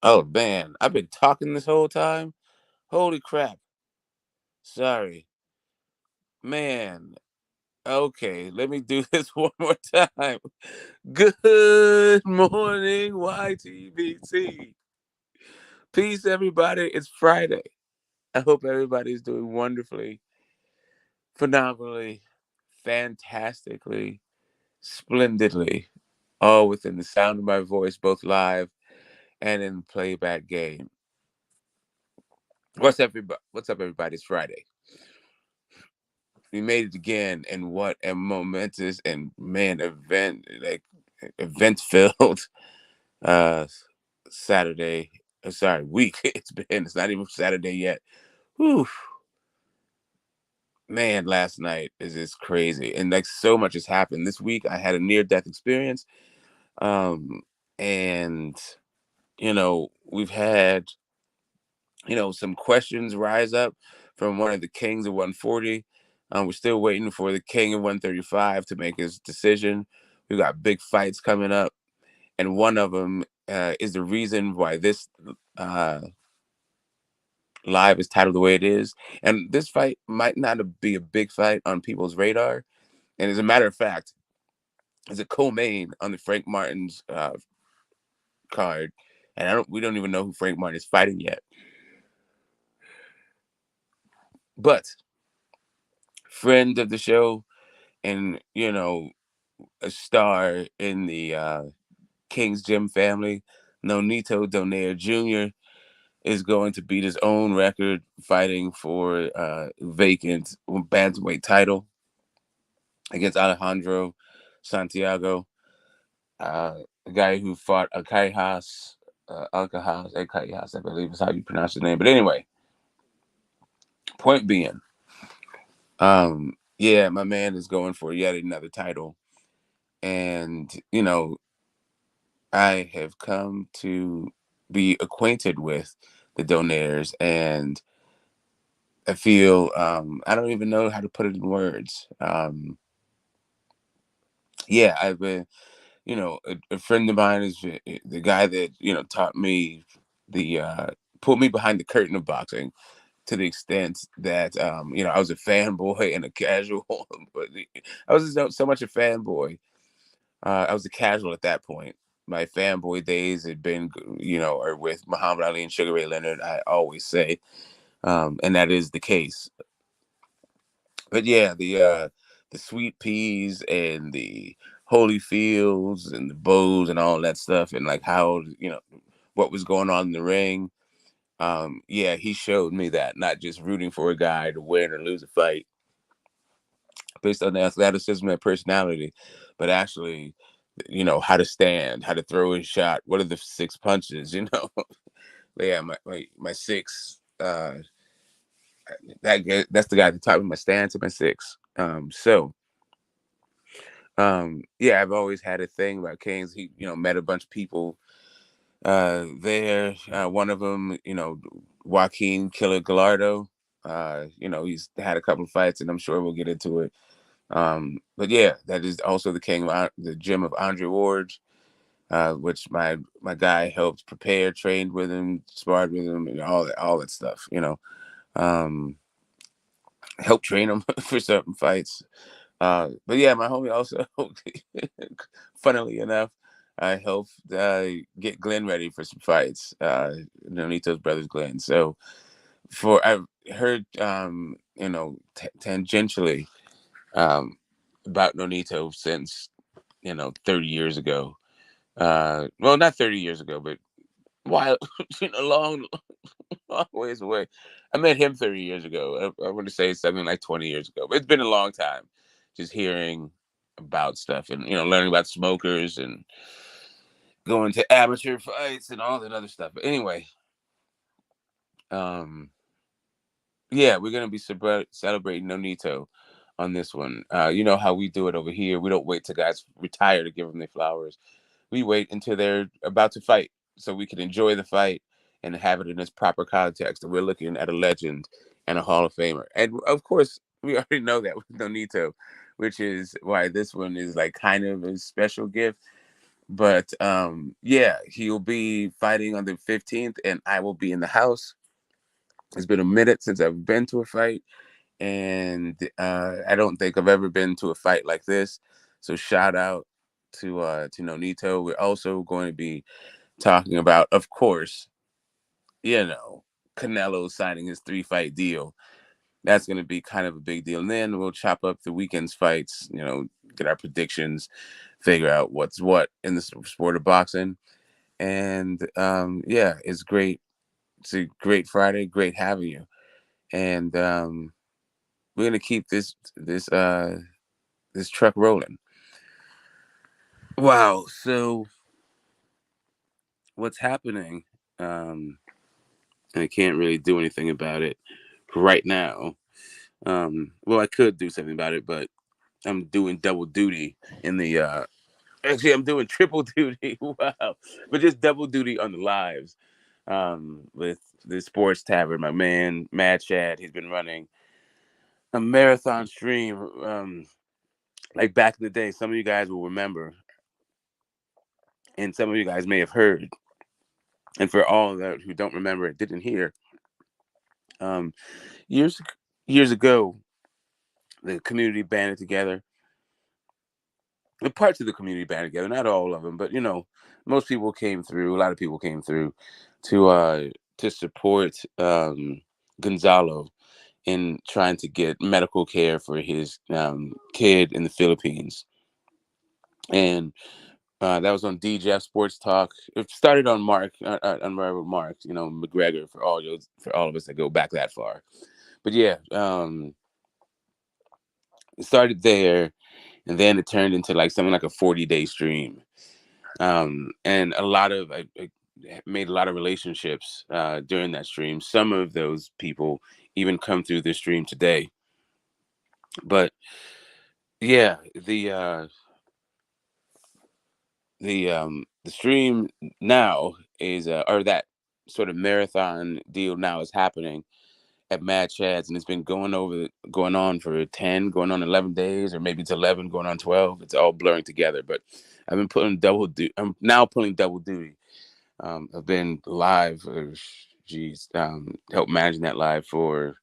Oh man, I've been talking this whole time. Holy crap. Sorry. Man. Okay, let me do this one more time. Good morning, YTBT. Peace, everybody. It's Friday. I hope everybody's doing wonderfully, phenomenally, fantastically, splendidly, all within the sound of my voice, both live and in playback game. What's up, everybody? It's Friday. We made it again, and what a momentous and man event filled uh Saturday. Sorry, week. It's been. It's not even Saturday yet. Whew, man. Last night is just crazy, and like so much has happened this week. I had a near death experience, um, and we've had some questions rise up from one of the kings of 140. We're still waiting for the king of 135 to make his decision. We've got big fights coming up, and one of them is the reason why this uh, live is titled the way it is. And this fight might not be a big fight on people's radar. And as a matter of fact, it's a co-main on the Frank Martin's card, and we don't even know who Frank Martin is fighting yet. But friend of the show, and a star in the King's Gym family, Nonito Donaire Jr. is going to beat his own record fighting for vacant bantamweight title against Alexandro Santiago, a guy who fought Alcajas, I believe is how you pronounce his name. But anyway, point being, yeah, my man is going for yet another title, and I have come to be acquainted with the Donaires, and I feel I don't even know how to put it in words. Yeah, I've been, a friend of mine is the guy that taught me the put me behind the curtain of boxing to the extent that I was a fanboy and a casual, but I was so much a fanboy. I was a casual at that point. My fanboy days had been, or with Muhammad Ali and Sugar Ray Leonard. I always say, and that is the case. But yeah, the sweet peas and the holy fields and the bows and all that stuff, and like how what was going on in the ring. Yeah, he showed me that, not just rooting for a guy to win or lose a fight based on the athleticism and personality, but actually, how to stand, how to throw a shot, what are the six punches, Yeah, my six. That's the guy that taught me my stance and my six. Yeah, I've always had a thing about Kings. He, met a bunch of people there. One of them, Joaquin Killer Gallardo. He's had a couple of fights, and I'm sure we'll get into it. But yeah, that is also the king of the gym of Andre Ward, which my guy helped prepare, trained with him, sparred with him, and all that stuff. Helped train him for certain fights. But yeah, my homie also, funnily enough, I helped get Glenn ready for some fights. Nonito's brothers, Glenn. So I've heard, tangentially, about Nonito since 30 years ago. Well, not 30 years ago, but while long, long ways away. I met him 30 years ago. I want to say something like 20 years ago, but it's been a long time just hearing about stuff and learning about smokers and going to amateur fights and all that other stuff. But anyway, um, yeah, we're gonna be celebrating Nonito on this one. You know how we do it over here. We don't wait till guys retire to give them their flowers. We wait until they're about to fight so we can enjoy the fight and have it in its proper context. And we're looking at a legend and a Hall of Famer. And of course, we already know that with Nonito, which is why this one is like kind of a special gift. But yeah, he'll be fighting on the 15th, and I will be in the house. It's been a minute since I've been to a fight, and I don't think I've ever been to a fight like this. So shout out to Nonito. We're also going to be talking about, of course, you know, Canelo signing his 3-fight deal. That's going to be kind of a big deal. And then we'll chop up the weekend's fights, get our predictions, figure out what's what in the sport of boxing. And yeah, it's great. It's a great Friday. Great having you. And we're gonna keep this truck rolling. Wow. So what's happening? Um, and I can't really do anything about it right now. Well, I could do something about it, but I'm doing double duty in the. Actually, I'm doing triple duty. Wow, but just double duty on the lives. With the sports tavern, my man Mad Chad, he's been running a marathon stream. Like back in the day, some of you guys will remember, and some of you guys may have heard. And for all that who don't remember and didn't hear, um, years years ago, the community banded together. The parts of the community banded together, not all of them, but most people came through. A lot of people came through to uh, to support Gonzalo in trying to get medical care for his kid in the Philippines. And that was on DJ Sports Talk. It started on Mark, McGregor for all of us that go back that far. But yeah, it started there, and then it turned into like something like a 40-day stream. And I made a lot of relationships during that stream. Some of those people even come through this stream today. But yeah, the stream now is or that sort of marathon deal now is happening at Mad Chad's, and it's been going on for 10, going on 11 days, or maybe it's 11 going on 12. It's all blurring together. But I've been putting double duty. I'm now pulling double duty. I've been live, help managing that live for,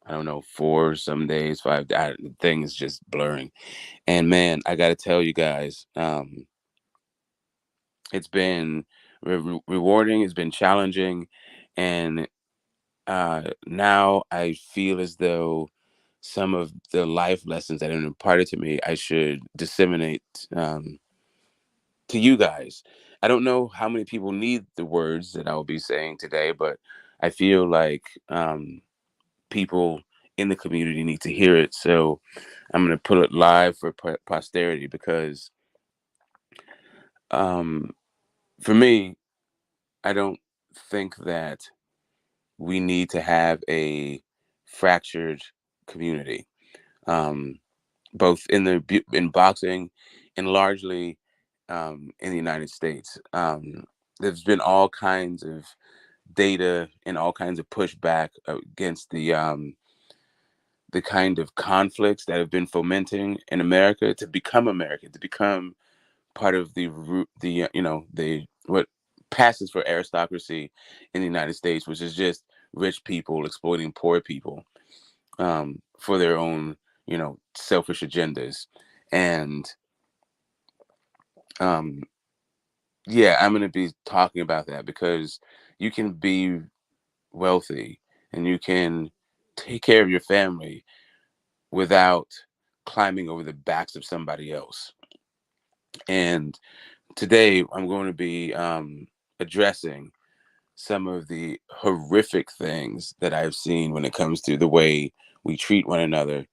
I don't know, 4 some days, 5. The thing is just blurring. And man, I got to tell you guys, it's been rewarding. It's been challenging, and now I feel as though some of the life lessons that have been imparted to me, I should disseminate to you guys. I don't know how many people need the words that I will be saying today, but I feel like people in the community need to hear it. So I'm going to put it live for posterity because um, for me, I don't think that we need to have a fractured community, um, both in boxing and largely in the United States. There's been all kinds of data and all kinds of pushback against the kind of conflicts that have been fomenting in America, to become part of the what passes for aristocracy in the United States, which is just rich people exploiting poor people for their own selfish agendas. And um, yeah, I'm going to be talking about that because you can be wealthy and you can take care of your family without climbing over the backs of somebody else. And today I'm going to be addressing some of the horrific things that I've seen when it comes to the way we treat one another,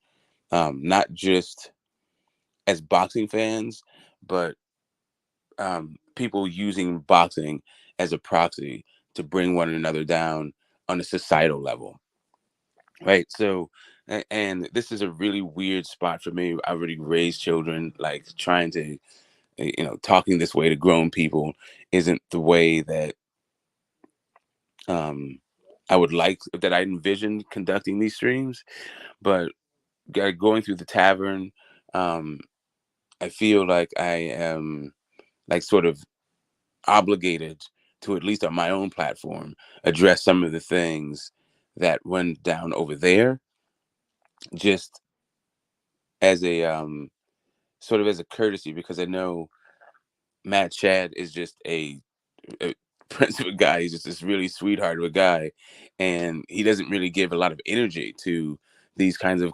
not just as boxing fans, but people using boxing as a proxy to bring one another down on a societal level. Right. So, and this is a really weird spot for me. I already raised children, like trying to, talking this way to grown people isn't the way that um, I envisioned conducting these streams. But going through the tavern, um, I feel like I am like sort of obligated to, at least on my own platform, address some of the things that went down over there, just as a sort of as a courtesy, because I know Matt Chad is just a prince of a guy. He's just this really sweetheart of a guy, and he doesn't really give a lot of energy to these kinds of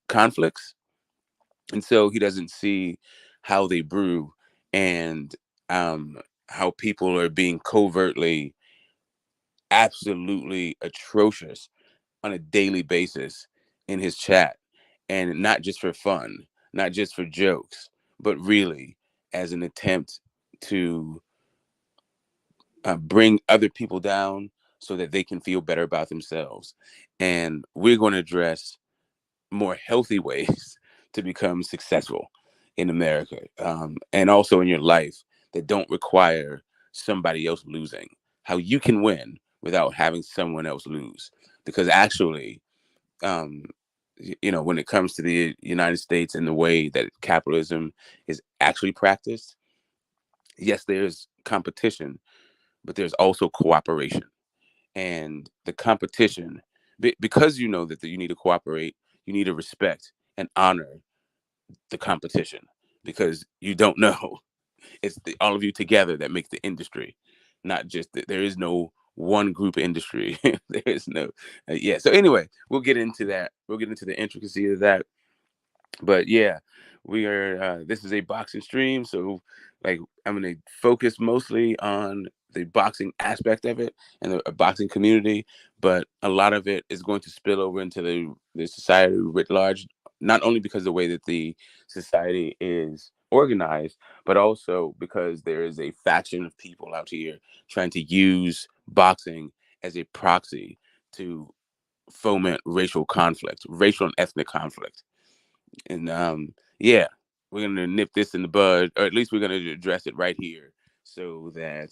conflicts, and so he doesn't see how they brew, and um, how people are being covertly, absolutely atrocious on a daily basis in his chat, and not just for fun, not just for jokes, but really as an attempt to bring other people down so that they can feel better about themselves. And we're going to address more healthy ways to become successful in America, and also in your life, that don't require somebody else losing. How you can win without having someone else lose. Because actually, um, when it comes to the United States and the way that capitalism is actually practiced, yes, there's competition, but there's also cooperation. And the competition, because you know that you need to cooperate, you need to respect and honor the competition, because you don't know, it's all of you together that make the industry, not just there is no one group industry. There is no, yeah. So anyway, we'll get into that. We'll get into the intricacy of that. But yeah, we are. This is a boxing stream, so like I'm going to focus mostly on the boxing aspect of it and the boxing community, but a lot of it is going to spill over into the society writ large. Not only because of the way that the society is organized, but also because there is a faction of people out here trying to use boxing as a proxy to foment racial conflict, racial and ethnic conflict. And yeah, we're gonna nip this in the bud, or at least we're gonna address it right here, so that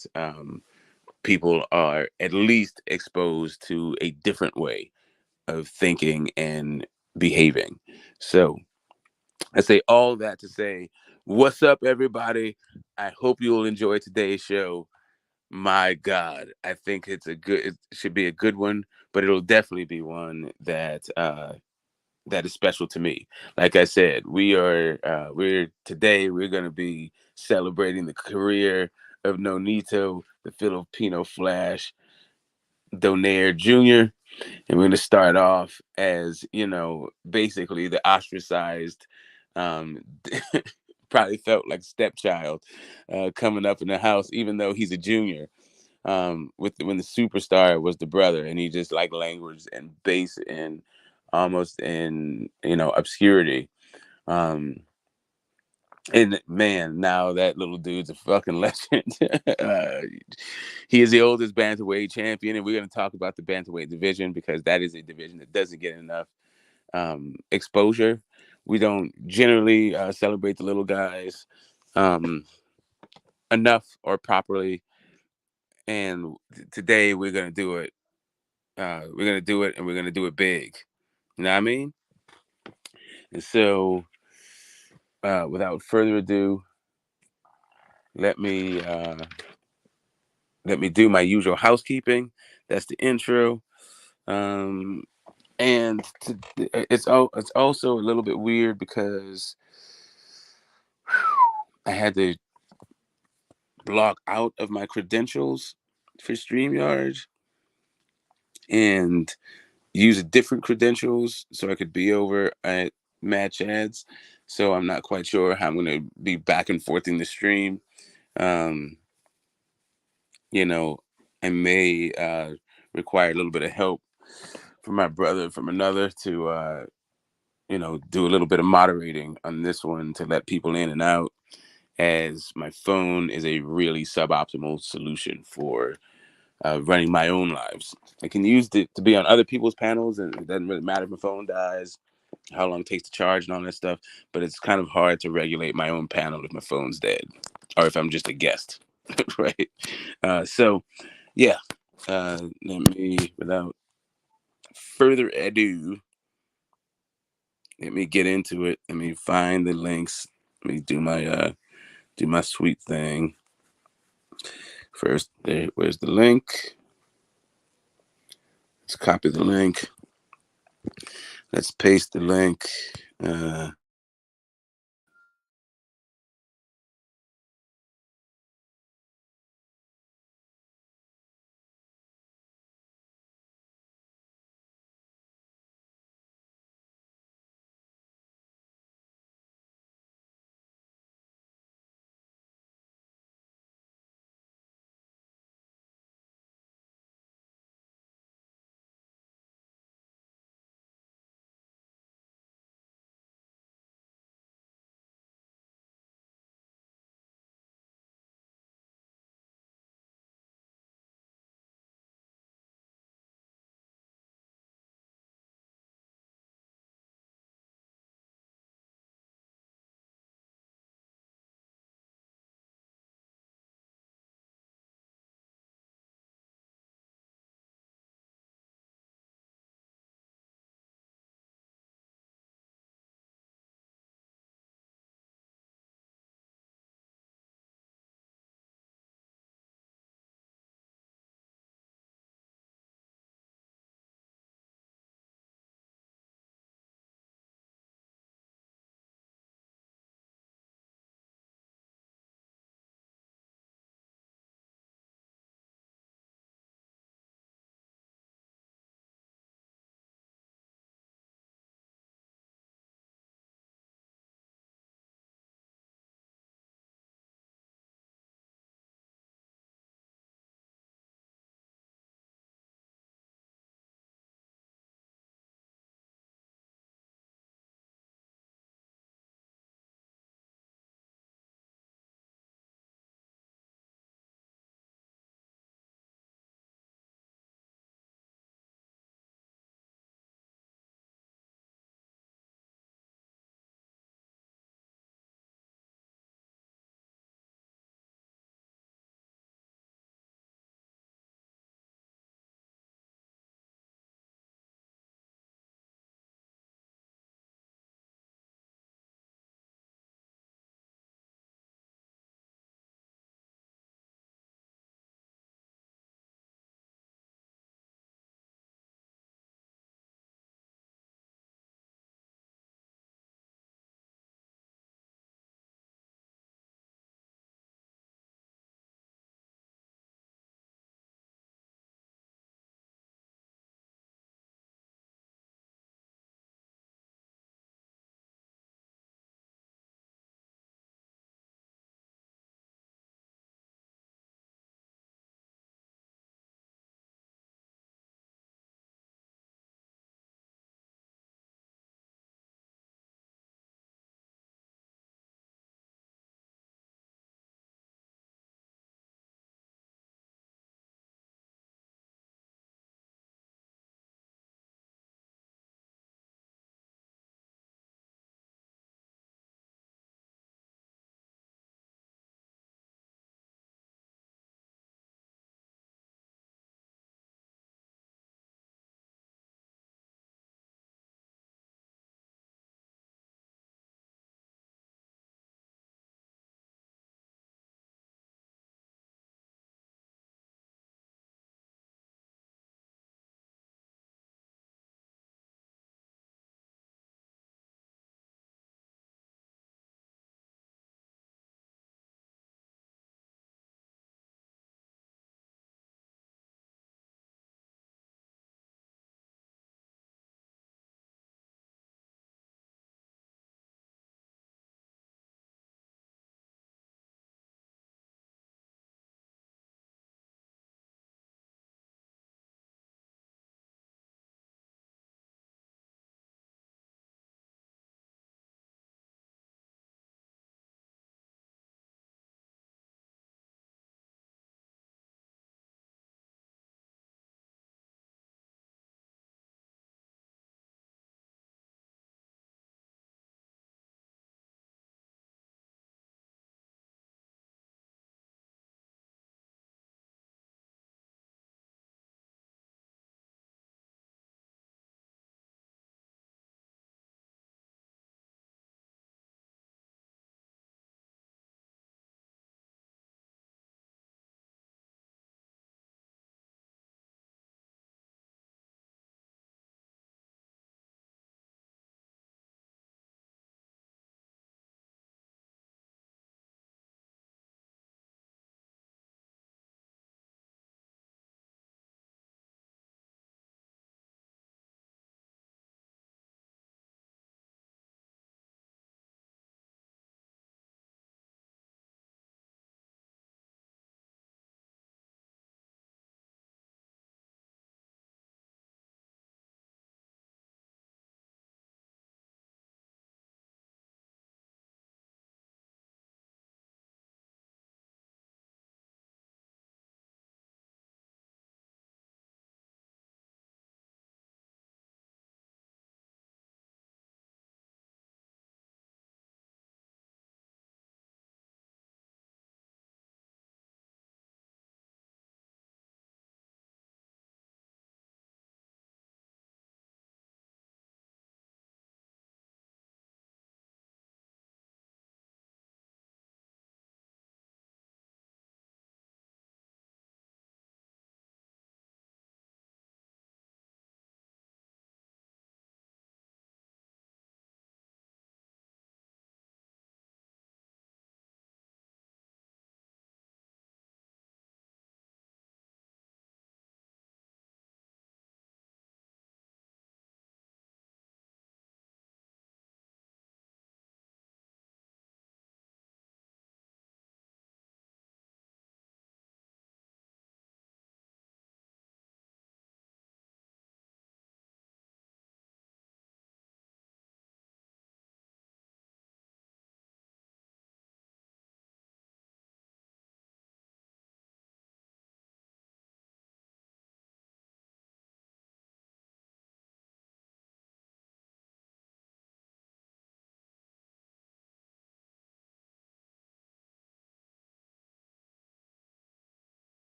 people are at least exposed to a different way of thinking and behaving. So I say all that to say, what's up, everybody? I hope you will enjoy today's show. My God, I think it should be a good one, but it'll definitely be one that is special to me. Like I said, we're going to be celebrating the career of Nonito, the Filipino Flash, Donaire Jr. And we're going to start off as, basically the ostracized, um, probably felt like stepchild, coming up in the house, even though he's a junior. When the superstar was the brother, and he just like language and base and almost in obscurity. Um, and man, now that little dude's a fucking legend. He is the oldest bantamweight champion, and we're going to talk about the bantamweight division, because that is a division that doesn't get enough exposure. We don't generally celebrate the little guys um, enough or properly, and today we're going to do it. We're going to do it, and we're going to do it big. You know what I mean? And so, without further ado, let me uh, let me do my usual housekeeping. That's the intro. Um, and it's also a little bit weird because I had to log out of my credentials for StreamYard and use different credentials so I could be over at Match Ads. So I'm not quite sure how I'm going to be back and forth in the stream. Um, you know, I may require a little bit of help from my brother from another to do a little bit of moderating on this one to let people in and out, as my phone is a really suboptimal solution for running my own lives. I can use it to be on other people's panels, and it doesn't really matter if my phone dies, how long it takes to charge, and all that stuff. But it's kind of hard to regulate my own panel if my phone's dead, or if I'm just a guest, right? So, yeah. Let me, without further ado, let me get into it. Let me find the links. Let me do my do my sweet thing. First, where's the link? Let's copy the link. Let's paste the link. Uh,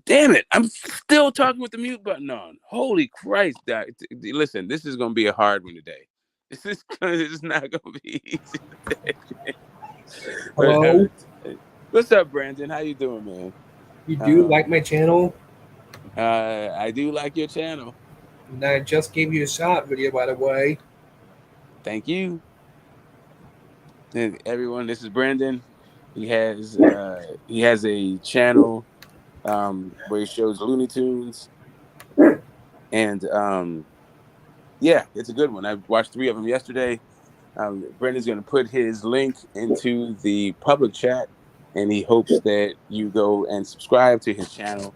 Damn it! I'm still talking with the mute button on. Holy Christ! Listen, this is gonna be a hard one today. This is not gonna be easy today. Hello? What's up, Brandon? How you doing, man? You do like my channel? I do like your channel. And I just gave you a shot video, by the way. Thank you. And everyone, this is Brandon. He has a channel where he shows Looney Tunes, and yeah, it's a good one. I watched 3 of them yesterday. Brendan's going to put his link into the public chat, and he hopes that you go and subscribe to his channel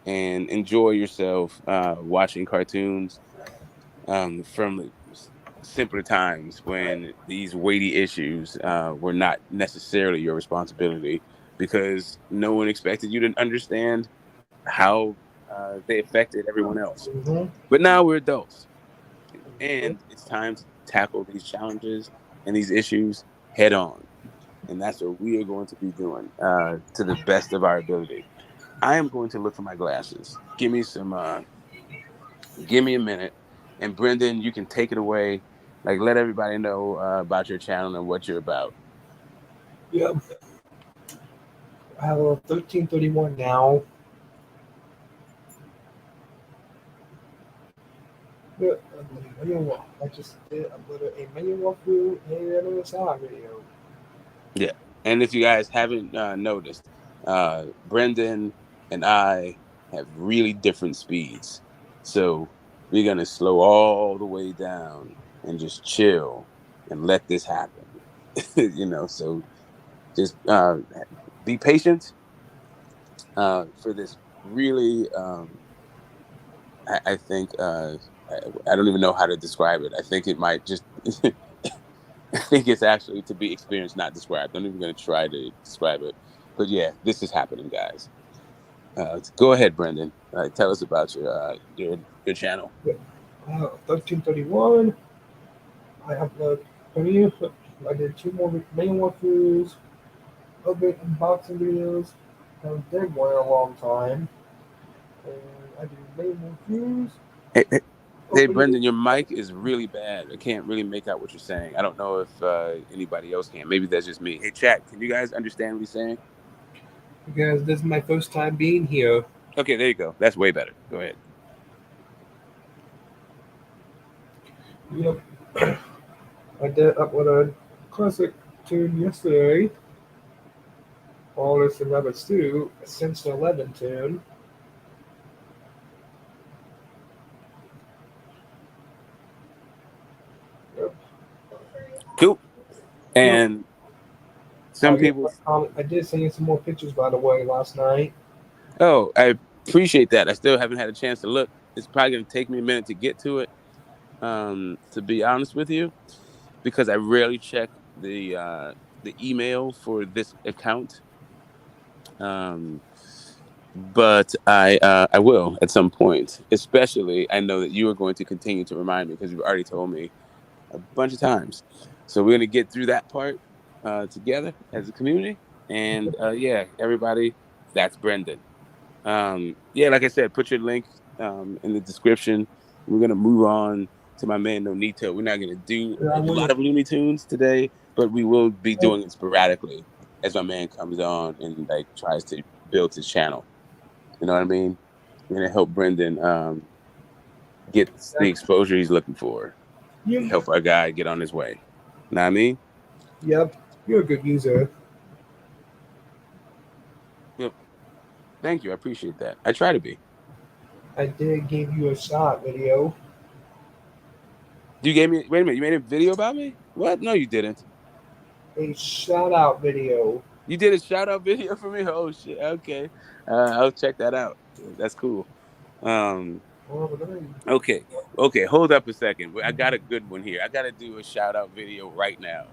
and enjoy yourself watching cartoons from simpler times when these weighty issues were not necessarily your responsibility because no one expected you to understand how they affected everyone else. Mm-hmm. But now we're adults, and it's time to tackle these challenges and these issues head on. And that's what we are going to be doing to the best of our ability. I am going to look for my glasses. Give me a minute. And Brendan, you can take it away. Like, let everybody know about your channel and what you're about. Yep. I have a 1331 now. But I just did a manual walkthrough and another side video. Yeah. And if you guys haven't noticed, Brendan and I have really different speeds. So we're going to slow all the way down and just chill and let this happen. So just be patient for this really, I think, I don't even know how to describe it. I think it might just, I think it's actually to be experienced, not described. I'm not even going to try to describe it. But yeah, this is happening, guys. Go ahead, Brendan. Tell us about your channel. 1331. I upload 20. I did 2 more main walkthroughs, other unboxing videos. I haven't done one in a long time. And I do main walkthroughs. Hey, Brendan, your mic is really bad. I can't really make out what you're saying. I don't know if anybody else can. Maybe that's just me. Hey, chat, can you guys understand what he's saying? Because this is my first time being here. Okay, there you go. That's way better. Go ahead. Yep. I did upload a classic tune yesterday. All this in Rabbit Stew, a Since 11 tune. Yep. Cool. And some people. I did send you some more pictures, by the way, last night. Oh, I appreciate that. I still haven't had a chance to look. It's probably going to take me a minute to get to it. To be honest with you, because I rarely check the email for this account. But I will at some point. Especially, I know that you are going to continue to remind me because you've already told me a bunch of times. So we're going to get through that part together as a community. And yeah, everybody, that's Brendan. Yeah, like I said, put your link in the description. We're going to move on to my man Nonito. We're not going to do a lot of Looney Tunes today, but we will be doing it sporadically as my man comes on and like tries to build his channel. You know what I mean? We're going to help Brendan get the exposure he's looking for. Yep. Help our guy get on his way. Know what I mean? Yep. You're a good user. Yep. Thank you. I appreciate that. I try to be. I did give you a shot video. You gave me, wait a minute, you made a video about me? What? No, you didn't. A shout out video. You did a shout out video for me? Oh shit. Okay. I'll check that out. That's cool. Okay. Hold up a second. I got a good one here. I got to do a shout out video right now.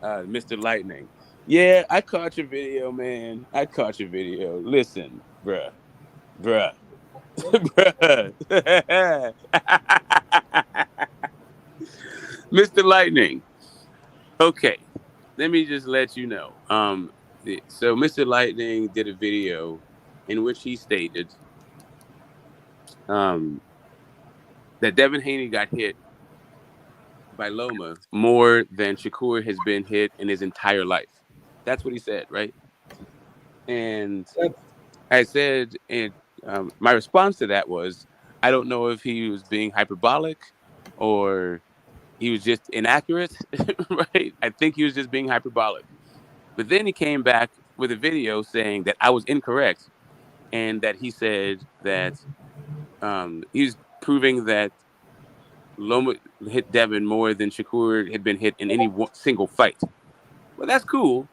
Mr. Lightning. Yeah, I caught your video, man. I caught your video. Listen, bruh. Bruh. Mr. Lightning. Okay. Let me just let you know. So Mr. Lightning did a video in which he stated um, that Devin Haney got hit by Loma more than Shakur has been hit in his entire life. That's what he said, right? And That's I said, and my response to that was, I don't know if he was being hyperbolic or he was just inaccurate, right? I think he was just being hyperbolic. But then he came back with a video saying that I was incorrect and that he said that he's proving that Loma hit Devin more than Shakur had been hit in any single fight. Well, that's cool.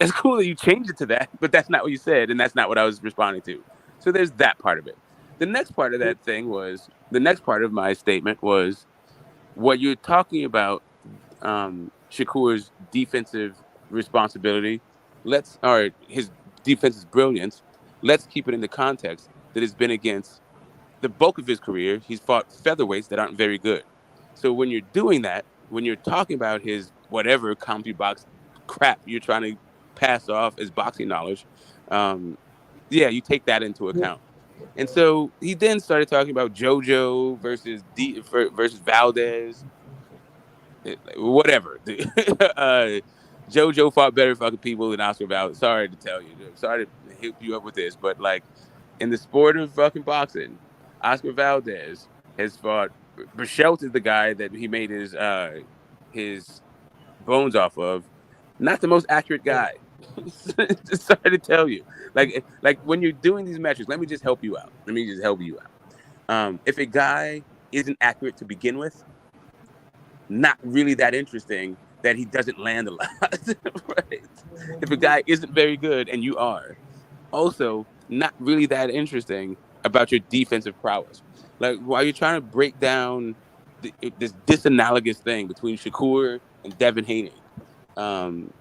It's cool that you changed it to that, but that's not what you said, and that's not what I was responding to. So there's that part of it. The next part of that thing was the next part of my statement was what you're talking about, Shakur's defensive responsibility. Let's or his defense's brilliance. Let's keep it in the context that it's been against the bulk of his career. He's fought featherweights that aren't very good. So when you're doing that, when you're talking about his whatever CompuBox crap you're trying to pass off as boxing knowledge, um, yeah, you take that into account. And so he then started talking about JoJo versus Valdez, whatever. JoJo fought better fucking people than Oscar Valdez. Sorry to tell you. Sorry to hit you up with this, but like in the sport of fucking boxing, Oscar Valdez has fought. Bichelt is the guy that he made his bones off of. Not the most accurate guy. Sorry to tell you. Like when you're doing these metrics, let me just help you out. Let me just help you out. If a guy isn't accurate to begin with, not really that interesting that he doesn't land a lot. Right? If a guy isn't very good and you are, also not really that interesting about your defensive prowess. Like while you're trying to break down this disanalogous thing between Shakur and Devin Haney, um,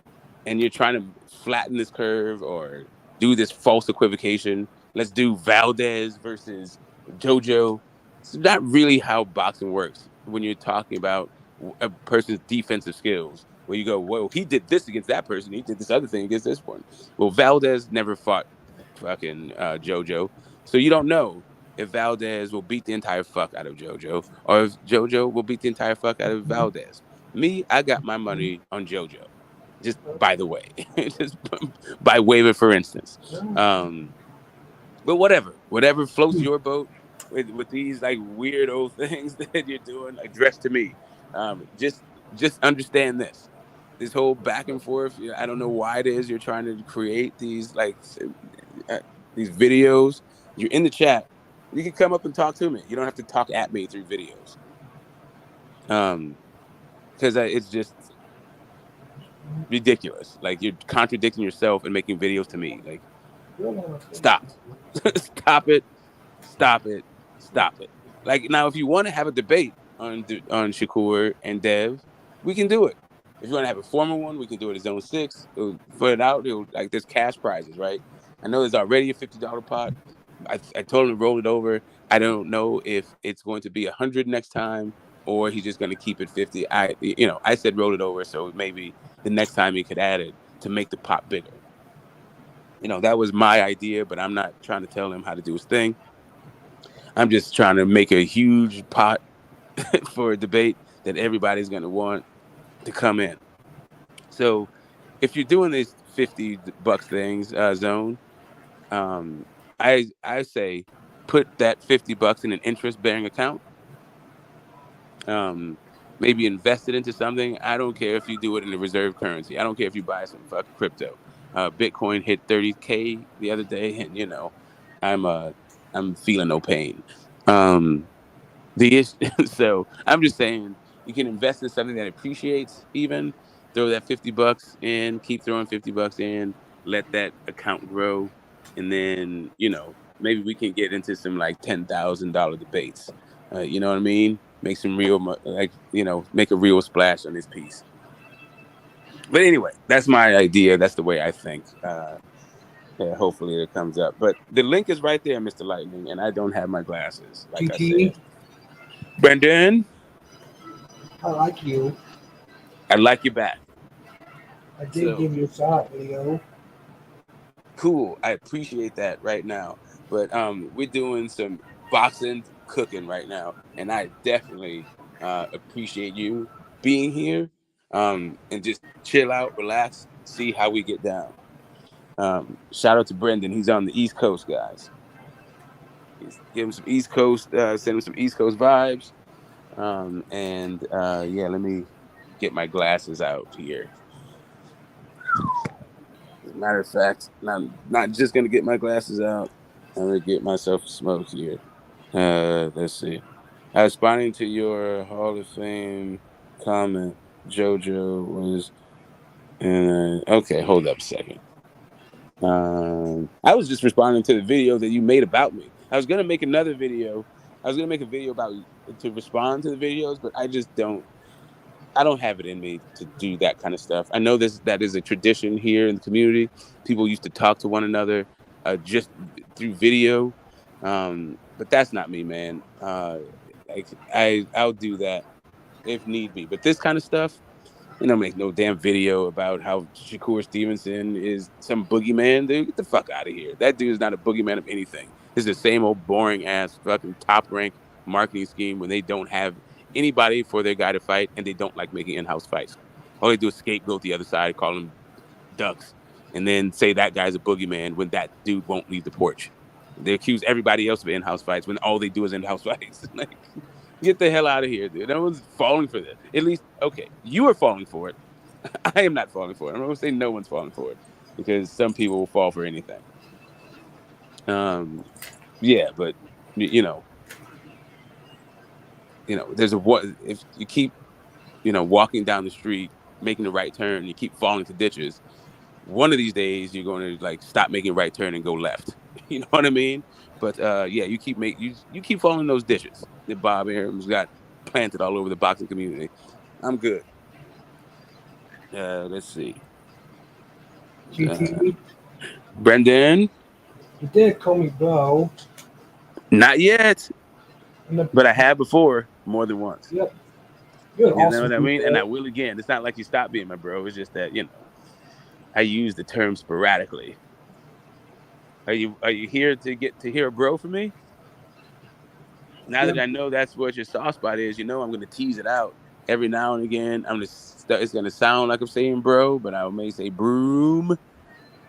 and you're trying to flatten this curve or do this false equivocation. Let's do Valdez versus JoJo. It's not really how boxing works when you're talking about a person's defensive skills. Where you go, well, he did this against that person, he did this other thing against this one. Well, Valdez never fought fucking JoJo, so you don't know if Valdez will beat the entire fuck out of JoJo or if JoJo will beat the entire fuck out of Valdez. Me, I got my money on JoJo. Just by the way, just by waiver, for instance. But whatever floats your boat with these like weird old things that you're doing, address to me. Just understand this. This whole back and forth. I don't know why it is you're trying to create these uh, these videos. You're in the chat. You can come up and talk to me. You don't have to talk at me through videos. Because it's just ridiculous. Like you're contradicting yourself and making videos to me. Like, stop, stop it, stop it, stop it. Like now, if you want to have a debate on Shakur and Dev, we can do it. If you want to have a formal one, we can do it at Zone 6. It'll put it out. Like there's cash prizes, right? I know there's already a $50 pot. I told him to roll it over. I don't know if it's going to be 100 next time or he's just going to keep it 50. I said roll it over, so maybe the next time he could add it to make the pot bigger. That was my idea, but I'm not trying to tell him how to do his thing. I'm just trying to make a huge pot for a debate that everybody's going to want to come in. So if you're doing these $50 things, Zone, I say put that $50 in an interest bearing account. Maybe invest it into something. I don't care if you do it in a reserve currency. I don't care if you buy some fucking crypto. Bitcoin hit 30K the other day, and I'm I'm feeling no pain. The issue, so I'm just saying you can invest in something that appreciates. Even throw that $50 in, keep throwing $50 in, let that account grow, and then maybe we can get into some like $10,000 debates. You know what I mean? Make some real make a real splash on this piece. But anyway, that's my idea. That's the way I think. Yeah, hopefully it comes up. But the link is right there, Mr. Lightning, and I don't have my glasses, like I GT. said. Brendan, I like you. I like you back. I did So give you a shot, Leo. Cool. I appreciate that right now. But we're doing some boxing cooking right now, and I definitely appreciate you being here. And just chill out, relax, see how we get down. Shout out to Brendan. He's on the East Coast, guys. Give him some East Coast, send him some East Coast vibes. And yeah, let me get my glasses out here. As a matter of fact, I'm not just gonna get my glasses out. I'm gonna get myself a smoke here. Let's see. Responding to your Hall of Fame comment, JoJo was okay. Hold up a second. I was just responding to the video that you made about me. I was gonna make another video. I was gonna make a video about to respond to the videos, but I don't have it in me to do that kind of stuff. I know that is a tradition here in the community. People used to talk to one another just through video, but that's not me, man. I'll do that if need be, but this kind of stuff, make no damn video about how Shakur Stevenson is some boogeyman. Dude, get the fuck out of here. That dude is not a boogeyman of anything. It's the same old boring ass fucking top rank marketing scheme when they don't have anybody for their guy to fight and they don't like making in-house fights. All they do is scapegoat the other side, call them ducks, and then say that guy's a boogeyman when that dude won't leave the porch. They accuse everybody else of in-house fights when all they do is in-house fights. Like, get the hell out of here, dude. No one's falling for this. At least, okay, you are falling for it. I am not falling for it. I'm going to say no one's falling for it because some people will fall for anything. Um, yeah, but there's if you keep, walking down the street, making the right turn, and you keep falling into ditches. One of these days, you're going to like stop making a right turn and go left. You know what I mean? But yeah, you keep falling those ditches that Bob Arum's got planted all over the boxing community. I'm good. Let's see. GT, Brendan, you did call me bro. not yet, And the, but I have before more than once. yep, you're an You know awesome what I dude, mean? And I man. will again. It's not like you stopped being my bro. It's just that I use the term sporadically. Are you here to get to hear a bro from me? Now Yeah, that I know that's what your soft spot is, I'm going to tease it out every now and again. It's going to sound like I'm saying bro, but I may say broom.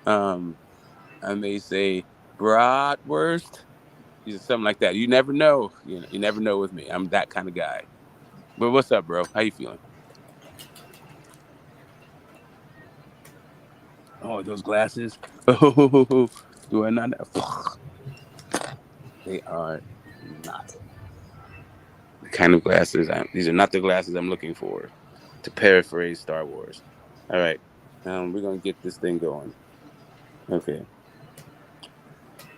Um, I may say bratwurst, something like that. You never know. You never know with me. I'm that kind of guy. But what's up, bro? How you feeling? Oh, those glasses. Oh, do I not? They are not the kind of glasses. These are not the glasses I'm looking for. To paraphrase Star Wars. All right, we're gonna get this thing going. Okay.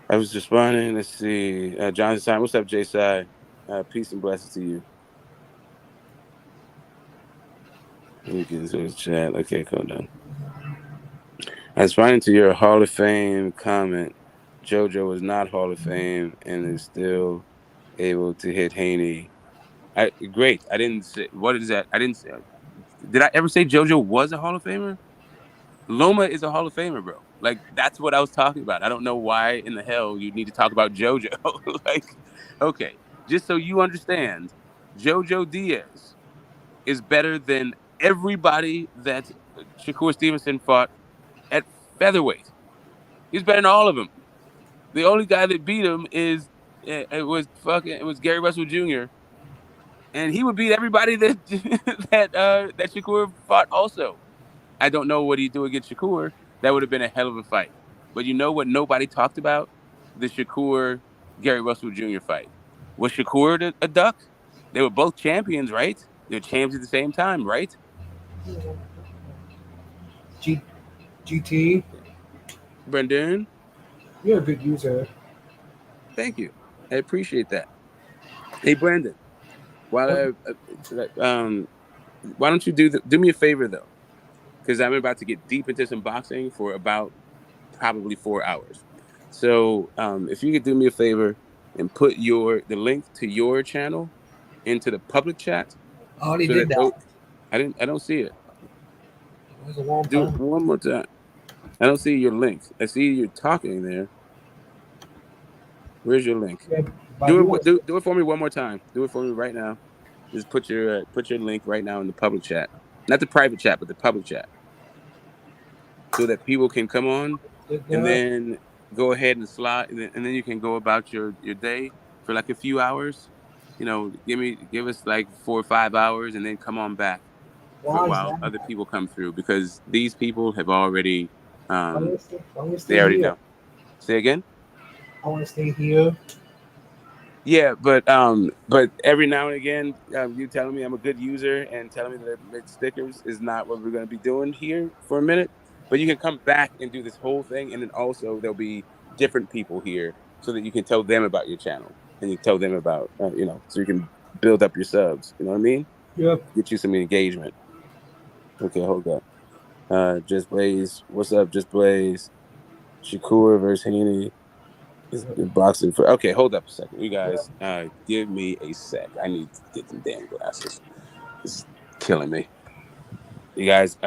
I was responding. Let's see. Johnson, what's up, Jay Sai? Peace and blessings to you. Let me get into this chat. Okay, cool. Done. I was responding to your Hall of Fame comment. JoJo is not Hall of Fame and is still able to hit Haney. Great. I didn't say what is that. I didn't say. Did I ever say JoJo was a Hall of Famer? Loma is a Hall of Famer, bro. Like that's what I was talking about. I don't know why in the hell you need to talk about JoJo. Like, okay, just so you understand, JoJo Diaz is better than everybody that Shakur Stevenson fought at featherweight. He's better than all of them. The only guy that beat him it was Gary Russell Jr. and he would beat everybody that that Shakur fought also. I don't know what he'd do against Shakur. That would have been a hell of a fight. But you know what nobody talked about? The Shakur Gary Russell Jr. fight. Was Shakur a duck? They were both champions, right? They're champions at the same time, right? G, GT, Brendan, you're a good user. thank you. I appreciate that. Hey, Brandon, while What? why don't you do me a favor though? Because I'm about to get deep into some boxing for about probably 4 hours. So if you could do me a favor and put the link to your channel into the public chat, I already so did that that. I don't see it. It was a long Do time it ago. one more time. I don't see your link. I see you're talking there. Where's your link? Yeah, but I do want to. Do it for me one more time. Do it for me right now. Just put your link right now in the public chat, not the private chat, but the public chat, so that people can come on, and Yeah, then go ahead and slide, and then you can go about your day for like a few hours. Give us like 4 or 5 hours, and then come on back for a why is while that? other people come through, because these people have already um I want to they stay already here. know. Say again. I want to stay here. Yeah, but every now and again, you telling me I'm a good user and telling me that I make stickers is not what we're going to be doing here for a minute. But you can come back and do this whole thing, and then also there'll be different people here so that you can tell them about your channel, and you tell them about so you can build up your subs. You know what I mean? Yep. Get you some engagement. Okay, hold up. Just Blaze, what's up? Just Blaze, Shakur versus Haney. Is Yep. the boxing for okay? Hold up a second, you Yep. guys. Give me a sec. I need to get some damn glasses. This is killing me. You guys,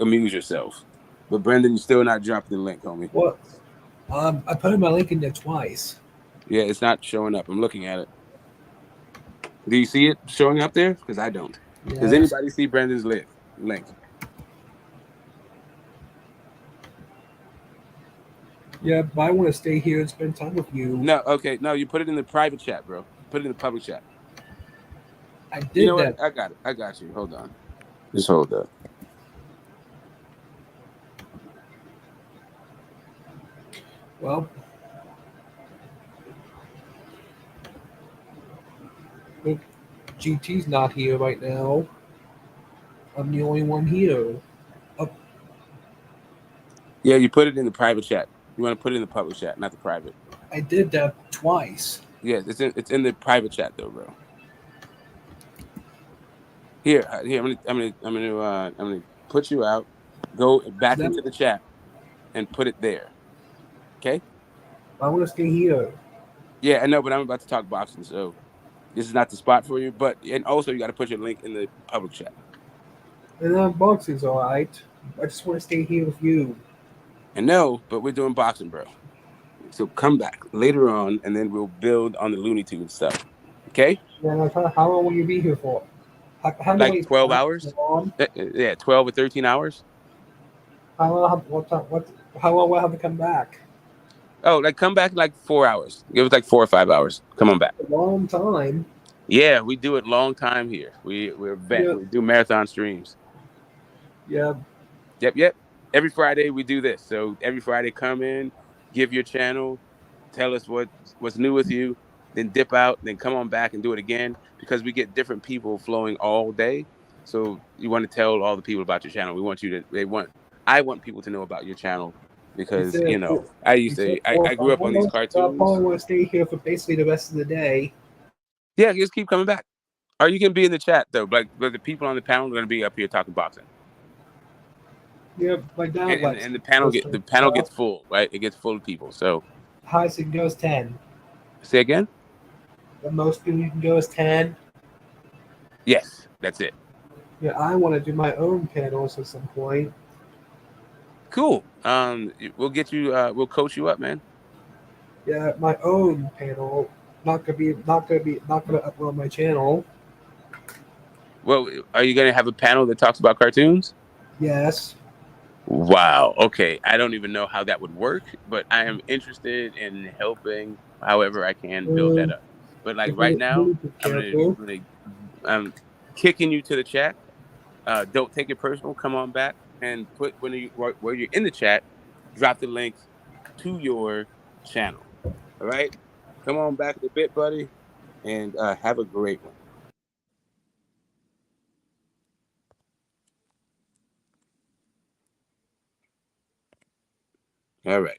amuse yourself. But Brendan, you still not dropping the link, homie. What? I put my link in there twice. Yeah, it's not showing up. I'm looking at it. Do you see it showing up there? Because I don't. Does Yes. anybody see Brendan's link? Yeah, but I want to stay here and spend time with you. No. Okay. No, you put it in the private chat, bro. Put it in the public chat. I You did know what? that. I got it. I got you. Hold on. Just hold up. Well, look, GT's not here right now. I'm the only one here. Oh, Yeah, you put it in the private chat. You want to put it in the public chat, not the private. I did that twice. Yes, it's in the private chat though, bro. Here. I'm gonna put you out. Go back That into the chat and put it there. Okay? I want to stay here. Yeah, I know, but I'm about to talk boxing, so this is not the spot for you. But and also you got to put your link in the public chat. And then boxing's all right. I just want to stay here with you. And no, but we're doing boxing, bro. So come back later on, and then we'll build on the Looney Tunes stuff. Okay? And how long will you be here for? How Like many 12 hours. long? Yeah, 12 or 13 hours. How long? What time? What? How long will I have to come back? Oh, like come back in like 4 hours. Give us like 4 or 5 hours. Come on back. A long time. Yeah, we do it long time here. Yeah. We do marathon streams. Yeah. Yep. Every Friday we do this. So every Friday, come in, give your channel, tell us what's new with you, then dip out, then come on back and do it again, because we get different people flowing all day. So you want to tell all the people about your channel. We want you to. I want people to know about your channel, You because said I you used said to. four or I grew five up on these hours. So I probably cartoons. want to stay here for basically the rest of the day. Yeah, just keep coming back. Or you can be in the chat though. But the people on the panel are going to be up here talking boxing. Yeah, my dad likes And goes the to panel gets stuff. full, right? It gets full of people. So Highest it can go is 10. say again. The most people you can go is 10. Yes, that's it. Yeah, I want to do my own panels at some point. Cool. We'll get you. We'll coach you up, man. Yeah, my own panel. Not gonna upload my channel. Well, are you going to have a panel that talks about cartoons? Yes. Wow. Okay. I don't even know how that would work, but I am interested in helping however I can build that Um, up. But like if right I now, really be careful. I'm kicking you to the chat. Don't take it personal. Come on back and put where you're in the chat, drop the link to your channel. All right. Come on back in a bit, buddy, and have a great one. All right.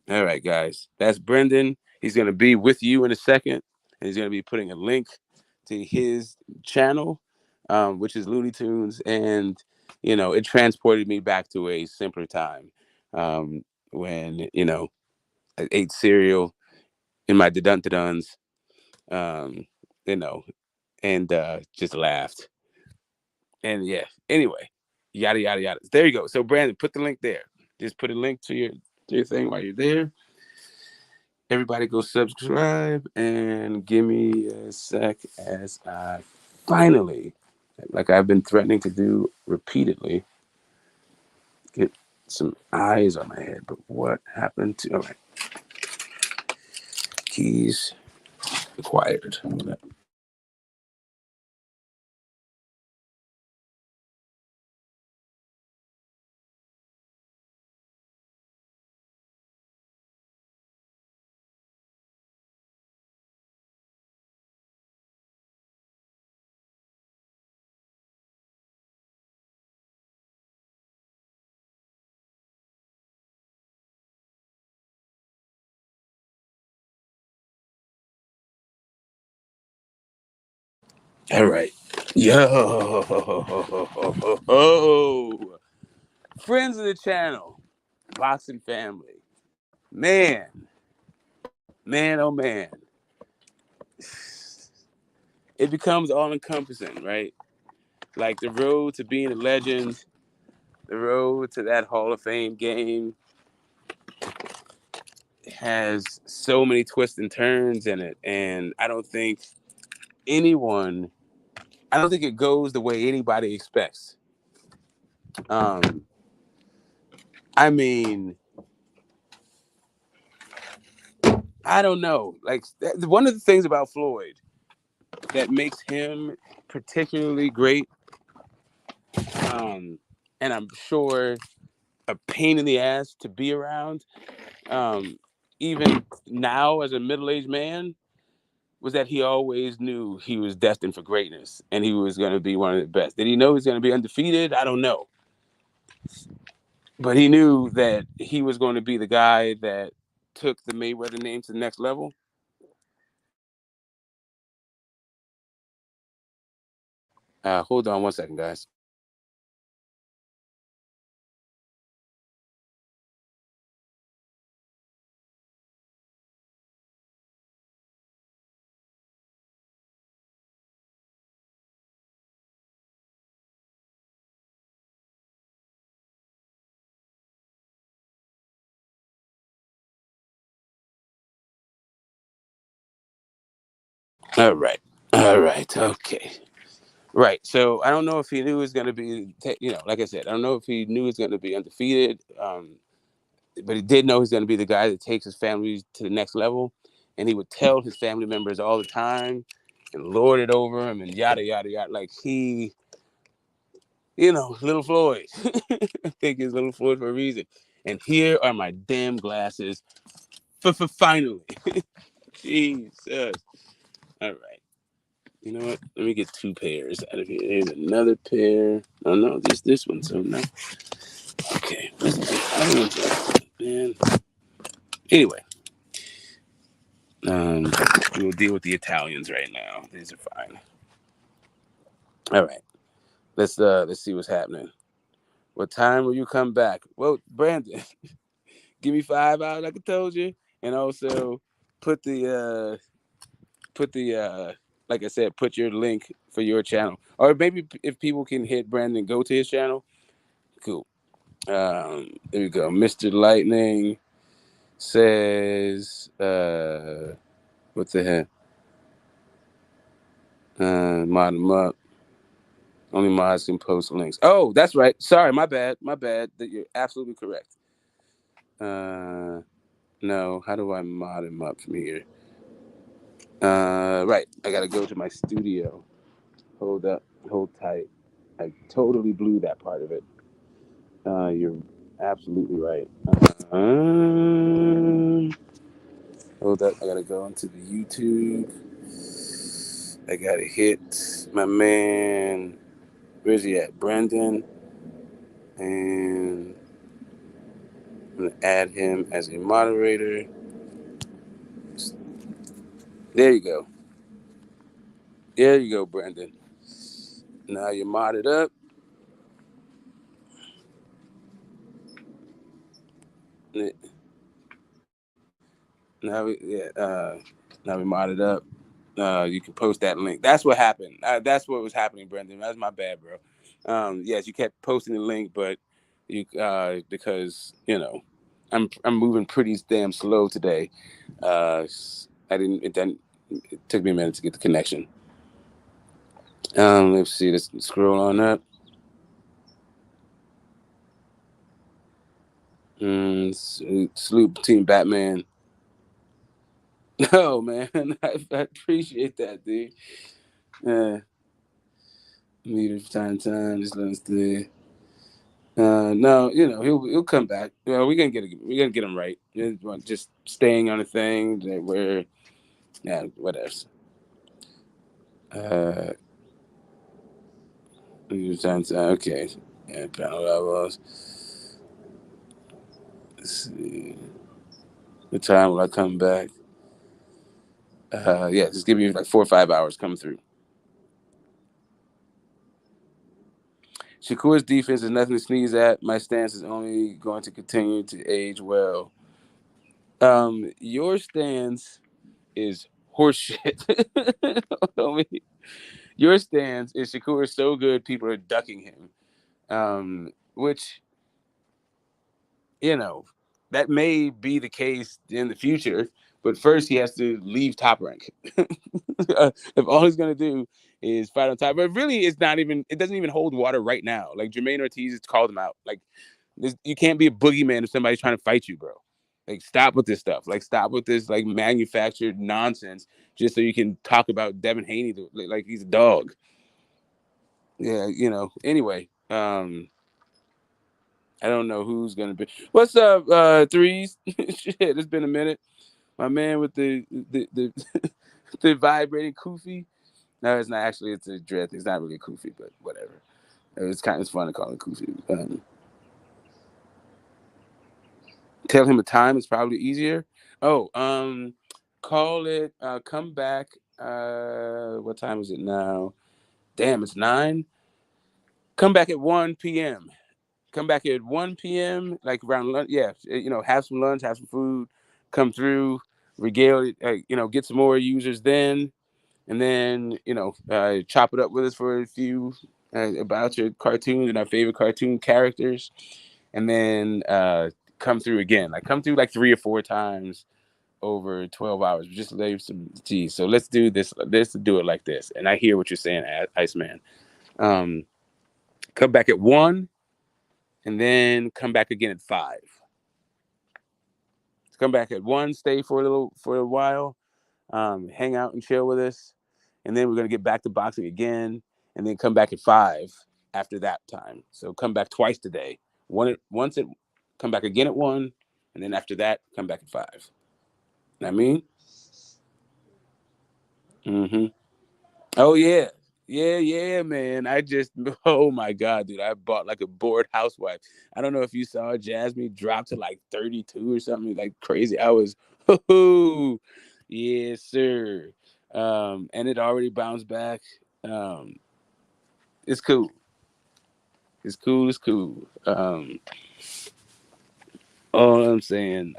All right, guys. That's Brendan. He's going to be with you in a second, and he's going to be putting a link to his channel, which is Looney Tunes. And, it transported me back to a simpler time, when, I ate cereal in my duns, um, you know, and just laughed. And yeah, anyway. yada yada yada. There you go. So Brandon, put the link there. Just put a link to your thing while you're there. Everybody go subscribe and give me a sec as I finally, like I've been threatening to do repeatedly, get some eyes on my head. But what happened to, all right, keys acquired. All right. Yo, friends of the channel, boxing family, man, man, oh man, it becomes all encompassing, right? Like the road to being a legend, the road to that Hall of Fame game has so many twists and turns in it, and anyone, I don't think it goes the way anybody expects. Um, I mean, I don't know. Like one of the things about Floyd that makes him particularly great, um, and I'm sure a pain in the ass to be around, um, even now as a middle-aged man, was that he always knew he was destined for greatness and he was going to be one of the best. Did he know he was going to be undefeated? I don't know. But he knew that he was going to be the guy that took the Mayweather name to the next level. Hold on one second, guys. All right. All right. Okay. Right. So I don't know if he knew he was going to be, like I said, I don't know if he knew he was going to be undefeated. But he did know he's going to be the guy that takes his family to the next level. And he would tell his family members all the time and lord it over him and yada, yada, yada. Like Little Floyd. I think he's Little Floyd for a reason. And here are my damn glasses for finally. Jesus. All right. You know what? Let me get 2 pairs out of here. Here's another pair. Oh, no, just this one. So, no. Okay. Man. Anyway. We'll deal with the Italians right now. These are fine. All right. Let's see what's happening. What time will you come back? Well, Brandon, give me 5 hours, like I told you, and also put the like I said, put your link for your channel, or maybe if people can hit Brandon, go to his channel. Cool. There we go. Mr. Lightning says, what the heck? Mod him up. Only mods can post links. Oh, that's right. Sorry, my bad. My bad. You're absolutely correct. No. How do I mod him up from here? Right. I gotta go to my studio. Hold up. Hold tight. I totally blew that part of it. You're absolutely right. Hold up. I gotta go into the YouTube. I gotta hit my man. Where's he at? Brendan. And I'm gonna add him as a moderator. There you go. There you go, Brendan. Now you're modded up. Now we modded up. You can post that link. That's what happened. That's what was happening, Brendan. That's my bad, bro. Yes, you kept posting the link, but you because I'm moving pretty damn slow today. I didn't. It took me a minute to get the connection. Let's see. Let's scroll on up. Salute Team Batman. Oh man, I appreciate that, dude. Meet it from time to time. Just let us do. No, he'll come back. We're gonna get him right. Just staying on a thing that where, yeah, whatever. Uh, okay. Yeah, panel levels. Let's see. What time will I come back? Yeah, just give me like 4 or 5 hours coming through. Shakur's defense is nothing to sneeze at. My stance is only going to continue to age well. Your stance is horseshit. Homie. Your stance is Shakur is so good, people are ducking him. Which, you know, that may be the case in the future, but first he has to leave Top Rank. If all he's gonna do is fight on top, but really, it doesn't even hold water right now. Like Jermaine Ortiz has called him out. Like you can't be a boogeyman if somebody's trying to fight you, bro. Like stop with this stuff. Like stop with this like manufactured nonsense just so you can talk about Devin Haney like he's a dog. Yeah, Anyway, I don't know who's gonna be. What's up, threes? Shit, it's been a minute. My man with the the vibrating kufi. No, it's not actually. It's a dread. It's not really a kufi, but whatever. It's fun to call it kufi. Tell him a time is probably easier. Oh, call it. Come back. What time is it now? Damn, it's 9. Come back at 1 p.m. Come back at 1 p.m. Like around lunch. Yeah, have some lunch, have some food, come through, regale. Get some more users then, and then chop it up with us for a few about your cartoons and our favorite cartoon characters, and then come through again. Like come through like 3 or 4 times over 12 hours. Just leave some tea. So let's do this. Let's do it like this. And I hear what you're saying, Iceman. Um, come back at 1, and then come back again at 5. Come back at 1, stay for a while, hang out and chill with us, and then we're gonna get back to boxing again, and then come back at 5 after that time. So come back twice today. Come back again at 1, and then after that, come back at 5. You know what I mean? Mm-hmm. Oh yeah. Yeah, man. Oh my God, dude. I bought like a bored housewife. I don't know if you saw Jasmine drop to like 32 or something like crazy. I was, oh, yes, sir. And it already bounced back. Um, it's cool. It's cool. It's cool. All I'm saying,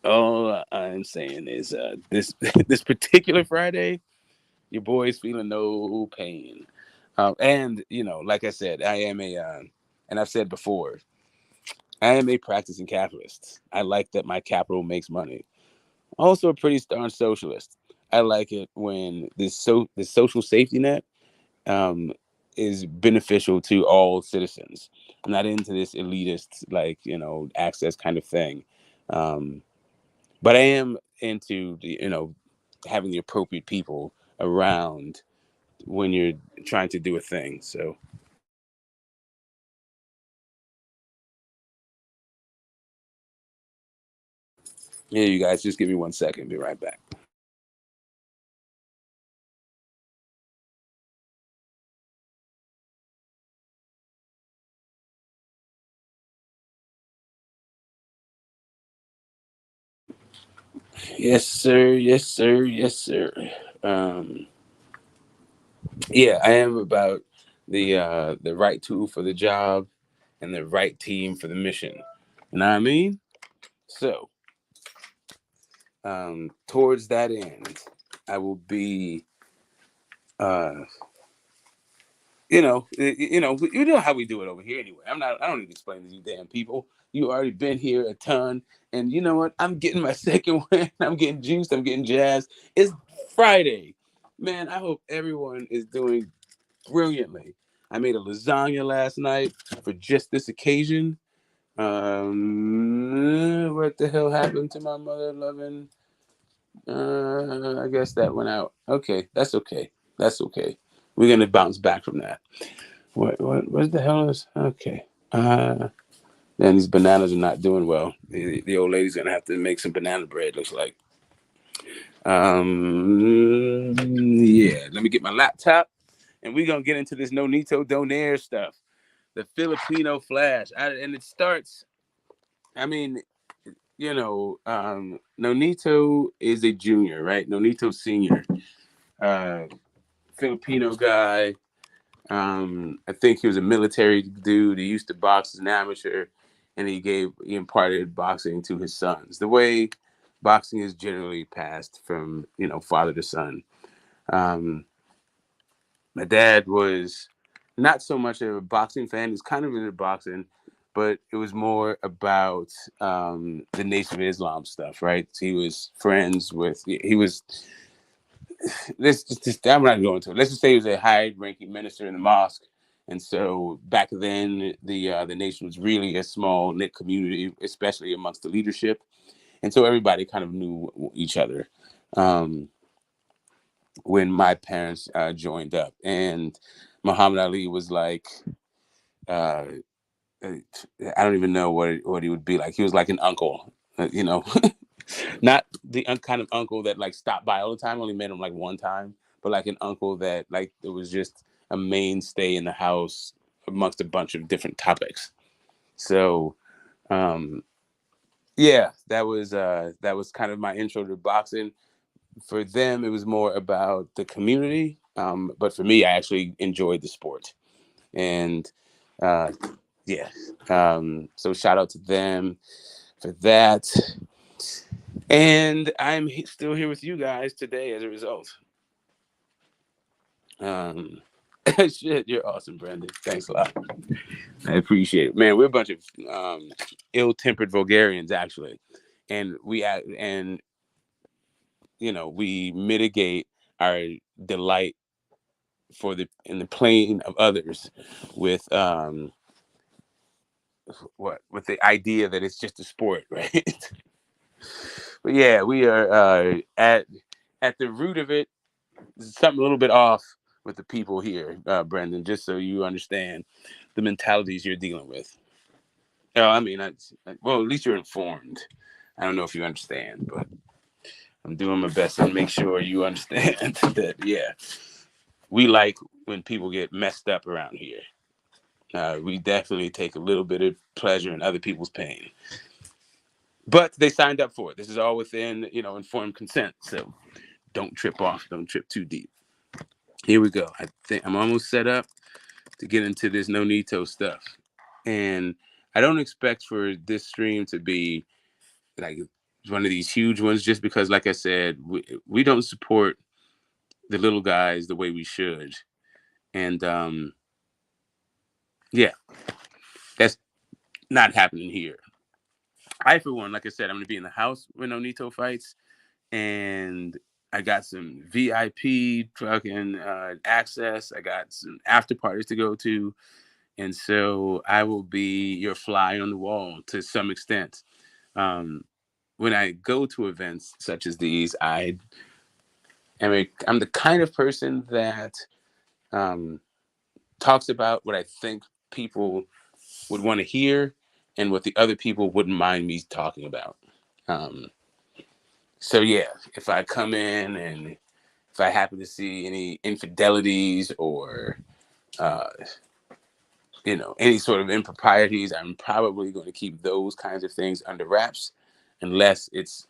all I'm saying is this this particular Friday, your boy's feeling no pain. And like I said, I am and I've said before, I am a practicing capitalist. I like that my capital makes money. Also, a pretty darn socialist. I like it when this social safety net um, is beneficial to all citizens. I'm not into this elitist access kind of thing, um, but I am into having the appropriate people around when you're trying to do a thing. So yeah, you guys just give me 1 second. Be right back. Yes, sir. Yes, sir. Yes, sir. Um, yeah, I am about the right tool for the job and the right team for the mission. You know what I mean? So, towards that end, I will be uh, you know how we do it over here anyway. I don't need to explain to you damn people. You already been here a ton, and you know what? I'm getting my second win. I'm getting juiced. I'm getting jazzed. It's Friday, man. I hope everyone is doing brilliantly. I made a lasagna last night for just this occasion. What the hell happened to my mother loving? I guess that went out. Okay, that's okay. That's okay. We're gonna bounce back from that. What the hell is okay? And these bananas are not doing well. The old lady's gonna have to make some banana bread. Looks like. Yeah. Let me get my laptop, and we're gonna get into this Nonito Donaire stuff, the Filipino Flash, and it starts. I mean, Nonito is a junior, right? Nonito senior, uh, Filipino guy. I think he was a military dude. He used to box as an amateur, and he imparted boxing to his sons. The way boxing is generally passed from father to son. Um, my dad was not so much of a boxing fan. He's kind of into boxing, but it was more about the Nation of Islam stuff, right? He was friends with. He was I'm not going to it. Let's just say he was a high-ranking minister in the mosque, and so back then the nation was really a small knit community, especially amongst the leadership, and so everybody kind of knew each other. Um, when my parents joined up, and Muhammad Ali was like, uh, I don't even know what he would be like. He was like an uncle, not the kind of uncle that like stopped by all the time. Only met him like one time, but like an uncle that like it was just a mainstay in the house amongst a bunch of different topics. So, um, yeah, that was kind of my intro to boxing. For them, it was more about the community, but for me, I actually enjoyed the sport, and uh, yeah. So shout out to them for that. And I'm still here with you guys today as a result. Um, shit, you're awesome, Brandon. Thanks a lot. I appreciate it, man. We're a bunch of ill-tempered vulgarians, actually, and we mitigate our delight for the in the plane of others with with the idea that it's just a sport, right? But yeah, we are at the root of it. Something a little bit off with the people here, Brendan. Just so you understand the mentalities you're dealing with. I mean, well, at least you're informed. I don't know if you understand, but I'm doing my best to make sure you understand that. Yeah, we like when people get messed up around here. We definitely take a little bit of pleasure in other people's pain, but they signed up for it. This is all within informed consent. So don't trip off. Don't trip too deep. Here we go. I think I'm almost set up to get into this Nonito stuff. And I don't expect for this stream to be like one of these huge ones just because, like I said, we don't support the little guys the way we should. And yeah, that's not happening here. I, for one, like I said, I'm going to be in the house when Nonito fights. And I got some VIP fucking access. I got some after parties to go to. And so I will be your fly on the wall to some extent. Um, when I go to events such as these, I'm the kind of person that um, talks about what I think people would want to hear and what the other people wouldn't mind me talking about. Um, so yeah, if I come in and if I happen to see any infidelities or uh, any sort of improprieties, I'm probably going to keep those kinds of things under wraps unless it's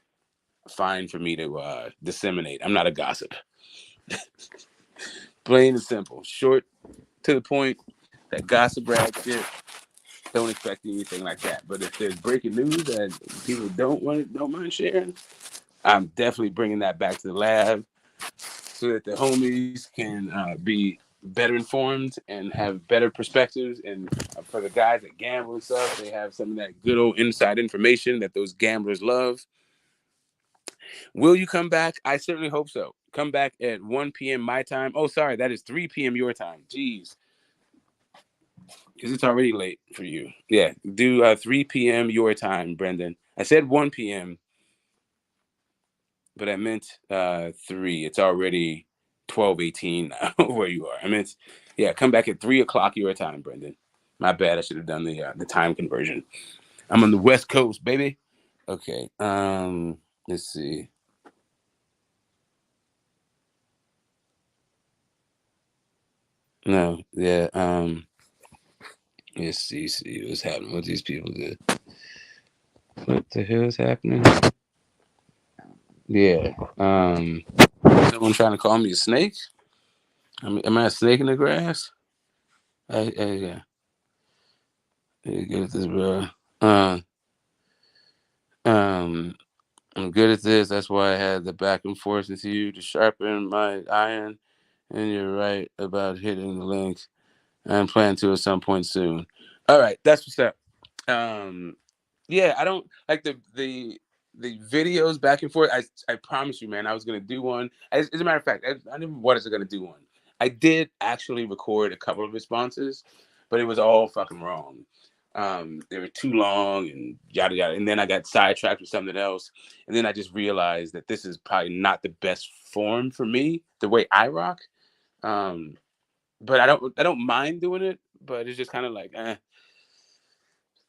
fine for me to disseminate. I'm not a gossip. Plain and simple. Short, to the point. That gossip rag shit, don't expect anything like that. But if there's breaking news that people don't mind sharing, I'm definitely bringing that back to the lab so that the homies can be better informed and have better perspectives. And for the guys that gamble and stuff, they have some of that good old inside information that those gamblers love. Will you come back? I certainly hope so. Come back at 1 p.m. my time. Oh, sorry, that is 3 p.m. your time. Jeez, because it's already late for you. Yeah, do 3 p.m. your time, Brendan. I said 1 p.m., but I meant 3. It's already 12:18 where you are. I meant, yeah, come back at 3 o'clock your time, Brendan. My bad. I should have done the time conversion. I'm on the West Coast, baby. Okay. Let's see. No, yeah. Let's see what's happening. What these people do. What the hell is happening? Yeah. Someone trying to call me a snake? Am I a snake in the grass? Yeah. You good at this, bro? Uh, um, I'm good at this. That's why I had the back and forth with you to sharpen my iron. And you're right about hitting the link. I'm planning to at some point soon. All right, that's what's up. Yeah, I don't like the videos back and forth. I promise you, man, I was gonna do one. As a matter of fact, I never was gonna do one. I did actually record a couple of responses, but it was all fucking wrong. They were too long and yada yada. And then I got sidetracked with something else. And then I just realized that this is probably not the best form for me, the way I rock. But I don't mind doing it, but it's just kind of like, I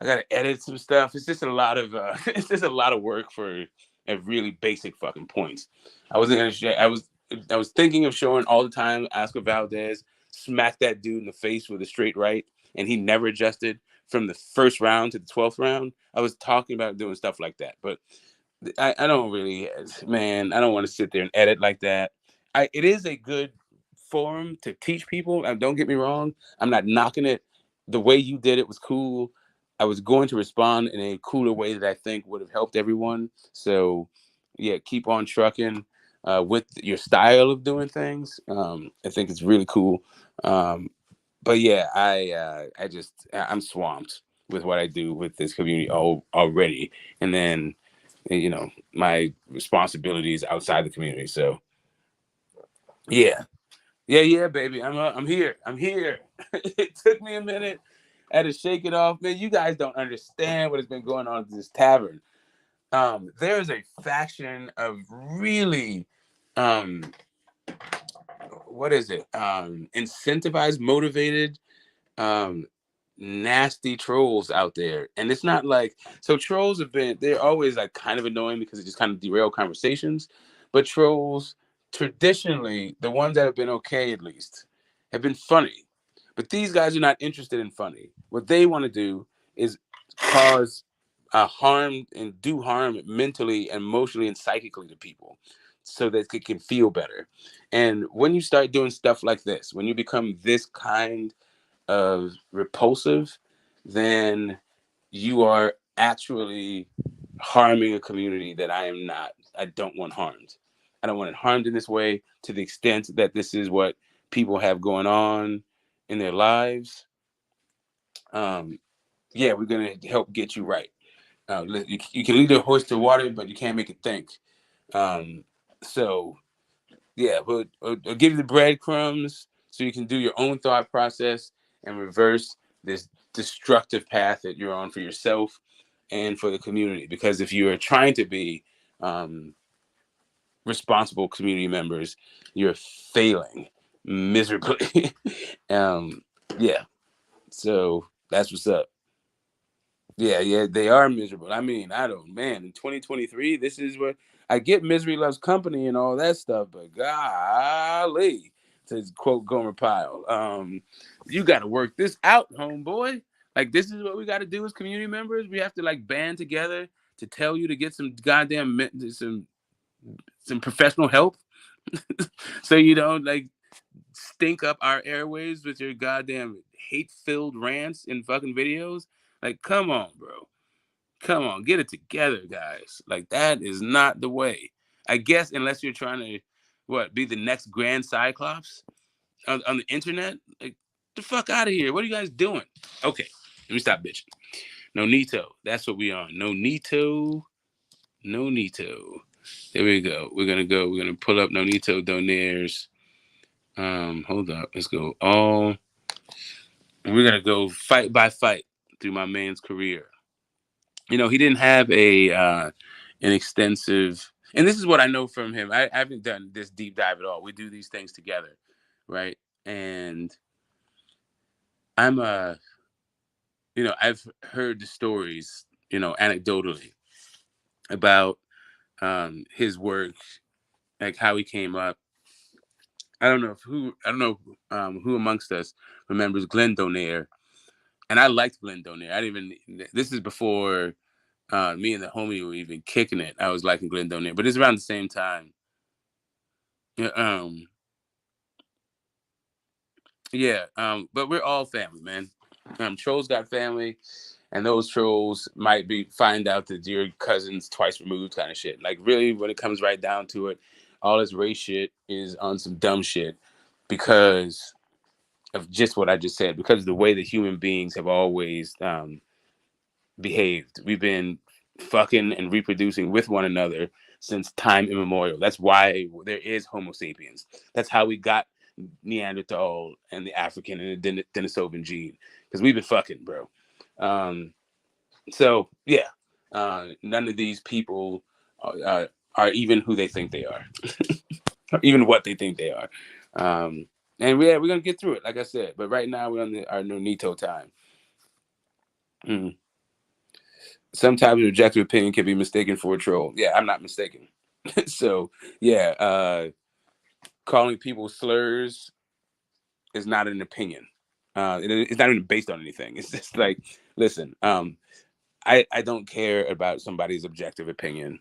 gotta edit some stuff. It's just a lot of it's just a lot of work for a really basic fucking points. I wasn't gonna share. I was thinking of showing all the time Oscar Valdez smacked that dude in the face with a straight right, and he never adjusted from the first round to the 12th round. I was talking about doing stuff like that, but I don't really, man. I don't want to sit there and edit like that. It is a good forum to teach people. Don't get me wrong. I'm not knocking it. The way you did it was cool. I was going to respond in a cooler way that I think would have helped everyone. So, yeah, keep on trucking with your style of doing things. I think it's really cool. Um, but yeah, I'm swamped with what I do with this community already, and then my responsibilities outside the community. So yeah, yeah, baby, I'm here. I'm here. It took me a minute. I had to shake it off, man. You guys don't understand what has been going on at this tavern. There's a faction of really, um, what is it? Incentivized, motivated, um, nasty trolls out there. And it's not like, so trolls they're always like kind of annoying because it just kind of derail conversations. But trolls, traditionally, the ones that have been okay at least, have been funny. But these guys are not interested in funny. What they want to do is cause harm and do harm mentally, emotionally, and psychically to people so that they can feel better. And when you start doing stuff like this, when you become this kind of repulsive, then you are actually harming a community that I am not. I don't want harmed. I don't want it harmed in this way to the extent that this is what people have going on in their lives. Um, yeah, we're gonna help get you right. You can lead a horse to water, but you can't make it think. Um, so yeah, but I'll give you the breadcrumbs so you can do your own thought process and reverse this destructive path that you're on for yourself and for the community. Because if you are trying to be um, responsible community members, you're failing miserably. um, yeah, so that's what's up. Yeah, they are miserable. I mean, I don't, man, in 2023, this is what I get misery loves company and all that stuff, but golly, to quote Gomer Pyle, you got to work this out, homeboy. Like, this is what we got to do as community members. We have to like band together to tell you to get some goddamn, some professional help so you don't like stink up our airways with your goddamn hate-filled rants and fucking videos. Like, come on, bro. Come on, get it together, guys. Like, that is not the way. I guess unless you're trying to be the next Grand Cyclops. on the internet. Like, the fuck out of here. What are you guys doing? Okay, let me stop bitching. Nonito, that's what we on. Nonito. There we go. We're gonna pull up Nonito Donaire's. Hold up. Let's go. We're gonna go fight by fight through my man's career. He didn't have an extensive, and this is what I know from him. I haven't done this deep dive at all. We do these things together, right? And I'm I've heard the stories, anecdotally about his work, like how he came up. I don't know who amongst us remembers Glenn Donaire, and I liked Glenn Donaire. I didn't even. This is before me and the homie were even kicking it. I was liking Glenn Donaire, but it's around the same time. Yeah, yeah. But we're all family, man. Trolls got family, and those trolls might find out that your cousin's twice removed, kind of shit. Like, really, when it comes right down to it, all this race shit is on some dumb shit because of just what I just said. Because of the way that human beings have always behaved. We've been fucking and reproducing with one another since time immemorial. That's why there is Homo sapiens. That's how we got Neanderthal and the African and the Denisovan gene, because we've been fucking, bro. So yeah, none of these people are even who they think they are, or even what they think they are. And yeah, we're gonna get through it, like I said. But right now we're on our Nonito time. Mm. Sometimes objective opinion can be mistaken for a troll. Yeah, I'm not mistaken. So yeah, calling people slurs is not an opinion. It's not even based on anything. It's just like, listen, I don't care about somebody's objective opinion,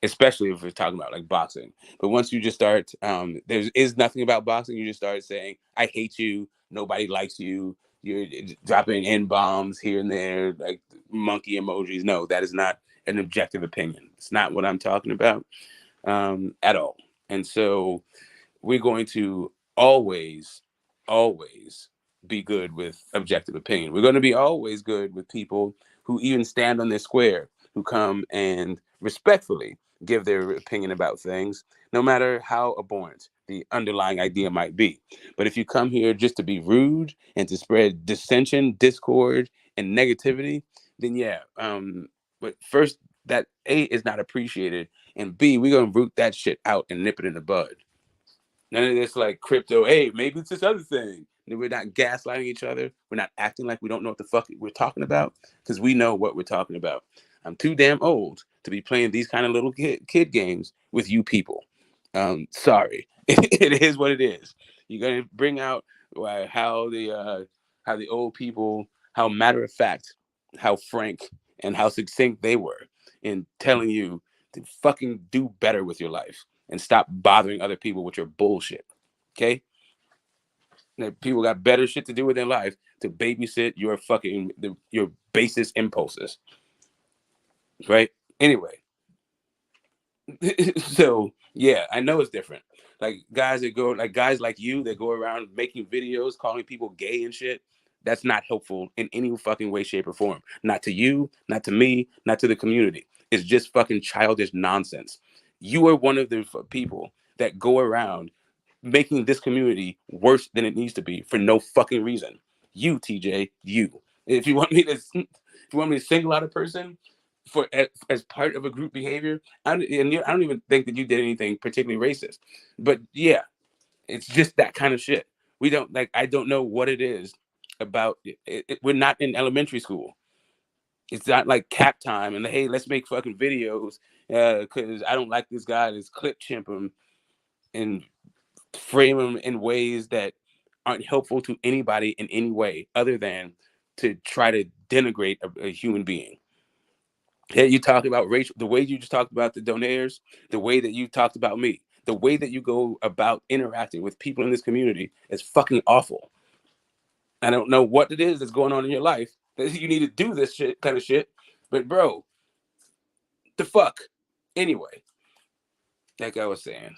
especially if we're talking about like boxing. But once you just start, there is nothing about boxing. You just start saying, "I hate you. Nobody likes you." You're dropping N bombs here and there, like monkey emojis. No, that is not an objective opinion. It's not what I'm talking about at all. And so we're going to always, always be good with objective opinion. We're going to be always good with people who even stand on their square, who come and respectfully give their opinion about things, no matter how abhorrent the underlying idea might be. But if you come here just to be rude and to spread dissension, discord, and negativity, then yeah. But first, that A is not appreciated, and B, we're gonna root that shit out and nip it in the bud. None of this like crypto. Hey, maybe it's this other thing. We're not gaslighting each other. We're not acting like we don't know what the fuck we're talking about, because we know what we're talking about. I'm too damn old to be playing these kind of little kid games with you people. Sorry, it is what it is. You're gonna bring out how the old people, how matter of fact, how frank and how succinct they were in telling you to fucking do better with your life and stop bothering other people with your bullshit. Okay? People got better shit to do with their life to babysit your basest impulses. Right? Anyway, so yeah, I know it's different. Like guys like you that go around making videos calling people gay and shit. That's not helpful in any fucking way, shape, or form. Not to you, not to me, not to the community. It's just fucking childish nonsense. You are one of the people that go around making this community worse than it needs to be for no fucking reason. You, TJ, you. If you want me to, if you want me to single out a person for as part of a group behavior, I don't even think that you did anything particularly racist. But yeah, it's just that kind of shit. We don't like. I don't know what it is about. We're not in elementary school. It's not like cap time and hey, let's make fucking videos because I don't like this guy. Let's clip chimp him and frame them in ways that aren't helpful to anybody in any way other than to try to denigrate a human being. Yeah, you talk about racial, the way you just talked about the Donaires, the way that you talked about me, the way that you go about interacting with people in this community is fucking awful. I don't know what it is that's going on in your life that you need to do this shit kind of shit, but bro, the fuck. Anyway, like I was saying,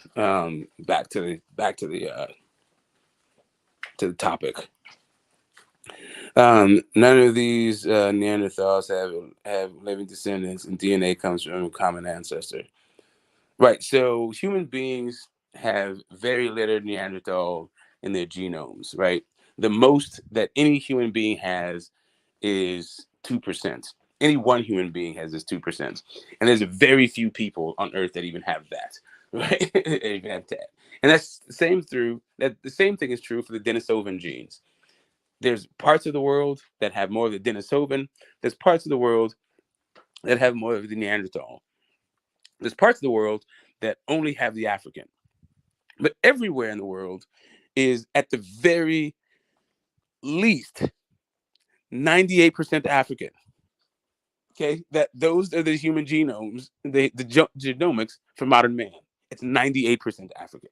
back to the to the topic. None of these Neanderthals have living descendants, and DNA comes from a common ancestor. Right. So human beings have very little Neanderthal in their genomes. Right. The most that any human being has is 2%. Any one human being has this 2%, and there's very few people on Earth that even have that. Right. That even have that. And that's the same through that. The same thing is true for the Denisovan genes. There's parts of the world that have more of the Denisovan. There's parts of the world that have more of the Neanderthal. There's parts of the world that only have the African. But everywhere in the world is at the very least 98% African. Okay, that those are the human genomes, the genomics for modern man. It's 98% African.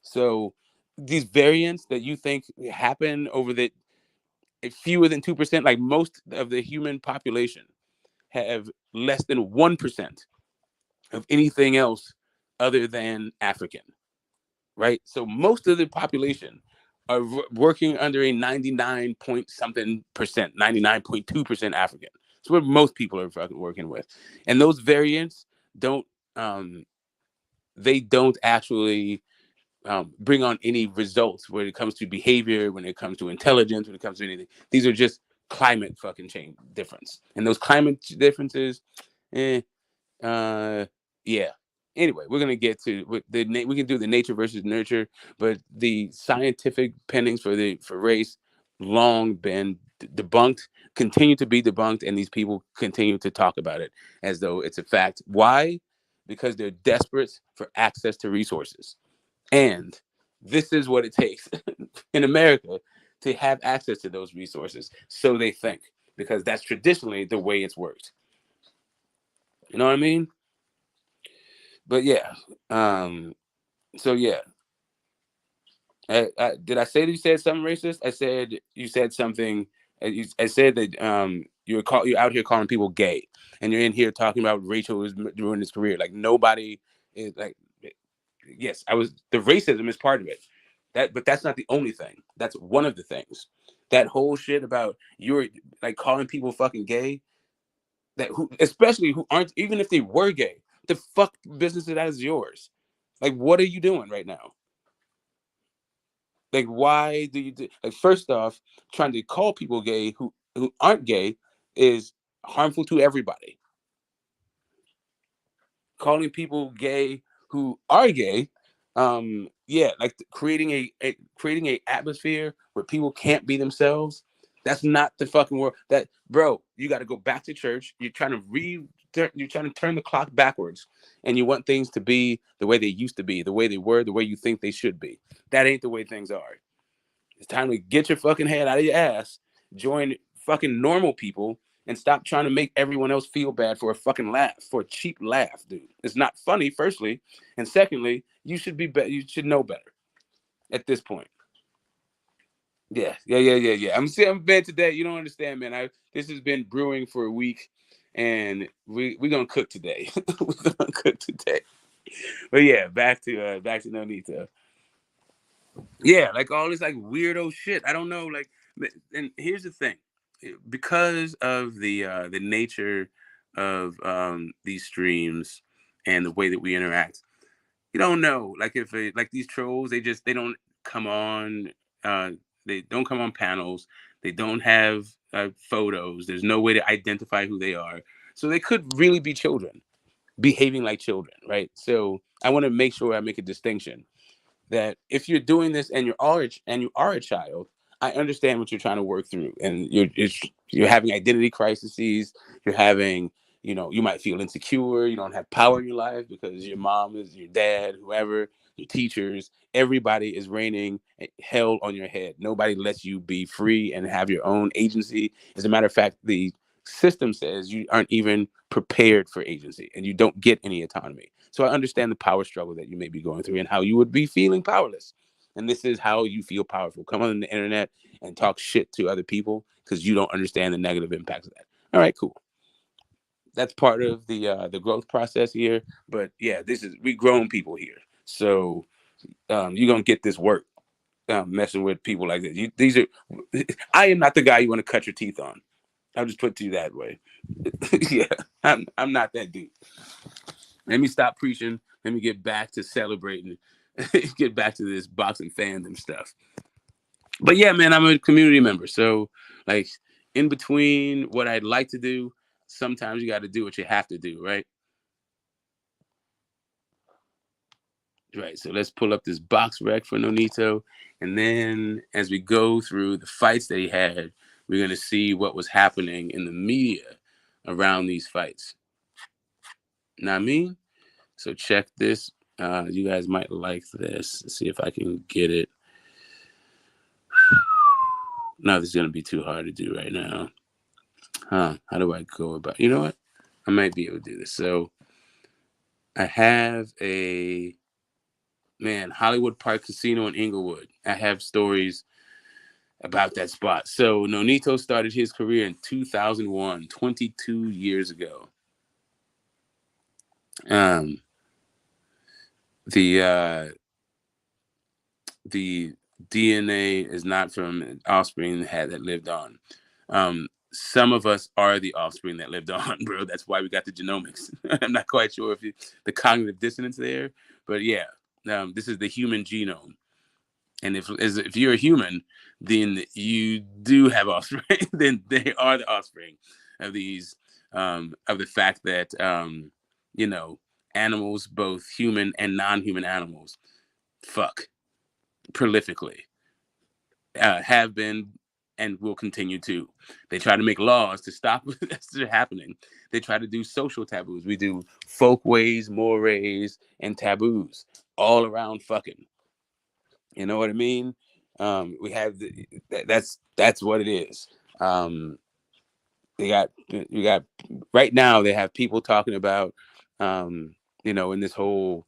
So these variants that you think happen over the fewer than 2%, like most of the human population, have less than 1% of anything else other than African, right? So most of the population are working under a 99 point something percent, 99.2% African. So what most people are fucking working with. And those variants don't, um, they don't actually bring on any results when it comes to behavior, when it comes to intelligence, when it comes to anything. These are just climate fucking change difference. And those climate differences, eh, uh, yeah. Anyway, we're gonna get to we can do the nature versus nurture, but the scientific pendings for race long been debunked, continue to be debunked, and these people continue to talk about it as though it's a fact. Why? Because they're desperate for access to resources, and this is what it takes in America to have access to those resources. So they think, because that's traditionally the way it's worked. You know what I mean? But yeah, um, so yeah, did I say that you said something racist? I said you said something. I said that you're out here calling people gay, and you're in here talking about Rachel is ruining his career. Like nobody is like. Yes, I was. The racism is part of it. But that's not the only thing. That's one of the things. That whole shit about you're like calling people fucking gay. That who, especially who aren't, even if they were gay, the fuck business of that is yours. Like, what are you doing right now? Like, why do you do, like? First off, trying to call people gay who aren't gay is harmful to everybody. Calling people gay who are gay, yeah, like creating creating a atmosphere where people can't be themselves. That's not the fucking world. That bro, you got to go back to church. You're trying to turn the clock backwards, and you want things to be the way they used to be, the way they were, the way you think they should be. That ain't the way things are. It's time to get your fucking head out of your ass, join fucking normal people, and stop trying to make everyone else feel bad for a fucking laugh, for a cheap laugh, dude. It's not funny, firstly, and secondly, you should be better. You should know better at this point. Yeah. I'm bad today. You don't understand, man. This has been brewing for a week, and we're gonna cook today. We're gonna cook today. But yeah, back to Nonito. Yeah, like all this like weirdo shit. I don't know, like, and here's the thing, because of the nature of these streams and the way that we interact, you don't know, like if like these trolls, they don't come on, uh, they don't come on panels, they don't have photos. There's no way to identify who they are, so they could really be children behaving like children, right? So I want to make sure I make a distinction that if you're doing this and you are a child, I understand what you're trying to work through, and you're having identity crises. You're having, you might feel insecure. You don't have power in your life because your mom is your dad, whoever, your teachers, everybody is raining hell on your head. Nobody lets you be free and have your own agency. As a matter of fact, the system says you aren't even prepared for agency and you don't get any autonomy. So I understand the power struggle that you may be going through and how you would be feeling powerless. And this is how you feel powerful. Come on the internet and talk shit to other people because you don't understand the negative impacts of that. All right, cool. That's part of the growth process here. But yeah, we grown people here. So you're gonna get this work. messing with people like this. These are. I am not the guy you want to cut your teeth on. I'll just put it to you that way. Yeah, I'm not that dude. Let me stop preaching. Let me get back to celebrating. Get back to this boxing fandom stuff. But yeah, man, I'm a community member. So like in between what I'd like to do, sometimes you got to do what you have to do, right? Right. So let's pull up this box rec for Nonito. And then as we go through the fights that he had, we're going to see what was happening in the media around these fights. Know what I mean? So check this. You guys might like this. Let's see if I can get it. No, this is going to be too hard to do right now. How do I go about? You know what? I might be able to do this. So I have a Hollywood Park Casino in Inglewood. I have stories about that spot. So Nonito started his career in 2001, 22 years ago. The DNA is not from an offspring that lived on. Some of us are the offspring that lived on, bro. That's why we got the genomics. I'm not quite sure if the cognitive dissonance there, but yeah, this is the human genome. And if you're a human, then you do have offspring. Then they are the offspring of these of the fact that you know animals, both human and non-human animals, fuck prolifically, have been and will continue to. They try to make laws to stop that's happening. They try to do social taboos. We do folkways, mores, and taboos all around fucking. You know what I mean? We have that's what it is. You got right now they have people talking about in this whole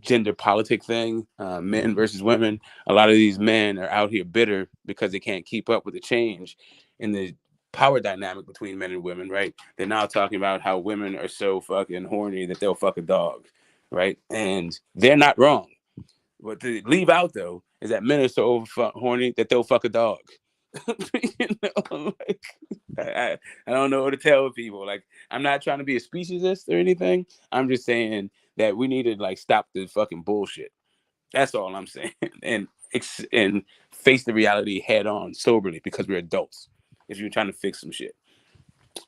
gender politic thing, men versus women. A lot of these men are out here bitter because they can't keep up with the change in the power dynamic between men and women, right? They're now talking about how women are so fucking horny that they'll fuck a dog, right? And they're not wrong. What they leave out though is that men are so horny that they'll fuck a dog. Like, I don't know what to tell people. Like, I'm not trying to be a speciesist or anything. I'm just saying that we need to like stop the fucking bullshit. That's all I'm saying, and face the reality head on soberly because we're adults. If you're trying to fix some shit,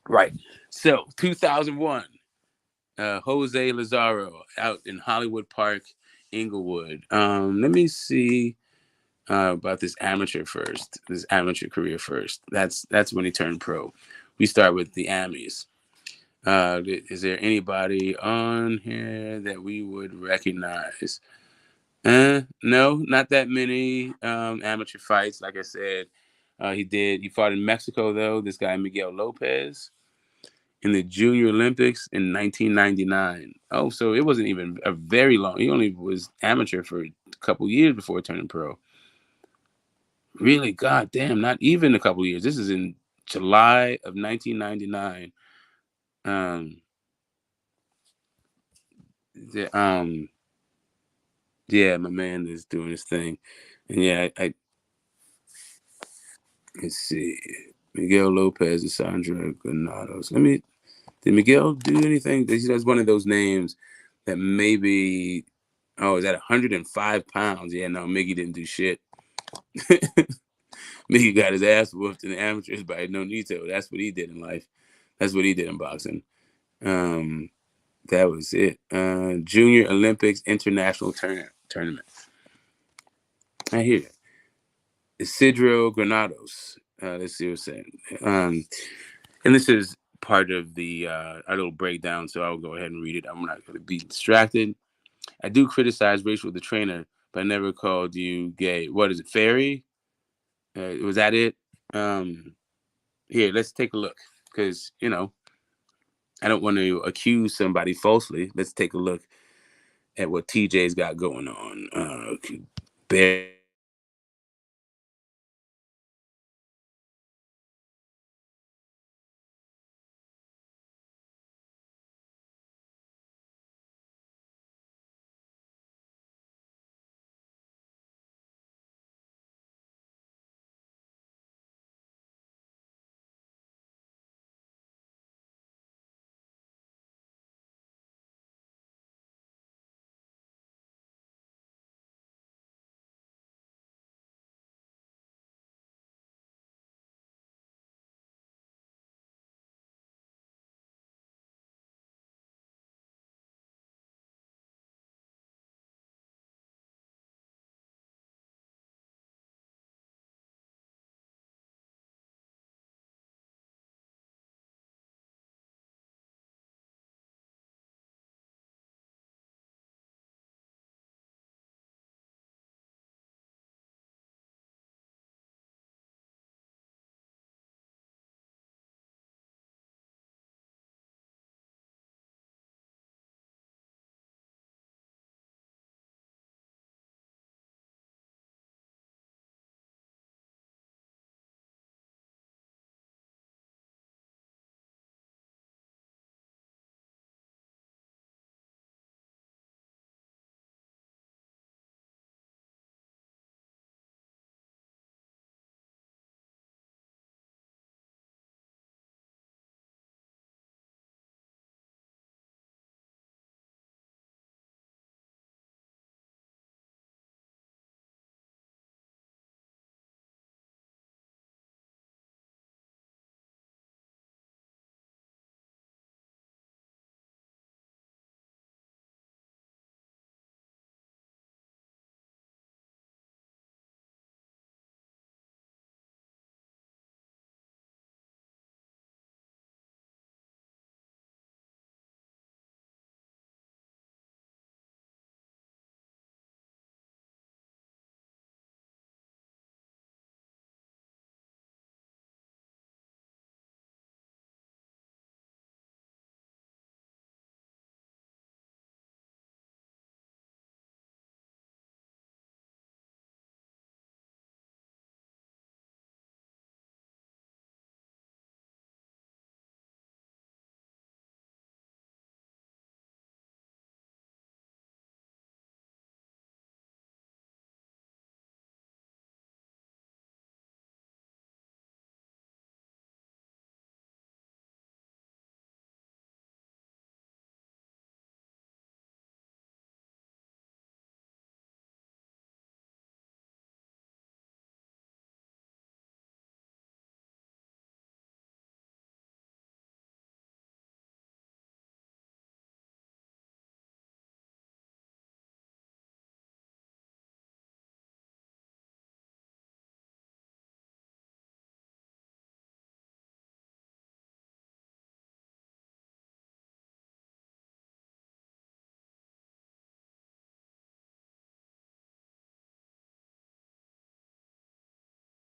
right? So 2001, Jose Lazaro out in Hollywood Park, Inglewood. Let me see about this amateur career first. That's when he turned pro. We start with the Amis. Is there anybody on here that we would recognize? No, not that many amateur fights. Like I said, he fought in Mexico though. This guy Miguel Lopez in the Junior Olympics in 1999. Oh, so it wasn't even a very long. He only was amateur for a couple years before turning pro. Really, god damn, not even a couple years. This is in July of 1999. Um, the, yeah, my man is doing his thing, and yeah, let's see, Miguel Lopez and Sandra Granados. Did Miguel do anything? That's one of those names that maybe. Oh, is that 105 pounds? Yeah, no, Miggy didn't do shit. Miggy got his ass whooped in the amateurs by Nonito. That's what he did in life. That's what he did in boxing. That was it. Junior Olympics International Tournament. I hear it. Isidro Granados. Let's see what's saying. And this is part of the our little breakdown, so I'll go ahead and read it. I'm not going to be distracted. I do criticize Rachel the trainer, but I never called you gay. What is it, Fairy? Was that it? Here, let's take a look, because I don't want to accuse somebody falsely. Let's take a look at what TJ's got going on. Bear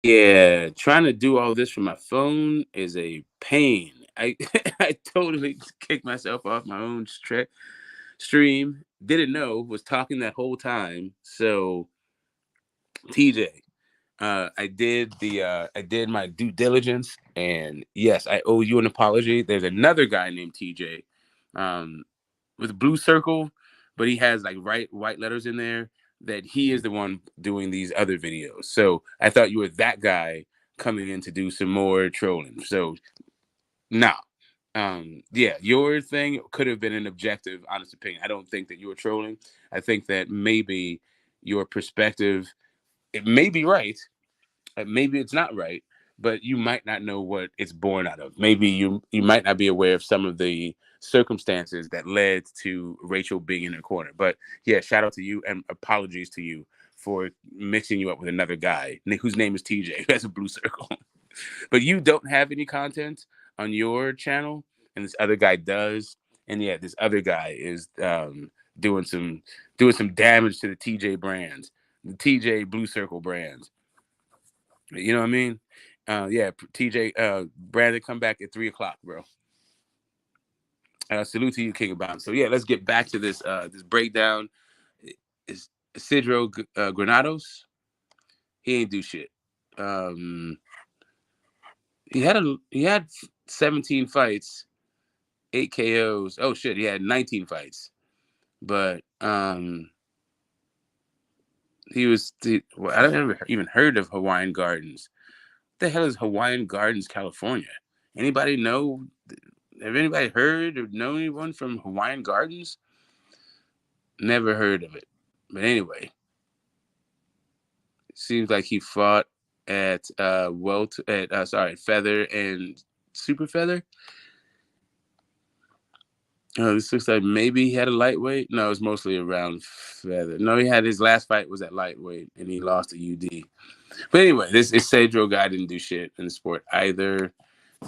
Yeah, trying to do all this from my phone is a pain. I I totally kicked myself off my own stream. Didn't know, was talking that whole time. So TJ, I did my due diligence, and yes, I owe you an apology. There's another guy named TJ, um, with a blue circle, but he has like white letters in there. That he is the one doing these other videos. So I thought you were that guy coming in to do some more trolling. So nah. Yeah, your thing could have been an objective, honest opinion. I don't think that you were trolling. I think that maybe your perspective, it may be right, maybe it's not right, but you might not know what it's born out of. Maybe you might not be aware of some of the circumstances that led to Rachel being in her corner. But yeah, shout out to you and apologies to you for mixing you up with another guy whose name is TJ who has a blue circle. But you don't have any content on your channel, and this other guy does. And yeah, this other guy is doing some damage to the TJ brand, the TJ Blue Circle brand. You know what I mean? Yeah, TJ, Brandon, come back at 3 o'clock, bro. Salute to you, King of Bounce. So yeah, let's get back to this breakdown. Is Isidro Granados? He ain't do shit. He had 17 fights, 8 KOs. Oh shit, he had 19 fights, but I don't ever even heard of Hawaiian Gardens. What the hell is Hawaiian Gardens, California? Anybody know? Have anybody heard or know anyone from Hawaiian Gardens? Never heard of it. But anyway, it seems like he fought at feather and super feather. Oh, this looks like maybe he had a lightweight. No, it's mostly around feather. No, he had his last fight was at lightweight and he lost to UD. But anyway, this Cedro guy didn't do shit in the sport either.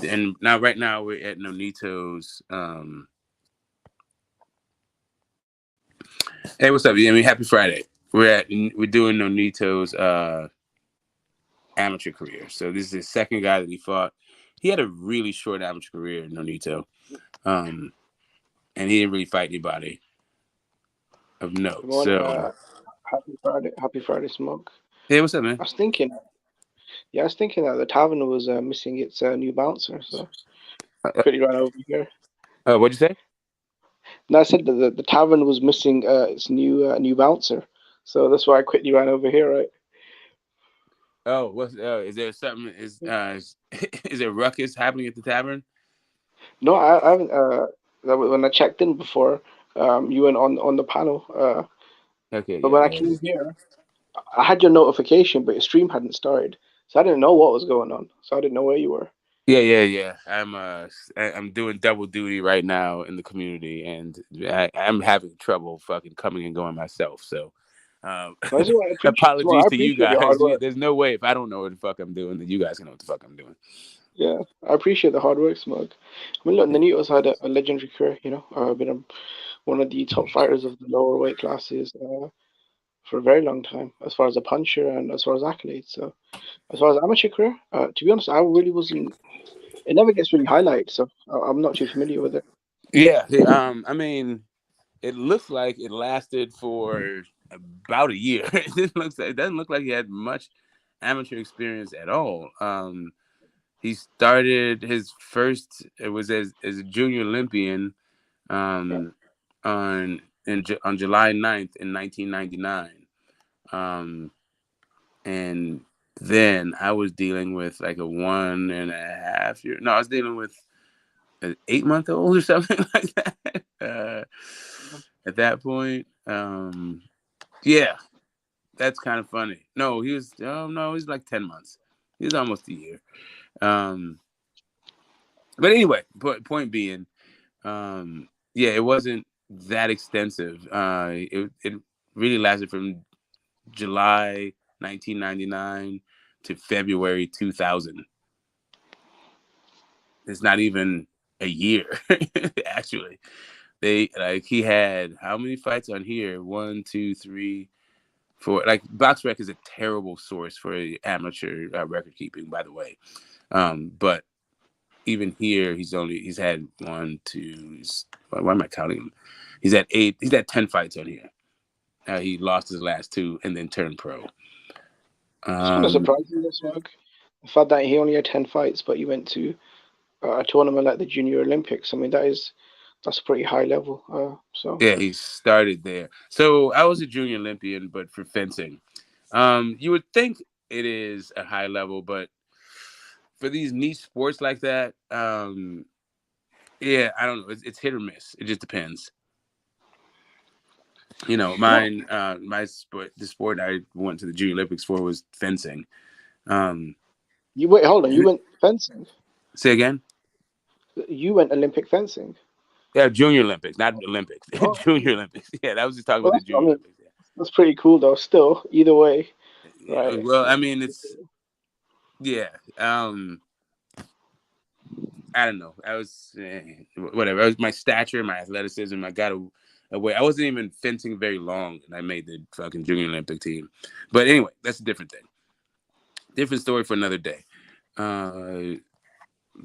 And right now we're at Nonito's. Hey, what's up? I mean, happy Friday. We're doing Nonito's amateur career. So this is the second guy that he fought. He had a really short amateur career, Nonito, and he didn't really fight anybody of Good note. morning. So Happy Friday, Smoke. hey, what's up, man? I was thinking, yeah, I was thinking that the tavern was missing its new bouncer, so quickly ran over here. What'd you say? And I said that the tavern was missing its new bouncer, so that's why I quickly ran over here, right? Oh, what's is there something is there ruckus happening at the tavern? No, I haven't. When I checked in before, you went on the panel. Okay, But when I yeah. came here, I had your notification, but your stream hadn't started, so I didn't know what was going on. So I didn't know where you were. Yeah. I'm doing double duty right now in the community, and I'm having trouble fucking coming and going myself. So, No, apologies I to you appreciate your hard guys. work. There's no way if I don't know what the fuck I'm doing, that you guys can know what the fuck I'm doing. Yeah, I appreciate the hard work, Smug. I mean, look, Nonito's had a legendary career, been one of the top fighters of the lower weight classes for a very long time, as far as a puncher and as far as accolades. So, as far as amateur career, to be honest, I really wasn't. It never gets really highlighted, so I'm not too familiar with it. Yeah. I mean, it looks like it lasted for about a year. It doesn't look like he had much amateur experience at all. He started his first. It was as a junior Olympian, Yeah. on July 9th in 1999. And then I was dealing with like a 1.5 year. No, I was dealing with an 8-month-old or something like that. At that point, yeah, that's kind of funny. No, he was. Oh no, he's like 10 months. He was almost a year. But anyway, point being, yeah, it wasn't that extensive. It really lasted from July 1999 to February 2000. It's not even a year, actually. He had how many fights on here? 1, 2, 3, for like BoxRec is a terrible source for amateur record keeping, by the way. But even here, he's had one, two. Why am I counting him? He's had 8. He's had 10 fights on here. He lost his last 2 and then turned pro. It's kind of surprising, this Smug. The fact that he only had 10 fights, but he went to a tournament like the Junior Olympics. I mean, that's pretty high level. So Yeah, he started there. So I was a junior Olympian, but for fencing. You would think it is a high level, but for these niche sports like that, yeah, I don't know. It's hit or miss. It just depends. You know, no, my sport, the sport I went to the Junior Olympics for was fencing. Um, you wait. Hold on. You and went fencing. say again? You went Olympic fencing. Yeah, Junior Olympics, not Olympics. Oh, Junior Olympics. Yeah, that was just talking well, about the I Junior mean, Olympics. that's pretty cool though. Still, either way, Yeah. right? Well, I mean, it's yeah. I don't know. I was whatever. I was my stature, my athleticism. I got away. I wasn't even fencing very long, and I made the fucking Junior Olympic team. But anyway, that's a different thing. Different story for another day. Uh,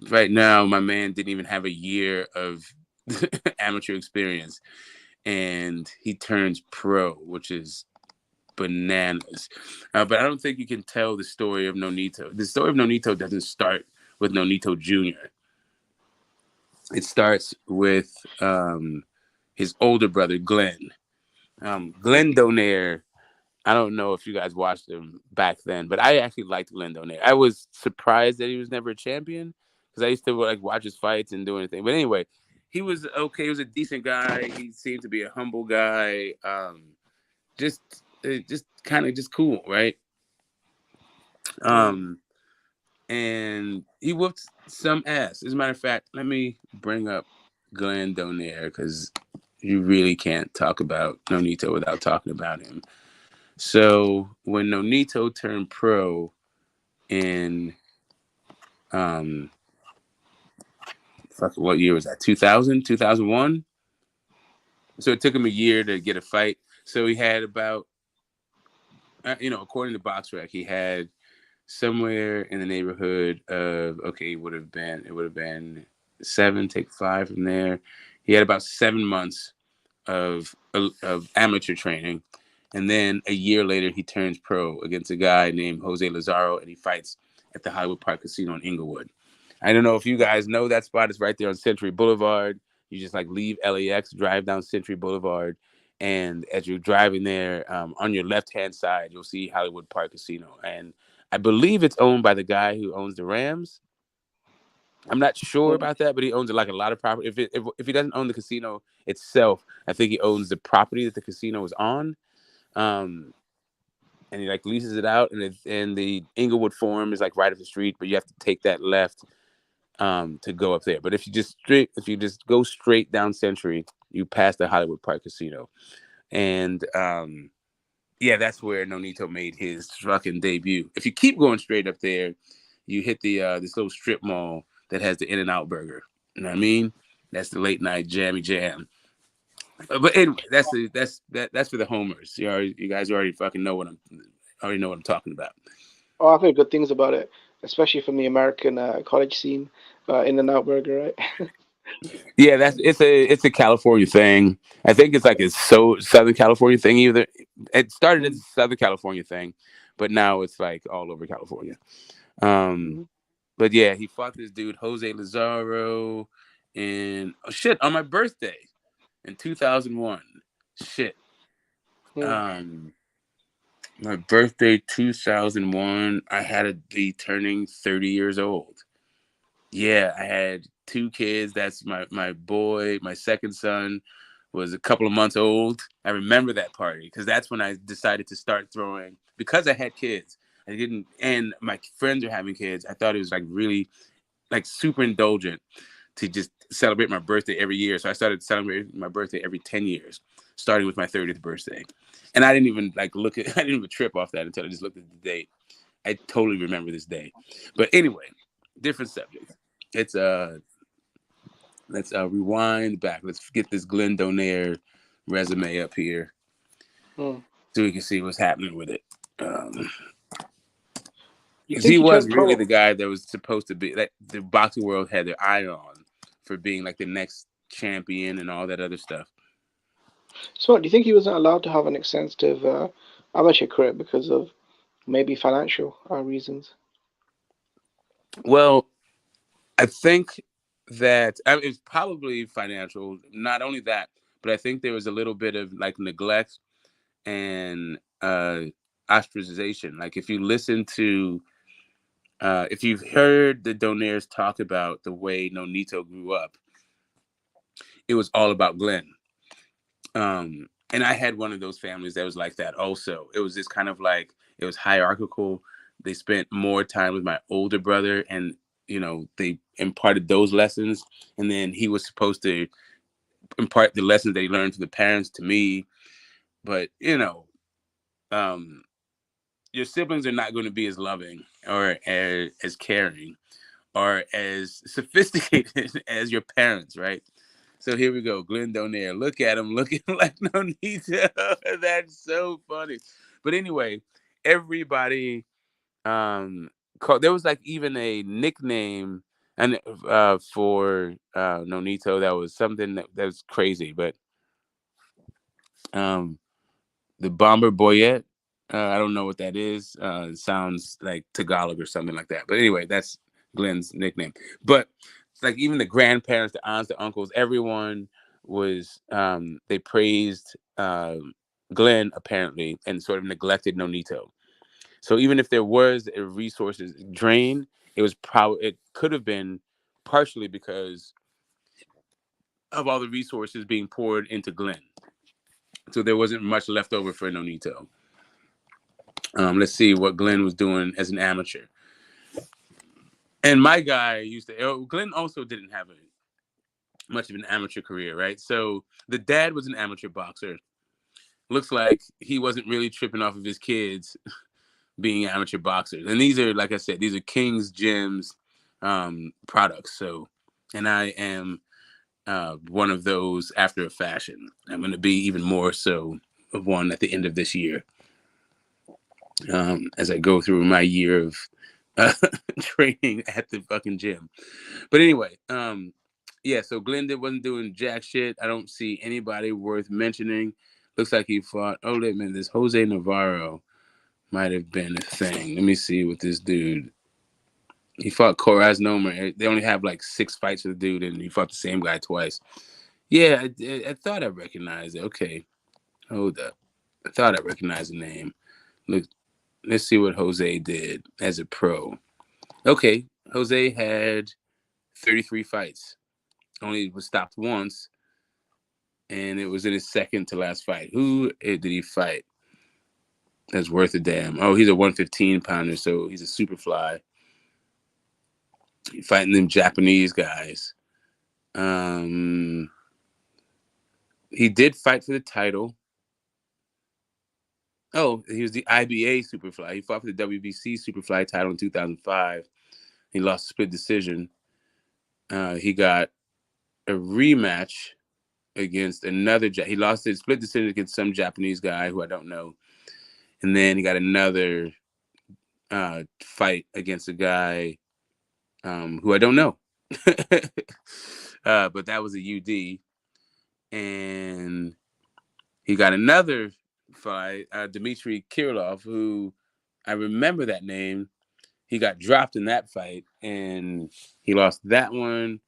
right now, my man didn't even have a year of amateur experience, and he turns pro, which is bananas. But I don't think you can tell the story of Nonito. The story of Nonito doesn't start with Nonito Jr. It starts with his older brother, Glenn. Glenn Donaire. I don't know if you guys watched him back then, but I actually liked Glenn Donaire. I was surprised that he was never a champion because I used to like watch his fights and do anything. But anyway, he was okay. He was a decent guy. He seemed to be a humble guy. Just, just kind of just cool, right? Mm. Um, and he whooped some ass. As a matter of fact, let me bring up Glenn Donaire because you really can't talk about Nonito without talking about him. So when Nonito turned pro in what year was that? 2000, 2001. So it took him a year to get a fight. So he had about according to BoxRec, he had somewhere in the neighborhood of it would have been 7, take 5 from there. He had about 7 months of amateur training, and then a year later he turns pro against a guy named Jose Lazaro, and he fights at the Hollywood Park Casino in Inglewood. I don't know if you guys know that spot. It's right there on Century Boulevard. You just like leave LAX, drive down Century Boulevard, and as you're driving there, on your left hand side, you'll see Hollywood Park Casino, and I believe it's owned by the guy who owns the Rams. I'm not sure Mm. about that, but he owns like a lot of property. If he doesn't own the casino itself, I think he owns the property that the casino is on. Um, and he like leases it out, and the Inglewood Forum is like right up the street, but you have to take that left to go up there. But if you just go straight down Century, you pass the Hollywood Park Casino, and yeah, that's where Nonito made his fucking debut. If you keep going straight up there, you hit the this little strip mall that has the In-N-Out burger. You know what I mean? That's the late night jammy jam. But anyway, that's for the homers. You guys already fucking know already know what I'm talking about. Oh, I've heard good things about it, especially from the American college scene, In and Out Burger, right? Yeah, it's a California thing. I think it's like a Southern California thing. Either it started as a Mm. Southern California thing, but now it's like all over California. Um, Mhm. but yeah, he fought this dude Jose Lazaro, and on my birthday in 2001. Shit. Mm. Um, my birthday 2001. I had to be turning 30 years old. Yeah, I had 2 kids. That's my boy. My second son was a couple of months old. I remember that party because that's when I decided to start throwing. Because I had kids, I didn't, and my friends are having kids. I thought it was like really, like super indulgent to just celebrate my birthday every year. So I started celebrating my birthday every 10 years, starting with my 30th birthday. And I didn't even like look at, I didn't even trip off that until I just looked at the date. I totally remember this day. But anyway, different subject. It's let's rewind back. Let's get this Glenn Donaire resume up here. Mm. so we can see what's happening with it. You 'Cause think he he was turned really pro? the guy that was supposed to be that the boxing world had their eye on for being like the next champion and all that other stuff. So, do you think he wasn't allowed to have an extensive amateur career because of maybe financial reasons? Well, I think that it's probably financial. Not only that, but I think there was a little bit of like neglect and ostracization. Like if you listen to, if you've heard the Donaires talk about the way Nonito grew up, it was all about Glenn. And I had one of those families that was like that also. It was just kind of like it was hierarchical. They spent more time with my older brother, and they imparted those lessons, and then he was supposed to impart the lessons that he learned to the parents to me. But um, your siblings are not going to be as loving or as caring or as sophisticated as your parents, right? So here we go, Glenn Donaire. Look at him looking like Nonito. That's so funny. But anyway, everybody called. There was like even a nickname and for Nonito that was something that was crazy. But um, the Bomber Boyette. I don't know what that is. It sounds like Tagalog or something like that. But anyway, that's Glenn's nickname. But like even the grandparents, the aunts, the uncles, everyone was they praised Glenn apparently and sort of neglected Nonito. So even if there was a resources drain, it could have been partially because of all the resources being poured into Glenn. So there wasn't much left over for Nonito. Let's see what Glenn was doing as an amateur. And my guy used to. Glenn also didn't have much of an amateur career, right? So the dad was an amateur boxer. Looks like he wasn't really tripping off of his kids being amateur boxers. And these are, like I said, these are King's Gyms products. So, and I am one of those after a fashion. I'm going to be even more so of one at the end of this year. As I go through my year of uh, training at the fucking gym. But anyway, yeah, so Glenn wasn't doing jack shit. I don't see anybody worth mentioning. Looks like he fought. Oh, wait a minute. This Jose Navarro might have been a thing. Let me see what this dude. He fought Coraz Nomer. They only have like 6 fights with the dude, and he fought the same guy twice. Yeah, I thought I recognized it. Okay, hold up. I thought I recognized the name. Look, let's see what Jose did as a pro. Okay, Jose had 33 fights. Only was stopped once, and it was in his second to last fight. Who did he fight? That's worth a damn. Oh, he's a 115 pounder, so he's a super fly. Fighting them Japanese guys. He did fight for the title. Oh, he was the IBA Superfly. He fought for the WBC Superfly title in 2005. He lost a split decision. He got a rematch against another. He lost his split decision against some Japanese guy who I don't know, and then he got another fight against a guy who I don't know. But that was a UD, and he got another fight, Dmitry Kirilov, who I remember that name. He got dropped in that fight, and he lost that one.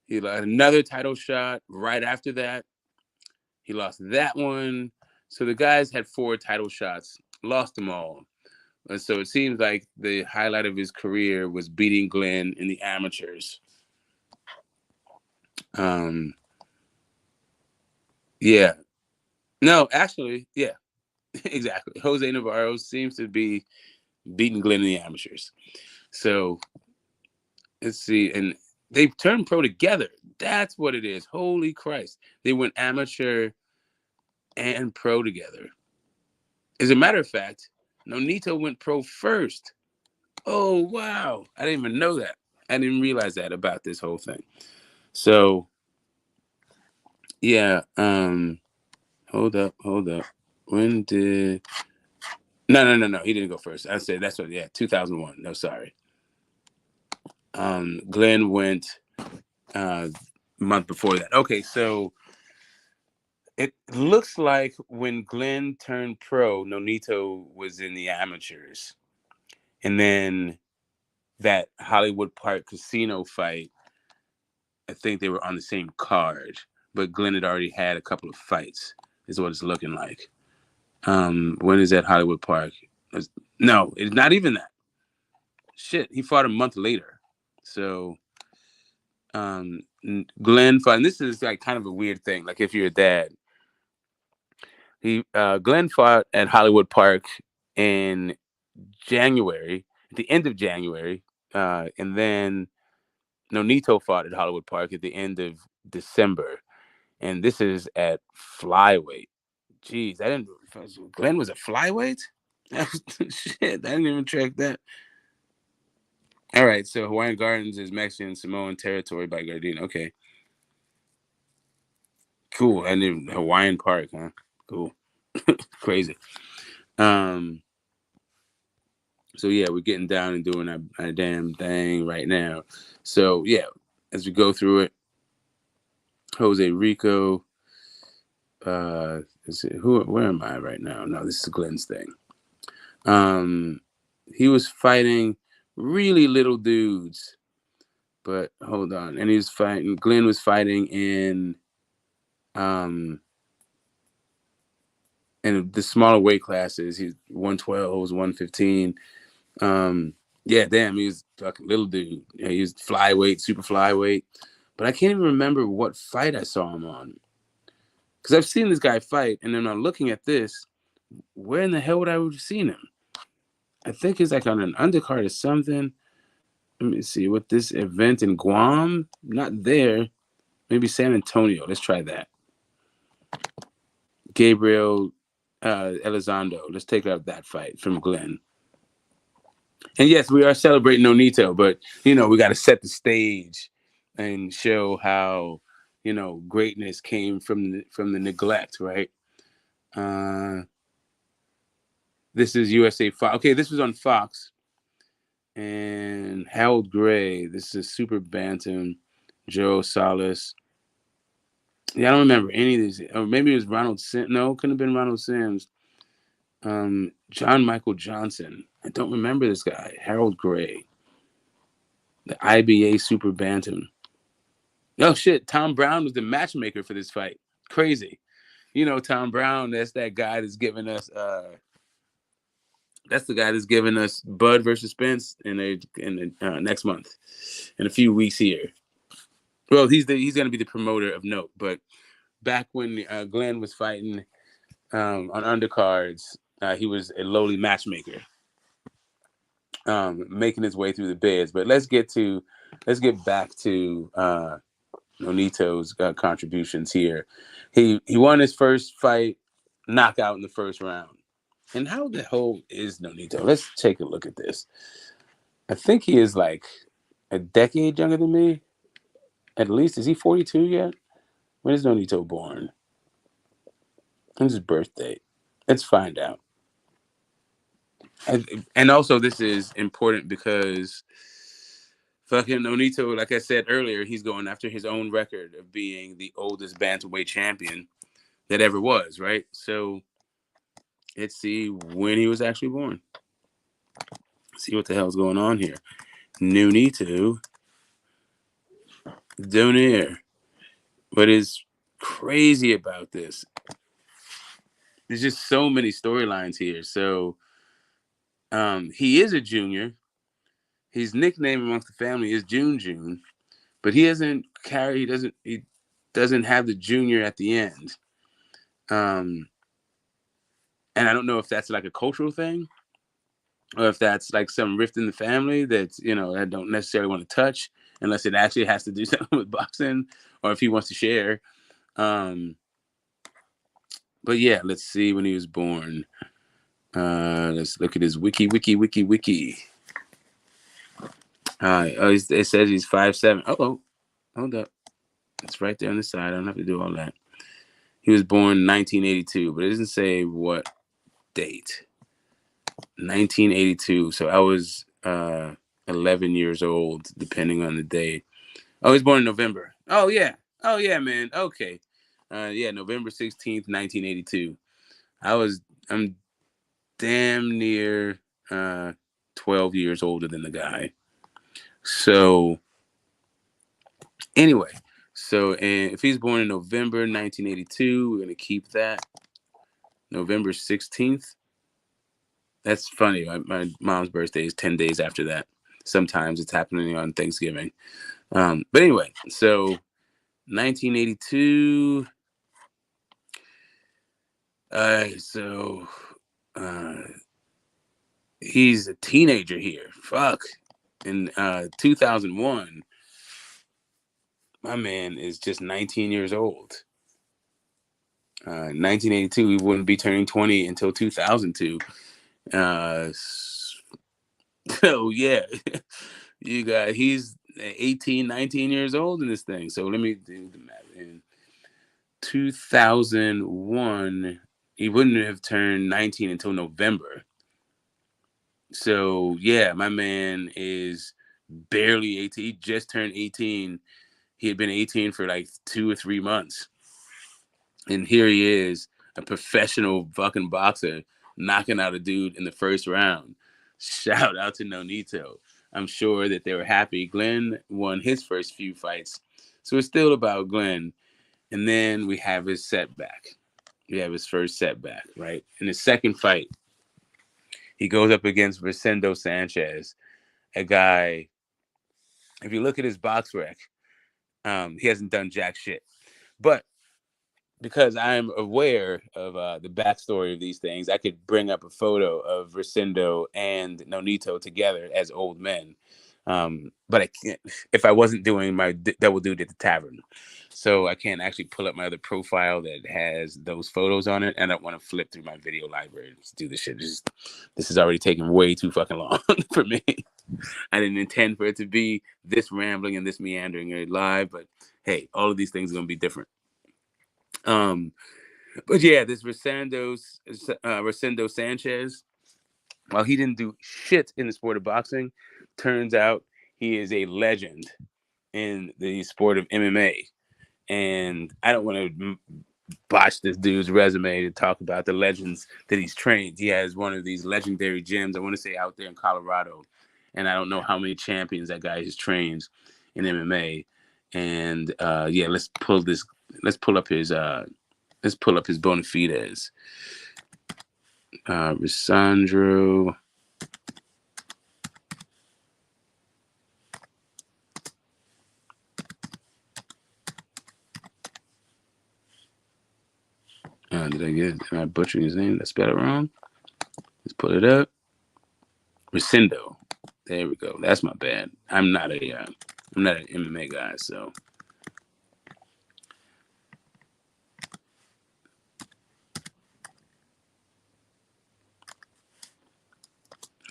He got another title shot right after that. He lost that one. So the guys had 4 title shots, lost them all. And so it seems like the highlight of his career was beating Glenn in the amateurs. Yeah. No, actually, yeah, exactly. Jose Navarro seems to be beating Glenn in the amateurs. So let's see. And they turned pro together. That's what it is. Holy Christ. They went amateur and pro together. As a matter of fact, Nonito went pro first. Oh, wow. I didn't even know that. I didn't realize that about this whole thing. So, yeah. Hold up. When did? No. He didn't go first. I said that's what. Yeah, 2001. No, sorry. Glenn went month before that. Okay, so it looks like when Glenn turned pro, Nonito was in the amateurs, and then that Hollywood Park Casino fight, I think they were on the same card, but Glenn had already had a couple of fights. Is what it's looking like. When is that Hollywood Park? No, it's not even that. Shit, he fought a month later. So Glenn fought, and this is like kind of a weird thing. Like if you're a dad, Glenn fought at Hollywood Park in January, at the end of January, and then Nonito fought at Hollywood Park at the end of December, and this is at flyweight. Jeez, I didn't. Glenn was a flyweight. Shit, I didn't even track that. All right, so Hawaiian Gardens is Mexican Samoan territory by Gardena. Okay, cool. And then Hawaiian Park, huh? Cool, crazy. So yeah, we're getting down and doing our damn thing right now. So yeah, as we go through it, Jose Rico. Where am I right now? No, this is Glenn's thing. He was fighting really little dudes, but hold on. And he was fighting. Glenn was fighting in the smaller weight classes. He's 112, was 115. Yeah, damn, he was fucking little dude. Yeah, he was flyweight, super flyweight. But I can't even remember what fight I saw him on. Because I've seen this guy fight, and then I'm looking at this. Where in the hell would I have seen him? I think he's like on an undercard or something. Let me see. What this event in Guam? Not there. Maybe San Antonio. Let's try that. Gabriel Elizondo. Let's take out that fight from Glenn. And yes, we are celebrating Nonito, but we got to set the stage and show how greatness came from the neglect, right? This is USA Fox. Okay, this was on Fox. And Harold Gray. This is Super Bantam. Joe Salas. Yeah, I don't remember any of these. Or maybe it was Ronald Sims. No, it couldn't have been Ronald Sims. John Michael Johnson. I don't remember this guy. Harold Gray. The IBA Super Bantam. Oh shit! Tom Brown was the matchmaker for this fight. Crazy. Tom Brown. That's that guy that's giving us. That's the guy that's giving us Bud versus Spence in the next month, in a few weeks here. Well, he's going to be the promoter of note. But back when Glenn was fighting on undercards, he was a lowly matchmaker, making his way through the bids. But let's get back to Nonito's contributions here. He won his first fight, knockout in the first round. And how the hell is Nonito? Let's take a look at this. I think he is like a decade younger than me. At least, is he 42 yet? When is Nonito born? When's his birthday? Let's find out. And also, this is important because fucking Nonito, like I said earlier, he's going after his own record of being the oldest bantamweight champion that ever was, right? So let's see when he was actually born. See what the hell's going on here. Nonito Donaire. What is crazy about this? There's just so many storylines here. So he is a junior. His nickname amongst the family is June, but he doesn't have the junior at the end. And I don't know if that's like a cultural thing, or if that's like some rift in the family that I don't necessarily want to touch unless it actually has to do something with boxing, or if he wants to share. But yeah, let's see when he was born. Let's look at his wiki. It says he's 5'7". Oh, hold up. It's right there on the side. I don't have to do all that. He was born 1982, but it doesn't say what date. 1982. So I was 11 years old, depending on the day. Oh, he was born in November. Oh yeah. Oh yeah, man. Okay. Yeah, November 16th, 1982. I'm damn near 12 years older than the guy. So anyway, and if he's born in November 1982, we're gonna keep that. November 16th. That's funny. My mom's birthday is 10 days after that. Sometimes it's happening on Thanksgiving. But anyway, so 1982. So he's a teenager here. Fuck. In 2001, my man is just 19 years old. 1982, he wouldn't be turning 20 until 2002. So yeah, he's 18, 19 years old in this thing. So let me do the math. In 2001, he wouldn't have turned 19 until November. So yeah, my man is barely 18. He just turned 18. He had been 18 for like 2 or 3 months. And here he is, a professional fucking boxer, knocking out a dude in the first round. Shout out to Nonito. I'm sure that they were happy. Glenn won his first few fights. So it's still about Glenn. And then we have his setback. We have his first setback, right? In his second fight, he goes up against Rosendo Sanchez, a guy, if you look at his box rec, he hasn't done jack shit. But because I'm aware of the backstory of these things, I could bring up a photo of Rosendo and Nonito together as old men. But I can't, if I wasn't doing my double dude at the tavern. So I can't actually pull up my other profile that has those photos on it. And I don't want to flip through my video library to do this shit. This is already taking way too fucking long for me. I didn't intend for it to be this rambling and this meandering live, but hey, all of these things are going to be different. But yeah, this Rosendo Sanchez, while he didn't do shit in the sport of boxing, turns out he is a legend in the sport of MMA. And I don't want to botch this dude's resume to talk about the legends that he's trained. He has one of these legendary gyms, I want to say out there in Colorado. And I don't know how many champions that guy has trained in MMA. And yeah, let's pull up his bona fides. Rosandro. Did I butcher his name? Did I spell it wrong? Let's pull it up. Rosendo. There we go. That's my bad. I'm not an MMA guy, so.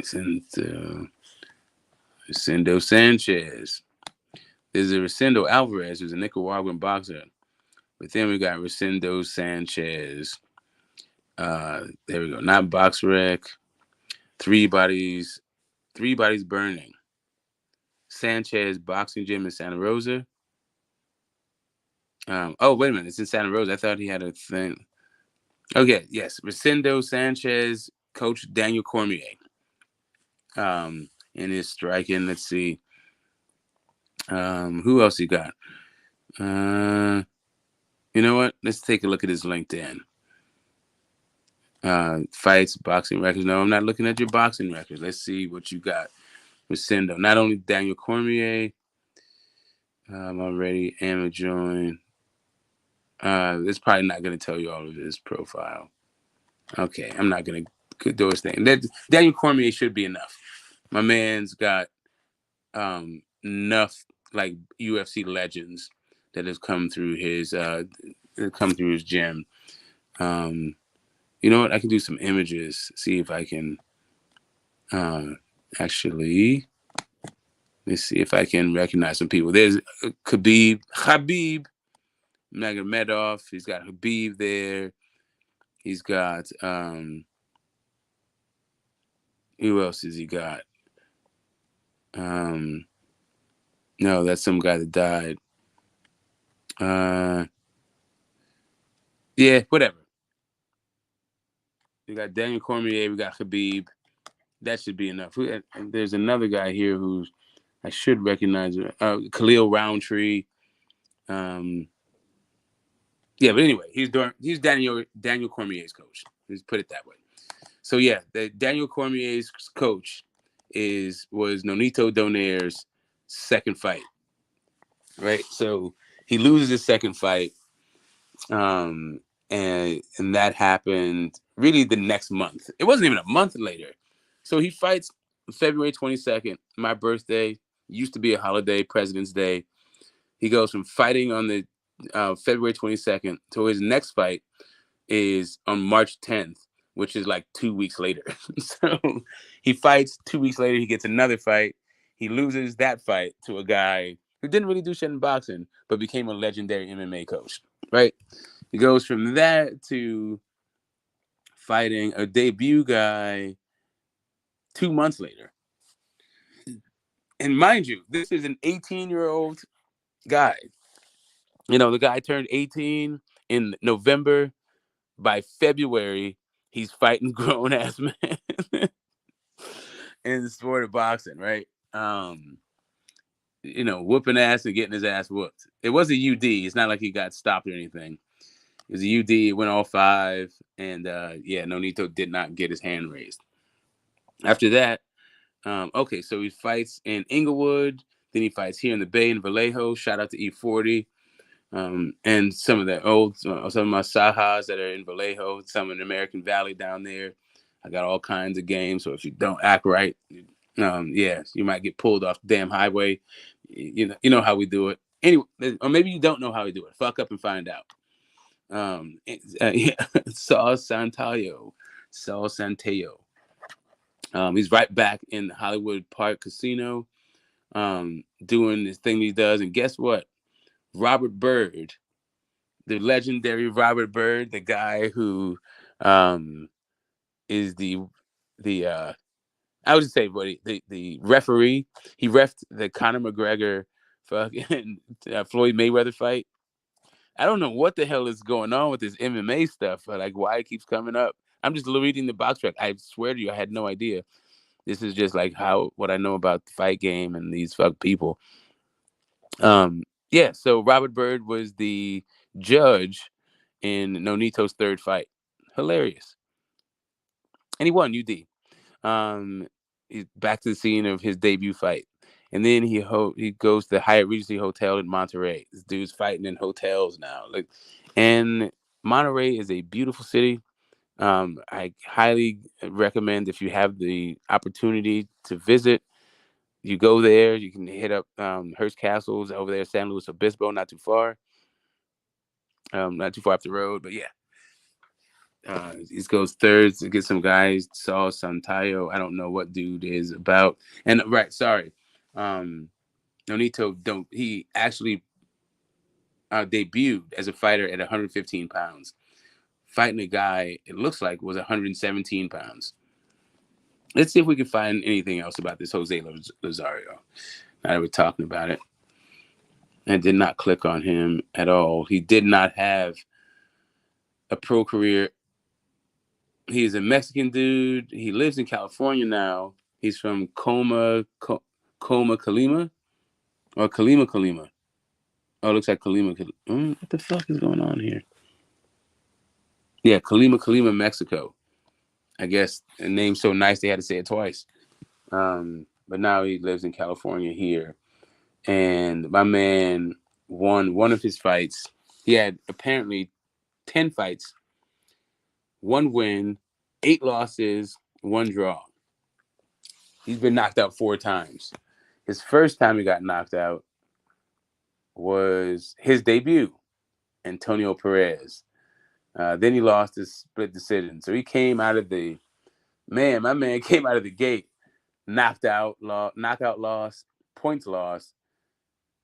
Rosendo Sanchez. There's a Rosendo Alvarez, who's a Nicaraguan boxer. But then we got Rosendo Sanchez. There we go. Not box rec. Three bodies burning. Sanchez boxing gym in Santa Rosa. Oh, wait a minute. It's in Santa Rosa. I thought he had a thing. Okay, yes. Rosendo Sanchez, Coach Daniel Cormier. In his striking, let's see. Who else he got? You know what? Let's take a look at his LinkedIn. Fights, boxing records. No, I'm not looking at your boxing records. Let's see what you got. Rosendo. Not only Daniel Cormier. Already Emma join. It's probably not going to tell you all of his profile. Okay, I'm not going to do his thing. Daniel Cormier should be enough. My man's got enough like UFC legends that have come through his gym. You know what? I can do some images. See if I can actually. Let's see if I can recognize some people. There's Habib. Magomedov. He's got Habib there. He's got who else has he got? No, that's some guy that died. Yeah, whatever. We got Daniel Cormier. We got Habib. That should be enough. And there's another guy here who's I should recognize. Khalil Roundtree. Yeah, but anyway, he's Daniel Cormier's coach. Let's put it that way. So yeah, the Daniel Cormier's coach was Nonito Donaire's second fight. Right. So he loses his second fight. And that happened really the next month. It wasn't even a month later. So he fights February 22nd, my birthday. Used to be a holiday, President's Day. He goes from fighting on the February 22nd to his next fight is on March 10th, which is like 2 weeks later. So he fights 2 weeks later. He gets another fight. He loses that fight to a guy who didn't really do shit in boxing, but became a legendary MMA coach, right? He goes from that to fighting a debut guy 2 months later. And mind you, this is an 18-year-old guy. You know, the guy turned 18 in November. By February, he's fighting grown ass men in the sport of boxing, right? Whooping ass and getting his ass whooped. It was a UD. It's not like he got stopped or anything. It was a UD. It went all 5, and Nonito did not get his hand raised. After that, so he fights in Inglewood. Then he fights here in the Bay in Vallejo. Shout out to E40. And some of some of my Sahas that are in Vallejo, some in American Valley down there. I got all kinds of games. So if you don't act right, you might get pulled off the damn highway. You know how we do it. Anyway, or maybe you don't know how we do it. Fuck up and find out. Saul Santayo. He's right back in Hollywood Park Casino, doing this thing he does. And guess what? Robert Byrd, the legendary Robert Byrd, the guy who is I would just say the referee. He refed the Conor McGregor fucking Floyd Mayweather fight. I don't know what the hell is going on with this MMA stuff, but like why it keeps coming up. I'm just reading the box track. I swear to you, I had no idea. This is just like what I know about the fight game and these fuck people. So Robert Byrd was the judge in Nonito's third fight. Hilarious. And he won UD. He's back to the scene of his debut fight. And then he goes to the Hyatt Regency Hotel in Monterey. This dude's fighting in hotels now. And Monterey is a beautiful city. I highly recommend if you have the opportunity to visit, you go there. You can hit up Hearst Castle's over there, San Luis Obispo, not too far. Not too far up the road, but yeah. He goes third to get some guys. Saul Santayo. I don't know what dude is about. And right, sorry. Nonito he actually debuted as a fighter at 115 pounds. Fighting a guy, it looks like, was 117 pounds. Let's see if we can find anything else about this Jose Lazario. Now that we're talking about it. I did not click on him at all. He did not have a pro career. He's a Mexican dude. He lives in California now. He's from Colima, Colima, or Colima. Oh, it looks like Colima. What the fuck is going on here? Yeah, Colima, Mexico. I guess the name's so nice they had to say it twice. But now he lives in California here. And my man won one of his fights. He had apparently 10 fights, 1 win, 8 losses, 1 draw. He's been knocked out 4 times. His first time he got knocked out was his debut, Antonio Perez. Then he lost his split decision. So he came out of my man came out of the gate, knockout loss, points loss,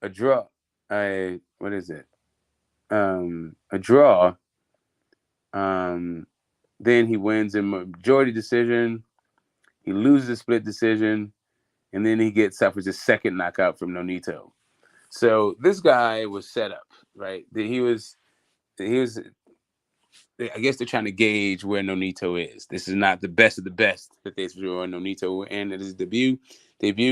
a draw. What is it? a draw. Then he wins in majority decision. He loses a split decision, and then he suffers his second knockout from Nonito. So this guy was set up, right? He was. I guess they're trying to gauge where Nonito is. This is not the best of the best that they threw on Nonito and at his debut,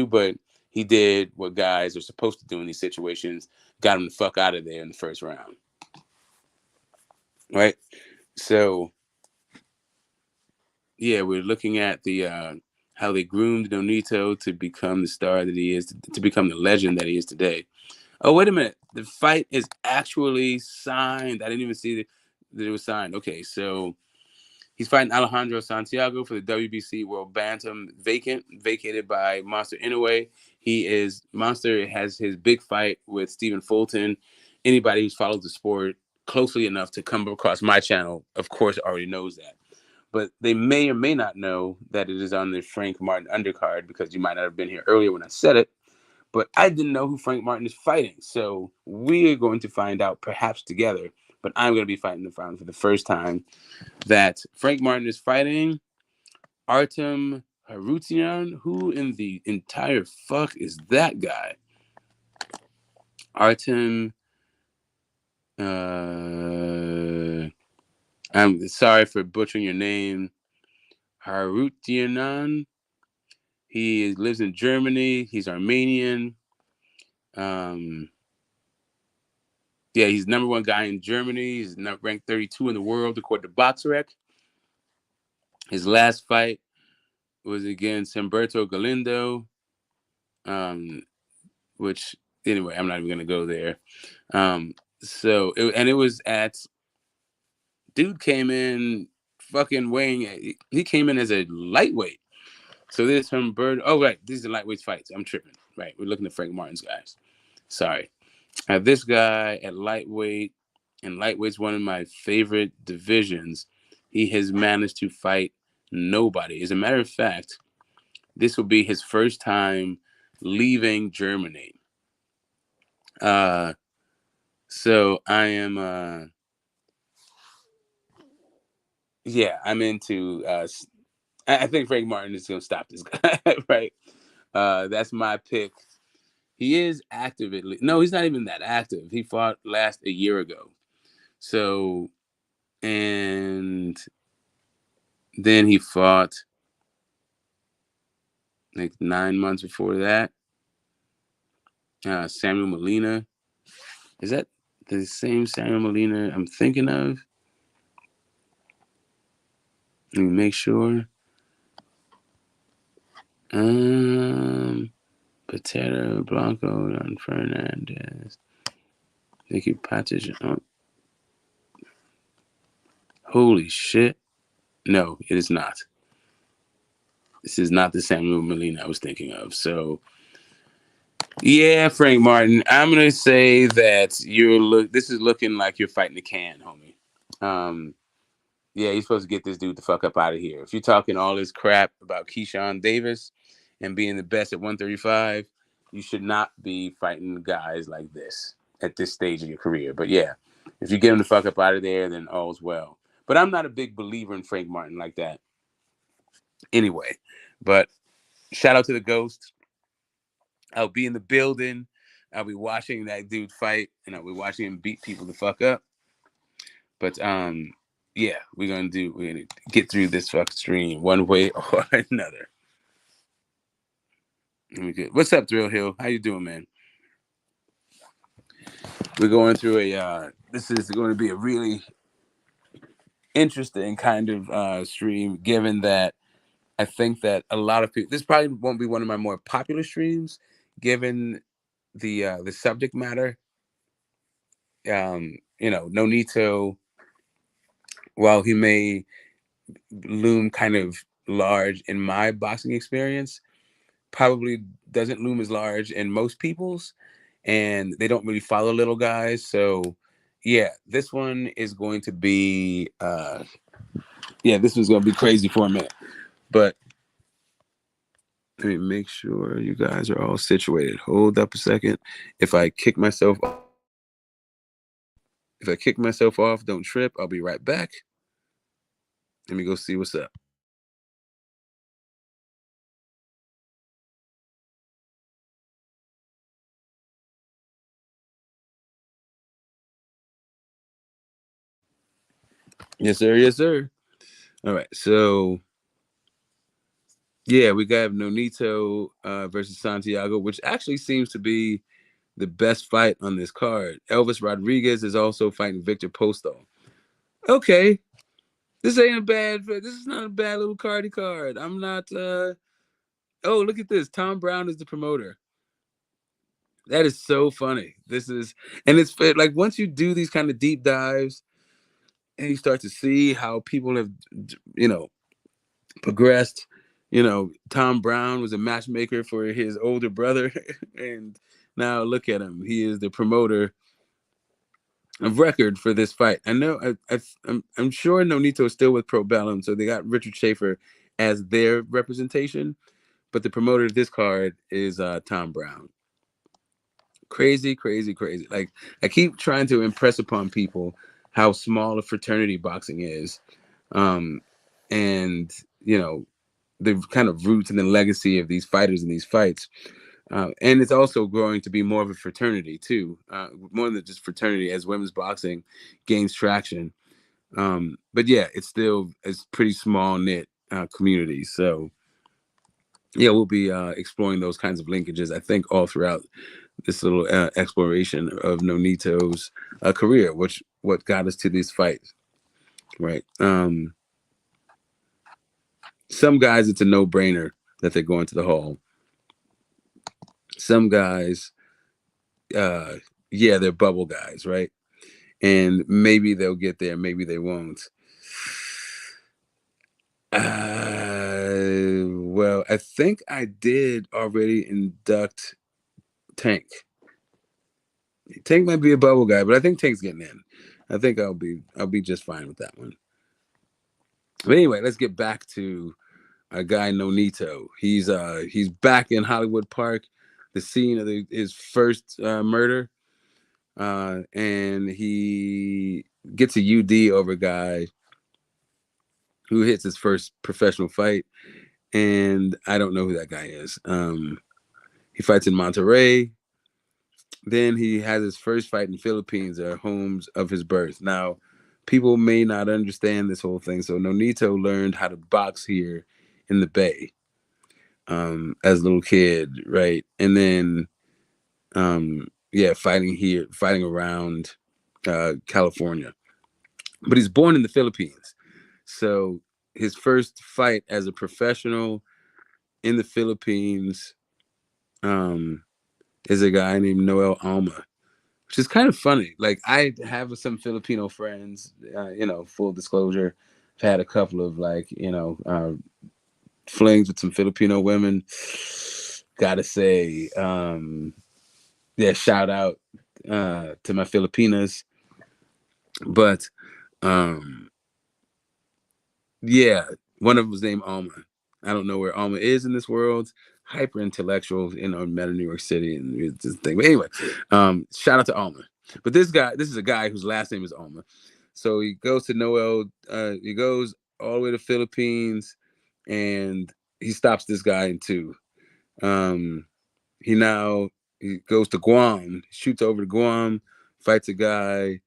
but he did what guys are supposed to do in these situations. Got him the fuck out of there in the first round, right? So yeah, we're looking at the how they groomed Nonito to become the star that he is, to become the legend that he is today. Oh, wait a minute. The fight is actually signed. I didn't even see that it was signed. Okay, so he's fighting Alexandro Santiago for the WBC World Bantam vacated by Monster Inoue. Monster has his big fight with Stephen Fulton. Anybody who's followed the sport closely enough to come across my channel, of course, already knows that. But they may or may not know that it is on the Frank Martin undercard, because you might not have been here earlier when I said it. But I didn't know who Frank Martin is fighting. So we're going to find out perhaps together. But I'm going to be fighting the for the first time that Frank Martin is fighting Artem Harutian. Who in the entire fuck is that guy? Artem. I'm sorry for butchering your name. Harutianan. He lives in Germany. He's Armenian. Yeah, he's number one guy in Germany. He's ranked 32 in the world according to BoxRec. His last fight was against Humberto Galindo, which anyway, I'm not even gonna go there. It was at. Dude came in fucking weighing. He came in as a lightweight. So this Humberto. Oh right, these are lightweight fights. I'm tripping. Right, we're looking at Frank Martin's guys. Sorry. I have this guy at lightweight, and lightweight's one of my favorite divisions. He has managed to fight nobody. As a matter of fact, this will be his first time leaving Germany. So I am, I'm into, I think Frank Martin is going to stop this guy, right? That's my pick. He is active. No, he's not even that active. He fought last a year ago. So, and then he fought like 9 months before that. Samuel Molina. Is that the same Samuel Molina I'm thinking of? Let me make sure. Potato, Blanco, Don Fernandez. Thank you, Patrick. Oh. Holy shit. No, it is not. This is not the Samuel Molina I was thinking of. So, yeah, Frank Martin, I'm going to say that this is looking like you're fighting the can, homie. Yeah, you're supposed to get this dude the fuck up out of here. If you're talking all this crap about Keyshawn Davis and being the best at 135, you should not be fighting guys like this at this stage of your career. But yeah, if you get him the fuck up out of there, then all's well. But I'm not a big believer in Frank Martin like that anyway. But shout out to the Ghost. I'll be in the building. I'll be watching that dude fight, and I'll be watching him beat people the fuck up. But yeah, we're gonna get through this fucking stream one way or another. What's up, Thrill Hill? How you doing, man? We're going through this is going to be a really interesting kind of stream, given that I think that a lot of people, this probably won't be one of my more popular streams, given the subject matter. Nonito, while he may loom kind of large in my boxing experience, probably doesn't loom as large in most people's, and they don't really follow little guys. So yeah, this one is going to be this one's going to be crazy for a minute. But let me make sure you guys are all situated. Hold up a second. If I kick myself, If I kick myself off, don't trip. I'll be right back. Let me go see what's up. Yes, sir. Yes, sir. All right. So, yeah, we got Nonito versus Santiago, which actually seems to be the best fight on this card. Elvis Rodriguez is also fighting Victor Postol. Okay. This ain't a bad. This is not a bad little cardy card. I'm not. Oh, look at this. Tom Brown is the promoter. That is so funny. This is, and it's like once you do these kind of deep dives and you start to see how people have, you know, progressed. You know, Tom Brown was a matchmaker for his older brother, and now look at him. He is the promoter of record for this fight. I know. I'm sure Nonito is still with Pro Bellum, so they got Richard Schaefer as their representation, but the promoter of this card is Tom Brown. Crazy, crazy, crazy. Like I keep trying to impress upon people how small a fraternity boxing is, and you know the kind of roots and the legacy of these fighters in these fights. And it's also growing to be more of a fraternity too, more than just fraternity as women's boxing gains traction. But yeah, it's pretty small knit community. So yeah, we'll be exploring those kinds of linkages. I think all throughout this little exploration of Nonito's career, what got us to these fights, right? Some guys, it's a no-brainer that they're going to the hall. Some guys, yeah, they're bubble guys, right? And maybe they'll get there, maybe they won't. Well, I think I did already induct Tank. Tank might be a bubble guy, but I think Tank's getting in. I think I'll be just fine with that one. But anyway, let's get back to our guy Nonito. He's back in Hollywood Park, the scene of his first murder, and he gets a UD over a guy who hits his first professional fight, and I don't know who that guy is. He fights in Monterrey. Then he has his first fight in Philippines, or homes of his birth. Now, people may not understand this whole thing. So Nonito learned how to box here in the Bay as a little kid, right? And then, yeah, fighting around California. But he's born in the Philippines. So his first fight as a professional in the Philippines is a guy named Noel Alma, which is kind of funny. Like I have some Filipino friends, full disclosure, I've had a couple of flings with some Filipino women. Gotta say, yeah, shout out to my Filipinas. But yeah, one of them was named Alma. I don't know where Alma is in this world. Hyper intellectual, met in New York City and this thing. But anyway, shout out to Alma. But this is a guy whose last name is Alma. So he goes to Noel. He goes all the way to Philippines, and he stops this guy in two. He goes to Guam, shoots over to Guam, fights a guy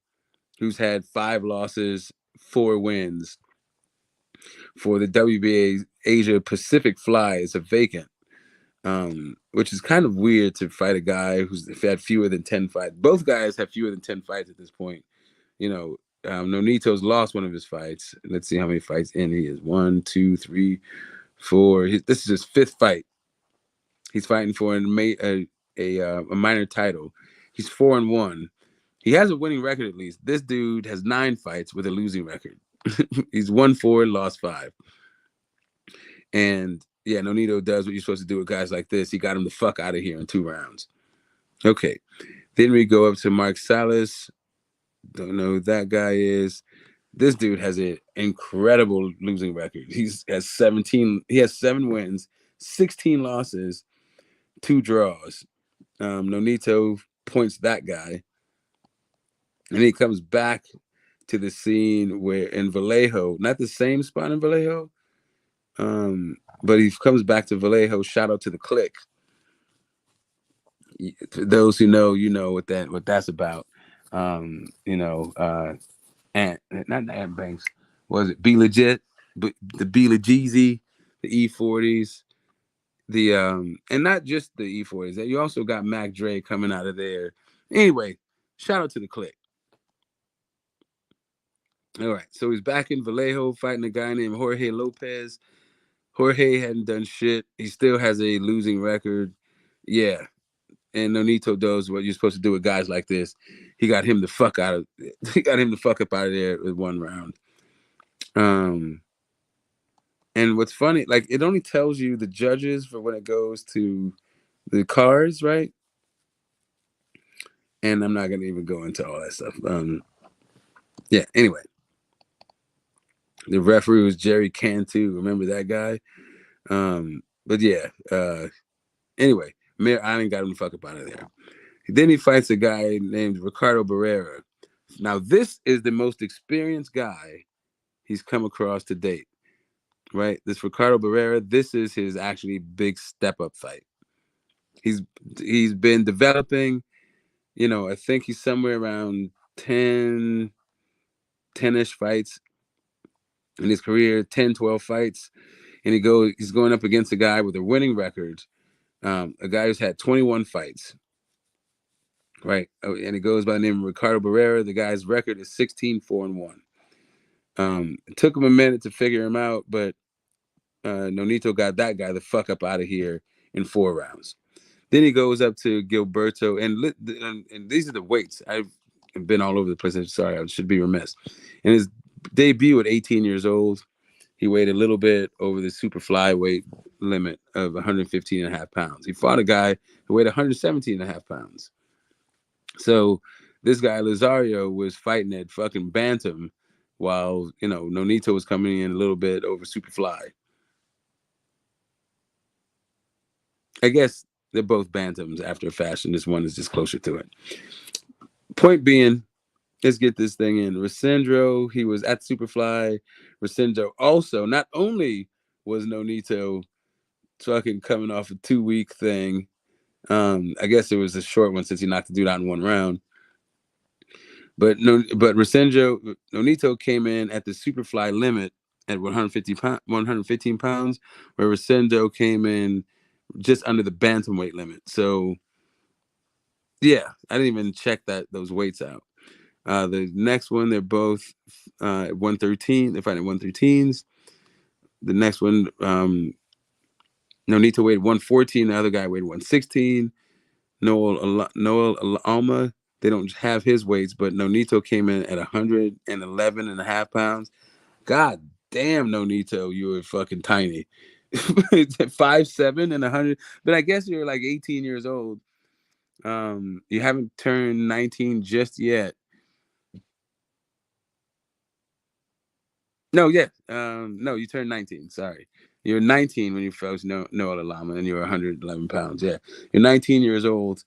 who's had 5 losses, 4 wins. For the WBA Asia Pacific fly is a vacant, which is kind of weird to fight a guy who's had fewer than 10 fights. Both guys have fewer than 10 fights at this point. Nonito's lost one of his fights. Let's see how many fights in he is. 1, 2, 3, 4. This is his 5th fight. He's fighting for a minor title. He's 4-1. He has a winning record at least. This dude has 9 fights with a losing record. He's won 4, lost 5. And yeah, Nonito does what you're supposed to do with guys like this. He got him the fuck out of here in 2 rounds. Okay. Then we go up to Mark Salas. Don't know who that guy is. This dude has an incredible losing record. He has 7 wins, 16 losses, 2 draws. Nonito points that guy. And he comes back to the scene where in Vallejo, not the same spot in Vallejo, but he comes back to Vallejo. Shout out to the Click. To those who know, you know what that's about. Ant, not Ant Banks. Was it Be Legit? But the Be Lejeezy, the E40s, and not just the E40s. You also got Mac Dre coming out of there. Anyway, shout out to the Click. All right, so he's back in Vallejo fighting a guy named Jorge Lopez. Jorge hadn't done shit. He still has a losing record. Yeah, and Nonito does what you're supposed to do with guys like this. He got him the fuck out of. He got him the fuck up out of there with one round. And what's funny, like it only tells you the judges for when it goes to the cars, right? And I'm not gonna even go into all that stuff. Yeah. Anyway, the referee was Jerry Cantu. Remember that guy? But yeah. Anyway, Mayor Island got him the fuck up out of there. Then he fights a guy named Ricardo Barrera. Now, this is the most experienced guy he's come across to date, right? This Ricardo Barrera, this is his actually big step up fight. He's been developing, I think he's somewhere around 10-ish fights in his career, 10, 12 fights. And he's going up against a guy with a winning record, a guy who's had 21 fights. Right. And it goes by the name of Ricardo Barrera. The guy's record is 16-4-1. It took him a minute to figure him out, but Nonito got that guy the fuck up out of here in 4 rounds. Then he goes up to Gilberto, and these are the weights. I've been all over the place. I'm sorry, I should be remiss. In his debut at 18 years old, he weighed a little bit over the super flyweight limit of 115 and a half pounds. He fought a guy who weighed 117 and a half pounds. So this guy Lazario was fighting at fucking bantam, while Nonito was coming in a little bit over super fly. I guess they're both bantams after a fashion. This one is just closer to it. Point being, let's get this thing in. Rosendro, he was at Superfly. Rosendro also, not only was Nonito fucking coming off a 2-week thing, I guess it was a short one since he knocked the dude out in 1 round. But Nonito came in at the Superfly limit at 115 pounds, where Rosendo came in just under the bantamweight limit. So, yeah, I didn't even check those weights out. The next one, they're both at 113. They're fighting 113s. The next one, Nonito weighed 114. The other guy weighed 116. Noel Alma, they don't have his weights, but Nonito came in at 111 and a half pounds. God damn, Nonito, you were fucking tiny. 5'7" and 100. But I guess you're like 18 years old. You haven't turned 19 just yet. No, yeah. No, you turned 19. Sorry. You're 19 when you first Noel Alama, and you're 111 pounds. Yeah. You're 19 years old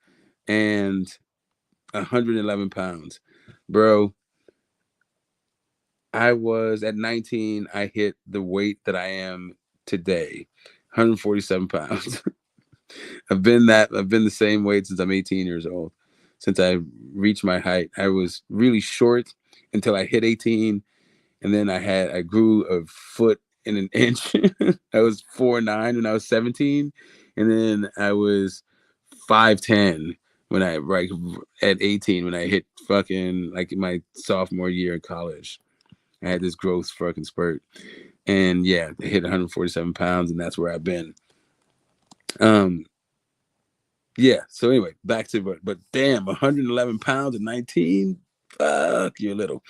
and 111 pounds. Bro, I was at 19, I hit the weight that I am today, 147 pounds. I've been the same weight since I'm 18 years old. Since I reached my height, I was really short until I hit 18, and then I grew a foot and an inch. I was 4'9" when I was 17, and then I was 5'10" when at 18 when I hit fucking like my sophomore year in college. I had this growth fucking spurt, and yeah, I hit 147 pounds, and that's where I've been. Yeah. So anyway, back to but damn, 111 pounds at 19. Fuck, you're little.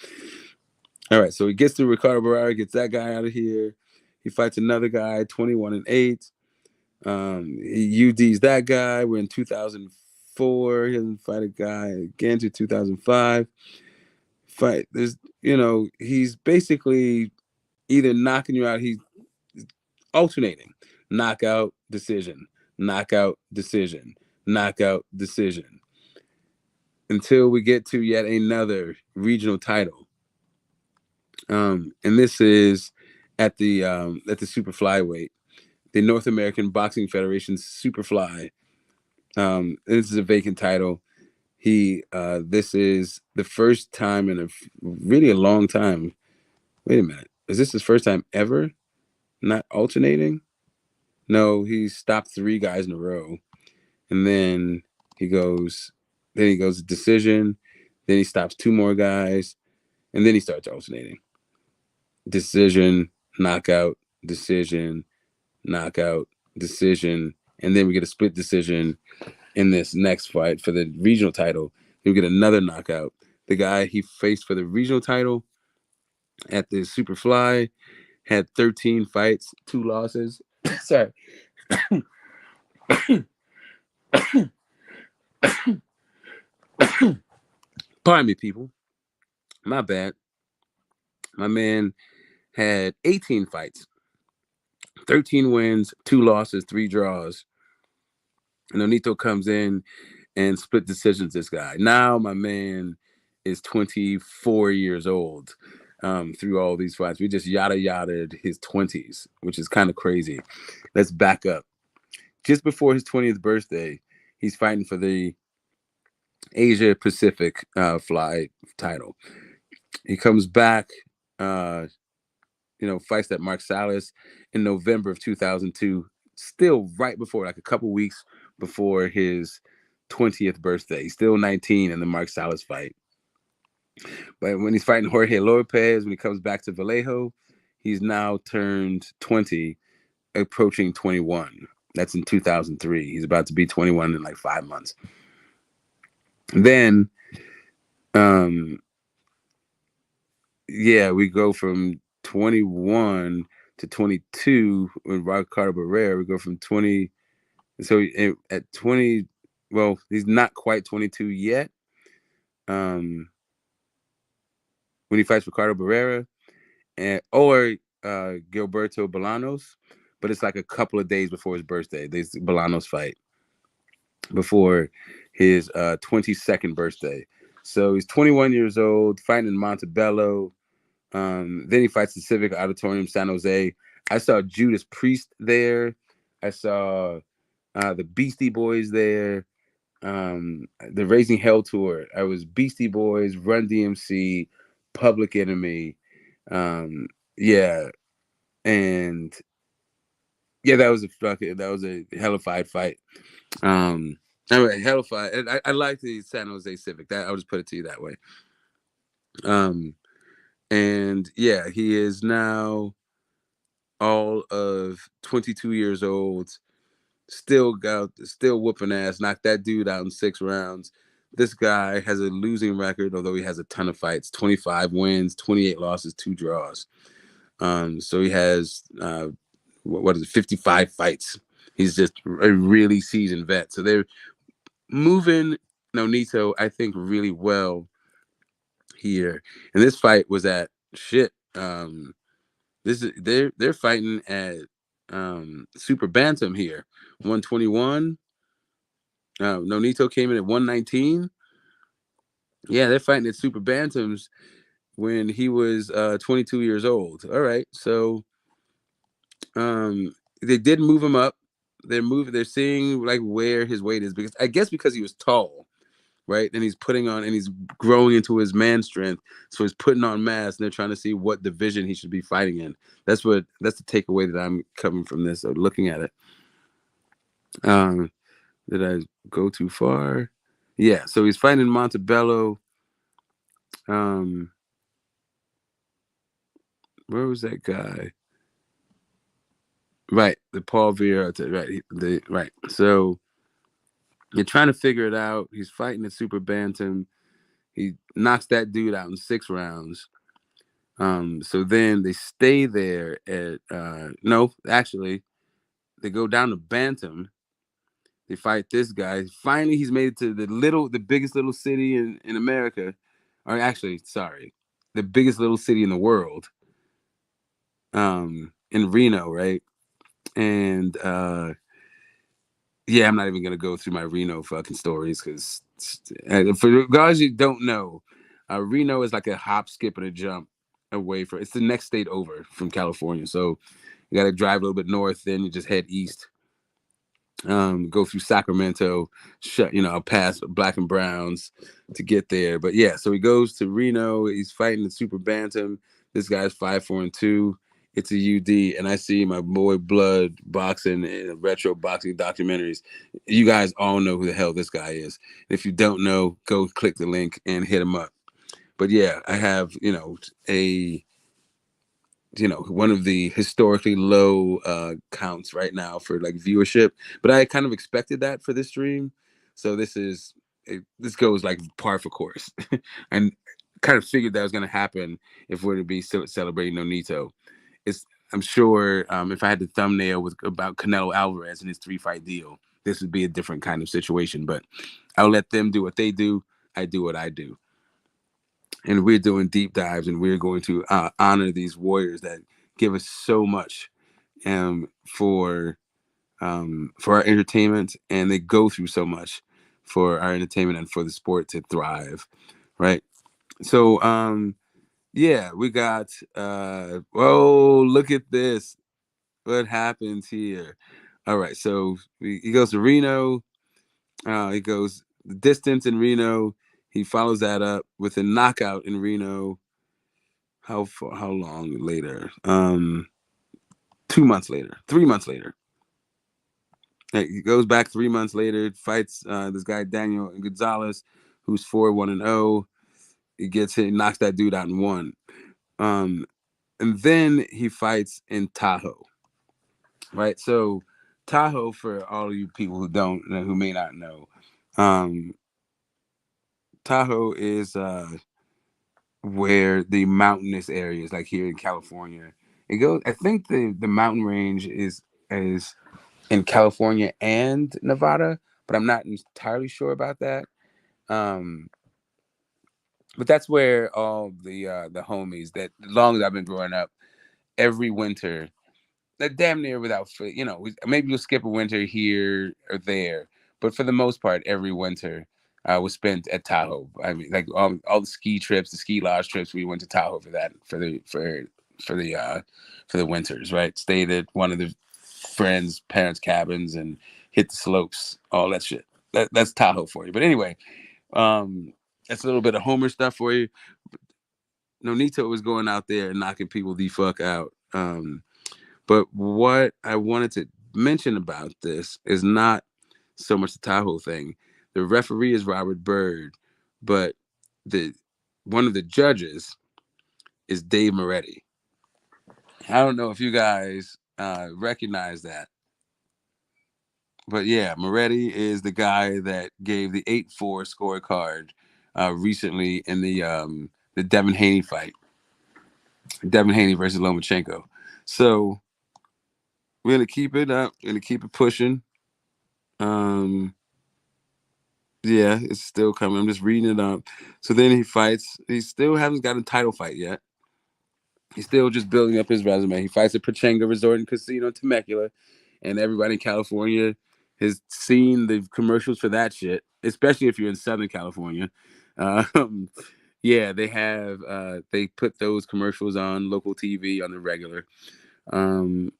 All right. So he gets to Ricardo Barrera, gets that guy out of here. He fights another guy, 21-8. He UD's that guy. We're in 2004. He doesn't fight a guy again to 2005. He's basically either knocking you out. He's alternating knockout, decision, knockout, decision, knockout, decision. until we get to yet another regional title. And this is at the super flyweight, the North American Boxing Federation's Superfly. This is a vacant title. This is the first time in really a long time. Wait a minute, is this his first time ever not alternating? No, he stopped 3 guys in a row, and then he goes decision, then he stops 2 more guys, and then he starts alternating. Decision, knockout, decision, knockout, decision, and then we get a split decision in this next fight for the regional title. Then we get another knockout. The guy he faced for the regional title at the Superfly had 13 fights, 2 losses. Sorry. Pardon me, people. My bad. My man had 18 fights, 13 wins, 2 losses, 3 draws. Nonito comes in and split decisions this guy. Now my man is 24 years old. Through all these fights, we just yada his 20s, which is kind of crazy. Let's back up. Just before his 20th birthday, he's fighting for the Asia Pacific fly title. He comes back, fights that Mark Salas in November of 2002, still right before, like a couple weeks before his 20th birthday. He's still 19 in the Mark Salas fight. But when he's fighting Jorge Lopez, when he comes back to Vallejo, he's now turned 20, approaching 21. That's in 2003. He's about to be 21 in like 5 months. Then, we go from 21 to 22 with Ricardo Barrera. We go from 20. So at 20, well, he's not quite 22 yet. When he fights Ricardo Barrera or Gilberto Bolanos, but it's like a couple of days before his birthday. This Bolanos fight before his 22nd birthday. So he's 21 years old, fighting in Montebello. Then he fights the Civic Auditorium, San Jose. I saw Judas Priest there. I saw the Beastie Boys there. The Raising Hell tour. I was Beastie Boys, Run DMC, Public Enemy. And that was a hellified fight. Hellified. I like the San Jose Civic. I'll just put it to you that way. And he is now all of 22 years old. Still whooping ass. Knocked that dude out in 6 rounds. This guy has a losing record, although he has a ton of fights. 25 wins, 28 losses, 2 draws. So he has 55 fights. He's just a really seasoned vet. So they're moving Nonito, I think, really well here. And this fight was at they're fighting at super bantam here, 121. Nonito came in at 119. Yeah, they're fighting at super bantams when he was 22 years old. All right, so they did move him up. They're seeing like where his weight is, because he was tall, right? And he's putting on and he's growing into his man strength, so he's putting on mass, and they're trying to see what division he should be fighting in. That's the takeaway that I'm coming from this, or looking at it. Did I go too far? Yeah, so he's fighting in Montebello. Where was that guy? Right, the Paul Vieira. Right. So you're trying to figure it out. He's fighting at super bantam. He knocks that dude out in 6 rounds. So then they stay there at no, actually, they go down to bantam. They fight this guy. Finally, he's made it to the biggest little city in America. Or actually, sorry, the biggest little city in the world. In Reno, right? And yeah, I'm not even gonna go through my Reno fucking stories because for guys you don't know, Reno is like a hop, skip, and a jump away from. It's the next state over from California, so you got to drive a little bit north, then you just head east, go through Sacramento, past Black and Browns to get there. But yeah, so he goes to Reno. He's fighting the super bantam. This guy's 5'4" 2". It's a UD, and I see my boy Blood boxing and retro boxing documentaries. You guys all know who the hell this guy is. If you don't know, go click the link and hit him up. But yeah, I have a one of the historically low counts right now for like viewership, but I kind of expected that for this stream. So this goes like par for course. And kind of figured that was going to happen if we're to be celebrating Nonito. It's I'm sure if I had the thumbnail with about Canelo Alvarez and his 3-fight deal, this would be a different kind of situation. But I'll let them do what they do. I do what I do. And we're doing deep dives, and we're going to honor these warriors that give us so much for our entertainment, and they go through so much for our entertainment and for the sport to thrive, right? So yeah, we got whoa, look at this. What happens here? All right, so he goes to Reno. He goes the distance in Reno. He follows that up with a knockout in Reno. How long later? 2 months later, 3 months later. He goes back 3 months later, fights this guy Daniel Gonzalez, who's 4-1-0. He gets hit, knocks that dude out in one. And then he fights in Tahoe. Right? So Tahoe, for all of you people who don't know, who may not know, Tahoe is where the mountainous areas, like here in California, it goes. I think the mountain range is in California and Nevada, but I'm not entirely sure about that. Um, but that's where all the homies that, as long as I've been growing up, every winter, that damn near without, maybe you'll skip a winter here or there, but for the most part, every winter was spent at Tahoe. I mean, like all the ski trips, the ski lodge trips, we went to Tahoe for that, for the winters, right? Stayed at one of the friends' parents' cabins and hit the slopes, all that shit. That's Tahoe for you. But anyway, that's a little bit of Homer stuff for you. Nonito was going out there and knocking people the fuck out. But what I wanted to mention about this is not so much the Tahoe thing. The referee is Robert Byrd, but the one of the judges is Dave Moretti. I don't know if you guys recognize that, but yeah, Moretti is the guy that gave the 8-4 scorecard recently in the Devin Haney fight, Devin Haney versus Lomachenko. So we're gonna keep it up, we're gonna keep it pushing. Yeah, it's still coming. I'm just reading it up. So then he fights. He still hasn't got a title fight yet. He's still just building up his resume. He fights at Pachanga Resort and Casino in Temecula, and everybody in California has seen the commercials for that shit, especially if you're in Southern California. Um, yeah, they have. They put those commercials on local TV on the regular. Um,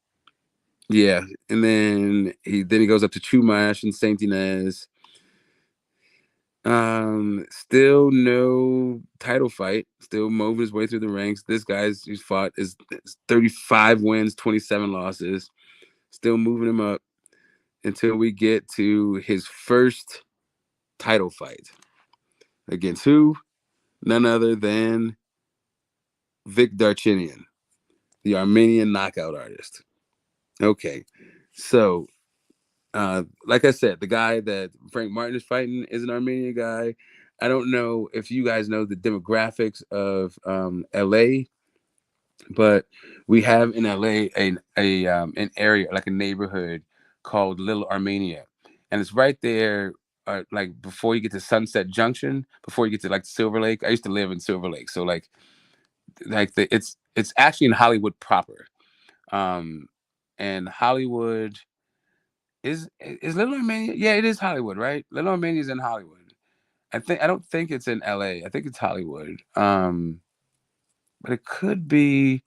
yeah, and then he goes up to Chumash and Saint Inez. Still no title fight. Still moving his way through the ranks. This guy's he's fought is 35 wins, 27 losses. Still moving him up until we get to his first title fight against who? None other than Vic Darchinian, the Armenian knockout artist. Okay, so like I said, the guy that Frank Martin is fighting is an Armenian guy. I don't know if you guys know the demographics of LA, but we have in LA an area, like a neighborhood called Little Armenia, and it's right there. Like before you get to Sunset Junction, before you get to like Silver Lake. I used to live in Silver Lake, so it's actually in Hollywood proper, and Hollywood Is Little Armenia? Yeah, it is Hollywood, right? Little Armenia is in Hollywood. I don't think it's in LA. I think it's Hollywood. But it could be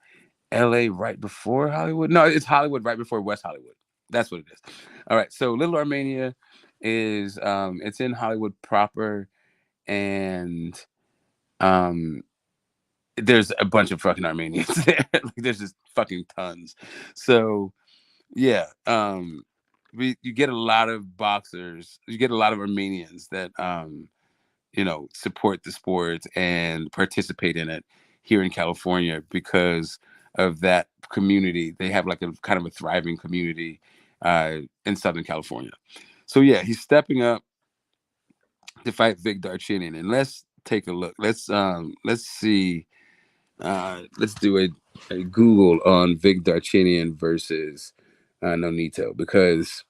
LA right before Hollywood. No, it's Hollywood right before West Hollywood. That's what it is. All right. So Little Armenia is it's in Hollywood proper, and um there's a bunch of fucking Armenians there. Like, there's just fucking tons. So yeah, you get a lot of boxers, you get a lot of Armenians that support the sport and participate in it here in California because of that community. They have like a kind of a thriving community in Southern California. So yeah, he's stepping up to fight Vic Darchinyan, and let's take a look. Let's see. Let's do a Google on Vic Darchinyan versus Nonito, because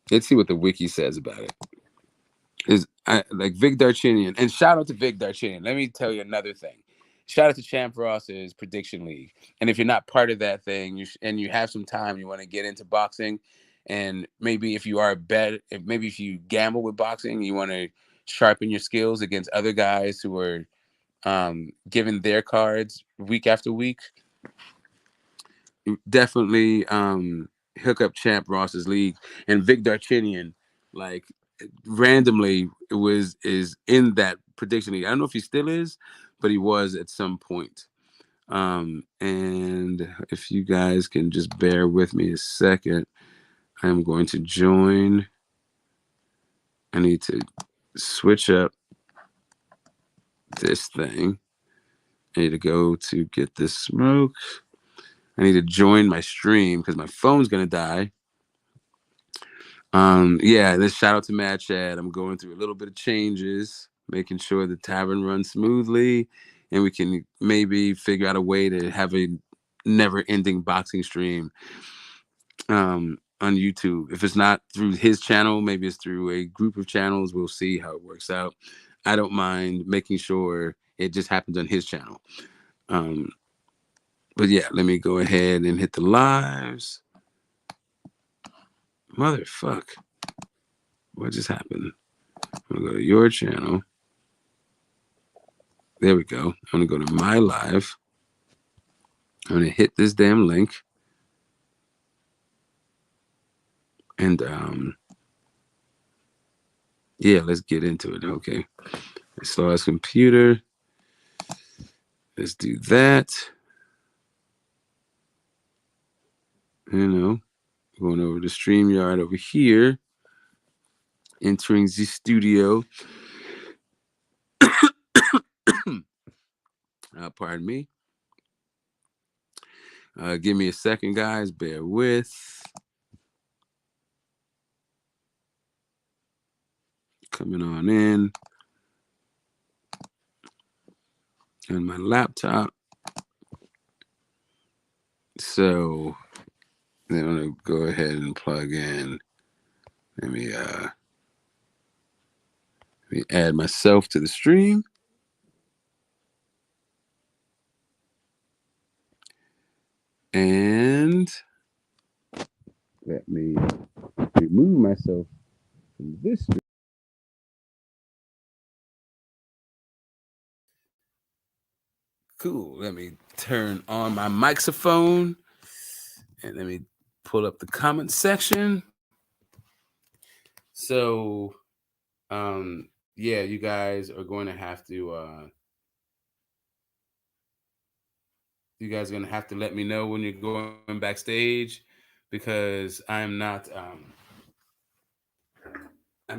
let's see what the wiki says about it. Like Vic Darchinyan, and shout out to Vic Darchinyan. Let me tell you another thing. Shout out to Champ Ross's prediction league. And if you're not part of that thing, and you have some time, you want to get into boxing, and maybe if you are a bet, maybe if you gamble with boxing, you want to sharpen your skills against other guys who are giving their cards week after week, definitely hook up Champ Ross's league. And Vic Darchinyan, like, randomly is in that prediction league. I don't know if he still is, but he was at some point. And if you guys can just bear with me a second, I'm going to join. I need to switch up this thing. I need to go to get this smoke. I need to join my stream because my phone's gonna die. Yeah, this shout out to Mad Chad. I'm going through a little bit of changes, making sure the tavern runs smoothly, and we can maybe figure out a way to have a never-ending boxing stream on YouTube. If it's not through his channel, maybe it's through a group of channels. We'll see how it works out. I don't mind making sure it just happens on his channel. But yeah, let me go ahead and hit the lives. Motherfuck. What just happened? I'm gonna go to your channel. There we go. I'm gonna go to my live. I'm gonna hit this damn link. And yeah, let's get into it. Okay. Slow as computer. Let's do that. Going over to StreamYard over here. Entering the studio. Pardon me. Give me a second, guys. Bear with. Coming on in. On my laptop. So then I'm gonna go ahead and plug in. Let me add myself to the stream. And let me remove myself from this stream. Cool. Let me turn on my microphone and let me pull up the comment section. So, yeah, you guys are going to have to, let me know when you're going backstage, because I'm not an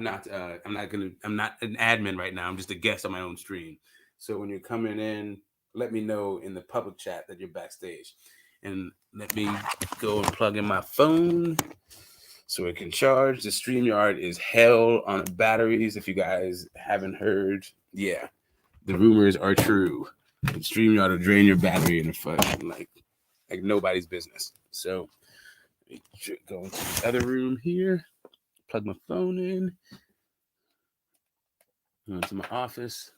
admin right now. I'm just a guest on my own stream. So when you're coming in, let me know in the public chat that you're backstage. And let me go and plug in my phone so it can charge. The StreamYard is hell on batteries. If you guys haven't heard, yeah, the rumors are true. The StreamYard will drain your battery in the fucking like nobody's business. So let me go into the other room here, plug my phone in. Go into my office.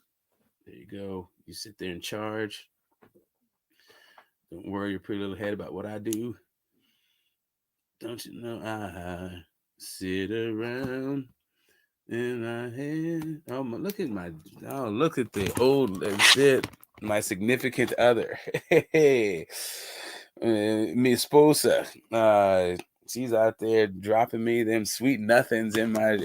There you go. You sit there and charge. Don't worry your pretty little head about what I do. Don't you know I sit around in my head? Oh, look at my, oh, look at the old shit. My significant other. Hey, mi esposa. She's out there dropping me them sweet nothings in my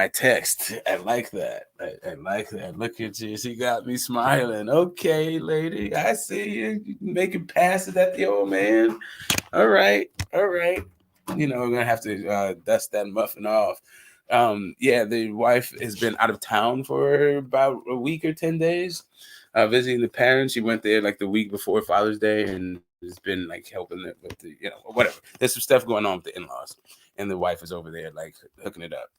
text. I like that. I like that. Look at you. She got me smiling. Okay, lady. I see you making passes at the old man. All right. All right. You know, we're going to have to dust that muffin off. Yeah, the wife has been out of town for about a week or 10 days, visiting the parents. She went there like the week before Father's Day and has been like helping it with the, you know, whatever. There's some stuff going on with the in-laws, and the wife is over there like hooking it up.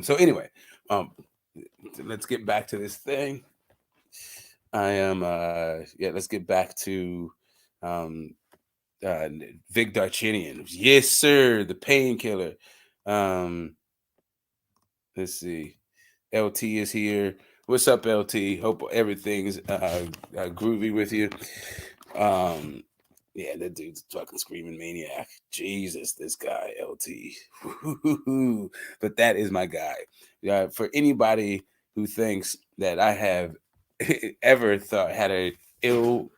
So anyway, um, let's get back to this thing. I am yeah, let's get back to um Vic Darchinian. Yes, sir, the painkiller. Um, let's see. LT is here. What's up, LT? Hope everything's groovy with you. Um, yeah, that dude's a fucking screaming maniac. Jesus, this guy, LT. But that is my guy. For anybody who thinks that I have ever had a ill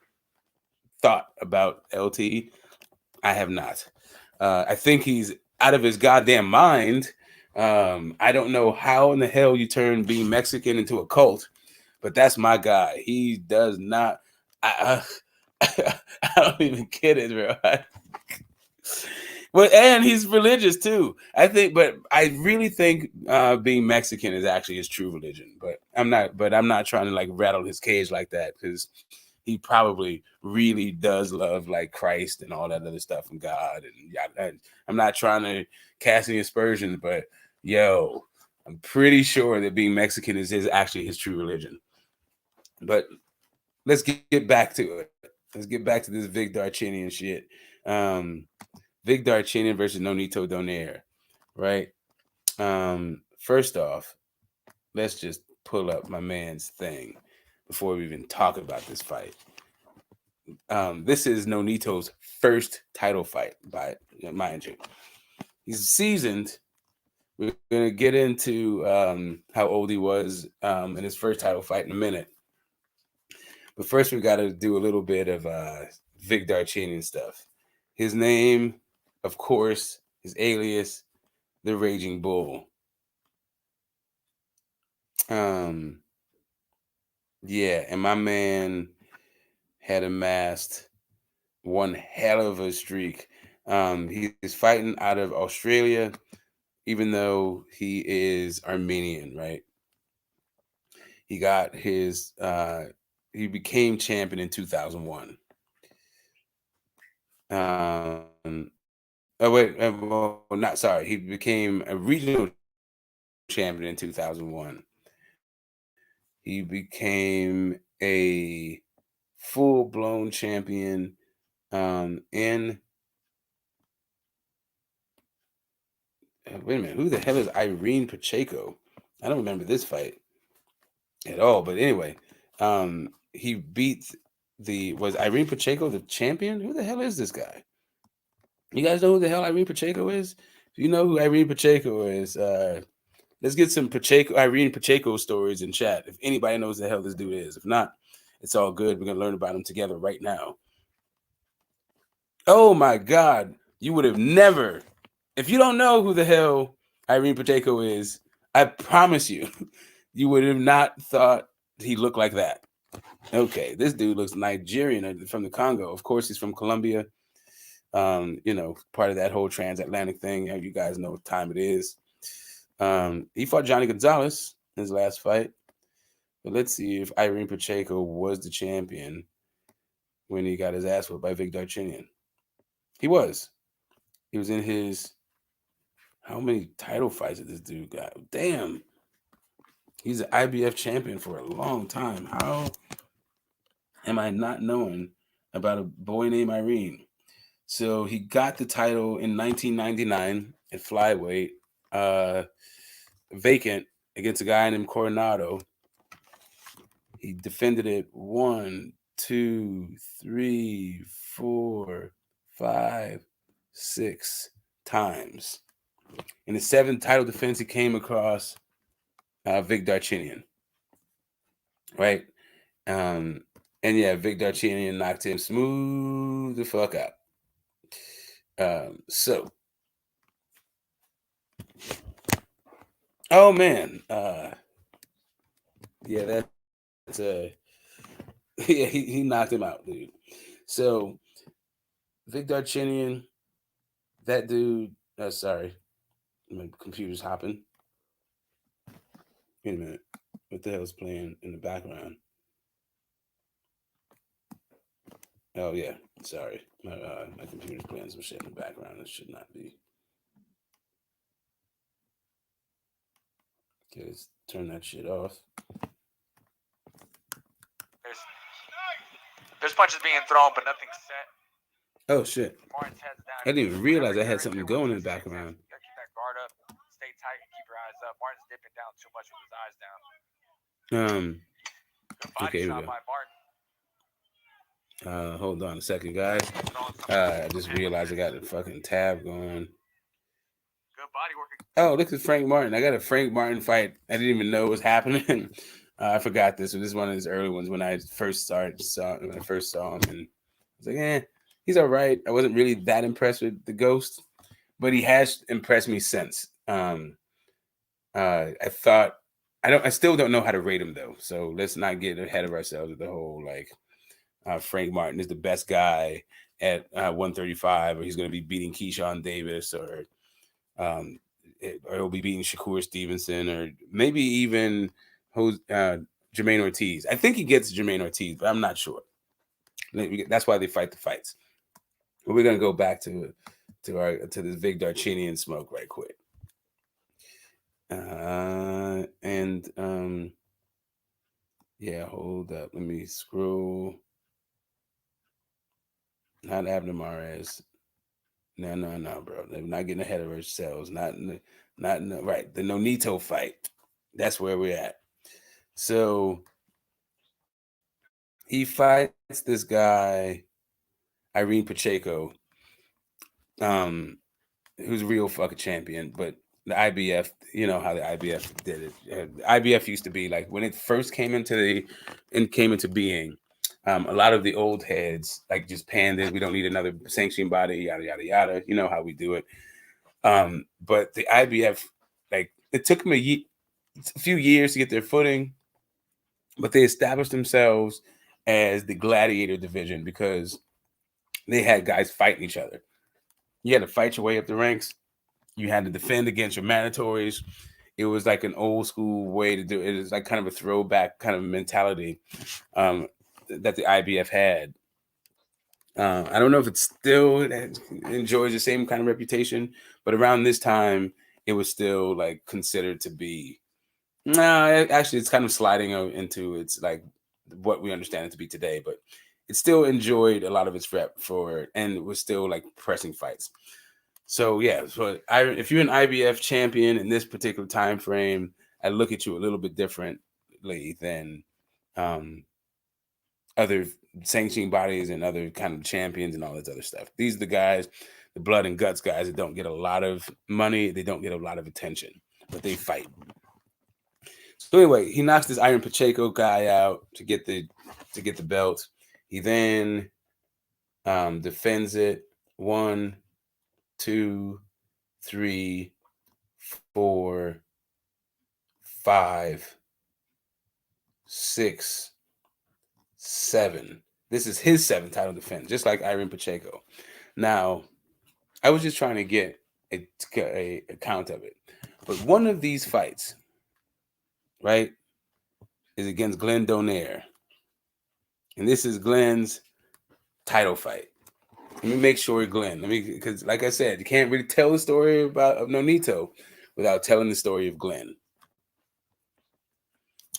thought about LT, I have not. I think he's out of his goddamn mind. I don't know how in the hell you turn being Mexican into a cult, but that's my guy. He does not. I don't even get it, bro. Well, and he's religious too. I think, but I really think being Mexican is actually his true religion. But I'm not. But I'm not trying to like rattle his cage like that because he probably really does love like Christ and all that other stuff and God. And yeah, I'm not trying to cast any aspersions, but yo, I'm pretty sure that being Mexican is actually his true religion. But let's get back to it. Let's get back to this Vic Darchinian shit. Um, Vic Darchinian versus Nonito Donaire, right? First off, let's just pull up my man's thing before we even talk about this fight. This is Nonito's first title fight, by mind you. He's seasoned. We're gonna get into how old he was in his first title fight in a minute. But first, we got to do a little bit of Vic Darchinian stuff. His name, of course, his alias, the Raging Bull. Um, yeah, and my man had amassed one hell of a streak. He's fighting out of Australia, even though he is Armenian, right? He got his he became champion in 2001. Oh wait, well, not sorry. He became a regional champion in 2001. He became a full-blown champion in wait a minute, who the hell is Irene Pacheco? I don't remember this fight at all. But anyway, he beat was Irene Pacheco the champion? Who the hell is this guy? You guys know who the hell Irene Pacheco is? If you know who Irene Pacheco is, let's get some Irene Pacheco stories in chat. If anybody knows the hell this dude is. If not, it's all good. We're gonna learn about him together right now. Oh my God. You would have never, if you don't know who the hell Irene Pacheco is, I promise you, you would have not thought he looked like that. Okay, this dude looks Nigerian from the Congo. Of course, he's from Colombia. You know, part of that whole transatlantic thing. You guys know what time it is. He fought Johnny Gonzalez in his last fight. But let's see if Irene Pacheco was the champion when he got his ass whipped by Vic Darchinian. He was. He was in his. How many title fights did this dude got? Damn. He's an IBF champion for a long time. How am I not knowing about a boy named Irene? So he got the title in 1999 at flyweight, vacant against a guy named Coronado. He defended it 1, 2, 3, 4, 5, 6 times. In his 7th title defense, he came across Vic Darchinyan, right? And yeah, Vic Darchinyan knocked him smooth the fuck out. Oh man, yeah, that's yeah, he knocked him out, dude. So Vic Darchinyan, that dude. Sorry, my computer's hopping. Wait a minute, what the hell's playing in the background? Oh yeah, sorry, my computer's playing some shit in the background. It should not be. Okay, let's turn that shit off. There's punches being thrown, but nothing's set. Oh shit! Martin's head's down. I didn't even realize I had something going in the background. You gotta keep that guard up, stay tight, and keep your eyes up. Martin's dipping down too much with his eyes down. Good body Okay, here we shot go. by Martin. Hold on a second, guys. I just realized I got a fucking tab going. Good body work. Oh, look at Frank Martin. I got a Frank Martin fight. I didn't even know it was happening. I forgot this. This is one of his early ones when I first saw him, and I was like, he's all right. I wasn't really that impressed with the Ghost, but he has impressed me since. I still don't know how to rate him though. So let's not get ahead of ourselves with the whole Frank Martin is the best guy at 135, or he's going to be beating Keyshawn Davis, or he'll be beating Shakur Stevenson, or maybe even Jermaine Ortiz. I think he gets Jermaine Ortiz, but I'm not sure. That's why they fight the fights. But we're going to go back to this Vic Darchinyan smoke right quick. Yeah, hold up. Let me scroll. Not Abner Mares. No, bro. They're not getting ahead of ourselves. Right. The Nonito fight. That's where we're at. So he fights this guy, Irene Pacheco, who's a real fucking champion. But the IBF, you know how the IBF did it. The IBF used to be like when it first came into being. A lot of the old heads just panned it. We don't need another sanctioning body, yada yada yada. You know how we do it. But the IBF, it took them a few years to get their footing, but they established themselves as the gladiator division because they had guys fighting each other. You had to fight your way up the ranks. You had to defend against your mandatories. It was like an old school way to do it. It was like kind of a throwback kind of mentality that the IBF had. I don't know if it still enjoys the same kind of reputation, but around this time, it was still considered to be. No, actually, it's kind of sliding into it's what we understand it to be today, but it still enjoyed a lot of its rep and it was still pressing fights. So yeah, if you're an IBF champion in this particular time frame, I look at you a little bit differently than other sanctioning bodies and other kind of champions and all this other stuff. These are the guys, the blood and guts guys that don't get a lot of money, they don't get a lot of attention, but they fight. So anyway, he knocks this Iron Pacheco guy out to get the belt. He then defends it 1, 2, 3, 4, 5, 6, 7. This is his 7th title defense, just like Irene Pacheco. Now, I was just trying to get a count of it. But one of these fights, right, is against Glenn Donaire. And this is Glenn's title fight. Let me make sure Glenn. Because like I said, you can't really tell the story of Nonito without telling the story of Glenn.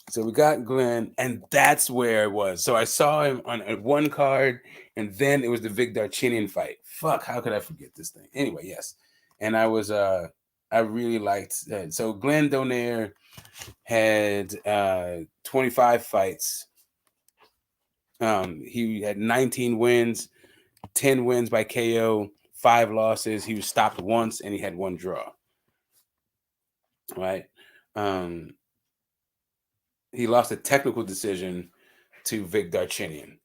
So we got Glenn, and that's where it was. So I saw him on one card, and then it was the Vic Darchinyan fight. Fuck, how could I forget this thing? Anyway, yes. And I really liked that. So Glenn Donaire had 25 fights. He had 19 wins, 10 wins by KO, 5 losses. He was stopped once, and he had 1 draw. Right? He lost a technical decision to Vic Darchinyan.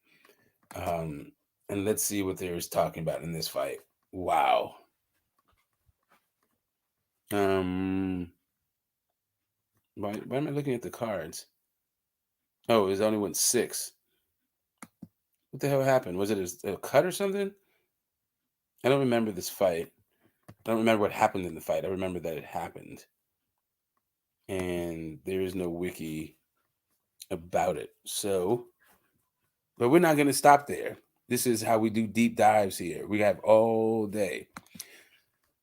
And let's see what they was talking about in this fight. Wow. Why am I looking at the cards? Oh, it only went 6. What the hell happened? Was it a cut or something? I don't remember this fight. I don't remember what happened in the fight. I remember that it happened. And there is no wiki about it. So, but we're not going to stop there. This is how we do deep dives here. We have all day.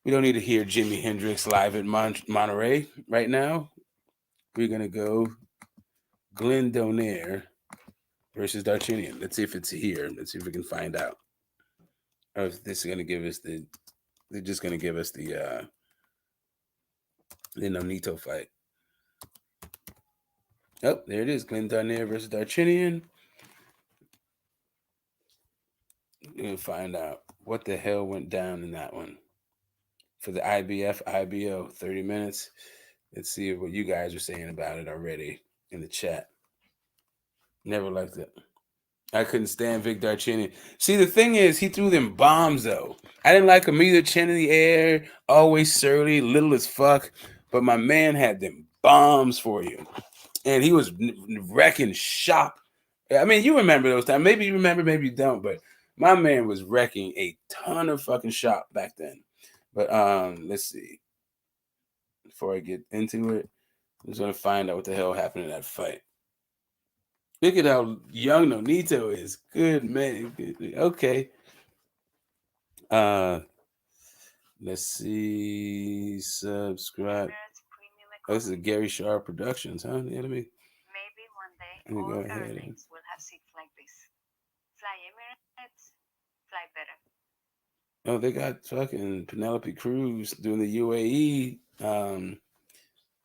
We don't need to hear Jimi Hendrix live at Monterey right now. We're going to go Glenn Donaire versus Darchinyan. Let's see if it's here. Let's see if we can find out. Or if this is going to give us they're just going to give us the Nonito fight. Oh, there it is. Glenn Donaire versus Darchinyan. We're going to find out what the hell went down in that one. For the IBO, 30 minutes. Let's see what you guys are saying about it already in the chat. Never liked it. I couldn't stand Vic Darchinyan. See, the thing is, he threw them bombs, though. I didn't like him either. Chin in the air, always surly, little as fuck. But my man had them bombs for you. And he was wrecking shop. I mean, you remember those times. Maybe you remember, maybe you don't. But my man was wrecking a ton of fucking shop back then. But let's see. Before I get into it, I'm just going to find out what the hell happened in that fight. Look at how young Nonito is. Good, man. Okay. Let's see. Subscribe. Oh, this is Gary Shaw Productions, huh? Yeah, let me Maybe one day go all ahead. airlines will have seats like this. Fly Emirates, fly better. Oh, they got fucking Penelope Cruz doing the UAE.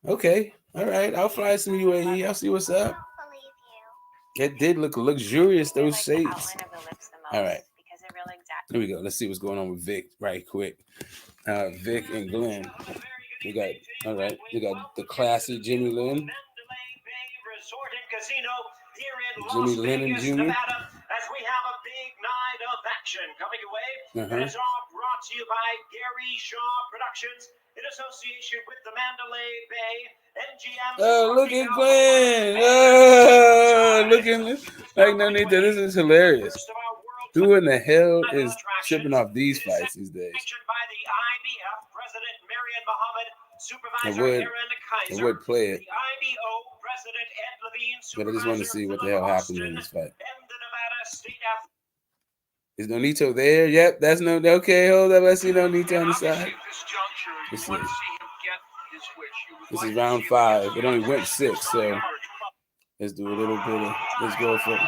Okay. All right. I'll fly some UAE. I'll see what's up. It did look luxurious, those seats. All right. Here we go. Let's see what's going on with Vic right quick. Vic and Glenn. We got, all right. We got the classy Jimmy Lynn. Jimmy Lennon Jr. As we have a big night of action coming away. And it's all brought to you by Gary Shaw Productions in association with the Mandalay Bay MGM. Oh, look at Glenn. Oh, looking like Nonito. This is hilarious. Who in the hell is tripping off these fights these days? By the IBF President Marion Muhammad, Supervisor I would play it. the IBO President Ed Levine, But I just want to see what the hell happened in this fight. and the Nevada State Is Nonito there? Yep, that's no. Okay, hold up. Let's see Nonito on the side. Let's see. This is round 5. It only went 6, so let's do a little bit of. Let's go for it.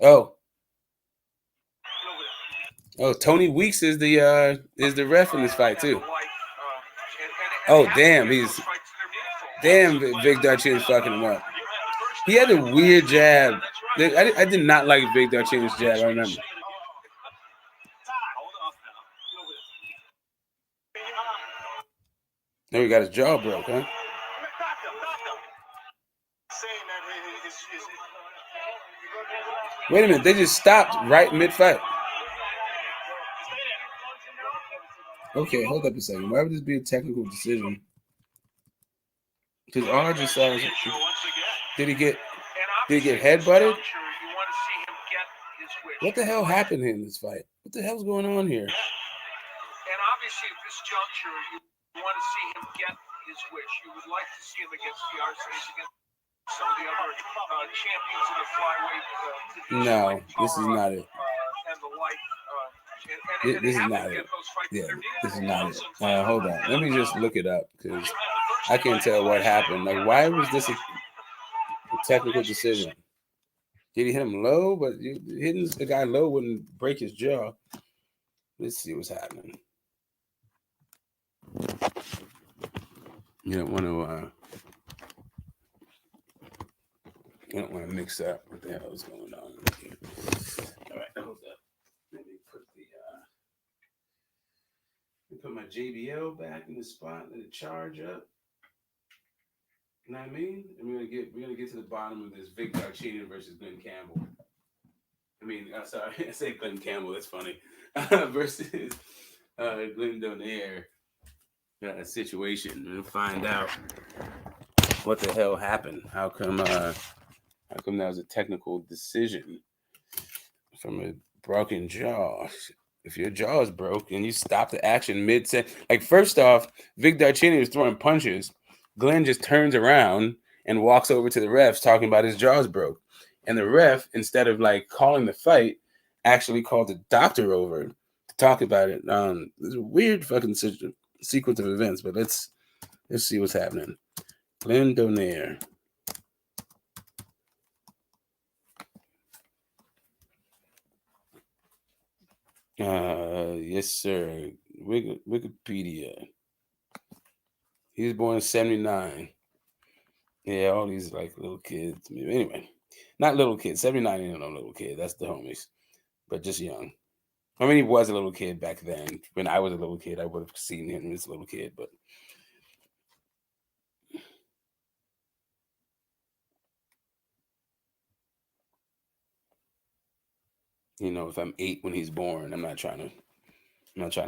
Oh, Tony Weeks is the ref in this fight too. Oh, damn, Vic Darchinyan's fucking him up. He had a weird jab. I did not like Vic Darchinyan's jab. I remember. Now he got his jaw broke, huh? Wait a minute, they just stopped right mid-fight. Okay, hold up a second. Why would this be a technical decision? Because all I just saw was, did he get headbutted? What the hell happened in this fight? What the hell's going on here? And obviously, at this juncture, you want to see him get his wish. You would like to see him against the RCs, against some of the other champions in the flyweight. No, this is not it. And the like. This is not it. Yeah, this is not it. Hold on. Let me just look it up because I can't tell what happened. Like, why was this a technical decision? Did he hit him low? But hitting the guy low wouldn't break his jaw. Let's see what's happening. You don't want to mix up what the hell is going on here. All right, hold up. Put my JBL back in the spot. Let it charge up. You know what I mean? And we're gonna get to the bottom of this Vic Darcinian versus Glenn Campbell. I mean, sorry, I say Glenn Campbell. That's funny. Versus Glenn Donaire situation, and find out what the hell happened. How come that was a technical decision from a broken jaw? If your jaw is broke and you stop the action mid-set, like first off, Vic Darcinian was throwing punches. Glenn just turns around and walks over to the refs talking about his jaw's broke. And the ref, instead of like calling the fight, actually called the doctor over to talk about it. It's a weird fucking sequence of events, but let's see what's happening. Glenn Donaire. Yes, sir. Wikipedia. He was born in 79. Yeah, all these like little kids. Anyway, not little kids. 79 ain't no little kid. That's the homies. But just young. I mean, he was a little kid back then. When I was a little kid, I would have seen him as a little kid. But you know, if I'm 8 when he's born, I'm not trying to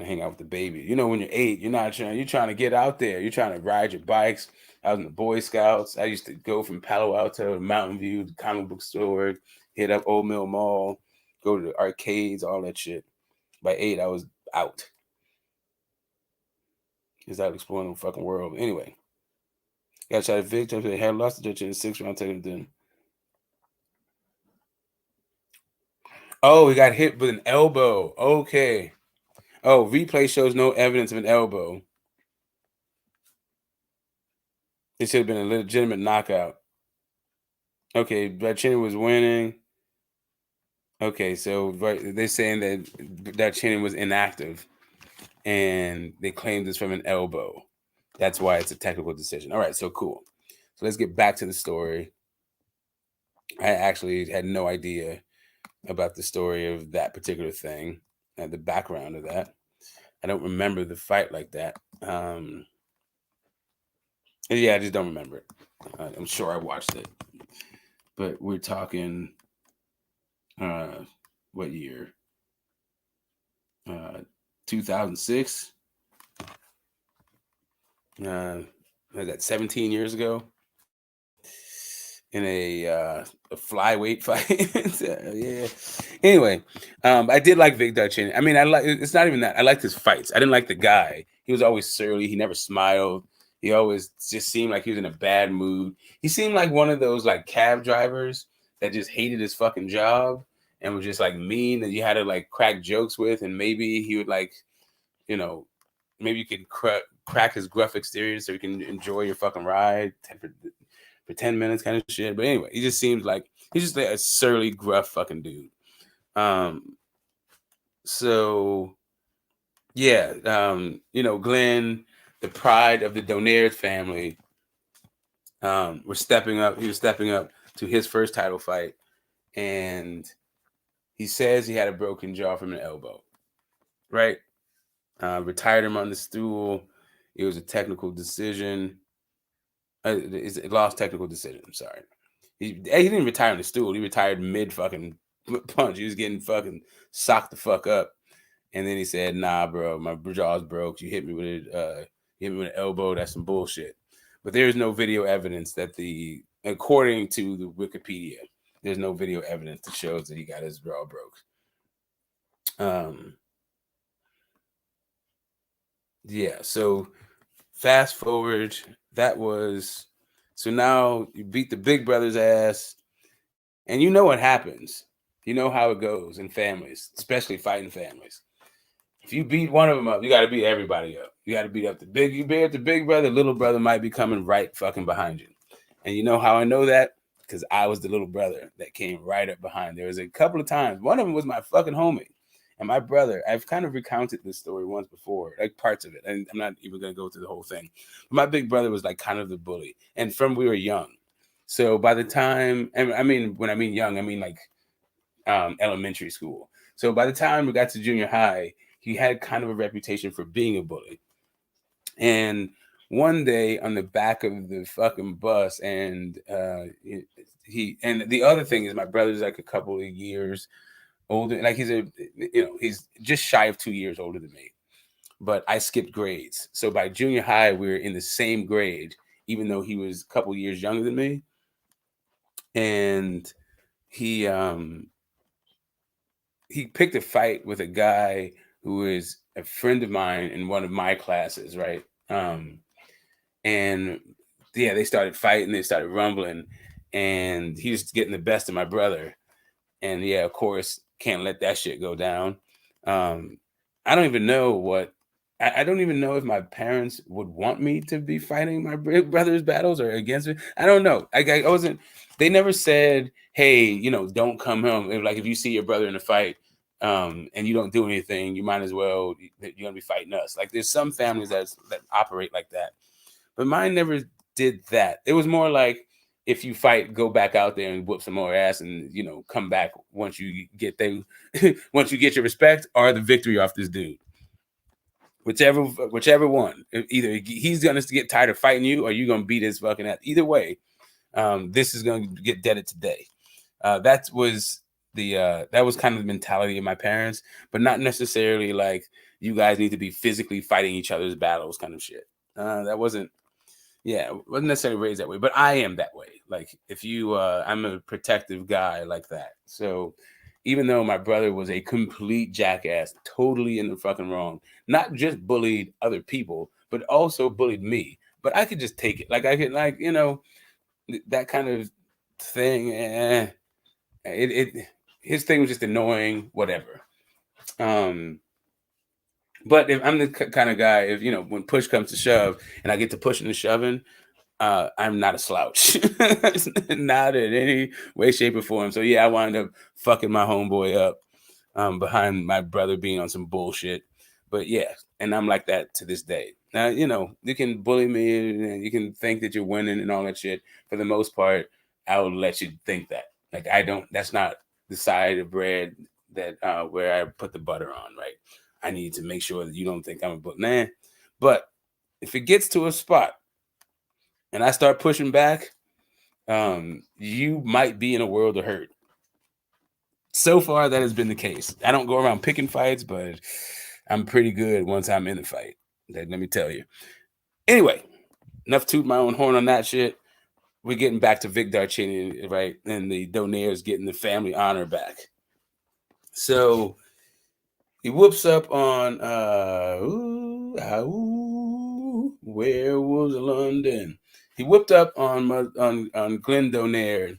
hang out with the baby. You know, when you're 8, you're trying to get out there. You're trying to ride your bikes. I was in the Boy Scouts. I used to go from Palo Alto to Mountain View, the comic book store, hit up Old Mill Mall, go to the arcades, all that shit. By 8, I was out. He's out exploring the fucking world. Anyway, got shot at Vic. Had lost the judge in the 6th round. Taking then. Oh, he got hit with an elbow. Okay. Oh, replay shows no evidence of an elbow. It should have been a legitimate knockout. Okay, Darcinian was winning. Okay, so they're saying that Darcinian was inactive, and they claimed this from an elbow. That's why it's a technical decision. All right, so cool. So let's get back to the story. I actually had no idea about the story of that particular thing and the background of that. I don't remember the fight like that. Yeah, I just don't remember it. I'm sure I watched it. But we're talking, what year? 2006. Was that 17 years ago? In a flyweight fight. Yeah. Anyway, I did like Vic Darcinian. I mean, it's not even that. I liked his fights. I didn't like the guy. He was always surly. He never smiled. He always just seemed like he was in a bad mood. He seemed like one of those like cab drivers that just hated his fucking job and was just like mean that you had to like crack jokes with, and maybe he would like, you know, maybe you could crack his gruff exterior so you can enjoy your fucking ride for 10 minutes kind of shit. But anyway, he just seems like he's just like a surly, gruff fucking dude. So yeah, you know, Glenn, the pride of the Donaire family, was stepping up. He was stepping up to his first title fight, and he says he had a broken jaw from an elbow, right? Retired him on the stool. It was a technical decision. It lost technical decision. I'm sorry. He didn't retire on the stool. He retired mid fucking punch. He was getting fucking socked the fuck up. And then he said, "Nah, bro, my jaw's broke. You hit me with it. You hit me with an elbow. That's some bullshit." But there is no video evidence that according to the Wikipedia, there's no video evidence that shows that he got his jaw broke. Yeah. So fast forward. So now you beat the big brother's ass, and you know what happens. You know how it goes in families, especially fighting families. If you beat one of them up, you got to beat everybody up. You got to beat up the big brother, little brother might be coming right fucking behind you. And you know how I know that? Because I was the little brother that came right up behind. There was a couple of times. One of them was my fucking homie. And my brother, I've kind of recounted this story once before, like parts of it. And I'm not even going to go through the whole thing. But my big brother was like kind of the bully. And we were young. So by the time, and I mean, when I mean young, I mean like elementary school. So by the time we got to junior high, he had kind of a reputation for being a bully. And one day on the back of the fucking bus, and he and the other thing is my brother's like a couple of years older. Like he's just shy of 2 years older than me. But I skipped grades. So by junior high, we were in the same grade, even though he was a couple years younger than me. And he picked a fight with a guy who is a friend of mine in one of my classes, right? And yeah, they started fighting, they started rumbling, and he was getting the best of my brother. And yeah, of course, can't let that shit go down. I don't even know what. I don't even know if my parents would want me to be fighting my brother's battles or against me. I don't know. I wasn't. They never said, "Hey, don't come home." Like if you see your brother in a fight, and you don't do anything, you might as well. You're gonna be fighting us. Like there's some families that operate like that, but mine never did that. It was more like, if you fight, go back out there and whoop some more ass, and come back once you get once you get your respect or the victory off this dude. Whichever one. Either he's gonna get tired of fighting you, or you're gonna beat his fucking ass. Either way, this is gonna get deaded today. That was kind of the mentality of my parents, but not necessarily like you guys need to be physically fighting each other's battles kind of shit. That wasn't. Yeah, wasn't necessarily raised that way, but I am that way. Like if I'm a protective guy like that. So even though my brother was a complete jackass, totally in the fucking wrong, not just bullied other people, but also bullied me. But I could just take it. Like I could, like, that kind of thing. His thing was just annoying, whatever. But if I'm the kind of guy, if when push comes to shove and I get to pushing and shoving, I'm not a slouch. Not in any way, shape, or form. So yeah, I wound up fucking my homeboy up behind my brother being on some bullshit. But yeah, and I'm like that to this day. Now, you can bully me and you can think that you're winning and all that shit. For the most part, I will let you think that. Like that's not the side of bread that where I put the butter on, right? I need to make sure that you don't think I'm a bully. But if it gets to a spot and I start pushing back, you might be in a world of hurt. So far, that has been the case. I don't go around picking fights, but I'm pretty good once I'm in a fight. Let me tell you. Anyway, enough toot my own horn on that shit. We're getting back to Vic Darcinian, right? And the Donaire's getting the family honor back. So he whoops up on Werewolves of London. He whooped up on Glenn Donaire.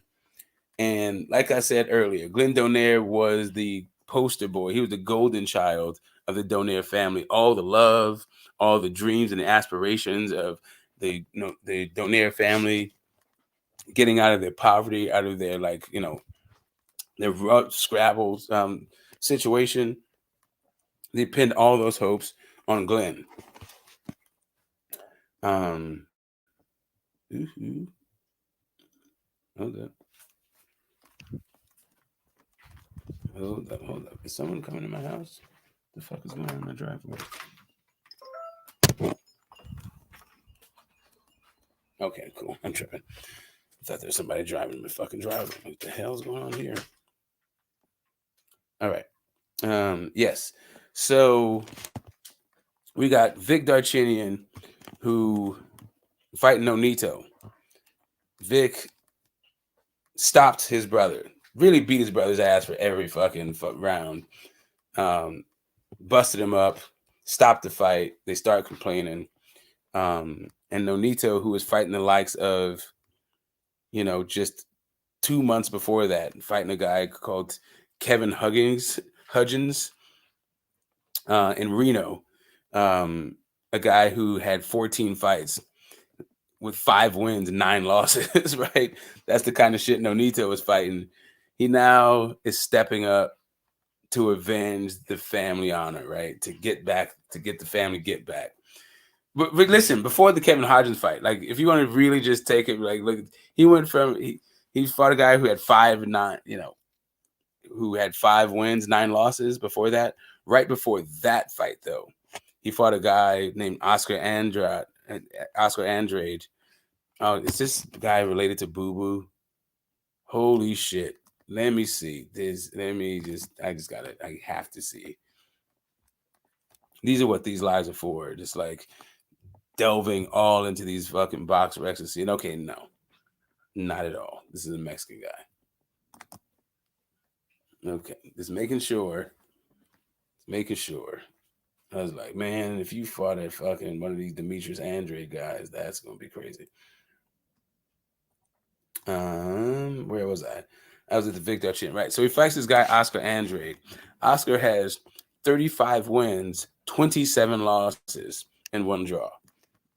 And like I said earlier, Glenn Donaire was the poster boy. He was the golden child of the Donaire family. All the love, all the dreams and the aspirations of the Donaire family, getting out of their poverty, out of their their rough scrabbles situation. They pinned all those hopes on Glenn. Hold up. Is someone coming to my house? The fuck is going on in my driveway? Okay, cool. I'm tripping. I thought there was somebody driving my fucking driveway. What the hell's going on here? All right. Yes. So we got Vic Darcinian, who fighting Nonito. Vic stopped his brother. Really beat his brother's ass for every fucking round. Busted him up. Stopped the fight. They start complaining. And Nonito, who was fighting the likes of, just 2 months before that, fighting a guy called Kevin Hudgens in Reno, a guy who had 14 fights with 5 wins and 9 losses, right? That's the kind of shit Nonito was fighting. He now is stepping up to avenge the family honor, right? To get the family get back. But listen, before the Kevin Hodgins fight, like if you want to really just take it, like look, he went from he fought a guy who had 5 and 9, who had 5 wins, 9 losses before that, Right before that fight, though, he fought a guy named Oscar Andrade. Oh, is this guy related to Boo Boo? Holy shit. Let me see. I have to see. These are what these lives are for. Just like delving all into these fucking box recs and seeing, okay, no, not at all. This is a Mexican guy. Okay, just making sure. I was like, man, if you fought at fucking one of these Demetrius Andrade guys, that's gonna be crazy. Where was I? I was at the Victor Chin, right? So he fights this guy, Oscar Andrade. Oscar has 35 wins, 27 losses, and 1 draw.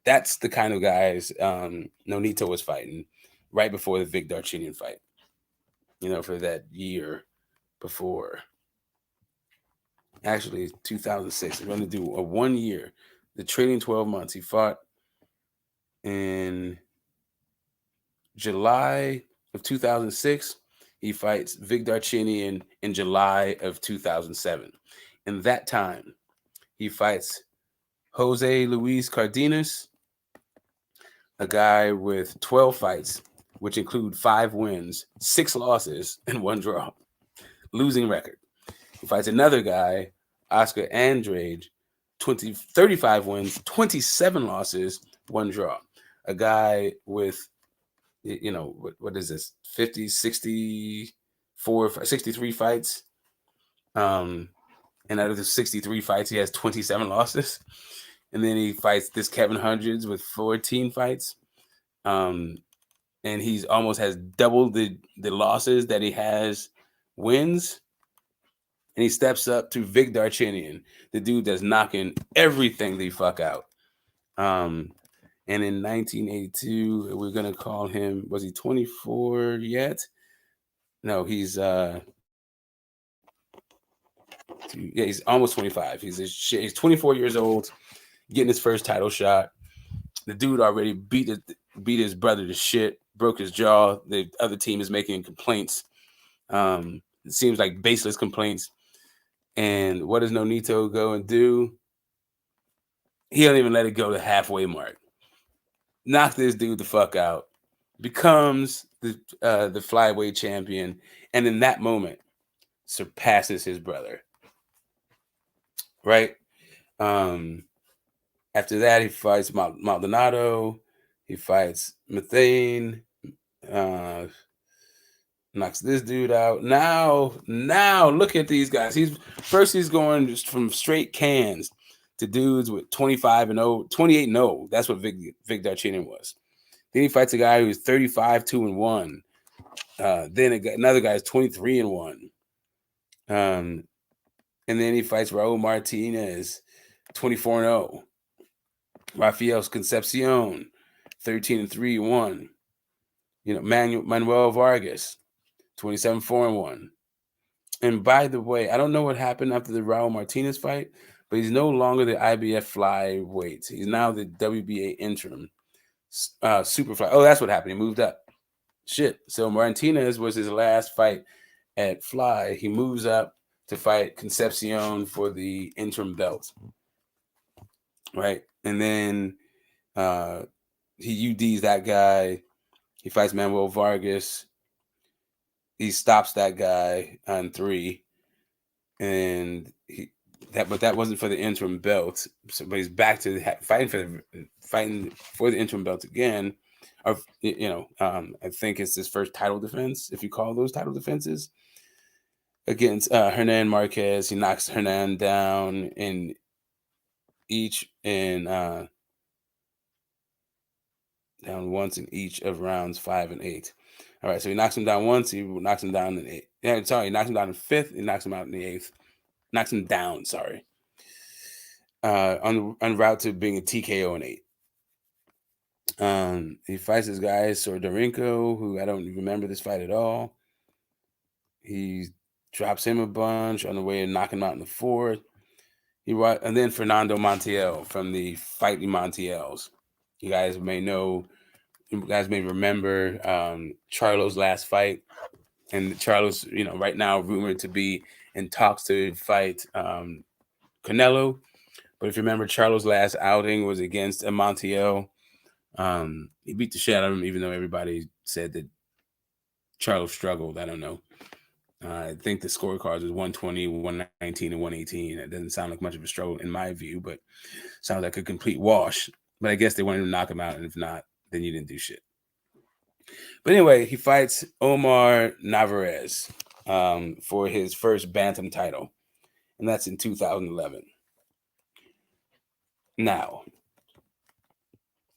That's the kind of guys Nonito was fighting right before the Vic Darchinyan fight. For that year before. Actually, 2006. We're going to do a 1 year. The trailing 12 months. He fought in July of 2006. He fights Vic Darchinyan in July of 2007. In that time, he fights Jose Luis Cardenas, a guy with 12 fights, which include 5 wins, 6 losses, and 1 draw. Losing record. He fights another guy, Oscar Andrade, 35 wins, 27 losses, 1 draw. A guy with, what is this, 50, 64, 63 fights. And out of the 63 fights, he has 27 losses. And then he fights this Kevin Hundreds with 14 fights. And he's almost has double the losses that he has wins. And he steps up to Vic Darchinyan, the dude that's knocking everything the fuck out. And in 1982, we're gonna call him. Was he 24 yet? No, he's he's almost 25. He's 24 years old, getting his first title shot. The dude already beat his brother to shit, broke his jaw. The other team is making complaints. It seems like baseless complaints. And what does Nonito go and do? He don't even let it go to halfway mark. Knock this dude the fuck out. Becomes the flyweight champion, and in that moment surpasses his brother. Right? After that, he fights Maldonado. He fights Methane. Knocks this dude out. Now look at these guys. He's going just from straight cans to dudes with 25-0, 28-0. That's what Vic Darchinyan was. Then he fights a guy who's 35-2-1. Then another guy is 23-1. And then he fights Raul Martinez, 24-0. Rafael Concepcion, 13-3-1. Manuel Vargas, 27-4-1. And by the way, I don't know what happened after the Raul Martinez fight, but he's no longer the IBF flyweight. He's now the WBA interim super fly. Oh, that's what happened. He moved up. Shit. So Martinez was his last fight at fly. He moves up to fight Concepcion for the interim belt. Right. And then he UDs that guy. He fights Manuel Vargas. He stops that guy on 3. And but that wasn't for the interim belt. So, but he's back to fighting for the interim belt again. Or I think it's his first title defense, if you call those title defenses, against Hernan Marquez. He knocks Hernan down down once in each of rounds 5 and 8. All right, so he knocks him down once. He knocks him down in 8. Yeah, sorry, he knocks him down in 5th. He knocks him out in the 8th. Knocks him down. Sorry. On route to being a TKO in 8. He fights this guy Sordarenko, who I don't remember this fight at all. He drops him a bunch on the way to knock him out in the 4th. And then Fernando Montiel from the Fighting Montiels. You guys may remember Charlo's last fight. And Charlo's, right now rumored to be in talks to fight Canelo. But if you remember, Charlo's last outing was against Montiel. He beat the shit out of him, even though everybody said that Charlo struggled. I don't know. I think the scorecards was 120, 119, and 118. It doesn't sound like much of a struggle in my view, but sounds like a complete wash. But I guess they wanted to knock him out, and if not, then you didn't do shit. But anyway, he fights Omar Navarez for his first bantam title, and that's in 2011. Now,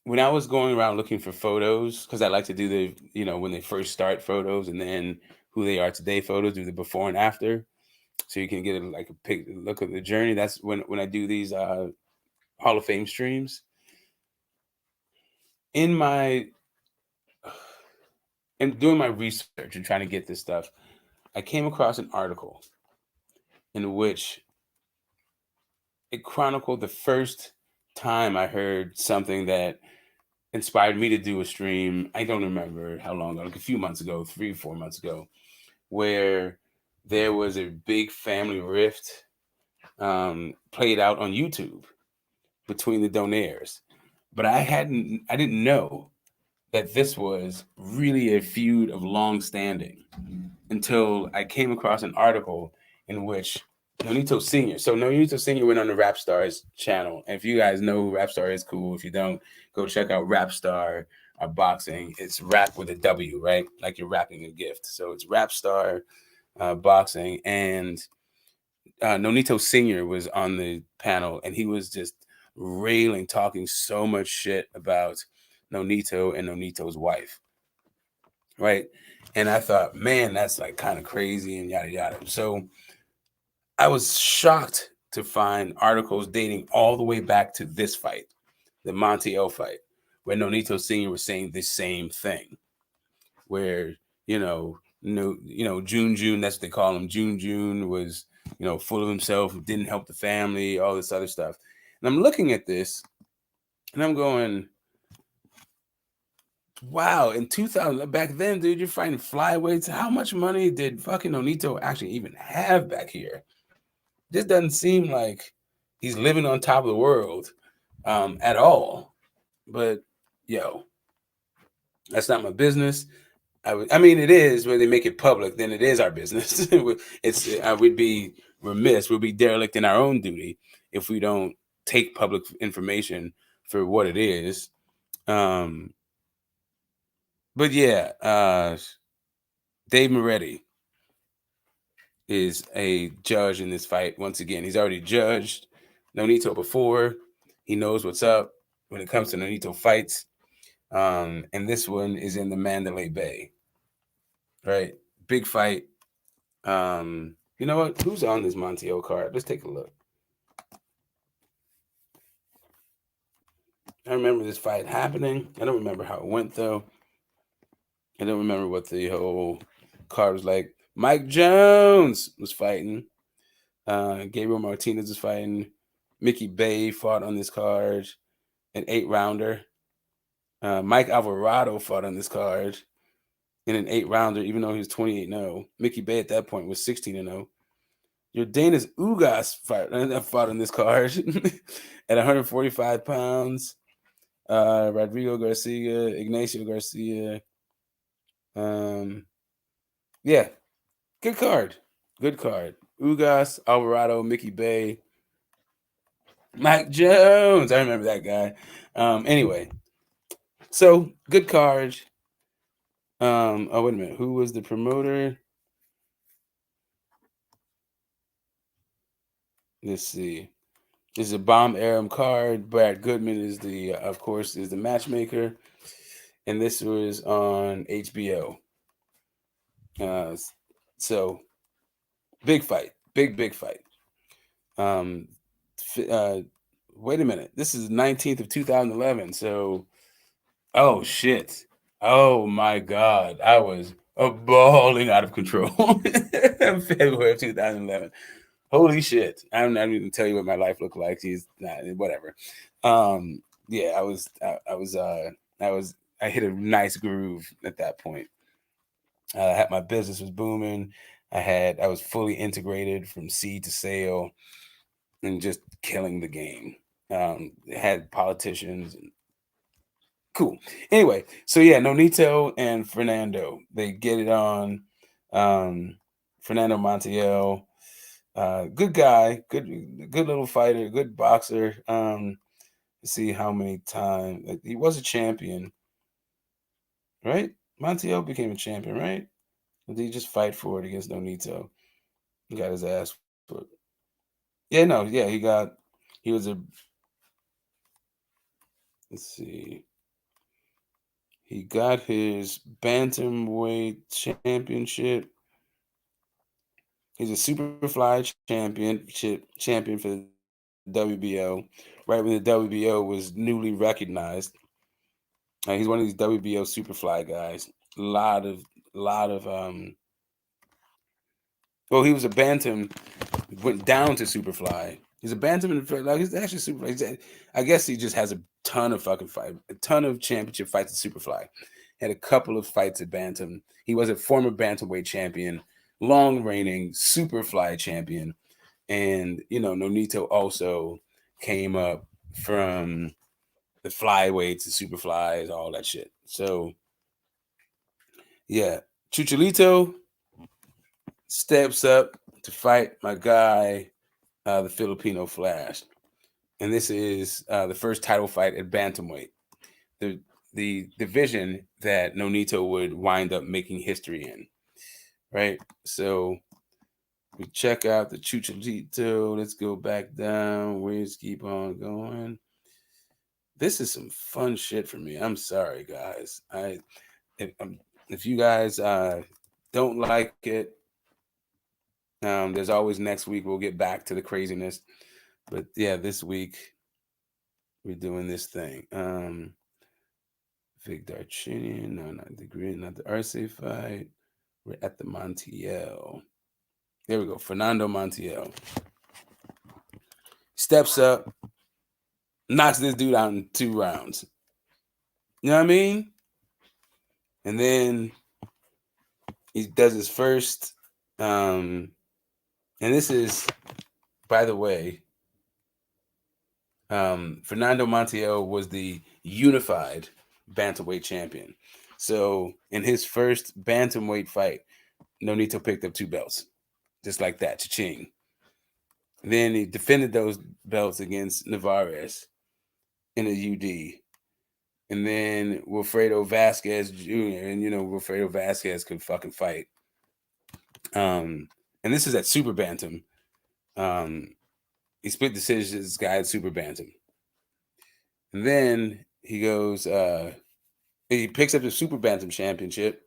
when I was going around looking for photos, because I like to do the, when they first start photos and then who they are today photos, do the before and after, so you can get a look at the journey. That's when I do these Hall of Fame streams. In doing my research and trying to get this stuff, I came across an article in which it chronicled the first time I heard something that inspired me to do a stream. I don't remember how long ago, like a few months ago, 3 or 4 months ago, where there was a big family rift played out on YouTube between the Donaires. But I didn't know that this was really a feud of long standing until I came across an article in which Nonito Sr. So Nonito Sr. went on the Rap Stars channel. And if you guys know who Rap Star is, cool. If you don't, go check out Rap Star Boxing. It's rap with a W, right? Like you're wrapping a gift. So it's Rap Star Boxing. And Nonito Sr. was on the panel, and he was just railing, talking so much shit about Nonito and Nonito's wife, right? And I thought, man, that's like kind of crazy and yada yada. So I was shocked to find articles dating all the way back to this fight, the Montiel fight, where Nonito Sr. was saying the same thing, where June, that's what they call him. June was full of himself, didn't help the family, all this other stuff. And I'm looking at this, and I'm going, wow, in 2000, back then, dude, you're fighting flyweights. How much money did fucking Nonito actually even have back here? This doesn't seem like he's living on top of the world at all. But, that's not my business. I mean, it is when they make it public, then it is our business. We'd be remiss, we'd be derelict in our own duty if we don't take public information for what it is. But yeah, Dave Moretti is a judge in this fight. Once again, he's already judged Nonito before. He knows what's up when it comes to Nonito fights. And this one is in the Mandalay Bay. Right? Big fight. You know what? Who's on this Montiel card? Let's take a look. I remember this fight happening. I don't remember how it went, though. I don't remember what the whole card was like. Mike Jones was fighting. Gabriel Martinez was fighting. Mickey Bay fought on this card, an 8-rounder. Mike Alvarado fought on this card in an 8-rounder, even though he was 28-0. Mickey Bay at that point was 16-0. Jordanis Ugas fought on this card at 145 pounds. Rodrigo Garcia, Ignacio Garcia. Yeah, good card. Good card. Ugas, Alvarado, Mickey Bay, Mike Jones. I remember that guy. Anyway, so good card. Oh, wait a minute. Who was the promoter? Let's see. This is a Bomb Aram card. Brad Goodman is of course, is the matchmaker. And this was on HBO. So big fight. Big fight. Wait a minute. This is 19th of 2011. So, oh shit. Oh my God. I was balling out of control in February of 2011. Holy shit. I'm not even tell you what my life looked like. Whatever. Yeah, I hit a nice groove at that point. My business was booming. I was fully integrated from seed to sale. and just killing the game. Had politicians. Cool. Anyway, so yeah, Nonito and Fernando, they get it on. Fernando Montiel, good guy, good little fighter, good boxer. Let's see how many times he was a champion, right? Montiel became a champion, right? Or did he just fight for it against Nonito? He got his ass put. Yeah, no, yeah, he was a. Let's see. He got his bantamweight championship. He's a superfly champion for the WBO. Right when the WBO was newly recognized, he's one of these WBO superfly guys. A lot of Well, he was a bantam, went down to superfly. He's a bantam, like he's actually superfly. I guess he just has a ton of fucking fight, a ton of championship fights at superfly. Had a couple of fights at bantam. He was a former bantamweight champion, long reigning superfly champion, and Nonito also came up from the flyweights, the superflies, all that shit. So yeah, Chucholito steps up to fight my guy, the Filipino Flash, and this is the first title fight at bantamweight, the division that Nonito would wind up making history in. Right, so we check out the Chucholito. Let's go back down. Let's keep on going. This is some fun shit for me. I'm sorry, guys. If you guys don't like it, there's always next week. We'll get back to the craziness. But yeah, this week we're doing this thing. Vic Darchinian, no, not the Green, not the Arce fight. We're at the Montiel. There we go. Fernando Montiel steps up, knocks this dude out in 2 rounds. You know what I mean? And then he does his first, and this is, by the way, Fernando Montiel was the unified bantamweight champion. So in his first bantamweight fight, Nonito picked up 2 belts, just like that, cha-ching. Then he defended those belts against Navarez in a UD. And then Wilfredo Vasquez Jr. And Wilfredo Vasquez could fucking fight. And this is at Super Bantam. He split decisions this guy at Super Bantam. And then he goes, he picks up the Super Bantam championship.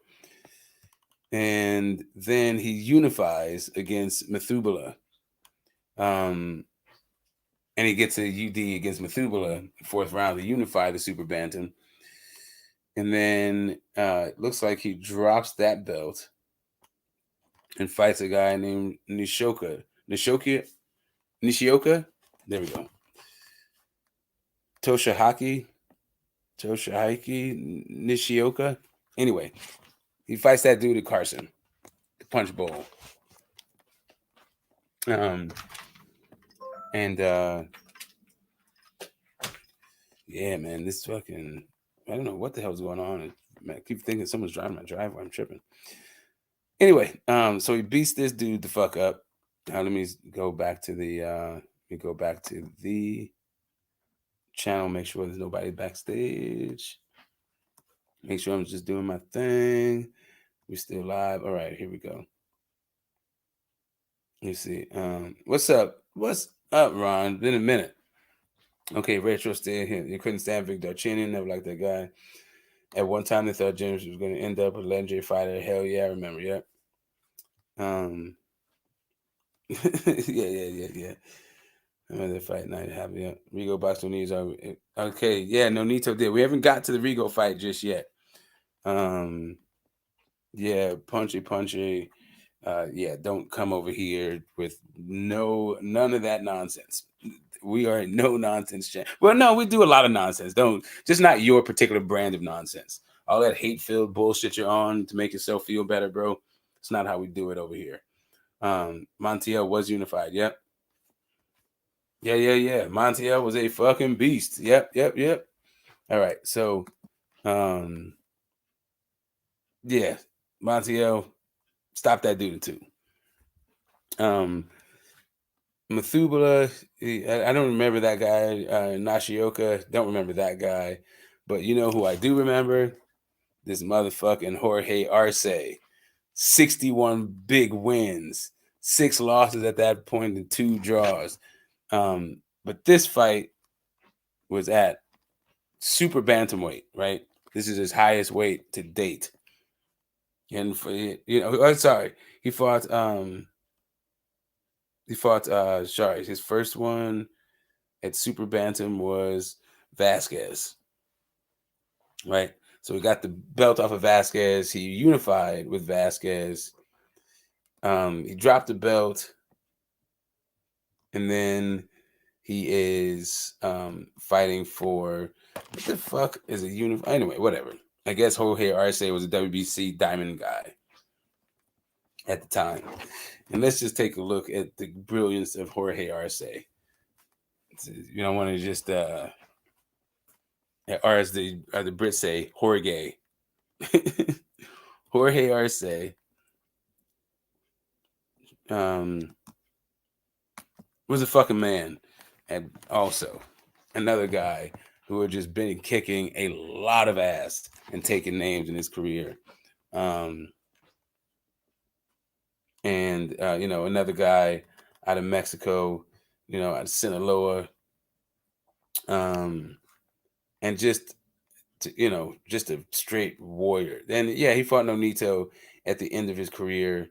And then he unifies against Methubala. And he gets a UD against Methubala, 4th round to unify the Super Bantam. And then it looks like he drops that belt and fights a guy named Nishioka. There we go. Toshihaki Nishioka. Anyway, he fights that dude at Carson, the Punch Bowl. Yeah, man, this fucking, I don't know what the hell's going on. Man, I keep thinking someone's driving my driveway. I'm tripping. Anyway, so he beats this dude the fuck up. Now let me go back to the channel, make sure there's nobody backstage. Make sure I'm just doing my thing. We're still live. All right, here we go. Let's see. What's up? What's up, Ron? Been a minute. Okay, Retro stayed here. You couldn't stand Vic Darchinian, never liked that guy. At one time, they thought James was going to end up a legendary fighter. Hell yeah, I remember. Yeah. Yeah. Another fight night happened. Yeah. Rigo Boxer needs are okay. Yeah, Nonito did. We haven't got to the Rigo fight just yet. Yeah, punchy. Yeah, don't come over here with none of that nonsense. We are no nonsense channel. Well, no, we do a lot of nonsense. Just not your particular brand of nonsense. All that hate-filled bullshit you're on to make yourself feel better, bro. It's not how we do it over here. Montiel was unified. Yep. Yeah. Montiel was a fucking beast. Yep. All right. So, yeah, Montiel, stop that dude too. Mathubala, I don't remember that guy. Nashioka, don't remember that guy. But you know who I do remember? This motherfucking Jorge Arce. 61 big wins, 6 losses at that point, and 2 draws. But this fight was at super bantamweight, right? This is his highest weight to date. And for, sorry, he fought sorry, his first one at super bantam was Vasquez, right? So he got the belt off of Vasquez. He unified with Vasquez. He dropped the belt, and then he is fighting for, what the fuck is a unify? Anyway, whatever. I guess Jorge Arce was a WBC diamond guy at the time. And let's just take a look at the brilliance of Jorge Arce. You don't want to just or as the Brits say, Jorge. Jorge Arce was a fucking man, and also another guy who had just been kicking a lot of ass and taking names in his career. Another guy out of Mexico, out of Sinaloa, and just just a straight warrior. And yeah, he fought Nonito at the end of his career.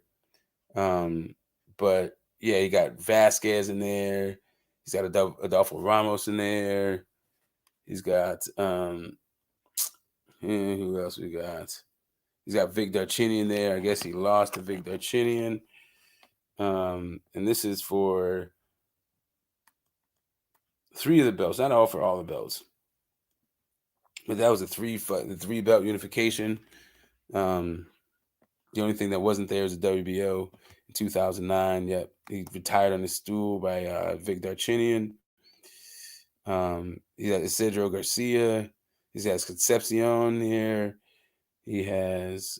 But yeah, he got Vasquez in there. He's got Adolfo Ramos in there. He's got who else we got? He's got Vic Darcinian there. I guess he lost to Vic Darcinian. And this is for 3 of the belts, not all for all the belts. But that was the 3 belt unification. The only thing that wasn't there was the WBO in 2009. Yep, he retired on his stool by Vic Darcinian. He got Isidro Garcia. He has Concepcion here. He has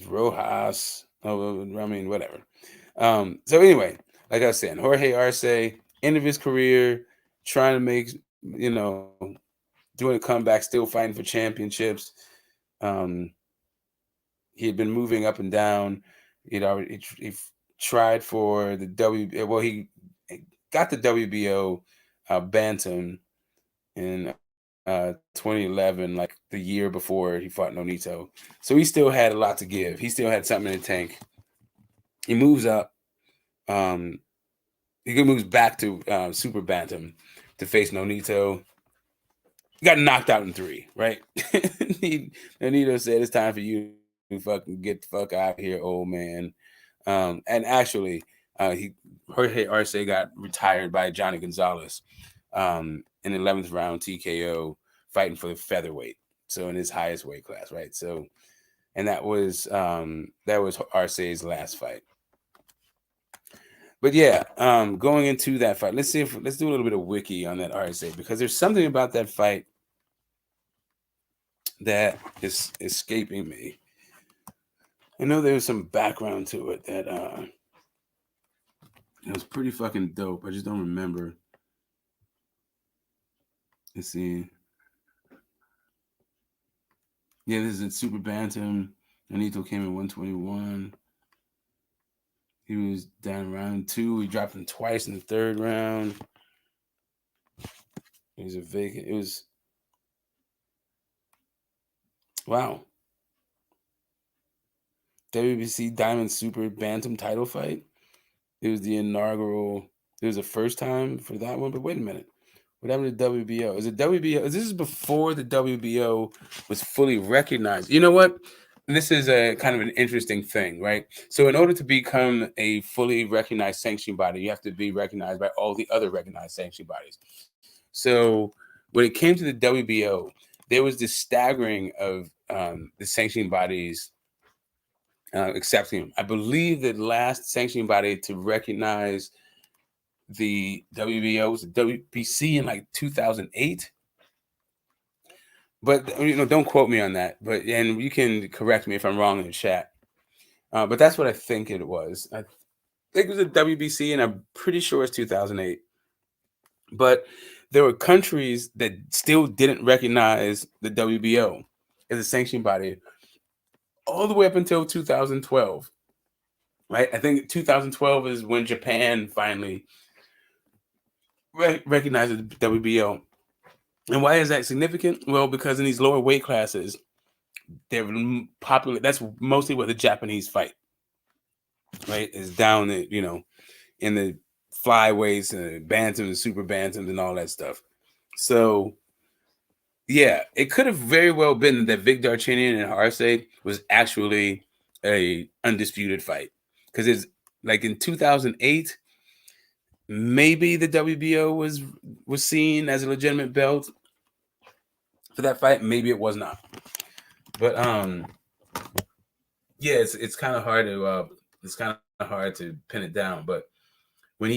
Rojas. Oh, I mean, whatever. So anyway, like I was saying, Jorge Arce, end of his career, trying to make, doing a comeback, still fighting for championships. He had been moving up and down. He tried for the he got the WBO bantam in 2011, like the year before he fought Nonito. So he still had a lot to give. He still had something in the tank. He moves up. He moves back to super bantam to face Nonito. He got knocked out in 3, right? Nonito said, "It's time for you to fucking get the fuck out of here, old man." And actually, Jorge Arce got retired by Johnny Gonzalez in the 11th round TKO, fighting for the featherweight, so in his highest weight class, right? So, and that was Arce's last fight. But yeah, going into that fight, let's do a little bit of wiki on that Arce, because there's something about that fight that is escaping me. I know there's some background to it that it was pretty fucking dope. I just don't remember. Let's see. Yeah, this is at super bantam. Nonito came in 121. He was down round 2. He dropped him twice in the 3rd round. It was a vacant. It was, wow. WBC Diamond Super Bantam title fight. It was the inaugural. It was the first time for that one. But wait a minute. What happened to WBO? Is it WBO? This is before the WBO was fully recognized. You know what? This is a kind of an interesting thing, right? So in order to become a fully recognized sanctioning body, you have to be recognized by all the other recognized sanctioning bodies. So when it came to the WBO, there was this staggering of the sanctioning bodies accepting him. I believe the last sanctioning body to recognize the WBO was the WBC in like 2008. But don't quote me on that. But and you can correct me if I'm wrong in the chat. But that's what I think it was. I think it was a WBC, and I'm pretty sure it's 2008. But there were countries that still didn't recognize the WBO as a sanctioning body all the way up until 2012. Right? I think 2012 is when Japan finally recognized the WBO. And why is that significant? Well, because in these lower weight classes, they're popular. That's mostly where the Japanese fight. Right? Is down in the flyweights and bantams and super bantams and all that stuff. So yeah, it could have very well been that Vic Darchinyan and Arce was actually a undisputed fight, because it's like in 2008, maybe the WBO was seen as a legitimate belt for that fight. Maybe it was not, but yeah, it's kind of hard to pin it down. But when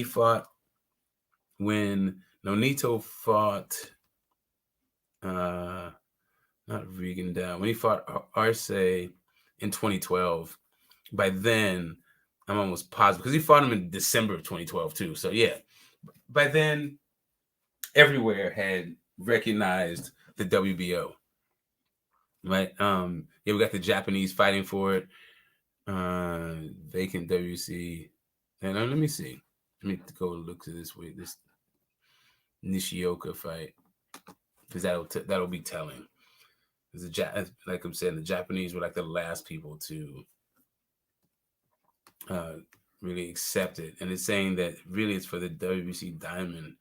Nonito fought, not Regan down, when he fought Arce in 2012, by then I'm almost positive, because he fought him in December of 2012 too. So yeah, by then everywhere had recognized the WBO, right? Yeah, we got the Japanese fighting for it. Vacant WC. And let me see. Let me go look to this Nishioka fight, because that'll be telling. Like I'm saying, the Japanese were like the last people to really accept it, and it's saying that really it's for the WBC Diamond,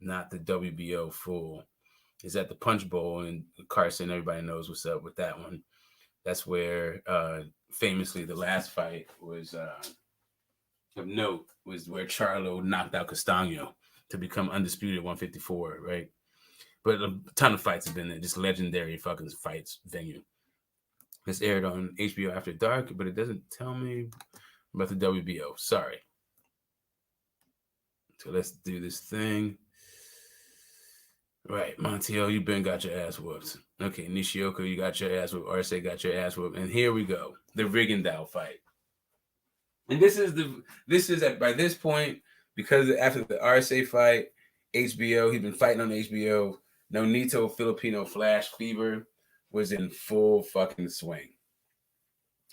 not the WBO full. It's at the Punch Bowl, and Carson, everybody knows what's up with that one. That's where famously the last fight was of note, was where Charlo knocked out Castano to become undisputed at 154, right? But a ton of fights have been there, just legendary fucking fights venue. It's aired on HBO After Dark, but it doesn't tell me about the WBO. Sorry. So let's do this thing. Right, Montiel, you been got your ass whooped. Okay, Nishioka, you got your ass whooped. Arce got your ass whooped. And here we go, the Rigondeaux fight. And this is by this point, because after the Arce fight, HBO, he's been fighting on HBO. Nonito Filipino Flash fever was in full fucking swing.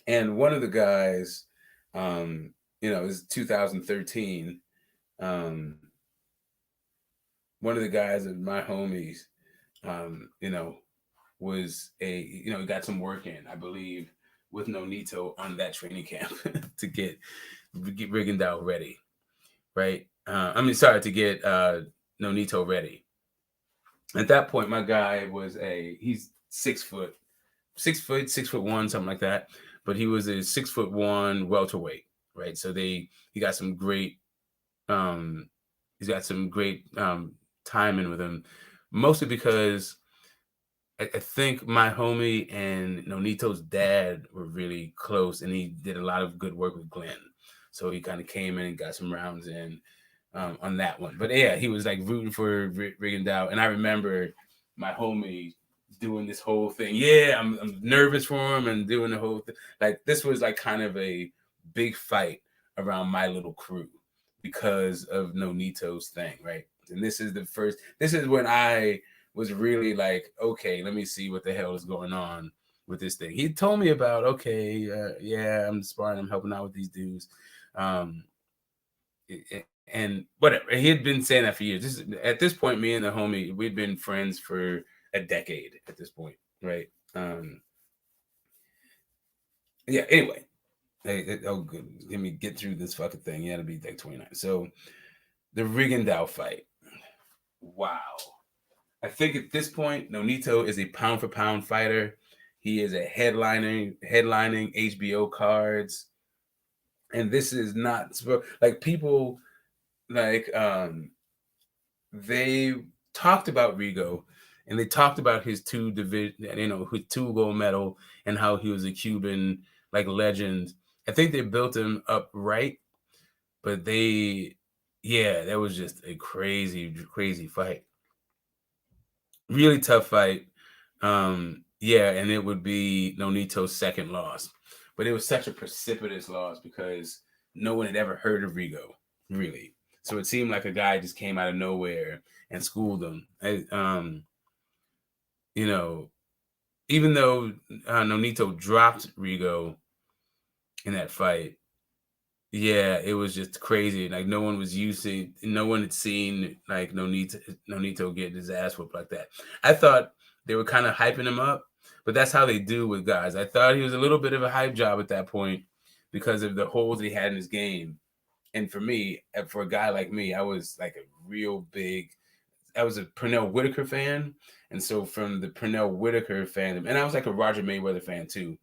And one of the guys, it was 2013. One of the guys of my homies, was he got some work in, I believe, with Nonito on that training camp to get Rigondeaux ready, right? To get Nonito ready. At that point, my guy he's 6 foot, 6'1", something like that. But he was a 6'1" welterweight, right? So he got some great, he's got some great timing with him, mostly because I think my homie and Nonito's dad were really close, and he did a lot of good work with Glenn. So he kind of came in and got some rounds in on that one. But yeah, he was like rooting for Rigondeaux, and I remember my homie doing this whole thing. Yeah, I'm nervous for him and doing the whole thing. Like, this was like kind of a big fight around my little crew because of Nonito's thing, right? And this is when I was really like, okay, let me see what the hell is going on with this thing. He told me about, yeah, I'm sparring, I'm helping out with these dudes. And whatever. He had been saying that for years. At this point, me and the homie, we'd been friends for a decade at this point, right? Yeah, anyway. Good. Let me get through this fucking thing. Yeah, it'll be like 29. So the Rigondeaux fight. Wow. I think at this point, Nonito is a pound for pound fighter. He is a headlining HBO cards. And this is not like people like they talked about Rigo, and they talked about his his 2 gold medal, and how he was a Cuban like legend. I think they built him up right, but yeah, that was just a crazy, crazy fight. Really tough fight. Yeah, and it would be Nonito's second loss. But it was such a precipitous loss because no one had ever heard of Rigo, really. So it seemed like a guy just came out of nowhere and schooled him. You know, even though Nonito dropped Rigo in that fight, yeah, it was just crazy. Like no one had seen like Nonito get his ass whooped like that. I thought they were kind of hyping him up, but that's how they do with guys. I thought he was a little bit of a hype job at that point because of the holes that he had in his game. And for me, for a guy like me, I was like I was a Pernell Whitaker fan. And so from the Pernell Whitaker fandom, and I was like a Roger Mayweather fan too.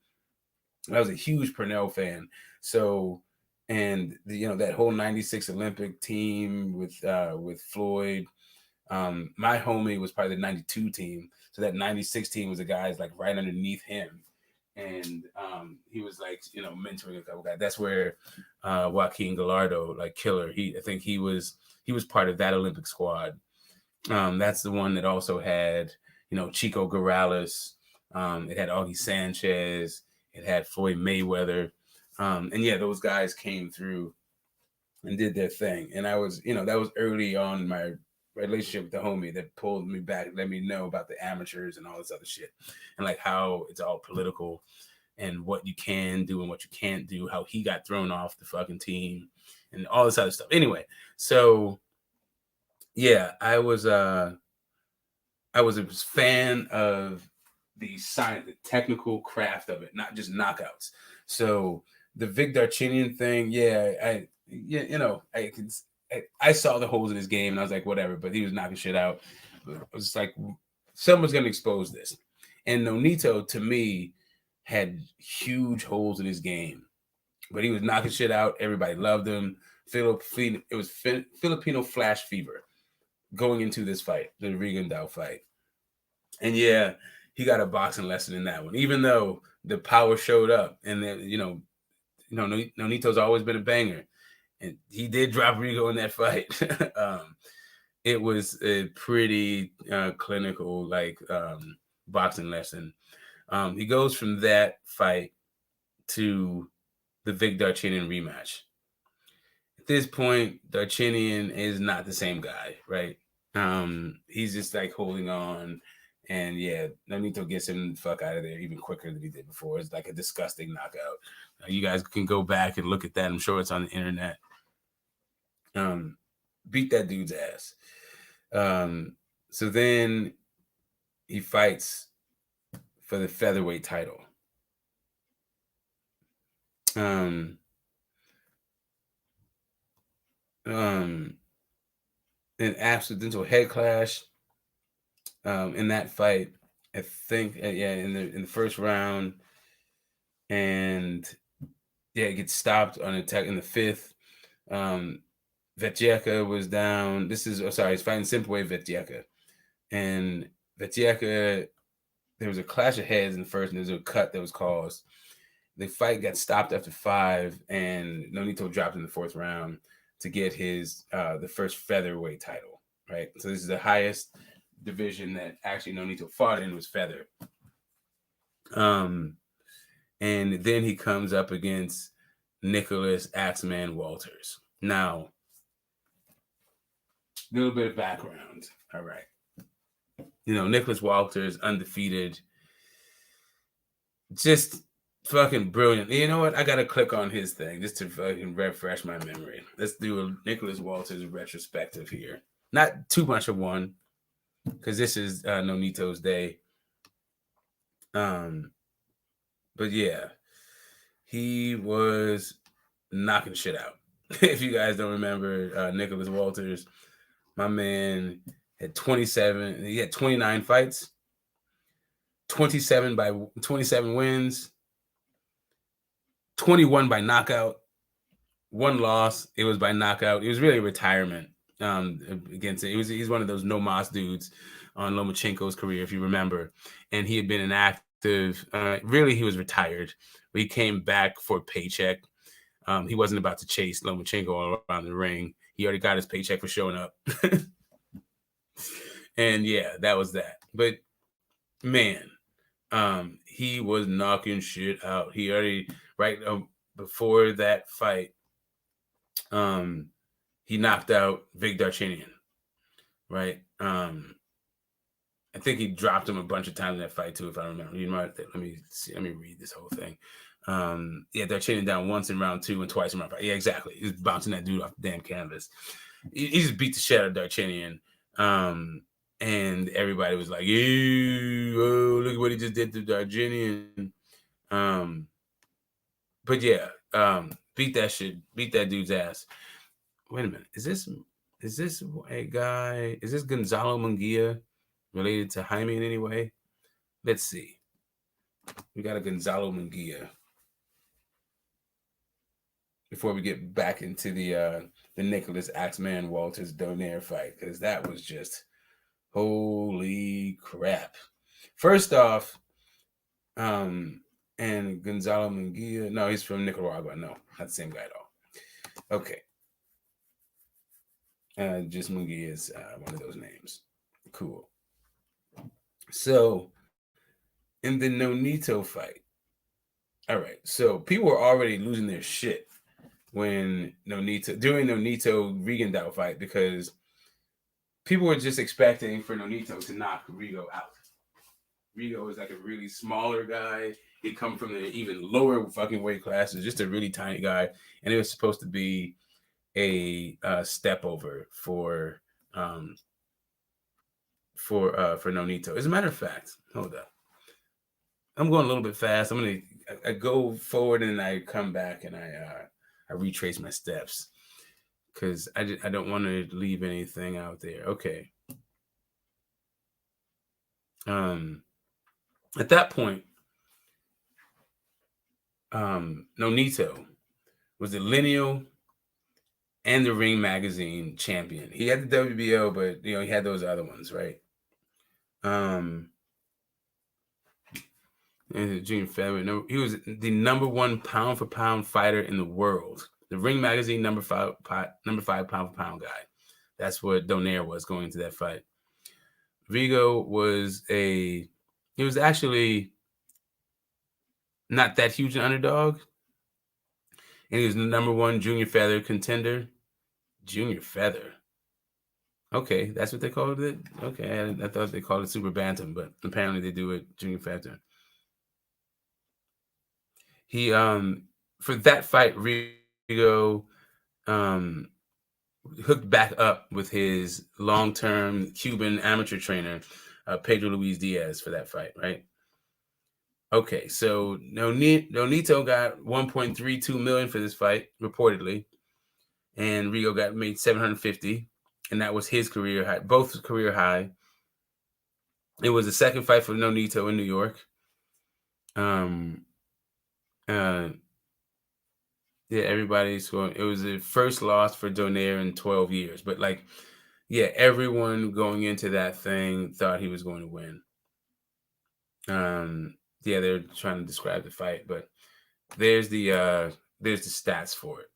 I was a huge Pernell fan. So, and that whole '96 Olympic team with Floyd. My homie was probably the '92 team. So that '96 team was the guys like right underneath him, and he was like mentoring a couple guys. That's where Joaquin Gallardo, like killer. I think he was part of that Olympic squad. That's the one that also had Chico Morales. It had Augie Sanchez. It had Floyd Mayweather. And yeah, those guys came through and did their thing. And I was, that was early on in my relationship with the homie that pulled me back, let me know about the amateurs and all this other shit. And like how it's all political and what you can do and what you can't do, how he got thrown off the fucking team and all this other stuff. Anyway, so yeah, I was a fan of the science, the technical craft of it, not just knockouts. So the Vic Darchinyan thing, I saw the holes in his game and I was like, whatever, but he was knocking shit out. I was just like, someone's gonna expose this. And Nonito, to me, had huge holes in his game, but he was knocking shit out. Everybody loved him. It was Filipino Flash fever going into this fight, the Rigondeaux fight. And yeah, he got a boxing lesson in that one, even though the power showed up. And then, Nonito's always been a banger. And he did drop Rigo in that fight. It was a pretty clinical, boxing lesson. He goes from that fight to the Vic Darchinyan rematch. At this point, Darchinyan is not the same guy, right? He's just like holding on. And yeah, Nonito gets him the fuck out of there even quicker than he did before. It's like a disgusting knockout. You guys can go back and look at that. I'm sure it's on the internet. Beat that dude's ass. So then he fights for the featherweight title. An accidental head clash in that fight. I think in the first round, and it gets stopped on attack in the fifth. Vecheka was down. He's fighting Simpway Vecheka, and Vecheka. There was a clash of heads in the first, and there was a cut that was caused. The fight got stopped after 5, and Nonito dropped in the 4th round to get his the first featherweight title. Right, so this is the highest division that actually Nonito fought in was feather. And then he comes up against Nicholas Axeman Walters. Now, a little bit of background. All right. Nicholas Walters, undefeated. Just fucking brilliant. You know what? I got to click on his thing just to fucking refresh my memory. Let's do a Nicholas Walters retrospective here. Not too much of one, because this is Nonito's day. But yeah, he was knocking shit out. If you guys don't remember Nicholas Walters, my man had 27. He had 29 fights, 27 wins, 21 by knockout, 1 loss. It was by knockout. It was really a retirement against it. He's one of those no mas dudes on Lomachenko's career, if you remember, and he had been inactive. Really, he was retired, but he came back for a paycheck. He wasn't about to chase Lomachenko all around the ring. He already got his paycheck for showing up. And yeah, that was that. But man, he was knocking shit out. He already before that fight, he knocked out Vic Darchinyan, right? I think he dropped him a bunch of times in that fight too, if I remember. You know, let me see. Let me read this whole thing. Yeah, Darchinyan down once in round 2 and twice in round 5. Yeah, exactly. He's bouncing that dude off the damn canvas. He just beat the shit out of Darchinyan. And everybody was like, "Ew, oh, look at what he just did to Darchinyan." But yeah, beat that dude's ass. Wait a minute, is this a guy? Is this Gonzalo Munguia related to Haney in any way? Let's see. We got a Gonzalo Munguia. Before we get back into the Nicholas Axeman Walters Donaire fight, because that was just holy crap. First off, and Gonzalo Munguia, no, he's from Nicaragua. No, not the same guy at all. Okay. Just Munguia is one of those names. Cool. So, in the Nonito fight, all right, so people were already losing their shit during Nonito Rigondeaux fight, because people were just expecting for Nonito to knock Rigo out. Rigo is like a really smaller guy. He'd come from the even lower fucking weight classes, just a really tiny guy, and it was supposed to be a step over for Nonito. As a matter of fact, hold up. I'm going a little bit fast. I go forward and I come back and I retrace my steps, because I don't want to leave anything out there. Okay. At that point, Nonito was the lineal and the Ring Magazine champion. He had the WBO, but he had those other ones, right? And the junior featherweight. He was the number 1 pound for pound fighter in the world. The Ring Magazine number 5 pound for pound guy. That's what Donaire was going into that fight. Rigo was actually not that huge an underdog, and he was the number 1 junior feather contender. Junior feather. Okay, that's what they called it. Okay, I thought they called it super bantam, but apparently they do it junior feather. He for that fight, Rigo hooked back up with his long-term Cuban amateur trainer, Pedro Luis Diaz, for that fight, right? Okay, so Nonito got $1.32 million for this fight, reportedly, and Rigo made $750, and that was his career high, both career high. It was the second fight for Nonito in New York. Yeah, everybody's going. It was the first loss for Donaire in 12 years, but everyone going into that thing thought he was going to win. They're trying to describe the fight, but there's the stats for it.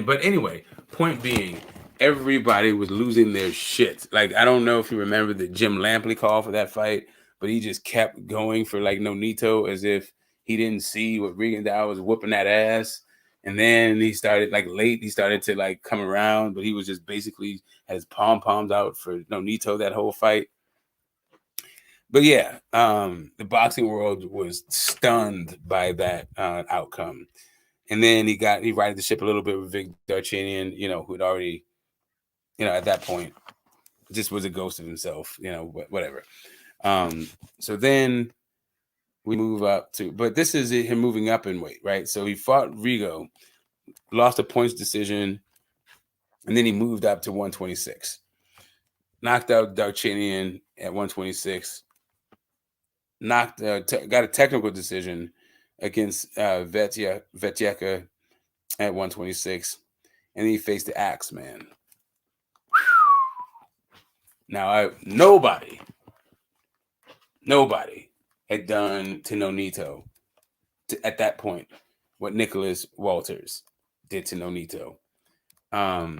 But anyway, point being, everybody was losing their shit. Like, I don't know if you remember the Jim Lampley call for that fight, but he just kept going for Nonito as if he didn't see what Rigondeaux was whooping that ass. And then he started late. He started to come around, but he was just basically had his pom-poms out for Nonito that whole fight. But yeah, the boxing world was stunned by that outcome. And then he righted the ship a little bit with Vic Darchinyan, who had already, at that point, just was a ghost of himself, whatever. So then we move up to, but this is him moving up in weight, right? So he fought Rigo, lost a points decision, and then he moved up to 126. Knocked out Darchinyan at 126. Got a technical decision against Vetieka at 126, and he faced the Axeman. Now, nobody had done to Nonito at that point what Nicholas Walters did to Nonito. Yeah,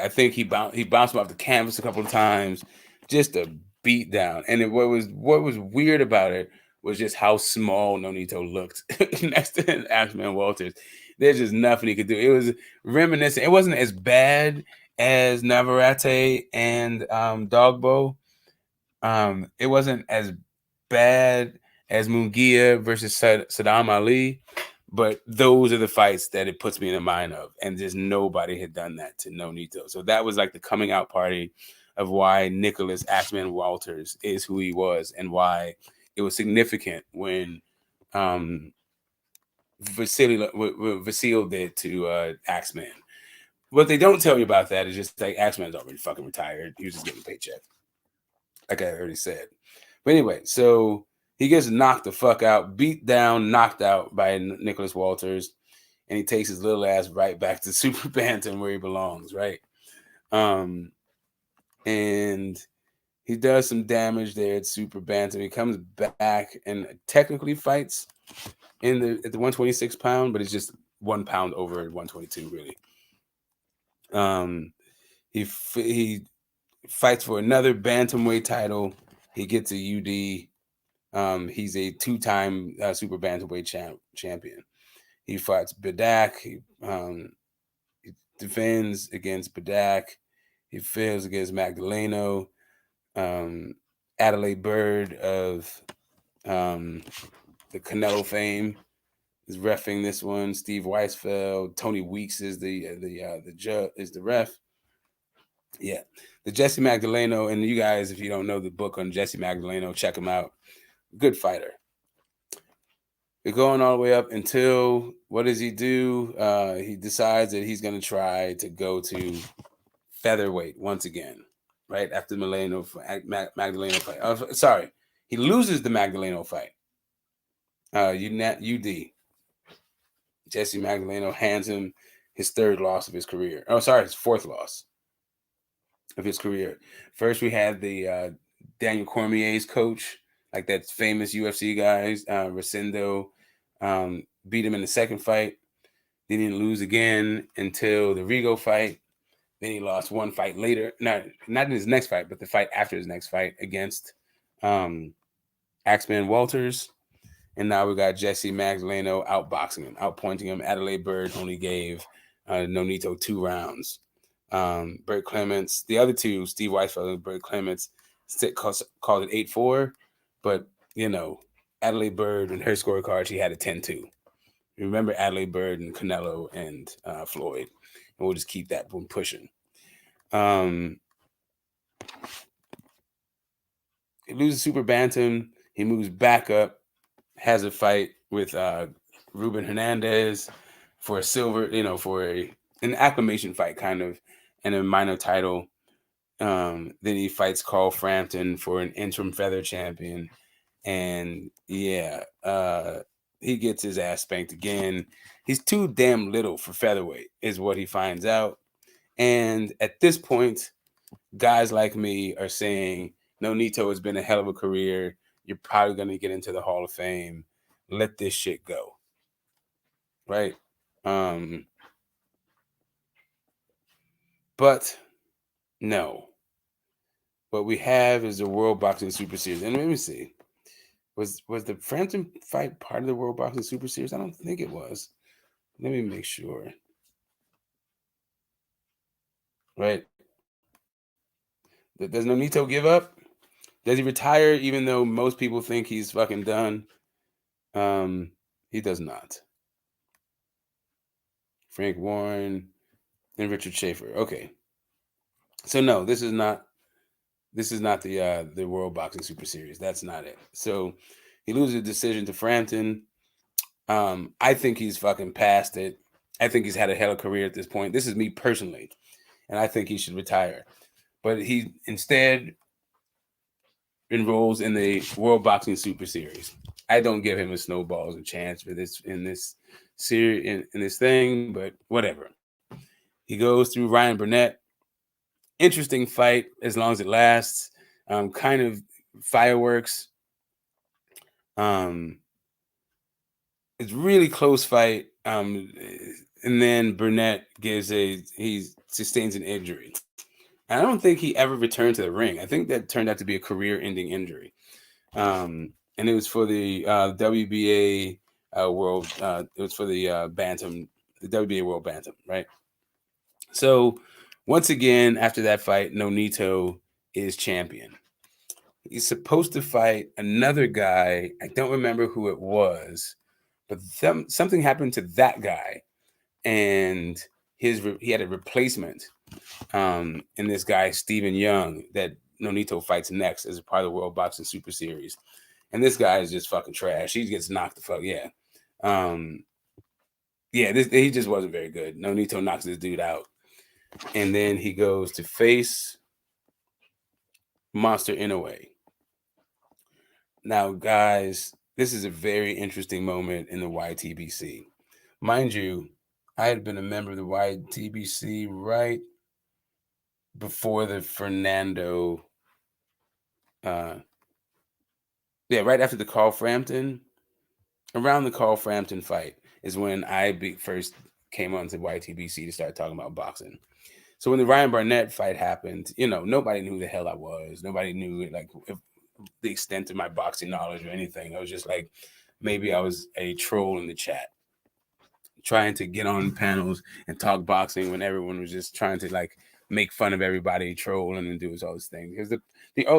I think he bounced him off the canvas a couple of times, just a beat down. And what was weird about it was just how small Nonito looked next to Axeman Walters. There's just nothing he could do. It was reminiscent. It wasn't as bad as Navarrete and Dogbo. It wasn't as bad as Munguia versus Saddam Ali, but those are the fights that it puts me in the mind of, and just nobody had done that to Nonito. So that was like the coming out party of why Nicholas Axeman Walters is who he was, and why it was significant when Vasil did to Axeman. What they don't tell you about that is just like Axeman's already fucking retired. He was just getting a paycheck, like I already said. But anyway, so he gets knocked the fuck out, beat down, knocked out by Nicholas Walters, and he takes his little ass right back to Super Bantam where he belongs, right? And he does some damage there at Super Bantam. He comes back and technically fights at the 126 pound, but it's just 1 pound over at 122, really. He fights for another bantamweight title. He gets a UD. He's a 2-time super bantamweight champion. He fights Badak. He defends against Badak. He fails against Magdaleno. Adelaide Bird of the Canelo fame is reffing this one. Steve Weisfeld. Tony Weeks is the judge, is the ref. Yeah, the Jesse Magdaleno, and you guys, if you don't know the book on Jesse Magdaleno, check him out. Good fighter. We're going all the way up until, what does he do? He decides that he's going to try to go to featherweight once again, right after the Magdaleno fight. Sorry, he loses the Magdaleno fight. UD. Jesse Magdaleno hands him his 3rd loss of his career. Oh, sorry, his 4th loss of his career. First, we had the Daniel Cormier's coach, like that famous UFC guys, Rosendo, beat him in the 2nd fight. Then he didn't lose again until the Rigo fight. Then he lost 1 fight later. Not in his next fight, but the fight after his next fight against Axeman Walters. And now we got Jesse Magdaleno outboxing him, outpointing him. Adelaide Bird only gave Nonito 2 rounds. Bert Clements, the other two, Steve Weisfeld and Bert Clements, called it 8-4. But, Adelaide Bird and her scorecard, she had a 10-2. Remember Adelaide Bird and Canelo and Floyd. And we'll just keep that one pushing. He loses Super Bantam. He moves back up, has a fight with Ruben Hernandez for a silver, for an acclamation fight, kind of, and a minor title. Then he fights Carl Frampton for an interim feather champion. And yeah, he gets his ass spanked again. He's too damn little for featherweight, is what he finds out. And at this point, guys like me are saying, Nonito has been a hell of a career. You're probably going to get into the Hall of Fame. Let this shit go. Right? But no. What we have is the World Boxing Super Series. And let me see. Was the Frampton fight part of the World Boxing Super Series? I don't think it was. Let me make sure. Right? Does Nonito give up? Does he retire even though most people think he's fucking done? He does not. Frank Warren and Richard Schaefer. Okay. So no, this is not the World Boxing Super Series. That's not it. So he loses a decision to Frampton. I think he's fucking past it. I think he's had a hell of a career at this point. This is me personally. And I think he should retire. But he instead enrolls in the World Boxing Super Series. I don't give him a snowballs a chance for this in this series in this thing, but whatever. He goes through Ryan Burnett. Interesting fight as long as it lasts. Kind of fireworks. It's really close fight. and then Burnett he sustains an injury. And I don't think he ever returned to the ring. I think that turned out to be a career-ending injury. And it was for the WBA World. It was for the Bantam, the WBA World Bantam, right? So once again, after that fight, Nonito is champion. He's supposed to fight another guy. I don't remember who it was, but something happened to that guy, and he had a replacement in this guy Stephen Young that Nonito fights next as a part of the World Boxing Super Series. And this guy is just fucking trash. He gets knocked the fuck, yeah. He just wasn't very good. Nonito knocks this dude out. And then he goes to face Monster Inoue. Now, guys, this is a very interesting moment in the YTBC. Mind you, I had been a member of the YTBC right before the Fernando, right after the Carl Frampton. Around the Carl Frampton fight is when I first came onto YTBC to start talking about boxing. So when the Ryan Barnett fight happened, nobody knew who the hell I was. Nobody knew the extent of my boxing knowledge or anything. I was just like, maybe I was a troll in the chat, trying to get on panels and talk boxing when everyone was just trying to make fun of everybody, trolling and do all this thing. Because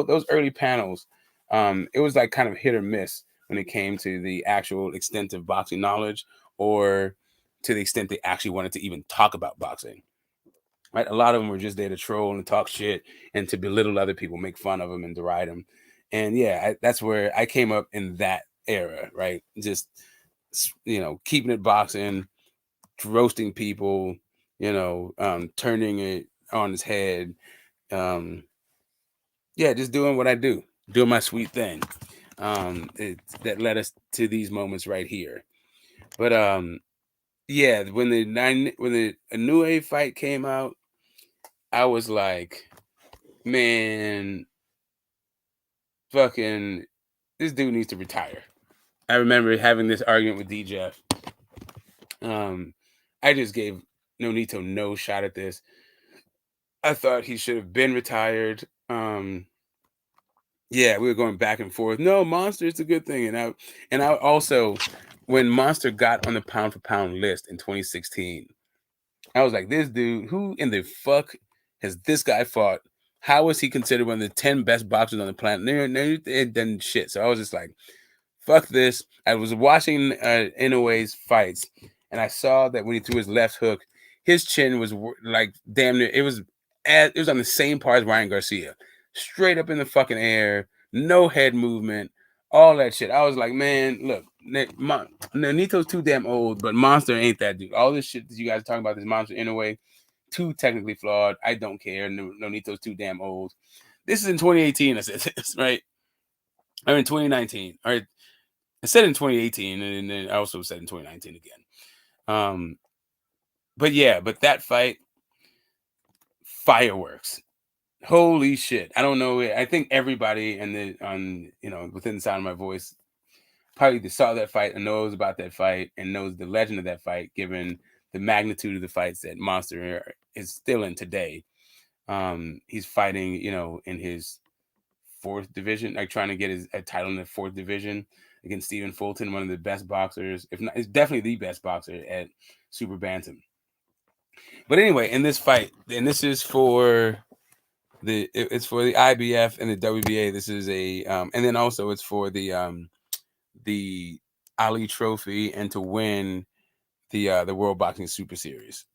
those early panels, it was like kind of hit or miss when it came to the actual extent of boxing knowledge, or to the extent they actually wanted to even talk about boxing. Right, a lot of them were just there to troll and talk shit and to belittle other people, make fun of them and deride them. And that's where I came up in that era, right? Just keeping it boxing, roasting people, turning it on its head. Just doing what I do, doing my sweet thing. That led us to these moments right here. But when the Inoue fight came out, I was like, man, fucking, this dude needs to retire. I remember having this argument with D Jeff. I just gave Nonito no shot at this. I thought he should have been retired. We were going back and forth. No, Monster is a good thing. And I also, when Monster got on the pound for pound list in 2016, I was like, this dude, who in the fuck has this guy fought? How was he considered one of the 10 best boxers on the planet? No, it done shit. So I was just like, fuck this. I was watching Inoue's fights, and I saw that when he threw his left hook, his chin was like damn near, it was on the same par as Ryan Garcia. Straight up in the fucking air, no head movement, all that shit. I was like, man, look, Nonito's too damn old, but Monster ain't that dude. All this shit that you guys are talking about, this Monster Inoue, too technically flawed. I don't care. Nonito's too damn old. This is in 2018. I said this, right? Or in 2019. All right. I said in 2018, and then I also said in 2019 again. But that fight, fireworks. Holy shit. I don't know. I think everybody within the sound of my voice probably saw that fight and knows about that fight and knows the legend of that fight, given the magnitude of the fights that Monster is still in today. He's fighting, in his fourth division, like trying to get a title in the fourth division against Stephen Fulton, one of the best boxers, if not, it's definitely the best boxer at Super Bantam. But anyway, in this fight, and this is for it's for the IBF and the WBA. This is and then also it's for the Ali Trophy and to win the World Boxing Super Series,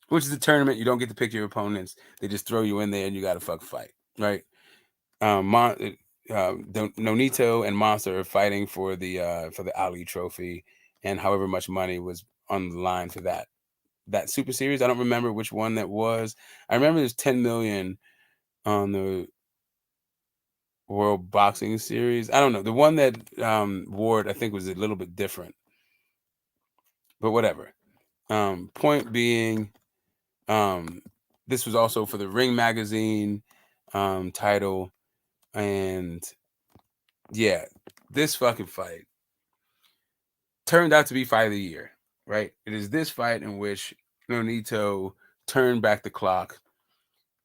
which is a tournament. You don't get to pick your opponents; they just throw you in there and you got to fuck fight, right? Nonito and Monster are fighting for the Ali Trophy, and however much money was on the line for that Super Series. I don't remember which one that was. I remember there's 10 million on the World Boxing Series. I don't know. The one that Ward, I think, was a little bit different, but whatever. Point being, this was also for the Ring Magazine title, and this fucking fight turned out to be fight of the year. right? It is this fight in which Nonito turned back the clock,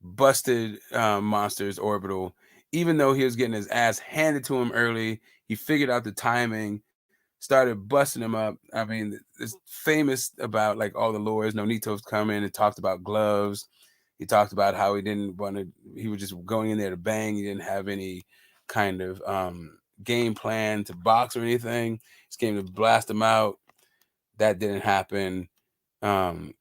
busted Monster's orbital. Even though he was getting his ass handed to him early, he figured out the timing, started busting him up. I mean, it's famous about like all the lures. Nonito's come in and talked about gloves. He talked about how he didn't want to. He was just going in there to bang. He didn't have any kind of game plan to box or anything. He just came to blast him out. That didn't happen. Man,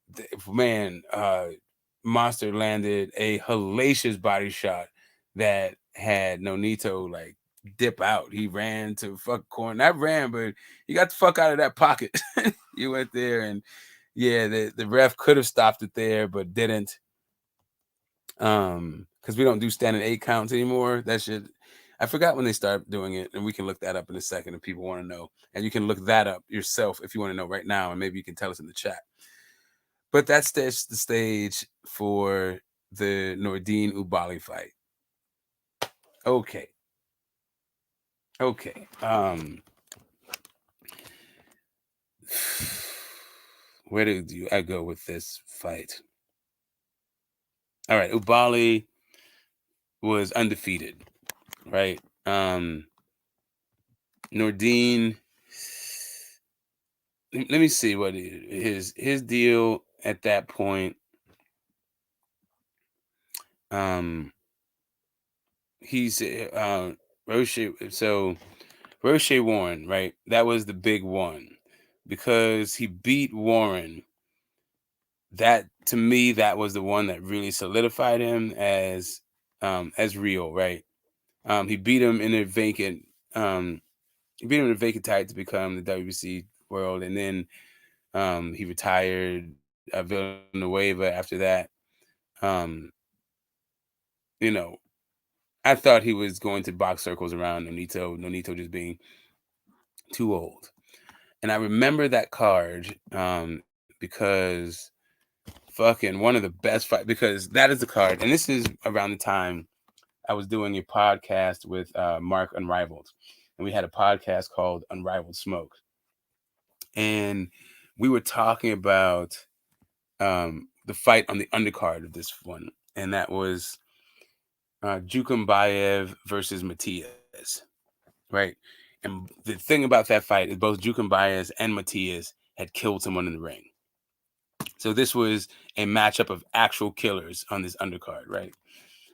Monster landed a hellacious body shot that had Nonito like dip out. He ran to fuck corner. Not ran, but he got the fuck out of that pocket. He went there, and yeah, the ref could have stopped it there, but didn't. Because we don't do standing 8 counts anymore. That shit. I forgot when they started doing it, and we can look that up in a second if people want to know. And you can look that up yourself if you want to know right now, and maybe you can tell us in the chat. But that sets the stage for the Nordine Ubali fight. Okay. Where do I go with this fight? All right, Ubali was undefeated, right? Nordine. Let me see what his deal at that point. He's Roche. So Roche Warren, right? That was the big one because he beat Warren. That to me, that was the one that really solidified him as real, right? He beat him in a vacant. He beat him in a vacant title to become the WBC world, and then he retired Villanueva after that. Um, you know, I thought he was going to box circles around Nonito just being too old. And I remember that card because fucking one of the best fight, because that is the card. And this is around the time I was doing a podcast with Mark Unrivaled. And we had a podcast called Unrivaled Smoke. And we were talking about the fight on the undercard of this one. And that was Jukumbayev versus Matias, right? And the thing about that fight is both Jukumbayev and Matias had killed someone in the ring. So this was a matchup of actual killers on this undercard, right?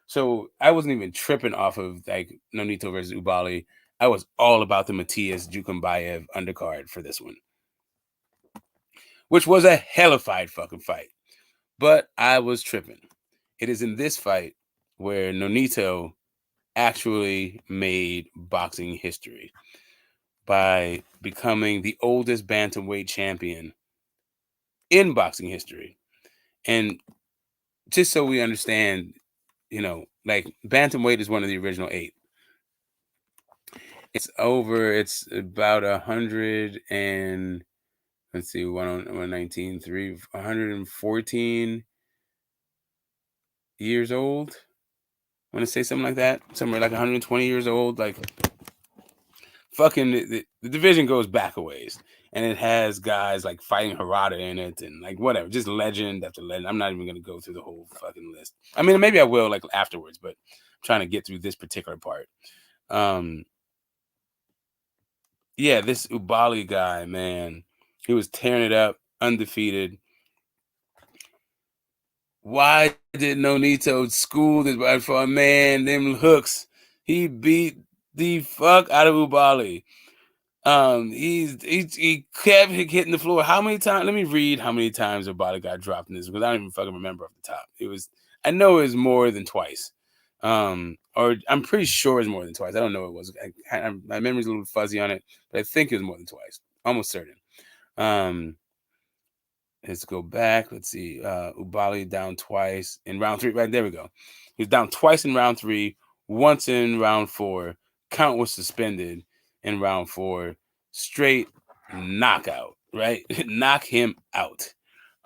So I wasn't even tripping off of like Nonito versus Ubali. I was all about the Matias Jukumbayev undercard for this one, which was a hellified fucking fight. But I was tripping. It is in this fight where Nonito actually made boxing history by becoming the oldest bantamweight champion in boxing history. And just so we understand, like bantamweight is one of the original 8. It's about 100 and let's see, 119, 114 years old. I want to say something like that. Somewhere like 120 years old. Like fucking the division goes back a ways. And it has guys like fighting Harada in it and like whatever, just legend after legend. I'm not even gonna go through the whole fucking list. I mean, maybe I will like afterwards, but I'm trying to get through this particular part. Yeah, this Ubali guy, man, he was tearing it up, undefeated. Why did Nonito school this right for a man? Them hooks, he beat the fuck out of Ubali. He kept hitting the floor. How many times? Let me read how many times Ubali got dropped in this because I don't even fucking remember off the top. I know it was more than twice. Or I'm pretty sure it's more than twice. I don't know what it was. My memory's a little fuzzy on it, but I think it was more than twice. Almost certain. Let's go back. Let's see. Ubali down twice in round 3. Right there we go. He was down twice in round 3, once in round 4. Count was suspended in round 4. Straight knockout, right? Knock him out.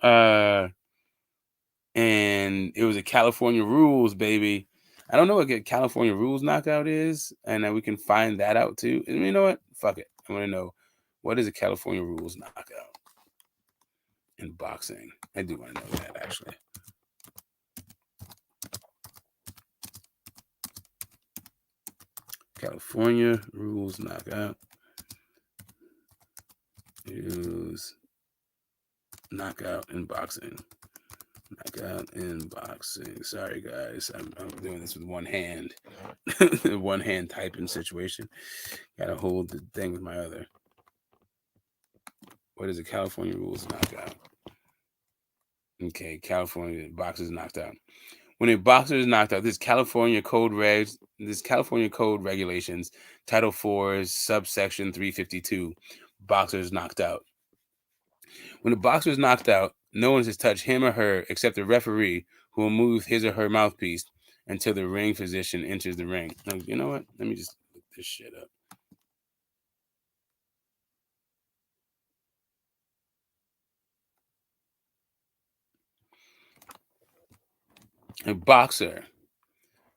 And it was a California rules, baby. I don't know what a California rules knockout is, and we can find that out too. And you know what? Fuck it. I want to know, what is a California rules knockout? in boxing. I do want to know that, actually. California rules knockout. Use knockout in boxing. Knockout in boxing. Sorry, guys. I'm doing this with one hand. One hand typing situation. Gotta hold the thing with my other. What is it? California rules knockout. Okay, California boxers knocked out. When a boxer is knocked out, this California code regulations, Title 4, subsection 352, boxers knocked out. When a boxer is knocked out, no one is to touch him or her except the referee, who will move his or her mouthpiece until the ring physician enters the ring. Now, you know what? Let me just look this shit up. A boxer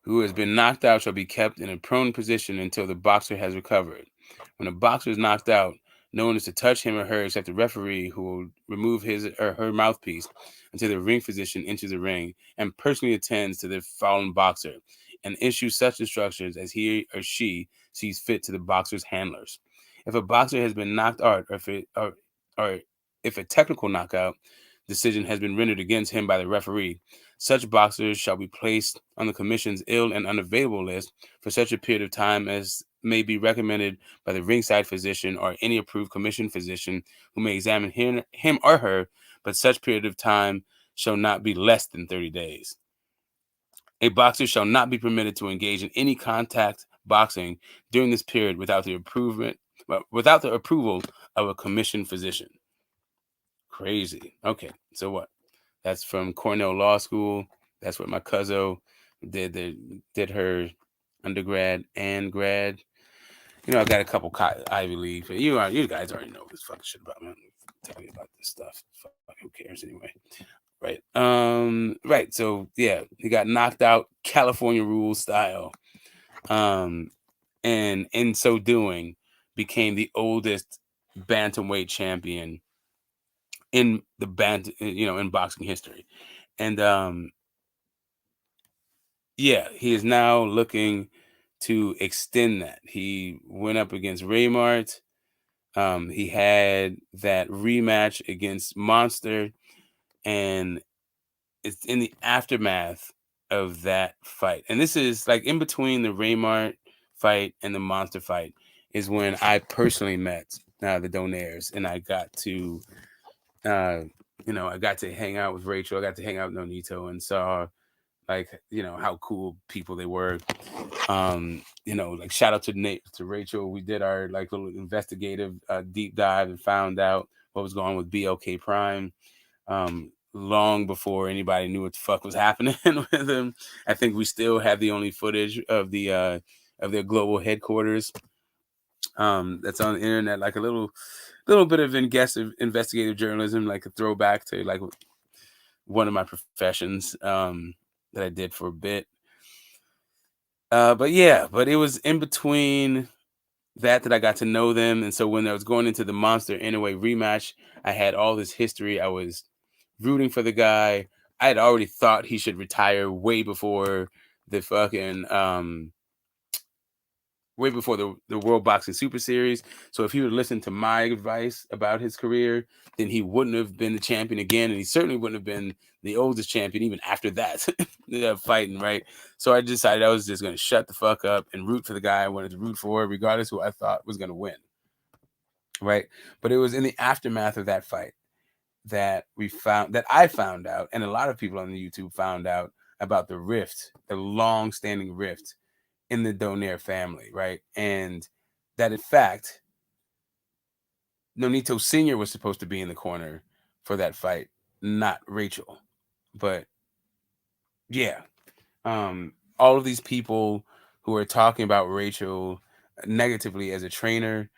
who has been knocked out shall be kept in a prone position until the boxer has recovered. When a boxer is knocked out, no one is to touch him or her except the referee, who will remove his or her mouthpiece until the ring physician enters the ring and personally attends to the fallen boxer and issues such instructions as he or she sees fit to the boxer's handlers. If a boxer has been knocked out, or if a technical knockout decision has been rendered against him by the referee, such boxers shall be placed on the commission's ill and unavailable list for such a period of time as may be recommended by the ringside physician or any approved commission physician who may examine him or her, but such period of time shall not be less than 30 days. A boxer shall not be permitted to engage in any contact boxing during this period without the approval of a commissioned physician. Crazy. Okay, so what? That's from Cornell Law School. That's what my cousin did her undergrad and grad. You know, I got a couple Ivy League. You guys already know this fucking shit about me. I'm tell you about this stuff. Fuck, who cares anyway? Right. Right. So yeah, he got knocked out California rule style. And in so doing, became the oldest bantamweight champion in in boxing history. And yeah, he is now looking to extend that. He went up against Raymart. He had that rematch against Monster, and it's in the aftermath of that fight. And this is like in between the Raymart fight and the Monster fight is when I personally met the Donaires, and I got to I got to hang out with Rachel. I got to hang out with Nonito and saw how cool people they were. Like shout out to Rachel. We did our like little investigative deep dive and found out what was going on with BLK Prime. Long before anybody knew what the fuck was happening with him. I think we still have the only footage of their global headquarters. That's on the internet, like a little bit of investigative journalism, like a throwback to like one of my professions that I did for a bit. But it was in between that I got to know them. And so when I was going into the Monster Anyway rematch, I had all this history. I was rooting for the guy. I had already thought he should retire way before the fucking the World Boxing Super Series. So if he would listen to my advice about his career, then he wouldn't have been the champion again, and he certainly wouldn't have been the oldest champion even after that fighting, right? So I decided I was just going to shut the fuck up and root for the guy I wanted to root for, regardless who I thought was going to win, right? But it was in the aftermath of that fight that I found out, and a lot of people on the YouTube found out about the long-standing rift in the Donaire family, right? And that in fact, Nonito Sr. was supposed to be in the corner for that fight, not Rachel. But yeah, all of these people who are talking about Rachel negatively as a trainer,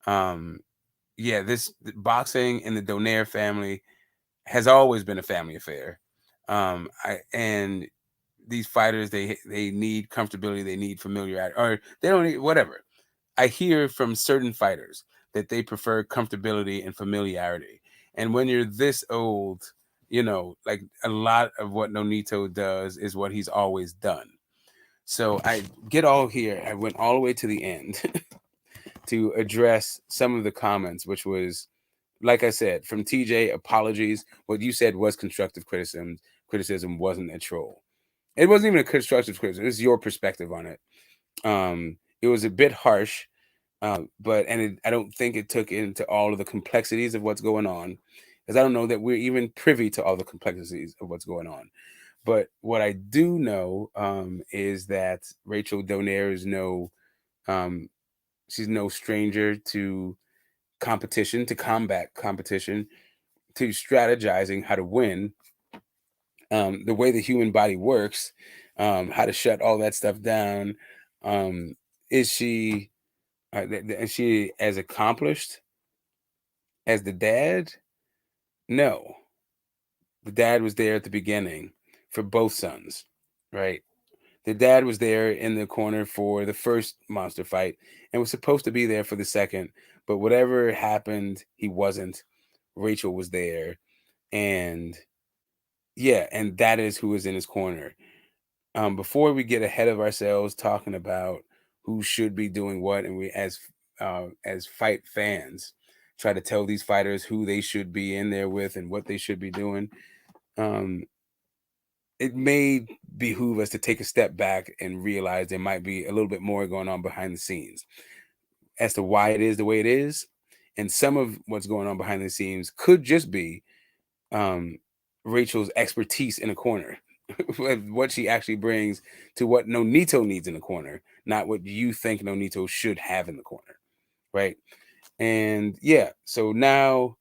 this boxing in the Donaire family has always been a family affair. And these fighters, they need comfortability, they need familiarity, or they don't need whatever. I hear from certain fighters that they prefer comfortability and familiarity. And when you're this old, like a lot of what Nonito does is what he's always done. So I get all here. I went all the way to the end to address some of the comments, which was, like I said, from TJ, apologies. What you said was constructive criticism. Criticism wasn't a troll. It wasn't even a constructive criticism. It was your perspective on it. It was a bit harsh, I don't think it took into all of the complexities of what's going on, because I don't know that we're even privy to all the complexities of what's going on. But what I do know is that Rachel Donaire is she's no stranger to competition, to combat competition, to strategizing how to win, the way the human body works, how to shut all that stuff down. Is she as accomplished as the dad? No. The dad was there at the beginning for both sons, right? The dad was there in the corner for the first monster fight and was supposed to be there for the second, but whatever happened, he wasn't. Rachel was there, and yeah, and that is who is in his corner. Before we get ahead of ourselves talking about who should be doing what, and we as fight fans try to tell these fighters who they should be in there with and what they should be doing, it may behoove us to take a step back and realize there might be a little bit more going on behind the scenes as to why it is the way it is. And some of what's going on behind the scenes could just be Rachel's expertise in a corner, what she actually brings to what Nonito needs in the corner, not what you think Nonito should have in the corner, right? And yeah, so now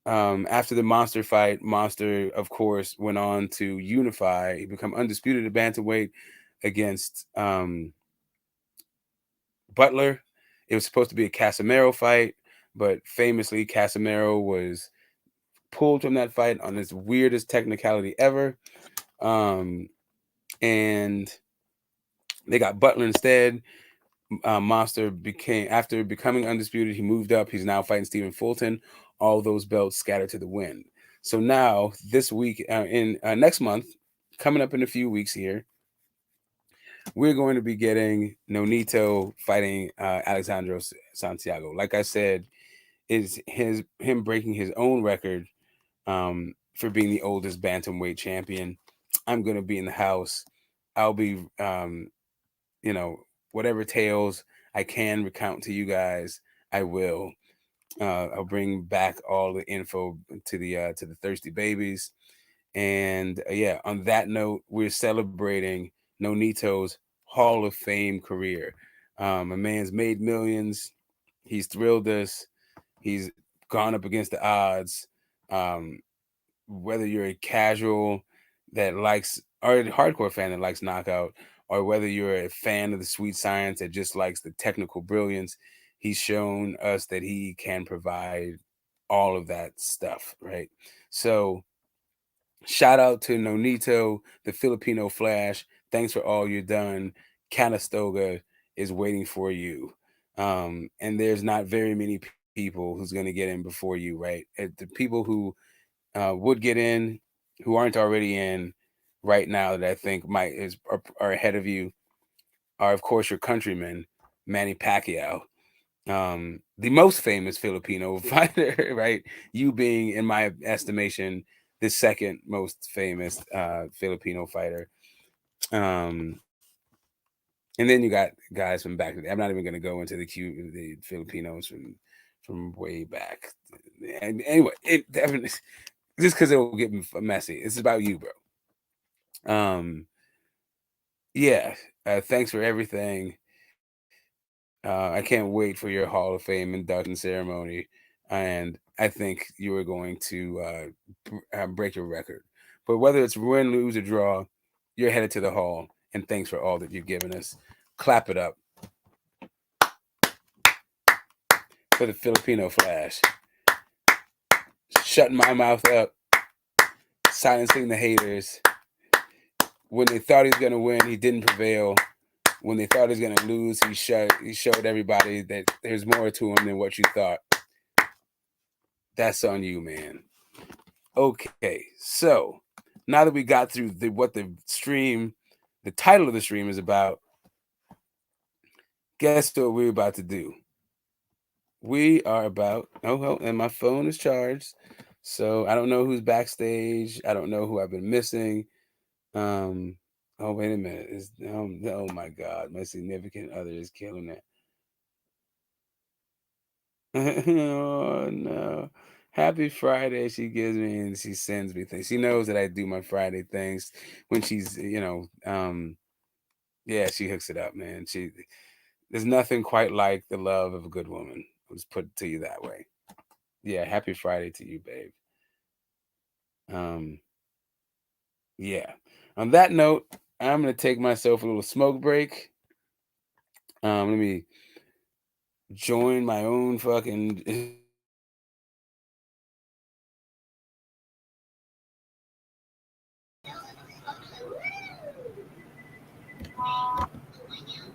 after the Monster fight, Monster, of course, went on to unify. He become undisputed at bantamweight against Butler. It was supposed to be a Casimiro fight, but famously, Casimiro was pulled from that fight on this weirdest technicality ever. And they got Butler instead. Monster after becoming undisputed, he moved up. He's now fighting Stephen Fulton. All those belts scattered to the wind. So now this week, in next month, coming up in a few weeks here, we're going to be getting Nonito fighting Alexandro Santiago. Like I said, is him breaking his own record for being the oldest bantamweight champion. I'm going to be in the house. I'll be, whatever tales I can recount to you guys, I will. I'll bring back all the info to the thirsty babies. And yeah, on that note, we're celebrating Nonito's Hall of Fame career. A man's made millions. He's thrilled us. He's gone up against the odds. Whether you're a casual that likes, or a hardcore fan that likes knockout, or whether you're a fan of the sweet science that just likes the technical brilliance, he's shown us that he can provide all of that stuff, right? So shout out to Nonito, the Filipino Flash. Thanks for all you've done. Canastoga is waiting for you. And there's not very many people who's going to get in before you, right? The people who would get in, who aren't already in right now, that I think are ahead of you, are of course your countrymen, Manny Pacquiao, the most famous Filipino fighter, right? You being, in my estimation, the second most famous Filipino fighter. And then you got guys from back. I'm not even going to go into the Filipinos from way back. And anyway, just because it will get messy. It's about you, bro. Yeah. Thanks for everything. I can't wait for your Hall of Fame induction ceremony, and I think you are going to break your record. But whether it's win, lose, or draw, you're headed to the Hall. And thanks for all that you've given us. Clap it up for the Filipino Flash. Shutting my mouth up, silencing the haters. When they thought he was going to win, he didn't prevail. When they thought he was going to lose, he showed everybody that there's more to him than what you thought. That's on you, man. Okay, so now that we got through what the title of the stream is about, guess what we're about to do? We are about and my phone is charged, so I don't know who's backstage. I don't know who I've been missing. Oh, wait a minute. Oh my God, my significant other is killing it. Oh no. Happy Friday, she gives me and she sends me things. She knows that I do my Friday things when she's, yeah, she hooks it up, man. There's nothing quite like the love of a good woman. I'll just put it to you that way. Yeah, happy Friday to you, babe. Yeah. On that note, I'm gonna take myself a little smoke break. Let me join my own fucking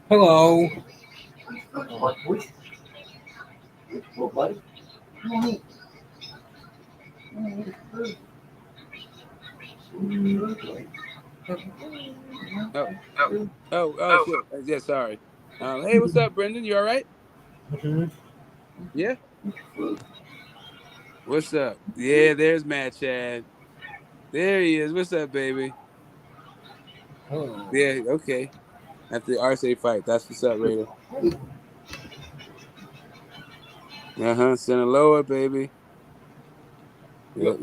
Hello. Oh, shit. Yeah, sorry. Hey, what's up, Brendan? You all right? Yeah. What's up? Yeah, there's Matt Chad. There he is. What's up, baby? Oh. Yeah, okay. After the RSA fight, that's what's up, Raider. Sinaloa, baby. Yep.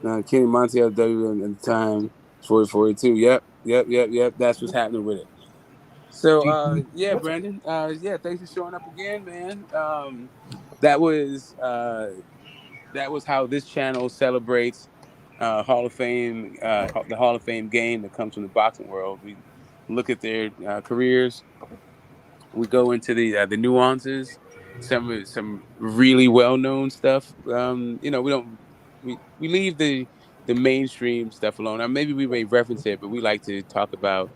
Kenny Montiel W at the time, 40-42. Yep. That's what's happening with it. So, yeah, Brandon. Yeah, thanks for showing up again, man. That was how this channel celebrates Hall of Fame, the Hall of Fame game that comes from the boxing world. We look at their careers. We go into the nuances, some really well known stuff. We leave the mainstream stuff alone. Now, maybe we may reference it, but we like to talk about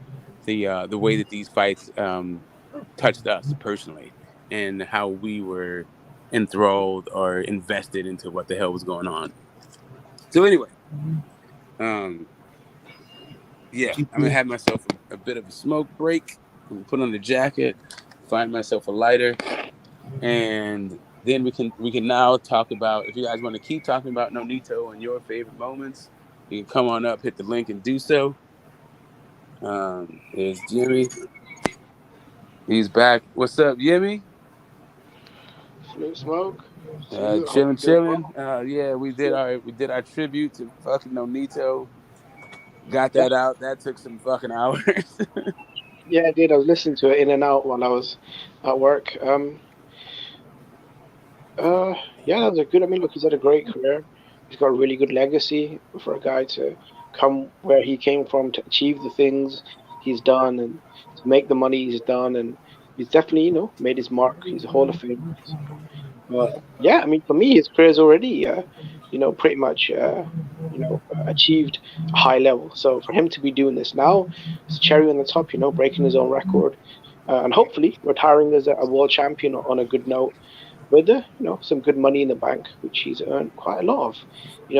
the way that these fights touched us personally and how we were enthralled or invested into what the hell was going on. So anyway, yeah, I'm gonna have myself a bit of a smoke break. I'm gonna put on the jacket, find myself a lighter, and then we can now talk about, if you guys want to keep talking about Nonito and your favorite moments, you can come on up, hit the link, and do so. There's Jimmy. He's back. What's up, Jimmy? Salute, Smoke. Salute. Hope Chilling, you're doing chilling. well. Yeah, we did our tribute to fucking Nonito. Got Yeah, that out. That took some fucking hours. yeah, I did. I was listening to it in and out while I was at work. Yeah, that was a good. I mean, look, he's had a great career. He's got a really good legacy for a guy to come where he came from to achieve the things he's done and to make the money he's done. And he's definitely, made his mark. He's a Hall of Famer. So, yeah, I mean, for me, his career's already, pretty much, achieved a high level. So for him to be doing this now, it's a cherry on the top. Breaking his own record, and hopefully retiring as a world champion on a good note with some good money in the bank, which he's earned quite a lot of.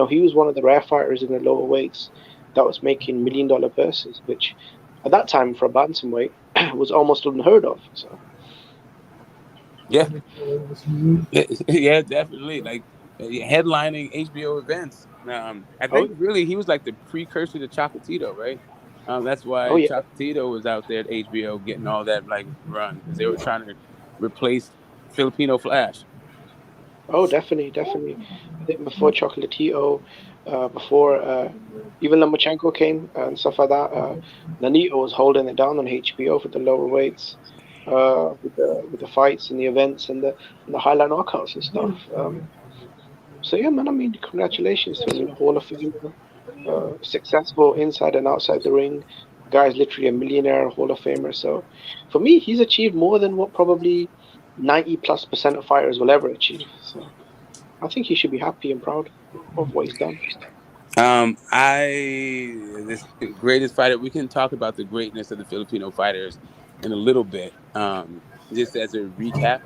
He was one of the rare fighters in the lower weights that was making $1 million purses, which at that time for a bantamweight was almost unheard of. So Yeah, yeah, definitely. Like headlining HBO events. I oh think really he was like the precursor to Chocolatito, right? That's oh why yeah, Chocolatito was out there at HBO getting all that like run because they were trying to replace Filipino Flash. oh definitely. I think before Chocolatito, before even Lomachenko came and stuff like that, Nonito was holding it down on HBO for the lower weights. With the fights and the events and the highlight knockouts and stuff. So yeah, man. I mean, congratulations to him. Hall of Famer, successful inside and outside the ring. Guy's literally a millionaire, Hall of Famer. So for me, he's achieved more than what probably 90+% of fighters will ever achieve. So I think he should be happy and proud of what he's done. This greatest fighter. We can talk about the greatness of the Filipino fighters in a little bit. Just as a recap.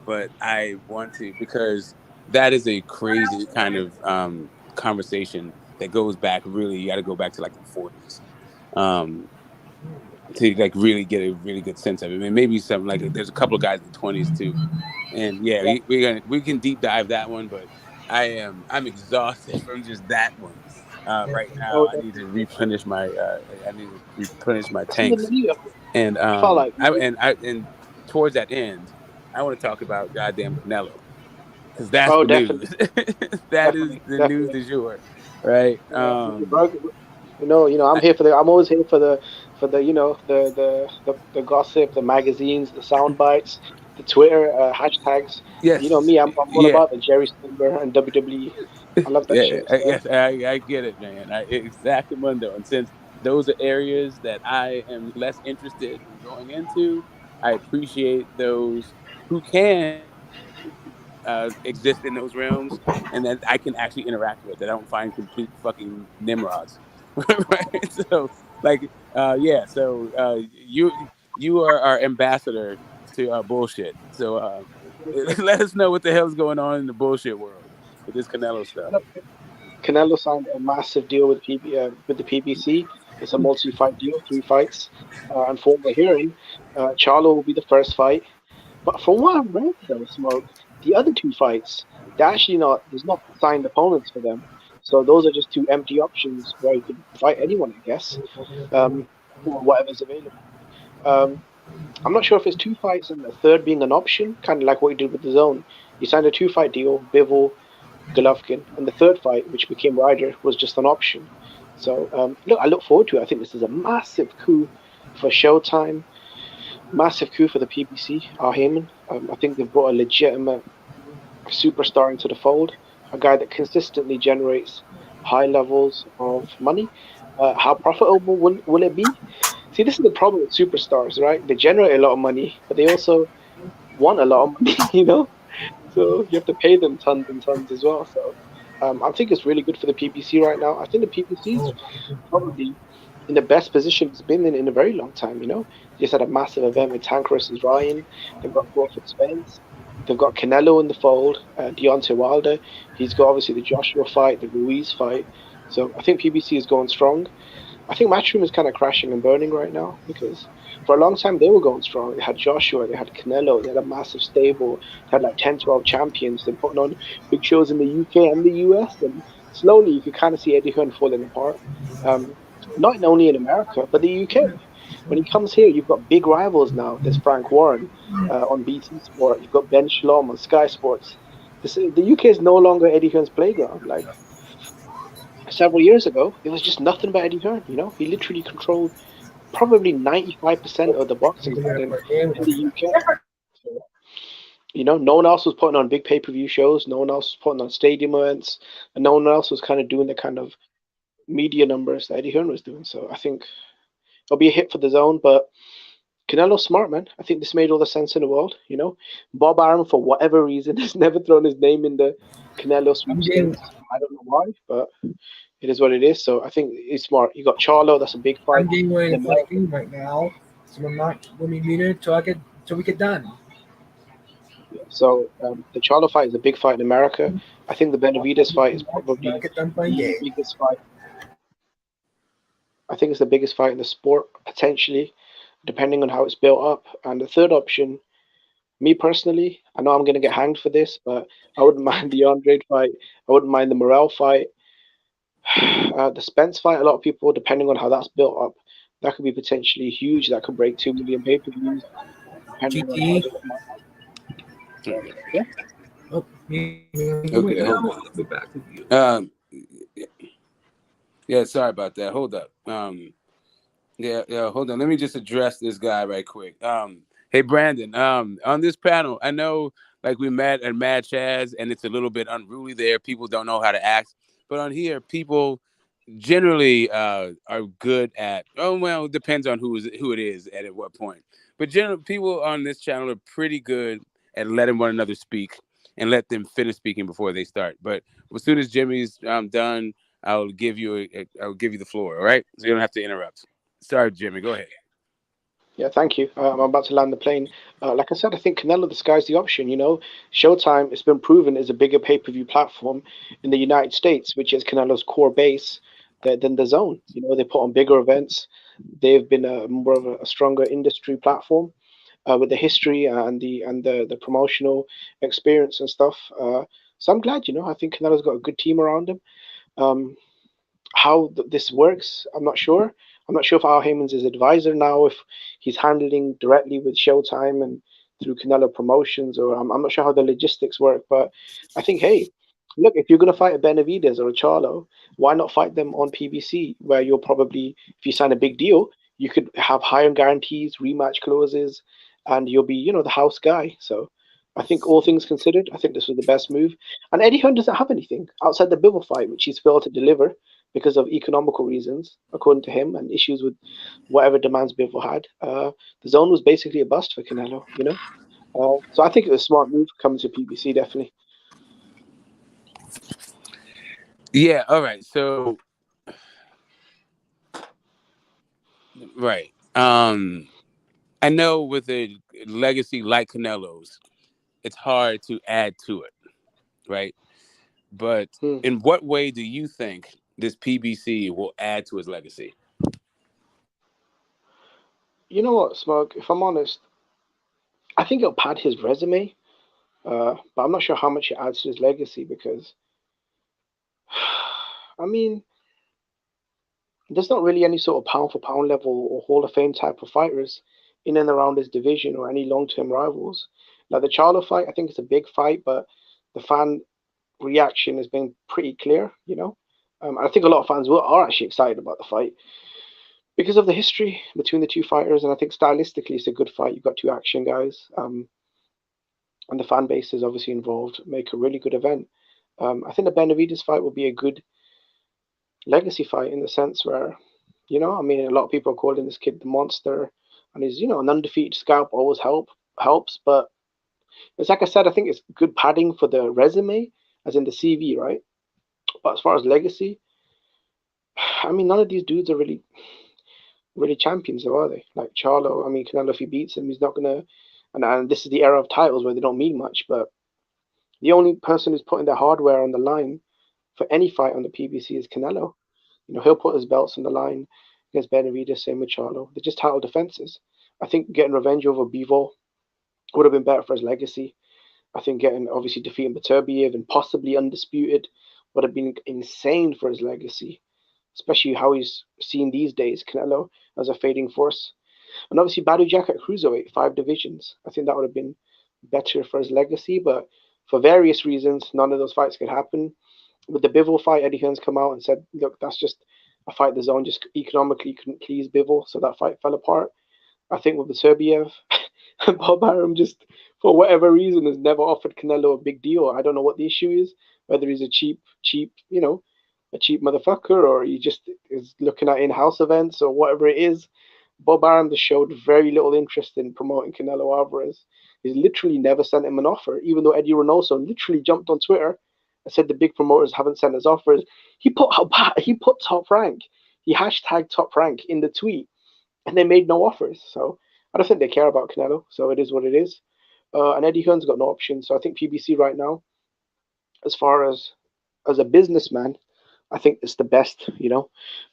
But I want to because that is a crazy kind of conversation that goes back. Really, you got to go back to like the 40s. Um, to like really get a really good sense of it. I mean, maybe something like there's a couple of guys in the 20s too, and yeah, we can deep dive that one. But I'm exhausted from just that one. Right now, Oh, I need to replenish my see, tanks, and I felt like and towards that end, I want to talk about goddamn Canelo because that's oh, the definitely, news. That is definitely, the news definitely. du jour, right? Bro, I'm I, here for the. I'm always here for the, the gossip, the magazines, the sound bites, the Twitter hashtags. You know yes, me, I'm all yeah. about the Jerry Springer and WWE. I love that Yeah, shit. So yes, I get it, man. Exactly, Mundo. And since those are areas that I am less interested in going into, I appreciate those who can exist in those realms and that I can actually interact with, that I don't find complete fucking nimrods. Right? So, like, yeah. So you are our ambassador to bullshit. So let us know what the hell's going on in the bullshit world with this Canelo stuff. Canelo signed a massive deal with with the PBC. It's a multi-fight deal, 3 fights, and from what we're hearing, Charlo will be the first fight. But from what I've read, though, Smoke, the other 2 fights, they're actually not. There's not signed opponents for them. So those are just two empty options where you could fight anyone, I guess, or whatever's available. Um, I'm not sure if it's 2 fights and the third being an option, kind of like what he did with the Zone. He signed a 2 fight deal, Bivol, Golovkin, and the third fight, which became Ryder, was just an option. So look, I look forward to it. I think this is a massive coup for Showtime, massive coup for the PBC, our Heyman. I think they've brought a legitimate superstar into the fold, a guy that consistently generates high levels of money. How profitable will it be? See, this is the problem with superstars, right? They generate a lot of money, but they also want a lot of money, So you have to pay them tons and tons as well. So I think it's really good for the PPC right now. I think the PPC is probably in the best position it's been in a very long time. They just had a massive event with Tank versus Ryan. They've got Crawford Spence. They've got Canelo in the fold. Deontay Wilder. He's got obviously the Joshua fight, the Ruiz fight. So I think PBC is going strong. I think Matchroom is kind of crashing and burning right now because for a long time they were going strong. They had Joshua, they had Canelo, they had a massive stable, they had like 10, 12 champions. They're putting on big shows in the UK and the US, and slowly you could kind of see Eddie Hearn falling apart. Um, not only in America, but the UK. When he comes here, you've got big rivals now. There's Frank Warren on BT Sport. You've got Ben Shalom on Sky Sports. The UK is no longer Eddie Hearn's playground. Like several years ago, it was just nothing but Eddie Hearn. He literally controlled probably 95% of the boxing side in the UK. So, no one else was putting on big pay-per-view shows. No one else was putting on stadium events, and no one else was kind of doing the kind of media numbers that Eddie Hearn was doing. So I think it'll be a hit for the zone, but Canelo's smart, man. I think this made all the sense in the world. Bob Arum, for whatever reason, has never thrown his name in the Canelo I'm getting sweepstakes. I don't know why, but it is what it is. So I think he's smart. You got Charlo, that's a big fight I'm getting ready in to fight America. you right now, so I'm not going to be muted till we get done. So the Charlo fight is a big fight in America. I think the Benavides fight is When I probably get done playing the game. biggest fight. I think it's the biggest fight in the sport, potentially, depending on how it's built up. And the third option, me personally, I know I'm going to get hanged for this, but I wouldn't mind the Andre fight. I wouldn't mind the Morel fight. The Spence fight, a lot of people, depending on how that's built up, that could be potentially huge. That could break 2 million pay-per-views, depending on how GT. they come out. So, Okay, yeah. Oh, me right okay, hold now. on. Yeah, sorry about that. Hold up. Yeah, hold on. Let me just address this guy right quick. Hey Brandon, on this panel, I know like we met at Mad Chaz and it's a little bit unruly there. People don't know how to act. But on here, people generally are good at it depends on who it is at what point. But generally people on this channel are pretty good at letting one another speak and let them finish speaking before they start. But as soon as Jimmy's done, I'll give you the floor, all right? So you don't have to interrupt. Sorry, Jimmy, go ahead. Yeah, thank you. I'm about to land the plane. Like I said, I think Canelo, the sky's the option. Showtime, it's been proven, is a bigger pay-per-view platform in the United States, which is Canelo's core base, than the Zone. They put on bigger events. They've been a more of a stronger industry platform with the history and the promotional experience and stuff. So I'm glad. I think Canelo's got a good team around him. Um, how this works, I'm not sure. I'm not sure if Al Heyman's his advisor now, if he's handling directly with Showtime and through Canelo Promotions, or I'm not sure how the logistics work. But I think, hey, look, if you're going to fight a Benavidez or a Charlo, why not fight them on PBC, where you'll probably, if you sign a big deal, you could have higher guarantees, rematch clauses, and you'll be, the house guy. So I think all things considered, I think this was the best move. And Eddie Hearn doesn't have anything outside the Bivol fight, which he's failed to deliver because of economical reasons, according to him, and issues with whatever demands Bivol had. The Zone was basically a bust for Canelo. So I think it was a smart move coming to PBC, definitely. Yeah. All right. So right. I know with a legacy like Canelo's, it's hard to add to it, right? But Hmm. in what way do you think this PBC will add to his legacy? You know what, Smug? If I'm honest, I think it'll pad his resume, but I'm not sure how much it adds to his legacy because, I mean, there's not really any sort of pound for pound level or Hall of Fame type of fighters in and around this division or any long term rivals. Like the Charlo fight, I think it's a big fight, but the fan reaction has been pretty clear. I think a lot of fans are actually excited about the fight because of the history between the two fighters, and I think stylistically it's a good fight. You've got two action guys, and the fan base is obviously involved, make a really good event. I think the Benavides fight will be a good legacy fight in the sense where, I mean, a lot of people are calling this kid the monster, and he's, an undefeated scalp always helps, but it's like I said, I think it's good padding for the resume, as in the CV, right? But as far as legacy, I mean, none of these dudes are really champions, though, are they? Like Charlo, I mean, Canelo, if he beats him, he's not gonna. And this is the era of titles where they don't mean much. But the only person who's putting their hardware on the line for any fight on the PBC is Canelo. He'll put his belts on the line against Benavidez, same with Charlo. They're just title defenses. I think getting revenge over Bivol would have been better for his legacy. I think getting obviously defeating Beterbiev and possibly undisputed would have been insane for his legacy, especially how he's seen these days, Canelo as a fading force. And obviously Badu Jack at cruiserweight, 5 divisions. I think that would have been better for his legacy, but for various reasons, none of those fights could happen. With the Bivol fight, Eddie Hearn's come out and said, look, that's just a fight the Zone just economically couldn't please Bivol, so that fight fell apart. I think with the Serbiev, Bob Arum just, for whatever reason, has never offered Canelo a big deal. I don't know what the issue is, whether he's a cheap, a cheap motherfucker, or he just is looking at in-house events or whatever it is. Bob Arum just showed very little interest in promoting Canelo Alvarez. He's literally never sent him an offer, even though Eddie Reynoso literally jumped on Twitter and said the big promoters haven't sent us offers. He put Top Rank. He hashtagged Top Rank in the tweet, and they made no offers. So I don't think they care about Canelo. So it is what it is. And Eddie Hearn's got no option. So I think PBC right now, as far as a businessman, I think it's the best.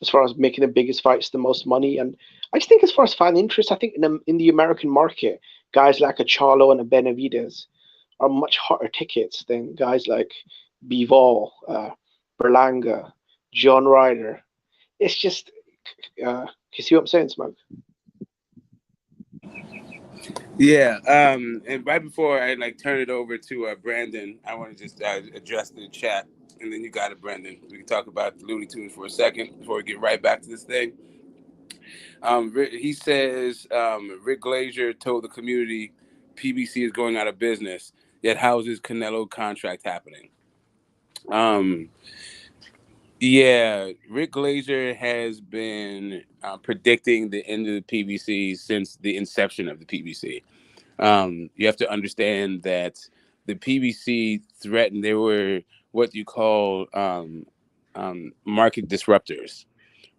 As far as making the biggest fights, the most money, and I just think as far as fan interest, I think in the American market, guys like a Charlo and a Benavidez are much hotter tickets than guys like Bivol, Berlanga, John Ryder. It's just, you see what I'm saying, Smug? Yeah. And right before I turn it over to Brandon, I want to just address the chat, and then you got it, Brandon. We can talk about the Looney Tunes for a second before we get right back to this thing. He says Rick Glazier told the community PBC is going out of business. Yet how's his Canelo contract happening? Um, yeah, Rick Glazier has been predicting the end of the PBC since the inception of the PBC. You have to understand that the PBC threatened, they were what you call market disruptors,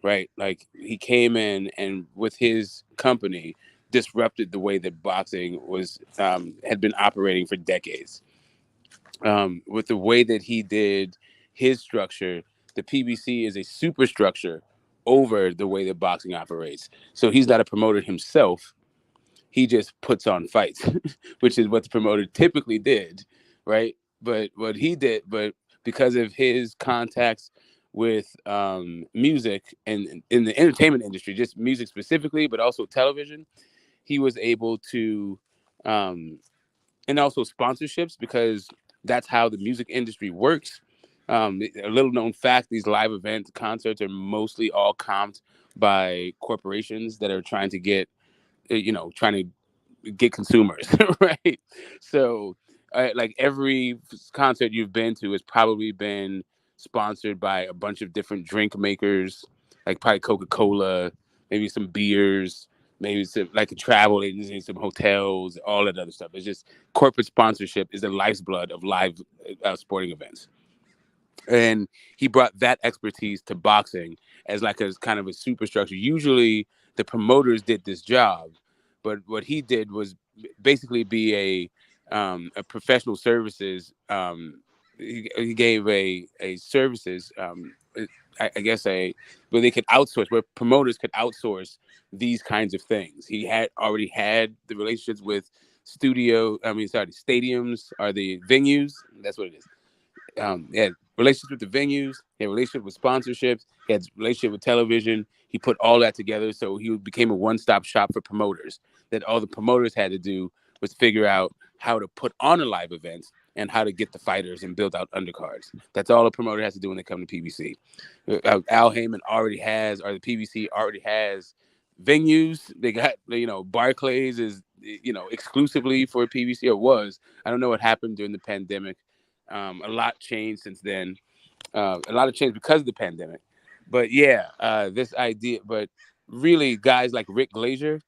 right? Like he came in and with his company, disrupted the way that boxing was had been operating for decades. With the way that he did his structure, the PBC is a superstructure over the way that boxing operates. So he's not a promoter himself. He just puts on fights, which is what the promoter typically did, right? But what he did, but because of his contacts with music and in the entertainment industry, just music specifically, but also television, he was able to um, and also sponsorships because that's how the music industry works. A little known fact: these live event concerts are mostly all comped by corporations that are trying to get, trying to get consumers, right? So, like every concert you've been to has probably been sponsored by a bunch of different drink makers, like probably Coca-Cola, maybe some beers, maybe some, like a travel agency, some hotels, all that other stuff. It's just corporate sponsorship is the lifeblood of live sporting events. And he brought that expertise to boxing as like a kind of a superstructure. Usually the promoters did this job, but what he did was basically be a professional services. He gave a services, I guess where they could outsource, where promoters could outsource these kinds of things. He had already had the relationships with stadiums are the venues. That's what it is. He had relationships with the venues, he had relationship with sponsorships, he had relationship with television. He put all that together, so he became a one-stop shop for promoters. That all the promoters had to do was figure out how to put on a live event and how to get the fighters and build out undercards. That's all a promoter has to do when they come to PBC. Al Heyman already has, or the PBC already has venues. They got, Barclays is, exclusively for PBC, or was. I don't know what happened during the pandemic. A lot changed since then. A lot of change because of the pandemic. But yeah, this idea. But really, guys like Rick Glazier,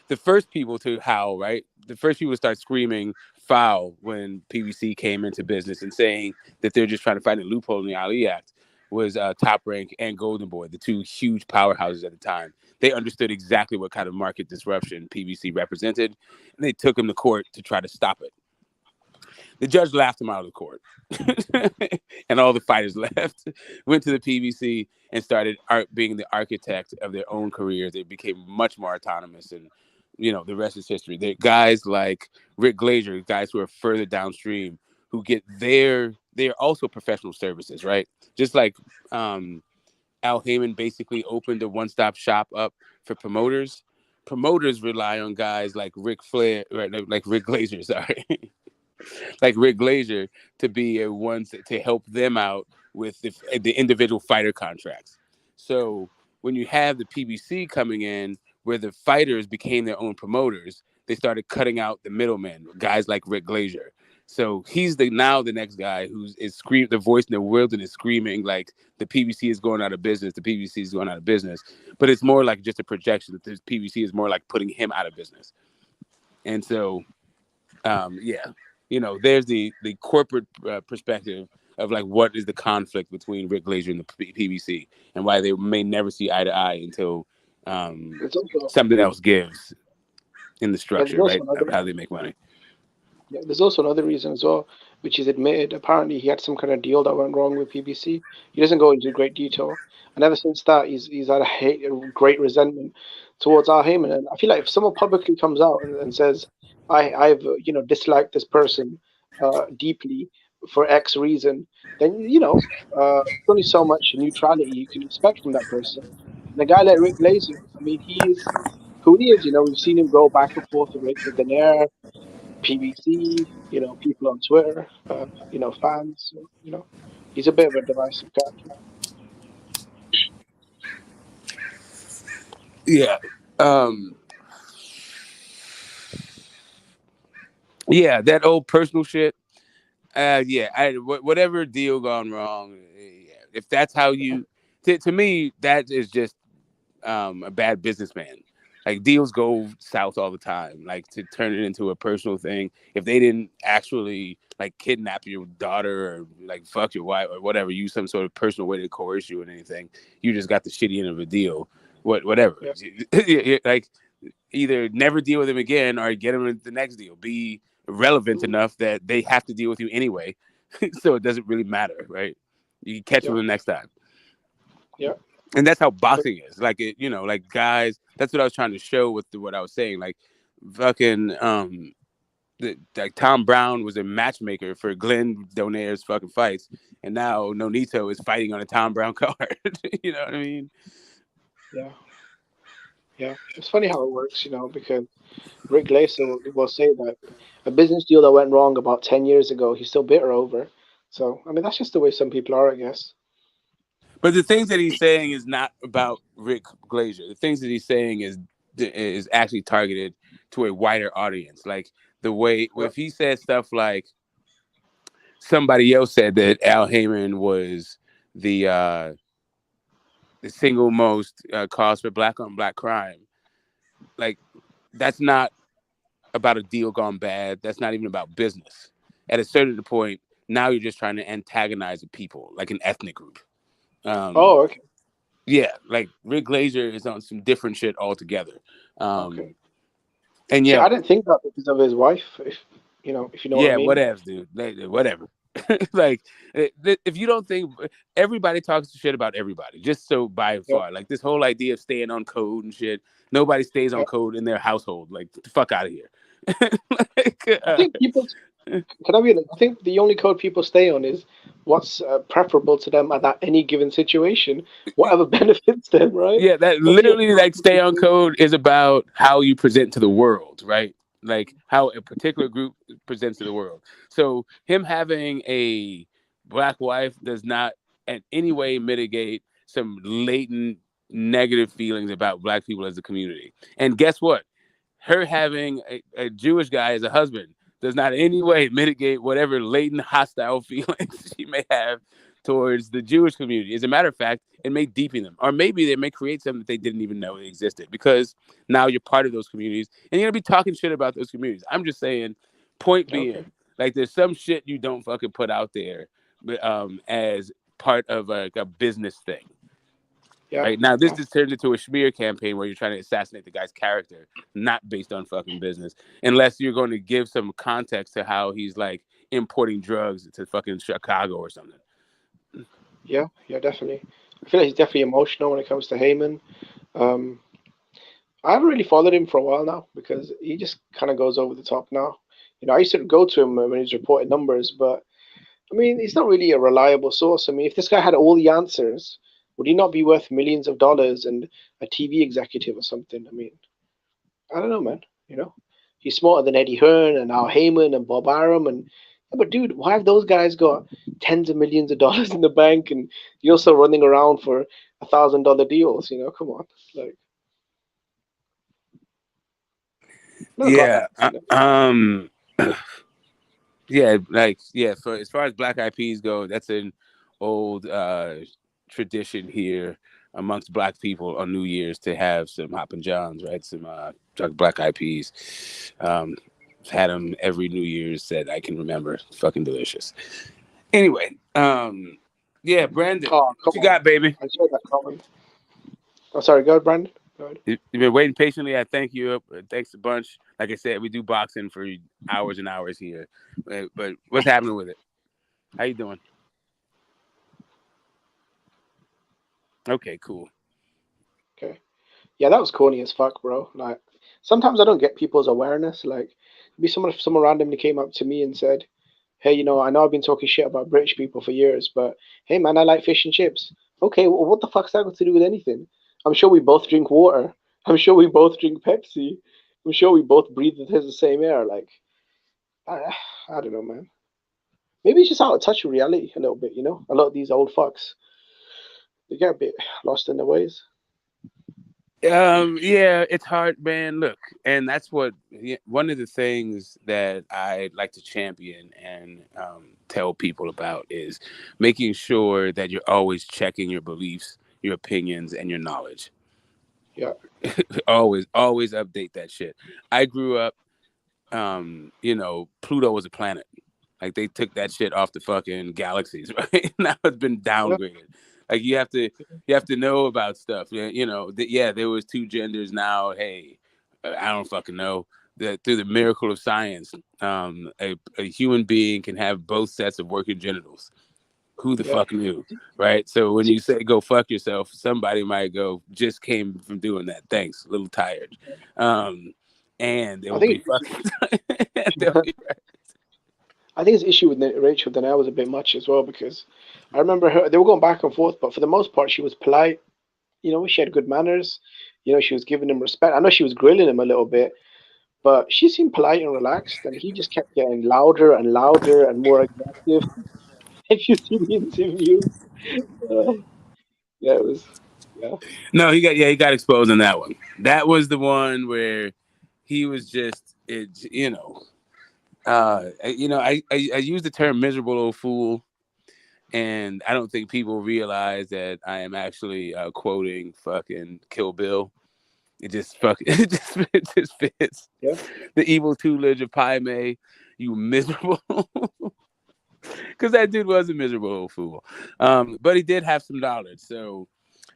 the first people to howl, right? The first people to start screaming foul when PBC came into business and saying that they're just trying to find a loophole in the Ali Act was Top Rank and Golden Boy, the two huge powerhouses at the time. They understood exactly what kind of market disruption PBC represented, and they took him to court to try to stop it. The judge laughed him out of the court, and all the fighters left, went to the PBC, and started being the architect of their own careers. They became much more autonomous, and the rest is history. They're guys like Rick Glazier, guys who are further downstream, who get they're also professional services, right? Just like Al Heyman basically opened a one-stop shop up for promoters. Promoters rely on guys like Rick Flair, right? Like Rick Glazier, sorry. Like Rick Glazier to be a one to help them out with the individual fighter contracts. So when you have the PBC coming in, where the fighters became their own promoters, they started cutting out the middlemen, guys like Rick Glazier. So he's now the next guy who's the voice in the wilderness screaming like the PBC is going out of business. The PBC is going out of business, but it's more like just a projection that the PBC is more like putting him out of business. And so, yeah, there's the corporate perspective of like what is the conflict between Rick Glazier and the PBC and why they may never see eye to eye until something else gives in the structure, right? Of how they make money. Yeah, there's also another reason as well, which is admitted. Apparently, he had some kind of deal that went wrong with PBC. He doesn't go into great detail, and ever since that, he's had a great resentment towards Al Heyman. And I feel like if someone publicly comes out and says, I've disliked this person deeply for X reason," then there's only so much neutrality you can expect from that person. And a guy like Rick Glazier, I mean, he's who he is. We've seen him go back and forth with Nonito Donaire, PBC, people on Twitter, fans. So, he's a bit of a divisive character. Yeah. Yeah, that old personal shit. Yeah, whatever deal gone wrong. Yeah, if that's how you, to me, that is just a bad businessman. Like deals go south all the time. Like to turn it into a personal thing. If they didn't actually like kidnap your daughter or like fuck your wife or whatever, use some sort of personal way to coerce you and anything, you just got the shitty end of a deal. Whatever. Yeah. Like either never deal with him again or get him the next deal. Be relevant enough that they have to deal with you anyway, so it doesn't really matter, right? You can catch them the next time. Yeah. And that's how boxing is. Like like guys. That's what I was trying to show with what I was saying. Like fucking like Tom Brown was a matchmaker for Glenn Donaire's fucking fights, and now Nonito is fighting on a Tom Brown card. You know what I mean? Yeah. Yeah. It's funny how it works, because Rick Glaser will say that a business deal that went wrong about 10 years ago, he's still bitter over. So, I mean, that's just the way some people are, I guess. But the things that he's saying is not about Rick Glazer. The things that he's saying is actually targeted to a wider audience. Like the way if he says stuff like somebody else said that Al Heyman was the single most cause for black on black crime, like that's not about a deal gone bad. That's not even about business. At a certain point, now you're just trying to antagonize a people, like an ethnic group. Okay. Yeah, like Rick Glazer is on some different shit altogether. Okay. And See, yeah, I didn't think that because of his wife, if you know what I yeah, mean. whatever, dude. Whatever. Like, if you don't think everybody talks shit about everybody, just so by Yeah. far, like this whole idea of staying on code and shit, nobody stays on Yeah. code in their household. Like, get the fuck out of here. Like, I think people, can I be honest? I think the only code people stay on is what's preferable to them at that any given situation, whatever benefits them, right? yeah, that That's the only literally code like people stay on stay on. code is about how you present to the world, right? Like how a particular group presents to the world. So him having a black wife does not in any way mitigate some latent negative feelings about black people as a community. And guess what? Her having a Jewish guy as a husband does not in any way mitigate whatever latent hostile feelings she may have towards the Jewish community. As a matter of fact, it may deepen them, or maybe they may create something that they didn't even know existed because now you're part of those communities and you're gonna be talking shit about those communities. I'm just saying, point Okay. being, like there's some shit you don't fucking put out there, as part of a business thing. Yeah. Right now, this Yeah. just turned into a smear campaign where you're trying to assassinate the guy's character, not based on fucking business. Unless you're going to give some context to how he's like importing drugs to fucking Chicago or something. Yeah. Yeah. Definitely. I feel like he's definitely emotional when it comes to Heyman. Um, I haven't really followed him for a while now because he just kind of goes over the top now. I used to go to him when he's reporting numbers, but I mean, he's not really a reliable source. I mean, if this guy had all the answers, would he not be worth millions of dollars and a TV executive or something? I mean, I don't know, man. He's smarter than Eddie Hearn and Al Heyman and Bob Arum and yeah, but dude, why have those guys got tens of millions of dollars in the bank and you're still running around for $1,000 deals? Come on, like never got Yeah. that. Yeah. Like, yeah. So as far as Black Eyed Peas go, that's an old tradition here amongst Black people on New Year's to have some Hoppin' Johns, right? Some Black Eyed Peas. Had them every New Year's that I can remember. Fucking delicious. Anyway, yeah, Brandon, Oh, what come you on. got, baby? I saw that comment. Oh, sorry. Go ahead, Brandon. Go ahead. You've been waiting patiently. I thank you. Thanks a bunch. Like I said, we do boxing for hours and hours here. But what's happening with it? How you doing? Okay, cool. Okay. Yeah, that was corny as fuck, bro. Like, sometimes I don't get people's awareness. Like, be someone randomly came up to me and said, "Hey, I know I've been talking shit about British people for years, but hey, man, I like fish and chips." Okay, well, what the fuck's that got to do with anything? I'm sure we both drink water. I'm sure we both drink Pepsi. I'm sure we both breathe the same air. Like, I, I don't know, man. Maybe it's just out of touch with reality a little bit. A lot of these old fucks, they get a bit lost in their ways. Yeah, it's hard, man. Look, and that's what one of the things that I like to champion and tell people about is making sure that you're always checking your beliefs, your opinions, and your knowledge. Yeah, Always update that shit. I grew up, Pluto was a planet. Like they took that shit off the fucking galaxies, right? Now it's been yeah, downgraded. Like you have to know about stuff. Yeah, yeah, there was two genders now. Hey, I don't fucking know that through the miracle of science, a human being can have both sets of working genitals. Who the Yeah. fuck knew, right? So when you say go fuck yourself, somebody might go, just came from doing that. Thanks, a little tired. And they I will think be fucking. They'll be right. I think his issue with Rachel Donaire was a bit much as well because I remember her. They were going back and forth, but for the most part, she was polite. She had good manners. She was giving him respect. I know she was grilling him a little bit, but she seemed polite and relaxed, and he just kept getting louder and louder and more aggressive. If you see the interview, uh, yeah, it was, yeah, No, he got exposed on that one. That was the one where he was just I use the term miserable old fool, and I don't think people realize that I am actually quoting fucking Kill Bill. It just fucking it just fits yeah, the evil tutelage of Pai Mei. You miserable, because that dude was a miserable old fool. But he did have some knowledge, so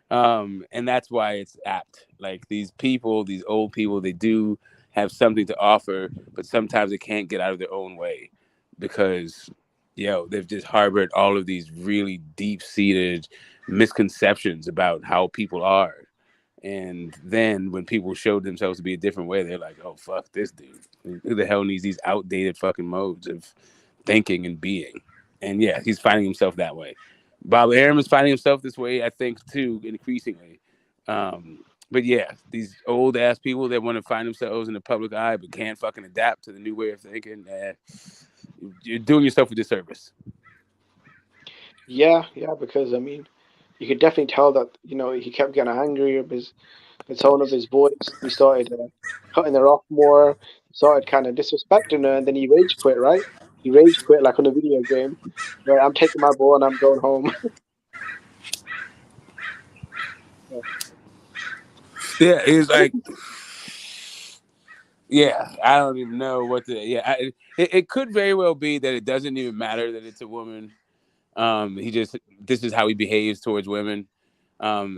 and that's why it's apt. Like these people, these old people, they do have something to offer, but sometimes they can't get out of their own way because they've just harbored all of these really deep-seated misconceptions about how people are. And then when people showed themselves to be a different way, they're like, oh, fuck this dude. Who the hell needs these outdated fucking modes of thinking and being? And yeah, he's finding himself that way. Bob Arum is finding himself this way, I think, too, increasingly. But yeah, these old ass people that want to find themselves in the public eye but can't fucking adapt to the new way of thinking, you're doing yourself a disservice. yeah. Because I mean, you could definitely tell that he kept getting angrier. The tone of his voice. He started cutting her off more. He started kind of disrespecting her, and then he rage quit. Right? He rage quit like on a video game. Right? I'm taking my ball and I'm going home. Yeah. Yeah, he's like, yeah, I don't even know what to. Yeah, it could very well be that it doesn't even matter that it's a woman. This is how he behaves towards women.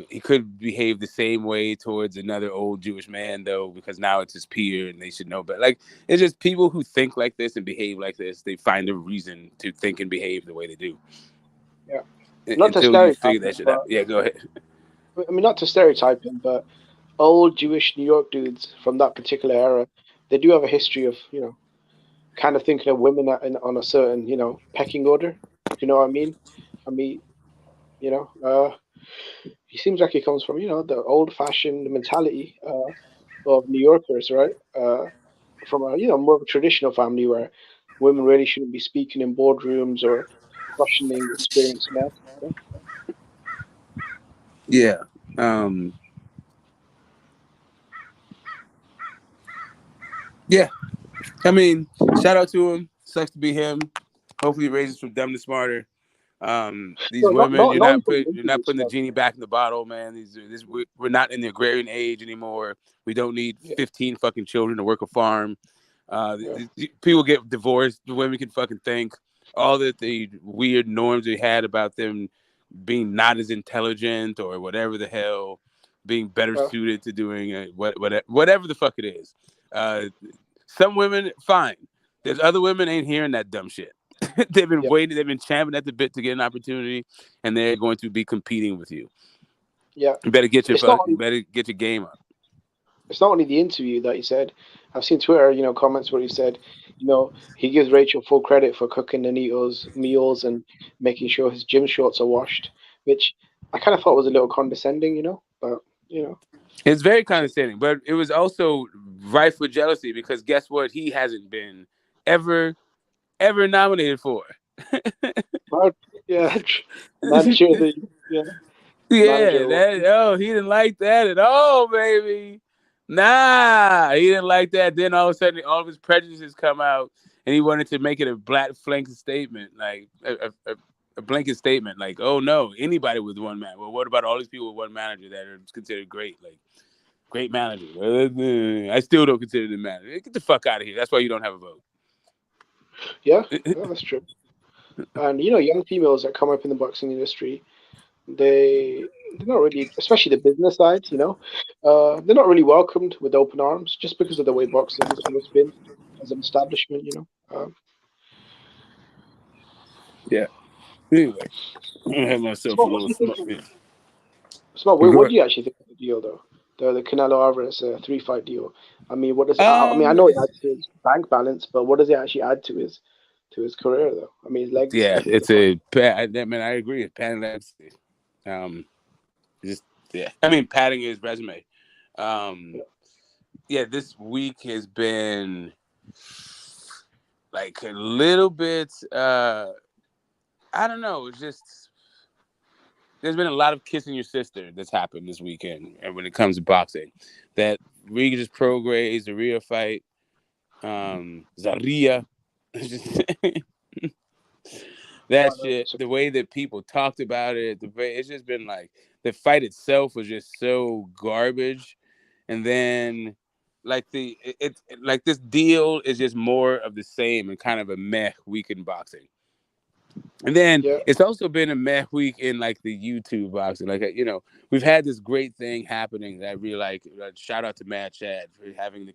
He could behave the same way towards another old Jewish man, though, because now it's his peer and they should know better. Like, it's just people who think like this and behave like this, they find a reason to think and behave the way they do. Yeah. Not to Until you figure stereotype that him, shit out. but Yeah, go ahead. I mean, not to stereotype him, but old Jewish New York dudes from that particular era, they do have a history of, kind of thinking of women on a certain, pecking order. If you know what I mean? I mean, you know, uh, he seems like he comes from, the old-fashioned mentality of New Yorkers, right? From a, more of a traditional family where women really shouldn't be speaking in boardrooms or questioning experienced men. Yeah. Um, yeah. I mean, shout out to him. Sucks to be him. Hopefully he raises from dumb to smarter. These No, women, not only from the you're not interview putting the stuff. genie back in the bottle, man. We're not in the agrarian age anymore. We don't need Yeah, 15 fucking children to work a farm. yeah, People get divorced. The women can fucking think. All the weird norms we had about them being not as intelligent or whatever the hell, being better well, suited to doing whatever the fuck it is. Uh, some women, fine. There's other women ain't hearing that dumb shit. They've been yeah, waiting. They've been champing at the bit to get an opportunity, and they're going to be competing with you. yeah. You better get It's not. you better get your game up. It's not only the interview that he said. I've seen Twitter, comments where he said, he gives Rachel full credit for cooking Nonito's meals and making sure his gym shorts are washed, which I kind of thought was a little condescending, but It's very so, condescending, but it was also rife with jealousy because guess what? He hasn't been ever nominated for. but, yeah, manager of the yeah manager Yeah, award. he didn't like that at all, baby. Nah, he didn't like that. Then all of a sudden, all of his prejudices come out, and he wanted to make it a black blanket statement, like a blanket statement, like, oh no, anybody with one man. Well, what about all these people with one manager that are considered great, like great managers? I still don't consider them managers. Get the fuck out of here. That's why you don't have a vote. Yeah, yeah, that's true. And young females that come up in the boxing industry, they they're not really, especially the business side. They're not really welcomed with open arms just because of the way boxing has always been as an establishment. Yeah. Anyway, I'm gonna have myself a Smart, what little do you think? smoke. Yeah. Smart, Go what do ahead. you actually think of the deal though? The Canelo Alvarez 3 fight deal. I mean, what does it? I mean, I know it It's, adds to his bank balance, but what does it actually add to his career though? I mean, his yeah, legacy as a it's fighter. I mean, I agree. It's padding legacy. Um, just yeah. I mean, padding his resume. Um, yeah, this week has been like a little bit. I don't know. It's just there's been a lot of kissing your sister that's happened this weekend, and when it comes to boxing, that Regis Prograis, the Rhea fight, Zaria. That shit, the way that people talked about it, it's just been like the fight itself was just so garbage, and then like like this deal is just more of the same and kind of a meh week in boxing. And then Yeah. it's also been a meh week in like the YouTube boxing. Like we've had this great thing happening that I really like. Shout out to Matt Chad for having the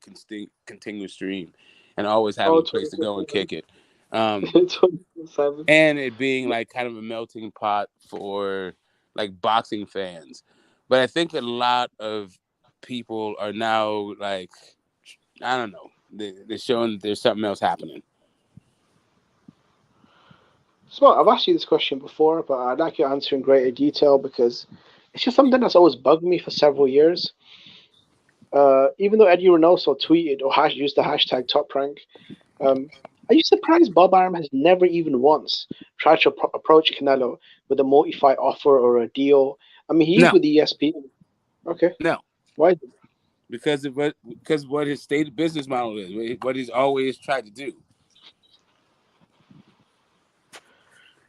continuous stream and always having Oh, a place to go and 24/7. kick it. Um, 24/7. and it being like kind of a melting pot for like boxing fans. But I think a lot of people are now like, I don't know, they're showing there's something else happening. Smart. I've asked you this question before, but I'd like your answer in greater detail because it's just something that's always bugged me for several years. Even though Eddie Reynoso tweeted or used the hashtag top rank, are you surprised Bob Arum has never even once tried to approach Canelo with a multi-fight offer or a deal? I mean, he is No, with ESPN. Okay, no, why? Is it? because what his stated business model is, what he's always tried to do.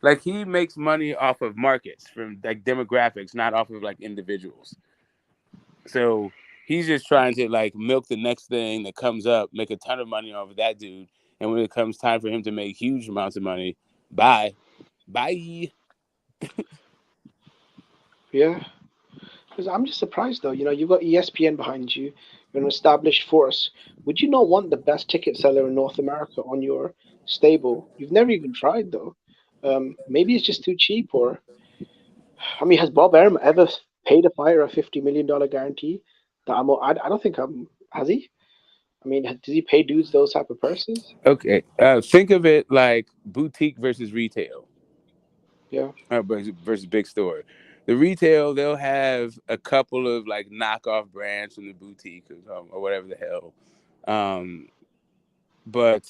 Like he makes money off of markets from like demographics, not off of like individuals. So he's just trying to like milk the next thing that comes up, make a ton of money off of that dude. And when it comes time for him to make huge amounts of money, bye. Bye. Yeah, because I'm just surprised though. You've got ESPN behind you. You're an established force. Would you not want the best ticket seller in North America on your stable? You've never even tried though. Maybe it's just too cheap, or I mean, has Bob Arum ever paid a fighter a $50 million guarantee? I don't think has he? I mean, does he pay dudes those type of purses? Okay. Think of it like boutique versus retail, Yeah, versus big store. The retail, they'll have a couple of like knockoff brands from the boutique or whatever the hell. Um, but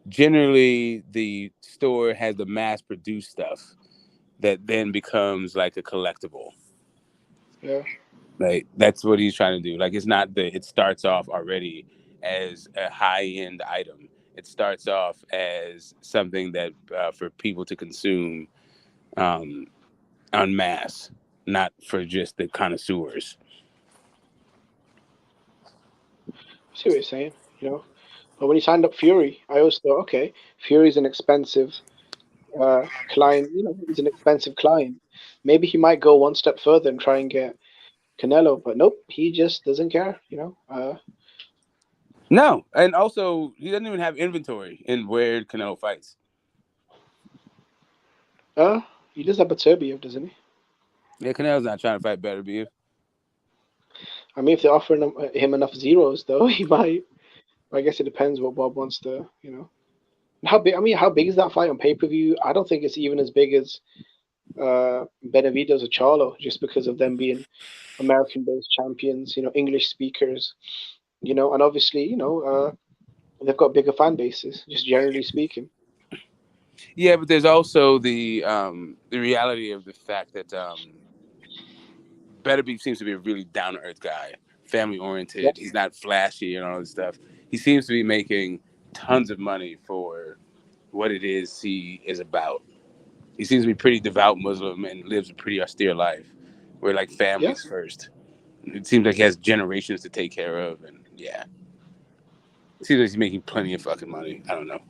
generally, the store has the mass produced stuff that then becomes like a collectible. yeah. Like that's what he's trying to do. Like it's not the it starts off already as a high end item. It starts off as something that for people to consume um, en masse, not for just the connoisseurs. I see what you're saying. But when he signed up Fury, I always thought, okay, Fury's an expensive client. He's an expensive client. Maybe he might go one step further and try and get Canelo, but nope, he just doesn't care. No, and also he doesn't even have inventory in where Canelo fights. Uh, he does have a Turbiev, doesn't he? Yeah, Canelo's not trying to fight better beef. I mean, if they're offering him enough zeros, though, he might. I guess it depends what Bob wants to. How big? I mean, how big is that fight on pay-per-view? I don't think it's even as big as Benavidez or Charlo, just because of them being American-based champions. English speakers. And obviously, they've got bigger fan bases, just generally speaking. Yeah, but there's also the reality of the fact that Better Beef seems to be a really down to earth guy, family Yeah, oriented. He's not flashy and all this stuff. He seems to be making tons of money for what it is he is about. He seems to be pretty devout Muslim and lives a pretty austere life, where like yeah, families first. It seems like he has generations to take care of, and yeah, it seems like he's making plenty of fucking money. I don't know.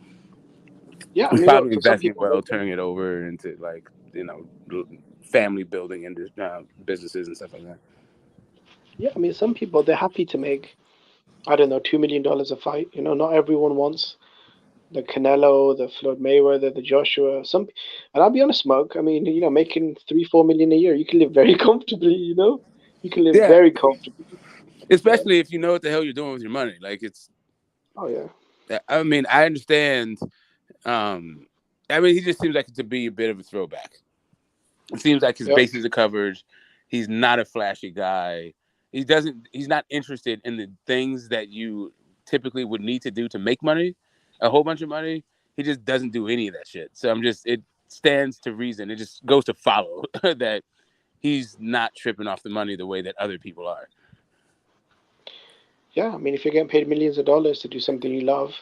yeah. I He's mean, look, probably for some investing people, well, turning it over into like family building and businesses and stuff like that. Yeah, I mean, some people they're happy to make, I don't know, $2 million a fight. You know, not everyone wants the Canelo, the Floyd Mayweather, the Joshua. And I'll be honest, Smoke. I mean, making 3-4 million a year, you can live very comfortably. You can live Yeah, very comfortably. Yeah. especially if you know what the hell you're doing with your money. Like it's, Oh yeah. I mean, I understand. Um, I mean, he just seems like to be a bit of a throwback. It seems like his Yep. bases are covered. He's not a flashy guy. He doesn't. He's not interested in the things that you typically would need to do to make money, a whole bunch of money. He just doesn't do any of that shit. So I'm just. It stands to reason. It just goes to follow that he's not tripping off the money the way that other people are. Yeah. I mean, if you're getting paid millions of dollars to do something you love,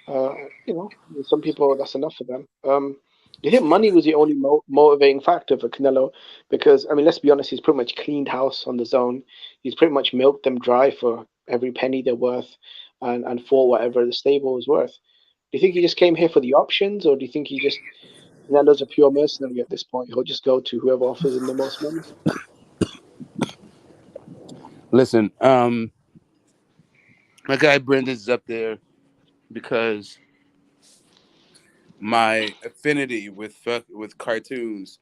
some people that's enough for them. Do you think money was the only motivating factor for Canelo? Because I mean, let's be honest, he's pretty much cleaned house on the zone. He's pretty much milked them dry for every penny they're worth, and for whatever the stable is worth. Do you think he just came here for the options, or do you think Canelo's a pure mercenary at this point? He'll just go to whoever offers him the most money. Listen, my guy Brendan's up there because my affinity with cartoons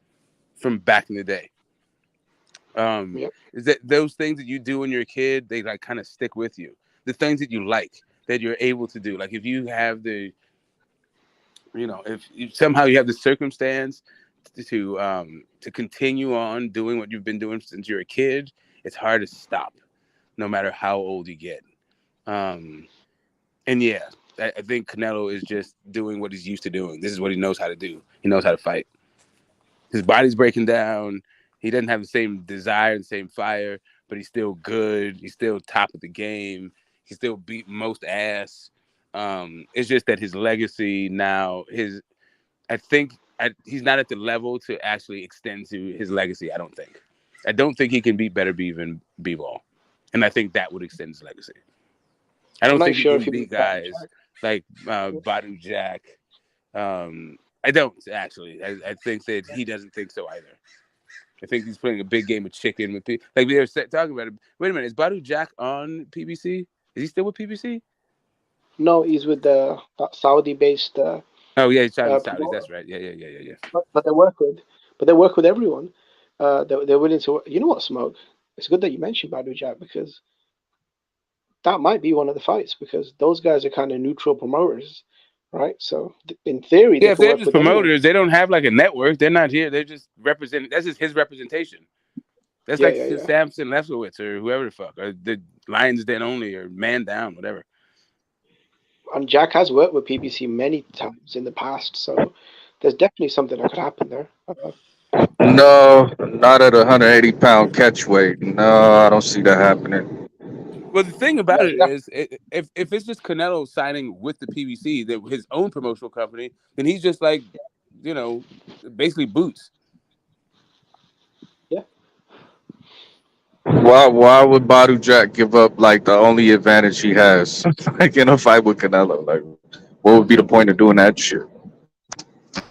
from back in the day. Yep. Is that those things that you do when you're a kid, they like kind of stick with you. The things that you like that you're able to do. Like if you have if somehow you have the circumstance to continue on doing what you've been doing since you're a kid, it's hard to stop, no matter how old you get. Um, and yeah, I think Canelo is just doing what he's used to doing. This is what he knows how to do. He knows how to fight. His body's breaking down. He doesn't have the same desire and same fire, but he's still good. He's still top of the game. He still beat most ass. It's just that his legacy now, he's not at the level to actually extend to his legacy. I don't think. I don't think he can beat Better Beef and B-Ball, and I think that would extend his legacy. I I'm don't not think he sure if can he beat beat Badu guys Jack. like Badu Jack. I don't actually. I think that he doesn't think so either. I think he's playing a big game of chicken with people. Like we were talking about it. Wait a minute, is Badu Jack on PBC? Is he still with PBC? No, he's with that Saudi-based Oh yeah, he's shot in the Saudis. promoter. That's right. Yeah. But they work with everyone. They're willing to. You know what, Smoke? It's good that you mentioned Badu Jack because that might be one of the fights because those guys are kind of neutral promoters, right? So in theory, Yeah, they if can they're work just with anyone. promoters, they don't have like a network. They're not here. They're just representing. That's just his representation. That's Yeah, like yeah, yeah. Samson Lefkowitz or whoever the fuck, or the Lions Den Only or Man Down, whatever. And Jack has worked with PBC many times in the past, so there's definitely something that could happen there. No, not at a 180-pound catch weight. No, I don't see that happening. Well, the thing Yeah, about it he'd have, is, if it's just Canelo signing with the PBC, his own promotional company, then he's just like, you know, basically Boots. yeah. Why would Badu Jack give up like the only advantage he has, like in a fight with Canelo? Like, what would be the point of doing that shit?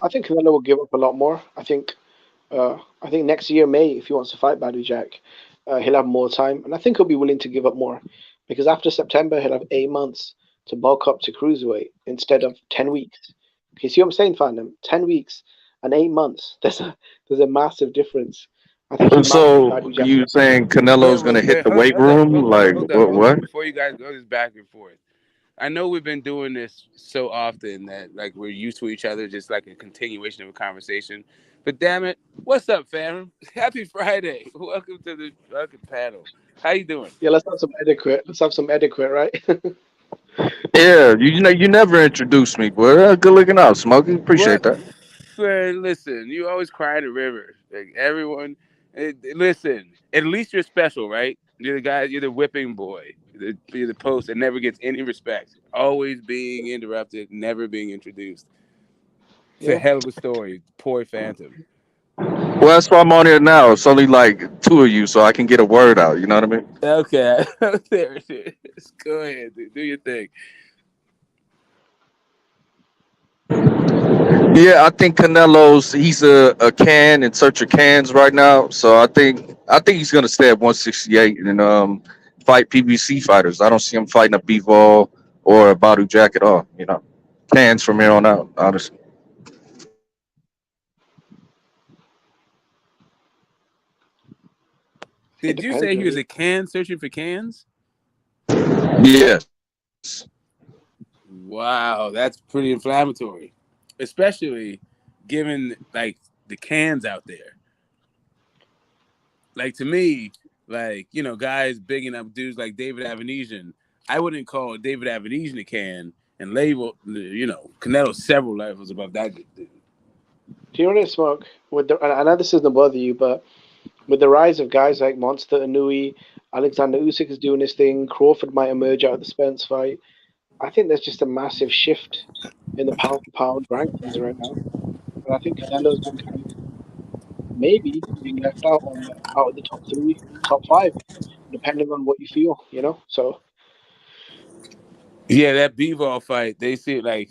I think Canelo will give up a lot more. I think next year May, if he wants to fight Badu Jack, he'll have more time, and I think he'll be willing to give up more because after September he'll have 8 months to bulk up to cruiserweight instead of 10 weeks. Okay, see what I'm saying, fandom? 10 weeks and 8 months. There's a massive difference. I think he might beat So Badu Jack. you saying Wait, Canelo's gonna wait, hit wait, the hold, weight hold up, room? Like what? hold up. What? Before you guys go this back and forth, I know we've been doing this so often that like we're used to each other, just like a continuation of a conversation. But damn it, what's up, fam? Happy Friday. Welcome to the fucking panel. How you doing? Yeah, let's have some etiquette. Let's have some etiquette, right? Yeah, you know you never introduced me, but good looking out, Smokey. Appreciate What? that. Man, listen, you always cry in the river. Like everyone, listen. At least you're special, right? You're the guy. You're the whipping boy. You're the post that never gets any respect. Always being interrupted, never being introduced. It's a Yeah. hell of a story. Poor Phantom. Well, that's why I'm on here now. It's only like two of you, so I can get a word out. You know what I mean? Okay, there it is. Go ahead, do your thing. Yeah, I think Canelo's he's a can in search of cans right now. So I think he's gonna stay at 168 and fight PBC fighters. I don't see him fighting a Bivol or a Badu Jack at all. Cans from here on out. Honestly, Did It you depends, say he was really. a can searching for cans? yes. Wow, that's pretty inflammatory, especially given like the cans out there. Like to me, like guys bigging up dudes like David Avenesian. I wouldn't call David Avenesian a can and label Canelo several levels above that dude. Do you know what, Smoke? With the, and I know this doesn't bother you, but with the rise of guys like Monster Inui, Alexander Usyk is doing his thing. Crawford might emerge out of the Spence fight. I think there's just a massive shift in the pound for pound rankings right now, and I think Canelo's been kind of maybe being left out on out of the top three, top five, depending on what you feel, you know. So Yeah, that Bivol fight, they see it like,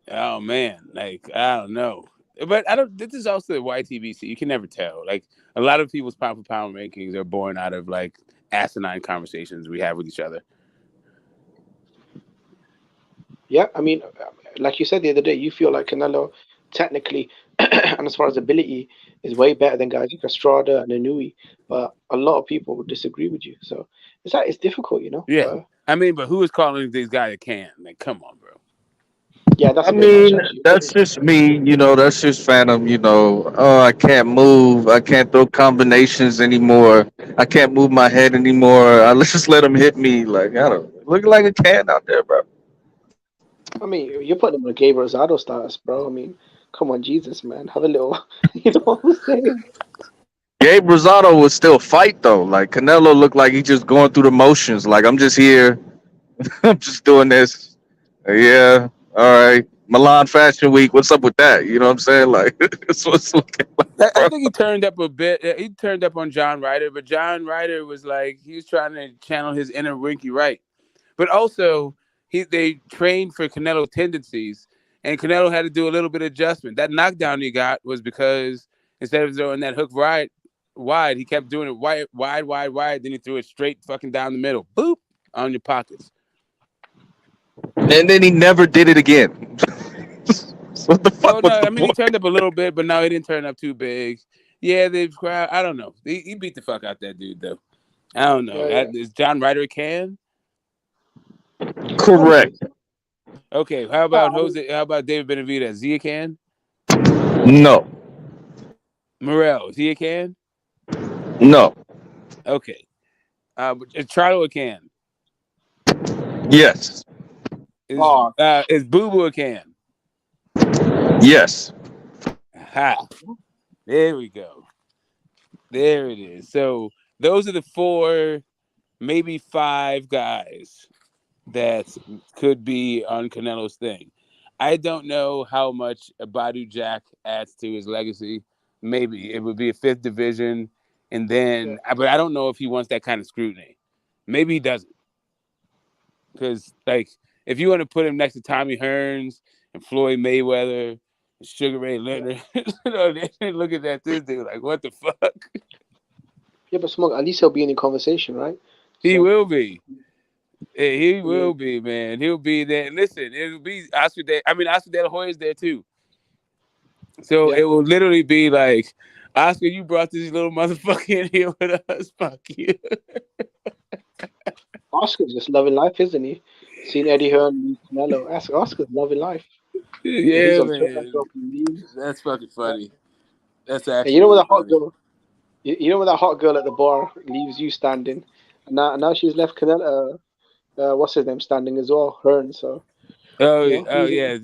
oh man, like I don't know. But I don't. This is also the YTBC. You can never tell. Like a lot of people's pound for pound rankings are born out of like asinine conversations we have with each other. yeah, I mean, like you said the other day, you feel like Canelo technically and as far as ability is way better than guys like Estrada and Inui, but a lot of people would disagree with you. So it's difficult, you know. Yeah, I mean, but who is calling these guys a can? Like, come on, bro. Yeah, that's I a bit much mean, actually. that's just me. That's just Phantom. Oh, I can't move. I can't throw combinations anymore. I can't move my head anymore. Let's just let him hit me. Like I don't look like a can out there, bro. I mean, you're putting him on a Gabe Rosado status, bro. I mean, come on, Jesus, man, have a little, you know what I'm saying? Gabe Rosado would still fight though. Like Canelo looked like he's just going through the motions. Like I'm just here. I'm just doing this. Yeah. All right. Milan Fashion Week. What's up with that? You know what I'm saying? Like, it's what's looking like, I bro. think he turned up a bit. He turned up on John Ryder, but John Ryder was like he was trying to channel his inner Winky Wright. But also, they trained for Canelo tendencies, and Canelo had to do a little bit of adjustment. That knockdown he got was because instead of throwing that hook wide, he kept doing it wide. Then he threw it straight fucking down the middle, boop, on your pockets. And then he never did it again. So what the Well, fuck was no, the I mean he point? turned up a little bit, but no, he didn't turn up too big. Yeah, the crowd. I don't know. He beat the fuck out that dude though. I don't know. Yeah, yeah. Is John Ryder a can? I would say Correct. so. Okay, how No, about I mean, Jose? How about David Benavidez? Is he a can? No. Morel, is he a can? No. Okay. Is Charlo a can? Yes. oh, Is Boo Boo a can? Yes. Ha! There we go. There it is. So those are the four, maybe five guys that could be on Canelo's thing. I don't know how much Badu Jack adds to his legacy. Maybe it would be a fifth division, and yeah, then, but I don't know if he wants that kind of scrutiny. Maybe he doesn't, because like if you want to put him next to Tommy Hearns and Floyd Mayweather and Sugar Ray yeah. Leonard, they looking at this dude like, what the fuck? Yeah, but Smoke, at least he'll be in the conversation, right? He So, will be. He I mean, will be, man. He'll be there. Listen, it'll be Oscar De. I mean, Oscar De La Hoya's there too. So yeah. it will literally be like, Oscar, you brought this little motherfucker in here with us. Fuck you. Oscar's just loving life, isn't he? Seen Eddie Hearn meet Canelo. Oscar's loving life. He's Yeah, on Twitter man. dropping memes. That's fucking Uh, funny. That's and you actually know when really the hot funny. girl, you know when that hot girl at the bar leaves you standing, and now she's left Canelo. What's his name standing as well, Hearn. So you know, Oh yeah.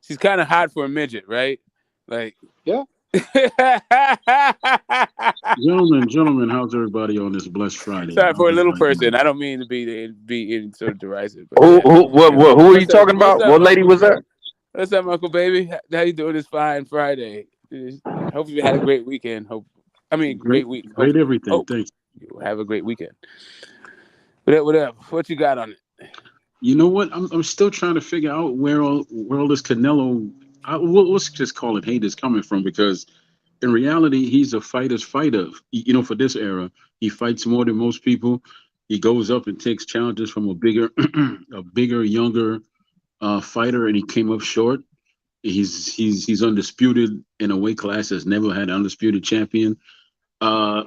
She's kind of hot for a midget, right? Like, yeah. Gentlemen, how's everybody on this blessed Friday? sorry, for How's a little everybody person. doing? I don't mean to be in sort of derisive, but Who, yeah. who, who are you What's up? talking What's about? up, What lady Uncle? was that? What's up, Uncle Baby? How you doing this fine Friday? Hope you had a great weekend. Great, Great week. great everything. Hope Thanks. you have a great weekend. What up? What you got on it? You know what? I'm still trying to figure out where all this Canelo let's just call it hate is coming from, because in reality, he's a fighter's fighter. For this era, he fights more than most people. He goes up and takes challenges from a bigger, a bigger, younger fighter, and he came up short. He's undisputed in a weight class that's never had an undisputed champion. Uh,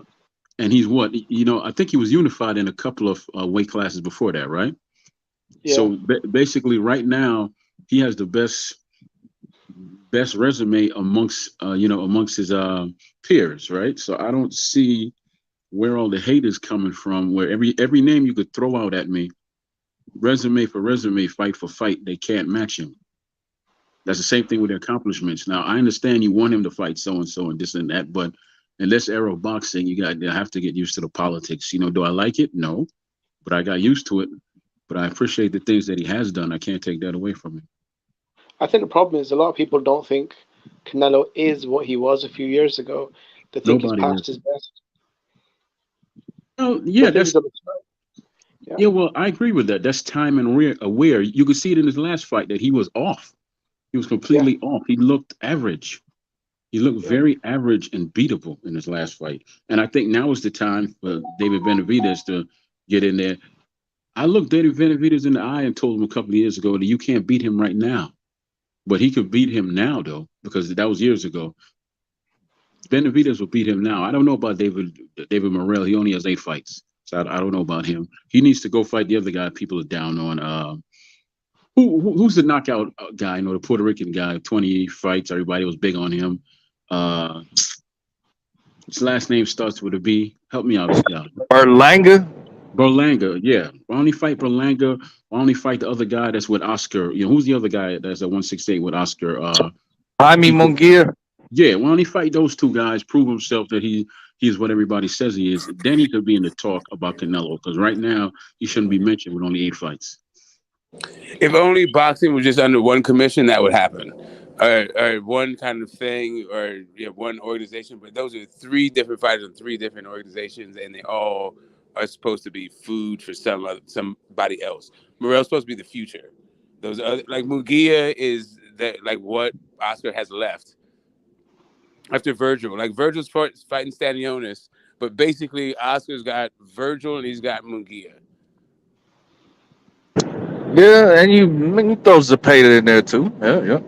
and he's what I think he was unified in a couple of weight classes before that, right? Yeah. So basically, right now he has the best resume amongst his peers, right? So I don't see where all the hate is coming from. Where every name you could throw out at me, resume for resume, fight for fight, they can't match him. That's the same thing with the accomplishments. Now I understand you want him to fight so and so and this and that, but in this era of boxing, you have to get used to the politics. Do I like it? No, but I got used to it. But I appreciate the things that he has done. I can't take that away from him. I think the problem is a lot of people don't think Canelo is what he was a few years ago. They think he's Nobody past is. his best. Well, They yeah, think that's he's on the side. Yeah. yeah. Well, I agree with that. That's time and aware. You could see it in his last fight that he was off. He was Yeah. completely off. He looked average. He looked Yeah. very average and beatable in his last fight. And I think now is the time for David Benavidez to get in there. I looked David Benavidez in the eye and told him a couple of years ago that you can't beat him right now. But he could beat him now, though, because that was years ago. Benavidez will beat him now. I don't know about David Morrell. He only has 8 fights. So I don't know about him. He needs to go fight the other guy people are down on. Who's the knockout guy? The Puerto Rican guy, 20 fights. Everybody was big on him. His last name starts with a B. Help me out, Scott. Berlanga. Berlanga, yeah. Why only fight Berlanga? Why only fight the other guy that's with Oscar? Who's the other guy that's at 168 with Oscar? Jaime Munguia. Yeah, why only fight those two guys? Prove himself that he's what everybody says he is. Then he could be in the talk about Canelo, because right now he shouldn't be mentioned with only 8 fights. If only boxing was just under one commission, that would happen. Or one kind of thing, or one organization. But those are 3 different fighters in 3 different organizations, and they all are supposed to be food for somebody else. Morel's supposed to be the future. Those other, like Mugia, is that like what Oscar has left after Virgil. Like Virgil's fighting Stanionis, but basically Oscar's got Virgil and he's got Mungia. Yeah, and you throw Zapata in there too. Yeah, yeah.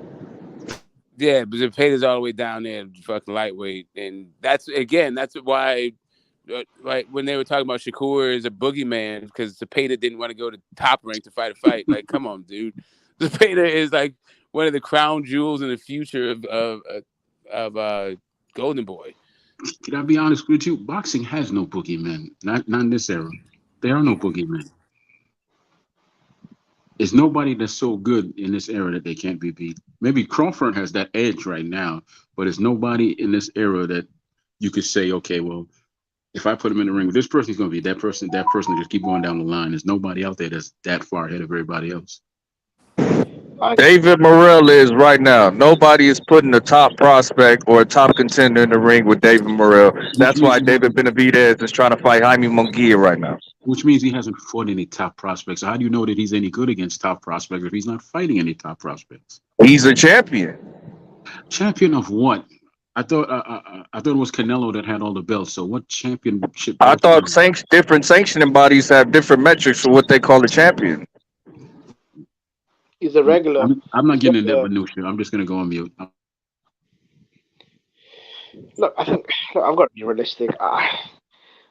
Yeah, but Zepeda's all the way down there, fucking lightweight, and that's why, like when they were talking about Shakur as a boogeyman, because Zepeda didn't want to go to top rank to fight a fight. Like, come on, dude. Zepeda is like one of the crown jewels in the future of Golden Boy. Can I be honest with you? Boxing has no boogeymen. Not in this era. There are no boogeymen. There's nobody that's so good in this era that they can't be beat. Maybe Crawford has that edge right now, but there's nobody in this era that you could say, okay, well, if I put him in the ring with this person, he's going to be that person, just keep going down the line. There's nobody out there that's that far ahead of everybody else. David Morrell is right now. Nobody is putting a top prospect or a top contender in the ring with David Morrell. That's why David Benavidez is trying to fight Jaime Munguia right now. Which means he hasn't fought any top prospects. So how do you know that he's any good against top prospects if he's not fighting any top prospects? He's a champion. Champion of what? I thought it was Canelo that had all the belts. So what championship? I thought different sanctioning bodies have different metrics for what they call a champion. He's a regular. I'm not getting into that minutia. I'm just going to go on mute. Look, I think I've got to be realistic. I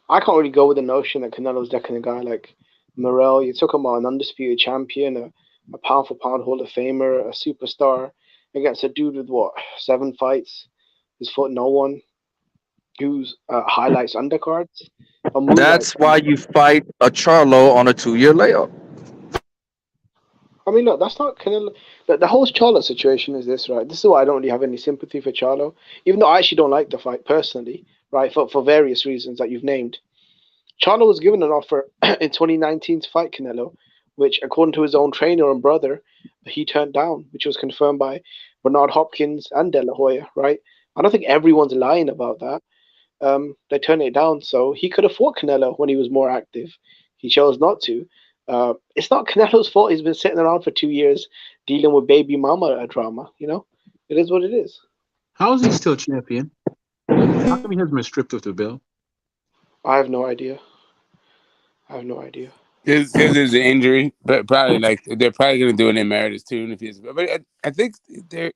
can't really go with the notion that Canelo's decking a guy like Morrell. You took him on an undisputed champion, a pound for pound Hall of Famer, a superstar, against a dude with 7 fights, who's fought no one, who's highlights undercards. That's why you fight a Charlo on a 2-year layoff. I mean, look, that's not Canelo. The whole Charlo situation is this, right? This is why I don't really have any sympathy for Charlo, even though I actually don't like the fight personally, right? For various reasons that you've named. Charlo was given an offer in 2019 to fight Canelo, which, according to his own trainer and brother, he turned down, which was confirmed by Bernard Hopkins and De La Hoya, right? I don't think everyone's lying about that. They turned it down, so he could have fought Canelo when he was more active. He chose not to. It's not Canelo's fault. He's been sitting around for 2 years dealing with baby mama drama, It is what it is. How is he still champion? How come he hasn't been stripped of the belt? I have no idea. I have no idea. Because there's an injury, but probably like they're probably going to do an emeritus too. If he's, but I think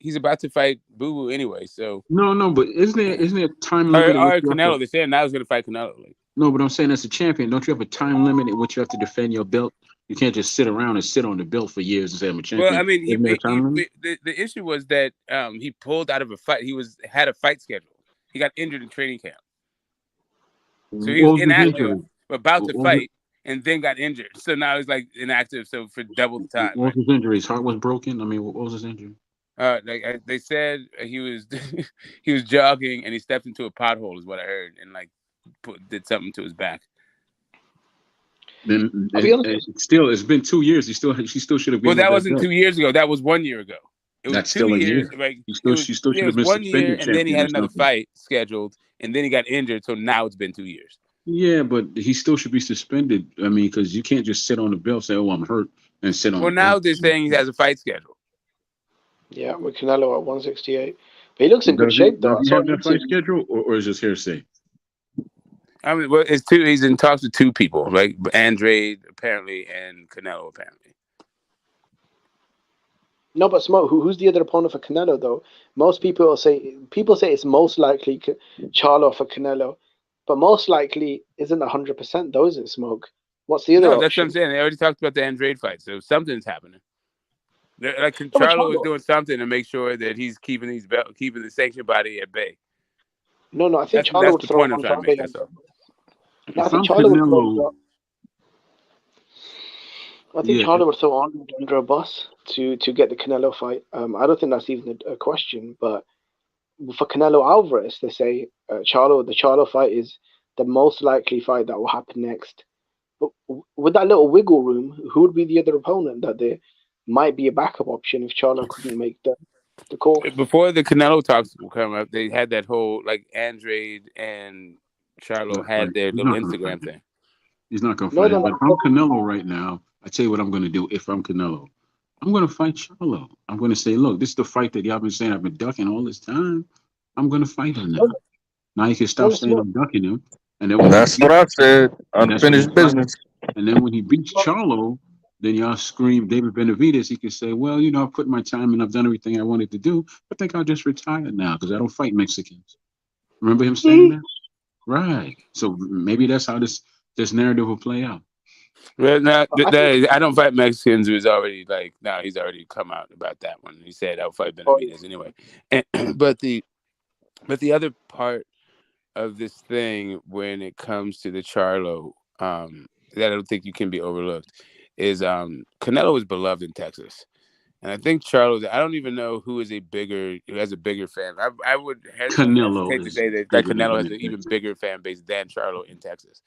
he's about to fight Boo Boo anyway. So No, but isn't there a time or, limit? or Canelo? They're saying now he's going to fight Canelo. Like, no, but I'm saying as a champion, don't you have a time limit at which you have to defend your belt? You can't just sit around and sit on the belt for years and say I'm a champion. well, I mean, Isn't there a time limit? the issue was that he pulled out of a fight. He had a fight schedule. He got injured in training camp, so he was inactive, about to fight, and then got injured. So now he's like inactive, so for double the time. What was his injury? His heart was broken. I mean, what was his injury? They said he was he was jogging and he stepped into a pothole, is what I heard, and like did something to his back. Then it's been 2 years. He still should have been. Well, that wasn't 2 years ago. That was 1 year ago. It was That's 2 still a years. year. Like He still should have been 1 year, suspended. and then he had champion or another something. fight scheduled, and then he got injured. So now it's been 2 years. Yeah, but he still should be suspended. I mean, because you can't just sit on the belt, say, "Oh, I'm hurt," and sit on. Well, the now belt. they're saying he has a fight schedule. Yeah, with Canelo at 168. But he looks in good shape, though. Does he have that fight schedule, or is this hearsay? I mean, well, it's two. He's in talks with two people, right? Andrade apparently, and Canelo apparently. No, but Smoke, who's the other opponent for Canelo, though? Most people say it's most likely Charlo for Canelo, but most likely isn't 100% though, is it, Smoke? What's the other option? That's what I'm saying. They already talked about the Andrade fight, so something's happening. Like Charlo is doing something to make sure that he's keeping the sanctioned body at bay. No, I think Charlo would throw Andrade. I think Charlo would throw. I think Charlo would throw Andrade under a bus to get the Canelo fight. I don't think that's even a question. But for Canelo Alvarez, they say the Charlo fight is the most likely fight that will happen next. But with that little wiggle room, who would be the other opponent that there might be a backup option if Charlo couldn't make the call? Before the Canelo talks come up, they had that whole like Andrade and Charlo had their little Instagram thing. He's not going to fight him. But if I'm Canelo right now, I tell you what I'm going to do. If I'm Canelo, I'm going to fight Charlo. I'm going to say, look, this is the fight that y'all been saying I've been ducking all this time. I'm going to fight him now. Now you can stop saying I'm ducking him. And then that's what I said. Unfinished business. And then when he beats Charlo, then y'all scream David Benavidez. He can say, well, I've put my time and I've done everything I wanted to do. I think I'll just retire now because I don't fight Mexicans. Remember him saying that? Right. So maybe that's how this narrative will play out. Well, no, I don't fight Mexicans. Who's already he's already come out about that one. He said I'll fight Benavidez anyway. But the other part of this thing when it comes to the Charlo, that I don't think you can be overlooked, is Canelo is beloved in Texas. And I think Charlo, I don't even know who has a bigger fan. I would hesitate to say that Canelo has an even bigger fan base than Charlo in Texas.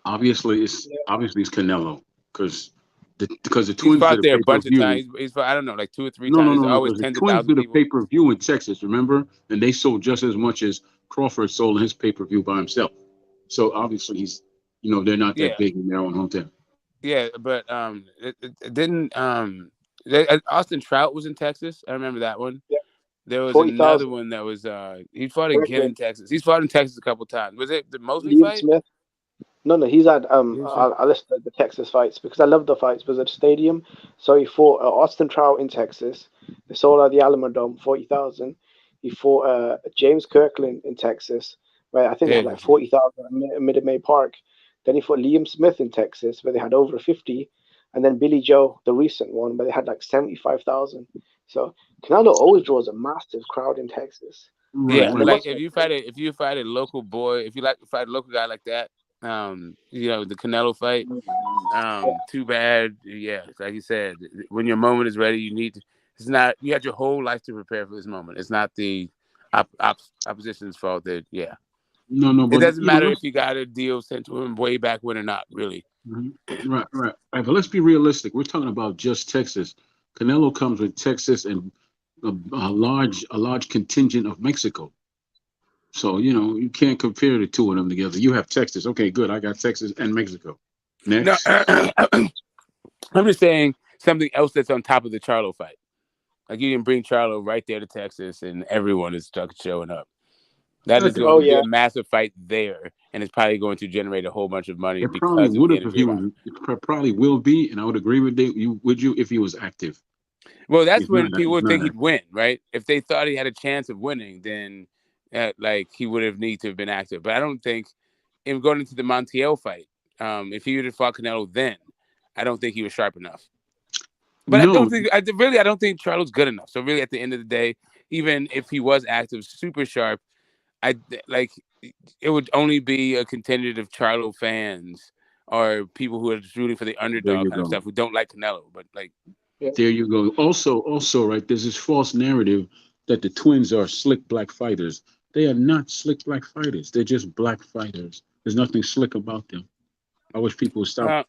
Obviously, it's Canelo because the Twins fought there a bunch of times. He's fought, I don't know, like 2 or 3 times. No, always the tens of Twins thousands did of a pay-per-view in Texas, remember? And they sold just as much as Crawford sold in his pay-per-view by himself. So obviously he's, they're not that big in their own hometown. Yeah, but it didn't. Austin Trout was in Texas. I remember that one. Yeah. There was 40, another one that was. He fought again in Texas. He's fought in Texas a couple times. Was it the Mosley fight? Smith. No, he's had. I listened to the Texas fights because I love the fights. It was at a stadium, so he fought Austin Trout in Texas. They sold out the Alamo Dome, 40,000. He fought James Kirkland in Texas, where I think they had like 40,000 at Minute Maid Park. Then he fought Liam Smith in Texas, where they had over 50, and then Billy Joe, the recent one, where they had like 75,000. So Canelo always draws a massive crowd in Texas. Yeah, like if you fight a local boy, if you like to fight a local guy like that, the Canelo fight, too bad. Yeah, like you said, when your moment is ready, you had your whole life to prepare for this moment. It's not the opposition's fault that, No, but it doesn't matter if you got a deal sent to him way back when or not, really. Mm-hmm. Right. But let's be realistic. We're talking about just Texas. Canelo comes with Texas and a large contingent of Mexico. So, you can't compare the two of them together. You have Texas. Okay, good. I got Texas and Mexico. Next. No, I'm just saying something else that's on top of the Charlo fight. Like you can bring Charlo right there to Texas, and everyone is stuck showing up. That I is think going Oh to be yeah, a massive fight there, and it's probably going to generate a whole bunch of money it probably because of would the have if energy he around was. It probably will be, and I would agree with you. Would you if he was active? Well, that's He's not. when people He's would think not. he'd win, right? If they thought he had a chance of winning, then like he would have need to have been active. But I don't think him going into the Montiel fight, if he would have fought Canelo then, I don't think he was sharp enough. But No, I don't think Charlo's good enough. So really, at the end of the day, even if he was active, super sharp, I like it would only be a contingent of Charlo fans or people who are just rooting for the there underdog you kind of go. stuff who don't like Canelo. But like, yeah. There you go. Also, right, there's this false narrative that the twins are slick black fighters. They are not slick black fighters. They're just black fighters. There's nothing slick about them. I wish people would stop uh,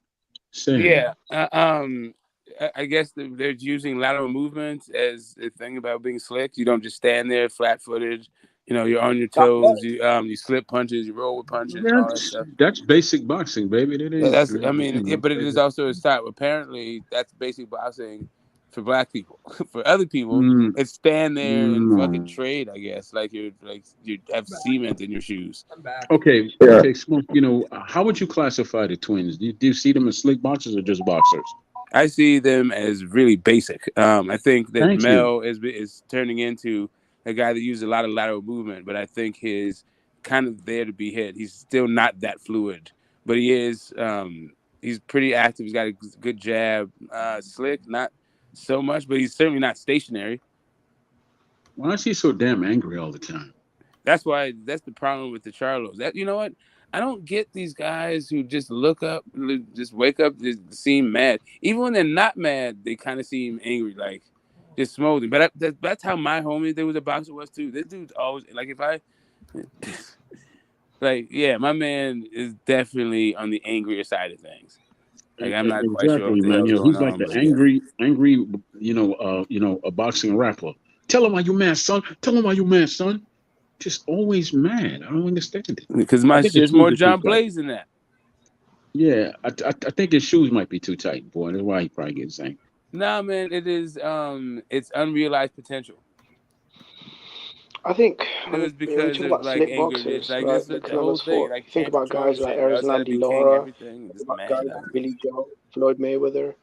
saying that. yeah, I guess they're using lateral movements as a thing about being slick. You don't just stand there flat-footed. You know, you're on your That, toes. You slip punches. You roll with punches and all that That's stuff. that's basic boxing, baby. That Yeah, ain't that's. I mean, but it is also a style. Apparently, that's basic boxing for black people. For other people, mm, it's stand there and fucking no. trade. I guess like you have cement in your shoes. I'm back. Okay, Yeah. okay, Smoke. How would you classify the twins? Do you see them as slick boxers or just boxers? I see them as really basic. I think that Thank you. Mel is turning into a guy that uses a lot of lateral movement, but I think he's kind of there to be hit. He's still not that fluid, but he is. He's pretty active. He's got a good jab, slick, not so much, but he's certainly not stationary. Why is he so damn angry all the time? That's the problem with the Charlos. That you know what? I don't get these guys who just look up, just wake up, just seem mad. Even when they're not mad, they kind of seem angry, like just smoldering. But that's how my homie that was a boxer was too. This dude's always like if I like yeah, my man is definitely on the angrier side of things. Like I'm not quite sure what Exactly, the man. hell's going He's like on, the but yeah. angry, a boxing rapper. Tell him why you mad, son. Tell him why you mad, son. Just always mad. I don't understand it. Because I my think his shit's shoes more are too John tight. Blaze than that. Yeah, I think his shoes might be too tight, boy. That's why he probably gets angry. Nah, man, it is it's unrealized potential. I think And it when was when you because talk of about like slick anger and it's boxers, like right, this that the whole Canelo's thing. fought, Like you think can't about control guys like shit. You're outside of Erislandy the king, Lara, everything. You're think just about mad. guys like Billy Joe, Floyd Mayweather.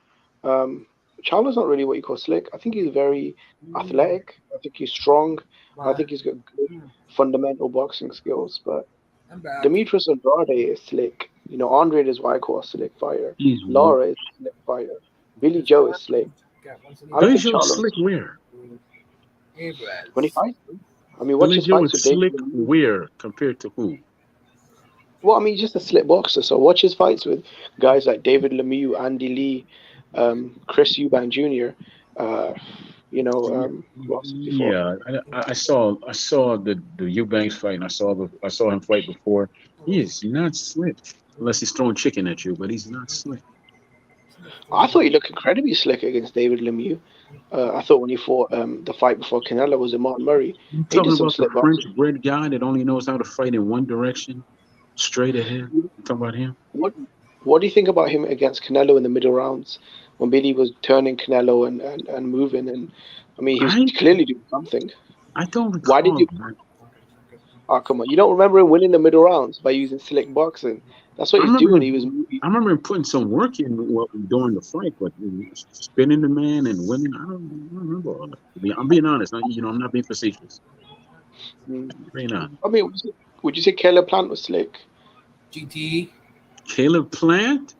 Charlo's not really what you call slick. I think he's very athletic. I think he's strong. I Bye. think he's got good fundamental boxing skills. But I'm back. Demetrius Andrade is slick. Andre is what I call a slick fighter. He's Lara is a slick fighter. Billy Joe is slick. Got one I don't Billy think Joe is Charlo's slick where? when he fights. I mean, watch Billy his Joe fights is with David slick Lemieux. where compared to who? Well, I mean, he's just a slick boxer. So watch his fights with guys like David Lemieux, Andy Lee, Chris Eubank Jr. Uh, who else has he fought? Yeah, I saw the Eubanks fight, and I saw him fight before. He is not slick unless he's throwing chicken at you, but he's not slick. I thought he looked incredibly slick against David Lemieux. I thought when he fought the fight before Canelo was in Martin Murray, You he did talking some about the slick boxing. French bred guy that only knows how to fight in one direction, straight ahead? You talking about him? What What do you think about him against Canelo in the middle rounds when Billy was turning Canelo and moving? And I mean, he was I clearly doing something. I don't Why did recall. you? Oh, come on. You don't remember him winning the middle rounds by using slick boxing? That's what I he's remember doing. He was moving. I remember him putting some work in during the fight, but spinning the man and winning, I don't remember all that. I'm being honest. I'm not being facetious. Mm. I'm being honest. I mean, would you say Caleb Plant was slick? GT. Caleb Plant?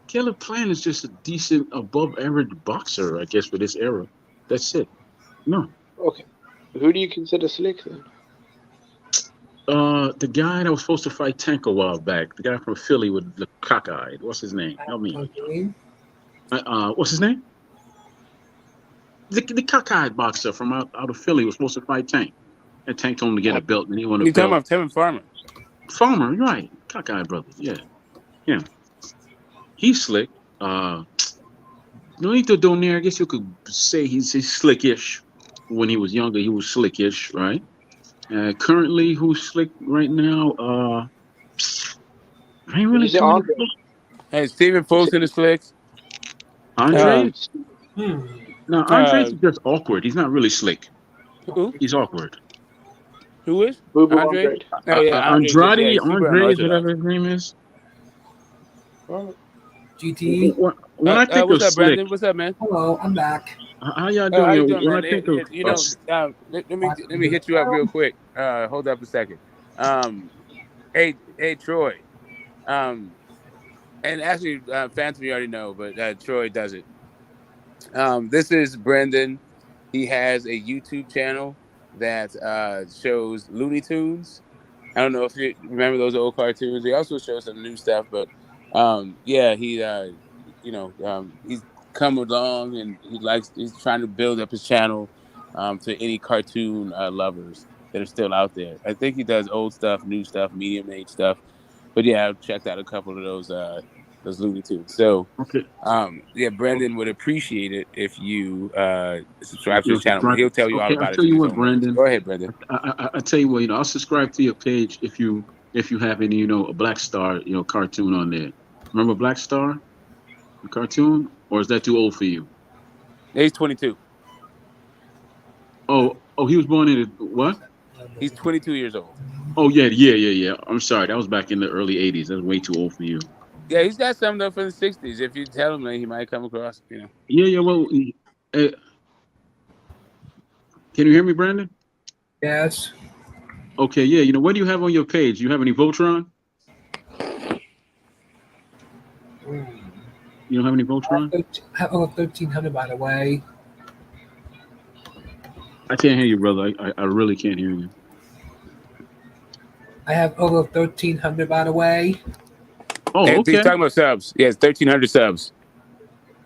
Caleb Plant is just a decent, above average boxer, I guess, for this era. That's it. No. Okay. Who do you consider slick then? The guy that was supposed to fight Tank a while back, the guy from Philly with the cockeyed. What's his name? Help me. What's his name? The cockeyed boxer from out of Philly was supposed to fight Tank. And Tank told him to get a belt, and he wanted You a talking belt. about Tevin Farmer? Farmer, right. Cockeyed brothers, yeah. Yeah. He's slick. Nonito Donaire, I guess you could say he's slickish. When he was younger, he was slickish, right? Currently, who's slick right now? I ain't Would you really say too many. Andre? Hey, Stephen Would you Fulton is slick. Andre? Um, Hmm. No, Andres is just awkward. He's not really slick. Who? He's awkward. Who is Boo Boo Andre? Andre. Oh yeah, Andre just Andrade, he's super Andres, unorthodox. whatever his name is. Right. GT. When I think What's of up, slick, Brandon? What's up, man? Hello, I'm back. how y'all How you doing? doing, When I Brandon? think of You know, let me hit you up real quick. Hold up a second. Hey, Troy. And actually, fans we already know, but Troy does it. This is Brendan. He has a YouTube channel that shows Looney Tunes. I don't know if you remember those old cartoons. He also shows some new stuff, but yeah, he's come along and he's trying to build up his channel to any cartoon lovers that are still out there. I think he does old stuff, new stuff, medium age stuff. But yeah, I've checked out a couple of those Looney Tunes. So okay, yeah, Brendan would appreciate it if you subscribe to you'll his channel. subscribe. He'll tell you all Okay, I'll about it tell in you his what, own words. Brandon. Go ahead, Brendan. I tell you what, I'll subscribe to your page if you have any, a Black Star, cartoon on there. Remember Black Star, the cartoon, or is that too old for you? He's 22. Oh, he was born in what? He's 22 years old. Oh yeah. I'm sorry, that was back in the early '80s. That's way too old for you. Yeah, he's got something up from the 60s. If you tell him that, he might come across, Yeah. Well, uh, can you hear me, Brandon? Yes. Okay, yeah. What do you have on your page? You have any Voltron? You don't have any Voltron? I have over 1,300, by the way. I can't hear you, brother. I really can't hear you. I have over 1,300, by the way. Oh, Hey, okay. he's talking about subs. Yes, 1,300 subs.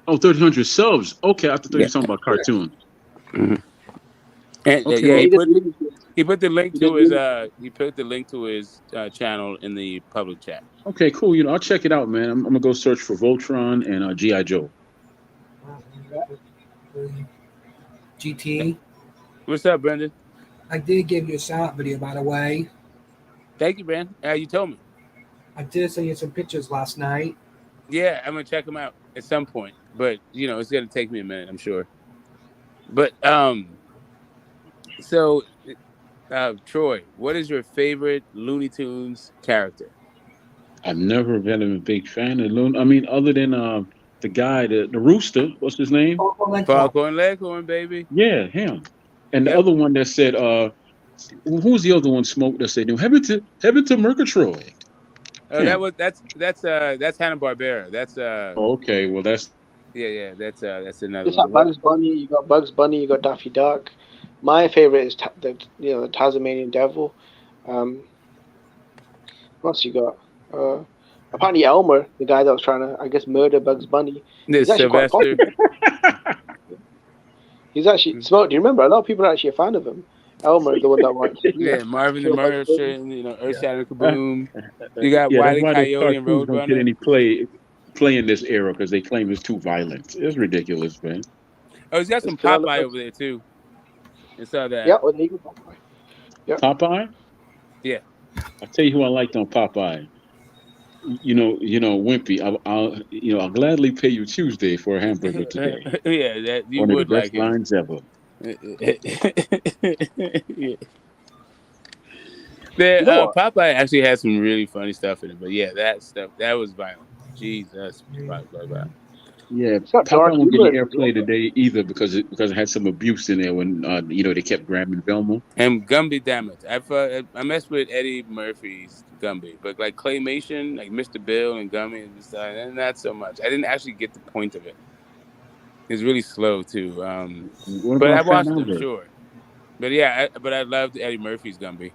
Oh, 1,300 subs. Okay, I thought you were talking about cartoons. Mm-hmm. And Okay, yeah, well, he put the link to his channel in the public chat. okay, cool. I'll check it out, man. I'm gonna go search for Voltron and GI Joe. GT. What's up, Brendan? I did give you a shout-out video, by the way. Thank you, Brandon. You told me. I did send you some pictures last night. Yeah, I'm gonna check them out at some point, but it's gonna take me a minute, I'm sure. But so Troy, what is your favorite Looney Tunes character? I've never been a big fan of Loon. I mean, other than the guy, the rooster. What's his name? Foghorn Leghorn, baby. Yeah, him. And the other one that said, who's the other one? Smoke that said, heaven to Murgatroyd. Oh, that's Hanna-Barbera. That's okay, well that's that's another It's like one. Bugs Bunny. You got Bugs Bunny. You got Daffy Duck. My favorite is the Tasmanian Devil. What else you got? Apparently Elmer, the guy that was trying to, I guess, murder Bugs Bunny. He's actually quite popular. He's actually Smoke. Do you remember? A lot of people are actually a fan of him. Elmer, the one that wants. Yeah, Marvin the Murder, Earth Shadow Kaboom. You got Wile E. Coyote and Roadrunner. Don't get any play in this era because they claim it's too violent. It's ridiculous, man. Oh, he's got some Popeye over there too. I saw that. Yeah, well, Popeye. Yep. Popeye? Yeah. I'll tell you who I liked on Popeye. Wimpy. I'll gladly pay you Tuesday for a hamburger today. Yeah, that you One would of the best like lines ever. Yeah. Popeye actually had some really funny stuff in it, but yeah, that was violent. Jesus, violent. Yeah, Popeye won't get any airplay today either because it had some abuse in there when they kept grabbing Velma. And Gumby, damn it, I messed with Eddie Murphy's Gumby, but like claymation, like Mr. Bill and Gumby and stuff, and not so much. I didn't actually get the point of it. It's really slow too. But I watched it, I'm sure. But yeah, I loved Eddie Murphy's Gumby.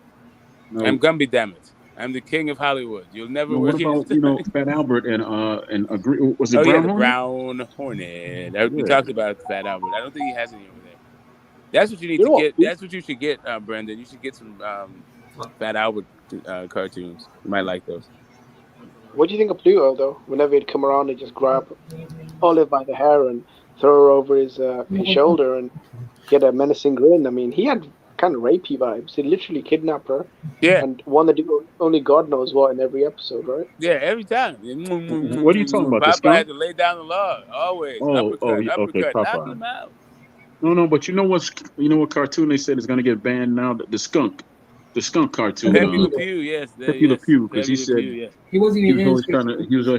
No. I'm Gumby, damn it. I'm the king of Hollywood. You'll never work. What about Fat Albert and was it Brown Hornet? Brown Hornet. We talked about Fat Albert. I don't think he has any over there. That's what you need to get. That's what you should get, Brendan. You should get some Fat Albert cartoons. You might like those. What do you think of Pluto though? Whenever he'd come around and just grab Olive by the hair and throw her over his shoulder and get a menacing grin. I mean, he had kind of rapey vibes. He literally kidnapped her. Yeah. And wanted to do only God knows what in every episode, right? Yeah, every time. What are you talking about? Popeye had to lay down the law. Always. Uppercut. Okay, Knock him out. No, but you know what cartoon they said is going to get banned now? The skunk cartoon. Pepe Le Pew, yes, Pepe Le yes, Pew, because Pepe he Le said Pew, yeah. He wasn't he even was in always Space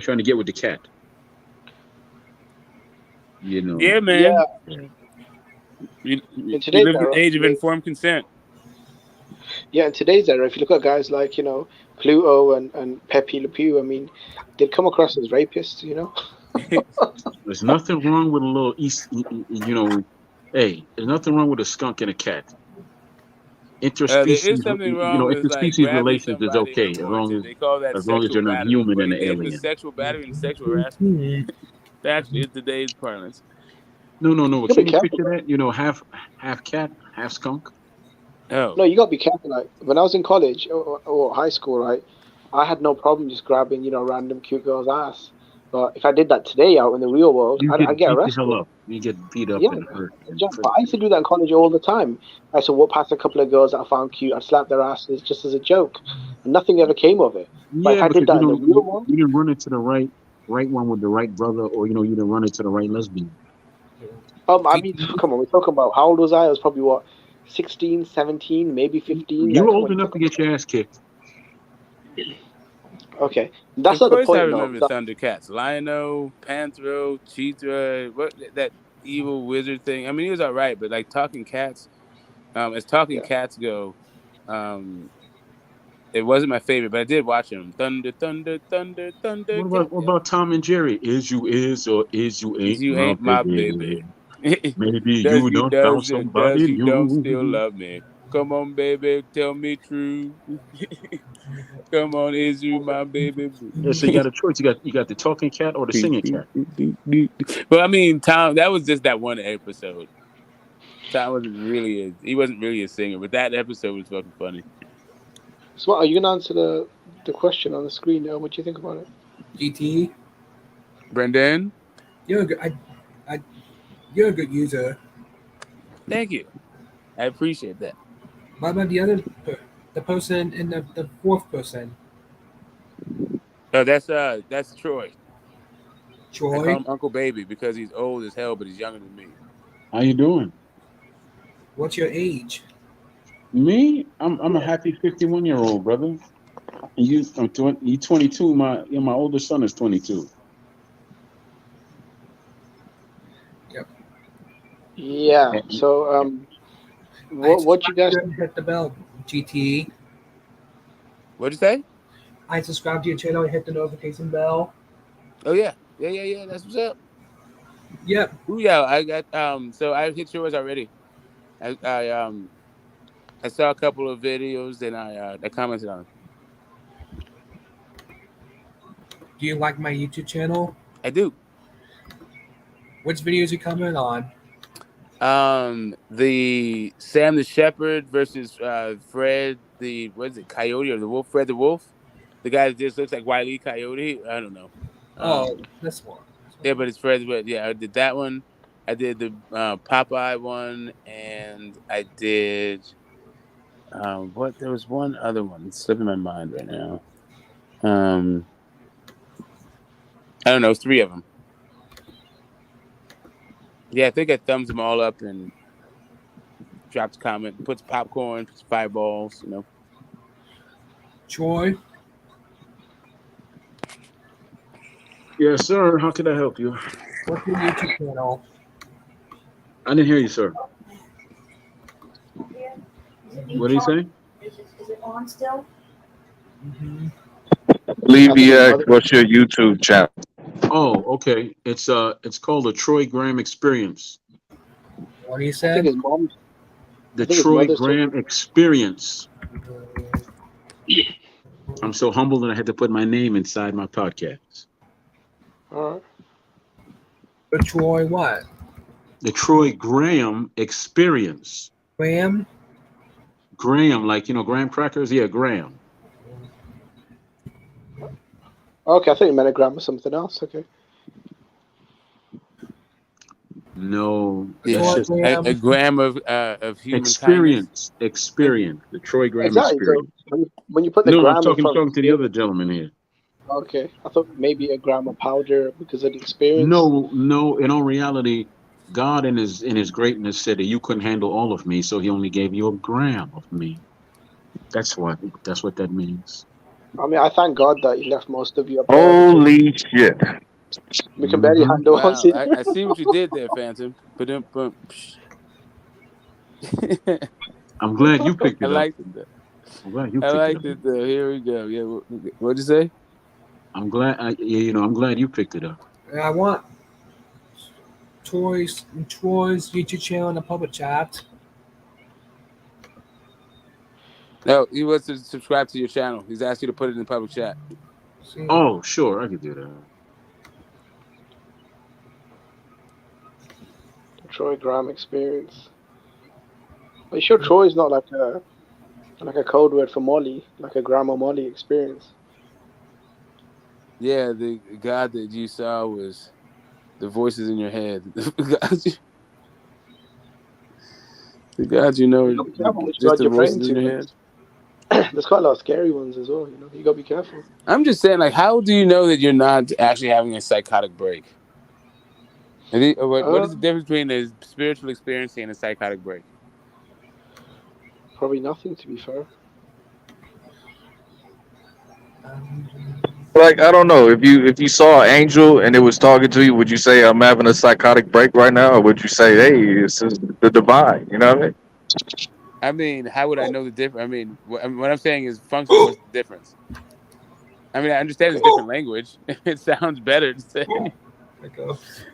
trying to get with the cat. You know. Yeah, Yeah, man. We in we today's live in the era, age I of mean, informed consent. yeah, in today's era, if you look at guys like Pluto and Pepe Le Pew, I mean, they'd come across as rapists, you know. There's nothing wrong with a little hey, there's nothing wrong with a skunk and a cat. There is Interspecies, something wrong with like interspecies grabbing relations is somebody okay unwanted. They call that as long as sexual you're not battery. human What do and you an think was alien. sexual battery and sexual harassment? That's in today's parlance. No. You But gotta be can you careful, picture though. that? Half cat, half skunk. Oh, No, you gotta be careful. Like when I was in college or high school, right, I had no problem just grabbing random cute girl's ass. But if I did that today out in the real world, You I'd get get beat the hell arrested. up. You get beat up Yeah, and hurt and yeah. But I tricked. used to do that in college all the time. I used to walk past a couple of girls that I found cute. I'd slap their asses just as a joke, and nothing ever came of it. But if Yeah, I did because that in the real world, you didn't run into the right one with the right brother, or you didn't run into the right lesbian. I mean, come on, we're talking about how old was I? I was probably what, 16, 17, maybe 15. You Like, were come old on, you're enough to talking get your ass kicked. okay. That's of not the course I point, though. remember Thundercats, Lion-O, Panthro, Cheetah, what that evil wizard thing. I mean, he was all right, but like Talking Cats, as Talking Yeah. Cats go, um, it wasn't my favorite, but I did watch him. Thunder, Thunder, Thunder, Thunder Cat. What Yep. about Tom and Jerry? Is you is or is you ain't You my ain't my baby. baby? Maybe Does you you done does found it somebody does you don't still new. love me? Come on, baby, tell me true. Come on, is you my baby? Yeah, so you got a choice. You got the talking cat or the singing cat. But I mean, Tom, that was just that one episode. Tom he wasn't really a singer, but that episode was fucking funny. So, what, are you gonna answer the question on the screen? What do you think about it? GT. Brendan, You're a good. I, you're a good user. thank you. I appreciate that. What about the person in the fourth person, Oh, that's Troy. I call Troy? him Uncle Baby because he's old as hell, but he's younger than me. How you doing? What's your age? Me? I'm a Yeah. happy 51-year-old brother. You 22. My older son is 22. Yep. Yeah. And So, I what you subscribed guys? to you and hit the bell, GT. What'd you say? I subscribed to your channel and hit the notification bell. Oh yeah. That's what's up. Yep. Ooh, yeah, I got So I hit yours already. I saw a couple of videos and I commented on them. Do you like my YouTube channel? I do. Which videos you comment on? The Sam the Shepherd versus Fred the what is it, Coyote or the Wolf? Fred the Wolf, the guy that just looks like Wile E. Coyote. I don't know. Oh, Um, this one. yeah, but it's Fred. But yeah, I did that one. I did the Popeye one, and I did what? There was one other one. It's slipping my mind right now. Um, I don't know. 3 of them. Yeah, I think I thumbs them all up and drops a comment, puts popcorn, puts fireballs. Troy, yes, sir. How can I help you? what's your YouTube channel? I didn't hear you, sir. What did he say? Is it on still? Mm-hmm. I Leave think his EX, mother. what's your YouTube channel? Oh, okay. It's called the Troy Graham Experience. What do you I say? think his mom. The I think his Troy mother's told Graham Experience. I'm so humbled that I had to put my name inside my podcast. All right. But Troy, what? The Troy Graham Experience. Graham? Graham, like graham crackers. Yeah, Graham. Okay, I thought you meant a gram or something else. Okay. No, Yeah, that's Troy just a Graham. gram of human kindness. experience. Experience. The Troy Graham Exactly. So Experience. when you put the No, I'm gram in talking. I'm front of talking to the it, other gentleman here. okay, I thought maybe a gram of powder because of the experience. No. In all reality, God in his greatness said that you couldn't handle all of me, so he only gave you a gram of me. That's what that means. I mean, I thank God that he left most of you up there because Holy shit! we can barely Hmm. handle one Wow, seat. I see what you did there, Phantom. But I'm glad you picked I it up. liked it though. I'm glad you I picked it up. liked it though. Here we go. Yeah, what'd you say? I'm glad you picked it up. And I want Troy's YouTube channel in the public chat. No, he wants to subscribe to your channel. He's asked you to put it in the public chat. See, Oh, sure, I could do that. The Troy Graham experience. Are you sure Troy is not like a code word for Molly, like a Grandma Molly experience? Yeah, the God that you saw was the voices in your head. The God you know You are gotta be careful which just God the you're praying voices in to. your head. There's quite a lot of scary ones as well. You gotta be careful. I'm just saying, like, how do you know that you're not actually having a psychotic break? What is the Um, difference between a spiritual experience and a psychotic break? Probably nothing to be fair. Like I don't know if you saw an angel and it was talking to you, would you say I'm having a psychotic break right now, or would you say, hey, this is the divine? You know what I mean? I mean, how would I know the difference? I mean, what I'm saying is functionally, what's the difference? I mean, I understand it's different language. It sounds better to say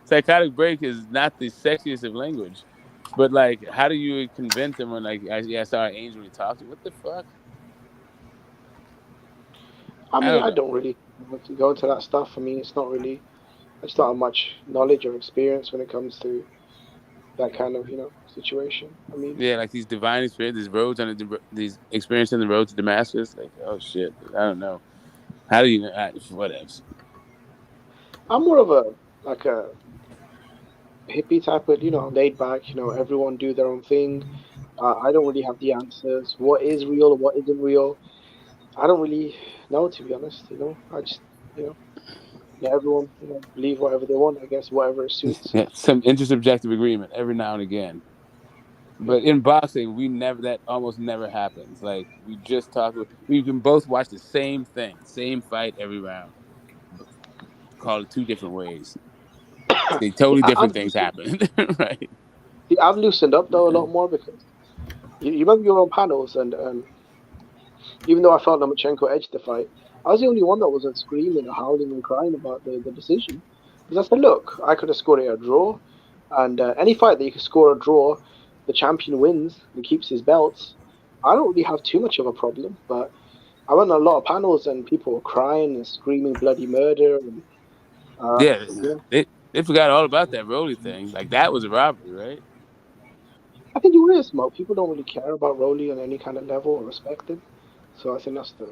psychotic break is not the sexiest of language, but like, how do you convince them when like, I saw an angel when he talked to you? What the fuck? I I mean, don't I know. don't really want to go into that stuff. I mean, it's not really. I just don't have much knowledge or experience when it comes to that kind of situation. I mean, Yeah, like these divine experiences, these roads on these experiences on the road to Damascus. Like, oh shit, I don't know. How do you know? Whatever. I'm more of a like a hippie type of laid back. Everyone do their own thing. I don't really have the answers. What is real or what isn't real? I don't really know, to be honest. I just you know let everyone believe whatever they want. I guess whatever suits. Yeah, some intersubjective agreement every now and again. Yeah. But in boxing, we never that almost never happens. Like we just talked. We can both watch the same thing, same fight every round. Call it two different ways. Say See, totally I've different things loosened, happen, right? see, I've loosened up though a lot more because you remember you were on panels and even though I felt Lomachenko edged the fight, I was the only one that wasn't screaming or howling and crying about the decision. Because I said, look, I could have scored it a draw, and any fight that you can score a draw, the champion wins and keeps his belts. I don't really have too much of a problem, but I went on a lot of panels and people were crying and screaming bloody murder, and uh, Yeah, you know, they forgot all about that Rolly thing. Like that was a robbery, right? I think it is, Mo. People don't really care about Rolly on any kind of level or respect him, so I think that's the.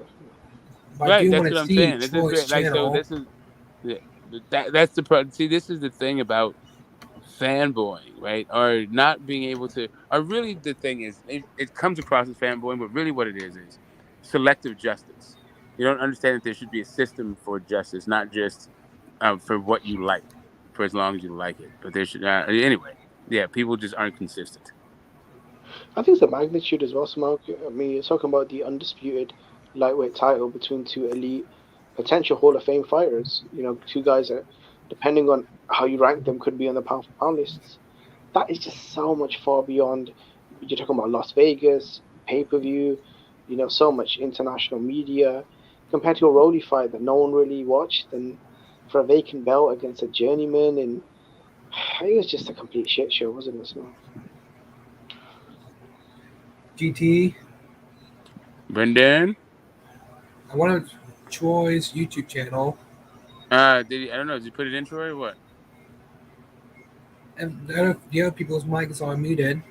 but I Right. do That's want what to I'm see saying. This is Troy's like so. channel. This is yeah, that's the pro. See, this is the thing about fanboying, right? Or not being able to, or really the thing is, it comes across as fanboying, but really what it is selective justice. You don't understand that there should be a system for justice, not just for what you like, for as long as you like it. But there should, anyway, yeah, people just aren't consistent. I think it's the magnitude as well, Smoke. I mean, you're talking about the undisputed lightweight title between two elite potential Hall of Fame fighters. Two guys that, depending on how you rank them, could be on the pound for pound lists. That is just so much far beyond. You're talking about Las Vegas, pay per view, so much international media compared to a Rolly fight that no one really watched, and for a vacant belt against a journeyman, and it was just a complete shit show, wasn't it, Smoke? GT. Brendan, I want Troy's YouTube channel. did he? I don't know. Did you put it in, Troy, or what? And the other people's mic is all muted.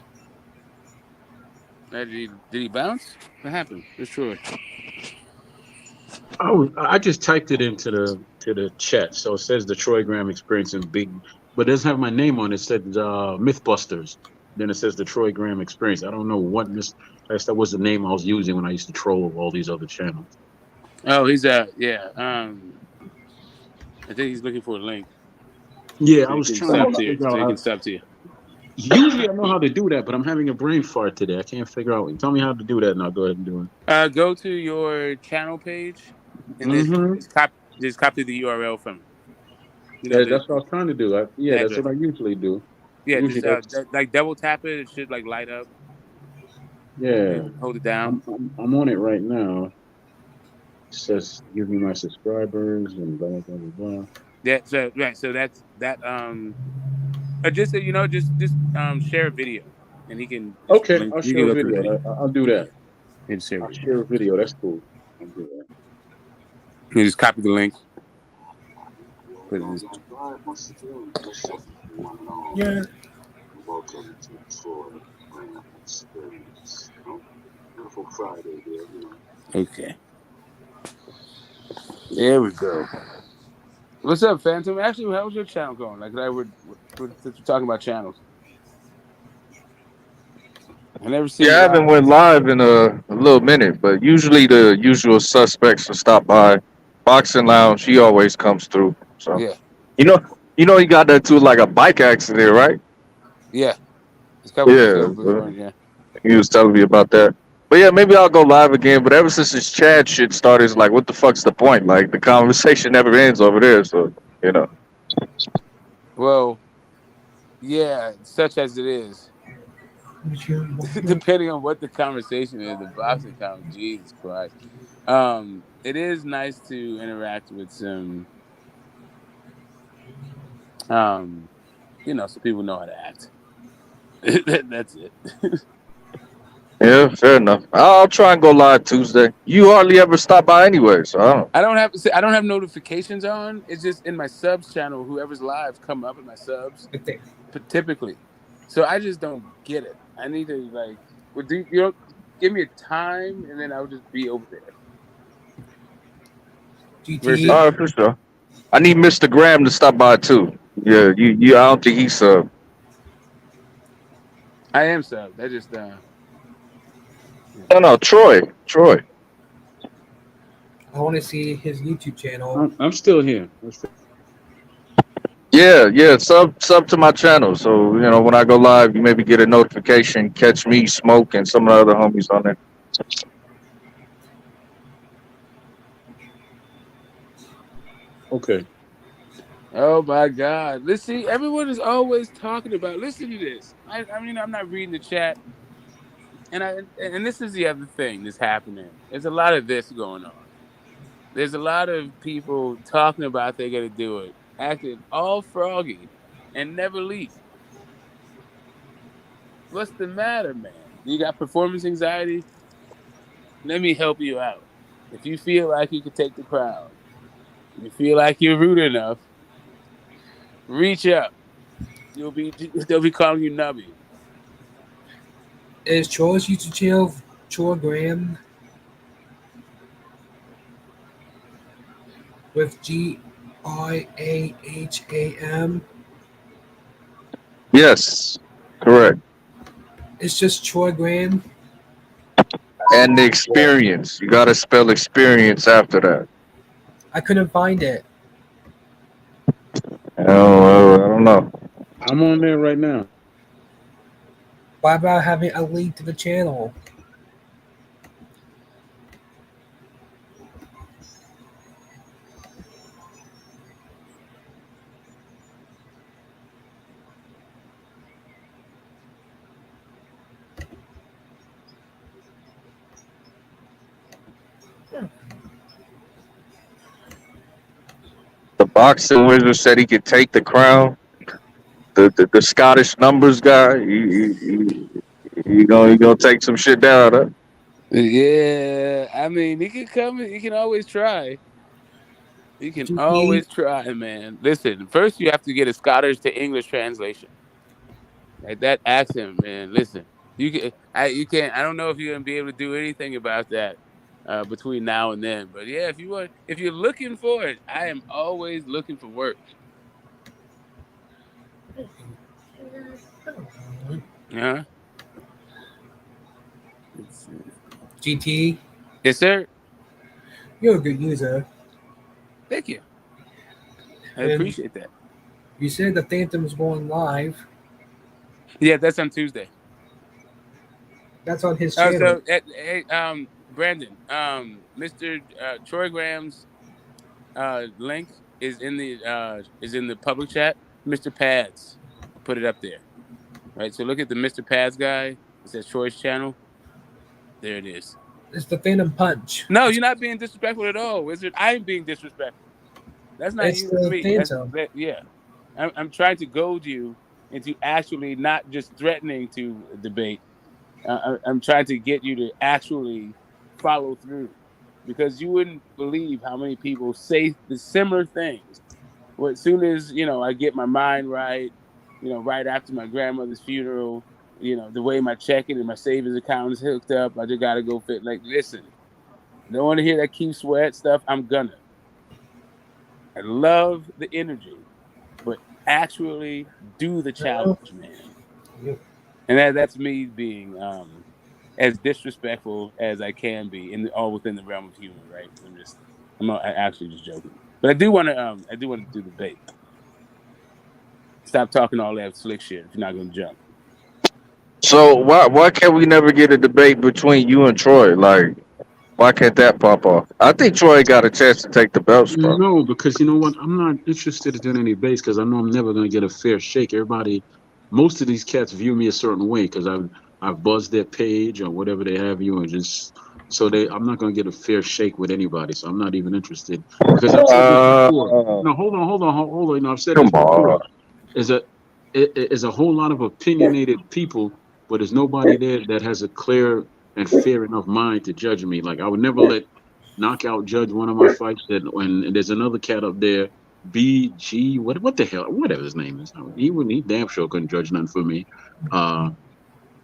Did he bounce? What happened? It's Troy. I just typed it into the chat, so it says the Troy Graham experience in big, but it doesn't have my name on it. It said MythBusters. Then it says the Troy Graham experience. I don't know what this. That was the name I was using when I used to troll all these other channels. Oh, he's yeah. I think he's looking for a link Yeah, so I he was can trying sub to to you. figure So he out. can sub to you. Usually I know how to do that, but I'm having a brain fart today. I can't figure out. Tell me how to do that, and I'll go ahead and do it. Go to your channel page, and then Mm-hmm. just copy the URL from it. You know Yeah, the that's what I was trying to do. Yeah, that's address. what I usually do. Yeah, Usually just that's like double tap it. It should like light up. yeah. And hold it down. I'm on it right now. It says give me my subscribers and blah blah blah blah. Blah. Yeah. So right. So that's that. Just share a video, and he can just Okay, link. I'll You share can a go to the video. video I'll do that. and share a I'll video. share a video. That's cool. I'll do that. You just copy the link. Put it in this. Yeah. Welcome to Troy Graham Experience. Beautiful Friday there, Okay. There we go. What's up, Phantom? Actually, how's your channel going? Like, since we're talking about channels, I never seen Yeah, you I haven't live. went live in a little minute, but usually the usual suspects will stop by. Boxing Lounge, he always comes through. So Yeah, you know, he got that too, like a bike accident, right? yeah. It's a couple weeks Yeah, ago before, yeah. he was telling me about that. But yeah, maybe I'll go live again. But ever since this Chad shit started, it's like, what the fuck's the point? Like the conversation never ends over there. So you know, Well, yeah, such as it is. Depending on what the conversation is, the boxing conversation, Jesus Christ. It is nice to interact with some, so people know how to act. That's it. yeah, fair enough. I'll try and go live Tuesday. You hardly ever stop by anyway, so I don't. I don't have notifications on. It's just in my subs channel. Whoever's live come up in my subs, typically. So I just don't get it. I need to give me a time, and then I'll just be over there. GT. All right, for sure. I need Mr. Graham to stop by too. Yeah, you. I don't think he's I am subbed. I just No, Troy. I want to see his YouTube channel. I'm still here. Yeah. Sub to my channel. So when I go live, you maybe get a notification, catch me, Smoke, and some of the other homies on there. Okay. Oh my God! Let's see. Everyone is always talking about. Listen to this. I mean, I'm not reading the chat, and this is the other thing that's happening. There's a lot of this going on. There's a lot of people talking about they're gonna do it, acting all froggy, and never leave. What's the matter, man? You got performance anxiety? Let me help you out. If you feel like you can take the crowd, you feel like you're rude enough, reach up. They'll be calling you Nubby. Is Troy's YouTube channel Troy Graham with GIAHAM? Yes, correct. It's just Troy Graham. And the experience. You gotta spell experience after that. I couldn't find it. I don't know. I'm on there right now. Why about having a link to the channel? The boxing wizard said he could take the crown. The Scottish numbers guy, he gonna take some shit down. Huh? Yeah, I mean, he can come. He can always try. He can GT. always try, man. Listen, first you have to get a Scottish to English translation. Like that accent, man. Listen, you can't. I don't know if you're gonna be able to do anything about that between now and then. But yeah, if you're looking for it, I am always looking for work. Yeah. GT. Yes, sir. You're a good user. Thank you. I And appreciate that. you said the Phantom's going live. Yeah, that's on Tuesday. That's on his Oh, channel. so hey, Brandon, Mr. Troy Graham's link is in the public chat. Mr. Pads, I put it up there. Right. So look at the Mr. Pads guy. It says Troy's channel. There it is. It's the Phantom Punch. No, you're not being disrespectful at all, Wizard. I'm being disrespectful. That's not It's you. That's the me. Phantom. Yeah. I'm trying to goad you into actually not just threatening to debate. I'm trying to get you to actually follow through, because you wouldn't believe how many people say the similar things. Well, as soon as I get my mind right, right after my grandmother's funeral, the way my checking and my savings account is hooked up, I just gotta go fit. Like, listen, don't want to hear that Keith Sweat stuff. I'm gonna. I love the energy, but actually do the Uh, challenge, man. yeah. And that's me being as disrespectful as I can be, all within the realm of humor, right? I'm not, actually just joking, but I do want to do the debate. Stop talking all that slick shit if you're not gonna jump. So why can't we never get a debate between you and Troy? Like, why can't that pop off? I think Troy got a chance to take the belt spot. No, because you know what? I'm not interested in doing any base because I know I'm never going to get a fair shake. Most of these cats view me a certain way because I've buzzed their page or whatever they have you, and just so I'm not going to get a fair shake with anybody. So I'm not even interested because I've said this Uh, before. No, hold on. You know, I've said come this before. on. Is a is a whole lot of opinionated people, but there's nobody there that has a clear and fair enough mind to judge me. Like I would never let knockout judge one of my fights. And there's another cat up there, BG, what the hell, whatever his name is. He damn sure couldn't judge nothing for me. Uh,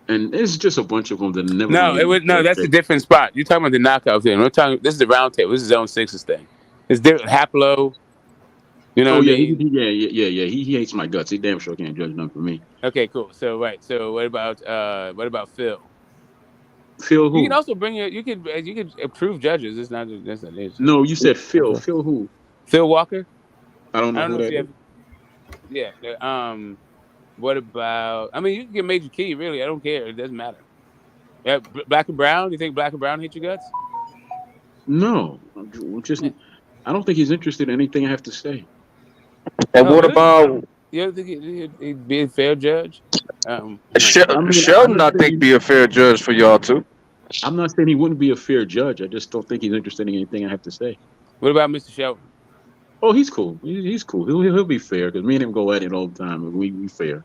and it's just a bunch of them that are never gonna No, get my fair that's a shake. different spot. You're talking about the knockout thing. We're talking. This is the round table. This is Zone Six's thing. It's different. Haplo. You know what Oh I yeah, mean? yeah. He hates my guts. He damn sure can't judge nothing for me. Okay, cool. So right. So what about Phil? Phil You can who? also bring your you could approve judges. It's not that's not it. So No, you said Phil. Phil who? Phil Walker. I don't I know don't who know if that you is. have. Yeah. What about? I mean, you can get Major Key. Really, I don't care. It doesn't matter. Yeah, Black and Brown. You think Black and Brown hate your guts? No, just Yeah. I don't think he's interested in anything I have to say. And Oh, what really? about You don't think he'd be a fair judge? No. I mean, I'm Sheldon? not I saying think be a fair judge for y'all too. I'm not saying he wouldn't be a fair judge. I just don't think he's interested in anything I have to say. What about Mr. Shelton? Oh, he's cool. He's cool. He'll be fair because me and him go at it all the time, and we fair.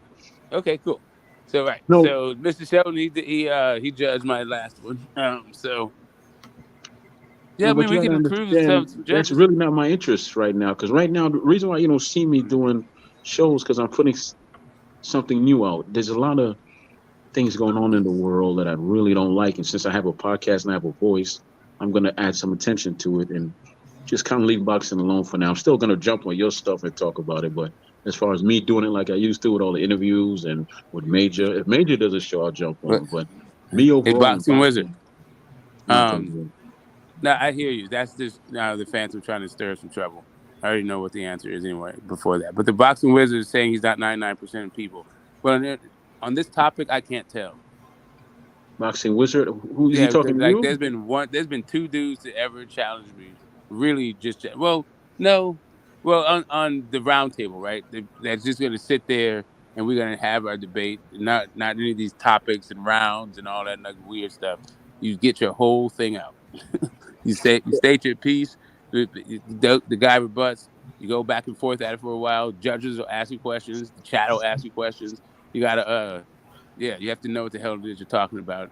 Okay, cool. So right, No, so Mr. Shelton, he judged my last one. Yeah, I no, mean but you we got to can approve understand some that's judges. really not my interest right now. Because right now, the reason why you don't see me doing shows because I'm putting something new out. There's a lot of things going on in the world that I really don't like, and since I have a podcast and I have a voice, I'm going to add some attention to it and just kind of leave boxing alone for now. I'm still going to jump on your stuff and talk about it, but as far as me doing it like I used to with all the interviews and with Major, if Major does a show, I'll jump But on. But me hey, overall in boxing wizard. boxing, not going to Um, do it. now I hear you. That's just now the Phantom trying to stir some trouble. I already know what the answer is anyway. Before that, but the boxing wizard is saying he's not 99% of people. Well, on this topic, I can't tell. Boxing Wizard, who is he Yeah, talking to like you? there's been two dudes that ever challenged me. Really, just well, no, well on the round table, right? That's just gonna sit there and we're gonna have our debate. Not any of these topics and rounds and all that like weird stuff. You get your whole thing out. You state your piece. The guy rebuts. You go back and forth at it for a while. Judges will ask you questions. The chat will ask you questions. You gotta yeah, you have to know what the hell it is you're talking about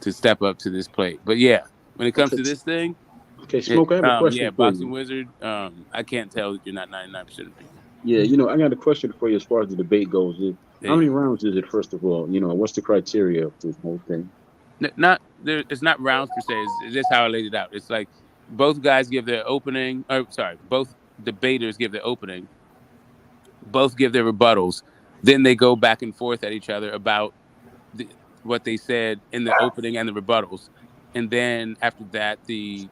to step up to this plate. But yeah, when it comes Okay, to this thing, okay, Smoke, I have a yeah, question for boxing you. wizard. I can't tell that you're not 99% of people. Yeah, I got a question for you as far as the debate goes. How Yeah, many rounds is it, first of all? What's the criteria of this whole thing? not there. It's not rounds per se. It's just how I laid it out. It's like both guys give their opening. Or sorry, both debaters give their opening. Both give their rebuttals. Then they go back and forth at each other about the, what they said in the opening and the rebuttals. And then after that, the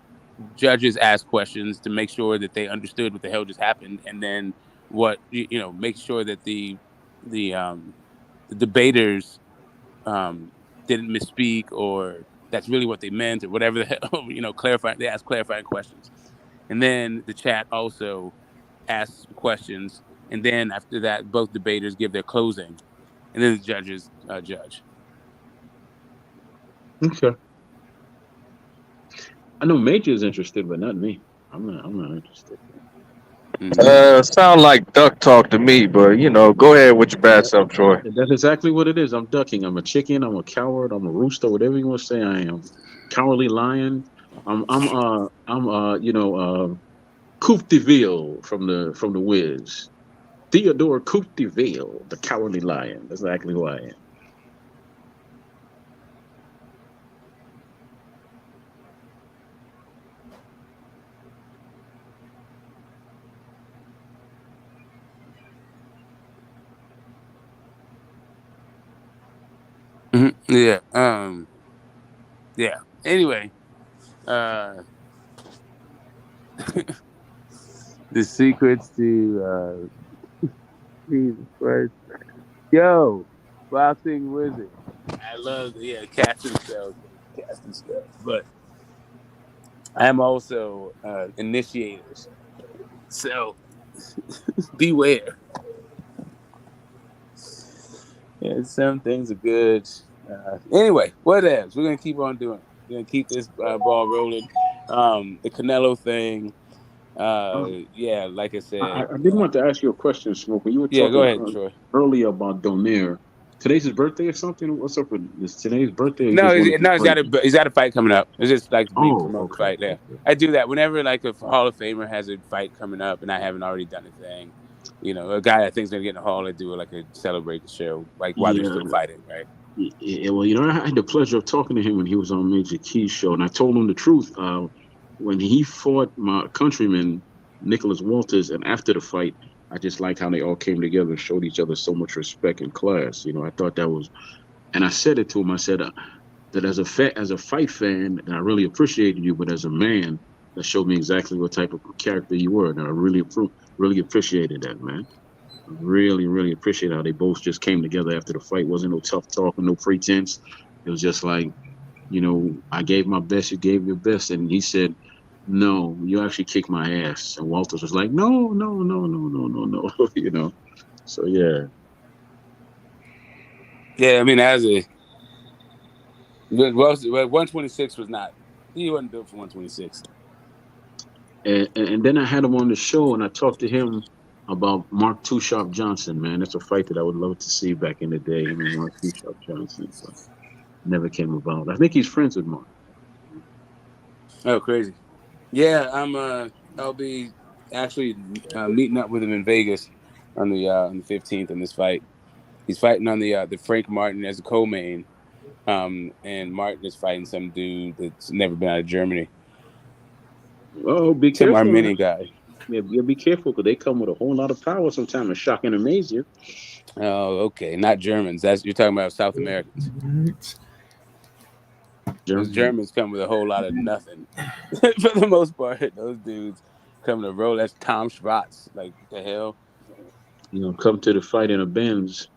judges ask questions to make sure that they understood what the hell just happened, and then make sure that the the debaters didn't misspeak, or that's really what they meant, or whatever the hell, clarifying. They ask clarifying questions, and then the chat also asks questions, and then after that, both debaters give their closing, and then the judges judge. Okay. I know Major is interested, but not me. I'm not interested. Sound like duck talk to me, but go ahead with your bad That, self, Troy. that's exactly what it is. I'm ducking. I'm a chicken. I'm a coward. I'm a rooster. Whatever you want to say, I am. Cowardly lion. Coupe de Ville from the Wiz. Theodore Coupe de Ville, the cowardly lion. That's exactly who I am. Yeah. Yeah. Anyway, uh, the secrets to Jesus Christ. Yo, boxing wizard. I love casting spells, casting stuff. But I am also initiators. So beware. Yeah, some things are good. Anyway, what else? We're gonna keep on doing it. We're gonna keep this ball rolling. The Canelo thing. Yeah, like I I, said. I did want to ask you a question, Smoke. When you were Yeah, go talking ahead, Troy. earlier about Donaire, today's his birthday or something? What's up with this? Today's birthday, or you No, just wanted to praise him? he's got a fight coming up. It's just like me Oh, promoting the okay, fight. Yeah, okay. I do that whenever like a Hall of Famer has a fight coming up, and I haven't already done a thing. A guy I think is gonna get in the Hall and do like a celebrate the show, like while they're Yeah, still fighting, right? yeah. Well, I had the pleasure of talking to him when he was on Major Key's show, and I told him the truth. When he fought my countryman Nicholas Walters, and after the fight, I just like how they all came together and showed each other so much respect and class. I thought that was, and I said it to him. I said that as a fight fan, and I really appreciated you, but as a man, that showed me exactly what type of character you were, and I really appreciated that, man. I really, really appreciate how they both just came together after the fight. Wasn't no tough talk and no pretense. It was just like, I gave my best, you gave your best, and he said, "No, you actually kicked my ass." And Walters was like, "No, no, no, no, no, no, no." So yeah. Yeah, I mean, as a 126 was not. He wasn't built for 126. And then I had him on the show, and I talked to him about Mark Too Sharp Johnson. Man, that's a fight that I would love to see back in the day. Him and Mark Too Sharp Johnson, but never came about. I think he's friends with Mark. Oh, crazy. Yeah, I'll be actually meeting up with him in Vegas on the 15th in this fight. He's fighting on the Frank Martin as a co-main, and Martin is fighting some dude that's never been out of Germany, Oh, be some careful, man. Armenian guy. Yeah, be careful because they come with a whole lot of power sometimes and shock and amaze you. Oh, okay, not Germans. That's you're talking about South Americans. Those German, Germans come with a whole lot of nothing. For the most part, those dudes come to roll. That's Tom Schwartz. Like what the hell? come to the fight in a Benz.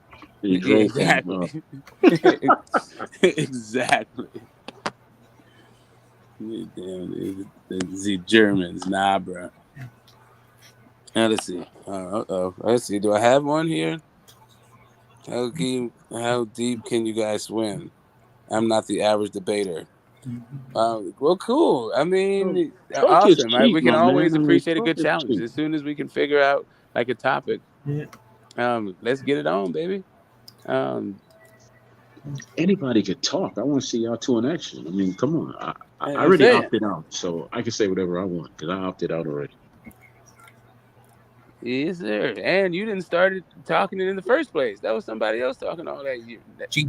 And he Yeah, drove from. exactly. Exactly. Damn, the Germans, nah, bro. Now let's see. Let's see. Do I have one here? How deep can you guys swim? I'm not the average debater. Well, cool. I mean, Talk is awesome. cheap, We can my man. always I mean, appreciate a talk good is challenge. cheap. As soon as we can figure out like a topic, let's get it on, baby. Um, Anybody could talk. I want to see y'all two in action. I mean, come on. I I'm already saying, opted out, so I can say whatever I want because I opted out already. yes, sir. And you didn't start talking it in the first place. That was somebody else talking all that.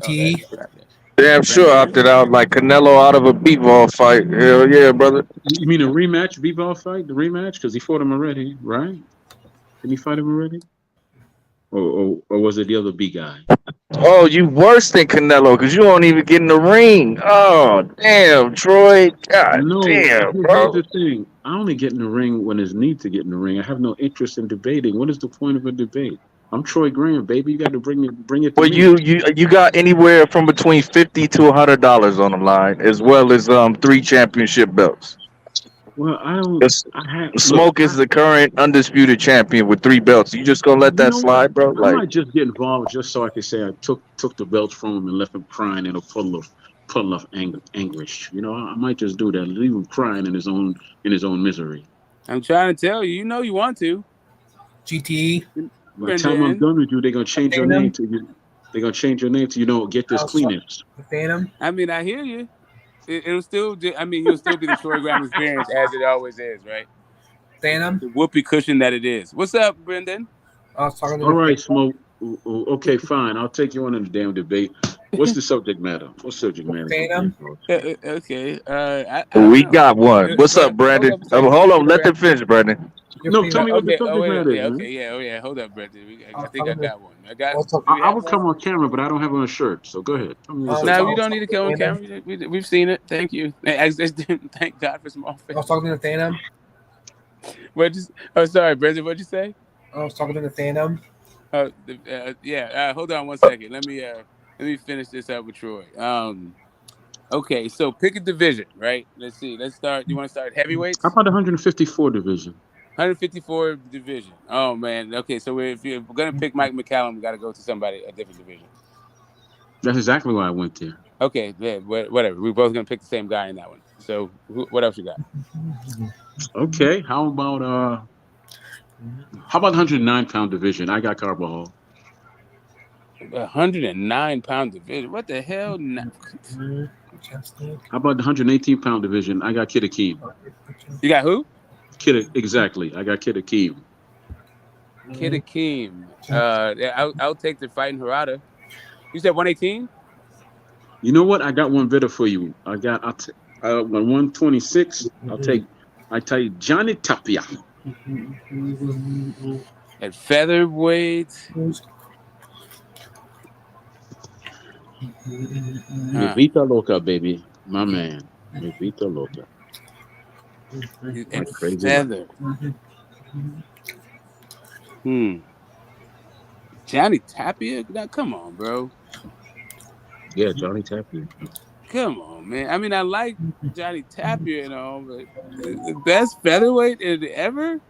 All that GT. crap. Damn sure opted out like Canelo out of a b-ball fight. Hell yeah, brother. You mean a rematch, B-ball fight? The rematch? Because he fought him already, right? Didn't he fight him already? Or was it the other B guy? Oh, you worse than Canelo because you won't even get in the ring. Oh, damn, Troy. God No, damn, here's bro. the thing. I only get in the ring when there's need to get in the ring. I have no interest in debating. What is the point of a debate? I'm Troy Graham, baby. You got to bring it to Well, me. you got anywhere from between $50 to $100 on the line, as well as 3 championship belts. Well, I don't. It's- I have look. Smoke is the current undisputed champion with 3 belts. You just gonna let You that know what? slide, bro? I Like, might just get involved just so I can say I took the belts from him and left him crying in a puddle of anguish. You know, I might just do that. Leave him crying in his own misery. I'm trying to tell you. You know you want to. GT. By the time I'm Brendan. done with you, they're gonna change your name to you. They're gonna change your name to get this Kleenex. The Phantom. I mean, I hear you. It'll still. I mean, you'll still be the Troy Graham experience as it always is, right? Phantom. The whoopee cushion that it is. What's up, Brendan? I was talking to All the right, Phantom. Smoke. Okay, fine. I'll take you on in the damn debate. What's the subject matter? What subject matter? Phantom. Okay. I don't we know. got one. What's up, Hold Brandon? up a second. Hold on, let them finish, Brandon. No, tell me what the Okay. subject matter is, man. Okay. Yeah. Oh, yeah. Hold up, Brendan. I think I talking to- got one. I got. I was Do talking- we I have would one? come on camera, but I don't have on a shirt. So go ahead. Tell me what's No, up. No, you don't need to go on Phantom. camera. We've seen it. Thank you. Thank God for small I face. was talking to the Phantom. Sorry, Brendan. What'd you say? I was talking to the Phantom. Yeah. Hold on one second. Let me finish this up with Troy. Okay. So pick a division, right? Let's see. Let's start. You want to start How heavyweights? about the 154 division? 154 division. Oh man. Okay. So if you're gonna pick Mike McCallum, we got to go to somebody a different division. That's exactly why I went there. Okay. Yeah. Whatever. We're both gonna pick the same guy in that one. So what else you got? Okay. How about the 109-pound division? I got Carbajal. 109-pound division. What the hell? How about the 118-pound division? I got Kid Akeem. You got who? Exactly. I got Kid Akeem. Kid Akeem. I'll take the fighting Harada. You said 118? You know what? I got one better for you. I got 126. I take Johnny Tapia. At featherweight. Mi Vita Loca, baby. My man. Mi Vita Loca. At crazy feather. Johnny Tapia? Now, come on, bro. Yeah, Johnny Tapia. Come on, man. I mean, I like Johnny Tapia and all, but the best featherweight ever?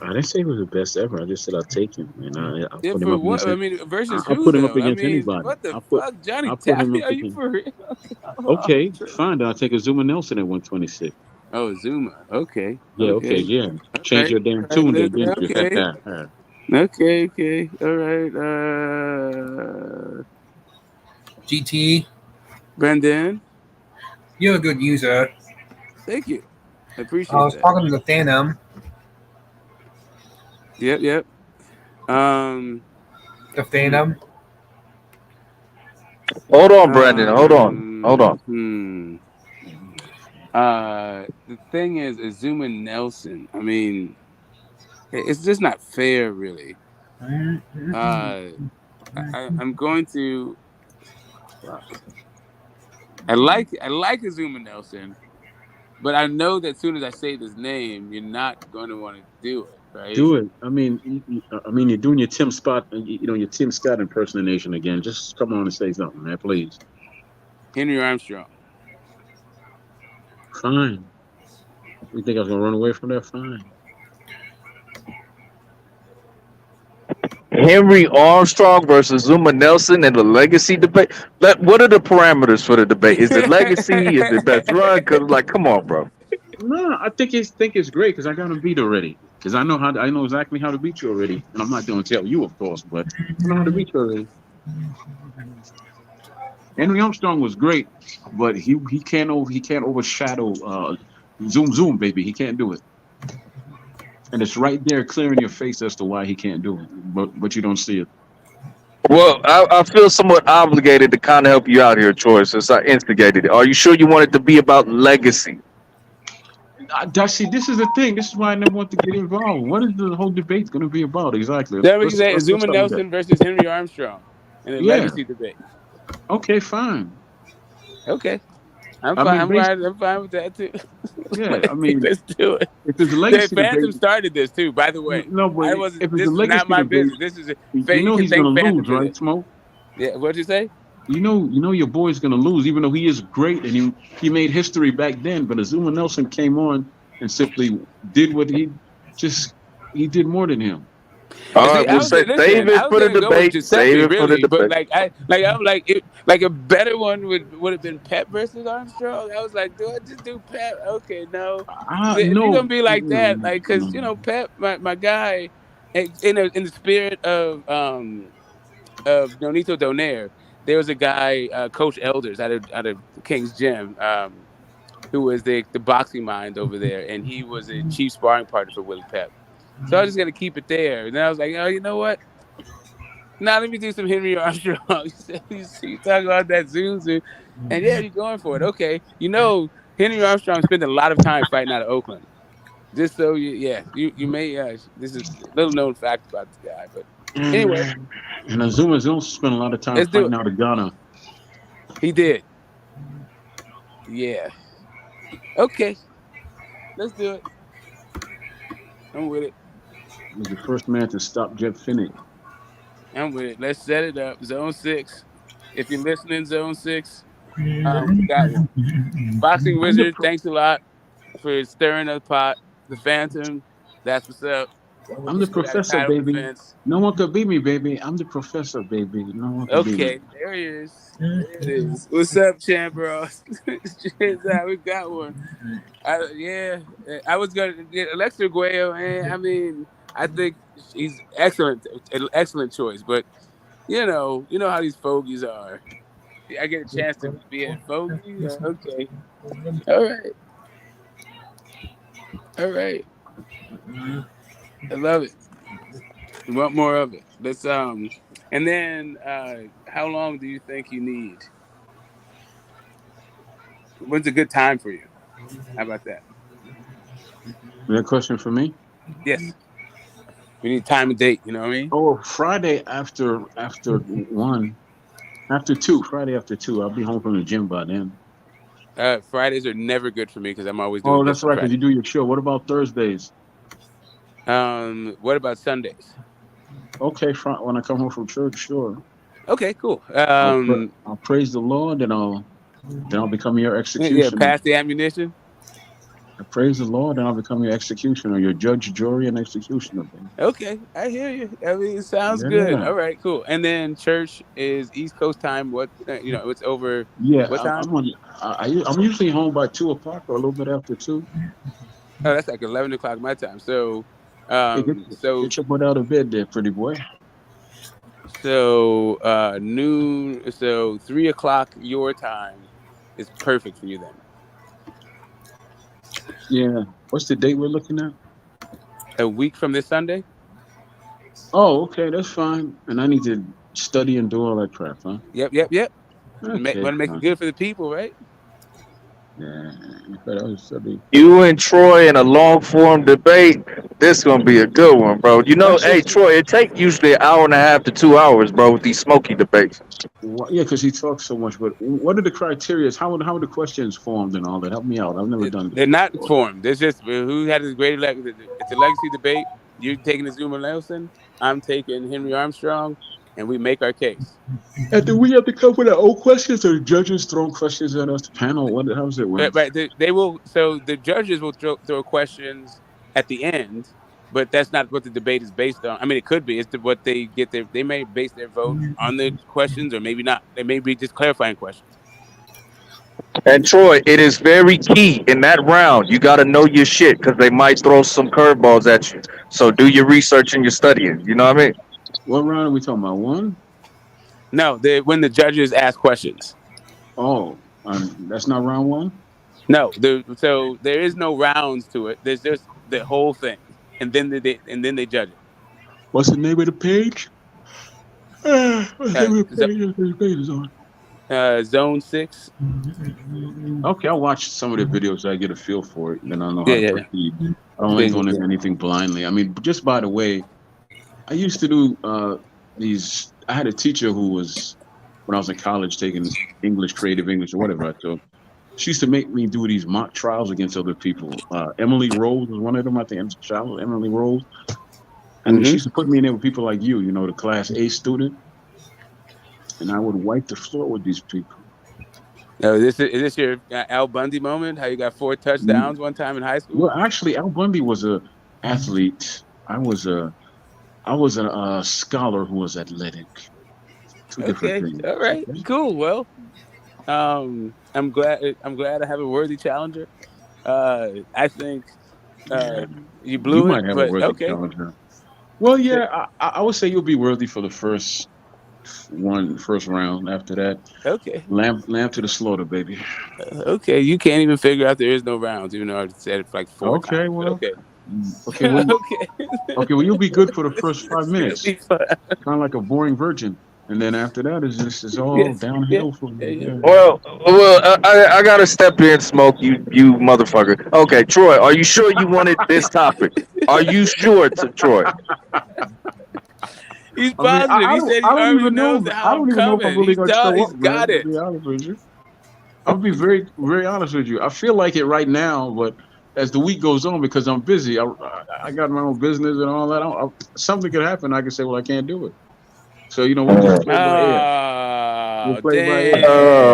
I didn't say he was the best ever. I just said I'd take him, and I Yeah, put him for up what? against. I mean, versus I'll who put him up though? I against mean, anybody. what the I'll put fuck, Johnny I'll put him Tapia? up Are you against. for real? Okay, fine. Then I'll take a Zuma Nelson at 126. Oh, Zuma. Okay. Yeah, okay, yeah. Change Right. your damn tune, then, didn't you? Okay. Okay. All right. GT. Brendan, You're a good user. thank you. I I appreciate was that. talking to the Phantom. Yep. The Phantom. Hold on, Brandon. Hold on. The thing is Zuma Nelson. I mean, it's just not fair, really. I'm going to. I like Zuma Nelson, but I know that as soon as I say this name, you're not going to want to do it, right? Do it. I mean, you're doing your Tim Scott, your Tim Scott impersonation again. Just come on and say something, man, please. Henry Armstrong. Fine. You think I was gonna run away from that? Fine. Henry Armstrong versus Zuma Nelson in the legacy debate. What are the parameters for the debate? Is it legacy? Is it best run? Cause come on, bro. No, I think it's great because I got him beat already. Because I know exactly how to beat you already, and I'm not going to tell you, of course, but I know how to beat you already. Henry Armstrong was great, but he can't overshadow Zoom, baby. He can't do it, and it's right there, clear in your face as to why he can't do it, but you don't see it. Well, I feel somewhat obligated to kind of help you out here, Troy, since I instigated it. Are you sure you want it to be about legacy? See, this is the thing. This is why I never want to get involved. What is the whole debate going to be about exactly? Then we can say Zuma Nelson versus Henry Armstrong in a legacy debate. Okay, fine. Okay. I'm I fine. mean, I'm based, fine. I'm fine with that too. yeah. I mean, Let's do it. if there's a The legacy Phantom debate, started this too, by the way. no, but I wasn't. if it's a This is not legacy my debate, business. This is. you You know can he's gonna thank Phantom lose, for right, this. Smoke? Yeah. What'd you say? You know your boy's gonna lose, even though he is great and he made history back then. But Azuma Nelson came on and simply did what he did more than him. All See, right, we'll say save I it was for the gonna go with debate. Save Giuseppe, it for the really, but debate. I'm like, like a better one would have been Pep versus Armstrong. I was like, do I just do Pep? Okay, no. If you're gonna No, be like no, that, no, like, cause no. Pep, my guy, in the spirit of Nonito Donaire, there was a guy, Coach Elders out of King's Gym, who was the boxing mind over there, and he was a chief sparring partner for Willie Pep. So I was just gonna keep it there. And then I was like, oh, you know what? Now let me do some Henry Armstrong. You talk about that Zoom, and yeah, you're going for it. Okay, Henry Armstrong spent a lot of time fighting out of Oakland. Just so you may this is a little known fact about the guy, but anyway, And Azuma's also spent a lot of time let's do fighting it. out of Ghana. He did. Yeah. Okay, let's do it. I'm with it. He was the first man to stop Jeff Finney. I'm with it. Let's set it up. Zone 6. If you're listening, Zone 6, we got one. Boxing I'm the Wizard, thanks a lot for stirring the pot. The Phantom, that's what's up. I'm the Still got a professor, title baby. defense. No one could beat me, baby. I'm the professor, baby. No one could beat me. Okay, there he is. There it is. What's up, Champ Bros? We got one. I was gonna get Alexa Guayo, and I mean, I think he's excellent, an excellent choice. But you know how these fogies are. I get a chance to be a fogey. Okay, all right, all right. I love it. We want more of it. Let's and then how long do you think you need? When's a good time for you? How about that? That question for me? Yes. We need time and date, you know what I mean? Oh, Friday after 1, after 2, Friday after 2. I'll be home from the gym by then. Fridays are never good for me because I'm always doing Oh, this that's on right, because you Friday. do your show. What about Thursdays? What about Sundays? Okay, when I come home from church, sure. Okay, cool. I'll praise the Lord, and I'll become your Yeah, executioner. pass the ammunition. I praise the Lord, and I'll become your executioner, your judge, jury, and executioner. Baby. Okay, I hear you. I mean, it sounds good. Yeah, All right, cool. And then church is East Coast time. What it's over. yeah. What time? I'm usually home by 2 o'clock or a little bit after 2. Oh, that's like 11 o'clock my time. So, Hey, get your butt out of bed there, pretty boy. noon. So 3 o'clock your time is perfect for you then. Yeah. What's the date we're looking at? A week from this Sunday. Oh, okay, that's fine. And I need to study and do all that crap, huh? Yep. Okay, Want to make it fine. good for the people, right? Yeah, but I was studying. You and Troy in a long form debate. This gonna be a good one, bro. That's Hey just Troy, it take usually an hour and a half to 2 hours, bro, with these smoky debates. yeah, because he talks so much. But what are the criteria? How are the questions formed and all that? Help me out. I've never done this They're not before. formed. There's just who had the great legacy. It's a legacy debate. You're taking Zuma Nelson. I'm taking Henry Armstrong, and we make our case. And do we have to come with our own questions, or judges throwing questions at us? The panel. How's it work? Right. They will. So the judges will throw questions at the end, but that's not what the debate is based on. I mean, it could be. It's what they get their. They may base their vote on the questions, or maybe not. They may be just clarifying questions. And Troy, it is very key in that round. You got to know your shit because they might throw some curveballs at you. So do your research and your studying. You know what I mean? What round are we talking about? 1? No, when the judges ask questions. Oh, that's not round 1. No, so there is no rounds to it. There's just the whole thing, and then they judge it. What's the name of the page? What's the name of the page is on? Zone 6. Okay, I'll watch some of the videos so I get a feel for it, and then I'll know how to proceed. I don't like going into anything blindly. I mean, just by the way, I used to do these. I had a teacher who was, when I was in college, taking English, creative English, or whatever I took. she used to make me do these mock trials against other people. Emily Rose was one of them. I think Emily Rose. And she Mm-hmm. used to put me in there with people like you, the class A student, and I would wipe the floor with these people. Now, is this your Al Bundy moment? How you got 4 touchdowns one time in high school? Well, actually, Al Bundy was a athlete. I was a scholar who was athletic. Two different Okay, things. all right, Okay? cool. Well, I'm glad I have a worthy challenger. I think you blew You it, might have a but worthy okay. challenger. Well, yeah, I would say you'll be worthy for the first round. After that, Okay. lamb to the slaughter, baby. Okay, you can't even figure out there is no rounds, even though I said it like 4 Okay, times. But well, okay. okay, well, Okay. okay, well, you'll be good for the first 5 It's minutes, gonna be fun. kind of like a boring virgin, and then after that is all Yes. Yeah. downhill for Yeah. you. Yeah. Yeah. Well, I gotta step in, Smoke. You motherfucker. Okay, Troy, are you sure you wanted this topic? Are you sure, Troy? He's I mean, positive. He said I he don't already even know. knows I how I'm don't even know if I'm coming. really gonna show He's up, man. got To it. be honest with you, I'll be very, very honest with you. I feel like it right now, but as the week goes on, because I'm busy, I got my own business and all that. Something could happen. I can say, well, I can't do it. So we'll just play by ear. We'll Oh, play by ear.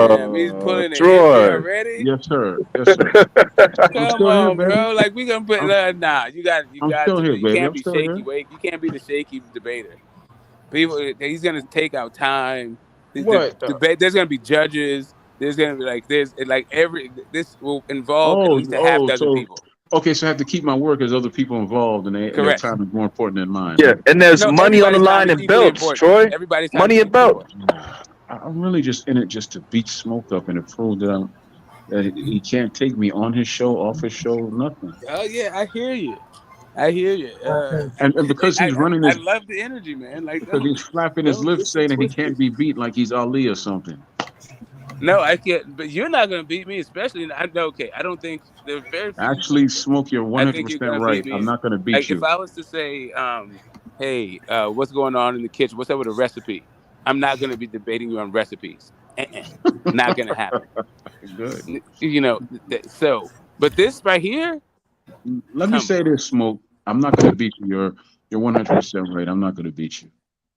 damn. He's pulling an injury Troy. already? Yes, sir. Yes, sir. I'm Come still here, on, baby. bro. Like we gonna put nah. You got I'm still to here, do. You baby. can't I'm be still shaky. here. Wait, you can't be the shaky debater. People, he's gonna take out time. What? Debate. There's gonna be judges. There's gonna be this will involve at least a half dozen So people. okay, so I have to keep my work as other people involved, and their Correct. time is more important than mine. Yeah, Huh? and there's No, money on the everybody's time line is and equally belts, important. Troy. Everybody's time Money is and equally belts. important. I'm really just in it just to beat Smoke up and to prove that he can't take me on his show, off his show, nothing. Oh yeah, I hear you. I hear you. And because he's running I his, love the energy, man. Like because he's flapping his don't lips get it saying that he twisted. can't be beat like he's Ali or something. No, I can't. But you're not gonna beat me, especially. Okay, I don't think there's very few. Actually, Smoke, you're I think you're 100% gonna right. beat me. I'm not going to beat Like if you. I was to say, hey, what's going on in the kitchen? What's up with a recipe? I'm not gonna be debating you on recipes. Not gonna happen. Good. So, but this right here. Let me say this, Smoke. I'm not going to beat you. You're 100% right. I'm not going to beat you.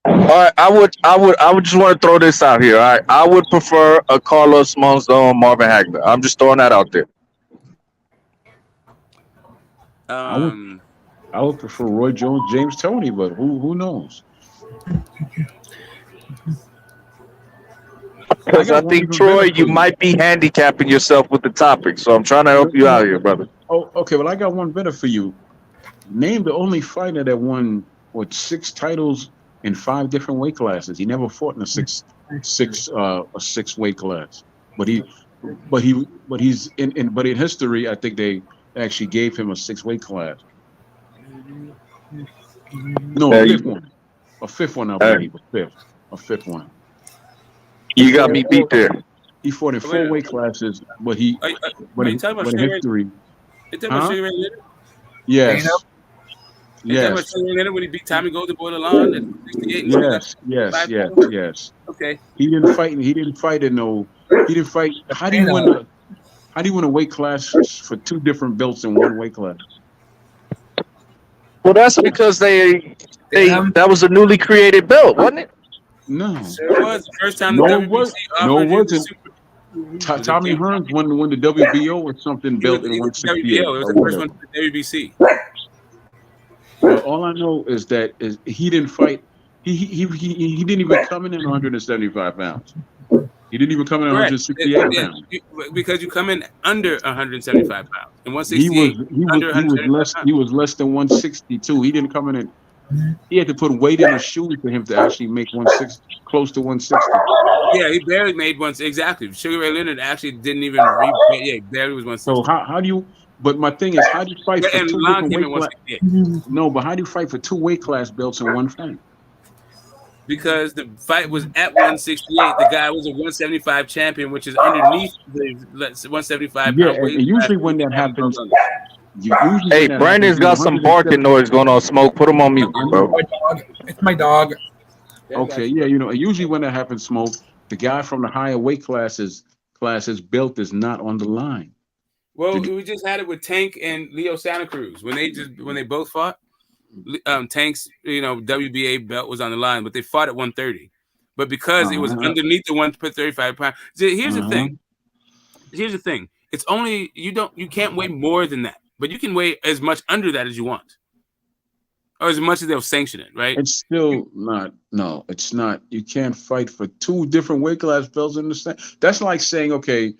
All right, I would just want to throw this out here. All right, I would prefer a Carlos Monzon, Marvin Hagler. I'm just throwing that out there. I would prefer Roy Jones, James Toney, but who knows? Because I think, Troy, you might be handicapping yourself with the topic. So I'm trying to help you out here, brother. Oh, okay. Well, I got one better for you. Name the only fighter that won 6 titles in 5 different weight classes. He never fought in a six weight class. But he's in history, I think they actually gave him a 6 weight class. No, a fifth one. A fifth one, I believe. A fifth one. You got me beat there. He fought in 4 weight classes, but in history. You talking about Sugar Ray Leonard? Yes. You talking about Sugar Ray Leonard when he beat Tommy Golden Boy Lalonde in '68? Yes. Okay. He didn't fight. How do you win a weight class for 2 different belts in 1 weight class? Well, that's because that was a newly created belt, wasn't it? No. Sure was. The first time No, it wasn't. Tommy Hearns won the WBO or something belt in 168. WBO. It was the first one for the WBC. Well, all I know is that he didn't fight. He didn't even come in at 175 pounds. He didn't even come in at 168 pounds. Because you come in under 175 pounds. In 168, he was less than 162. He didn't come in at. He had to put weight in his shoes for him to actually make 160, close to 160. Yeah, he barely made one. Exactly. Sugar Ray Leonard actually didn't even. He barely was 160. So how do you? But my thing is, how do you fight for 2 different weight classes? No, but how do you fight for 2 weight class belts in 1 fight? Because the fight was at 168. The guy was a 175 champion, which is underneath the 175 Yeah, pound weight. and usually when that happens. Hey, Brandon's got some barking noise going on. Smoke, put him on mute, bro. It's my dog. Okay, yeah, usually when that happens, Smoke, the guy from the higher weight classes class, his belt is not on the line. Well, we just had it with Tank and Leo Santa Cruz when they both fought. Tank's WBA belt was on the line, but they fought at 130. But because it was underneath the 135 pound. Here's the thing. Here's the thing. It's only you can't weigh more than that, but you can weigh as much under that as you want, or as much as they'll sanction it. Right? It's still not. No, it's not. You can't fight for two different weight class belts in the same. That's like saying, okay,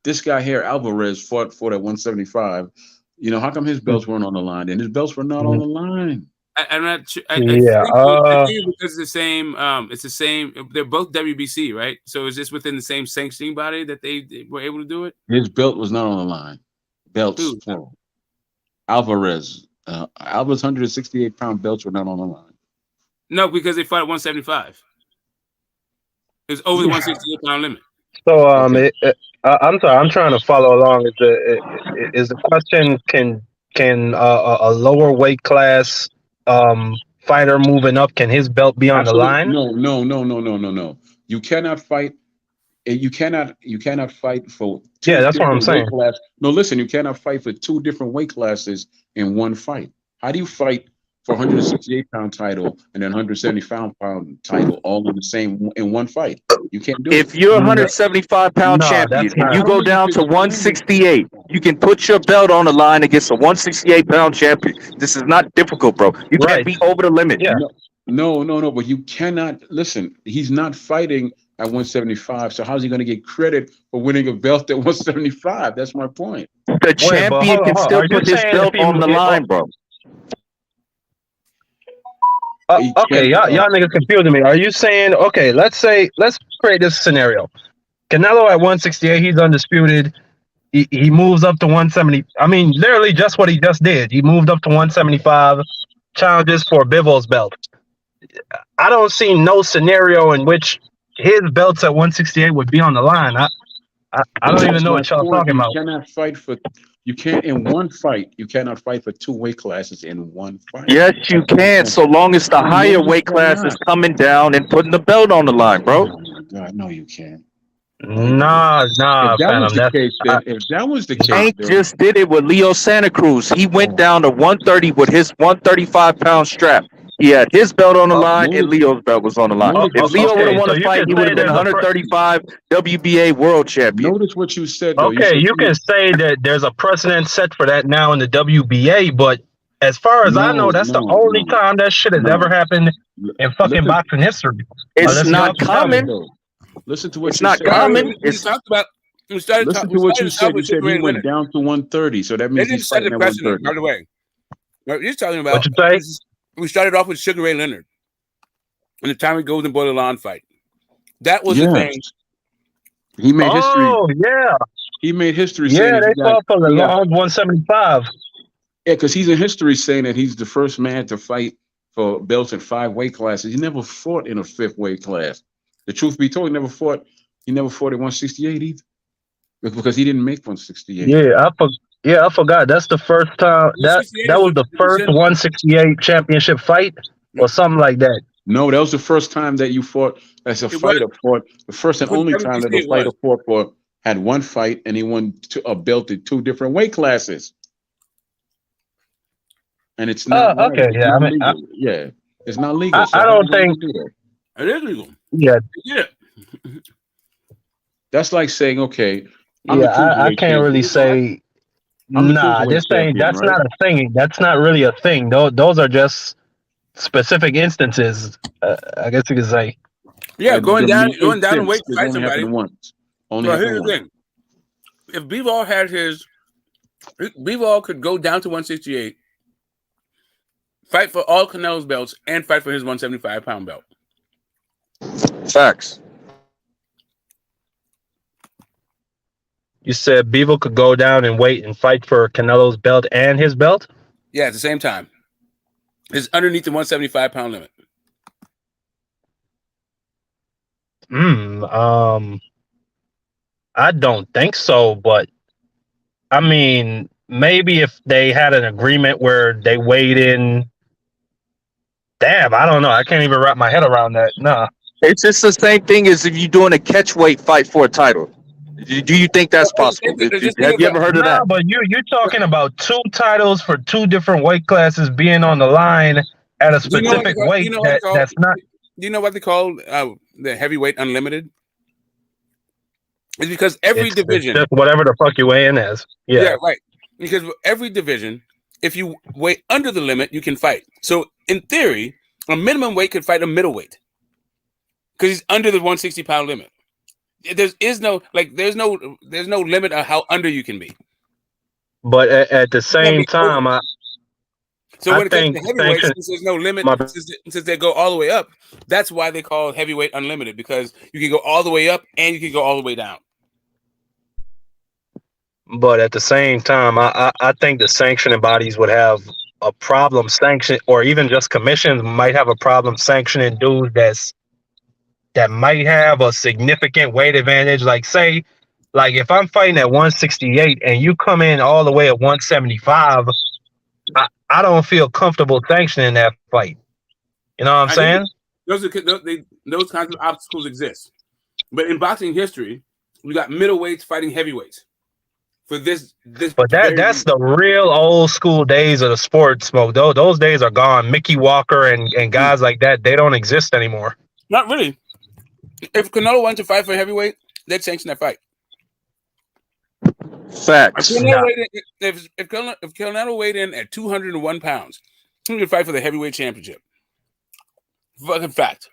this guy here, Alvarez, fought at 175. How come his belts weren't on the line? And his belts were not on the line. I'm not sure. I Yeah, think because it's the same. It's the same. They're both WBC, right? So is this within the same sanctioning body that they were able to do it? His belt was not on the line. Belts. Alvarez. Alvarez 168-pound belts were not on the line. No, because they fought at 175. It was over the 168-pound limit. So I'm sorry, I'm trying to follow along. Is the question can a lower weight class fighter moving up, can his belt be on the line? No. You cannot fight. You cannot fight for two that's what I'm saying. No, listen, you cannot fight for two different weight classes in one fight. How do you fight for 168-pound title and then 175-pound title all in one fight? You can't do it. If you're a 175-pound champion and you go down to 168, you can put your belt on the line against a 168-pound champion. This is not difficult, bro. You can't be over the limit. Yeah. No, but you cannot. Listen, he's not fighting at 175, so how's he going to get credit for winning a belt at 175? That's my point. The champion can still put his belt on the line, bro. Okay, y'all niggas confusing me. Are you saying, okay, let's create this scenario. Canelo at 168, he's undisputed. He moves up to 170. I mean, literally just what he just did. He moved up to 175, challenges for Bivol's belt. I don't see no scenario in which his belts at 168 would be on the line. I don't even know what y'all talking about. You can't in one fight. You cannot fight for two weight classes in one fight. Yes, you can, so long as the higher weight class is coming down and putting the belt on the line, bro. Oh my God, no, you can't. Nah, If that was the case, if that was the case, Tank just did it with Leo Santa Cruz. He went down to 130 with his 135-pound strap. He had his belt on the line and Leo's belt was on the line. If Leo would have won a fight, he would have been 135 WBA world champion. Notice what you said, though. Okay, you can say that there's a precedent set for that now in the WBA, but as far as I know, that's the only time that shit has ever happened in fucking boxing history. It's not common. Listen to what it's not common. It's talked about. Listen to what you said. You said he went down to 130, so that means he's fighting at 130. By the way, you're talking about. What you say? We started off with Sugar Ray Leonard and the Tommy Golden Boy Lalonde fight. That was the thing. He made history. Oh, yeah. He made history. Yeah, they fought for Lalonde 175. Yeah, because he's in history saying that he's the first man to fight for belts in 5 weight classes. He never fought in a 5th weight class. The truth be told, he never fought at 168 either. Because he didn't make 168. I forgot. That's the first time that was the first 168 championship fight or something like that. No, that was the first time that you fought as a fighter. Fought the first and only time that a fighter had one fight and he won a belt in 2 different weight classes. And it's not okay. It's not legal. I don't think it is legal. Yeah. That's like saying, okay. I can't really say. Nah, this ain't. That's not a thing. That's not really a thing. Those are just specific instances. I guess you could say. Yeah, going down and wait to fight somebody. Only here's the thing: if Bivol had Bivol could go down to 168, fight for all Canelo's belts, and fight for his 175-pound belt. Facts. You said Bivol could go down and wait and fight for Canelo's belt and his belt? Yeah, at the same time. It's underneath the 175-pound limit. I don't think so, but I mean, maybe if they had an agreement where they weighed in. Damn, I don't know. I can't even wrap my head around that. Nah. It's just the same thing as if you're doing a catch weight fight for a title. Do you think that's possible? Just think Have you about ever heard of Nah, that? but you're talking about 2 titles for 2 different weight classes being on the line at a do you know what they specific call? Do you weight know what they call? that's not. Do you know what they call the heavyweight unlimited? It's because every It's division. just whatever the fuck you weigh in as. Yeah, Yeah. right. Because every division, if you weigh under the limit, you can fight. So in theory, a minimum weight could fight a middleweight because he's under the 160-pound limit. There's no limit of how under you can be. But at the You can't same be over. time, So I when it comes think to heavyweight, sanction. since there's no limit, My, since they go all the way up, that's why they call heavyweight unlimited, because you can go all the way up and you can go all the way down. but at the same time, I think the sanctioning bodies would have a problem sanction, or even just commissions might have a problem sanctioning dudes that might have a significant weight advantage. Like say, like if I'm fighting at 168 and you come in all the way at 175, I don't feel comfortable sanctioning that fight. You know what I'm I hear saying? you. Those kinds of obstacles exist, but in boxing history, we got middleweights fighting heavyweights for this. But that's the real old school days of the sport, Smoke. Those days are gone. Mickey Walker and guys like that, they don't exist anymore. Not really. If Canelo wanted to fight for heavyweight, they'd sanction that fight. Facts. If Canelo weighed in at 201 pounds, he could fight for the heavyweight championship. Fucking fact.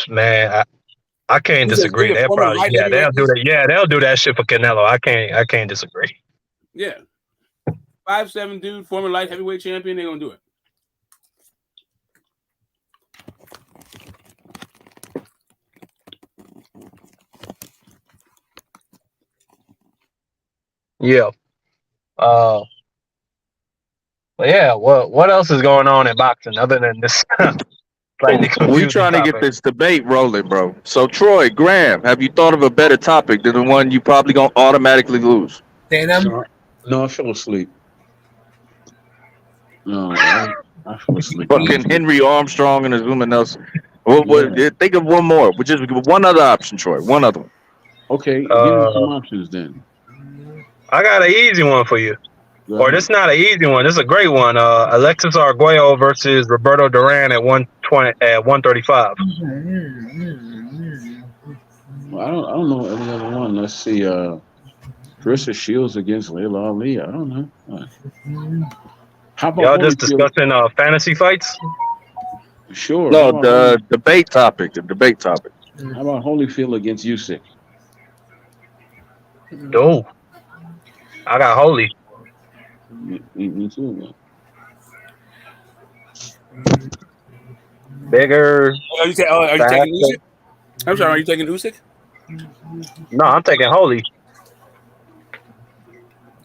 Man, I can't disagree. They'll probably they'll do that. Yeah, they'll do that shit for Canelo. I can't disagree. Yeah. 5'7" dude, former light heavyweight champion, they're gonna do it. Yeah. But yeah, what else is going on in boxing other than this slightly confusing We trying to get topic? this debate rolling, bro. So Troy, Graham, have you thought of a better topic than the one you probably gonna automatically lose? No, I fell asleep. No, I fell asleep. Fucking Henry Armstrong and everyone else. Think of one more. Just one other option, Troy. One other one. Okay, give me some options then. I got an easy one for you. Or this is not an easy one. This is a great one. Alexis Arguello versus Roberto Duran at 135. Well, I don't know any other one. Let's see. Carissa Shields against Layla Ali. I don't know. How about y'all just discussing fantasy fights? Sure. No, the debate topic. The debate topic. How about Holyfield against Usyk? Oh, I got Holy. Me too, man. Bigger. Are you taking Usyk? I'm sorry, are you taking Usyk? No, I'm taking Holy.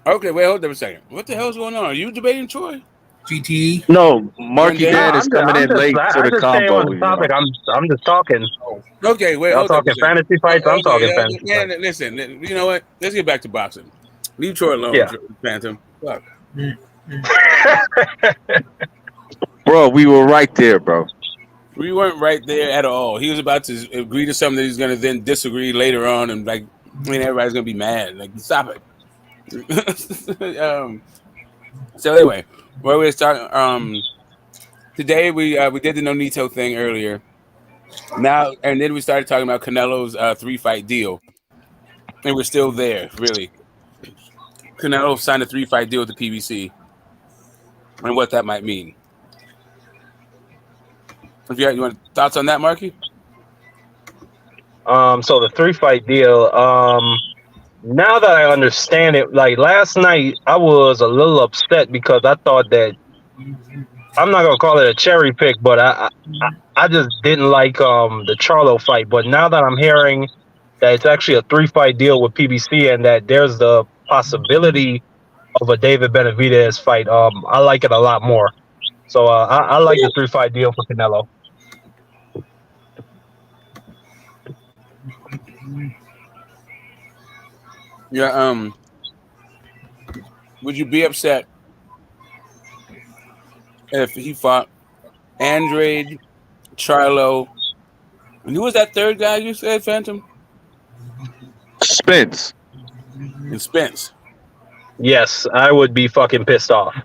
Okay, wait, hold on a second. What the hell is going on? Are you debating Troy? GT? No, Marky Dan is coming in late to the combo. I'm just talking. Okay, wait, y'all talking fantasy fights. I'm talking fantasy fights. Listen, you know what? Let's get back to boxing. Leave Troy alone, Yeah. Phantom. Fuck. Bro, we were right there, bro. We weren't right there at all. He was about to agree to something that he's going to then disagree later on, and everybody's going to be mad. Like, stop it. So anyway, what we starting today we did the Nonito thing earlier. Now and then we started talking about Canelo's 3-fight deal, and we're still there. Really, Canelo signed a 3-fight deal with the PBC, and what that might mean. If you want thoughts on that, Marky? So the 3-fight deal. Now that I understand it, like last night, I was a little upset because I thought that I'm not gonna call it a cherry pick, but I just didn't like the Charlo fight. But now that I'm hearing that it's actually a 3-fight deal with PBC and that there's the possibility of a David Benavidez fight, I like it a lot more. So I like the 3-fight deal for Canelo. Yeah. Would you be upset if he fought Andrade, Charlo, And who was that third guy you said, Phantom? Spence. And Spence. Yes, I would be fucking pissed off.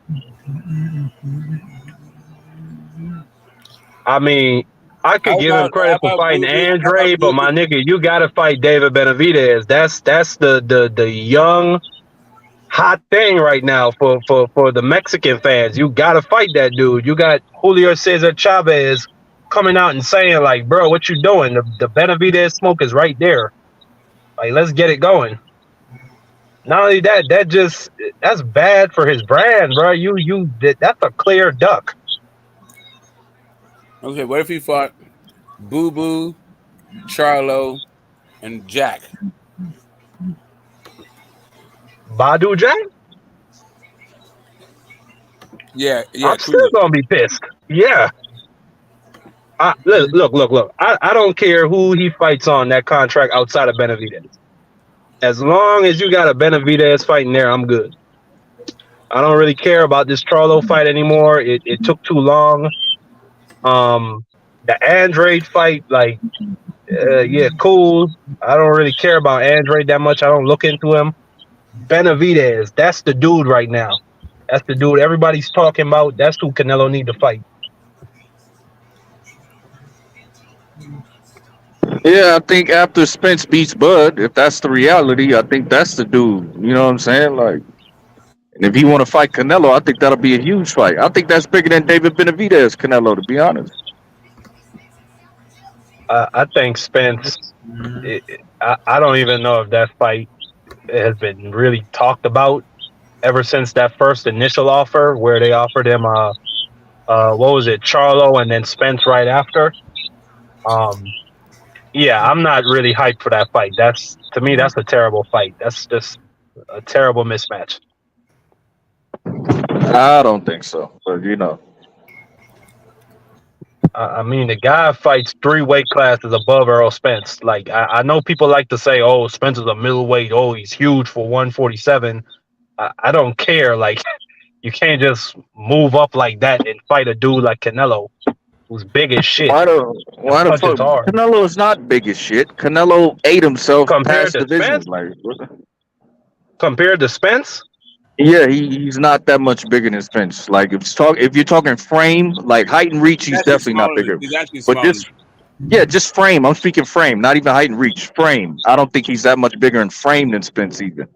I mean, I could give him How credit for about fighting Boo Boo? How about Andre, but Boo my Boo? nigga, you gotta fight David Benavidez. That's the young hot thing right now for the Mexican fans. You gotta fight that dude. You got Julio Cesar Chavez coming out and saying like, bro, what you doing? The Benavidez smoke is right there. Like, let's get it going. Not only that, that's bad for his brand, bro. That's a clear duck. Okay, what if he fought Boo Boo, Charlo, and Jack? Badu Jack? Yeah, I'm still Cruiser. gonna be pissed. Yeah. Look. I don't care who he fights on that contract outside of Benavidez. As long as you got a Benavidez fighting there, I'm good. I don't really care about this Charlo fight anymore. It took too long. The Andrade fight, like, yeah, cool. I don't really care about Andrade that much. I don't look into him. Benavidez, that's the dude right now. That's the dude everybody's talking about. That's who Canelo need to fight. Yeah, I think after Spence beats Bud, if that's the reality, I think that's the dude. You know what I'm saying? Like, and if he want to fight Canelo, I think that'll be a huge fight. I think that's bigger than David Benavidez Canelo, to be honest. I think Spence. I don't even know if that fight has been really talked about ever since that first initial offer, where they offered him what was it, Charlo, and then Spence right after. Yeah, I'm not really hyped for that fight. That's, to me, that's a terrible fight. That's just a terrible mismatch. I don't think so, but you know. I mean, the guy fights 3 weight classes above Errol Spence. Like, I know people like to say, "Oh, Spence is a middleweight. Oh, he's huge for 147." I don't care. Like, you can't just move up like that and fight a dude like Canelo, who's big as shit and Why the punches fuck hard. Canelo is not big as shit. Canelo ate himself Compared past to division. Spence, Like, yeah, he's not that much bigger than Spence. Like, if you're talking frame, like height and reach, He's he's actually definitely not smaller. bigger. He's actually But smaller. just yeah, just frame. I'm speaking frame, not even height and reach. Frame. I don't think he's that much bigger in frame than Spence even.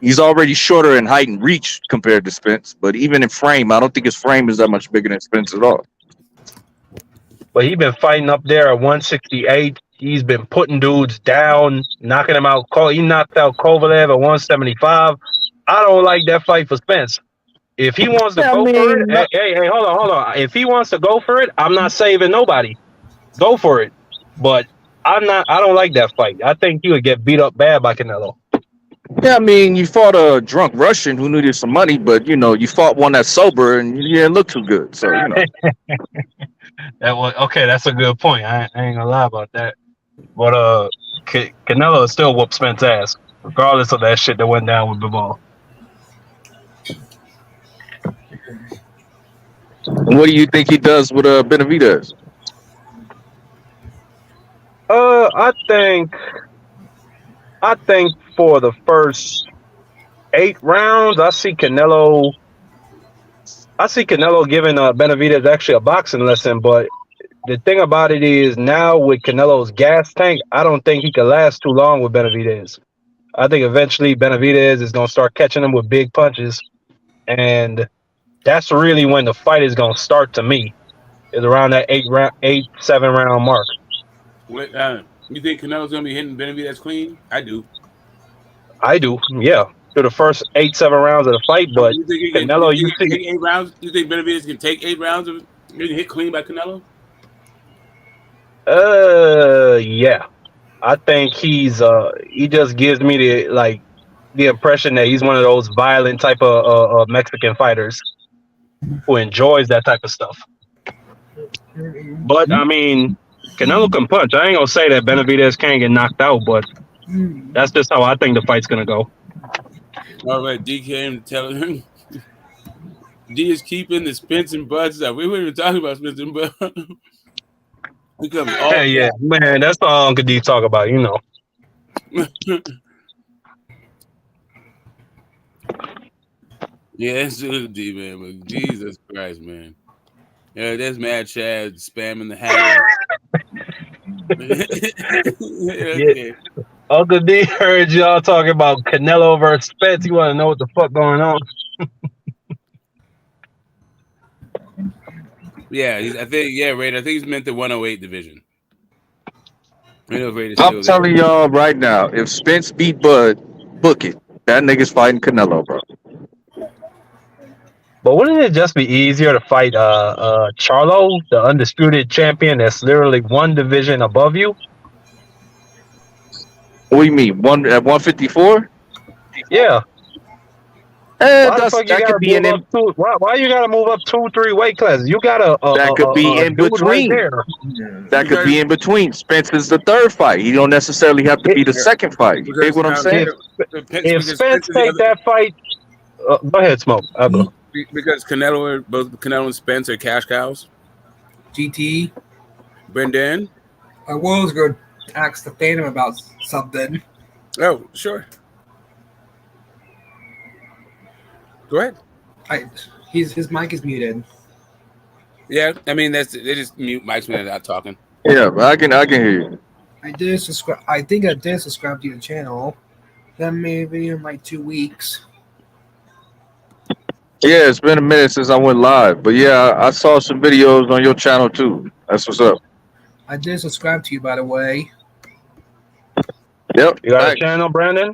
He's already shorter in height and reach compared to Spence, but even in frame, I don't think his frame is that much bigger than Spence at all. but he's been fighting up there at 168. He's been putting dudes down, knocking them out. He knocked out Kovalev at 175. I don't like that fight for Spence. If he wants to Yeah, I go for it, mean, hey, hold on. If he wants to go for it, I'm not saving nobody. Go for it. But I'm not. I don't like that fight. I think he would get beat up bad by Canelo. yeah, I mean, you fought a drunk Russian who needed some money, but you know, you fought one that's sober and you didn't look too good. So you know, That was okay. That's a good point. I ain't gonna lie about that. But Canelo still whooped Spence ass, regardless of that shit that went down with Bivol. and what do you think he does with Benavidez? I think for the first 8 rounds, I see Canelo giving Benavidez actually a boxing lesson. But the thing about it is, now with Canelo's gas tank, I don't think he can last too long with Benavidez. I think eventually Benavidez is gonna start catching him with big punches, and that's really when the fight is gonna start. To me, is around that 7 round mark. What, you think Canelo's gonna be hitting Benavidez clean? I do. I do, yeah, through the first 7 rounds of the fight. But You think he can? You Canelo, think you he can see, take 8 rounds? You think Benavidez can take 8 rounds of getting hit clean by Canelo? yeah, I think he just gives me the impression that he's one of those violent type of Mexican fighters who enjoys that type of stuff. But I mean, Canelo can punch. I ain't gonna say that Benavidez can't get knocked out, but that's just how I think the fight's gonna go. All right, D came telling him D is keeping the Spence and Bud stuff. We weren't even talking about Spence and Bud. He comes all Hey, yeah, man, that's all Uncle D talk about, you know. Yeah, it's Uncle D, man. But Jesus Christ, man. Yeah, there's Mad Chad spamming the haggle. Yeah, Okay. Uncle D heard y'all talking about Canelo versus Spence. You want to know what the fuck going on? Yeah, I think Raider. I think he's meant the 108 division. I know Raider's I'm still there. telling y'all right now, if Spence beat Bud, book it. That nigga's fighting Canelo, bro. But wouldn't it just be easier to fight Charlo, the undisputed champion that's literally one division above you? What do you mean? One at 154? Yeah. Why the fuck you That gotta could be move up two? Why you gotta move up 2-3 weight classes? You got that could be a in dude right between. there. That could be in between. Spence is the third fight. He don't necessarily have to be the second fight. You dig what I'm saying? If Spence take that fight, go ahead, Smoke. I'll go. Because both Canelo and Spence are cash cows. GT. Brendan. I was going to ask the Phantom about something. Oh, sure. Go ahead. His mic is muted. Yeah, I mean they just mute mics when they're not talking. Yeah, but I can hear you. I did subscribe. I think I did subscribe to your channel. That may be in like 2 weeks. Yeah, it's been a minute since I went live, but yeah, I saw some videos on your channel too. That's what's up. I did subscribe to you, by the way. Yep. You got a channel, Brandon?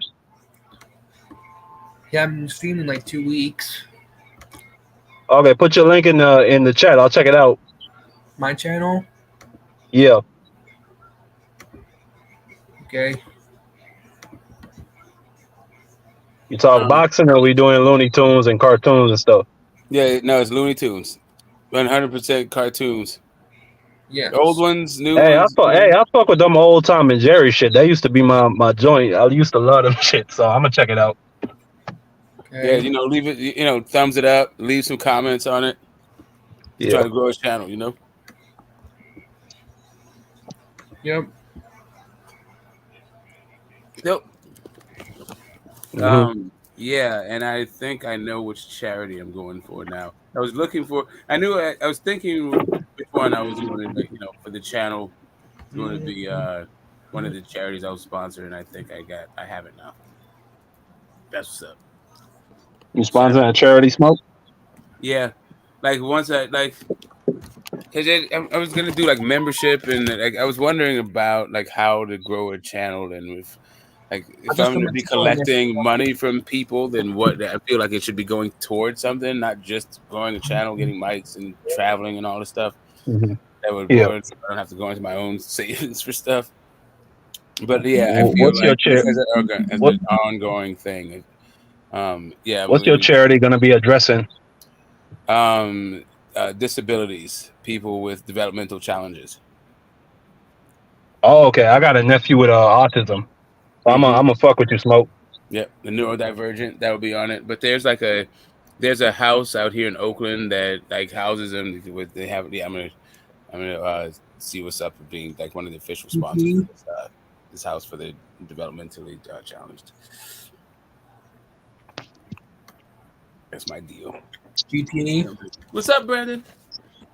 Yeah, I'm streaming like 2 weeks. Okay, put your link in the chat. I'll check it out. My channel? Yeah. Okay. You talk boxing, or are we doing Looney Tunes and cartoons and stuff? Yeah, no, it's Looney Tunes. 100% cartoons. Yeah. Old ones, new Hey, ones. I fuck with them old Tom and Jerry shit. That used to be my joint. I used to love them shit, so I'm gonna check it out. Yeah, leave it, thumbs it up, leave some comments on it. Yeah. Try to grow his channel, Yep. Nope. Mm-hmm. Yeah, and I think I know which charity I'm going for now. I was looking for. I was thinking which one I was going to, for the channel. It's going to be one of the charities I was sponsoring. And I think I have it now. That's what's up. You sponsoring a charity, Smoke? Yeah, like once cause I was gonna do like membership, and like I was wondering about like how to grow a channel, and if I'm gonna be collecting money from people, then what? I feel like it should be going towards something, not just growing a channel, getting mics, and traveling and all this stuff. Mm-hmm. That would work. So I don't have to go into my own savings for stuff. But yeah, I feel What's like your as an ongoing thing. What's your charity gonna be addressing? Disabilities, people with developmental challenges. Oh, okay. I got a nephew with autism. So I'm gonna fuck with you, Smoke. Yep, the neurodivergent, that will be on it. But there's a house out here in Oakland that like houses them with I'm gonna see what's up with being like one of the official sponsors of this house for the developmentally challenged. That's my deal. GT. What's up, Brandon?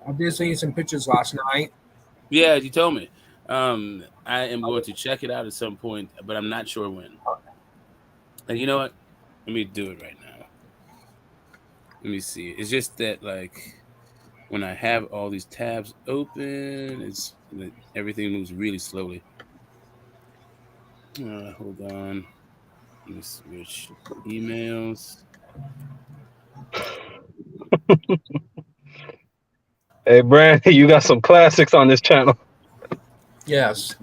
I did send you some pictures last night. Yeah, you told me. I am going to check it out at some point, but I'm not sure when. And you know what? Let me do it right now. Let me see. It's just that like when I have all these tabs open, everything moves really slowly. Hold on. Let me switch emails. Hey, Brandon, you got some classics on this channel. Yes.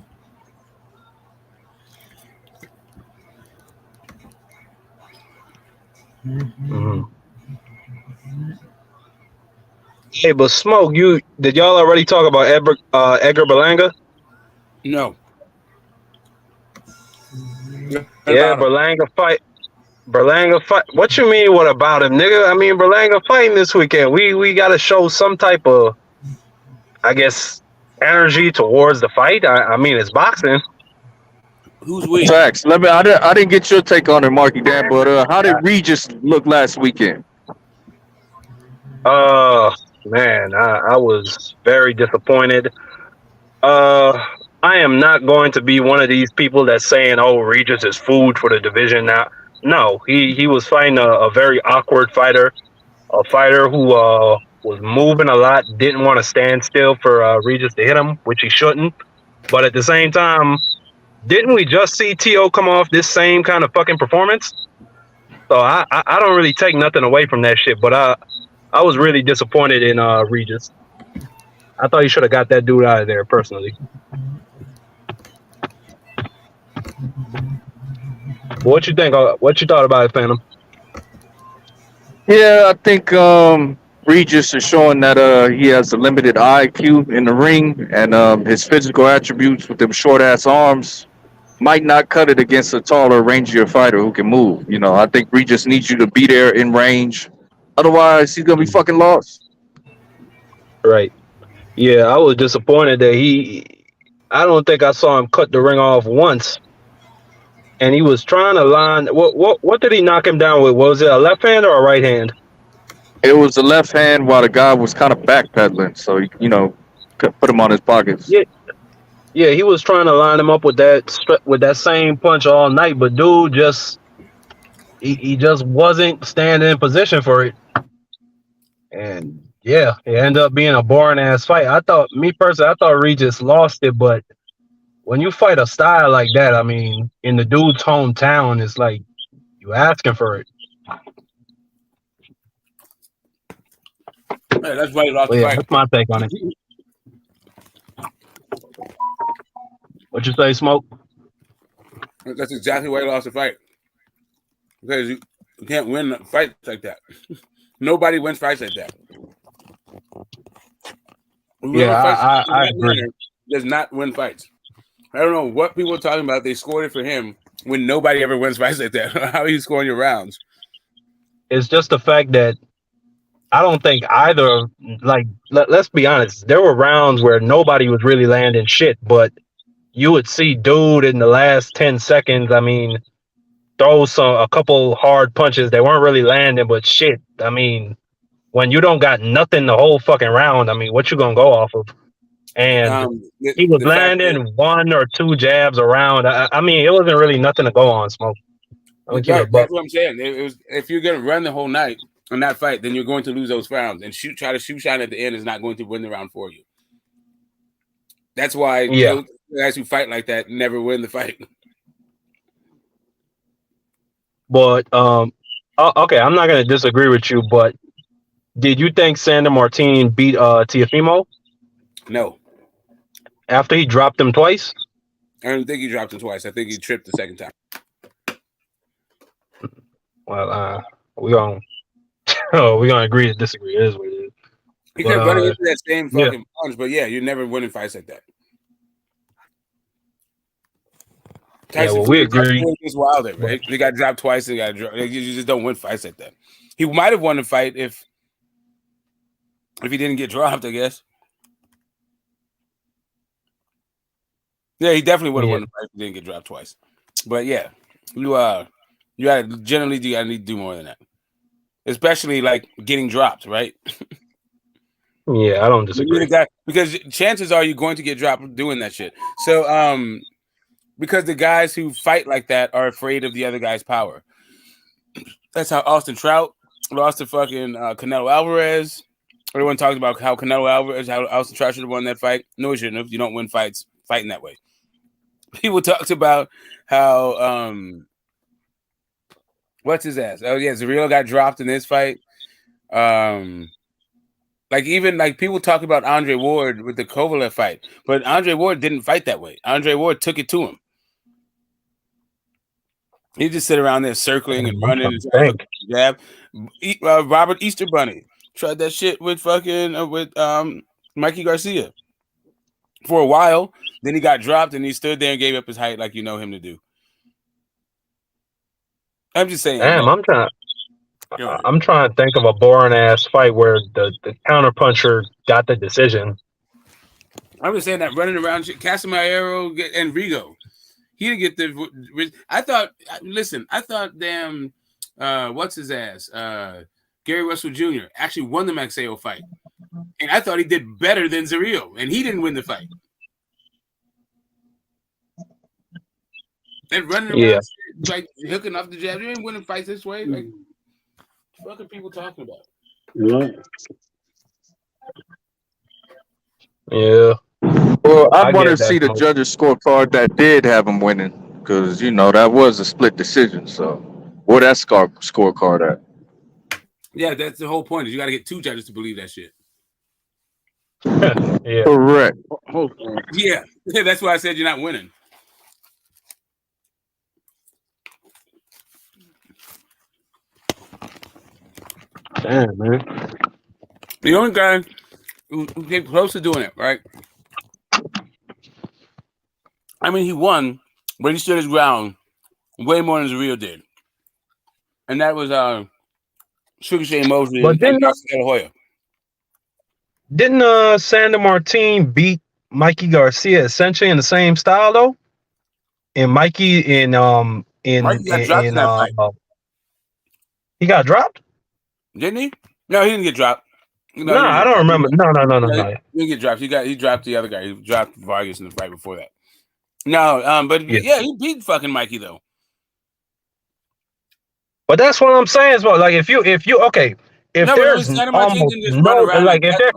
Mm-hmm. Hey, but Smoke, did y'all already talk about Edgar Berlanga? No. Yeah, Berlanga fight. What you mean? What about him, nigga? I mean, Berlanga fighting this weekend. We got to show some type of, I guess, energy towards the fight. I mean, it's boxing. Who's we? Facts. I didn't get your take on it, Marky Dan, but how did Regis look last weekend? Uh, man, I was very disappointed. Uh, I am not going to be one of these people that's saying, "Oh, Regis is food for the division." Now, no, he was fighting a very awkward fighter, a fighter who was moving a lot, didn't want to stand still for Regis to hit him, which he shouldn't. But at the same time, didn't we just see T.O. come off this same kind of fucking performance? So I don't really take nothing away from that shit, but I was really disappointed in Regis. I thought he should have got that dude out of there personally. What you think? What you thought about it, Phantom? Yeah, I think Regis is showing that he has a limited IQ in the ring, and his physical attributes with them short ass arms might not cut it against a taller, rangier fighter who can move. You know, I think Regis needs you to be there in range. Otherwise, he's gonna be fucking lost. Right. Yeah, I was disappointed that I don't think I saw him cut the ring off once. And he was trying to line. What did he knock him down with? Was it a left hand or a right hand? It was the left hand while the guy was kind of backpedaling, so you know, put him on his pockets. Yeah, he was trying to line him up with that same punch all night, but dude he just wasn't standing in position for it. And yeah, it ended up being a boring ass fight. I thought Regis lost it, but when you fight a style like that, I mean, in the dude's hometown, it's like you asking for it. Hey, that's why he lost But the yeah, fight. that's my take on it. What you say, Smoke? That's exactly why he lost the fight. Because you can't win fights like that. Nobody wins fights like that. Yeah, I agree. Does not win fights. I don't know what people are talking about. They scored it for him when nobody ever wins fights like that. How are you scoring your rounds? It's just the fact that I don't think either. Like, let's be honest. There were rounds where nobody was really landing shit, but you would see dude in the last 10 seconds. I mean, throw a couple hard punches. They weren't really landing, but shit. I mean, when you don't got nothing the whole fucking round, I mean, what you gonna go off of? And he was landing one or two jabs around. I mean, it wasn't really nothing to go on, Smoke. That's what I'm saying. If you're gonna run the whole night on that fight, then you're going to lose those rounds. And try to shoot shot at the end is not going to win the round for you. That's why those guys who fight like that never win the fight. But okay, I'm not gonna disagree with you. But did you think Sandor Martin beat Teofimo? No. After he dropped him twice? I don't think he dropped him twice. I think he tripped the second time. Well, we're gonna agree to disagree. It is what it is. He kept running into that same fucking punch, but yeah, you're never winning fights like that. Tyson we agree. Wilder, right? He got dropped twice. You just don't win fights like that. He might have won the fight if he didn't get dropped, I guess. Yeah, he definitely would have won the fight if he didn't get dropped twice. But yeah, you gotta need to do more than that. Especially like getting dropped, right? Yeah, I don't disagree. Because chances are you're going to get dropped doing that shit. So because the guys who fight like that are afraid of the other guy's power. That's how Austin Trout lost to fucking Canelo Alvarez. Everyone talked about how Austin Trout should have won that fight. No, he shouldn't have. You don't win fights fighting that way. People talked about how what's his ass? Oh yeah, Zarrillo got dropped in this fight. Like people talk about Andre Ward with the Kovalev fight, but Andre Ward didn't fight that way. Andre Ward took it to him. He just sit around there circling and running and jab. Robert Easter Bunny tried that shit with fucking with Mikey Garcia for a while. Then he got dropped and he stood there and gave up his height like you know him to do. I'm just saying. Damn, I'm trying to think of a boring ass fight where the counterpuncher got the decision. I'm just saying that running around, Casemiro and Rigo, he didn't get the. I thought. Listen, I thought damn, what's his ass, Gary Russell Jr. actually won the Maxeo fight, and I thought he did better than Zarrillo, and he didn't win the fight. And running around like hooking off the jab, you ain't winning fights this way. Like, what are people talking about? Yeah. Well, I want to see the judges' scorecard that did have him winning, because that was a split decision. So, where that scorecard at? Yeah, that's the whole point. Is you got to get two judges to believe that shit. Yeah. Correct. Yeah, that's why I said you're not winning. Damn, man. The only guy who came close to doing it, right? I mean, he won, but he stood his ground way more than Zarrillo did. And that was Sugar Shane Mosley and Garcia La Hoya. Didn't Sandor Martin beat Mikey Garcia essentially in the same style though? And Mikey Mikey got dropped in that fight. He got dropped? Didn't he? No, he didn't get dropped. No, I don't remember. No. He didn't get dropped. He dropped the other guy. He dropped Vargas in the fight before that. No, but yeah, he beat fucking Mikey though. But that's what I'm saying as well. Like if there's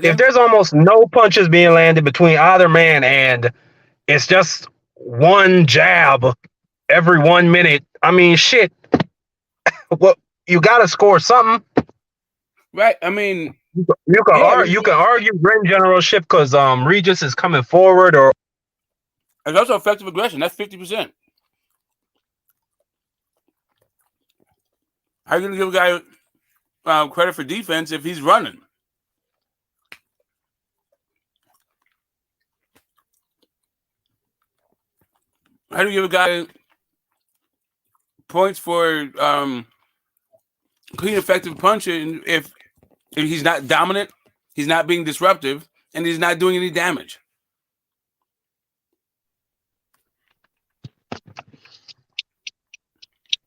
if there's almost no punches being landed between either man and it's just one jab every 1 minute, I mean shit. Well, you gotta score something. Right. I mean you can argue ring generalship because Regis is coming forward or it's also effective aggression. That's 50%. How are you going to give a guy credit for defense if he's running? How do you give a guy points for clean, effective punching if he's not dominant, he's not being disruptive, and he's not doing any damage?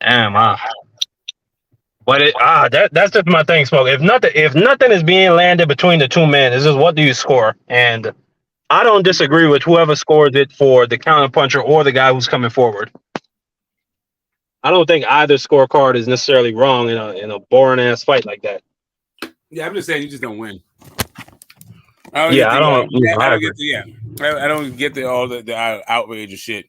Damn, but that's just my thing, Smoke. If nothing is being landed between the two men, it's just what do you score? And I don't disagree with whoever scores it for the counter puncher or the guy who's coming forward. I don't think either scorecard is necessarily wrong in a boring ass fight like that. Yeah, I'm just saying you just don't win. I don't get all the outrage of shit.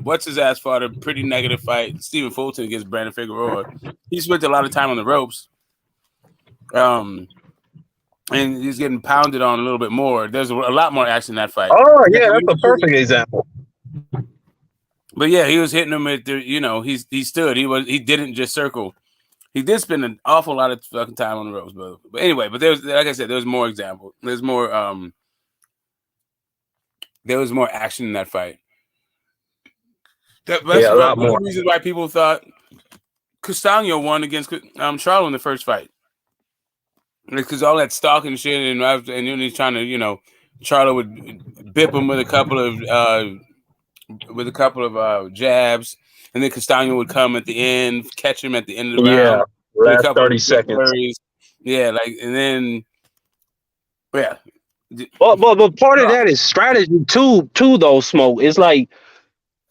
What's his ass fought a pretty negative fight. Stephen Fulton against Brandon Figueroa. He spent a lot of time on the ropes. And he's getting pounded on a little bit more. There's a lot more action in that fight. Oh yeah, that's a perfect example. But yeah, he was hitting him at the, he stood. He didn't just circle. He did spend an awful lot of fucking time on the ropes, but anyway, but there's, like I said, there's more examples. There's more there was more action in that fight. That's a lot more. One of the reasons why people thought Castaño won against Charlo in the first fight. Because all that stalking shit, and then he's trying to, Charlo would bip him with a couple of jabs, and then Castaño would come at the end, catch him at the end of the round. Last 30 seconds. Flurries. Yeah, and then But part of that is strategy too though, Smoke. It's like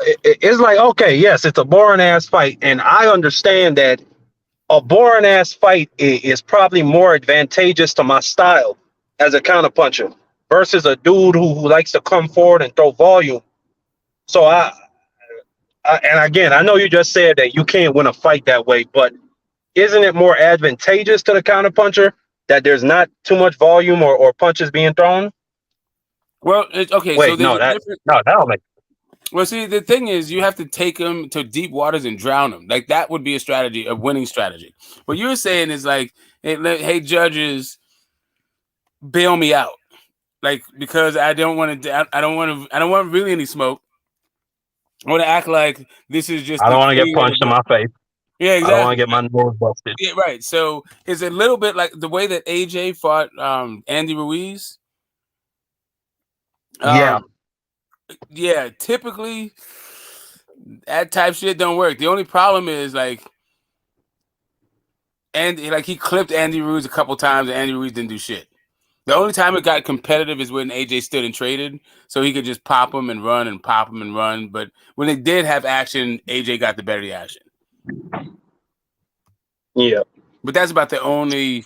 okay, yes, it's a boring ass fight, and I understand that a boring ass fight is probably more advantageous to my style as a counterpuncher versus a dude who likes to come forward and throw volume. So and again, I know you just said that you can't win a fight that way, but isn't it more advantageous to the counterpuncher that there's not too much volume or punches being thrown? Well, it's okay. Wait, so that don't make. Well, see, the thing is, you have to take him to deep waters and drown him. Like that would be a strategy, a winning strategy. What you're saying is like, hey, judges, bail me out, like because I don't want really any smoke. I want to act like this is just. I don't want to get punched in my face. Yeah, I don't want to exactly. get my nose busted. Yeah, right. So it's a little bit like the way that AJ fought Andy Ruiz. Yeah. Yeah, typically that type shit don't work. The only problem is like he clipped Andy Ruiz a couple times and Andy Ruiz didn't do shit. The only time it got competitive is when AJ stood and traded, so he could just pop him and run and pop him and run. But when they did have action, AJ got the better of the action. Yeah. But that's about the only.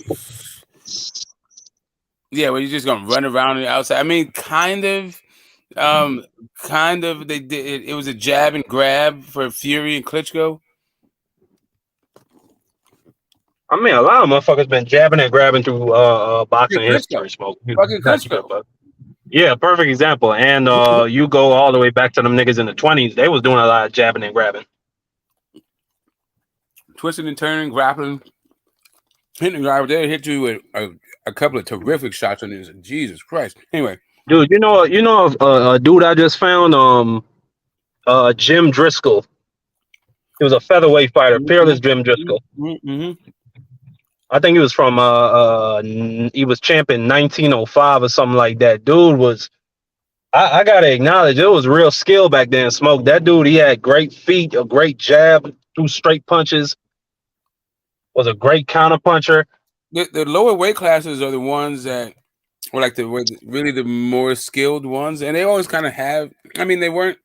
Yeah, well, you're just gonna run around on the outside. I mean, kind of. They did. It was a jab and grab for Fury and Klitschko. I mean, a lot of motherfuckers been jabbing and grabbing through boxing history, Smoke. Fucking Klitschko. But yeah, perfect example. And you go all the way back to them niggas in the 20s. They was doing a lot of jabbing and grabbing. Twisting and turning, grappling, hitting the guy. They hit you with a couple of terrific shots on this. Jesus Christ. Anyway. Dude, you know a dude I just found, Jim Driscoll. He was a featherweight fighter, peerless Jim Driscoll. Mm-hmm. I think he was from he was champion 1905 or something like that. Dude was, I gotta acknowledge, it was real skill back then. Smoke, that dude, he had great feet, a great jab, threw straight punches, was a great counter puncher. The lower weight classes are the ones that were like really the more skilled ones, and they always kind of have. I mean, they weren't.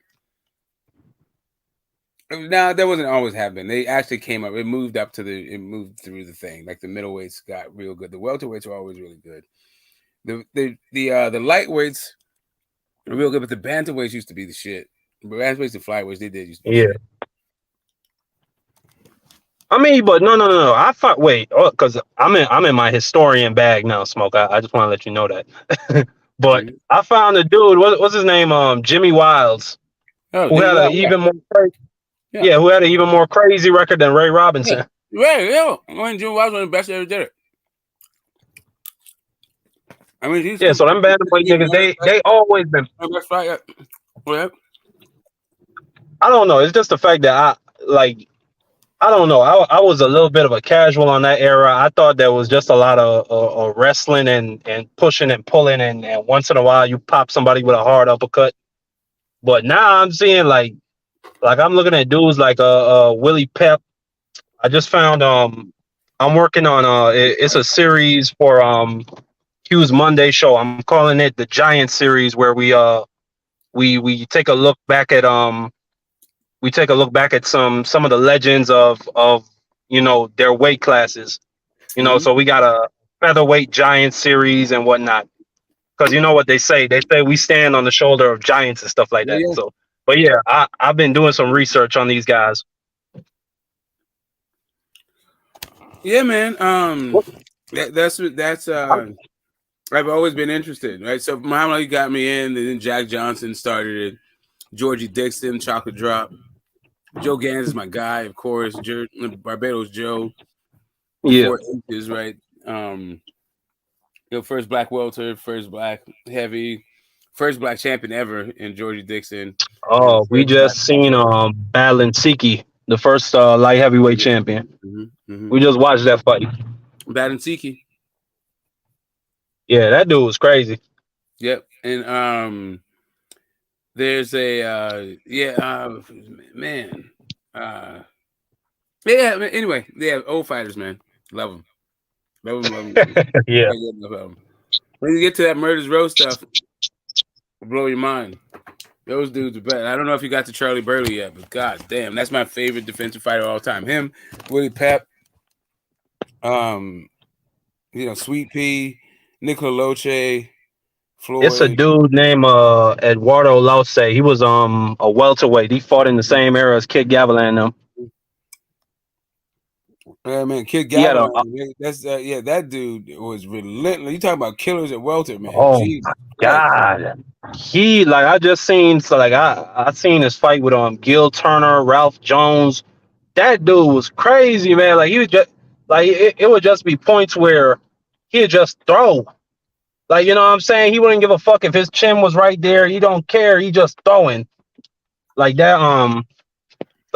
No, that wasn't always happening. They actually came up. It moved through the thing. Like the middleweights got real good. The welterweights were always really good. The lightweights are real good, but the bantamweights used to be the shit. The bantamweights and flyweights, they did used to be shit. I mean, but no. I thought because I'm in my historian bag now, Smoke. I just want to let you know that. But I found a dude. What's his name? Jimmy Wilds, who had an even more who had an even more crazy record than Ray Robinson. Yeah. When Jimmy Wilds was the best that ever did it. I mean, so them bantamweight niggas, they always been. I don't know. It's just the fact that I don't know. I was a little bit of a casual on that era. I thought there was just a lot of wrestling and pushing and pulling, and once in a while you pop somebody with a hard uppercut. But now I'm seeing like I'm looking at dudes like Willie Pep. I just found I'm working on it's a series for Q's Monday show. I'm calling it the Giant series, where we take a look back at some of the legends of their weight classes. So we got a featherweight giant series and whatnot. Because you know what they say we stand on the shoulder of giants and stuff like that. Yeah. So, but yeah, I've been doing some research on these guys. Yeah, man. That's I've always been interested, right? So Muhammad Ali got me in, and then Jack Johnson started it. Georgie Dixon, Chocolate Drop. Joe Gans is my guy, of course. Barbados Joe. Yeah. 4 inches, right? First black welter, first black heavy, first black champion ever in Georgie Dixon. Oh, we just seen Balansiki, the first light heavyweight champion. Mm-hmm. We just watched that fight. Balansiki. Yeah, that dude was crazy. Yep. And there's a man. Anyway, yeah, old fighters, man. Love them. Love them. Yeah. When you get to that Murders Row stuff, it'll blow your mind. Those dudes are better. I don't know if you got to Charlie Burley yet, but god damn, that's my favorite defensive fighter of all time. Him, Willie Pep, Sweet Pea, Nicola Loche, Floyd. It's a dude named Eduardo Lauce. He was a welterweight. He fought in the same era as Kid Gavilan and them. Yeah, man, Kid Gavilan. That dude was relentless. You talking about killers at welter, man? Oh my god, I just seen I seen his fight with Gil Turner, Ralph Jones. That dude was crazy, man. Like he was just it would just be points where he'd just throw. Like, you know what I'm saying? He wouldn't give a fuck if his chin was right there. He don't care. He just throwing like that.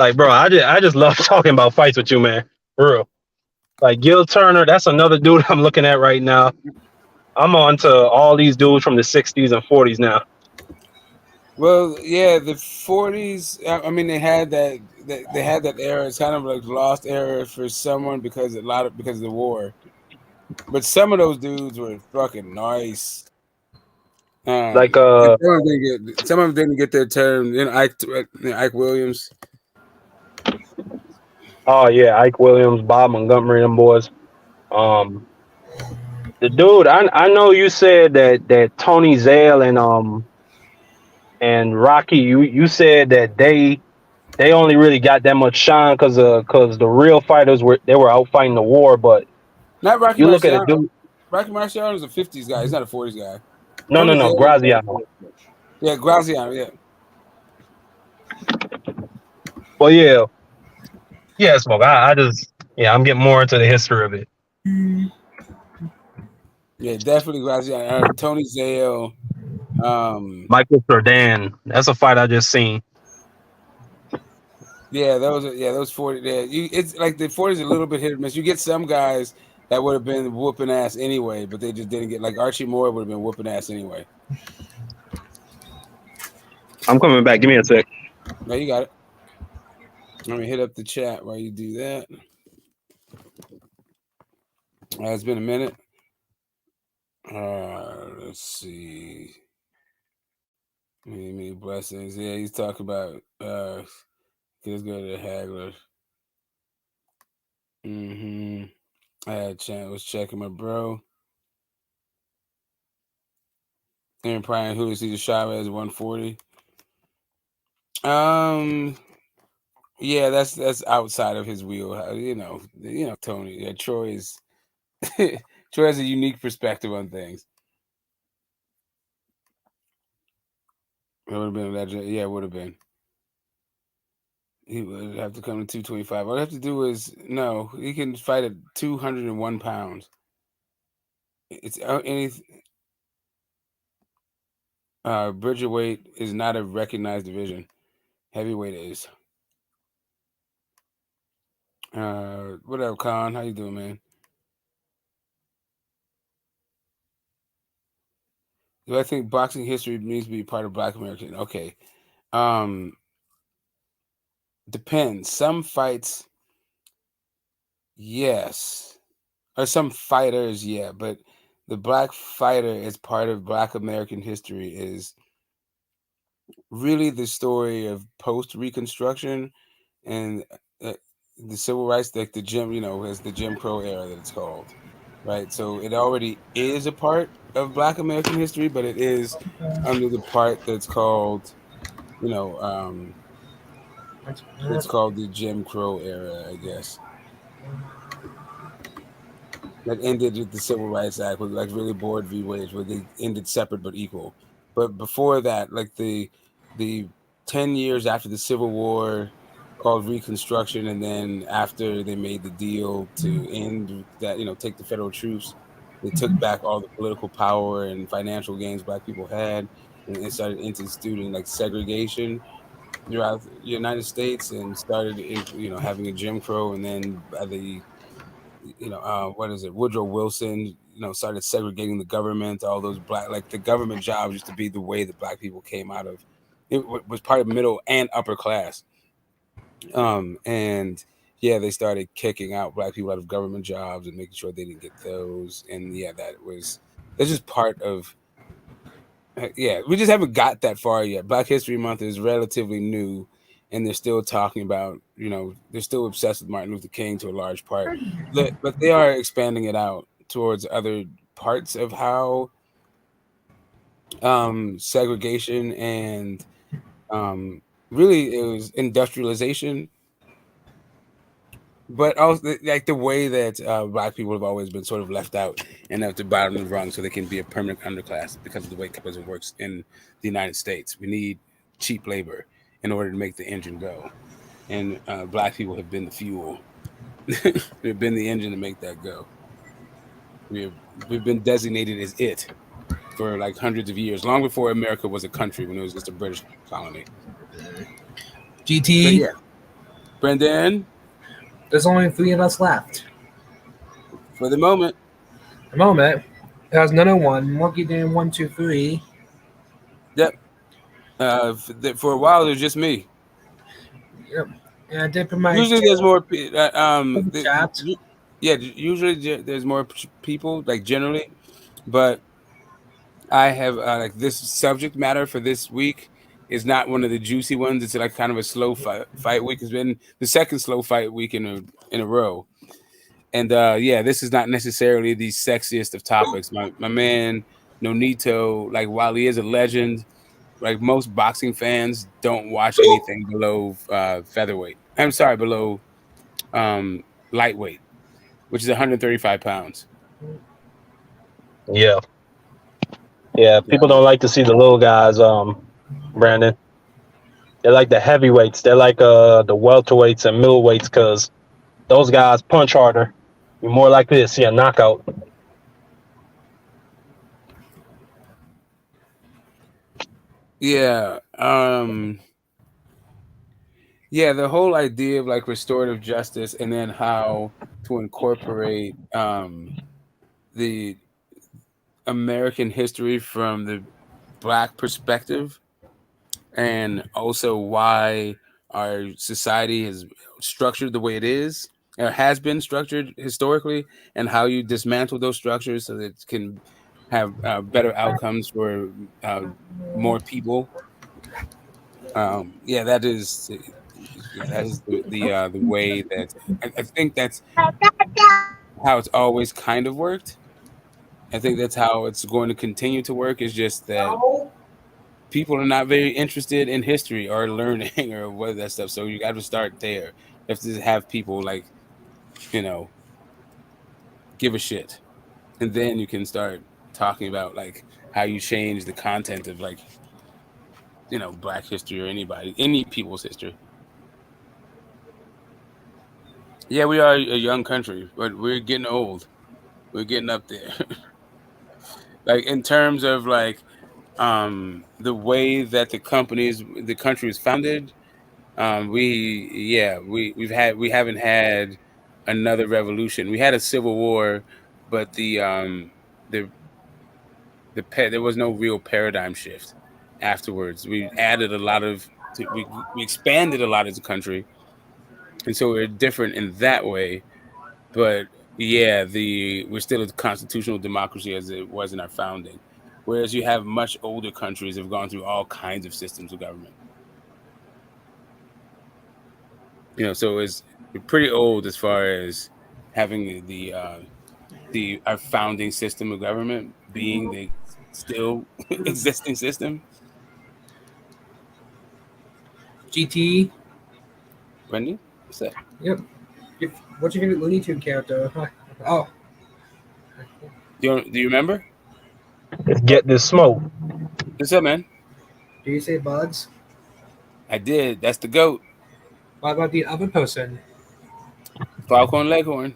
Like, bro, I just love talking about fights with you, man. For real. Like Gil Turner, that's another dude I'm looking at right now. I'm on to all these dudes from the 60s and 40s now. Well, yeah, the 40s. I mean, they had that era. It's kind of like lost era for someone because because of the war. But some of those dudes were fucking nice. Like And some of them didn't get their turn. Ike Williams. oh yeah, Ike Williams, Bob Montgomery, them boys. Um, the dude, I know you said that Tony Zale and Rocky, you said that they only really got that much shine because the real fighters were out fighting the war. But Not Rocky you look at a Marciano. dude, Rocky Marciano is a 50s guy. He's not a 40s guy. no, Tony Zale. Graziano. Yeah, Graziano. Yeah. Well, yeah, Smoke. I just I'm getting more into the history of it. Yeah, definitely Graziano. Tony Zale. Michael Jordan. That's a fight I just seen. Yeah, those 40. Yeah, it's like the 40s a little bit hit or miss. You get some guys that would have been whooping ass anyway, but they just didn't get, like Archie Moore would have been whooping ass anyway. I'm coming back. Give me a sec. No, you got it. Let me hit up the chat while you do that. It's been a minute. Let's see. Many blessings. Yeah, he's talking about let's go to the Hagler. Was checking my bro. Aaron Pryor, who is he? Chavez 140. Yeah, that's outside of his wheelhouse. You know, Tony. Yeah, Troy has a unique perspective on things. It would have been a legend. Yeah, it would have been. He would have to come to 225. All I have to do is he can fight at 201 pounds. It's Bridger weight is not a recognized division. Heavyweight is. What up, Khan? How you doing, man? Do I think boxing history needs to be part of Black American? Okay. Depends. Some fights, yes. Or some fighters, yeah. But the black fighter as part of Black American history is really the story of post-Reconstruction and the civil rights, like the Jim, as the Jim Crow era that it's called, right? So it already is a part of Black American history, but it is under the part that's called, it's called the Jim Crow era, I guess. That ended with the Civil Rights Act with like really Board v. Wage, where they ended separate but equal. But before that, like the 10 years after the Civil War, called Reconstruction, and then after they made the deal to end that, take the federal troops, they took back all the political power and financial gains Black people had, and it started instituting like segregation throughout the United States, and started having a Jim Crow, and then by the Woodrow Wilson, started segregating the government. All those like the government jobs used to be the way that Black people came out of. It was part of middle and upper class. And yeah, they started kicking out Black people out of government jobs and making sure they didn't get those. And yeah, that's just part of. Yeah, we just haven't got that far yet. Black History Month is relatively new, and they're still talking about, they're still obsessed with Martin Luther King to a large part, but they are expanding it out towards other parts of how segregation and really it was industrialization, but also like the way that Black people have always been sort of left out and at the bottom of the rung so they can be a permanent underclass because of the way capitalism works in the United States. We need cheap labor in order to make the engine go. And Black people have been the fuel. They've been the engine to make that go. We've been designated as it for like hundreds of years, long before America was a country, when it was just a British colony. GT. But yeah. Brendan, There's only 3 of us left. for the moment. At the moment, there's another one. Monkey Dan 123. Yep. For a while, it was just me. Yep. And I did put my Usually, there's more. chat. Yeah, usually there's more people, like generally, but I have like this subject matter for this week is not one of the juicy ones. It's like kind of a slow fight week. It's been the second slow fight week in a row, and yeah, this is not necessarily the sexiest of topics. My man Nonito, like while he is a legend, like most boxing fans don't watch anything below featherweight. I'm sorry, below lightweight, which is 135 pounds. Yeah. Yeah. People don't like to see the little guys, Brandon. They're like the heavyweights. They're like the welterweights and middleweights because those guys punch harder. You're more likely to see a knockout. Yeah. Yeah, the whole idea of like restorative justice and then how to incorporate the American history from the Black perspective, and also why our society is structured the way it is or has been structured historically, and how you dismantle those structures so that it can have better outcomes for more people. Yeah, that is. Yeah, that is the way that I think that's how it's always kind of worked. I think that's how it's going to continue to work. Is just that people are not very interested in history or learning or what that stuff. So you got to start there. You have to have people like, you know, give a shit, and then you can start talking about like how you change the content of like, Black history or any people's history. Yeah, we are a young country, but we're getting old. We're getting up there. Like in terms of like the way that the country was founded, we haven't had another revolution. We had a civil war, but the there was no real paradigm shift afterwards. We added a lot of we expanded a lot as a country, and so we're different in that way. But yeah, we're still a constitutional democracy as it was in our founding. Whereas you have much older countries have gone through all kinds of systems of government. So it's pretty old as far as having our founding system of government being the still existing system. GT. Brendan, what's that? Yep. What's your favorite Looney Tune character? Oh. Do you remember? Let's get this smoke. What's up, man? Do you say Bugs? I did. That's the GOAT. What about the other person? Falcon Leghorn.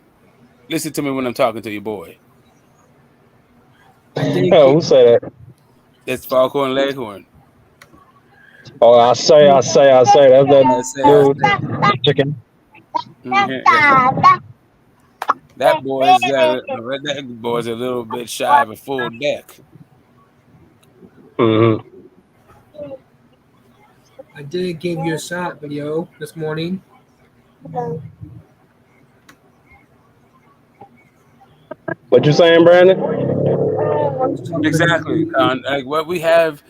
Listen to me when I'm talking to you, boy. Oh, who said that? That's Falcon Leghorn. Oh, I say. That's that dude. Chicken. Mm-hmm. That boy's a little bit shy of a full deck. Mm-hmm. I did give you a shot video this morning. What you saying, Brandon? Exactly. Like what we have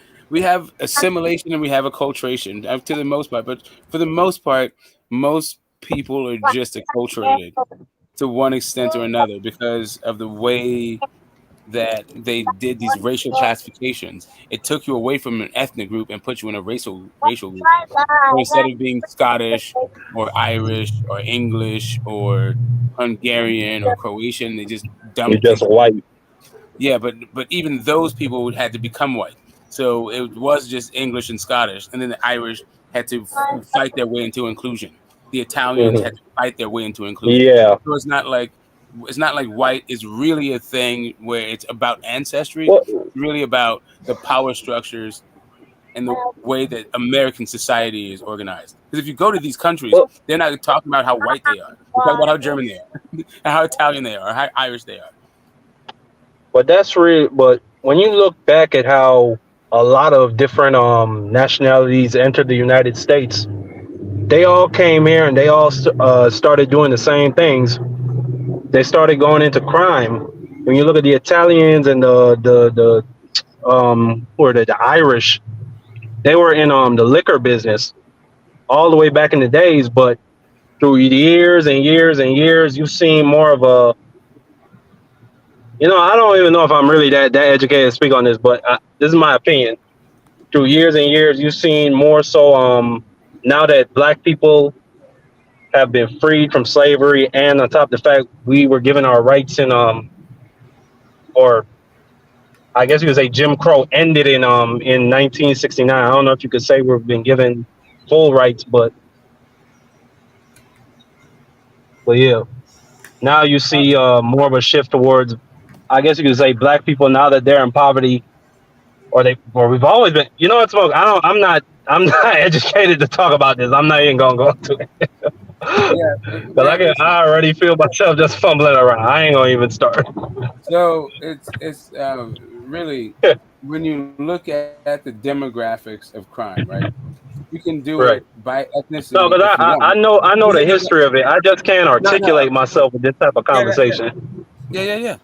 assimilation and we have acculturation to the most part. But for the most part, most people are just acculturated to one extent or another because of the way that they did these racial classifications. It took you away from an ethnic group and put you in a racial group. So instead of being Scottish or Irish or English or Hungarian or Croatian, they just You're dumped just people. white. Yeah, but even those people had to become white. So it was just English and Scottish, and then the Irish had to fight their way into inclusion. The Italians had to fight their way into inclusion. Yeah. So it's not like white is really a thing where it's about ancestry. What? It's really about the power structures and the way that American society is organized. Because if you go to these countries, they're not talking about how white they are. They're talking about how German they are, and how Italian they are, or how Irish they are. But that's real. But when you look back at how a lot of different nationalities entered the United States, they all came here and they all started doing the same things. They started going into crime. When you look at the Italians and or the Irish, they were in the liquor business all the way back in the days. But through years and years and years, you've seen more of a, I don't even know if I'm really that educated to speak on this, but this is my opinion. Through years and years, you've seen more so now that black people have been freed from slavery, and on top of the fact we were given our rights in or I guess you could say Jim Crow ended in 1969. I don't know if you could say we've been given full rights, but yeah. Now you see more of a shift towards, I guess you could say, black people now that they're in poverty, or we've always been. You know what, Smoke? I'm not educated to talk about this. I'm not even gonna go into it. But I already feel myself just fumbling around. I ain't gonna even start. So it's really, when you look at the demographics of crime, right? You can do Right. it by ethnicity. No, but I know the history of it. I just can't articulate No. myself with this type of conversation. Yeah.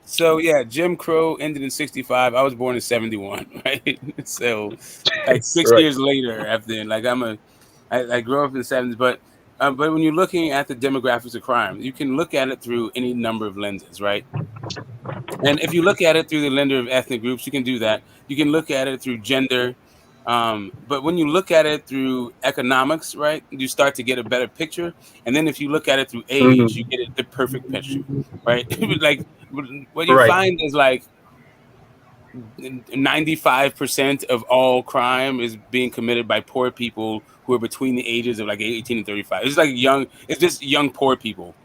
So yeah, Jim Crow ended in 65. I was born in 71, right? So like 6 Right. years later after, like I grew up in the 70s, but when you're looking at the demographics of crime, you can look at it through any number of lenses, right? And if you look at it through the lens of ethnic groups, you can do that. You can look at it through gender. But when you look at it through economics, right, you start to get a better picture. And then if you look at it through age, you get the perfect picture, right? Like what you find is like 95% of all crime is being committed by poor people who are between the ages of like 18 and 35. It's like it's just young poor people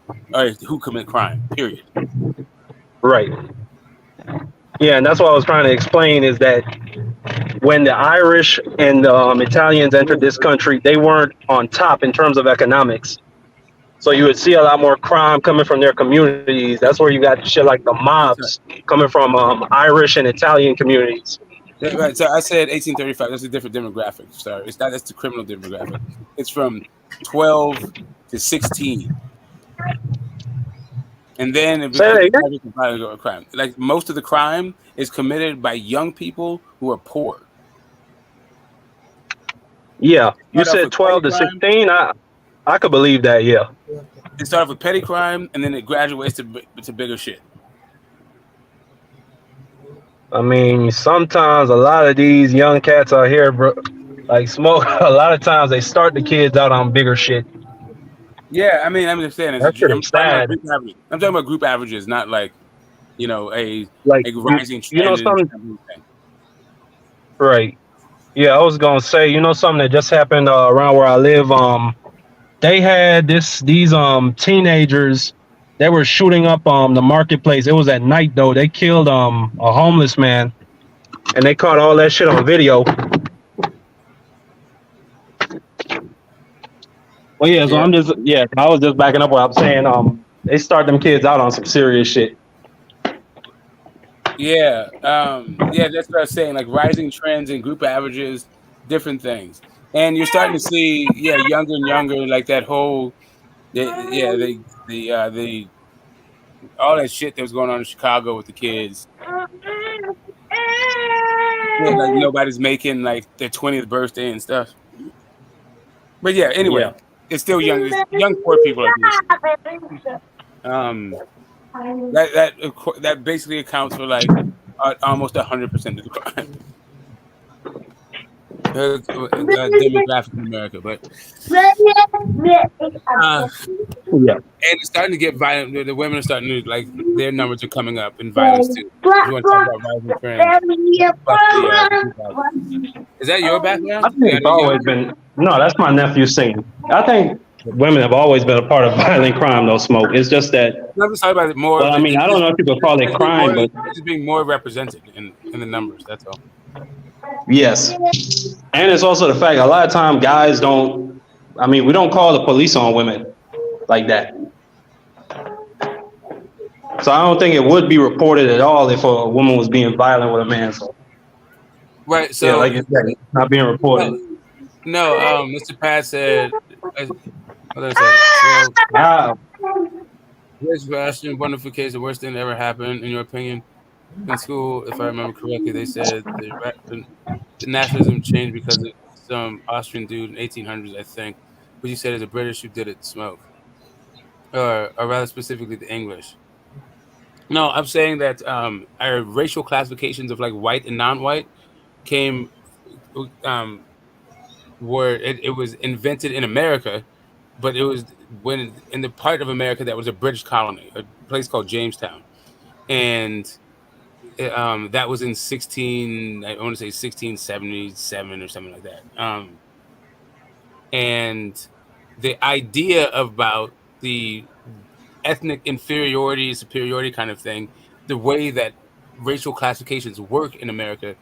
who commit crime, period. Right. Yeah, and that's what I was trying to explain is that when the Irish and the Italians entered this country, they weren't on top in terms of economics. So you would see a lot more crime coming from their communities. That's where you got shit like the mobs coming from Irish and Italian communities. Yeah, right. So I said 1835. That's a different demographic. Sorry, it's not. That's the criminal demographic. It's from 12 to 16. And then it becomes crime. Like most of the crime is committed by young people who are poor. Yeah, you said 12 to 16. I could believe that. Yeah, it starts with petty crime, and then it graduates to bigger shit. I mean, sometimes a lot of these young cats out here, bro, like Smoke. A lot of times they start the kids out on bigger shit. Yeah, I mean, I'm just saying. I'm talking about group averages, not like, a rising trend. Something. Right. Yeah, I was gonna say, something that just happened around where I live. They had these teenagers. They were shooting up the marketplace. It was at night though. They killed a homeless man, and they caught all that shit on video. Well, yeah, so I was just backing up what I'm saying. They start them kids out on some serious shit. Yeah, that's what I was saying. Like rising trends and group averages, different things, and you're starting to see, younger and younger, like that whole, the all that shit that was going on in Chicago with the kids. Yeah, like nobody's making like their 20th birthday and stuff. But yeah, anyway, it's still young. It's young poor people are doing shit. That basically accounts for like almost 100% of the crime. Demographic in America, but and it's starting to get violent. The women are starting to, like, their numbers are coming up in violence too. If you want to talk about rising trends, is that your background? I think it's always been. No, that's my nephew singing. I think women have always been a part of violent crime, though. Smoke. It's just that. I'm just talking about it more. Well, I mean, I don't know if you could call it crime, but it's being more represented in the numbers. That's all. Yes, and it's also the fact a lot of time guys don't. I mean, we don't call the police on women like that. So I don't think it would be reported at all if a woman was being violent with a man. So Right. yeah, So like you said, it's not being no, reported. no. Mr. Pat said. Hold on a second. So, Ah, here's the question: wonderful case, the worst thing that ever happened in your opinion in school? If I remember correctly, they said the nationalism changed because of some Austrian dude in 1800s, I think. But you said it's a British who did it. Smoke, or rather specifically the English. No, I'm saying that our racial classifications of like white and non-white came um, where it was invented in America, but it was when in the part of America that was a British colony, a place called Jamestown, and that was in 16. I want to say 1677 or something like that. And the idea about the ethnic inferiority, superiority kind of thing, the way that racial classifications work in America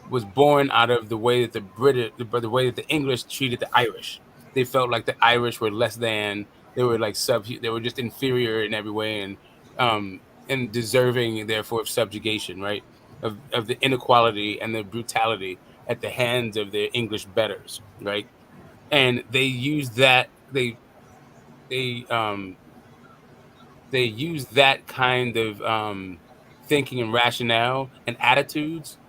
was born out of the way that the way that the English treated the Irish. They felt like the Irish were less than, they were like they were just inferior in every way, and deserving therefore of subjugation, right? Of the inequality and the brutality at the hands of their English betters, right? And they used that they um they use that kind of thinking and rationale and attitudes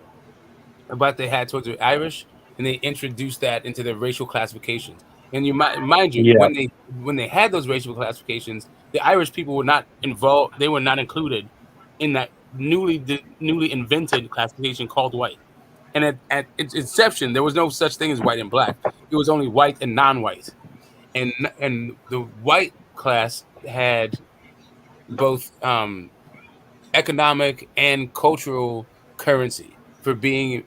about they had towards the Irish, and they introduced that into their racial classifications. And mind you, yeah, when they had those racial classifications, the Irish people were not involved; they were not included in that newly invented classification called white. And at its inception, there was no such thing as white and black. It was only white and non-white. And the white class had both economic and cultural currency for being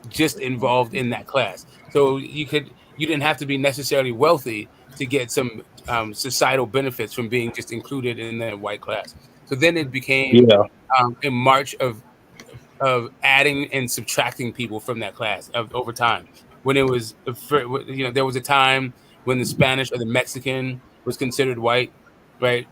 just involved in that class. So you didn't have to be necessarily wealthy to get some societal benefits from being just included in that white class. So then it became yeah, a march of adding and subtracting people from that class over time. When it was, there was a time when the Spanish or the Mexican was considered white, right?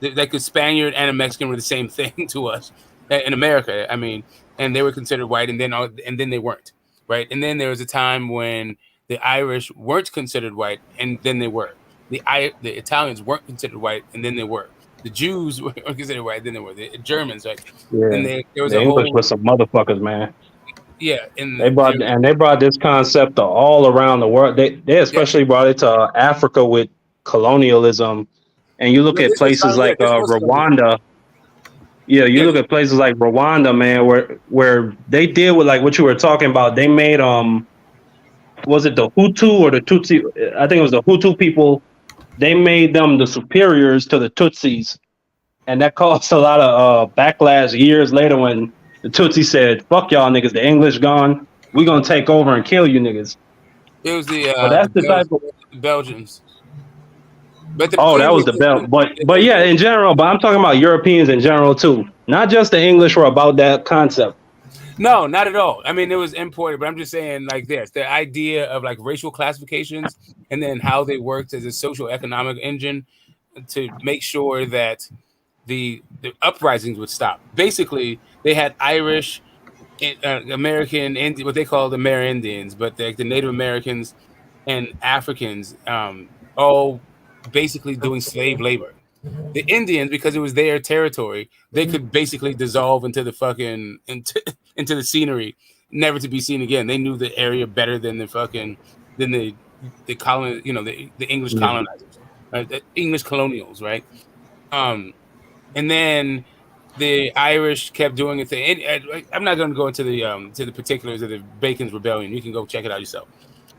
Like the Spaniard and a Mexican were the same thing to us in America. I mean, and they were considered white, and then they weren't, right? And then there was a time when the Irish weren't considered white, and then they were. The Italians weren't considered white, and then they were. The Jews weren't considered white, then they were. The Germans, right? yeah. Then there was The a English whole, was some motherfuckers, man. yeah, and They brought this concept to all around the world. They yeah. especially brought it to Africa with colonialism. And you look No, at places like this was colonialism. Rwanda. Yeah, you Yeah, look at places like Rwanda, man, where they did with like what you were talking about. They made was it the Hutu or the Tutsi? I think it was the Hutu people. They made them the superiors to the Tutsis, and that caused a lot of backlash years later when the Tutsi said, "Fuck y'all niggas, the English gone. We gonna take over and kill you niggas." it was But that's the type of The Belgians. But the oh, that thing was is, the belt. But yeah, in general. But I'm talking about Europeans in general too. Not just the English were about that concept. no, not at all. I mean, it was imported, but I'm just saying like this: the idea of like racial classifications and then how they worked as a social economic engine to make sure that the uprisings would stop. Basically, they had Irish, American, what they called Amerindians, but the Native Americans and Africans, all basically doing slave labor. The Indians, because it was their territory, they could basically dissolve into the fucking into the scenery, never to be seen again. They knew the area better than than the colon, the English Yeah. colonizers, right? The English colonials, right? Um, and then the Irish kept doing a thing. And I'm not going to go into the particulars of the Bacon's Rebellion. You can go check it out yourself.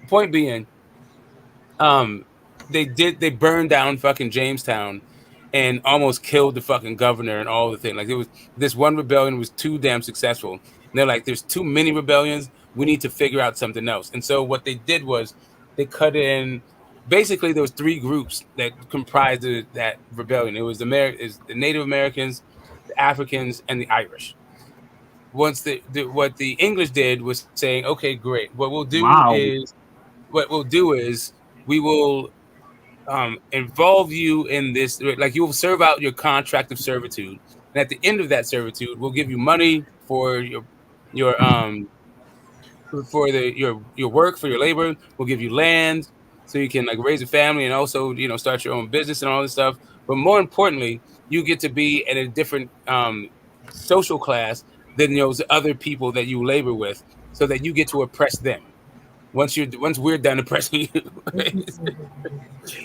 Point being, um, they burned down fucking Jamestown and almost killed the fucking governor and all the thing. Like, it was this one rebellion was too damn successful. And they're like, there's too many rebellions. We need to figure out something else. And so what they did was they cut in. Basically, there was three groups that comprised that rebellion. It was is the Native Americans, the Africans, and the Irish. what the English did was saying, okay, great. Wow. What we'll do is we will involve you in this, like you will serve out your contract of servitude, and at the end of that servitude, we'll give you money for your for your work, for your labor. We'll give you land so you can like raise a family and also start your own business and all this stuff. But more importantly, you get to be in a different social class than those other people that you labor with, so that you get to oppress them once we're done oppressing you.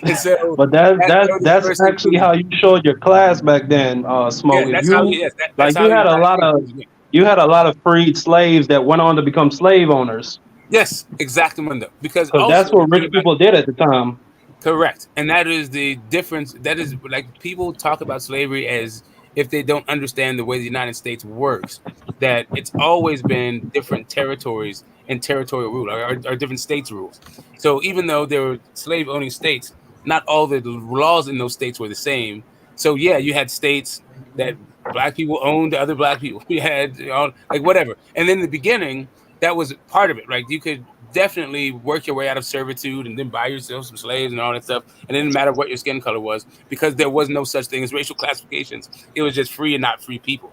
And so But that that's that how the that's first actually how inclusion. you showed your class back then, Yeah, Smoke. If that's how you yes, that's like, how you actually inclusion went. you had a lot of freed slaves that went on to become slave owners, Yes, exactly, Mundo. Because because also that's the what thing rich about people did at the time. correct. And that is the difference. That is like people talk about slavery as if they don't understand the way the United States works, that it's always been different territories and territorial rule or different states' rules. So even though there were slave owning states, not all the laws in those states were the same. So yeah, you had states that black people owned other black people. You had like whatever. And then in the beginning, that was part of it. Like you could definitely work your way out of servitude and then buy yourself some slaves and all that stuff. And it didn't matter what your skin color was, because there was no such thing as racial classifications. It was just free and not free people.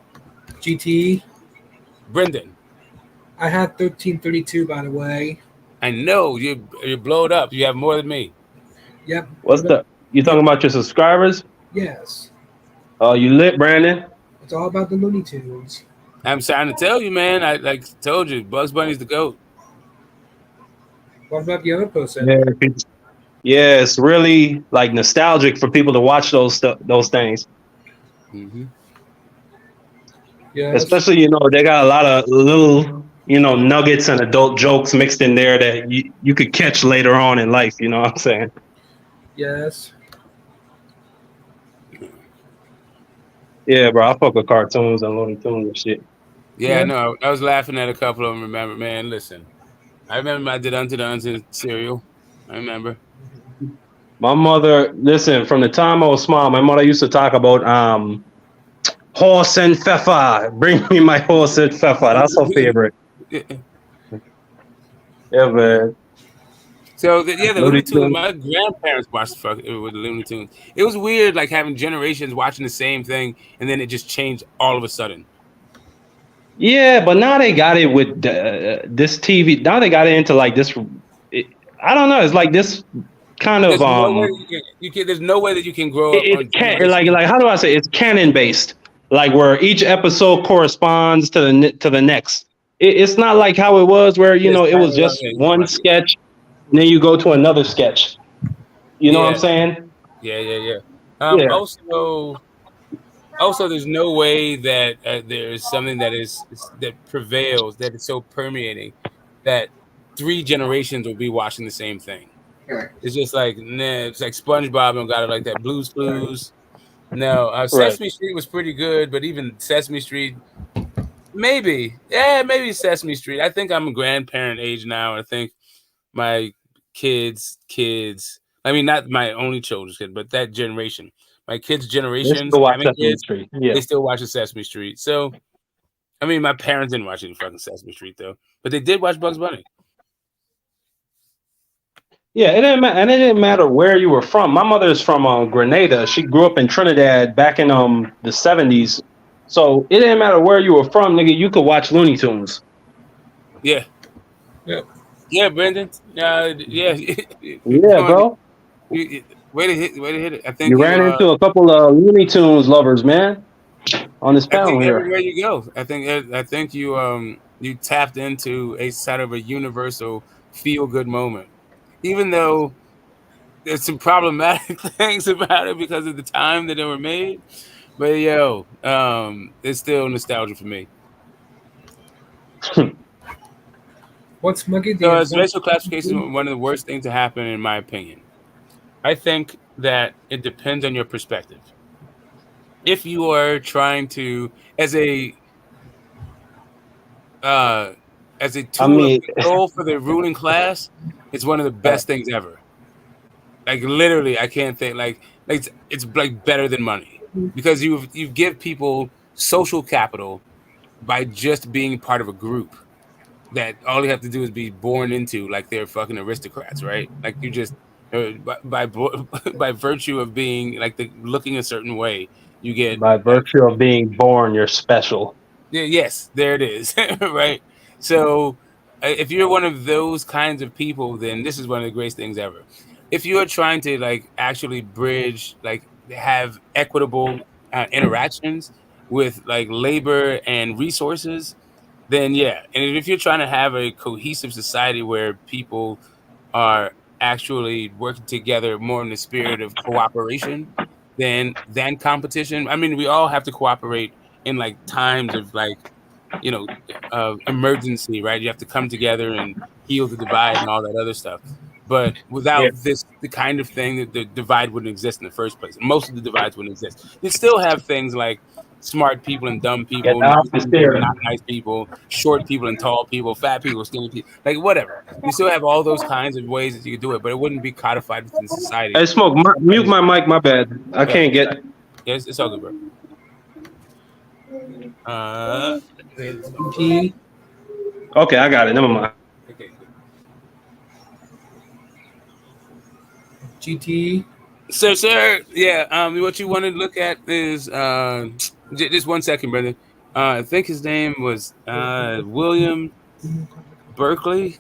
GT. Brendan, I had 1332, by the way. I know you blow it up. You have more than me. Yep. What's the you talking about your subscribers? Yes. Oh, you lit, Brandon? It's all about the Looney Tunes. I'm trying to tell you, man. I like told you, Bugs Bunny's the goat. What about the other person? Yeah, yeah, it's really like nostalgic for people to watch those things. Mm-hmm. Yes. Especially, they got a lot of little, nuggets and adult jokes mixed in there that you could catch later on in life. You know what I'm saying? Yes. Yeah, bro. I fuck with cartoons and Looney Tunes and shit. Yeah, I know. I was laughing at a couple of them. Remember, man? Listen, I remember my Duns and cereal. I remember. My mother, listen, from the time I was small, my mother used to talk about horse and pfeffer. Bring me my horse and pfeffer. That's her favorite. Yeah, man. So the Looney Looney Tunes. Tunes. My grandparents watched with the Looney Tunes. It was weird, like having generations watching the same thing, and then it just changed all of a sudden. Yeah, but now they got it with this TV. Now they got it into like this. I don't know. It's like this kind of There's no way you can. There's no way that you can grow up It on can't generations. like how do I say? It's canon based, like where each episode corresponds to the next. It's not like how it was where It's it kind was of like, just one sketch, and then you go to another sketch. You know what I'm yeah, saying? yeah. Yeah. Also, there's no way that there's something that prevails, that is so permeating, that 3 generations will be watching the same thing. It's just like nah. It's like SpongeBob and got it like that. Blues Clues. No, Right. Sesame Street was pretty good, but even Sesame Street, maybe Sesame Street. I think I'm a grandparent age now. I think my kids. I mean, not my only children's kid, but that generation. My kids' Let's generations go watch having Sesame kids, Street. Yeah. they still watch the Sesame Street. So, I mean, my parents didn't watch any fucking Sesame Street though, but they did watch Bugs Bunny. Yeah, it didn't matter, and it didn't matter where you were from. My mother is from Grenada. She grew up in Trinidad back in the '70s. So it didn't matter where you were from, nigga. You could watch Looney Tunes. Yeah. Yep. Yeah, Brendan. Yeah. Yeah, bro. Way to hit it. I You think ran into a couple of Looney Tunes lovers, man, on this I think panel here. everywhere you go, I think you tapped into a sort of a universal feel good moment, even though there's some problematic things about it because of the time that they were made. But it's still nostalgia for me. What's Muggy? So, as racial classification is one of the worst things to happen, in my opinion. I think that it depends on your perspective. If you are trying to, as a I tool of mean, control for the ruling class, it's one of the best things ever. Like literally, I can't think it's like better than money, because you give people social capital by just being part of a group that all you have to do is be born into, like they're fucking aristocrats, right? Like you just by virtue of being like looking a certain way, you get By like virtue of being born, you're special. yeah, yes, there it is, right? So if you're one of those kinds of people, then this is one of the greatest things ever. If you are trying to like actually bridge, like have equitable interactions with like labor and resources, then yeah. And if you're trying to have a cohesive society where people are actually working together more in the spirit of cooperation than competition. I mean, we all have to cooperate in like times of like, you know, emergency, right? You have to come together and heal the divide and all that other stuff. But Yeah. without this, the kind of thing that the divide wouldn't exist in the first place. Most of the divides wouldn't exist. You still have things like smart people and dumb Get people, the nice office people and there. not nice people, short people and tall people, fat people, skinny people, like whatever. You still have all those kinds of ways that you could do it, but it wouldn't be codified within society. Hey, Smoke, mute my mic. My bad. I Yeah, can't get. yeah, it's all good, bro. Uh, G. Okay, I got it. Never mind. okay, good. GT. Sir, yeah. What you want to look at is just 1 second, brother. I think his name was William Berkeley.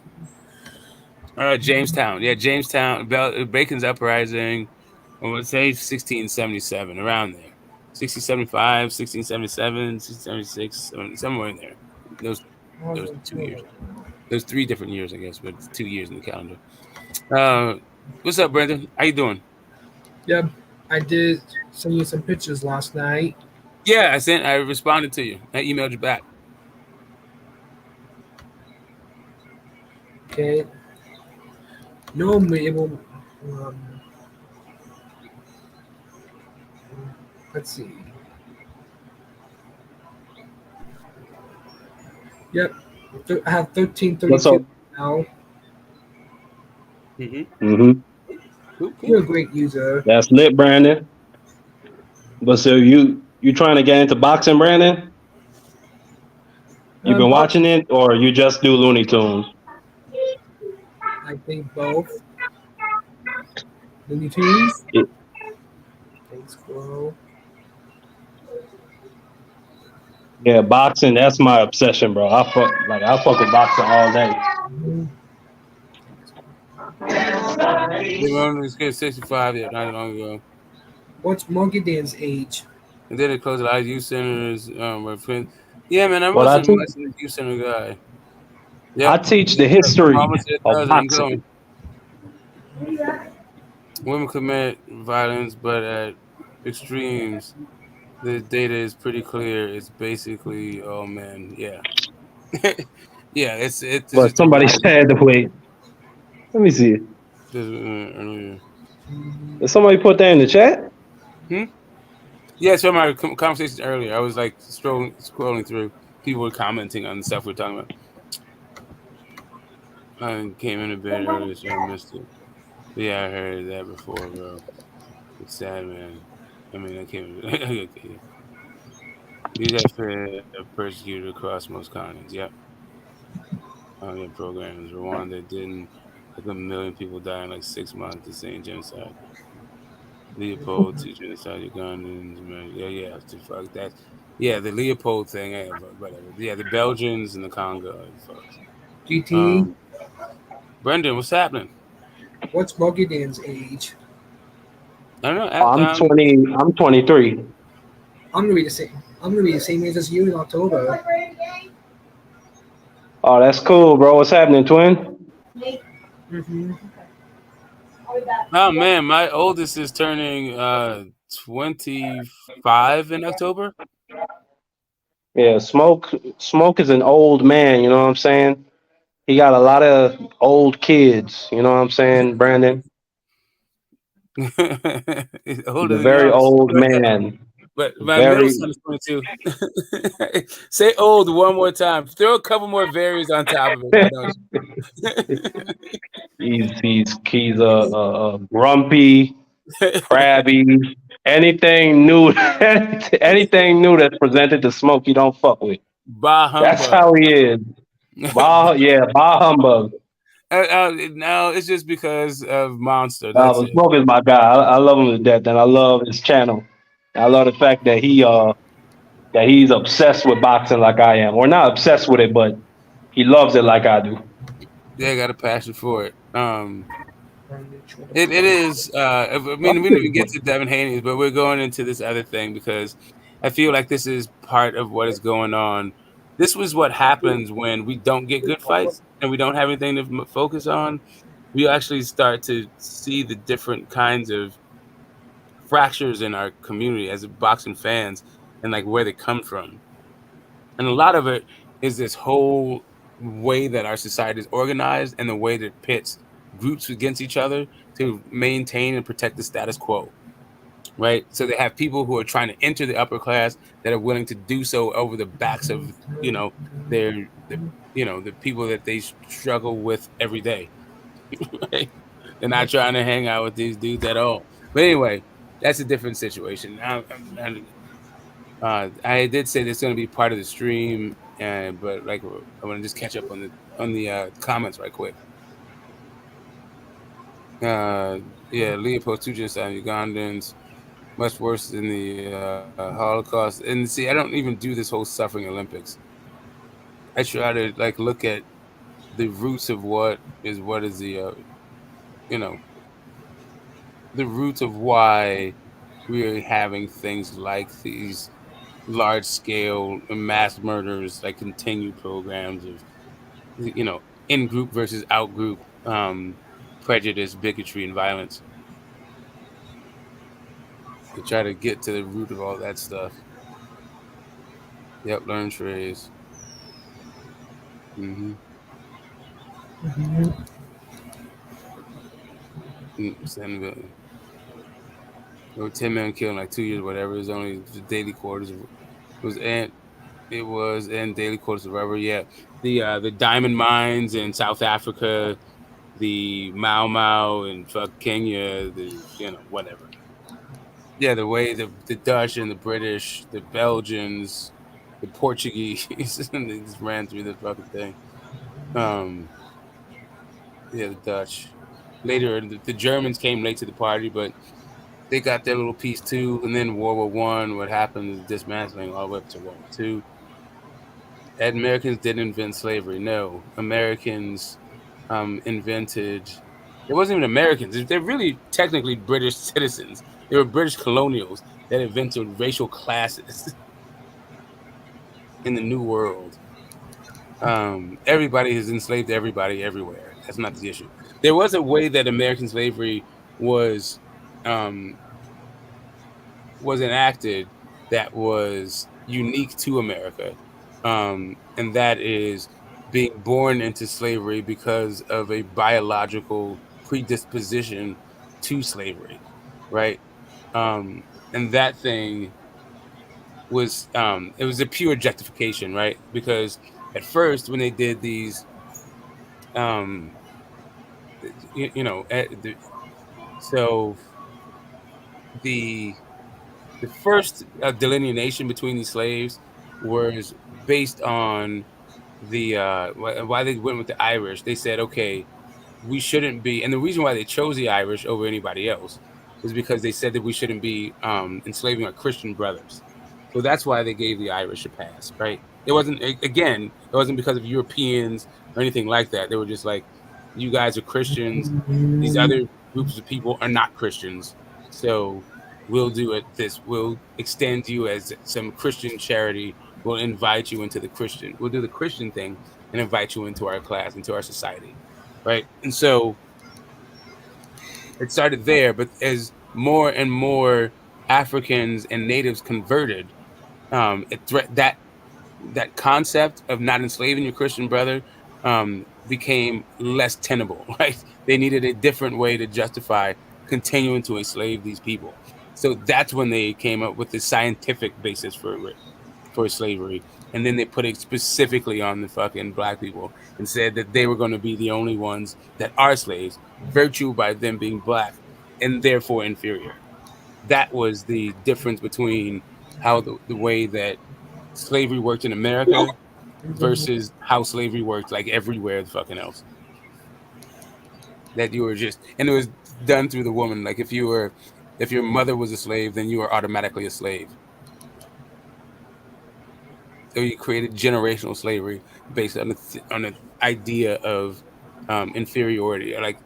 Jamestown. Yeah, Jamestown. Bacon's Uprising. I would say 1677, around there. 1675, 1677, 1676, somewhere in there. Those 2 years. Those 3 different years, I guess, but it's 2 years in the calendar. What's up, Brendan? How you doing? Yep. I did send you some pictures last night. Yeah, I responded to you. I emailed you back. Okay. Normally it will. Um, let's see. Yep. I have What's up? 1332 now. Mm-hmm. Cool. You're a great user. That's lit, Brandon. But so you trying to get into boxing, Brandon? You've been Box, watching it, or you just do Looney Tunes? I think both. Looney Tunes. Yeah. Thanks, bro. Yeah, boxing. That's my obsession, bro. I fuck with boxing all day. Mhm. It's good 65, yeah, not long ago. What's Monkey Dan's age? And then it closed a lot of youth centers. Were friends. Yeah, man, I What I wasn't teach, much of a youth center guy. I Yep. teach the history Almost said of 1,000. I'm going. boxing. Women commit violence, but at extremes, the data is pretty clear. It's basically, oh man, yeah, yeah. It's But just a somebody lot of said, wait, let me see. earlier. Did somebody put that in the chat? Yeah, so my conversations earlier, I was like scrolling through. People were commenting on the stuff we're talking about. I came in a bit earlier, so I missed it. But yeah, I heard that before, bro. It's sad, man. I mean, I can't. Okay. These are persecuted across most continents. Yep. Yeah, programs. Rwanda didn't. Like 1 million people died in like 6 months. The same genocide. Leopold to genocide Ugandans. Yeah. Fuck that. Yeah, the Leopold thing. Yeah, whatever. Yeah, the Belgians and the Congo. Fuck. GT. Brendan, what's happening? What's Monkey Dan's age? I don't know. I'm 20. I'm 23. I'm gonna be the same. I'm gonna be the same age as you in October. Oh, that's cool, bro. What's happening, twin? Mm-hmm. Oh man, my oldest is turning 25 in October. Yeah, Smoke is an old man. You know what I'm saying? He got a lot of old kids. You know what I'm saying, Brandon? He's He's older a than very yours. old man. But my middle Very. son is 22. Say old one more time. Throw a couple more varies on top of it. Why don't you? He's grumpy, crabby. Anything new, anything new that's presented to Smoke, he don't fuck with. Bah That's humbug. how he is. Bah, yeah, bah humbug. No, it's just because of Monster. That's But it. Smoke is my guy. I love him to death, and I love his channel. I love the fact that he's obsessed with boxing like I am, or not obsessed with it, but he loves it like I do. They got a passion for it. And each one It is. I mean, we didn't even get to Devin Haney's, but we're going into this other thing because I feel like this is part of what is going on. This was what happens when we don't get good fights and we don't have anything to focus on. We actually start to see the different kinds of fractures in our community as boxing fans and like where they come from. And a lot of it is this whole way that our society is organized and the way that it pits groups against each other to maintain and protect the status quo, right? So they have people who are trying to enter the upper class that are willing to do so over the backs of, you know, the people that they struggle with every day. Right? They're not trying to hang out with these dudes at all. But anyway, that's a different situation. I did say this is going to be part of the stream, and but like I want to just catch up on the comments right quick. Yeah, Leopold two genocide Ugandans much worse than the Holocaust. And see, I don't even do this whole suffering Olympics. I try to like look at the roots of what is the you know the roots of why we're having things like these large scale mass murders, like continued programs of in group versus out group prejudice, bigotry, and violence. To try to get to the root of all that stuff. Yep, learn trades. Mm-hmm. There were 10 men killed in like 2 years, whatever. It was only the daily quarters. It was in daily quarters of rubber. Yeah, the diamond mines in South Africa, the Mau Mau in fuck Kenya, whatever. Yeah, the way the Dutch and the British, the Belgians, the Portuguese, and they just ran through this fucking thing. Um, yeah, the Dutch. Later, the Germans came late to the party, but they got their little piece too. And then World War I, what happened is dismantling all the way up to World War II. And Americans didn't invent slavery. No, Americans invented. It wasn't even Americans. They're really technically British citizens. They were British colonials that invented racial classes in the New World. Everybody has enslaved everybody everywhere. That's not the issue. There was a way that American slavery was um, was enacted that was unique to America, and that is being born into slavery because of a biological predisposition to slavery, right? And that thing was it was a pure objectification, right? Because at first, when they did these, um, so the the first delineation between these slaves was based on why they went with the Irish. They said, okay, we shouldn't be, and the reason why they chose the Irish over anybody else is because they said that we shouldn't be enslaving our Christian brothers. So that's why they gave the Irish a pass, right? It wasn't again, it wasn't because of Europeans or anything like that. They were just like, you guys are Christians. These other groups of people are not Christians. So we'll do it this. We'll extend you as some Christian charity. We'll invite you into the Christian. We'll do the Christian thing and invite you into our class, into our society, right? And so it started there, but as more and more Africans and natives converted, that concept of not enslaving your Christian brother became less tenable. Right? They needed a different way to justify continuing to enslave these people. So that's when they came up with the scientific basis for slavery. And then they put it specifically on the fucking black people and said that they were going to be the only ones that are slaves, virtue by them being black and therefore inferior. That was the difference between how the way that slavery worked in America versus how slavery worked like everywhere the fucking else. That you were just, and it was done through the woman. Like if your mother was a slave, then you were automatically a slave. So you created generational slavery based on the idea of inferiority, like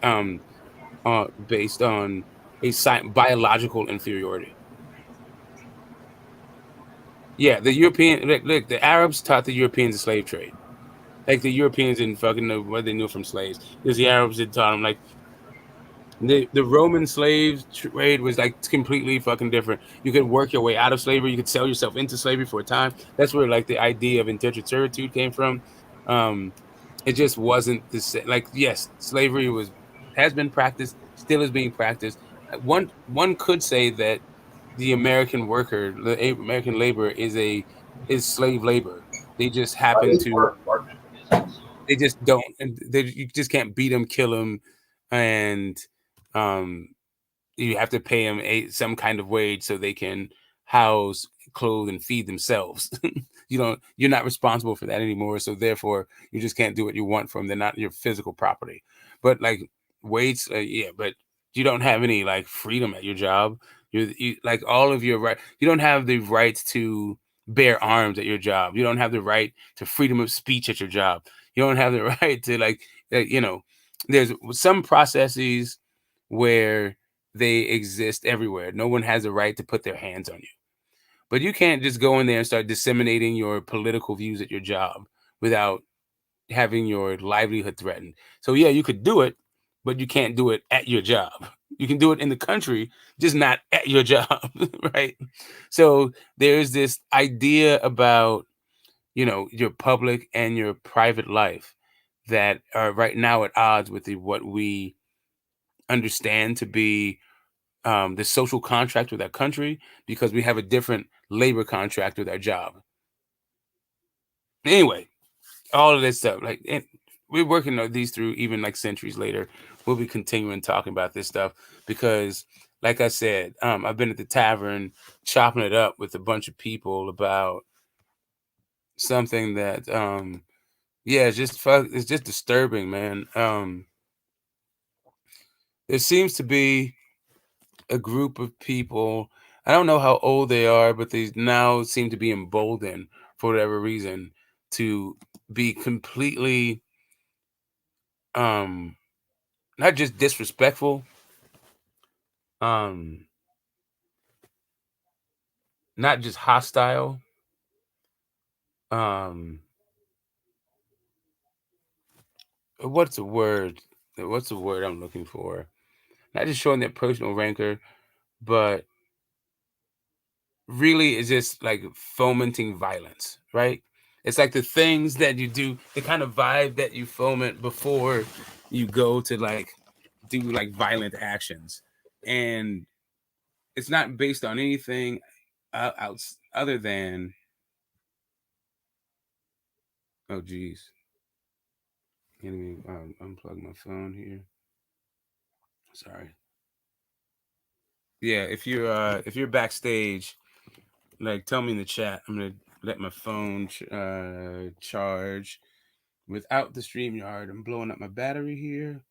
based on a biological inferiority. Yeah, the European look, the Arabs taught the Europeans the slave trade. Like the Europeans didn't fucking know what they knew from slaves. Because the Arabs had taught them like the Roman slave trade was like completely fucking different. You could work your way out of slavery. You could sell yourself into slavery for a time. That's where like the idea of indentured servitude came from. It just wasn't the same. Like yes, slavery has been practiced, still is being practiced. One could say that the American worker, the American labor is slave labor. They just happen to they just don't, and you just can't beat them, kill them, and um, you have to pay them some kind of wage so they can house, clothe, and feed themselves. You're not responsible for that anymore. So therefore, you just can't do what you want from them. They're not your physical property. But like wage, yeah, but you don't have any like freedom at your job. You like all of your right. You don't have the right to bear arms at your job. You don't have the right to freedom of speech at your job. You don't have the right to there's some processes where they exist everywhere. No one has a right to put their hands on you. But you can't just go in there and start disseminating your political views at your job without having your livelihood threatened. So yeah, you could do it, but you can't do it at your job. You can do it in the country, just not at your job, right? So there's this idea about, your public and your private life that are right now at odds with what we understand to be the social contract with our country, because we have a different labor contract with our job. Anyway, all of this stuff, like, and we're working on these through even like centuries later. We'll be continuing talking about this stuff because, like I said, I've been at the tavern chopping it up with a bunch of people about something that, yeah, it's just disturbing, man. There seems to be a group of people. I don't know how old they are, but they now seem to be emboldened for whatever reason to be completely not just disrespectful, um not just hostile, um what's the word I'm looking for? Not just showing their personal rancor, but really is just like fomenting violence, right? It's like the things that you do, the kind of vibe that you foment before you go to like do like violent actions. And it's not based on anything other than, oh geez, let me unplug my phone here. Sorry. Yeah, if you're backstage, like tell me in the chat. I'm gonna let my phone charge without the StreamYard. I'm blowing up my battery here.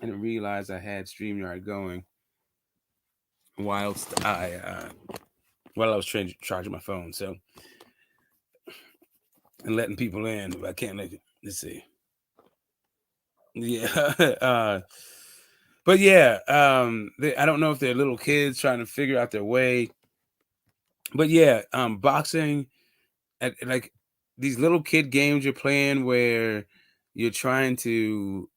I didn't realize I had StreamYard going whilst while I was charging my phone. So and letting people in, but I can't let it. Let's see. Yeah. But yeah, I don't know if they're little kids trying to figure out their way. But yeah, boxing, like these little kid games you're playing where you're trying to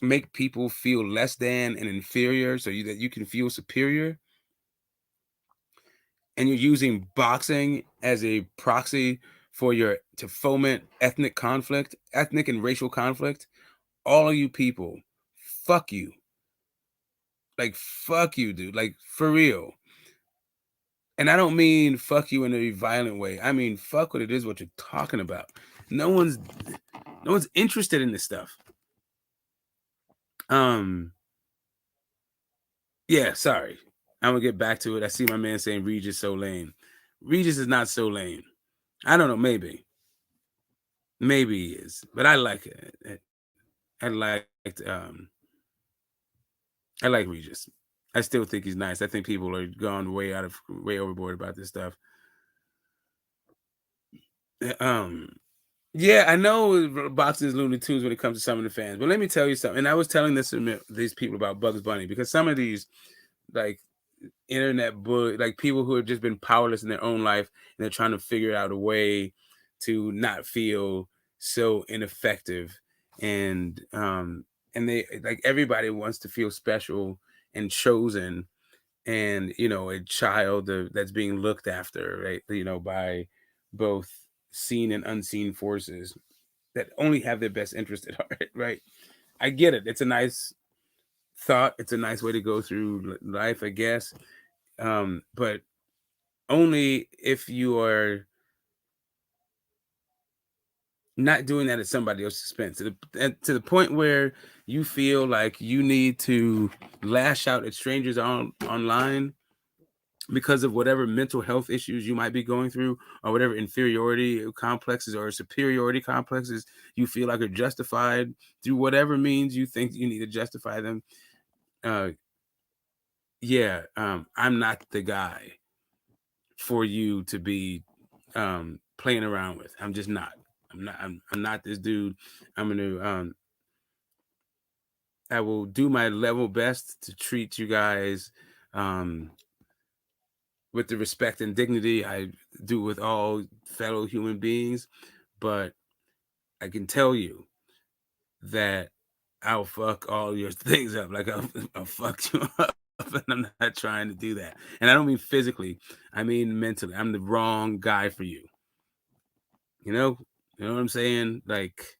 make people feel less than and inferior so that you can feel superior. And you're using boxing as a proxy to foment ethnic and racial conflict. All of you people, fuck you. Like, fuck you, dude. Like, for real. And I don't mean fuck you in a violent way. I mean, fuck what it is, what you're talking about. No one's interested in this stuff. Yeah, sorry. I'm gonna get back to it. I see my man saying Regis so lame. Regis is not so lame. I don't know, maybe he is, but I like it. I like Regis. I still think he's nice. I think people are gone way overboard about this stuff. Yeah, I know boxing is Looney Tunes when it comes to some of the fans, but let me tell you something. And I was telling these people about Bugs Bunny because some of these like internet like people who have just been powerless in their own life and they're trying to figure out a way to not feel so ineffective, and they like everybody wants to feel special and chosen, and a child that's being looked after, right, by both seen and unseen forces that only have their best interest at heart, right? I get it. It's a nice thought. It's a nice way to go through life, I guess. But only if you are not doing that at somebody else's expense, to the point where you feel like you need to lash out at strangers online because of whatever mental health issues you might be going through, or whatever inferiority complexes or superiority complexes you feel like are justified through whatever means you think you need to justify them. I'm not the guy for you to be playing around with. I'm just not. I'm not this dude. I'm gonna I will do my level best to treat you guys with the respect and dignity I do with all fellow human beings, but I can tell you that I'll fuck all your things up. Like I'll fuck you up, and I'm not trying to do that. And I don't mean physically. I mean mentally. I'm the wrong guy for you. You know what I'm saying? Like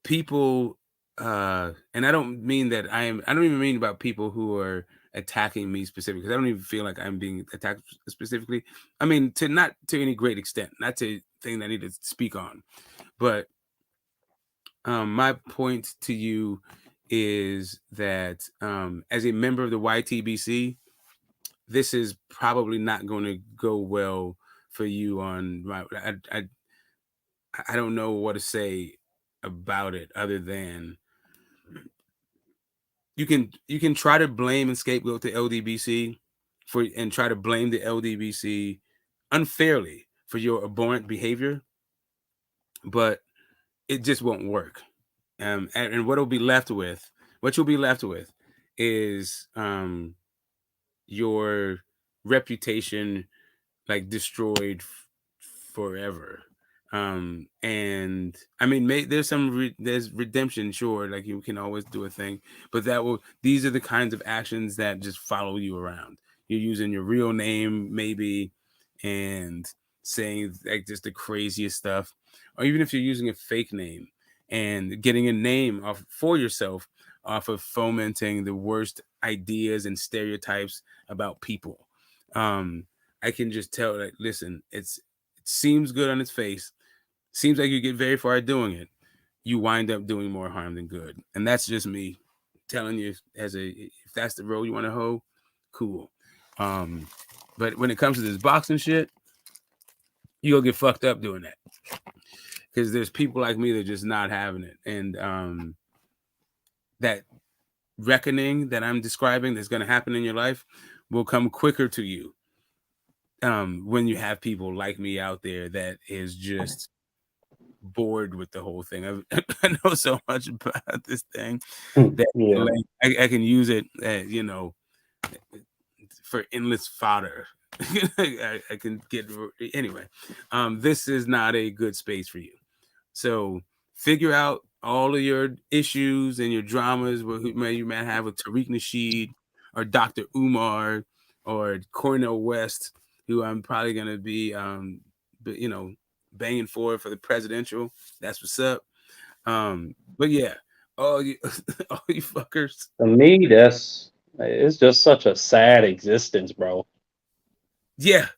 people, and I don't mean that I don't even mean about people who are attacking me specifically, because I don't even feel like I'm being attacked specifically. I mean, not to any great extent, not to thing that I need to speak on, but my point to you is that as a member of the YTBC, this is probably not going to go well for you. I don't know what to say about it other than you can try to blame and scapegoat the LDBC and try to blame the LDBC unfairly for your abhorrent behavior, but it just won't work. And what you'll be left with is your reputation like destroyed forever. And I mean, there's redemption, sure, like you can always do a thing, but these are the kinds of actions that just follow you around. You're using your real name maybe and saying like just the craziest stuff, or even if you're using a fake name and getting a name for yourself off of fomenting the worst ideas and stereotypes about people. I can just tell that, listen, it seems good on its face. Seems like you get very far doing it. You wind up doing more harm than good. And that's just me telling you if that's the role you want to hold, cool. But when it comes to this boxing shit, you'll get fucked up doing that. Because there's people like me that are just not having it. And that reckoning that I'm describing that's going to happen in your life will come quicker to you when you have people like me out there that is just bored with the whole thing. I know so much about this thing that I can use it, for endless fodder. I can get anyway. This is not a good space for you. So figure out all of your issues and your dramas you might have with Tariq Nasheed or Dr. Umar or Cornel West, who I'm probably gonna be banging for the presidential. That's what's up. But yeah, all you all you fuckers. To me, it's just such a sad existence, bro. Yeah,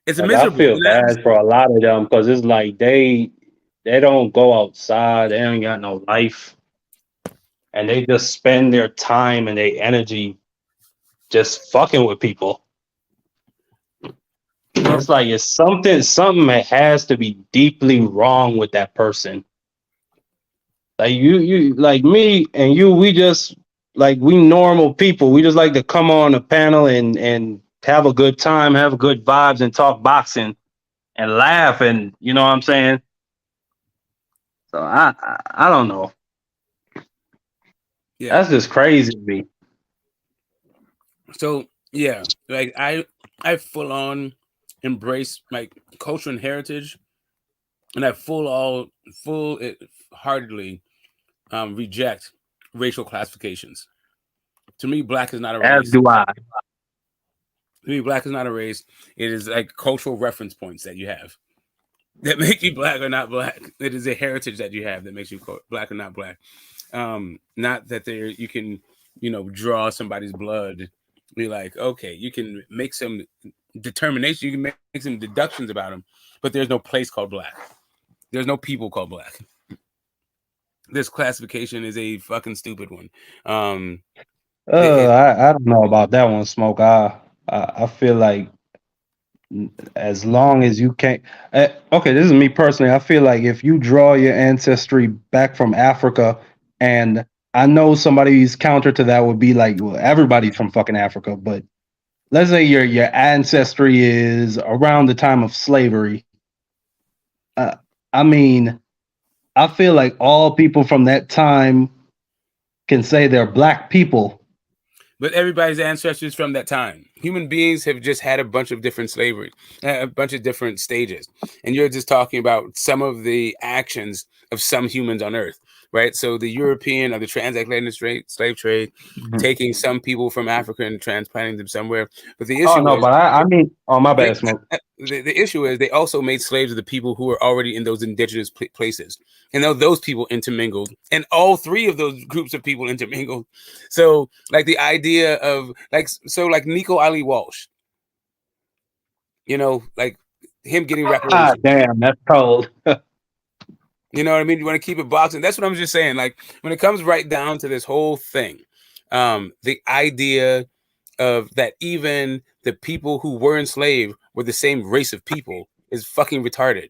it's Like I miserable. feel bad for a lot of them because it's like they don't go outside, they ain't got no life, and they just spend their time and their energy just fucking with people. it's like it's something that has to be deeply wrong with that person. Like you like me and you, we just like we normal people. We just like to come on a panel and have a good time, have good vibes, and talk boxing and laugh, and you know what I'm saying. So I don't know. Yeah. That's just crazy to me. So yeah, like I full on embrace like culture and heritage, and I full heartedly reject racial classifications. To me, black is not a As race. do I. To me, black is not a race. It is like cultural reference points that you have that make you black or not black. It is a heritage that you have that makes you black or not black. Not that you can, draw somebody's blood. Be like, okay, you can make some determination. You can make some deductions about them, but there's no place called black. There's no people called black. This classification is a fucking stupid one. I don't know about that one, Smoke. I feel like as long as you can't. Okay, this is me personally. I feel like if you draw your ancestry back from Africa, and I know somebody's counter to that would be like, well, everybody's from fucking Africa, but let's say your ancestry is around the time of slavery. I mean, I feel like all people from that time can say they're black people. But everybody's ancestors from that time. Human beings have just had a bunch of different slavery, a bunch of different stages. And you're just talking about some of the actions of some humans on Earth, right? So the European or the transatlantic slave trade, taking some people from Africa and transplanting them somewhere. But the issue no, is, but I mean, my bad, Smoke. The issue is they also made slaves of the people who were already in those indigenous places. And those people intermingled, and all three of those groups of people intermingled. So like the idea of like Nico Ali Walsh, like him getting reparations. Damn, that's cold. You know what I mean? You want to keep it boxing. That's what I'm just saying. Like when it comes right down to this whole thing, the idea of that even the people who were enslaved were the same race of people is fucking retarded,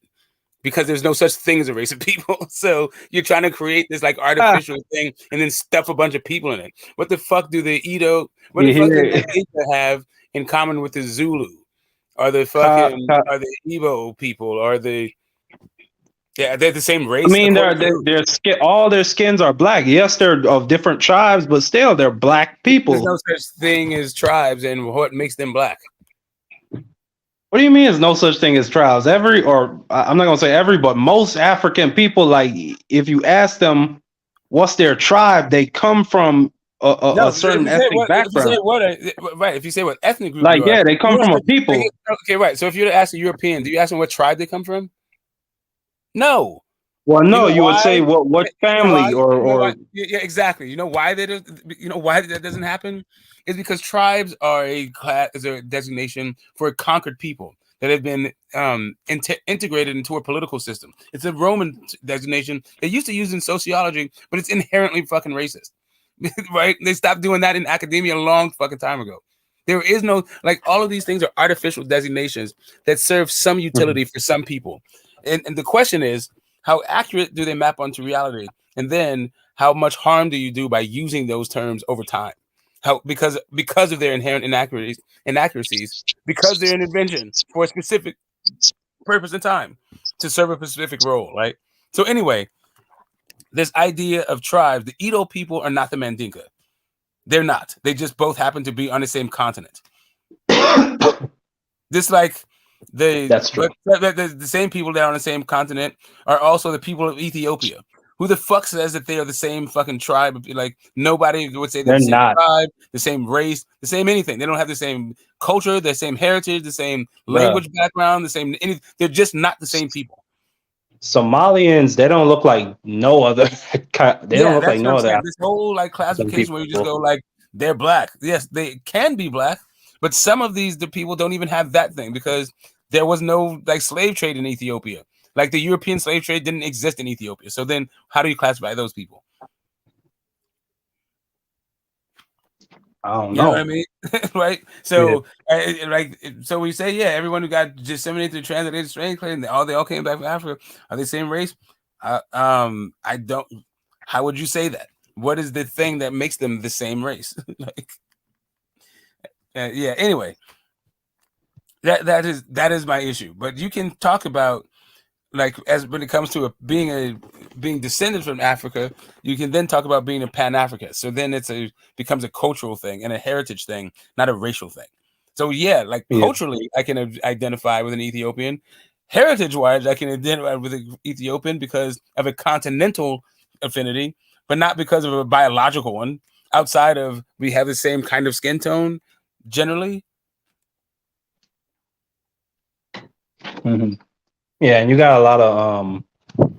because there's no such thing as a race of people. So you're trying to create this like artificial thing and then stuff a bunch of people in it. What the fuck do the Edo? What the fuck do the Inca have in common with the Zulu, or the fucking, or the Igbo people, or the they're the same race. I mean, their skin, all their skins are black. Yes, they're of different tribes, but still, they're black people. There's no such thing as tribes, and what makes them black? What do you mean? There's no such thing as tribes? I'm not gonna say every, but most African people, like if you ask them what's their tribe, they come from a certain ethnic background. If you say what ethnic group, like they come from a people. Okay, right. So if you're to ask a European, do you ask them what tribe they come from? No. Well, no, you would say what family or yeah, exactly. You know why that doesn't happen? Is because tribes are a designation for a conquered people that have been integrated into a political system. It's a Roman designation they used to use in sociology, but it's inherently fucking racist. Right? They stopped doing that in academia a long fucking time ago. There is no, like, all of these things are artificial designations that serve some utility for some people. And the question is, how accurate do they map onto reality? And then how much harm do you do by using those terms over time? Because of their inherent inaccuracies, because they're an invention for a specific purpose and time to serve a specific role, right? So anyway, this idea of tribes, the Edo people are not the Mandinka. They're not. They just both happen to be on the same continent. Just like that's true. The same people that are on the same continent are also the people of Ethiopia. Who the fuck says that they are the same fucking tribe? Like, nobody would say they're the same not. tribe, the same race, the same anything. They don't have the same culture, the same heritage, the same language background, the same anything. They're just not the same people. Somalians, they don't look like no other. They don't look like no other. This whole like classification where you just go like they're black. Yes, they can be black, but some of the people don't even have that thing because there was no like slave trade in Ethiopia. Like the European slave trade didn't exist in Ethiopia. So then how do you classify those people? I don't You know what I know. mean? Right? So, so we say, yeah, everyone who got disseminated through translated strange claim, they all came back from Africa. Are they same race? I don't. How would you say that? What is the thing that makes them the same race? Yeah. Anyway, that is my issue. But you can talk about, like, as when it comes to being descended from Africa, you can then talk about being a Pan-Africanist. So then becomes a cultural thing and a heritage thing, not a racial thing. So yeah, like Yeah. culturally, I can identify with an Ethiopian. Heritage-wise, I can identify with an Ethiopian because of a continental affinity, but not because of a biological one. Outside of we have the same kind of skin tone, generally. Hmm. Yeah, and you got a lot of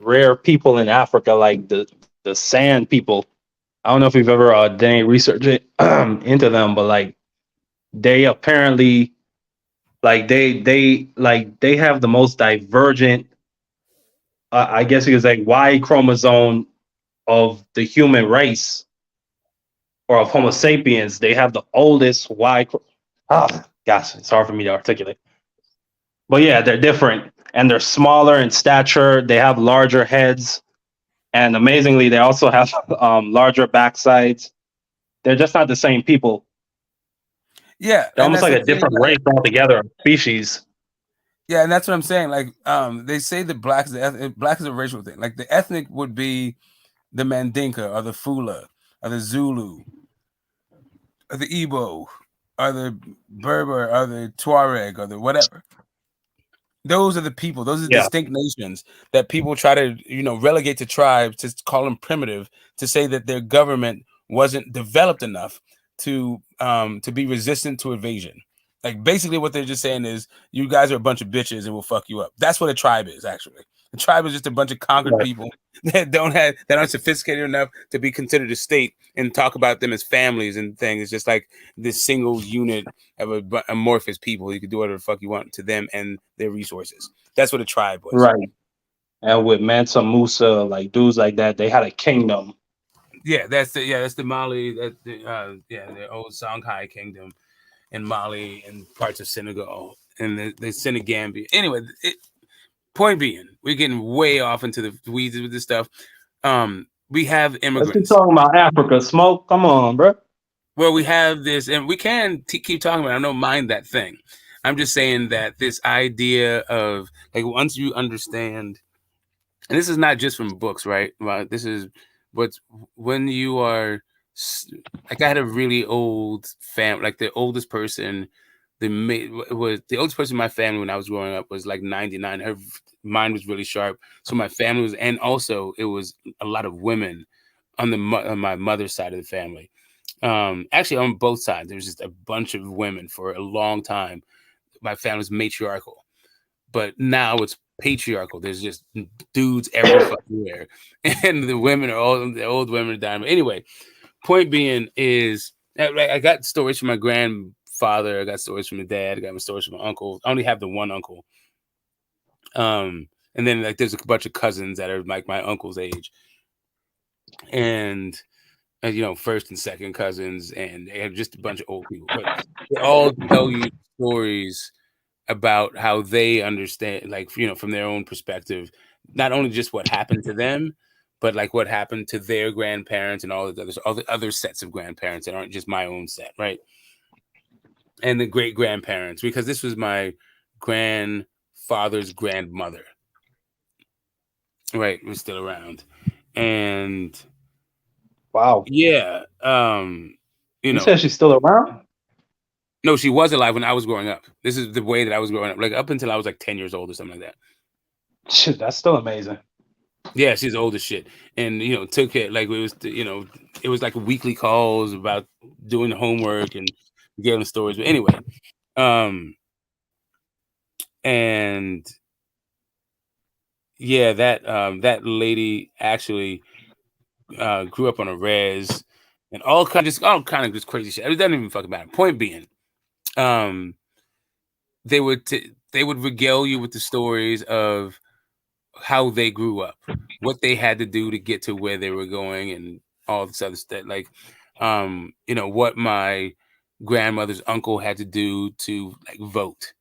rare people in Africa, like the Sand people. I don't know if you've ever done any research into them, but like they apparently they have the most divergent, I guess you could say, Y chromosome of the human race or of Homo sapiens. They have the oldest Y. Ah, gosh, it's hard for me to articulate. But yeah, they're different and they're smaller in stature. They have larger heads, and amazingly, they also have larger backsides. They're just not the same people. Yeah, They're and almost that's like the a thing. different race altogether, a species. Yeah, and that's what I'm saying. Like, they say that black is a racial thing. Like, the ethnic would be the Mandinka or the Fula or the Zulu or the Igbo or the Berber or the Tuareg or the whatever. Those are the people. Those are Yeah, distinct nations that people try to, relegate to tribes, to call them primitive, to say that their government wasn't developed enough to be resistant to invasion. Like, basically what they're just saying is, you guys are a bunch of bitches and we'll fuck you up. That's what a tribe is, actually. A tribe is just a bunch of conquered right, people that aren't sophisticated enough to be considered a state, and talk about them as families and things. It's just like this single unit of amorphous people. You can do whatever the fuck you want to them and their resources. That's what a tribe was. right. And with Mansa Musa, like dudes like that, they had a kingdom. Yeah, that's the Mali, the old Songhai kingdom in Mali and parts of Senegal and the Senegambia. Anyway, point being, we're getting way off into the weeds with this stuff. We have Let's keep immigrants. talking about Africa. Smoke, come on, bro. Well, we have this, and we can keep talking about it. I don't mind that thing. I'm just saying that this idea of, like, once you understand, and this is not just from books, right? Well, this is what's when you are, like, I had a really old family, like the oldest person, the oldest person in my family when I was growing up was like 99. Her mind was really sharp. So my family was, and also it was a lot of women on my mother's side of the family. Actually, on both sides, there was just a bunch of women for a long time. My family's matriarchal, but now it's patriarchal. There's just dudes every fucking where, and the old women are dying. But anyway, point being is, I got stories from my grandfather. I got stories from my dad. I got my stories from my uncle. I only have the one uncle. And then, like, there's a bunch of cousins that are like my uncle's age, and first and second cousins, and they have just a bunch of old people. But they all tell you stories about how they understand, like, from their own perspective, not only just what happened to them, but like what happened to their grandparents and all the other sets of grandparents that aren't just my own set, right? And the great grandparents, because this was my grandfather's grandmother, right? Was still around, and Wow. yeah, You said she's still around? no, she was alive when I was growing up. This is the way that I was growing up, like up until I was like 10 years old or something like that. Shit, that's still amazing. Yeah, she's old as shit, and took it like it was, it was like weekly calls about doing the homework and giving stories. But anyway, and yeah, that lady actually grew up on a res and all kind of just crazy shit. It doesn't even fucking matter. Point being, they would regale you with the stories of how they grew up, what they had to do to get to where they were going, and all this other stuff. Like, what my grandmother's uncle had to do to like vote.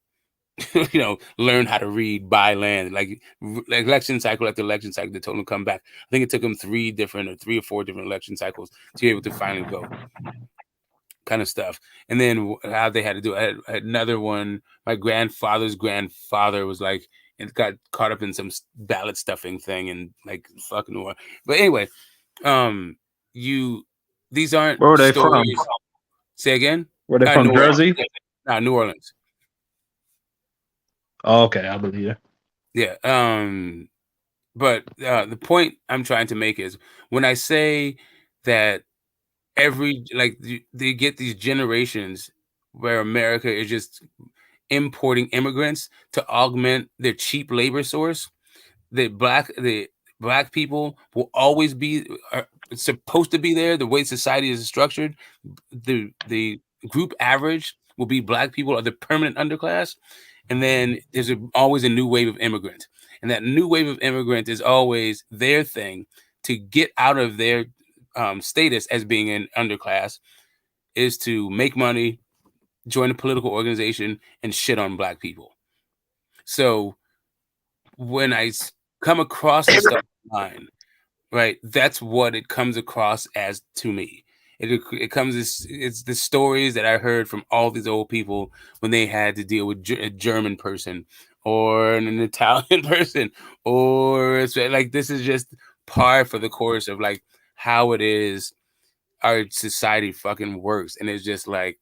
Learn how to read, buy land, like election cycle after election cycle. They told him to come back. I think it took him 3 or 4 different election cycles to be able to finally vote, kind of stuff. And then how they had to do it. I had another one. My grandfather's grandfather was like, and got caught up in some ballot stuffing thing and like fucking war. But anyway, these aren't Where were they stories. from? Say again? Were they from New Orleans. Jersey? New Orleans. Oh, okay, I believe you. Yeah. But the point I'm trying to make is when I say that they get these generations where America is just importing immigrants to augment their cheap labor source, the black people will always be supposed to be there. The way society is structured, the group average will be black people are the permanent underclass. And then there's always a new wave of immigrant. And that new wave of immigrant is always their thing to get out of their status as being an underclass is to make money, join a political organization, and shit on black people. So when I come across this stuff online, right, that's what it comes across as to me. It's the stories that I heard from all these old people when they had to deal with a German person or an Italian person, or it's like this is just par for the course of like how it is our society fucking works, and it's just like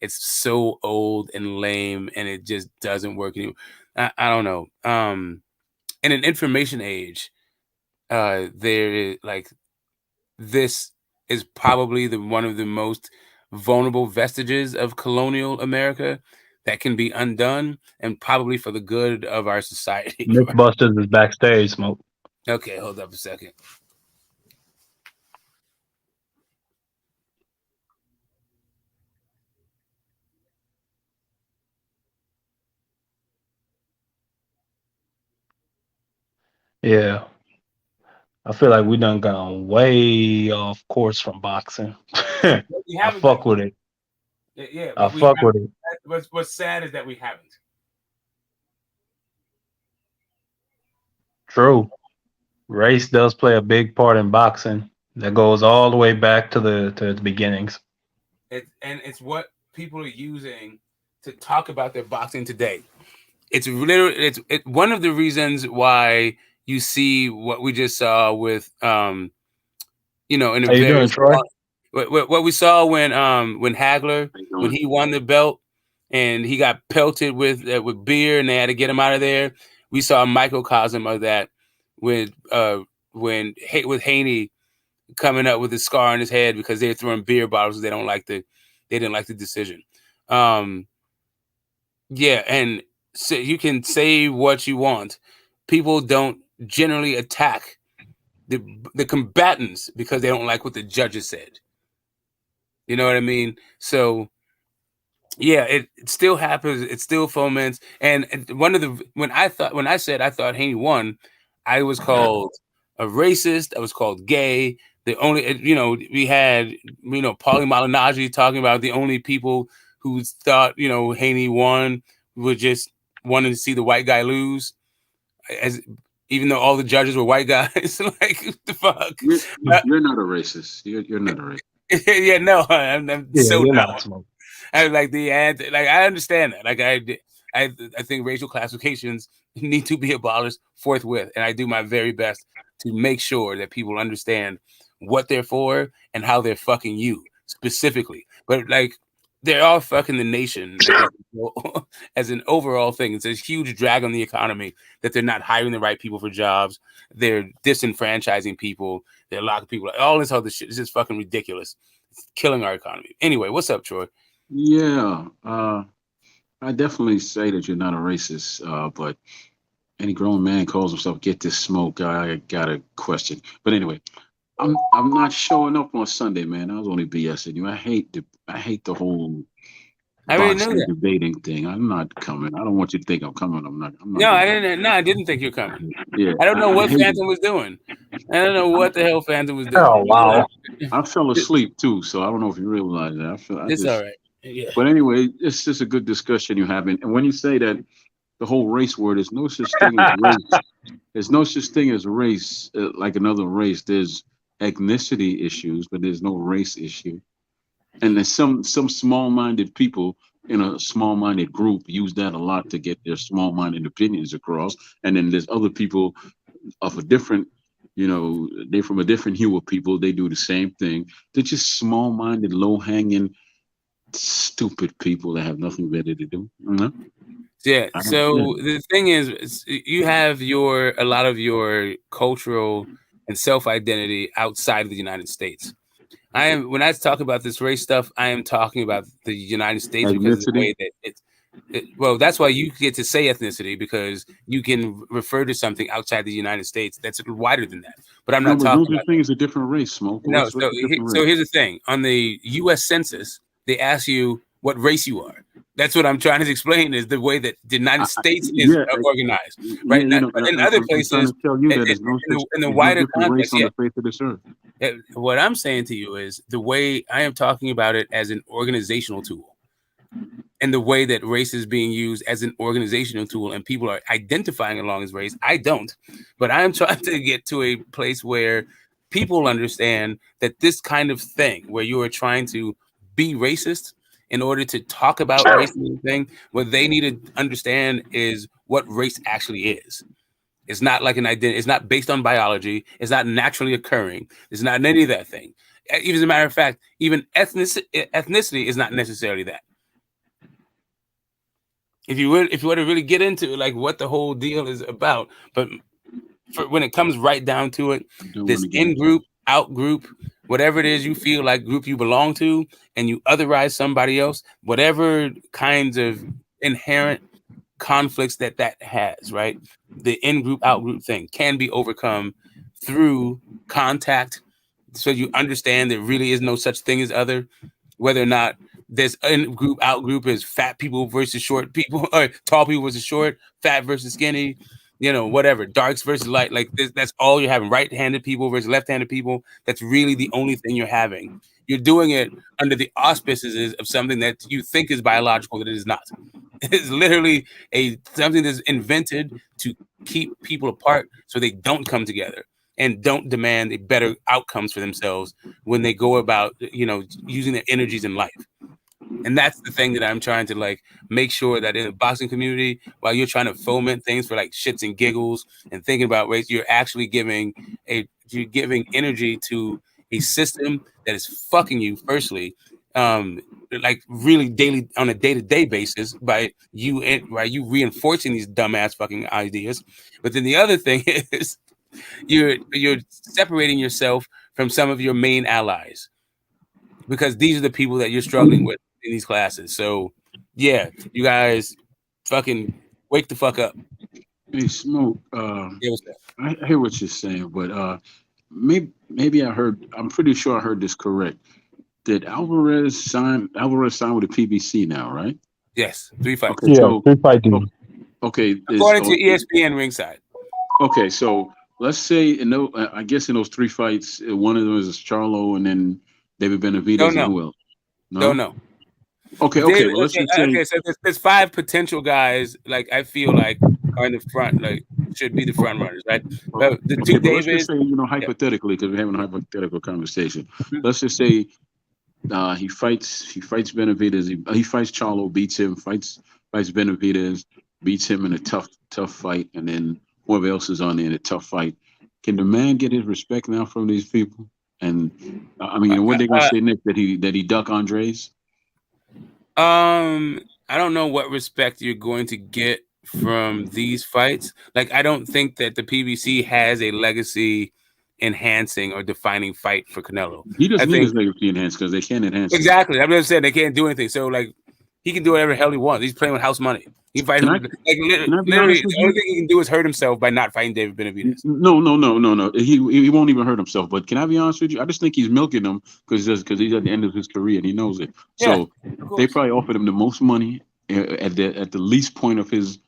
it's so old and lame, and it just doesn't work anymore. I don't know. In an information age, there is like this is probably one of the most vulnerable vestiges of colonial America that can be undone, and probably for the good of our society. Mythbusters is backstage, Smoke. Okay, hold up a second. Yeah. I feel like we done gone way off course from boxing. I fuck with it. Yeah, I fuck with it. What's sad is that we haven't. True. Race does play a big part in boxing. That goes all the way back to the beginnings. It's what people are using to talk about their boxing today. It's literally it's one of the reasons why you see what we just saw with in a How you doing, Troy? What we saw when Hagler when he won the belt and he got pelted with beer and they had to get him out of there. We saw a microcosm of that with Haney coming up with a scar on his head because they're throwing beer bottles. They didn't like the decision. Yeah, and so you can say what you want. People don't generally attack the combatants because they don't like what the judges said. You know what I mean? So yeah, it still happens. It still foments. And when I said I thought Haney won, I was called a racist. I was called gay. The only we had Paulie Malignaggi talking about the only people who thought Haney won were just wanting to see the white guy lose, as even though all the judges were white guys. Like what the fuck? You're not a racist. You're not a racist. Yeah, no, I'm so you're not. not Smoke. I like I understand that. Like I think racial classifications need to be abolished forthwith, and I do my very best to make sure that people understand what they're for and how they're fucking you specifically. But like they're all fucking the nation as an overall thing. It's a huge drag on the economy that they're not hiring the right people for jobs. They're disenfranchising people. They're locking people. All this other shit is just fucking ridiculous. It's killing our economy. Anyway, what's up, Troy? Yeah, I definitely say that you're not a racist, but any grown man calls himself "Get This Smoke." I got a question, but anyway, I'm not showing up on Sunday, man. I was only BSing you. I hate the whole I already knew boxing that. debating thing. I'm not coming. I don't want you to think I'm coming. I'm not. No, I didn't. No, I didn't think you're coming. Yeah, I don't know I what hate it. Phantom was doing. I don't know what the hell Phantom was doing. Oh wow. I fell asleep too, so I don't know if you realize that. I It's all just. right. Yeah. But anyway, it's just a good discussion you're having. And when you say that the whole race word, there's no such thing as race. There's no such thing as race like another race. There's ethnicity issues, but there's no race issue. And there's some small-minded people in a small-minded group use that a lot to get their small-minded opinions across. And then there's other people of a different, they're from a different hue of people. They do the same thing. They're just small-minded, low-hanging, stupid people that have nothing better to do. Yeah. I don't- So yeah. the thing is, you have a lot of your cultural and self-identity outside of the United States. When I talk about this race stuff, I am talking about the United States because of the Ethnicity? way that well, that's why you get to say ethnicity, because you can refer to something outside the United States that's wider than that. But I'm No, not but talking those are about things a different race, Smoke. no. What's a different So race? here's the thing: on the U.S. Census, they ask you what race you are. That's what I'm trying to explain, is the way that the United States is Yeah, organized, yeah, right? But in other I'm trying places, to tell you that there's in the there's no wider different race context, on yeah. the face of this earth. What I'm saying to you is the way I am talking about it as an organizational tool, and the way that race is being used as an organizational tool, and people are identifying along as race. I don't, but I am trying to get to a place where people understand that this kind of thing, where you are trying to be racist in order to talk about race and thing, what they need to understand is what race actually is. It's not like an identity. It's not based on biology. It's not naturally occurring. It's not any of that thing. Even as a matter of fact, even ethnicity is not necessarily that. If you were to really get into like what the whole deal is about, but when it comes right down to it, this in group, out group, whatever it is you feel like group you belong to, and you otherize somebody else, whatever kinds of inherent conflicts that has, right? The in group, out group thing can be overcome through contact, so you understand there really is no such thing as other, whether or not there's in group, out group is fat people versus short people, or tall people versus short, fat versus skinny, whatever, darks versus light. Like that's all you're having. Right-handed people versus left-handed people. That's really the only thing you're having. You're doing it under the auspices of something that you think is biological, that it is not. It's literally something that's invented to keep people apart so they don't come together and don't demand a better outcomes for themselves when they go about, using their energies in life. And that's the thing that I'm trying to like make sure that in the boxing community, while you're trying to foment things for like shits and giggles and thinking about race, you're actually giving energy to a system that is fucking you, firstly, like really daily, on a day-to-day basis, by you reinforcing these dumbass fucking ideas. But then the other thing is you're separating yourself from some of your main allies, because these are the people that you're struggling with in these classes. So yeah, you guys fucking wake the fuck up. Hey, Smoke. Yeah, what's that? I hear what you're saying, but maybe I'm pretty sure I heard this correct. Did Alvarez sign with the PBC now, right? Yes, 3 fights. Okay, so 3-fight deal. okay, According to ESPN Ringside. Okay, so let's say I guess in those 3 fights, one of them is Charlo, and then David Benavidez. Don't know. And who else? No? Don't know. Okay. Well, let's just say. Okay, so there's 5 potential guys. Like I feel like are in the front, like should be the front runners, right? But the two But let's Davids. just say, hypothetically, because we're having a hypothetical conversation. Mm-hmm. Let's just say he fights Benavidez. He fights Charlo, beats him. Fights Benavidez, beats him in a tough fight, and then whoever else is on there in a tough fight. Can the man get his respect now from these people? And what they gonna say next, that he duck Andres? I don't know what respect you're going to get from these fights. Like, I don't think that the PBC has a legacy enhancing or defining fight for Canelo. He doesn't need his legacy enhanced because they can't enhance exactly. I'm just saying they can't do anything. So like he can do whatever the hell he wants. He's playing with house money. He can fight Can him. I Like can I be literally, honest with the only you? thing he can do is hurt himself by not fighting David Benavidez. No. He won't even hurt himself. But can I be honest with you? I just think he's milking them because he's at the end of his career and he knows it. Yeah, So of they course. probably offered him the most money at the least point of his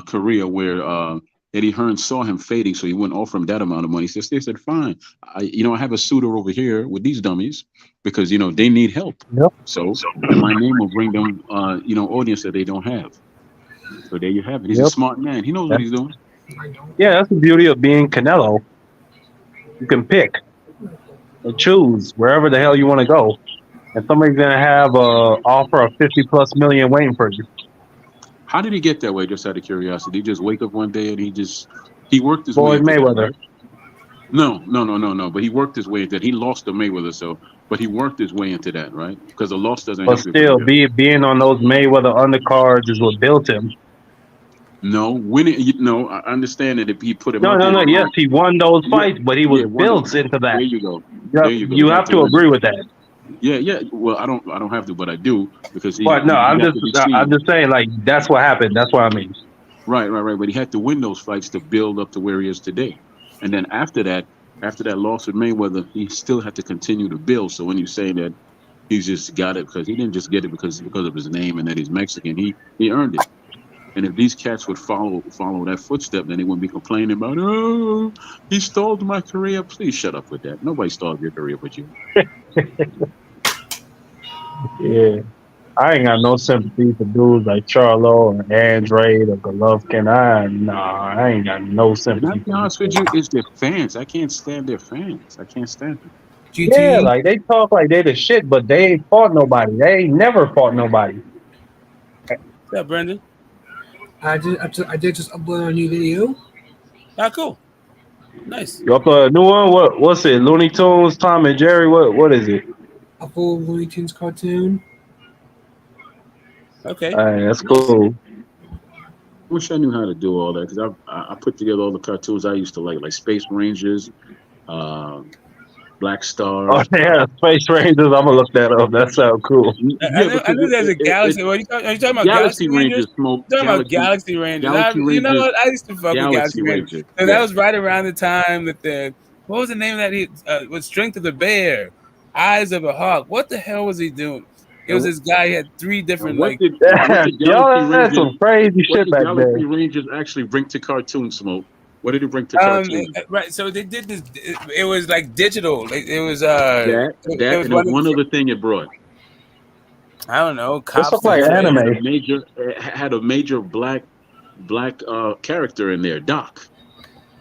career where Eddie Hearn saw him fading, so he wouldn't offer him that amount of money. So they said, "Fine, I have a suitor over here with these dummies because they need help. Yep. So and my name will bring them audience that they don't have. So there you have it. He's a Yep. smart man. He knows what he's doing. Yeah, that's the beauty of being Canelo. You can pick and choose wherever the hell you want to go, and somebody's gonna have a offer of 50+ million waiting for you. How did he get that way? Just out of curiosity, he just wake up one day and he worked his way Floyd into that, Mayweather. right? No. But he worked his way into that. He lost to Mayweather, but he worked his way into that, right? Because a loss doesn't But help your still, career. being on those Mayweather undercards is what built him. No, winning. No, I understand that if he put him No, out no, there, no. Yes, he won those yeah, fights, but he was one of built into that. there you go, Yep, there you go. you He had have to to win agree them. with that. Yeah. Well, I don't have to, but I do because But no, he got to be I'm seen. just saying, like that's what happened. That's what I mean. Right. But he had to win those fights to build up to where he is today. And then after that loss with Mayweather, he still had to continue to build. So when you say that he's just got it because he didn't just get it because of his name and that he's Mexican, he earned it. And if these cats would follow that footstep, then they wouldn't be complaining about, oh, he stalled my career. Please shut up with that. Nobody stalled your career but you. Yeah, I ain't got no sympathy for dudes like Charlo or Andrade or Golovkin. I ain't got no Can I sympathy be for these honest with guys. you? It's their fans. I can't stand their fans. I can't stand them. Yeah, GT. like they talk like they the shit, but they ain't fought nobody. They ain't never fought nobody. What's up, Brendan? I did just upload a new video. Ah, cool. Nice. You upload a new one? What's it? Looney Tunes, Tom and Jerry? What is it? A full Looney Tunes cartoon. Okay. That's Nice. cool. Wish I knew how to do all that because I put together all the cartoons I used to like Space Rangers, Black Star. Oh yeah, Space Rangers. I'm gonna look that up. That sounds cool. I Yeah, knew because there's a it Galaxy. Are you talking about Galaxy Galaxy Rangers? Rangers, Smoke, You're talking about Galaxy Rangers. Galaxy You know Rangers, what? I used to fuck with Galaxy Galaxy Rangers. Rangers. So Yeah. that was right around the time that what was the name of that? He with Strength of the Bear, Eyes of a Hawk. What the hell was he doing? It was And, this guy. He had three different what like. did Galaxy Y'all had Rangers? some crazy What shit did back there. Galaxy Rangers actually bring to cartoon, Smoke? What did it bring to cartoon? Right. So they did this. It was like digital. Like it was That It was and there was one. one other thing it brought. I don't know. This Cops look to like do it. anime. Had a major black character in there, Doc.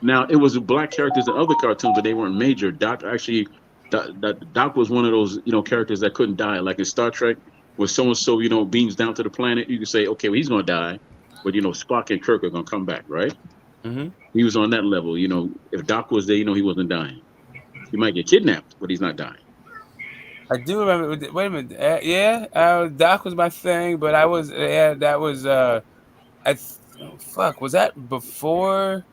Now it was black characters in other cartoons, but they weren't major. Doc was one of those characters that couldn't die, like in Star Trek, where so and so beams down to the planet. You can say, okay, well he's gonna die, but Spock and Kirk are gonna come back, right? Mm-hmm. He was on that level. If Doc was there, he wasn't dying. He might get kidnapped, but he's not dying. I do remember. Wait a minute. Doc was my thing, but I was. That was. Fuck. Was that before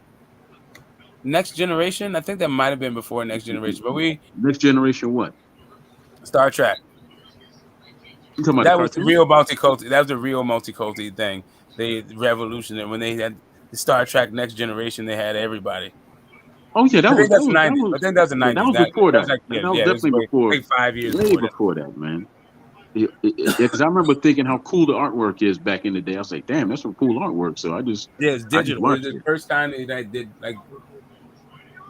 Next Generation? I think that might have been before Next Generation. But Next Generation, what? Star Trek. You talking about That the was the cartoon? real multicultural. That was the real multicultural thing. They revolutionary when they had the Star Trek Next Generation. They had everybody. Oh yeah, I think that's the 90s. I think that was the 90s. That was before that. Like, That was it was definitely before. like 5 years Way before that, man. Because I remember thinking how cool the artwork is back in the day. I was like, damn, that's some cool artwork. So it's digital. It was the it. first time they did like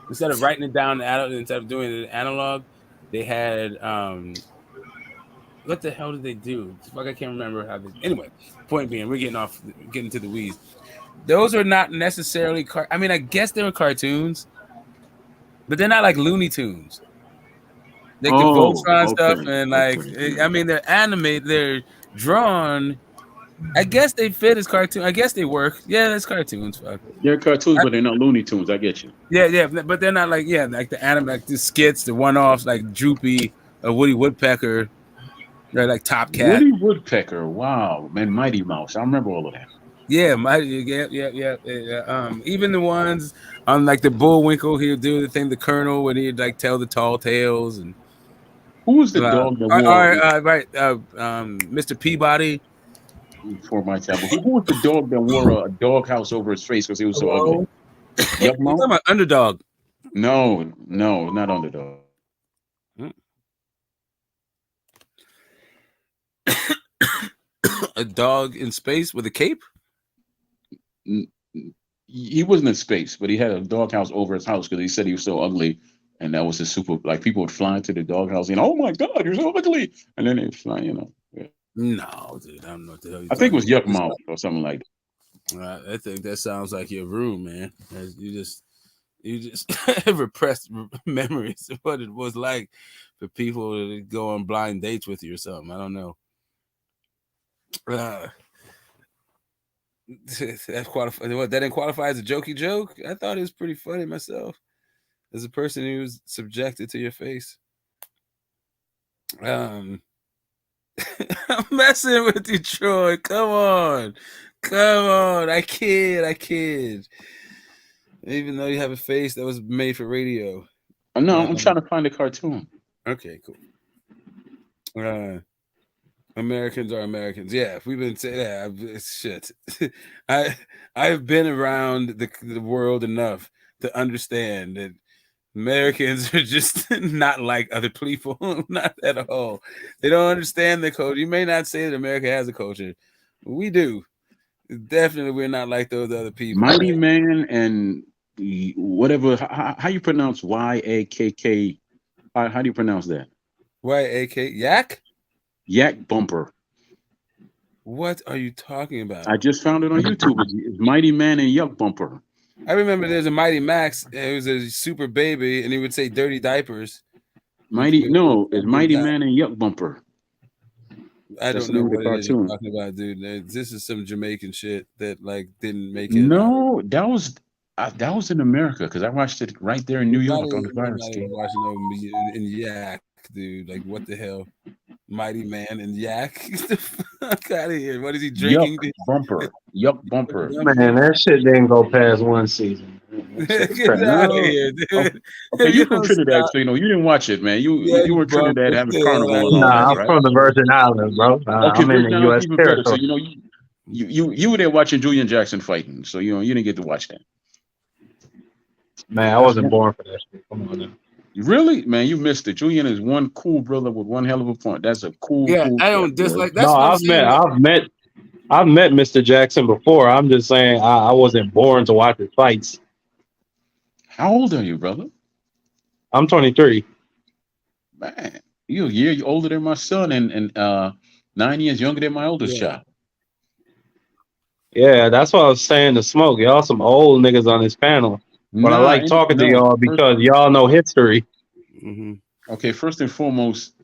instead of writing it down instead of doing it analog, they had what the hell did they do? Fuck, I can't remember how they. Anyway, point being, we're getting to the weeds. Those are not necessarily I mean, I guess they were cartoons, but they're not like Looney Tunes. Like the Voltron stuff, and I mean, they're animated, they're drawn. I guess they fit as cartoon. I guess they work. Yeah, that's cartoons. Fuck. They're cartoons, but they're not Looney Tunes. I get you. Yeah, but they're not like like the like the skits, the one-offs, like Droopy, Woody Woodpecker, like Top Cat. Woody Woodpecker, wow, man, Mighty Mouse. I remember all of that. Yeah, even the ones on like the Bullwinkle, he'll do the thing, the Colonel, when he'd like tell the tall tales. And who was the dog that wore? Mr. Peabody. before my time. But who was the dog that wore a dog house over his face because he was so ugly? Yuck You Mouth? talking about Underdog? No, not Underdog. A dog in space with a cape? He wasn't in space, but he had a doghouse over his house because he said he was so ugly, and that was his super. Like people would fly into the doghouse and, oh my god, you're so ugly, and then they'd fly. Yeah. No, dude, I don't know what the hell you're I think it was talking Yuck about. Mouth or something like that. I think that sounds like your room, man. You just repressed memories of what it was like for people to go on blind dates with you or something. I don't know. That qualify. What, that didn't qualify as a jokey joke? I thought it was pretty funny myself, as a person who was subjected to your face. I'm messing with you, Troy. Come on. I kid. Even though you have a face that was made for radio. No, I'm trying to find a cartoon. Okay, cool. Americans are Americans. Yeah, we've been saying that. Shit. I've been around the world enough to understand that Americans are just not like other people. Not at all. They don't understand the culture. You may not say that America has a culture. We do. Definitely, we're not like those other people. Mighty Man and whatever. How you pronounce YAKK? How do you pronounce that? YAK Yak? Yak Bumper. What are you talking about? I just found it on YouTube. It's Mighty Man and Yuck Bumper. I remember there's a Mighty Max. It was a super baby, and he would say "dirty diapers." It's Mighty Man and Yuck Bumper. I don't know what it is you're talking about, dude. This is some Jamaican shit that like didn't make it. No, that was in America because I watched it right there in New York on the Fire Escape. Watching in Yak, dude. Like what the hell? Mighty Man and Yak. Get the fuck out of here. What is he drinking? Yuck Bumper. Man, that shit didn't go past one season. Get out of here, dude. Okay, you're from Trinidad, so you didn't watch it, man. You were Trinidad having carnival and all that, right? I'm from the Virgin Islands, bro. Okay, I'm in the U.S. territory. So you were there watching Julian Jackson fighting, so you didn't get to watch that. Man, I wasn't born for that shit. Come on now. Really, man, you missed it. Julian is one cool brother with one hell of a point. That's a cool. Yeah, cool I don't dislike. No, I've met Mr. Jackson before. I'm just saying I wasn't born to watch his fights. How old are you, brother? I'm 23. Man, you're a year older than my son and 9 years younger than my oldest child. Yeah, that's what I was saying to Smoke. Y'all some old niggas on this panel. But I like talking to y'all because y'all know history. Mm-hmm. Okay, first and foremost,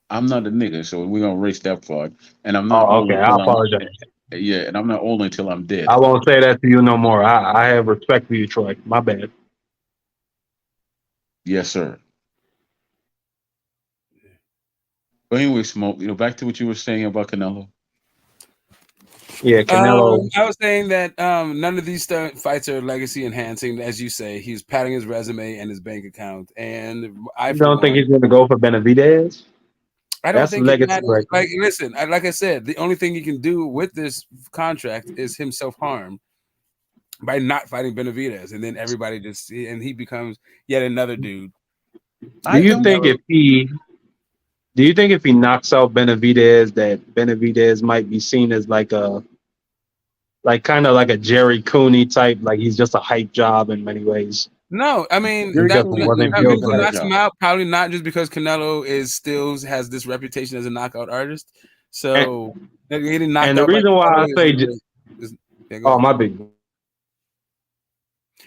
I'm not a nigga, so we're gonna erase that part. And I'm not. Oh, okay. I apologize. Yeah, and I'm not old until I'm dead. I won't say that to you no more. I have respect for you, Troy. My bad. Yes, sir. But anyway, Smoke, back to what you were saying about Canelo. Yeah, Canelo. I was saying that none of these fights are legacy enhancing, as you say. He's padding his resume and his bank account, and I don't think he's going to go for Benavidez. I don't think it matters. Like, listen, like I said, the only thing he can do with this contract is himself harm by not fighting Benavidez, and then everybody he becomes yet another dude. Do you think if he knocks out Benavidez, that Benavidez might be seen as like kind of like a Jerry Cooney type, like he's just a hype job in many ways? No, I mean, knocks him out, probably not just because Canelo still has this reputation as a knockout artist. So he didn't knock out. And the reason why I say, my big.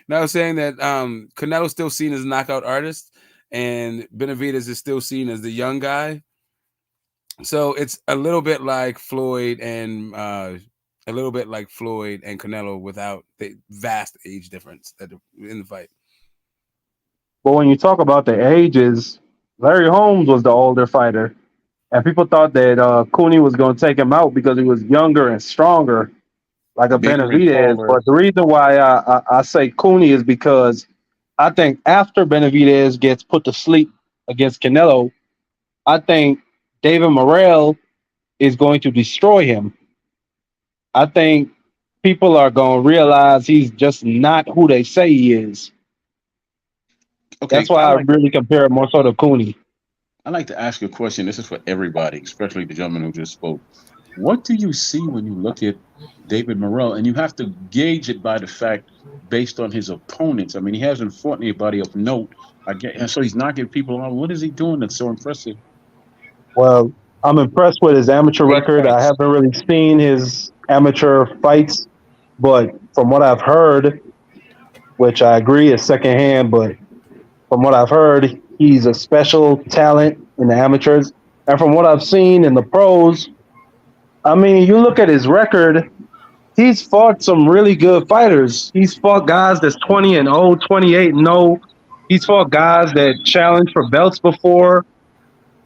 Now I was saying that Canelo's still seen as a knockout artist, and Benavidez is still seen as the young guy. So it's a little bit like Floyd and Canelo without the vast age difference in the fight. But when you talk about the ages, Larry Holmes was the older fighter, and people thought that Cooney was going to take him out because he was younger and stronger, like a Benavidez. But the reason why I say Cooney is because I think after Benavidez gets put to sleep against Canelo, I think David Morrell is going to destroy him. I think people are gonna realize he's just not who they say he is. Okay, That's why I really compare it more so to Cooney. I like to ask you a question. This is for everybody, especially the gentleman who just spoke. What do you see when you look at David Morrell? And you have to gauge it by the fact based on his opponents. I mean, he hasn't fought anybody of note. I get, and so he's knocking people out. What is he doing that's so impressive? Well, I'm impressed with his amateur 8 record. I fights. haven't really seen his amateur fights, but from what I've heard, which I agree is secondhand, but from what I've heard, he's a special talent in the amateurs. And from what I've seen in the pros, I mean, you look at his record, he's fought some really good fighters. He's fought guys that's 20-0, 28-0. He's fought guys that challenged for belts before.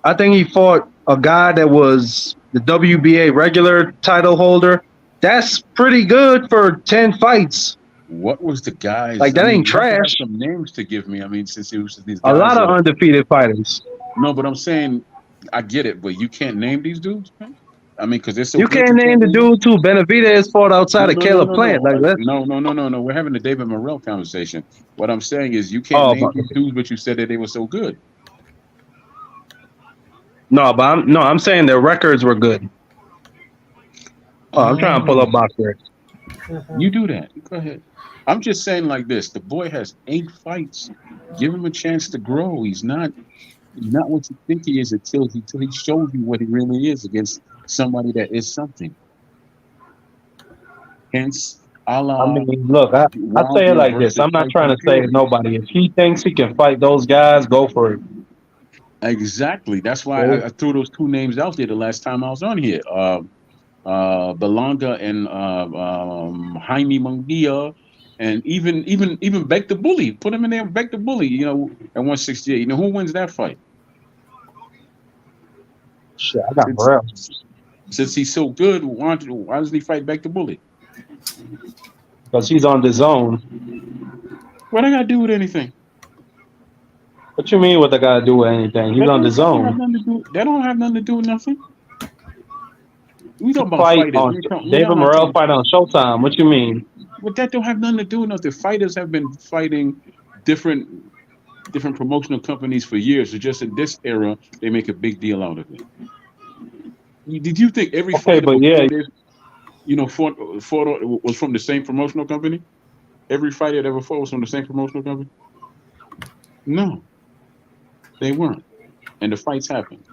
I think he fought a guy that was the WBA regular title holder. That's pretty good for 10 fights. What was the guys? Like, that I mean, ain't you have to have trash. some names to give me. I mean, since it was these A guys. lot of undefeated fighters. No, but I'm saying, I get it, but you can't name these dudes, man? I mean, because they're so You good. can't name the dude too. Benavidez fought outside of Caleb Plant. Like that. No. We're having a David Morrell conversation. What I'm saying is you can't name these dudes, but you said that they were so good. No, but I'm saying their records were good. Oh, I'm trying to pull up box records. You do that. Go ahead. I'm just saying like this. The boy has 8 fights. Give him a chance to grow. He's not what you think he is until he shows you what he really is against somebody that is something. Hence, I mean, look, I say it like this. I'm not trying to say nobody. If he thinks he can fight those guys, go for it. Exactly. That's why I threw those 2 names out there the last time I was on here. Belonga and Jaime Munguia, and even Beck the Bully. Put him in there, Beck the Bully. You know, at 168. You know who wins that fight? Shit, I got Morrell. Since he's so good, why doesn't he fight Beck the Bully? Because he's on the zone. What I got to do with anything? What you mean? What I got to do with anything? He's on the zone. That don't have nothing to do with nothing. We talking about fight fighters. David Morrell fight on Showtime. What you mean? But that don't have nothing to do with nothing. Fighters have been fighting different promotional companies for years. So just in this era, they make a big deal out of it. Did you think every fighter but yeah, fought was from the same promotional company? Every fighter that ever fought was from the same promotional company? No, they weren't. And the fights happened.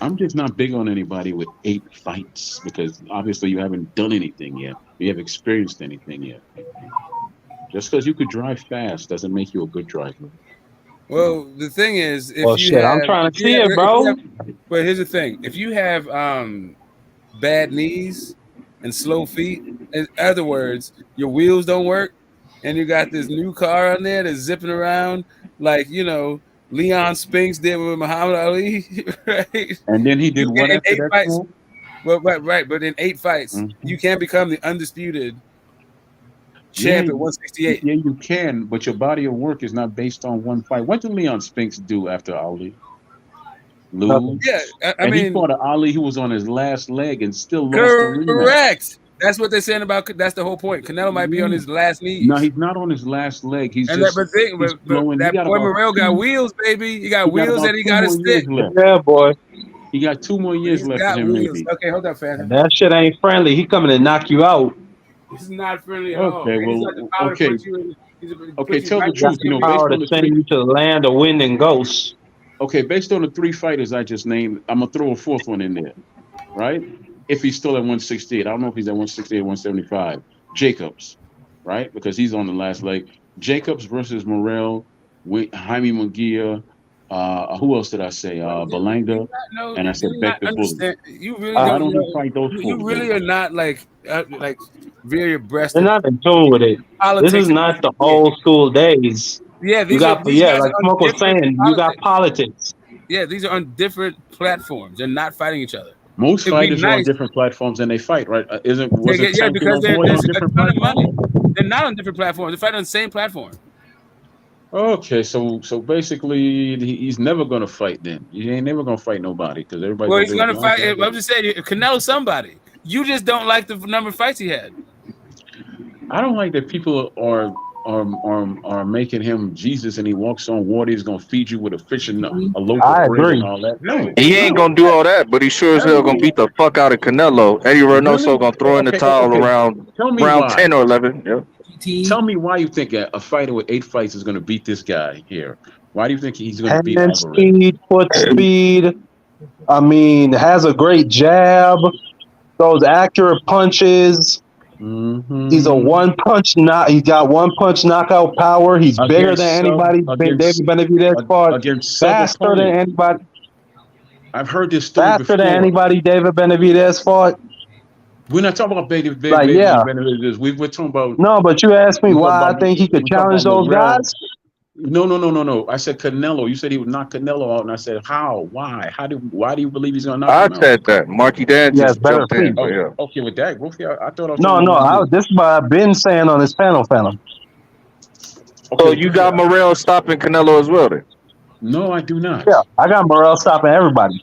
I'm just not big on anybody with 8 fights because obviously you haven't done anything yet. You haven't experienced anything yet. Just because you could drive fast doesn't make you a good driver. Well, the thing is, if I'm trying to see it, bro. But here's the thing: if you have bad knees and slow feet, in other words, your wheels don't work, and you got this new car on there that's zipping around like Leon Spinks did with Muhammad Ali, right? And then he did what after that? Fights. Well, right. But in 8 fights, you can't become the undisputed champ at 168. Yeah, you can, but your body of work is not based on one fight. What did Leon Spinks do after Ali? Lose? Yeah, I mean, he fought Ali who was on his last leg and still lost the rematch. Correct. That's what they're saying about. That's the whole point. Canelo might be on his last knees. No, he's not on his last leg. He's and just. But that boy Morrell got wheels, baby. He got wheels and he got a stick. Yeah, boy. He got 2 more years left for him, maybe. Okay, hold up, fam. That shit ain't friendly. He coming to knock you out. He's not friendly at all. Okay, well, okay. Okay, tell the truth. Power to send you to the land of wind and ghosts. Okay, based on the 3 fighters I just named, I'm gonna throw a 4th one in there, right? If he's still at 168, I don't know if he's at 168, 175. Jacobs, right? Because he's on the last leg. Jacobs versus Morrell, Jaime Munguia. Who else did I say? Belanga, and I said Beck the Bully. You really I don't fight those. You really are not like very abreast. They're not in tune with it. This is not the old school days. Yeah, like Smoke was saying, you got politics. Yeah, these are on different platforms. They're not fighting each other. Most fighters are on different platforms and they fight, right? Because there's a ton of money. They're not on different platforms. They fight on the same platform. Okay, so basically he's never gonna fight then. He ain't never gonna fight nobody because everybody's Well, gonna he's do his gonna fight. nonsense. I'm just saying, Canelo somebody. You just don't like the number of fights he had. I don't like that people are making him Jesus and he walks on water. He's gonna feed you with a fish and a loaf of I bread and agree. all that. No, He ain't no, gonna do all that, but he sure as hell gonna no. beat the fuck out of Canelo. Eddie Reynoso Really? gonna throw in the Okay, towel okay. around Tell me round why. 10 or 11. Yeah. Tell me why you think a fighter with 8 fights is gonna beat this guy here. Why do you think he's gonna beat Hand Alvarez? speed, foot speed. I mean, has a great jab. Those accurate punches. He's a Mm-hmm. one punch knock. He's got one punch knockout power. He's bigger than Against sub anybody. against David Benavidez fought. against sub Faster than opponents. anybody. I've heard this story Faster than before. anybody. David Benavidez fought. We're not talking about Like, yeah. We're talking about No, but you asked me we're talking why I about think he could we're talking challenge about those Morrell. guys. No. I said Canelo. You said he would knock Canelo out, and I said how? Why? Why do you believe he's gonna knock I him out? said that. Marky Dan He has just better jumped in, feet. but Oh, yeah. okay, with that, both of y'all, I thought I was talking No, about no. one dude. This is what I've been saying on this panel, Phantom. So Okay, you go got ahead. Morrell stopping Canelo as well then? No, I do not. Yeah, I got Morrell stopping everybody.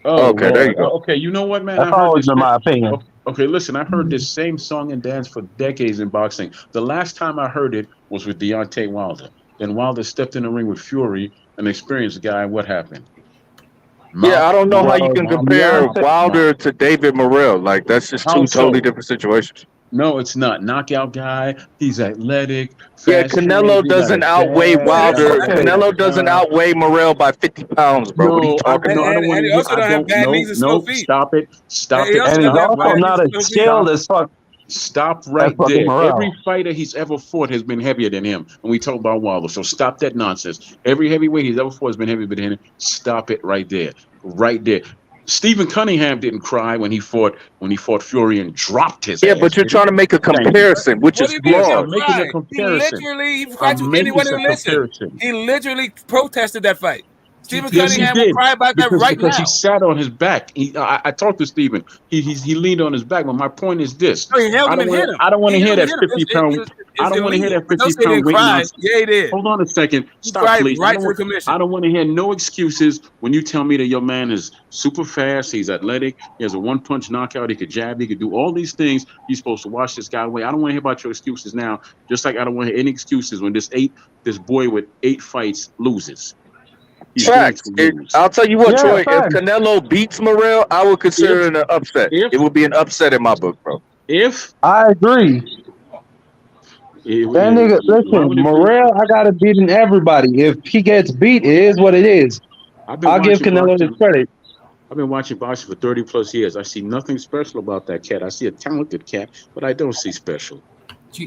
Oh Okay, there you Lord. go. Okay, you know what, man? That's I heard always this. been my opinion. Okay, listen. I heard this same song and dance for decades in boxing. The last time I heard it was with Deontay Wilder. Then Wilder stepped in the ring with Fury, an experienced guy. What happened? Yeah, I Mouth, don't know how mouth, you Well, can mouth, compare mouth, Deontay, mouth. Wilder to David Morrell. Like that's just How two totally so? different situations. No, it's not. Knockout guy. He's athletic, Yeah, fast hands. Canelo He got a doesn't outweigh jab. Yeah, He got a Wilder. okay. jab. Canelo doesn't outweigh Morrell by 50 pounds, bro. What are you No, I talking don't know. about? and Want he to hear. also I don't have don't. bad No, knees and slow no. feet. Stop it. Stop He it. also And Stop he's doesn't have also bad right. knees not and as slow feet. skilled Stop. as fuck Stop as right fucking there. Morrell. Every fighter he's ever fought has been heavier than him. And we talk about Wilder. So stop that nonsense. Every heavyweight he's ever fought has been heavier than him. Stop it right there. Right there. Stephen Cunningham didn't cry when he fought Fury and dropped his Yeah, but ass, you're did he? trying to make a Thank you. comparison, which What is do you mean he Yes, didn't flawed. I'm making a cry? comparison. He forgot to I'm making anyone a who listened. comparison. He literally protested that fight. Stephen Yes, he Cunningham will did cry about that because right because he now. sat on his back. I talked to Stephen. He leaned on his back. But my point is this: No, he held I him don't and want hit to. him. I don't want to He hear held him and that hit him. 50 pound. I It's don't want to hear illegal. that But don't fifty say he pound didn't weight cry. nonsense. Yeah, he did. Hold on a second. He Stop, cried please. right to the commission. I don't want to hear no excuses when you tell me that your man is super fast. He's athletic. He has a one punch knockout. He could jab. He could do all these things. You're supposed to watch this guy away. I don't want to hear about your excuses now. Just like I don't want to hear any excuses when this boy with 8 fights loses. He's going to Facts. lose. I'll tell you what, Yeah, Troy. If fine. Canelo beats Morrell, I would consider If it an upset. if It would be an upset in my book, bro. if I agree. That nigga, why listen, would it be? Morrell, I got to beating everybody. If he gets beat, it is what it is. I've been I'll give watching Canelo his boxing. credit. I've been watching boxing for 30 plus years. I see nothing special about that cat. I see a talented cat, but I don't see special.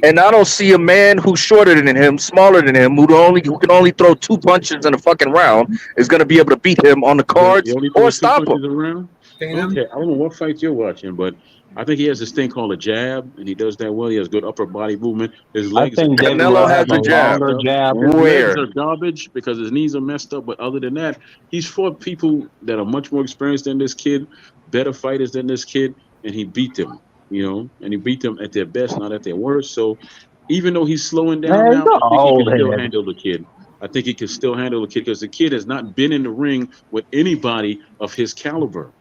And I don't see a man who's shorter than him, smaller than him, who can only throw 2 punches in a fucking round is going to be able to beat him on the He cards only or throws two stop him. punches around. Phantom. Okay, I don't know what fight you're watching, but I think he has this thing called a jab, and he does that well. He has good upper body movement. His I legs are think David Canelo Morrell has has a a garbage. He's jab. messed longer up. jab. His legs Where? are garbage because his knees are messed up. But other than that, he's fought people that are much more experienced than this kid, better fighters than this kid, and he beat them. And he beat them at their best, not at their worst. So even though he's slowing down Man, now, you're I think he can old still head. handle the kid. I think he can still handle the kid because the kid has not been in the ring with anybody of his caliber.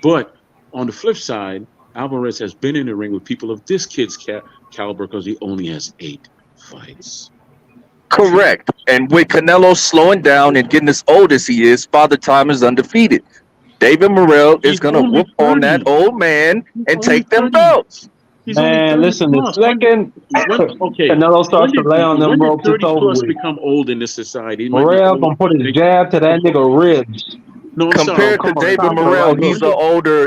But on the flip side, Alvarez has been in the ring with people of this kid's caliber because he only has 8 fights. See, Correct. And with Canelo slowing down and getting as old as he is, Father Time is undefeated. David Morrell is he's going to only whoop on that 30. old man He's and only take them 30. belts. He's only Man, 30 listen, the plus. second Okay. Canelo starts to lay on them When did ropes, it's 30 over plus with. become old in this society? It might be Morrell old. gonna put his jab to that nigga ribs. No, I'm sorry. Compared Come to on, David stop it Morrell, right here.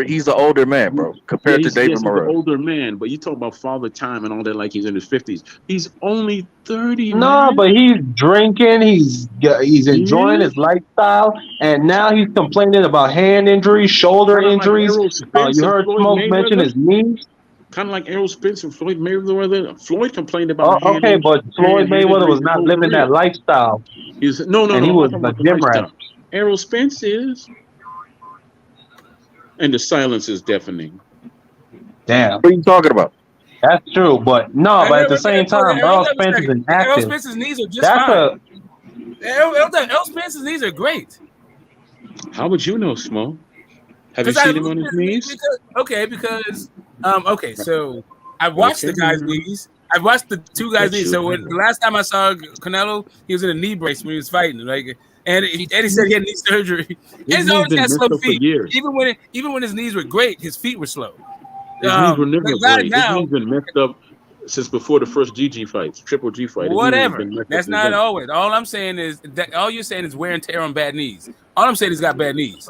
he's an older man, bro. Yeah, Compared to David he's an Morrell. older man, but you talk about father time and all that like he's in his 50s. He's only 30, No, man. but he's drinking. He's He enjoying is his lifestyle, and now he's complaining about hand injuries, shoulder kind of like injuries. Errol Spence You and heard Floyd Smoke mention Mayweather. his knees. Kind of like Errol Spence and Floyd Mayweather. Floyd complained about a Okay, but Floyd hand Mayweather injury was his not whole living that career. lifestyle, No, and he I'm not was talking a about the gym rat. lifestyle. Errol Spence is, and the silence is deafening. Damn. What are you talking about? That's true, but no, I but at the never said, same time, hold Earl up a Spence is second. Errol inactive. Spence's knees are just That's fine. a Errol Spence's knees are great. How would you know, Small? Have you Because I seen him looked on his at knees? so I watched Okay, the guy's now. knees. I watched the two guys' That knees. should So when help. the last time I saw Canelo, he was in a knee brace when he was fighting. And he said he had knee surgery. And His he's knees always been had slow messed up for feet. years. Even when his knees were great, his feet were slow. His knees were never The guy great. His now, knees been messed up since before the first GG fights, Triple G fight. His knees have whatever. been messed up That's since not then. always. All I'm saying is that all you're saying is wear and tear on bad knees. All I'm saying is he's got bad knees.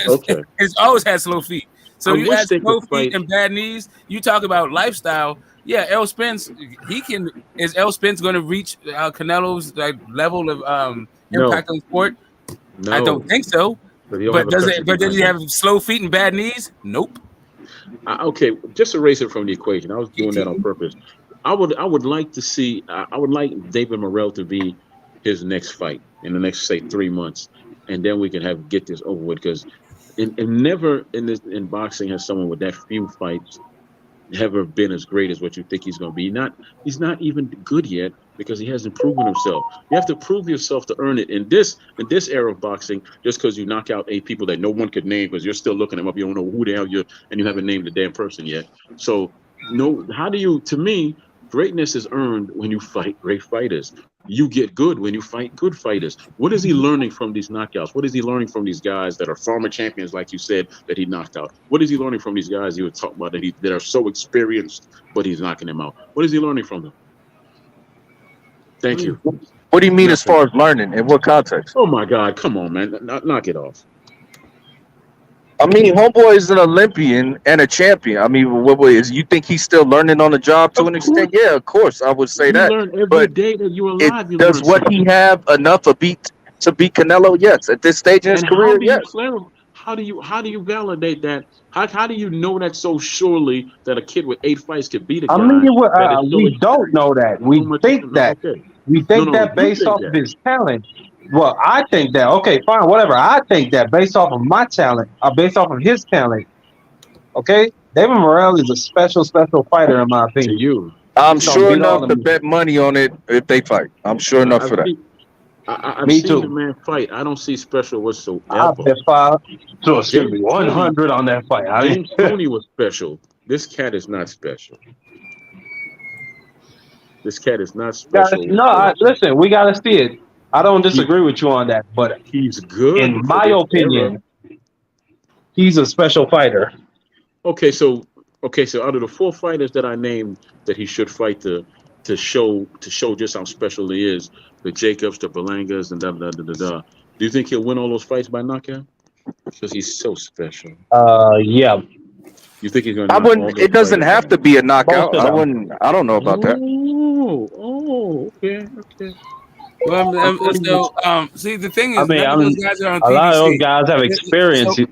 Okay. He's always had slow feet. So I you wish add they could slow feet fight. and bad knees. You talk about lifestyle. Yeah, Errol Spence. Is Errol Spence going to reach Canelo's level of No, impact on the sport? I don't no, think so. but he don't have But a country does behind he him. have slow feet and bad knees? Nope. Okay, just erase it from the equation. I was doing that on purpose. I would like to see. I would like David Morrell to be his next fight in the next say 3 months, and then we can get this over with. Because never in boxing has someone with that few fights ever been as great as what you think he's going to be. He's not even good yet because he hasn't proven himself. You have to prove yourself to earn it. In this era of boxing, just because you knock out 8 people that no one could name because you're still looking them up, you don't know who the hell and you haven't named the damn person yet. So no, how do you? To me, greatness is earned when you fight great fighters. You get good when you fight good fighters. What is he learning from these knockouts? What is he learning from these guys that are former champions, like you said, that he knocked out? What is he learning from these guys you were talking about that are so experienced, but he's knocking them out? What is he learning from them? Thank you. What do you mean as Nothing. far as learning? In what context? Oh my God! Come on, man! Knock it off. I mean, homeboy is an Olympian and a champion. I mean, you think he's still learning on the job to Of an course, extent? Yeah, of course, I would say you that. learn every But day that you're it alive. You does learn what he something. have enough of to beat Canelo? Yes, at this stage in his And how career, do you yes. clarify? How do you validate that? How do you know that so surely that a kid with 8 fights could beat a I mean, guy that is so we don't experienced? know that. So We much. think No, that. okay. We No, think no, that you based think off of that. his talent. Well, I think that. Okay, fine, whatever. I think that based off of my talent, or based off of his talent. Okay, David Morrell is a special fighter in my To opinion. you. I'm He's gonna sure beat all enough of to them. bet money on it if they fight. I'm sure enough I've for that. seen. I've Me seen the too. man fight. I don't see special I whatsoever. bet five. So excuse James me, Tony. 100 on that fight. I James mean, Tony was special. This cat is not special. This cat is not guys, special no. whatsoever. Listen, we gotta see it. I don't He disagree with you on that, but he's good in for my this era. opinion, he's a special fighter. Okay, so out of the 4 fighters that I named that he should fight to show just how special he is, the Jacobs, the Belangas, and da da da da da. Do you think he'll win all those fights by knockout? Because he's so special. Yeah, You think he's gonna I knock all wouldn't. those It doesn't fighters have down? to be a most knockout. of I them. wouldn't. I don't know about that. Okay, okay. Well, According to see, the thing I is, mean, none of those guys are on a lot of those PBC. guys have experience. So,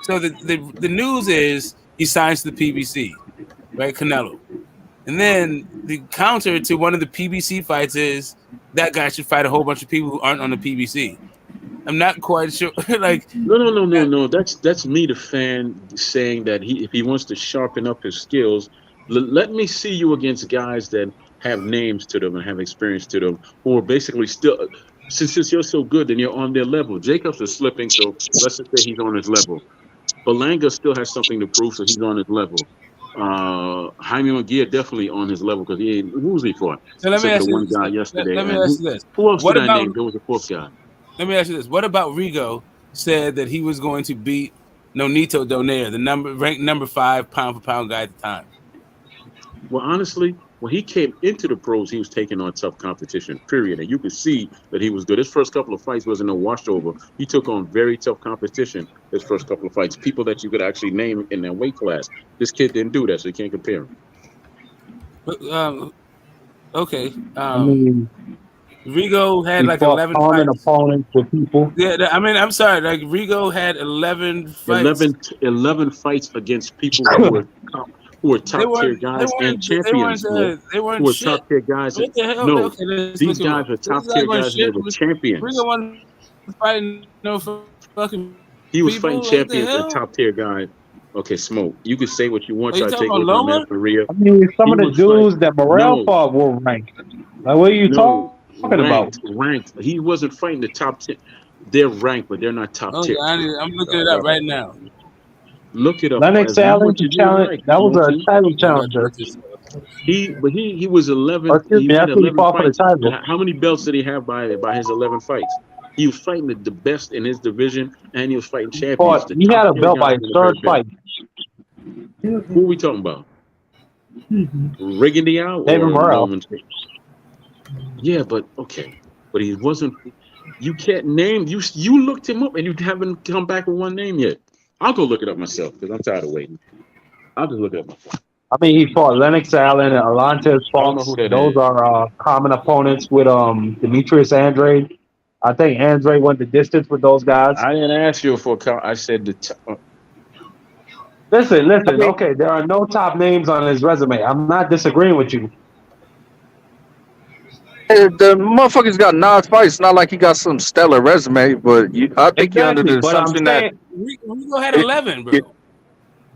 so the news is he signs to the PBC, right? Canelo. And then the counter to one of the PBC fights is that guy should fight a whole bunch of people who aren't on the PBC. I'm not quite sure. no. That's me, the fan, saying that if he wants to sharpen up his skills, let me see you against guys that have names to them and have experience to them, who are basically still. Since you're so good, then you're on their level. Jacobs is slipping, so let's just say he's on his level. Belanga still has something to prove, so he's on his level. Jaime Munguia definitely on his level because he ain't. Who was he for? So let me Except for ask the you one this. guy yesterday. Let me And ask who, you this. who else What did I about? name? There was a fourth guy. Let me ask you this. What about Rigo said that he was going to beat Nonito Donaire, ranked number 5 pound for pound guy at the time? Well, honestly, when he came into the pros, he was taking on tough competition, period. And you could see that he was good. His first couple of fights wasn't no washover. He took on very tough competition his first couple of fights, people that you could actually name in that weight class. This kid didn't do that, so you can't compare him. But, okay. I mean, Rigo had he like fought 11 common fights. opponents with people. Yeah, I mean, I'm sorry. Like Rigo had 11 fights. 11 fights against people who were They top tier weren't. guys and champions, bro. They Who weren't were shit. top tier guys. What the hell? No, Okay, let's these look him guys up. are top These guys tier weren't guys and they shit. were champions. Rigo wasn't fighting no fucking He was fighting people. Like, what the champions and hell? top tier guys. Okay, Smoke. You can say what you want. Are you Try to talking take about away from Loma? that career. I mean, some He of the was fight. dudes that Morrell No, fought were ranked. Like, what are you no, talking about? ranked. He wasn't fighting the top 10. They're ranked, but they're not top Okay, tier. I'm looking it up right now. Look it up Lennox as Allen much to as you challenge. like, That was a Smokey. title I got challenger. purchase. He was Or 11th. excuse He me, had that's who he 11 fought for the fights. And title. how many belts did he have by his 11 fights? He was fighting the best in his division, and he was fighting champions. The He top had a tier belt guys by his won a third very belt. fight. Who are we talking about? Rigondeaux David or Morrell. Norman? Yeah, but okay, but he wasn't. You can't name you. You looked him up, and you haven't come back with one name yet. I'll go look it up myself because I'm tired of waiting. I'll just look it up myself. I mean, he fought Lennox Allen and Alontes I don't know Fox. who that Those is. are common opponents with Demetrius Andrade. I think Andrade went the distance with those guys. I didn't ask you for. I said Listen. okay. Okay, there are no top names on his resume. I'm not disagreeing with you. The motherfucker's got 9 fights. It's not like he got some stellar resume, but I think you're under Exactly, the but I'm assumption that saying, Rico had it, 11, bro. it,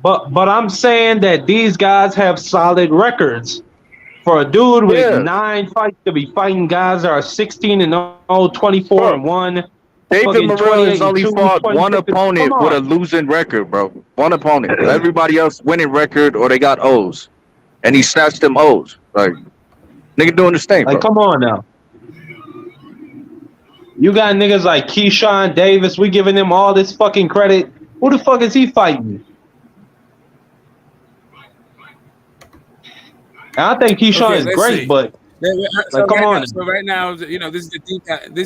but I'm saying that these guys have solid records. For a dude with yeah, 9 fights to be fighting guys that are 16-0, 24 bro. and 1, David fucking Morrell has 28 and only 2, fought one 26 and come opponent with a on. losing record, bro. One opponent. Everybody else winning record or they got O's, and he snatched them O's. Like nigga doing this thing, Like, bro. come on now. You got niggas like Keyshawn Davis. We giving him all this fucking credit. Who the fuck is he fighting? And I think Keyshawn Okay, is let's great, see. but So come on. right now, you know, this is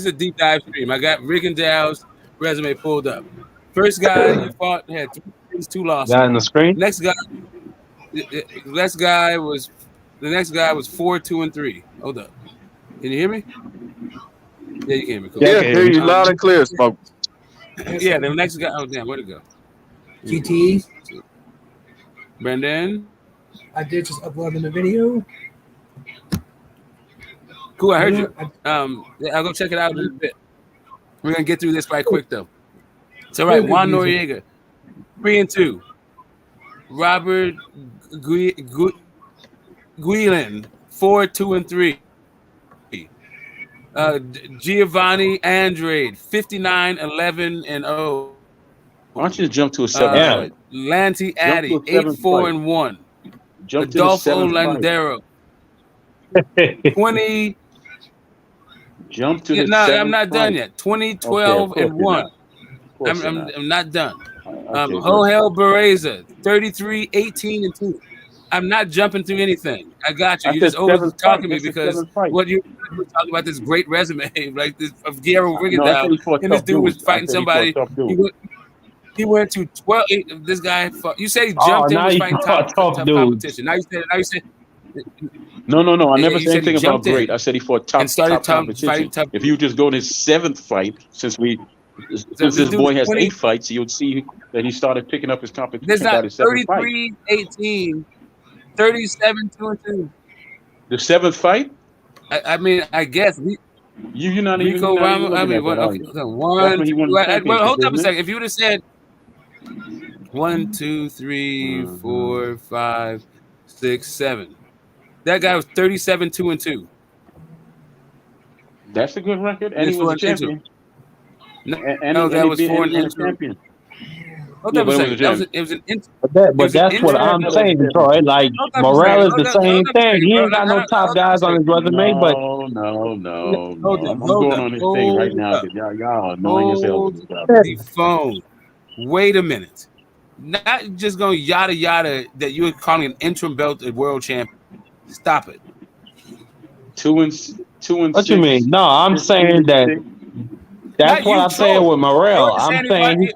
a deep dive stream. I got Rigondeaux's resume pulled up. First guy he fought had 3 wins, 2 losses. Got in the screen? Next guy was 4-2-3. Hold up. Can you hear me? Yeah, you can hear me. Cool. Yeah, I Yeah, can hear hear you you. loud and clear, Smoke. Yeah, the next guy. Oh damn, where'd it go? GT. Brendan. I did just upload in the video. Cool, I heard you. Yeah, I'll go check it out in a bit. We're gonna get through this right quick though. So right, Juan Noriega, 3-2. Robert Guilin, 4-2-3. Giovanni Andrade, 59-11-0. Why don't you just jump to a 7th fight? Lanty Addy, Jump to a 7th 8-4-1. Jump to the Adolfo 7th fight. Landero, 20. Jump to the No, 7th I'm not done fight. yet. 20-12-1. I'm not done. Okay, Johel Bereza, 33-18-2. I'm not jumping through anything. I got you. I You said just over 7th talking fight. me That's the because 7th fight. what you were talking about this great resume like this of Guillermo No, I said Rigondeaux, he fought and this tough dude was dudes. fighting somebody. He went to 12. This guy fought. You said he jumped in, now was you fighting fought tough tough dudes. competition. Now you said. No. I never You said said he anything about jumped in great. I said he fought top and started competition. fighting tough. If you just go to his 7th fight, since this boy has 8 fights, you'll see that he started picking up his competition There's by not the 7th fight. 33-18, 37-2-2. The 7th fight? I mean, I guess You're not Rico even Ramos. I looking mean, at that, are okay, you? one. That's when he won the championship, Hold up a isn't it? second. If you would have said 1, 2, 3, 4, 5, 6, 7, that guy was 37-2-2. That's a good record, and he was a champion. No, that was for an interim. Hold up a second. It was an interim. But that's what I'm saying, Troy. Like, Morrell is the same thing. He ain't got no top guys on his resume, but No. I'm hold going up, on this thing right now because y'all are annoying yourselves. The phone. Wait a minute. Not just going yada yada that you're calling an interim belt a world champion. Stop it. 2 and what 6. you mean? No, I'm saying that. That's what I'm saying with Morrell. I'm saying.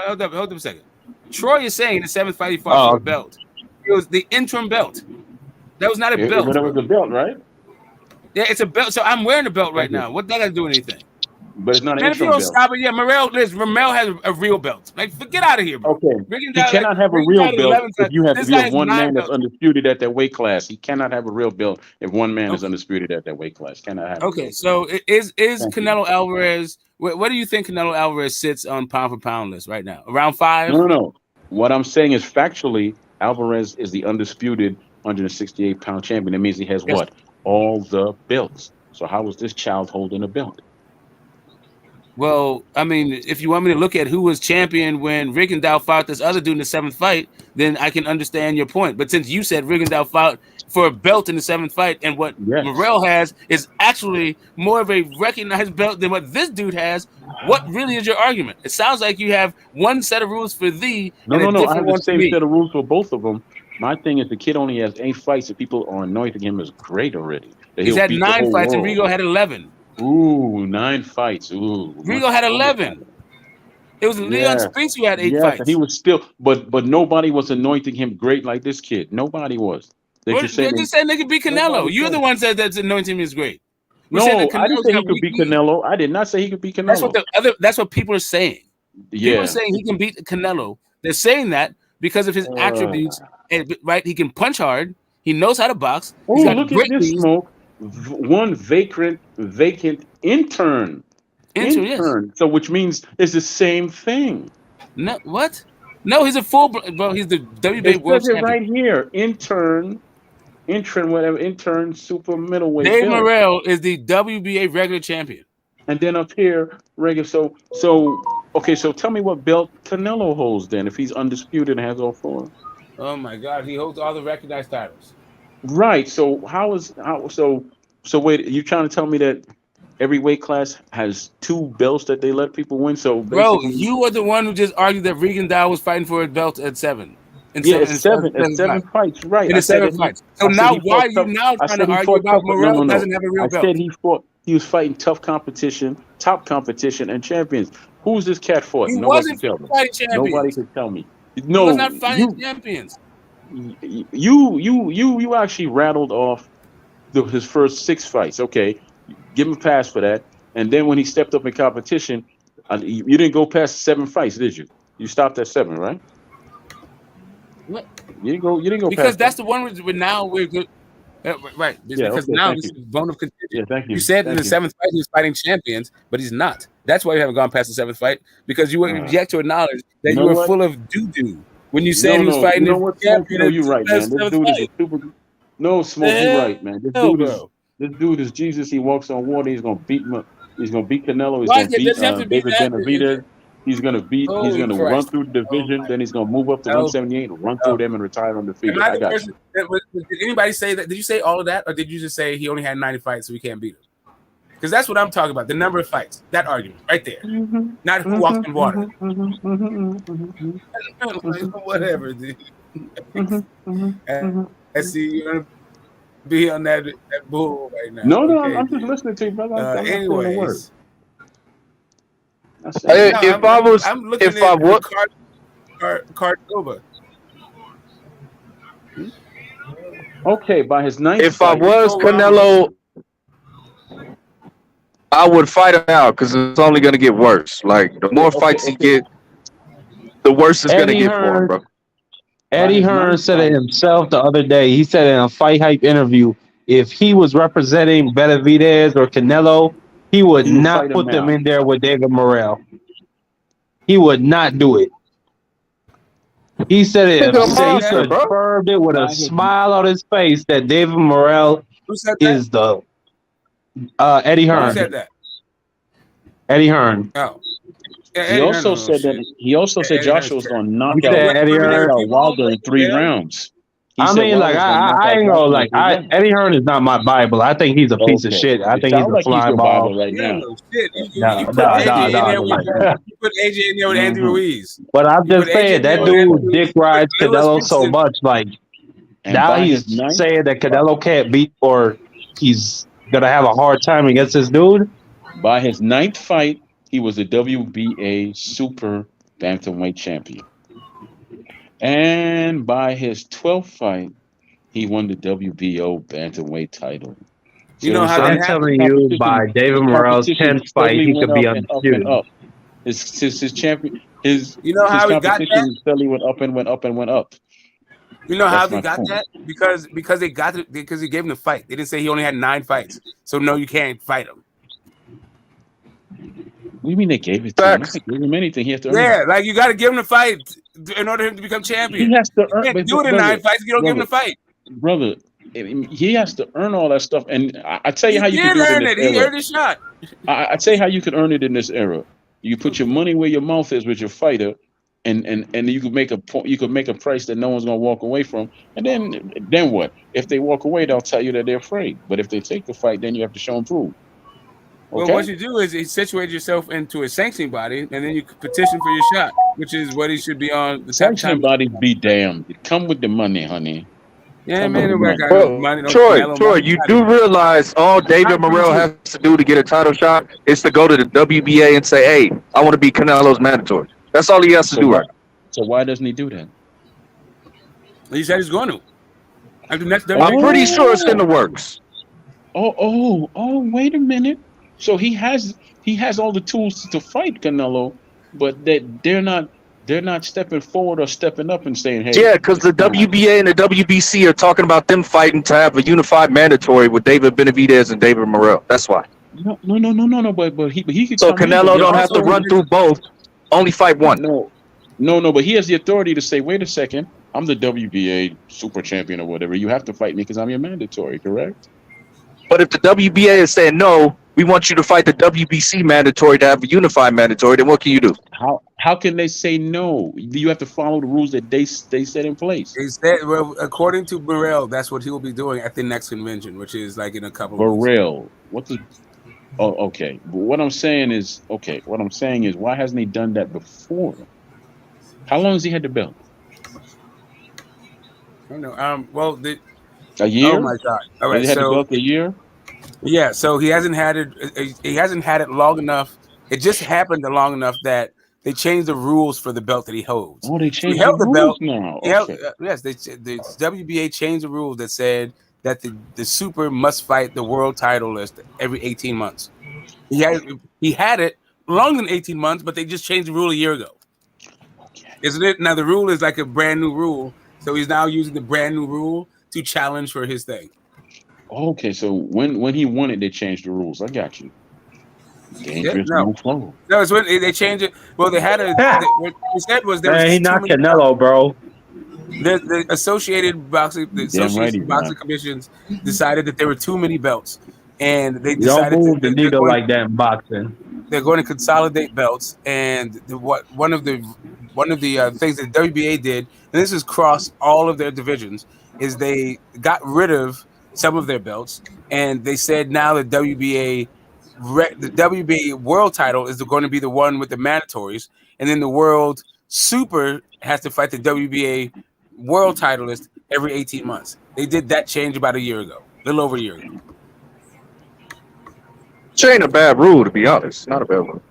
Hold up a second. Troy is saying the 7th fight he fought for a belt. It was the interim belt. That was not a belt. But it was a belt, right? Yeah, it's a belt. So I'm wearing a belt right now. What that got to do with anything? But it's not an Man, if you interim don't belt. stop it, yeah, Morrell has a real belt. Like, get out of here, bro. Okay. He cannot have a real belt if you have one man that's undisputed at that weight class. He cannot have a real belt if one man is undisputed at that weight class. Cannot have. Okay, so is Canelo Alvarez? What do you think Canelo Alvarez sits on pound for pound list right now? Around 5? No. What I'm saying is factually, Alvarez is the undisputed 168-pound champion. That means he has Yes. what? All the belts. So how is this child holding a belt? Well, I mean, if you want me to look at who was champion when Rigondeaux fought this other dude in the 7th fight, then I can understand your point. But since you said Rigondeaux fought for a belt in the 7th fight, and what Yes. Morrell has is actually more of a recognized belt than what this dude has, what really is your argument? It sounds like you have one set of rules for thee No, and a no, no. I different have the one for same me. set of rules for both of them. My thing is the kid only has 8 fights, and people are anointing him as great already. That He's he'll had beat the 9 whole fights, and world. Rigo had 11. Ooh, 9 fights. Ooh, Rigo had 11. It was Leon yes, Spinks who had 8 yes. And he fights. was still, but nobody was anointing him great like this kid. Nobody was. They What, just said they just said nigga beat Canelo. nobody You're the said. one said that anointing is great. We said that No, I didn't Canelo's say he got could weak beat knees. Canelo. I did not say he could beat That's what Canelo. that's what people are saying. People are Yeah. saying he can beat Canelo. They're saying that because of his attributes. Right? He can punch hard. He knows how to box. He's Oh, got look at great this knees. smoke. One vacant intern. Yes. So which means it's the same thing. No, what? No, he's a full bro. He's the WBA It world says it champion. right here. Intern, super middleweight Dave belt. Morrell is the WBA regular champion. And then up here, regular. Okay, so tell me what belt Canelo holds then if he's undisputed and has all 4. Oh my God, he holds all the recognized titles. Right. So so wait, you trying to tell me that every weight class has 2 belts that they let people win? So Bro, basically, you were the one who just argued that Rigondeaux was fighting for a belt at 7. yeah, it's 7. It's 7 fights. fights. Right. In I the said 7 that fights. So I said now he why fought are you tough. now I trying said to he argue fought about tough. No, Morrell no, no. doesn't have a I real belt? said he was fighting tough competition, top competition, and champions. Who's this cat fought? He Nobody can wasn't tell me. fighting Nobody champions. can tell me. He was not No, fighting champions. you actually rattled off his first 6 fights. Okay, give him a pass for that. And then when he stepped up in competition, you didn't go past 7 fights, did you? You stopped at 7, right? What? You didn't go. You didn't go Because past that's that. the one where now we're good. Right. It's Yeah. because Okay. now Thank this you. is bone of contention. Yeah. Thank You you. said in the Thank you. 7th fight he was fighting champions, but he's not. That's why you haven't gone past the 7th fight, because you were yet to acknowledge that You you know were what? full of doo-doo when you said No, he was no. You fighting know the what, Smoke? You champion know in you're right, the man. This 7th dude is a fight. super. No, The Smoke, you're right, man. hell, bro. This dude is Jesus. He walks on water. He's gonna beat him. He's gonna beat Canelo. He's Why gonna does beat it have to be David that? Benavidez. He's gonna beat. He's Holy gonna run Christ. through the Oh division. my Then he's gonna move up to God. 178 and run through them and retire Am undefeated. I I the got person did anybody say that? Did you say all of that, or did you just say he only had 90 fights so we can't beat him? Because that's what I'm talking about. The number of fights. That argument right there. Not who walked in water. Whatever, dude. I see you're gonna be on that bull right now. No, no. Okay, I'm just dude. listening to you, brother. I'm not saying a word. Anyways, I'm saying no, I'm looking if I at would, Cardova. okay. By his 9th if I fight, was Canelo, I would fight him out because it's only gonna get worse. Like the more fights he get, the worse it's gonna Eddie get for him, Hearn, bro. Eddie his Hearn ninth said it fight. himself the other day. He said in a Fight Hype interview, if he was representing Benavidez or Canelo, he would He would not fight him put them now. in there with David Morrell. He would not do it. He said it. Nigga, a He monster, bro. confirmed it with a By his smile on his face that David Morrell Who said that? is the Eddie Who Hearn. said that? Eddie Hearn. Oh. Yeah, He Eddie also Hearn, said that shit. he also said Eddie Hearn Joshua is was going to terrible. knock He said Eddie Hearn. out Wilder in 3 rounds. He I said mean, like Wilder was going to knock I out ain't gonna Joshua in like 3 rounds. Eddie Hearn is not my Bible. I think he's a piece of Okay, shit. I it think he's sounds a like he's fly your ball. Bible right Yeah, now. no shit. Nah, You put nah, AJ nah, in nah, there with nah. you put AJ in there with Andy Ruiz. But I'm You put just AJ saying in there that with Andy dude Ruiz. dick You put rides Camilo Canelo so Stevenson. much. Like And now by his he's ninth, saying that Canelo can't beat or he's gonna have a hard time against this dude. by his 9th fight, he was the WBA super bantamweight champion. And by his 12th fight, he won the WBO bantamweight title. You See what know I'm how that I'm saying? happened? telling you, by David Morrell's 10th fight, steadily he went could be up and up and undisputed. up. His champion, his You know how he got that? competition steadily went up and went up and went up. You know how That's they my got point. that? Because they got it because he gave him the fight. They didn't say he only had 9 fights. So no, you can't fight him. What do you mean they gave it to him? Facts. They didn't give him anything. He has to earn Yeah, it. like you got to give him the fight. in order for him to become He champion. has to You earn, can't do it in 9 fights if you don't give him the fight. brother. He has to earn all that stuff, and I tell you He how you can did do it in earn this it. He era. earned his shot. I tell you how you can earn it in this era. You put your money where your mouth is with your fighter, and you could make a point. You could make a price that no one's gonna walk away from, and then what? If they walk away, they'll tell you that they're afraid. But if they take the fight, then you have to show them proof. Well, Okay. what you do is you situate yourself into a sanctioning body, and then you can petition for your shot, which is what he should be on the top Sanctioning time. bodies be damned. Come with the money, honey. Yeah, Come man, with the nobody money. got no Well, money, no Troy, Canelo Troy, money. you do realize all David Morrell has to do to get a title shot is to go to the WBA and say, "Hey, I want to be Canelo's mandatory." That's all he has to do, right? So why doesn't he do that? He said he's going to. After next I'm WBA. pretty sure it's in the works. Oh! Wait a minute. So he has all the tools to fight Canelo, but they're not stepping forward or stepping up and saying, "Hey." Yeah, because the WBA and the WBC are talking about them fighting to have a unified mandatory with David Benavidez and David Morrell. That's why. No. But he could. So come in, Canelo but don't have to run through both. Only fight one. No. But he has the authority to say, "Wait a second, I'm the WBA super champion or whatever. You have to fight me because I'm your mandatory." Correct. But if the WBA is saying no, we want you to fight the WBC mandatory to have a unified mandatory, then what can you do? How can they say no? You have to follow the rules that they set in place. They said, well, according to Burrell, that's what he will be doing at the next convention, which is like in a couple of weeks. Burrell, okay. But what I'm saying is, why hasn't he done that before? How long has he had the belt? I don't know. Well, a year. Oh my God! All right, he had the belt a year. Yeah, so he hasn't had it. He hasn't had it long enough. It just happened long enough that they changed the rules for the belt that he holds. Oh, they changed the belt now. Okay. Yes, the WBA changed the rules that said that the super must fight the world title list every 18 months. He had it longer than 18 months, but they just changed the rule a year ago. Okay. Isn't it? Now the rule is like a brand new rule, so he's now using the brand new rule to challenge for his thing. Okay, so when he won it, they changed the rules. I got you. Dangerous move forward. No, it's when they changed it. Well, they had what they said was there was he not Canelo, bro. The Associated Boxing, Boxing Commissions decided that there were too many belts, and they decided don't move the needle like that in boxing. They're going to consolidate belts, and one of the things that WBA did, and this is across all of their divisions, is they got rid of some of their belts, and they said now the WBA world title is going to be the one with the mandatories, and then the world super has to fight the WBA world titleist every 18 months. They did that change about a little over a year ago. Which ain't a bad rule, to be honest. Not a bad rule.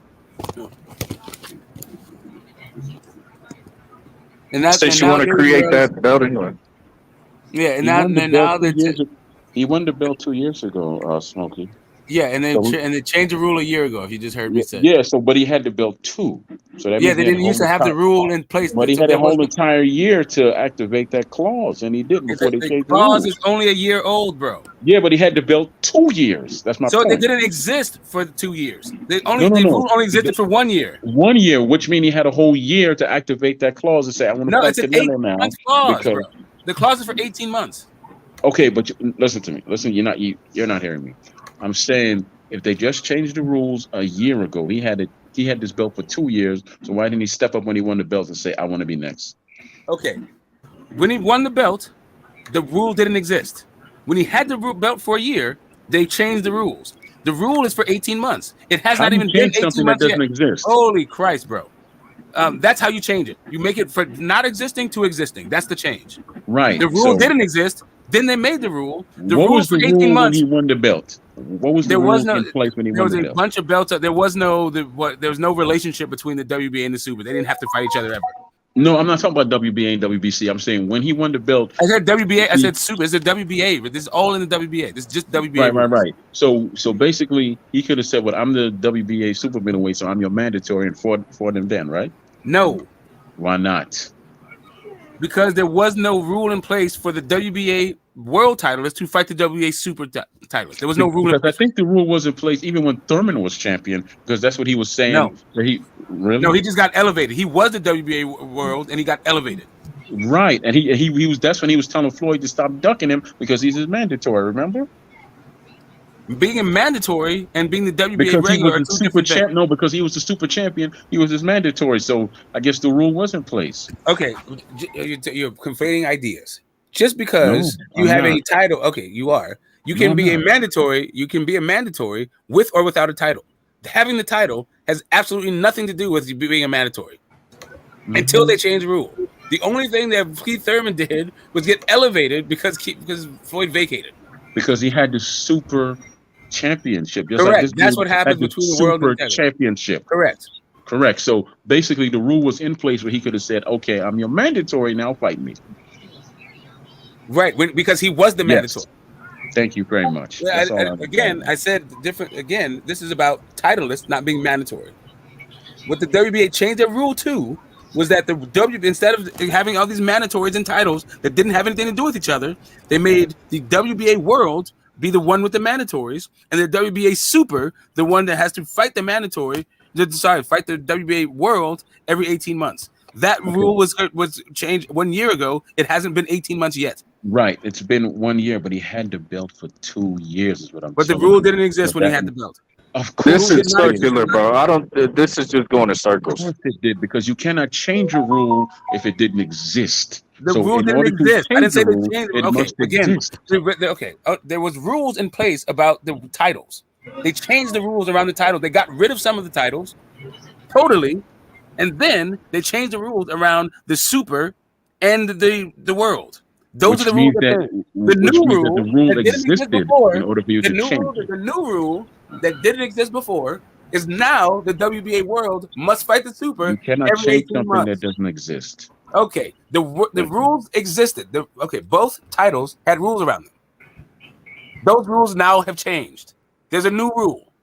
And that's since you want to create that belt anyway. Yeah, and now he won the belt 2 years ago, Smokey. Yeah, and they changed the rule a year ago. If you just heard me say. Yeah, but he had the belt too. So that they didn't used to have the rule in place. But he had a whole entire year to activate that clause, and he didn't before they changed the clause rules. is only a year old, bro. Yeah, but he had the belt 2 years. That's my point. So they didn't exist for 2 years. The rule only existed for 1 year. 1 year, which means he had a whole year to activate that clause and say, "I want to fight Canelo now." Clause, bro. The clause is for 18 months. Okay, but listen to me. Listen, you're not hearing me. I'm saying if they just changed the rules a year ago, he had this belt for 2 years. So why didn't he step up when he won the belt and say, "I want to be next"? Okay, when he won the belt, the rule didn't exist. When he had the belt for a year, they changed the rules. The rule is for 18 months. It has not even been 18 something months that doesn't yet. exist. Holy Christ, bro! That's how you change it. You make it from not existing to existing. That's the change. Right. The rule didn't exist. Then they made the rule. What was the rule when he won the belt? What was the rule in place when he won the belt? There was a bunch of belts. There was no relationship between the WBA and the Super. They didn't have to fight each other ever. No, I'm not talking about WBA and WBC. I'm saying when he won the belt. I said WBA. I said Super. It's a WBA. This is all in the WBA. This is just WBA. Right. So basically, he could have said, "Well, I'm the WBA super middleweight, so I'm your mandatory," and fought them then, right? No. Why not? Because there was no rule in place for the WBA world titleist to fight the WBA super titleist. There was no rule. Because I think the rule was in place even when Thurman was champion, because that's what he was saying. No. That he really No, he just got elevated. He was the WBA world, and he got elevated. right, and he was. That's when he was telling Floyd to stop ducking him because he's his mandatory. Remember? Being a mandatory and being the WBA Because he regular are was the two super different champ. things. No, because he was the super champion. He was his mandatory. So I guess the rule was in place. Okay, you're conflating ideas. Just because No, you I'm have not. a title, okay, you are. You No, can I'm be a not. mandatory. You can be a mandatory with or without a title. Having the title has absolutely nothing to do with you being a mandatory until they change the rule. The only thing that Keith Thurman did was get elevated because Floyd vacated. Because he had the super championship, just like Correct. this That's dude what had happens the between the world and super the title. championship. Correct. Correct. So basically, the rule was in place where he could have said, "Okay, I'm your mandatory now. Fight me." Right, because he was the Yes. mandatory. Thank you very much. Yeah, That's all I again, I said different. Again, this is about titleists not being mandatory. What the WBA changed their rule to was that the instead of having all these mandatories and titles that didn't have anything to do with each other, they made the WBA World be the one with the mandatories, and the WBA Super the one that has to fight the mandatory. Fight the WBA World every 18 months. That rule was changed 1 year ago. It hasn't been 18 months yet. Right. It's been 1 year, but he had the belt for 2 years, is what I'm But the telling you. rule didn't exist So when he that- had the belt. Of course, This Rule is did not exist. circular, bro. I don't. This is just going in circles. Of course it did, because you cannot change a rule if it didn't exist. The So rule in didn't order to exist. I change didn't say the they rule, changed it. it Okay, must again, exist. there was rules in place about the titles. They changed the rules around the title. They got rid of some of the titles totally, and then they changed the rules around the super and the world. Those are the rules that changed. The new rule that didn't exist before. in order for you The to new change rule, it. the new rule that didn't exist before is now the WBA World must fight the super You cannot every change 18 something months. that doesn't exist. Okay, the rules existed. Both titles had rules around them. Those rules now have changed. There's a new rule.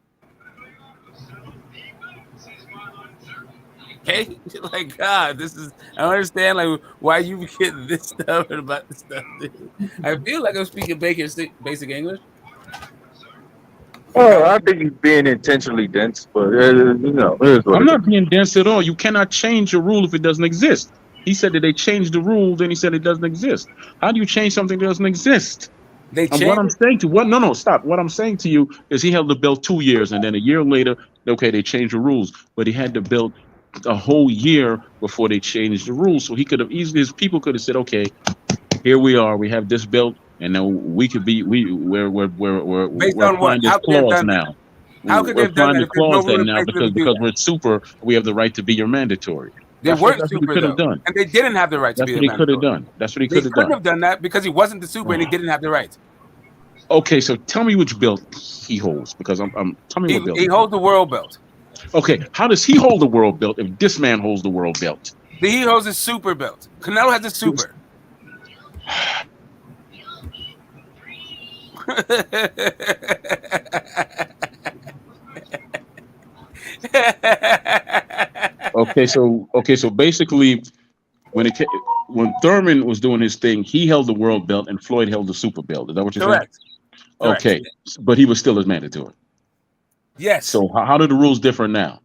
Okay, like God, this is. I don't understand like why you get this stuff and about this stuff. I feel like I'm speaking basic English. Well, I think he's being intentionally dense, but you know, it is what I'm it not is. being dense at all. You cannot change a rule if it doesn't exist. He said that they changed the rule, then he said it doesn't exist. How do you change something that doesn't exist? They And what I'm changed. saying to no, stop. What I'm saying to you is he held the belt 2 years, and then a year later, okay, they changed the rules, but he had the belt a whole year before they changed the rules. So he could have easily, his people could have said, okay, here we are, we have this belt, and now we could be we're Based on applying what? this How could they have clause done that? now. How could they We're have done applying that the if there's no clause rule that in now place for them to do because that? we're super, we have the right to be your mandatory. They That's weren't what he super could have though, done. and they didn't have the right to That's be what the he could have mandatory. done. That's what he They could have couldn't done. have done that because he wasn't the super and he didn't have the right. Okay, so tell me which belt he holds, because I'm tell me what belt He holds the world belt. Okay, how does he hold the world belt if this man holds the world belt? He holds a super belt. Canelo has a super. Okay, so basically, when Thurman was doing his thing, he held the world belt and Floyd held the super belt. Is that what you're Correct. saying? Okay, but he was still his mandatory. Yes. So how do the rules differ now?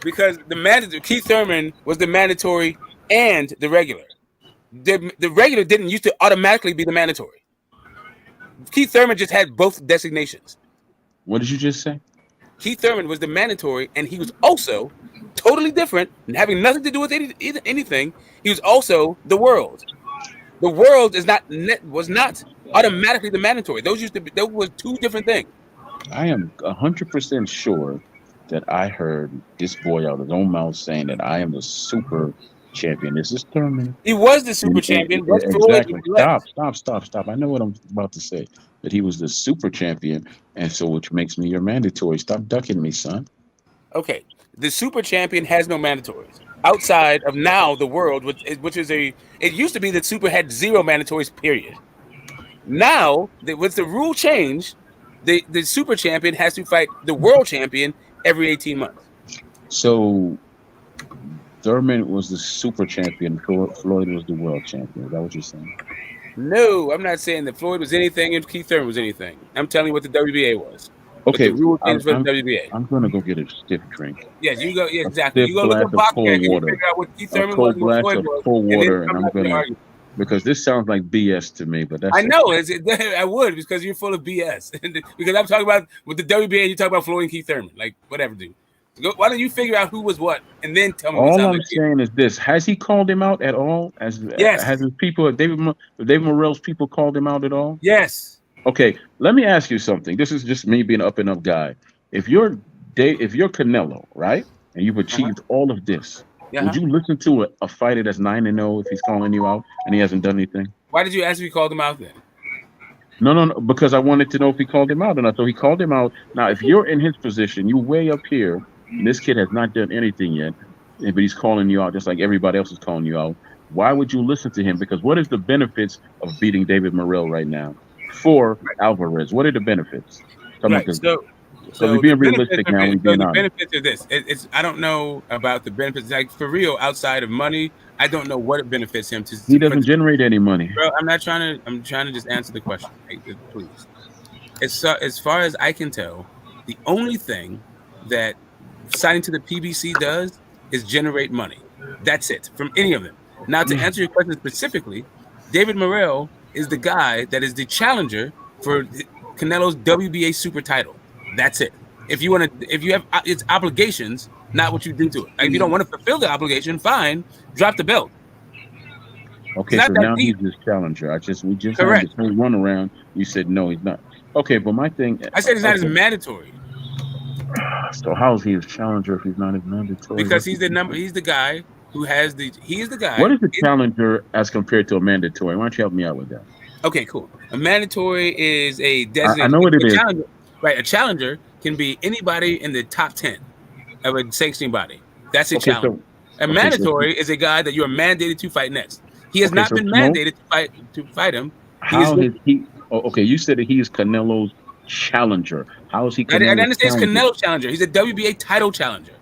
Because Keith Thurman was the mandatory and the regular. The regular didn't used to automatically be the mandatory. Keith Thurman just had both designations. What did you just say? Keith Thurman was the mandatory, and he was also totally different, having nothing to do with anything. He was also the world. The world was not automatically the mandatory. Those were two different things. I am 100% sure that I heard this boy out of his own mouth saying that I am the super champion. This is Thurman. He was the super champion. Exactly. Stop. I know what I'm about to say. That he was the super champion, and so which makes me your mandatory. Stop ducking me, son. Okay. The super champion has no mandatories outside of now the world, which is it used to be that super had 0 mandatories, period. Now, with the rule change, the super champion has to fight the world champion every 18 months. So Thurman was the super champion. Floyd was the world champion. Is that what you're saying? No, I'm not saying that Floyd was anything and Keith Thurman was anything. I'm telling you what the WBA was. What Okay, the rule change for the WBA. I'm gonna go get a stiff drink. Yes, you go. Yeah, A exactly. stiff You go look glass at of boxing cold and you water. figure out what Keith A Thurman was cold and what glass Floyd of was, cold and then water, and come I'm back to the gonna argument. because this sounds like BS to me, but that's I know okay. I would because you're full of BS. Because I'm talking about with the WBA, you talk about Floyd and Keith Thurman, like whatever, dude. Why don't you figure out who was what and then tell me what All sounds I'm like BS? saying is this: has he called him out at all? Yes, Has his people, David Morrell's people, called him out at all? yes. Okay, let me ask you something. This is just me being an up and up guy. If you're Canelo, right, and you've Uh-huh. achieved all of this, would Uh-huh. you listen to a fighter that's 9-0 if he's calling you out and he hasn't done anything? Why did you ask me called him out then? No, because I wanted to know if he called him out or not. So he called him out. Now, if you're in his position, you way up here, and this kid has not done anything yet, but he's calling you out just like everybody else is calling you out. Why would you listen to him? Because what is the benefits of beating David Morrell right now for Alvarez? What are the benefits? Come on, Right. because we're The being benefits realistic of now. it. We're So being the honest. benefits of this. It's I don't know about the benefits. Like for real, outside of money, I don't know what it benefits him He for. doesn't generate any money. Bro, I'm not trying to. I'm trying to just answer the question, right? Please. As far as I can tell, the only thing that signing to the PBC does is generate money. That's it from any of them. Now, to answer your question specifically, David Morrell is the guy that is the challenger for Canelo's WBA super title. That's it. If you have it's obligations, not what you do to it. Like, if you don't want to fulfill the obligation, fine, drop the belt. It's Okay, not so that now deep. he's this challenger. We just had Correct. this whole run around. You said no, he's not. Okay, but my thing. I said it's not as Okay, mandatory. so how's he his challenger if he's not as mandatory? Because he's the number. He's the guy who has the. He is the What guy. is a challenger as compared to a mandatory? Why don't you help me out with that? Okay, cool. A mandatory is a I designated. know what it A is. challenger, right? A challenger can be anybody in the top 10 of a sanctioning body. That's a Okay, challenge. so A okay, so mandatory is a guy that you are mandated to fight next. He has okay, not so been Smoke, mandated to fight him. He is. how his he? Oh, okay, you said that he is Canelo's challenger. How is he I Canelo's understand it's challenger? Canelo challenger. He's a WBA title challenger.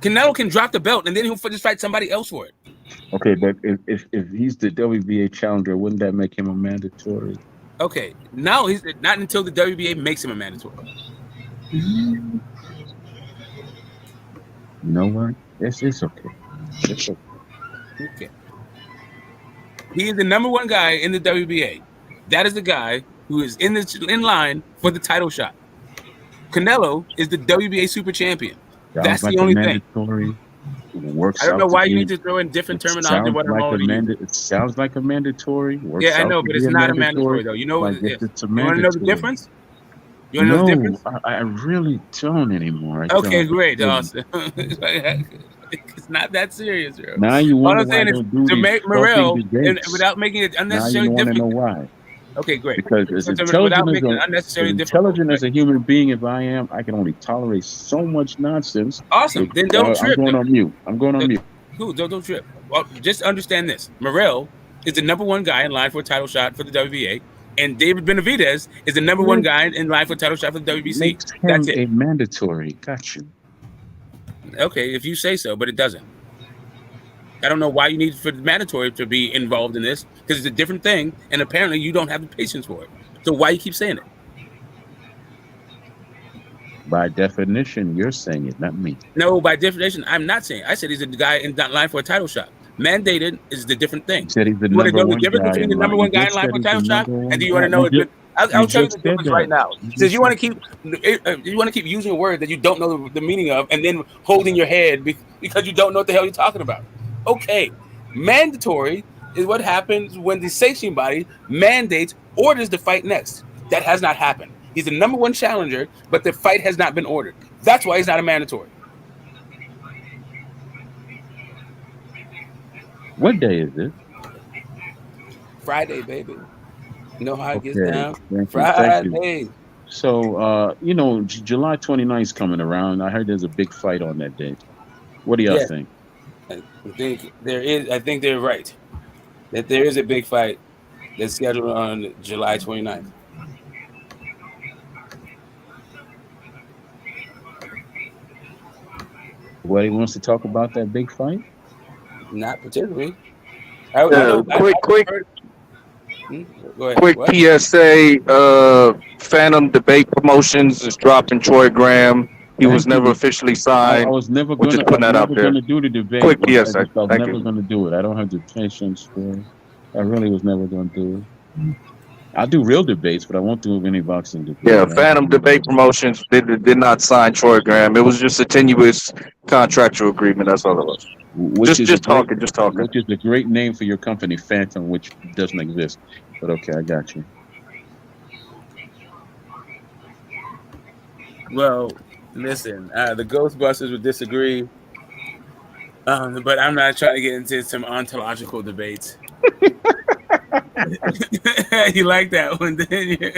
Canelo can drop the belt and then he'll just fight somebody else for it. Okay, but if he's the WBA challenger, wouldn't that make him a mandatory? Okay, now he's not until the WBA makes him a mandatory. You know what? It's okay. It's okay. Okay. He is the number one guy in the WBA. That is the guy who is in line for the title shot. Canelo is the WBA super champion. Sounds That's like the a only thing. mandatory. I Works don't know out to why you be. need to throw in different It terminology sounds what I'm like a already using. It sounds like a mandatory. Works Yeah, I out know, to but be it's a not a mandatory. mandatory though. You know, But I guess it's a you want to know the mandatory. difference? You want to know the No, difference? I really don't anymore. I Okay, don't. great, Really. Austin. It's not that serious, bro. Now you All wonder I'm why I saying is don't do to these make talking Morrell, and debates. without making it Now you unnecessarily want to know difficult. why. Okay, great. Because So without making it as unnecessarily difficult, intelligent right? as a human being as I am, I can only tolerate so much nonsense. Awesome. Then don't I'm trip. going on mute. I'm going on mute. Cool. Don't trip. Well, just understand this: Morrell is the number one guy in line for a title shot for the WBA, and David Benavidez is the number one What guy in line for a title shot for the WBC. makes That's him it. a mandatory? Got you. Okay, if you say so, but it doesn't. I don't know why you need for the mandatory to be involved in this because it's a different thing, and apparently you don't have the patience for it. So why you keep saying it? By definition, you're saying it, not me. No, by definition, I'm not saying. I said he's a guy in that line for a title shot. Mandated is the different thing. You said he's the You want to number know the one difference guy between the in number line. You one guy in just line said for a he's the title shot, number and do one you want guy. to know? You I'll tell you just the said difference right that. now. You Since just you want said to keep using a word that you don't know the meaning of, and then holding your head because you don't know what the hell you're talking about. Okay, mandatory is what happens when the sanctioning body mandates orders to fight next. That has not happened. He's the number one challenger, but the fight has not been ordered. That's why he's not a mandatory. What day is this? Friday, baby. You know how it gets Okay, down? thank you, thank you. Friday. So, July 29th is coming around. I heard there's a big fight on that day. What do y'all Yeah, think? I think there is. I think they're right that there is a big fight that's scheduled on July 29th. Everybody wants to talk about that big fight? Not particularly. I know. Quick Go ahead. What? PSA. Phantom Debate Promotions is dropping Troy Graham. He was Thank never you. officially I signed. was never We're just gonna. I putting was that out never there. gonna do the debate. Quick I PSA. was Thank never you. gonna do it. I don't have the patience for it. I really was never gonna do it. I'll do real debates, but I won't do any boxing debates. Yeah, Phantom Debate Promotions did not sign Troy Graham. It was just a tenuous contractual agreement. That's all it was. Which is a Just great, talking, just talking. which is a great name for your company, Phantom, which doesn't exist. But okay, I got you. Well, listen, the Ghostbusters would disagree, but I'm not trying to get into some ontological debates. You like that one, didn't you?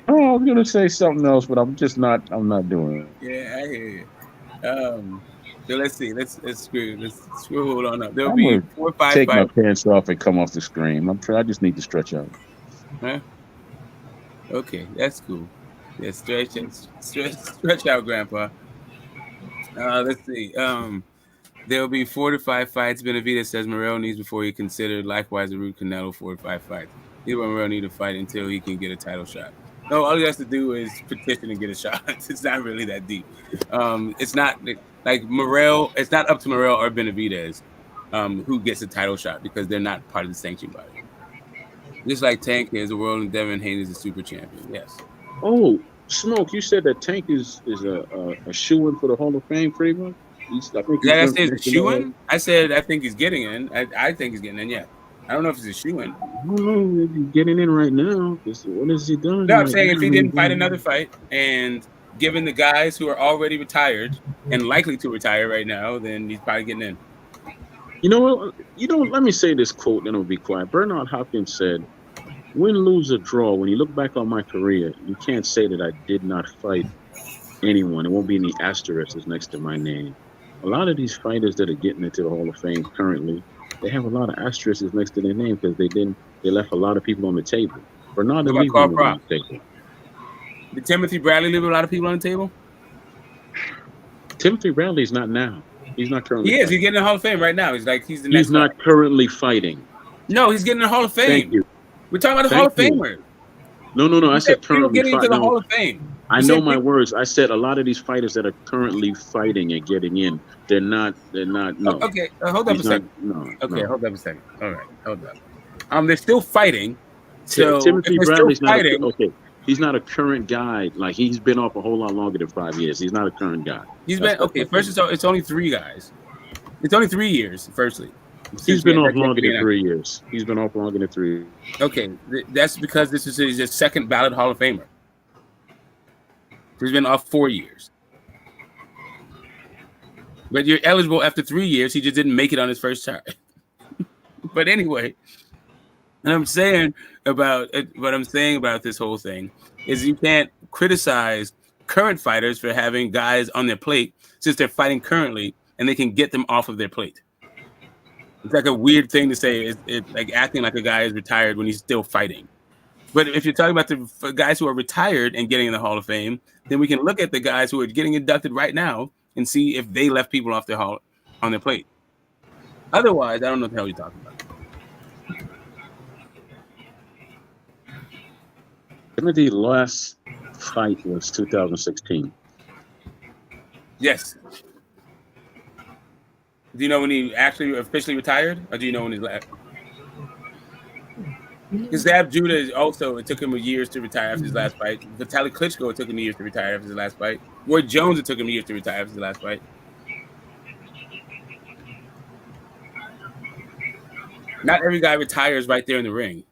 Oh, I was gonna say something else, but I'm just not. I'm not doing it. Yeah, I hear you. So let's see. Let's screw on up. There'll I'm be gonna 4 or 5 take my fights. pants off and come off the screen. I just need to stretch out. Huh? Okay, that's cool. Yeah, stretch out, Grandpa. Let's see. There'll be 4 to 5 fights. Benavidez says Morrell needs before he considered. Likewise, the Root Canelo 4 to 5 fights. Either Morrell need to fight until he can get a title shot. No, all he has to do is petition and get a shot. It's not really that deep. It's not like Morrell. It's not up to Morrell or Benavidez who gets a title shot because they're not part of the sanctioning body. Just like Tank is the world and Devin Haney is a super champion. Yes. Oh, Smoke, you said that Tank is a shoe-in for the Hall of Fame, pretty much. I think Did I he's say it's a shoe-in? I said I think he's getting in. I think he's getting in. Yeah. I don't know if it's a shoe-in. I don't know if he's getting in right now. What has he done? No, I'm saying if he didn't fight another fight, and given the guys who are already retired and likely to retire right now, then he's probably getting in. You know what? Let me say this quote, then I'll be quiet. Bernard Hopkins said, "Win, lose, or draw, when you look back on my career, you can't say that I did not fight anyone. It won't be any asterisks next to my name." A lot of these fighters that are getting into the Hall of Fame currently, they have a lot of asterisks next to their name because they left a lot of people on the table. Bernard didn't leave anyone on the table. Did Timothy Bradley leave a lot of people on the table? Timothy Bradley's not now. He's not currently. He is. Fighting. He's getting in the Hall of Fame right now. He's the next. He's not currently fighting. No, he's getting in the Hall of Fame. Thank you. We're talking about the Hall of Famers. No. I said currently getting into the Hall of Fame. I know my words. I said a lot of these fighters that are currently fighting and getting in, they're not. No. Okay, hold up a second. Hold up a second. All right, hold up. They're still fighting. So Timothy Bradley's not fighting, okay. He's not a current guy. Like he's been off a whole lot longer than 5 years. He's not a current guy. First, it's only 3 guys. It's only 3 years. Firstly, he's been off longer than 3 years. He's been off longer than 3 years. Okay, that's because this is his second ballot Hall of Famer. He's been off 4 years. But you're eligible after 3 years. He just didn't make it on his first try. But anyway, what I'm saying about this whole thing is you can't criticize current fighters for having guys on their plate since they're fighting currently and they can get them off of their plate. It's like a weird thing to say. It's like acting like a guy is retired when he's still fighting. But if you're talking about the guys who are retired and getting in the Hall of Fame, then we can look at the guys who are getting inducted right now and see if they left people off their on their plate. Otherwise, I don't know what the hell you're talking about. Timothy's last fight was 2016. Yes. Do you know when he actually officially retired, or do you know when he's left? Because Zab Judah also, it took him years to retire after his last fight. Vitaly Klitschko, it took him years to retire after his last fight. Roy Jones, it took him years to retire after his last fight. Not every guy retires right there in the ring.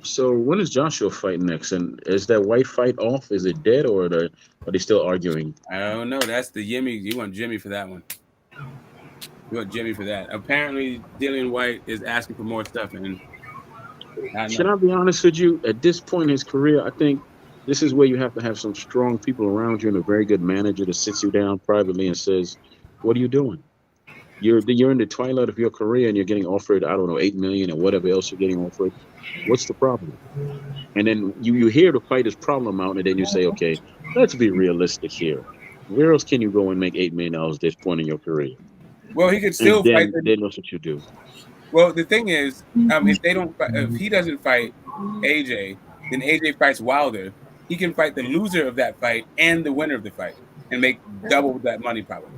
So when is Joshua fighting next? And is that white fight off? Is it dead, or are they still arguing? I don't know. That's the Jimmy. You want Jimmy for that one. You want Jimmy for that. Apparently, Dillian White is asking for more stuff. And should I be honest with you? At this point in his career, I think this is where you have to have some strong people around you and a very good manager that sits you down privately and says, "What are you doing? You're in the twilight of your career and you're getting offered, I don't know, $8 million or whatever else you're getting offered. What's the problem?" And then you hear the fighter's problem out, and then you say, "Okay, let's be realistic here. Where else can you go and make $8 million at this point in your career?" Well, he could still And fight. then that's what you do. Well, the thing is, if he doesn't fight AJ, then AJ fights Wilder. He can fight the loser of that fight and the winner of the fight and make double that money probably.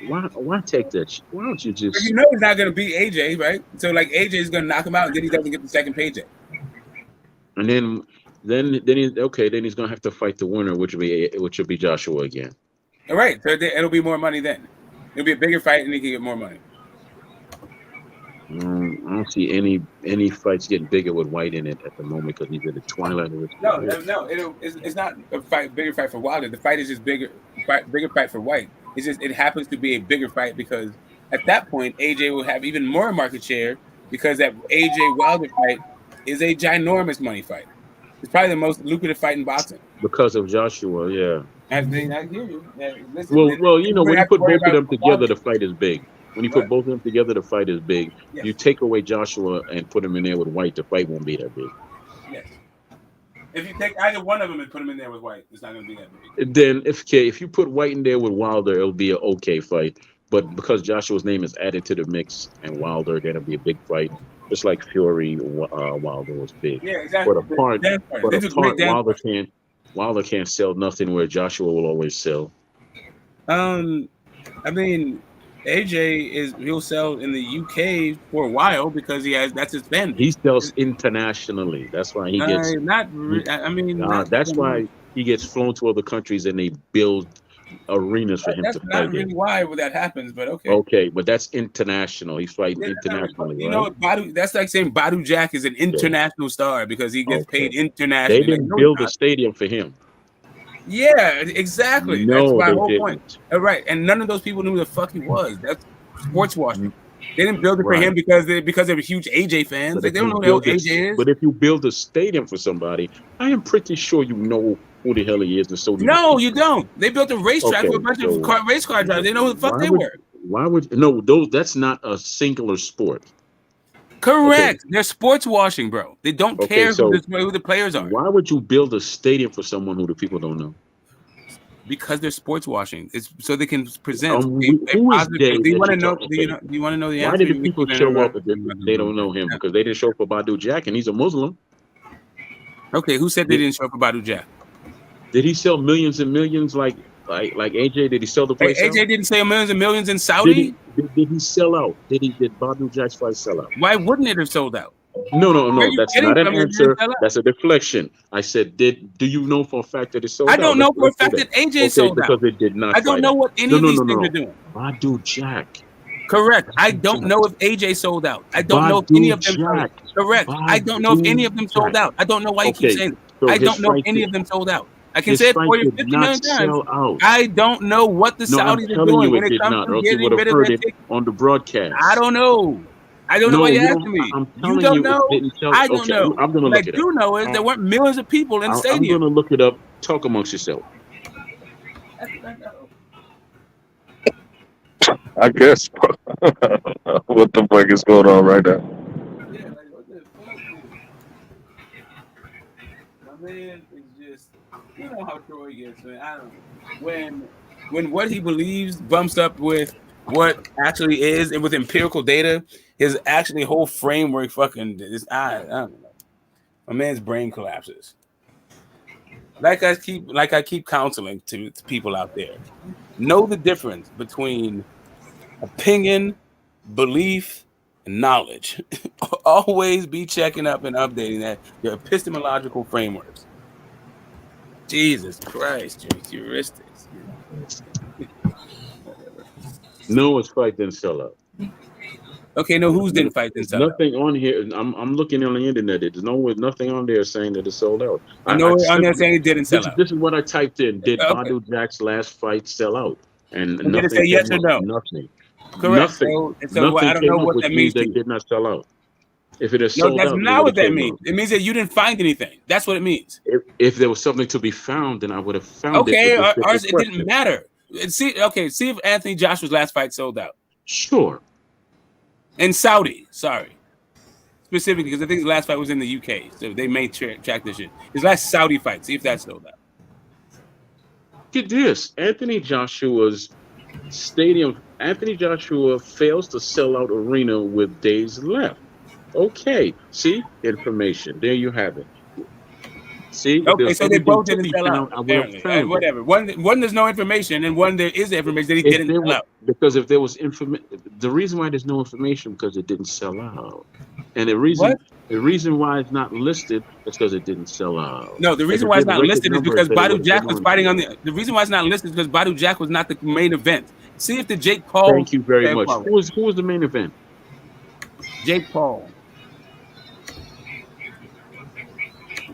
Why take that? Why don't you But just? you know he's not going to beat AJ, right? So like AJ is going to knock him out, and then he doesn't get the second paycheck. And then he's gonna have to fight the winner, which will be Joshua again. All right, so it'll be more money then. It'll be a bigger fight, and he can get more money. I don't see any fights getting bigger with White in it at the moment because he's at the twilight of his career. No, it's not a bigger fight for Wilder. The fight is just bigger fight for White. It's just it happens to be a bigger fight because at that point AJ will have even more market share because that AJ Wilder fight is a ginormous money fight. It's probably the most lucrative fight in boxing Because of Joshua, yeah. I hear you. Listen, Well, you know, when you put both of them together, Wilder. the fight is big. When you put both of them together, the fight is big. Yes. You take away Joshua and put him in there with White, the fight won't be that big. Yes. If you take either one of them and put them in there with White, it's not going to be that big. Then if you put White in there with Wilder, it'll be an okay fight. But because Joshua's name is added to the mix and Wilder, that'll be a big fight. Just like Fury, Wilder was big. Yeah, exactly. But apart, Wilder can't sell nothing where Joshua will always sell. I mean, he'll sell in the UK for a while because that's his spend. He sells internationally. That's why he gets. That's why he gets flown to other countries and they build arenas for him to fight. That's not really why that happens, but okay. Okay, but that's international. He's fighting internationally. You know, that's like saying Badu Jack is an international star because he gets paid internationally. They didn't build a stadium for him. Yeah, exactly. No, that's my they whole didn't. point. All right, and none of those people knew who the fuck he was. That's sports washing. They didn't build it for him because they were huge AJ fans. Like, they don't know who AJ is. But if you build a stadium for somebody, I am pretty sure you know who the hell he is. And so no, you don't. They built a racetrack for a bunch of race car drivers. They know who the fuck they were. Why would that's not a singular sport. Correct. Okay. They're sports washing, bro. They don't care who the players are. Why would you build a stadium for someone who the people don't know? Because they're sports washing. It's so they can present. Who is Dave? Do you want to know? Do you want to know the answer? Why did the people show up if they don't know him? Because they didn't show up for Badu Jack, and he's a Muslim. Okay, who said they didn't show up for Badu Jack? Did he sell millions and millions like AJ? Did he sell the place? AJ didn't sell millions and millions in Saudi. Did he sell out? Did Badu Jack's fight sell out? Why wouldn't it have sold out? No. That's not an answer. That's a deflection. I said, do you know for a fact that it sold out? I don't know for a fact that AJ sold out. Because it did not. I don't know what any of these things are doing. Badu Jack. Correct. I don't know if AJ sold out. I don't know if any of them sold out. Correct. I don't know if any of them sold out. I don't know why you keep saying it. I don't know if any of them sold out. I can say it 40 or 50 million times. I don't know what the Saudis are doing when it comes to getting rid of their tickets. On the broadcast. I don't know. I don't know why you're asking me. You don't know. I don't know. I'm going to look it up. What I do know is there weren't millions of people in the stadium. I'm going to look it up. Talk amongst yourself. I guess. What the fuck is going on right now? My man is just, you know how Troy gets, man. I don't know. When what he believes bumps up with what actually is, and with empirical data, his actually whole framework fucking is. I don't know. My man's brain collapses. Like I keep counseling to people out there. Know the difference between opinion, belief, and knowledge. Always be checking up and updating that your epistemological frameworks. Jesus Christ, your heuristics. Noah's fight didn't sell out. Okay, no, who's didn't fight didn't sell out? Nothing on here. I'm looking on the internet. There's nothing on there saying that it sold out. I know on there saying it didn't sell out. This is what I typed in. Did Badu Jack's last fight sell out? And did it say yes or no? Nothing. Correct. So I don't know what that means. They did not sell out. If it is sold out, that's not what that means. It means that you didn't find anything. That's what it means. If there was something to be found, then I would have found it. Okay, ours, it didn't matter. See if Anthony Joshua's last fight sold out. Sure. In Saudi, sorry. Specifically, because I think his last fight was in the UK. So they may track this shit. His last Saudi fight, see if that sold out. Get this. Anthony Joshua's stadium Anthony Joshua fails to sell out arena with days left. Okay, see information. There you have it. See, if Okay, there's so they anything both to didn't be sell out, found, I would have apparently. And found it. whatever. One there's no information, and one there is information that he If didn't there sell were, out. because if there was information, the reason why there's no information because it didn't sell out, and What? the reason why it's not listed is because it didn't sell out. No, the If reason it why it's did a not record listed is number, it because said it would Badu have Jack been was on fighting on here. the reason why it's not listed is because Badu Jack was not the main event. See if the Jake Paul Thank you very much. Who was the main event? Jake Paul.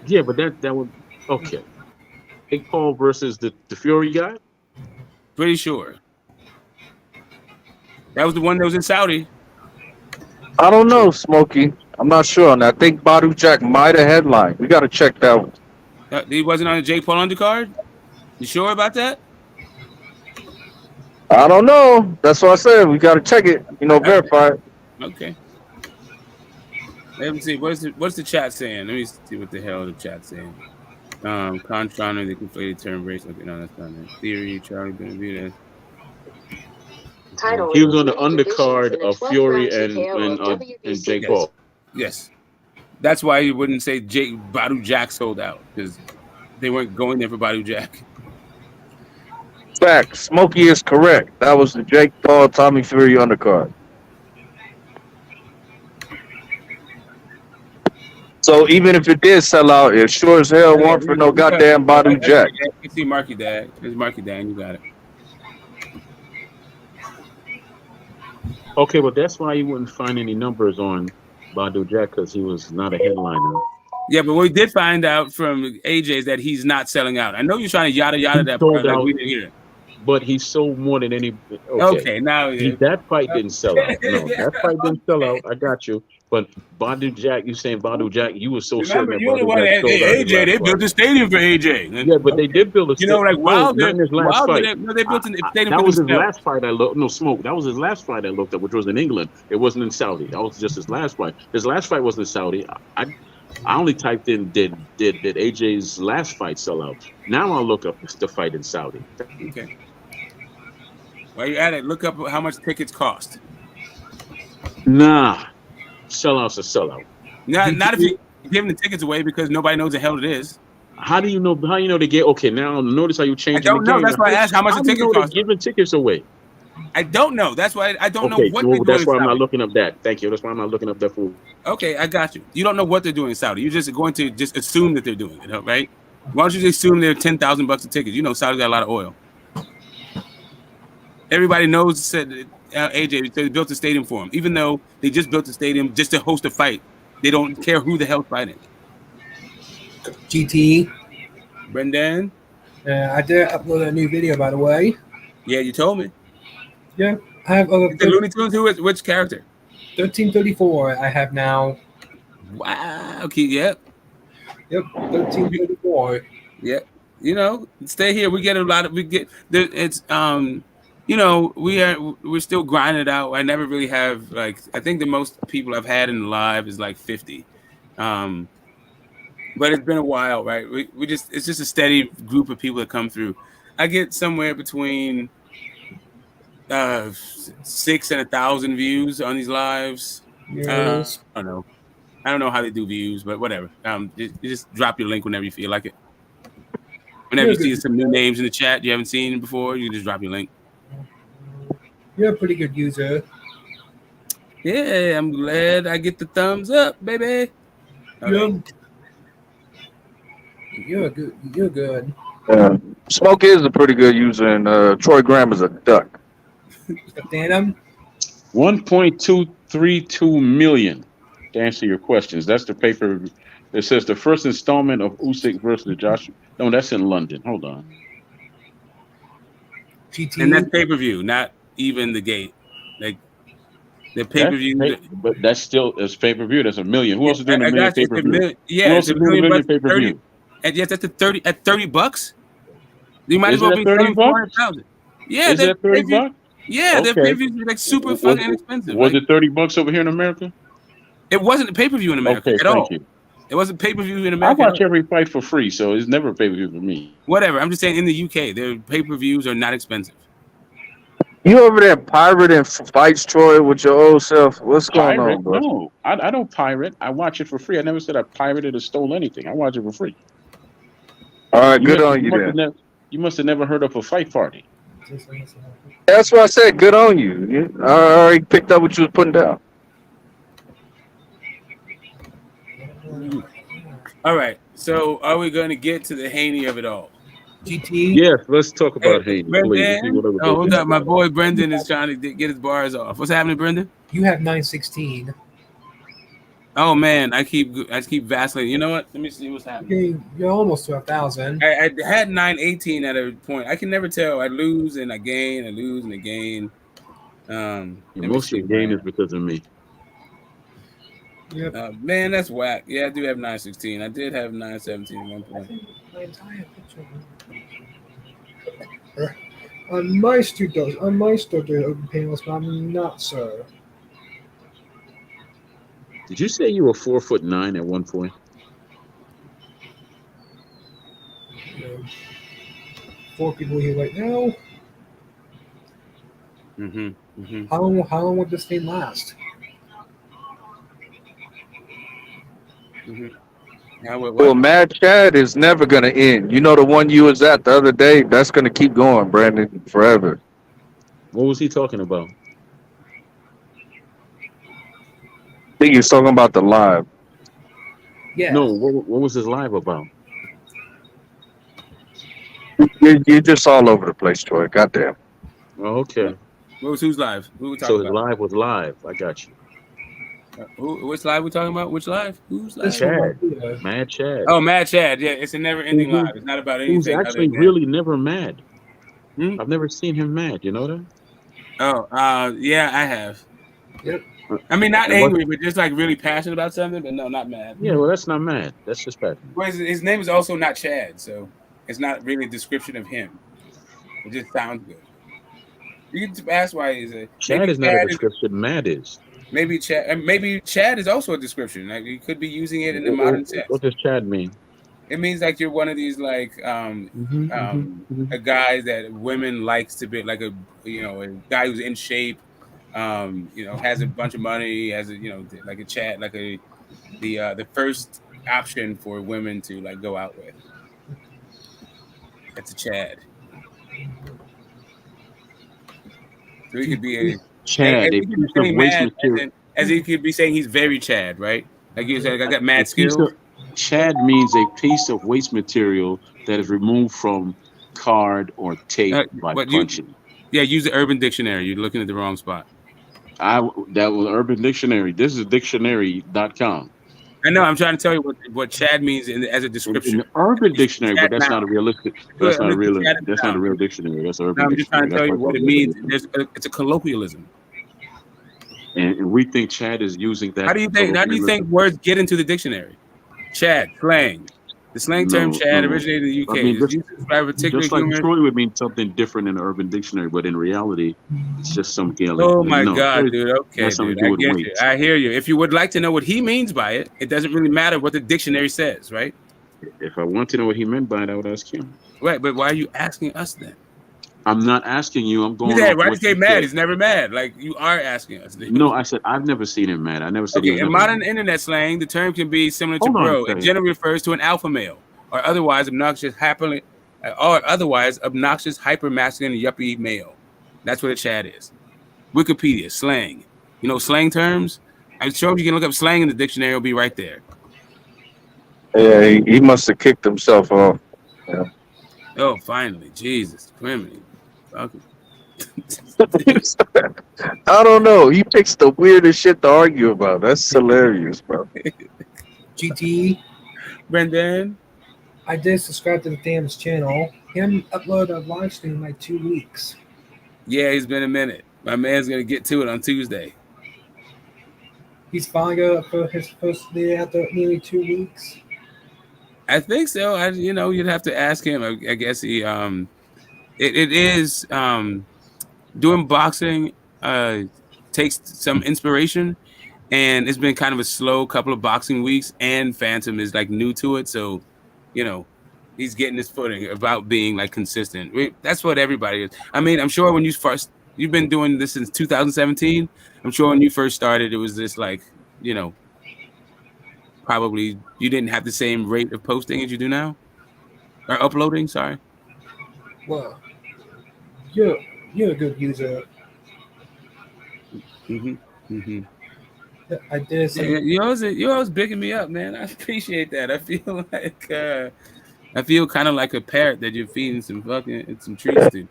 Yeah, but that would okay. Jake Paul versus the Fury guy. Pretty sure. That was the one that was in Saudi. I don't know, Smokey. I'm not sure on that. I think Badu Jack might have headlined. We got to check that one. He wasn't on the Jake Paul undercard? You sure about that? I don't know. That's what I said. We got to check it. Verify it. Okay. Let me see. What's the chat saying? Let me see what the hell the chat's saying. Contraner, the conflated term race. Okay, no, that's not it. Theory, Charlie Benavides. He was on the undercard of Fury and Jake Paul. Yes. That's why you wouldn't say Badu Jack sold out, because they weren't going there for Badu Jack. Fact. Smokey is correct. That was the Jake Paul, Tommy Fury undercard. So even if it did sell out, it sure as hell won't for no goddamn Badu Jack. You see Marky Dad. There's Marky Dad, you got it. Okay, well that's why you wouldn't find any numbers on Badu Jack because he was not a headliner. Yeah, but we did find out from AJ is that he's not selling out. I know you're trying to yada that part, like we didn't hear it. But he sold more than any. Okay, now that fight didn't sell out. No, that fight didn't sell out. I got you. But Badu Jack, you saying Badu Jack? You were so certain that Badu Jack sold out. AJ, they built a stadium for AJ. Yeah, but they did build a stadium. Like Wilder. Not in his last fight. They built a stadium. That was his last fight. I looked. No smoke. That was his last fight. I looked at, which was in England. It wasn't in Saudi. That was just his last fight. His last fight wasn't in Saudi. I only typed in did AJ's last fight sell out? Now I'll look up the fight in Saudi. Okay. While you're at it, look up how much tickets cost. Nah, sellout's a sellout. Not if you're giving the tickets away because nobody knows the hell it is. How do you know? How you know they get? Okay, now notice how you change. I don't know. That's why I asked how much the ticket cost. Giving tickets away. I don't know. That's why I don't know what they're doing. That's why I'm not looking up that. Thank you. That's why I'm not looking up that food. Okay, I got you. You don't know what they're doing in Saudi. You're just going to just assume that they're doing it, right? Why don't you just assume they're $10,000 a ticket? You know, Saudi's got a lot of oil. Everybody knows, said AJ, they built a stadium for him. Even though they just built a stadium just to host a fight, they don't care who the hell's fighting. GT. Brendan? I did upload a new video, by the way. Yeah, you told me. Yeah, I have other. The Looney Tunes, which character? 1334. I have now. Wow. Okay. Yep. 1334. Yep. You know, stay here. We get a lot of. It's you know, we're still grinding it out. I never really have I think the most people I've had in the live is like 50. But it's been a while, right? It's just a steady group of people that come through. I get somewhere between 6 and 1,000 views on these lives. Yes. I don't know how they do views, but whatever. You just drop your link whenever you feel like it. Whenever you see some new names in the chat you haven't seen before, you can just drop your link. You're a pretty good user. Yeah, I'm glad I get the thumbs up, baby. You're good. You're good. Smoke is a pretty good user, and Troy Graham is a duck. Phantom. 1.232 million. To answer your questions, that's the paper. It says the first installment of Usyk versus Joshua. No, that's in London. Hold on. GT. And that's pay-per-view, not even the gate. Like the pay-per-view. But that's still it's pay-per-view. That's $1 million. Who else is doing $1 million pay-per-view? Yeah, who else is doing $1 million pay-per-view? And yes, that's at $30. You might as well be $30. 400,000. Yeah, is that $30? Yeah, okay. Their pay-per-views are like super fucking inexpensive. Was it $30 over here in America? It wasn't a pay-per-view in America at all. You. It wasn't pay-per-view in America. I watch every fight for free, so it's never a pay-per-view for me. Whatever. I'm just saying in the UK, their pay-per-views are not expensive. You over there pirating fights, Troy, with your old self? What's going Pirate? on, bro? No, I don't pirate. I watch it for free. I never said I pirated or stole anything. I watch it for free. All right, You good must on you you must have then. never heard of a fight party. That's what I said. Good on you. I already picked up what you was putting down. All right. So are we going to get to the Haney of it all? GT. Yes, let's talk Hey, about Haney, please. Let's see Brendan. whatever Oh, goes hold in that up. My bottle. boy Brendan is trying to get his bars off. What's happening, Brendan? You have 916. Oh man, I keep vacillating. You know what? Let me see what's happening. You're almost to 1,000. I had 918 at a point. I can never tell. I lose and I gain. I lose and I gain. And Let me most of see the where I gain is am. because of me. Yep. Man, that's whack. Yeah, I do have 916. I did have 917 at one point. My entire picture. On my studios, open panels, but I'm not, sir. Did you say you were 4'9" at one point? You 4 people here right now. How long would this thing last? Well, Mad Chad is never gonna end. You know the one you was at the other day. That's gonna keep going, Brandon, forever. What was he talking about? I think he was talking about the live. Yeah. No, what was his live about? You're just all over the place, Troy. Goddamn. Oh, okay. What was who's live? Who we So talking his about? live was live. I got you. Which live we talking about? Which live? Who's live? Chad. Mad Chad. Oh, Mad Chad. Yeah, it's a never-ending live. It's not about Who's anything other actually than. really never mad. I've never seen him mad. You know that? Oh, yeah, I have. Yep. I mean, not And what- angry, but just like really passionate about something. But no, not mad. Yeah, well, that's not mad. That's just passionate. Well, his name is also not Chad, so it's not really a description of him. It just sounds good. You can ask why he's a. Chad is not a description. Mad is. Maybe Chad is also a description. Like you could be using it in the modern sense. What does Chad mean? It means like you're one of these like a guy that women likes to be like a guy who's in shape, has a bunch of money, has like a Chad, like the first option for women to like go out with. That's a Chad. So he could be a Chad, a piece of waste material. as he could be saying he's very Chad, right? Like you said, I got mad skills. Chad means a piece of waste material that is removed from card or tape by punching. Use the Urban Dictionary. You're looking at the wrong spot. That was Urban Dictionary. This is dictionary.com. I know. I'm trying to tell you what Chad means as a description. In the Urban Dictionary, but that's not a realistic. That's not a real. That's not a real dictionary. That's Urban I'm just Dictionary. trying to tell you what it means. It's a colloquialism. And we think Chad is using that. How do you think words get into the dictionary? Chad, slang. The slang term Chad originated in the UK. I mean, it's used to describe a particular just like humor. Troy would mean something different in the Urban Dictionary, but in reality, it's just some Gaelic. Oh my God, dude. Okay, dude. I get weight. you. I hear you. If you would like to know what he means by it, it doesn't really matter what the dictionary says, right? If I want to know what he meant by it, I would ask him. Right, but why are you asking us then? I'm not asking you. I'm going. Why did you get mad? He's never mad. Like you are asking us. Dude. No, I said I've never seen him mad. I never said. Okay, in modern internet slang, the term can be similar to bro. It generally refers to an alpha male or otherwise obnoxious, hypermasculine, yuppie male. That's what a Chad is. Wikipedia slang. Slang terms. I showed you can look up slang in the dictionary. It'll be right there. Yeah, he must have kicked himself off. Yeah. Oh, finally, Jesus, Criminy. Okay. I don't know. He picks the weirdest shit to argue about. That's hilarious, bro. GT. Brendan. I did subscribe to the damn's channel. Him upload a live stream in like 2 weeks. Yeah, he's been a minute. My man's gonna get to it on Tuesday. He's finally got for his first day after nearly 2 weeks. I think so. You'd have to ask him. I guess he it is doing boxing takes some inspiration, and it's been kind of a slow couple of boxing weeks, and Phantom is like new to it, so he's getting his footing about being like consistent. That's what everybody is. I mean, I'm sure when you first you've been doing this since 2017. I'm sure when you first started, it was just like, probably you didn't have the same rate of posting as you do now, or uploading. Sorry. Well, you're you're a good user. I did some. You're always bigging me up, man. I appreciate that. I feel like I feel kind of like a parrot that you're feeding some treats to.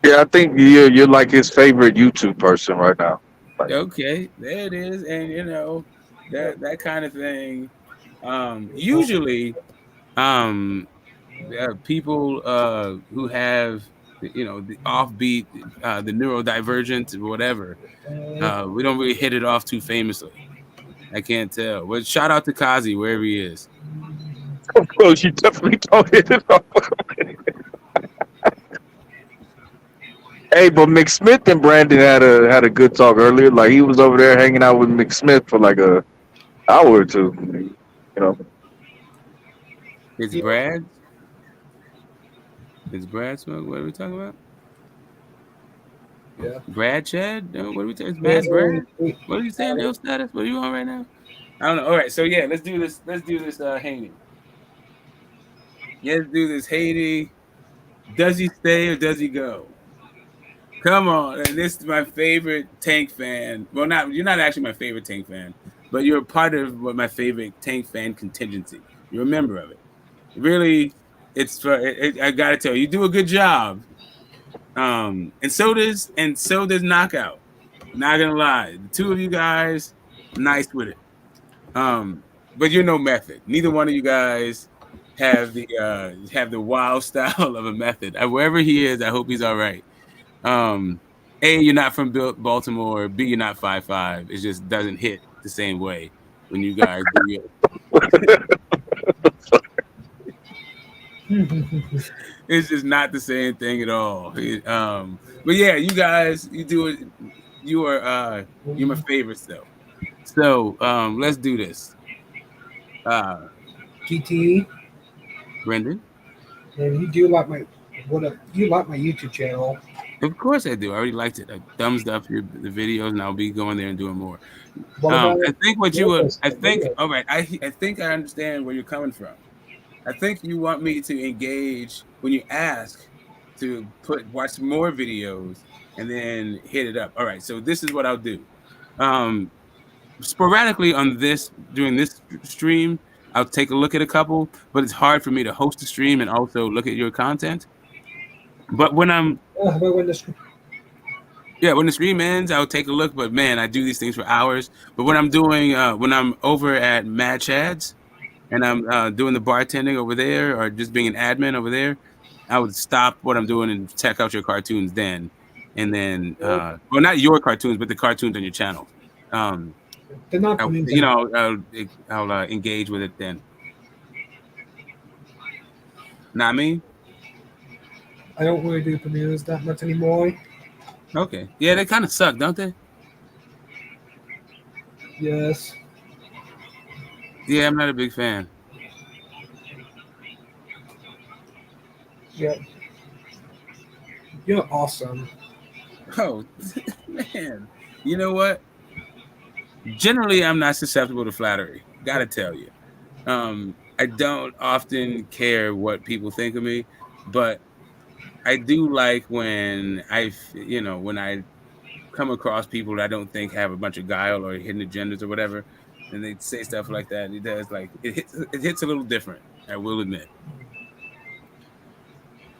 Yeah, I think you're like his favorite YouTube person right now. Like, Okay, there it is, and that kind of thing. Usually, um, people who have the offbeat, the neurodivergent, or whatever. We don't really hit it off too famously. I can't tell. But shout out to Kazi wherever he is. bro, you definitely don't hit it off. Hey, but McSmith and Brandon had a good talk earlier. Like he was over there hanging out with McSmith for like a hour or two. You know. It's Brad. It's Brad Smoke. What are we talking about? Yeah. Brad Chad? No, what are we talking? It's Brad. What are you saying? Ill status? What are you on right now? I don't know. All right, so yeah, let's do this. Let's do this. Haney. Yeah, let's do this. Haney. Does he stay or does he go? Come on, and this is my favorite Tank fan. Well, you're not actually my favorite Tank fan, but you're a part of what my favorite Tank fan contingency. You're a member of it. Really, I gotta tell you, you do a good job. And so does Knockout. Not gonna lie, the two of you guys, nice with it. But you're no method. Neither one of you guys have the wild style of a method. Wherever he is, I hope he's all right. A, you're not from Baltimore. B, you're not 5'5". It just doesn't hit the same way when you guys do it's just not the same thing at all. But yeah, you guys, you do it. You're my favorites though. So let's do this. GT. Brendan. And you like my YouTube channel? Of course I do. I already liked it. I thumbs up the videos, and I'll be going there and doing more. I think what you would. I think. All right. I think I understand where you're coming from. I think you want me to engage when you ask to watch more videos and then hit it up. All right. So this is what I'll do. Sporadically during this stream, I'll take a look at a couple, but it's hard for me to host a stream and also look at your content. But when the stream ends, I'll take a look. But man, I do these things for hours. But when I'm over at Mad Chads and I'm doing the bartending over there or just being an admin over there, I would stop what I'm doing and check out your cartoons then. And then, well, not your cartoons, but the cartoons on your channel. They're not I'll engage with it then. Not me? I don't really do the news that much anymore. Okay. Yeah, they kind of suck, don't they? Yes. Yeah, I'm not a big fan. Yeah. You're awesome. Oh, man. You know what? Generally, I'm not susceptible to flattery. Gotta tell you. I don't often care what people think of me, but I do like when I come across people that I don't think have a bunch of guile or hidden agendas or whatever, and they say stuff like that. It does it hits a little different. I will admit.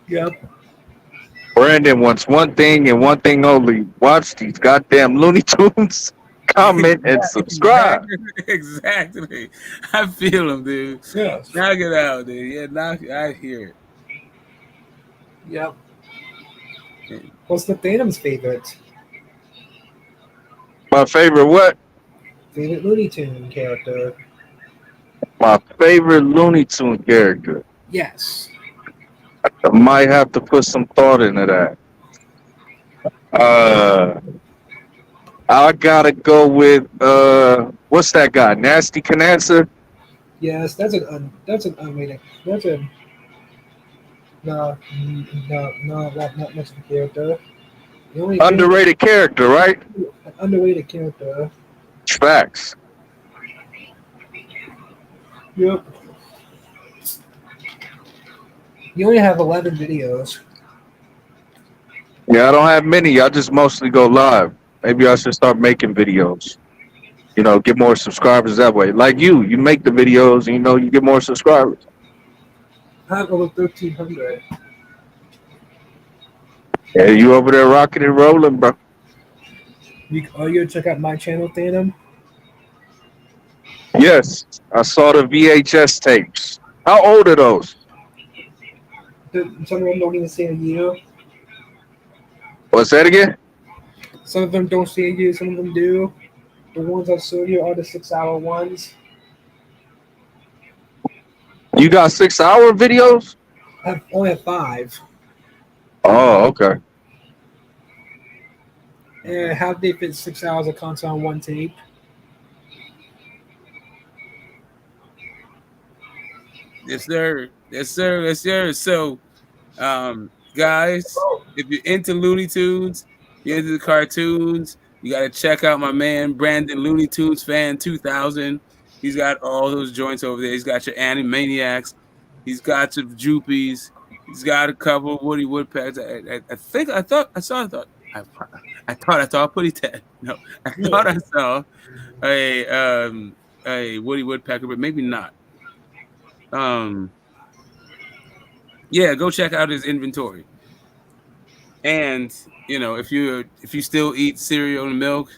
Yep. Brandon wants one thing and one thing only: watch these goddamn Looney Tunes. Comment and subscribe. Exactly. I feel him, dude. Yes. Knock it out, dude. Yeah, I hear it. Yep. What's the Phantom's favorite? My favorite what? Favorite Looney Tune character? My favorite Looney Tune character. Yes. I might have to put some thought into that. I gotta go with what's that guy? Nasty Canancer? Yes, that's an unrated. That's a not much of a character. The only Underrated character, right? an underrated character. Facts. Yep. You only have 11 videos. Yeah, I don't have many. I just mostly go live. Maybe I should start making videos. You know, get more subscribers that way. Like you make the videos, and you know, you get more subscribers. I have over 1,300. Yeah, you over there rocking and rolling, bro. Are you check out my channel, Thanom? Yes, I saw the VHS tapes. How old are those? Some of them don't even say a year. What's that again? Some of them don't say a year. Some of them do. The ones I showed you are the 6-hour ones. You got 6 hour videos? I only have 5. Oh, okay. And how they fit 6 hours of content on one tape? Yes, sir. Yes, sir. Yes, sir. So, guys, if you're into Looney Tunes, you're into the cartoons, you got to check out my man Brandon Looney Tunes Fan 2000. He's got all those joints over there. He's got your Animaniacs. He's got your Juppies. He's got a couple of Woody Woodpeckers. I thought I saw Putty Ted. No, I thought I saw a Woody Woodpecker, but maybe not. Yeah, go check out his inventory. And you know, if you still eat cereal and milk,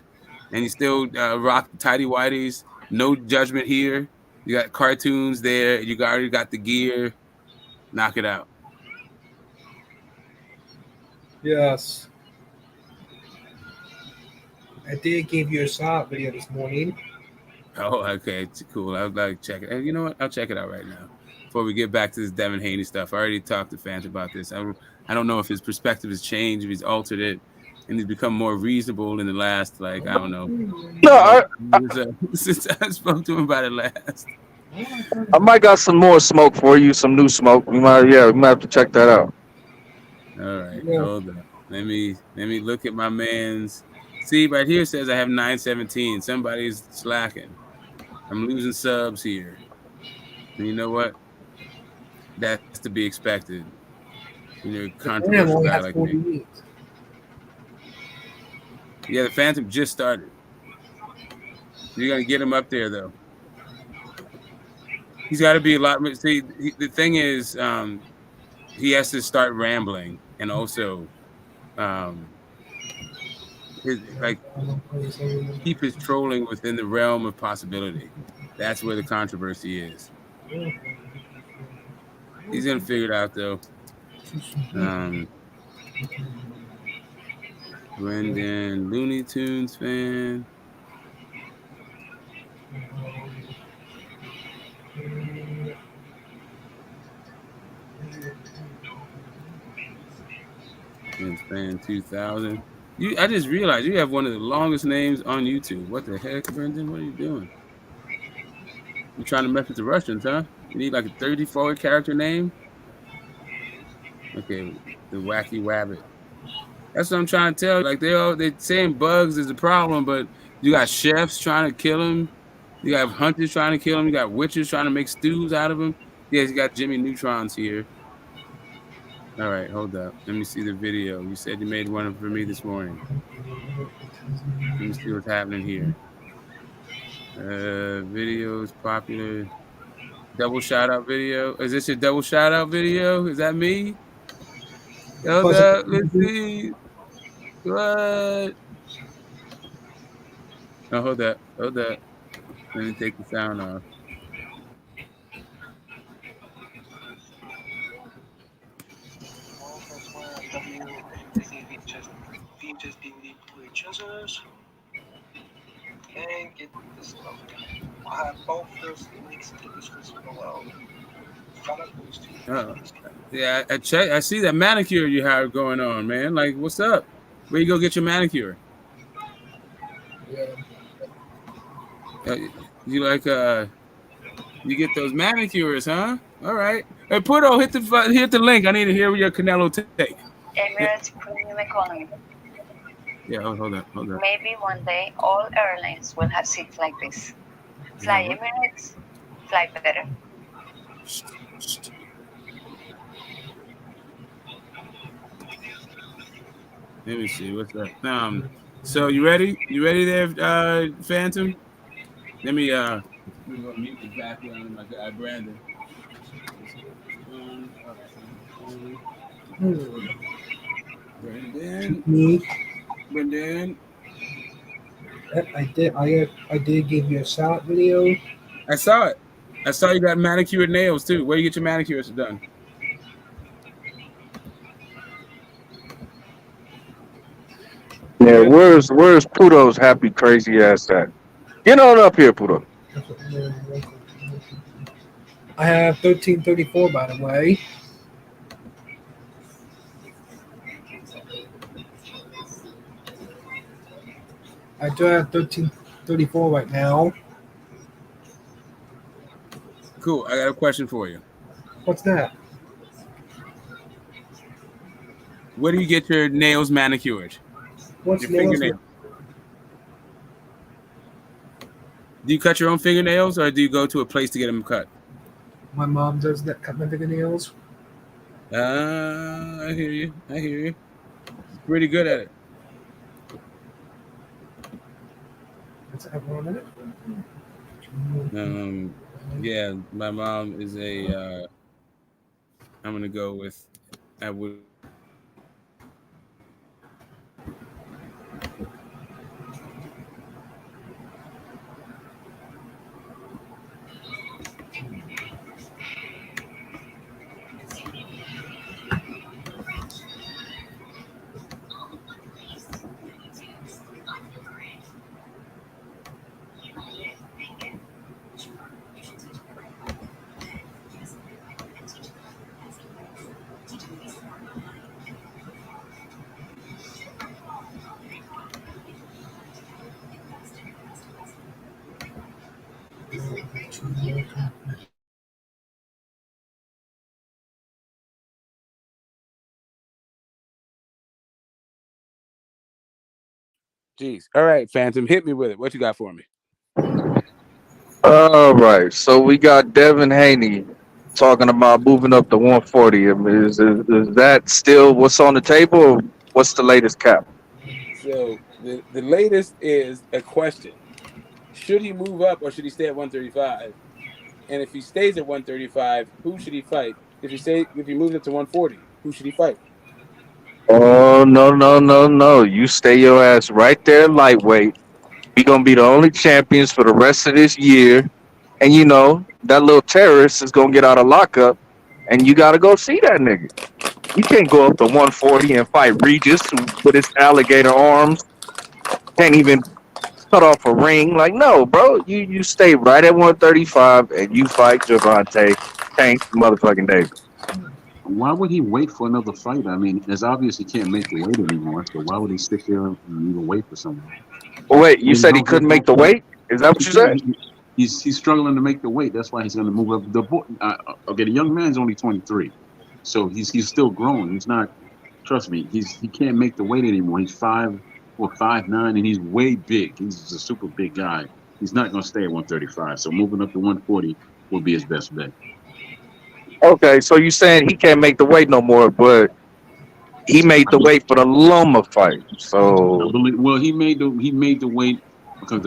and you still rock the tidy whities, no judgment here. You got cartoons there. You already got the gear. Knock it out. Yes. I did give you a shot video this morning. Oh, okay, it's cool. I'd like to check it. And you know what? I'll check it out right now before we get back to this Devin Haney stuff. I already talked to fans about this. I don't know if his perspective has changed, if he's altered it, and he's become more reasonable in the last, like, I don't know. No, Since I spoke to him about it last. I might got some more smoke for you, some new smoke. We might have to check that out. All right, hold on. Let me look at my man's. See, right here says I have 917. Somebody's slacking. I'm losing subs here. And you know what? That's to be expected. You're a controversial guy like me. Yeah, the Phantom just started. You're gonna get him up there though. He's got to be a lot. See, the thing is, he has to start rambling, and also, keep his trolling within the realm of possibility. That's where the controversy is. He's gonna figure it out though. Brendan, Looney Tunes fan. Fan 2000. I just realized you have one of the longest names on YouTube. What the heck, Brendan? What are you doing? You trying to mess with the Russians, huh? You need like a 34 character name? Okay, the Wacky Wabbit. That's what I'm trying to tell you. Like they're saying bugs is the problem, but you got chefs trying to kill him. You got hunters trying to kill him. You got witches trying to make stews out of him. Yes, you got Jimmy Neutrons here. All right, hold up. Let me see the video. You said you made one for me this morning. Let me see what's happening here. Videos popular. Double shout out video. Is this your double shout out video? Is that me? Hold up. Let's see. What? Oh, hold up. Hold up. Let me take the sound off. And get this stuff. I have both those links in the description below. Oh, yeah, I see that manicure you have going on, man. Like, what's up? Where you go get your manicure? You like you get those manicures, huh? All right. Hey, Puto, hit the link. I need to hear your Canelo take. Emirates Premium Economy. Yeah, hold on. Maybe one day all airlines will have seats like this. Fly Yeah, Emirates, fly better. let me see what's up. So you ready? You ready there, Phantom? Let me go mute the background of my guy Brandon. Brandon. Me, Brandon. I did give you a shot video. I saw it. I saw you got manicured nails too. Where you get your manicures done? You Yeah, good? where's Pluto's happy crazy ass at? Get on up here, Pluto. I have 1334 by the way. I do have 1334 right now. Cool. I got a question for you. What's that? Where do you get your nails manicured? What's Your nails? fingernails. Do you cut your own fingernails, or do you go to a place to get them cut? My mom does that. Cut my fingernails. I hear you. Pretty good at it. Let's have 1 minute. Yeah, my mom is a. I'm gonna go with. I would. Jeez. All right, Phantom, hit me with it. What you got for me? All right, so we got Devin Haney talking about moving up to 140. I mean, is that still what's on the table, or what's the latest cap? So the latest is a question: should he move up or should he stay at 135? And if he stays at 135, who should he fight? If he moves up to 140, who should he fight? Oh no no no no! You stay your ass right there, lightweight. We gonna be the only champions for the rest of this year, and you know that little terrorist is gonna get out of lockup, and you gotta go see that nigga. You can't go up to 140 and fight Regis with his alligator arms. Can't even cut off a ring. Like, no, bro. You stay right at 135 and you fight Javante Tank motherfucking Davis. Why would he wait for another fight? I mean, it's obvious he can't make the weight anymore. So why would he sit there and even wait for someone? Well, wait, you There's said he no, couldn't there's no make the point. weight? Is that what you said? He's struggling to make the weight. That's why he's going to move up. Okay, the young man's only 23, so he's still growing. He's not. Trust me, he can't make the weight anymore. He's 5'9", and he's way big. He's a super big guy. He's not going to stay at 135. So moving up to 140 will be his best bet. Okay, so you saying he can't make the weight no more, but he made the weight for the Loma fight. I So believe. Well, he made the weight because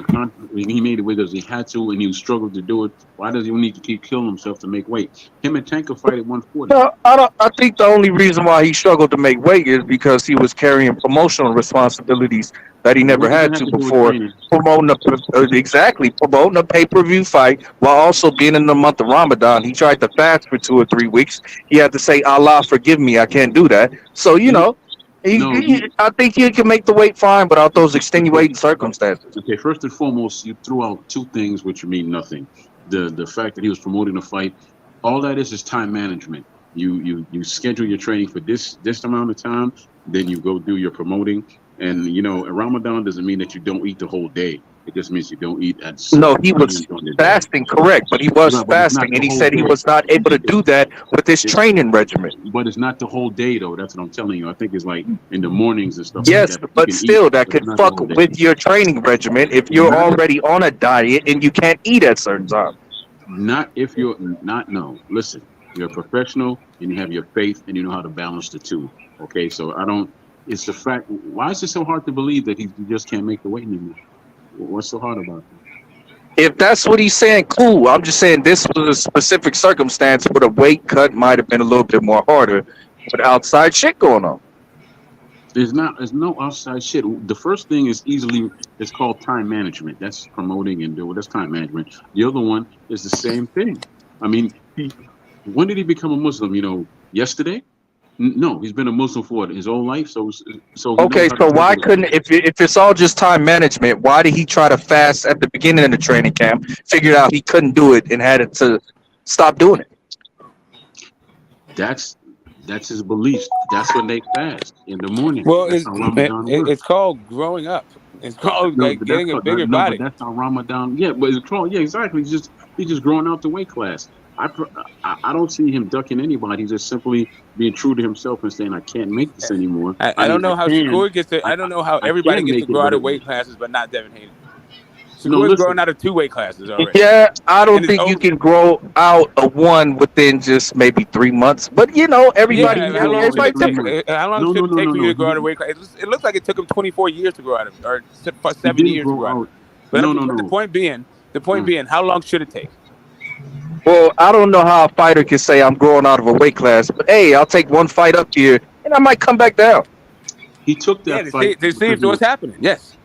he made the weight because he had to, and he struggled to do it. Why does he need to keep killing himself to make weight? Him and Tank will fight at 140. no, I don't. I think the only reason why he struggled to make weight is because he was carrying promotional responsibilities that he never What does that had have to to do with before. training? Promoting a pay per view fight while also being in the month of Ramadan. He tried to fast for 2 or 3 weeks. He had to say, "Allah, forgive me, I can't do that." So you You know, no, you I think he can make the weight fine without those okay. extenuating circumstances. Okay, first and foremost, you threw out two things which mean nothing. The fact that he was promoting a fight, all that is time management. You schedule your training for this amount of time, then you go do your promoting. And Ramadan doesn't mean that you don't eat the whole day. It just means you don't eat at No, certain he was times on the day. fasting, correct, but he was Right, but it's not fasting, and the he whole said he day. was not able to do that with his It, training regimen. but it's not the whole day though. That's what I'm telling you. I think it's like in the mornings and stuff like Yes, that. You but can eat, still, that but it's could not the fuck whole day. with your training regimen if you're Not if already on a diet and you can't eat at certain times. not if you're not no. Listen, you're a professional and you have your faith and you know how to balance the two. Okay, so I don't. It's the fact. Why is it so hard to believe that he just can't make the weight anymore? What's so hard about that? If that's what he's saying, cool. I'm just saying this was a specific circumstance where the weight cut might have been a little bit more harder with outside shit going on. There's no outside shit. The first thing is easily it's called time management. That's promoting and doing that's time management. The other one is the same thing. I mean, when did he become a Muslim? Yesterday? No, he's been a Muslim for what, his whole life. So he knows Okay, how to so live why with it. couldn't if it's all just time management, why did he try to fast at the beginning of the training camp, figured out he couldn't do it and had it to stop doing it? That's that's his beliefs. That's when they fast in the morning. Well, That's how Ramadan works. it's called growing up. It's called No, like but that's getting a how, bigger no, but body. that's how Ramadan. Yeah, but it's called. Yeah, exactly. He's just growing out the weight class. I don't see him ducking anybody. He's just simply being true to himself and saying, "I can't make this anymore. I I don't mean, know how Shakur gets to. I don't know how I everybody can gets to make it, grow out but of weight classes, but not Devin Haney. no. Shakur's growing Listen, out of 2 weight classes already, Yeah, I and don't it's think you over. can grow out a one within just maybe 3 months. But yeah, everybody, he Yeah, can how grow long out should in everybody it three take? different. months. How long No, should it no, no, take no, for you no. to grow out of weight class? It looks like it took him 24 years to grow out of, or He 7 didn't years to grow grow out of out. it. No, no, But no. the point being, how long should it take? Well, I don't know how a fighter can say I'm growing out of a weight class, but hey, I'll take one fight up here and I might come back down. He took Yeah, that fight to see because if what's happening. Yes,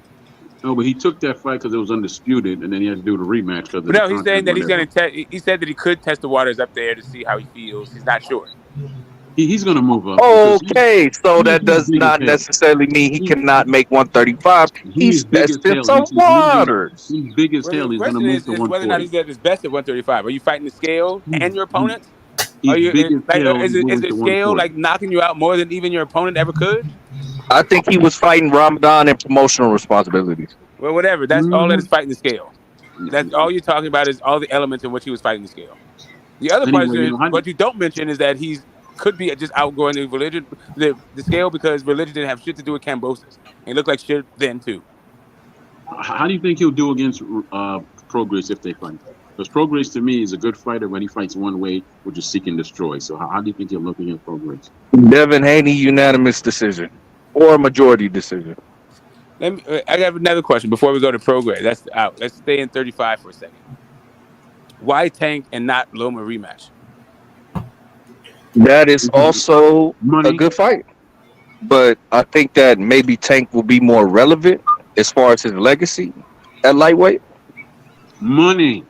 no, but he took that fight because it was undisputed, and then he had to do the rematch because of but the no, he's saying contract, that he's going whatever. to test. He said that he could test the waters up there to see how he feels. He's not sure. He's going to move up because Okay, so that he's does big as not hell. necessarily mean he He, cannot make 135. he He's is big as testing hell. some He's literally waters. he's big as Well, the hell. He's going to question move to is whether or not 140. he's at his best at 135. Are you fighting the scale He's and your he, opponent? Are he's you big as like hell. is He's it moving the to scale 140. like knocking you out more than even your opponent ever could? I think he was fighting Ramadan and promotional responsibilities. Well, whatever. That's all that hmm is fighting the scale. That's all you're talking about is all the elements in which he was fighting the scale. The other part Anyway, is what you don't mention is that he's could be just outgrowing the religion, the scale because religion didn't have shit to do with Cambosis. And it looked like shit then too. how do you think he'll do against Progress if they fight? Because Progress to me is a good fighter when he fights one way, which is seek and destroy. So how do you think he'll look against Progress? Devin Haney, unanimous decision or majority decision. I have another question before we go to progress. That's out. Let's stay in 35 for a second. Why Tank and not Loma rematch? That is also a Money, good fight. But I think that maybe Tank will be more relevant as far as his legacy at lightweight. money.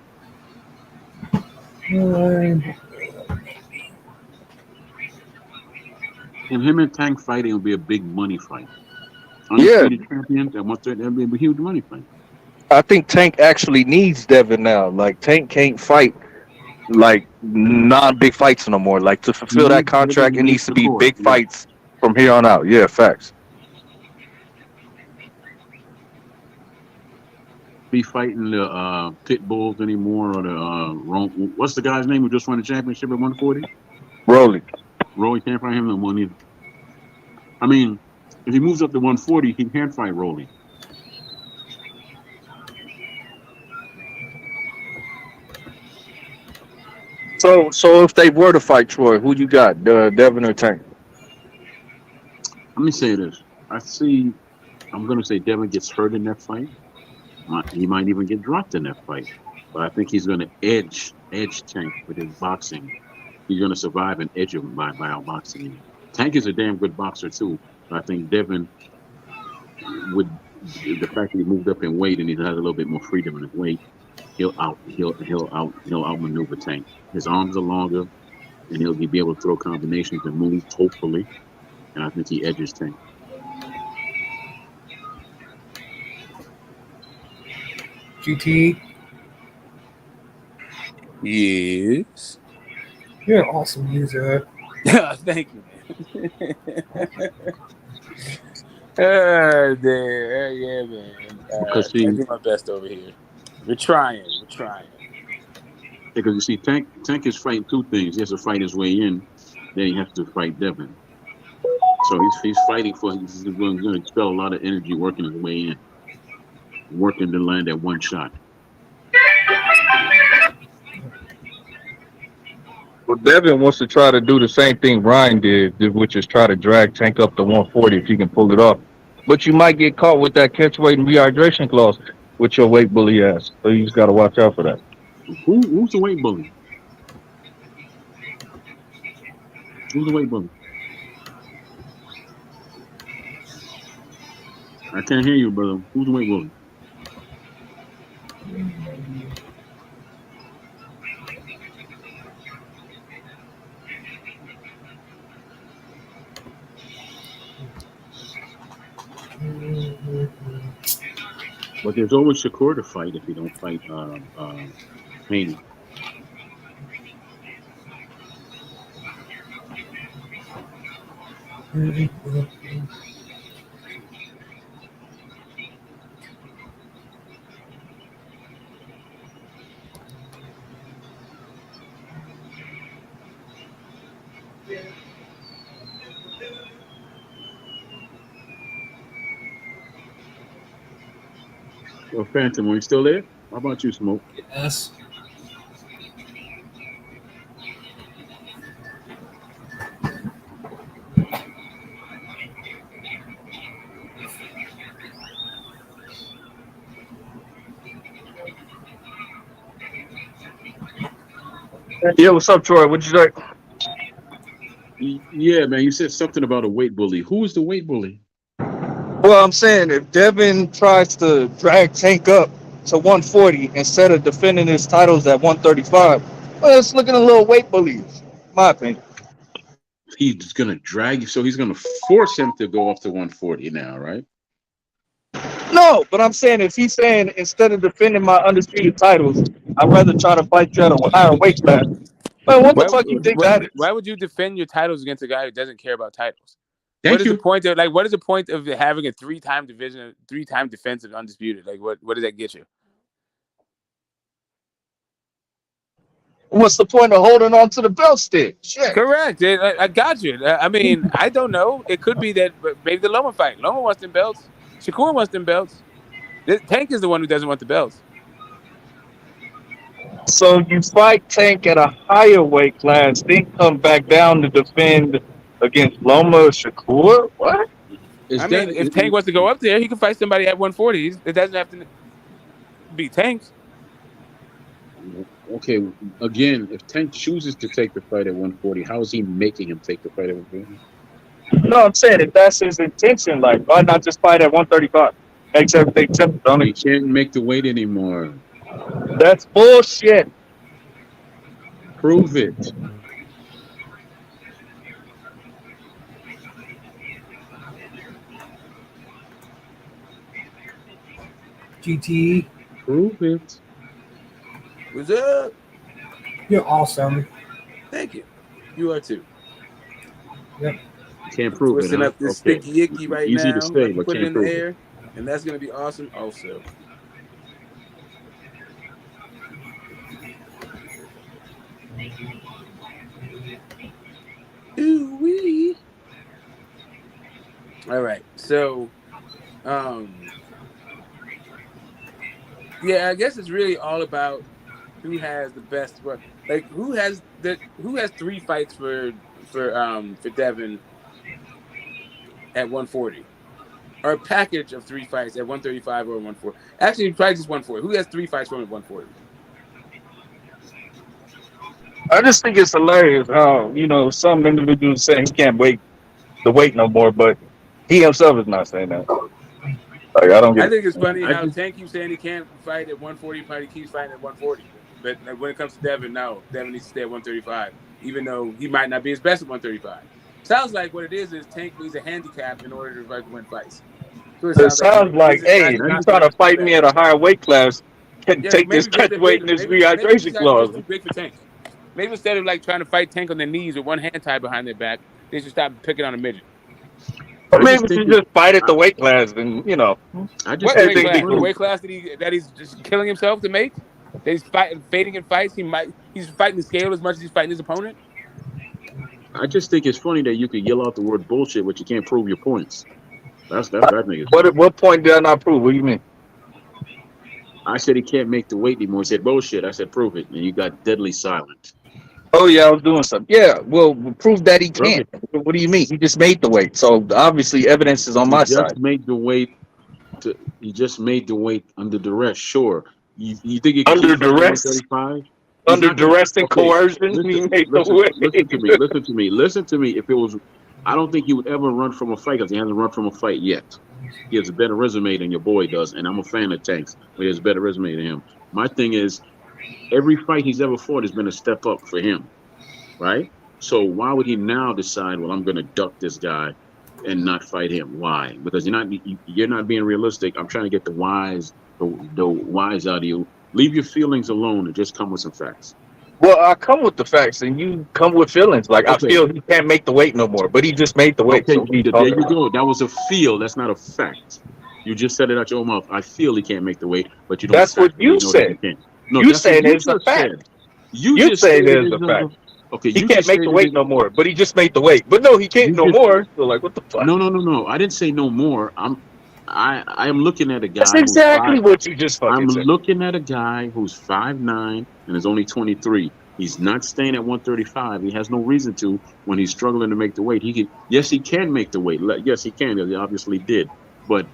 Him and Tank fighting will be a big money fight. Yeah, Undisputed champions and what's that'll be a huge money fight. I think Tank actually needs Devin now. Like Tank can't fight like non-big fights no more. Like to He fulfill that needs Devin. contract, He it needs needs to be Shakur. big Yeah. fights from here on out. Yeah, facts. Be fighting the pit bulls anymore or the what's the guy's name who just won the championship at 140? Rolling. Rolly can't fight him no more neither. I mean, if he moves up to 140, he can fight Rolly. So if they were to fight Troy, who you got? Devin or Tank? Let me say this. I'm gonna say Devin gets hurt in that fight. He might even get dropped in that fight. But I think he's gonna edge Tank with his boxing. He's gonna survive and edge him by outboxing him. Tank is a damn good boxer too. But I think Devin with the fact that he moved up in weight and he has a little bit more freedom in his weight, he'll outmaneuver Tank. His arms are longer and he'll be able to throw combinations and moves, hopefully. And I think he edges Tank. GT, Yes. you're an awesome user. Thank you, man. Yeah, man. Because I see, do my best over here. We're trying. We're trying. because you see, Tank is fighting two things. He has to fight his way in, then he has to fight Devin. So he's fighting for. He's going to expel a lot of energy working his way in, working to land that one shot. Well, Devin wants to try to do the same thing Ryan did, which is try to drag Tank up to 140 if he can pull it off. But you might get caught with that catch weight and rehydration clause with your weight bully ass. So you just got to watch out for that. Who's the weight bully? Who's the weight bully? I can't hear you, brother. Who's the weight bully? But there's always Shakur to fight if you don't fight Haney. Well, Phantom, are you still there? How about you, Smoke? Yes. Yeah, what's up, Troy? What'd you say? Yeah, man, you said something about a weight bully. Who is the weight bully? Well, I'm saying if Devin tries to drag Tank up to 140 instead of defending his titles at 135, well, it's looking a little weight bully, in my opinion. He's going to drag you, so he's going to force him to go up to 140 now, right? No, but I'm saying if he's saying instead of defending my undisputed titles, I'd rather try to fight you at a higher weight class. Man, what the fuck you think that is? Why would you defend your titles against a guy who doesn't care about titles? Thank you. The point of what is the point of having a three-time defensive undisputed? Like what does that get you? What's the point of holding on to the belt stick? Shit. Correct. I got you. I mean, I don't know. It could be that maybe the Loma fight. Loma wants them belts. Shakur wants them belts. Tank is the one who doesn't want the belts. So you fight Tank at a higher weight class, then come back down to defend against Loma or Shakur? What? If Tank wants to go up there, he can fight somebody at 140. It doesn't have to be Tank. Okay, again, if Tank chooses to take the fight at 140, how is he making him take the fight at 140? No, I'm saying if that's his intention, like, why not just fight at 135? Makes everything simple, don't He can't make the weight anymore. That's bullshit. Prove it. GT. Prove it. What's up? You're awesome. Thank you. You are too. Yep. Can't prove Twisting it. Huh? up this Okay. sticky icky right Easy now. to say, but put it can't in the prove air, it. and that's gonna be awesome. Also. Ooh wee. All right. So, yeah, I guess it's really all about who has the best work. Like who has 3 fights for Devin at 140, or a package of 3 fights at 135 or 140. Actually, probably just 140. Who has 3 fights for him at 140? I just think it's hilarious how, some individuals say he can't wait the weight no more, but he himself is not saying that. Like, I don't get I it. think it's funny how Tank keeps saying he can't fight at 140, probably keeps fighting at 140. But when it comes to Devin, no. Devin needs to stay at 135, even though he might not be his best at 135. Sounds like what it is Tank needs a handicap in order to win fights. So It sounds like, hey, if you try to fight me at a higher weight class, can take this catch weight and this rehydration clause. Too big for Tank. Maybe instead of trying to fight Tank on their knees with one hand tied behind their back, they should stop picking on a midget. Or I maybe just we think should just fight at the weight class, and I just What think weight it's class? The funny. weight class that he's just killing himself to make? That he's fading in fights. He's fighting the scale as much as he's fighting his opponent. I just think it's funny that you can yell out the word bullshit, but you can't prove your points. That's that nigga's What funny. what point did I not prove? What do you mean? I said he can't make the weight anymore. He said bullshit. I said prove it, and you got deadly silent. Oh yeah, I was doing something. Yeah, well, prove that he Okay, can't. What do you mean? He just made the weight, so obviously evidence is on he my just side. made the weight. He just made the weight under duress. Sure, you think he can keep Under fighting duress, 135? He's under not gonna. duress and Okay, coercion, he made the listen to me. weight. Listen to me. Listen to me. If it was, I don't think he would ever run from a fight because he hasn't run from a fight yet. He has a better resume than your boy does, and I'm a fan of Tanks, but he has a better resume than him. My thing is, every fight he's ever fought has been a step up for him, right? So why would he now decide, well, I'm going to duck this guy and not fight him? Why? Because you're not being realistic. I'm trying to get the whys out of you. Leave your feelings alone and just come with some facts. Well, I come with the facts, and you come with feelings. Like I Okay, feel he can't make the weight no more, but he just made the weight. okay, So what are you there talking you about? go. That was a feel. That's not a fact. You just said it out your own mouth. I feel he can't make the weight, but you don't That's what factually you know that he said. can't. No, You that's what saying you it's a just fact. said. You You just saying stated it's it a as fact. okay. He You can't just make the stated weight it. no more, but he just made the weight. But no, he can't You no just more. So like, what the fuck? no. I didn't say no more. I am looking at a That's guy who's exactly what you just I'm fucking said. looking at a guy who's 5'9" and is only 23. He's not staying at 135. He has no reason to when he's struggling to make the weight. Yes, he can make the weight. Yes, he can. He obviously did. But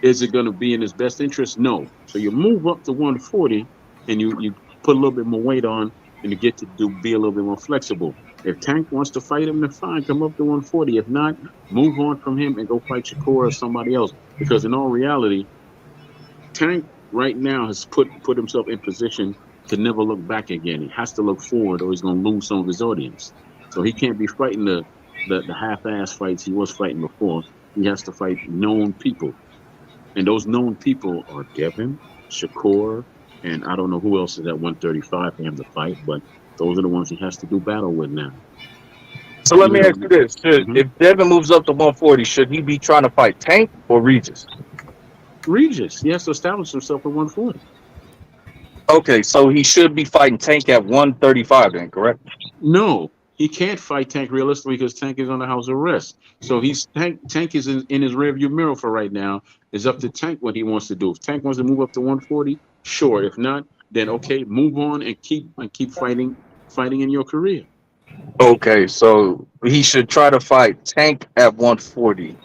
is it going to be in his best interest? No. So you move up to 140 and you put a little bit more weight on and you get to be a little bit more flexible. If Tank wants to fight him, then fine, come up to 140. If not, move on from him and go fight Shakur or somebody else. Because in all reality, Tank right now has put himself in position to never look back again. He has to look forward, or he's going to lose some of his audience. So he can't be fighting the half-ass fights he was fighting before. He has to fight known people, and those known people are Devin, Shakur, and I don't know who else is at 135 for him to fight, but those are the ones he has to do battle with now. So let Even me though, ask you this: Mhm. if Devin moves up to 140, should he be trying to fight Tank or Regis? Regis, he has to establish himself at 140. Okay, so he should be fighting Tank at 135, then, correct? No, he can't fight Tank realistically because Tank is under house arrest. So Tank is in his rearview mirror for right now. It's up to Tank what he wants to do. If Tank wants to move up to 140, sure. If not, then okay, move on and keep fighting in your career. Okay, so he should try to fight Tank at 140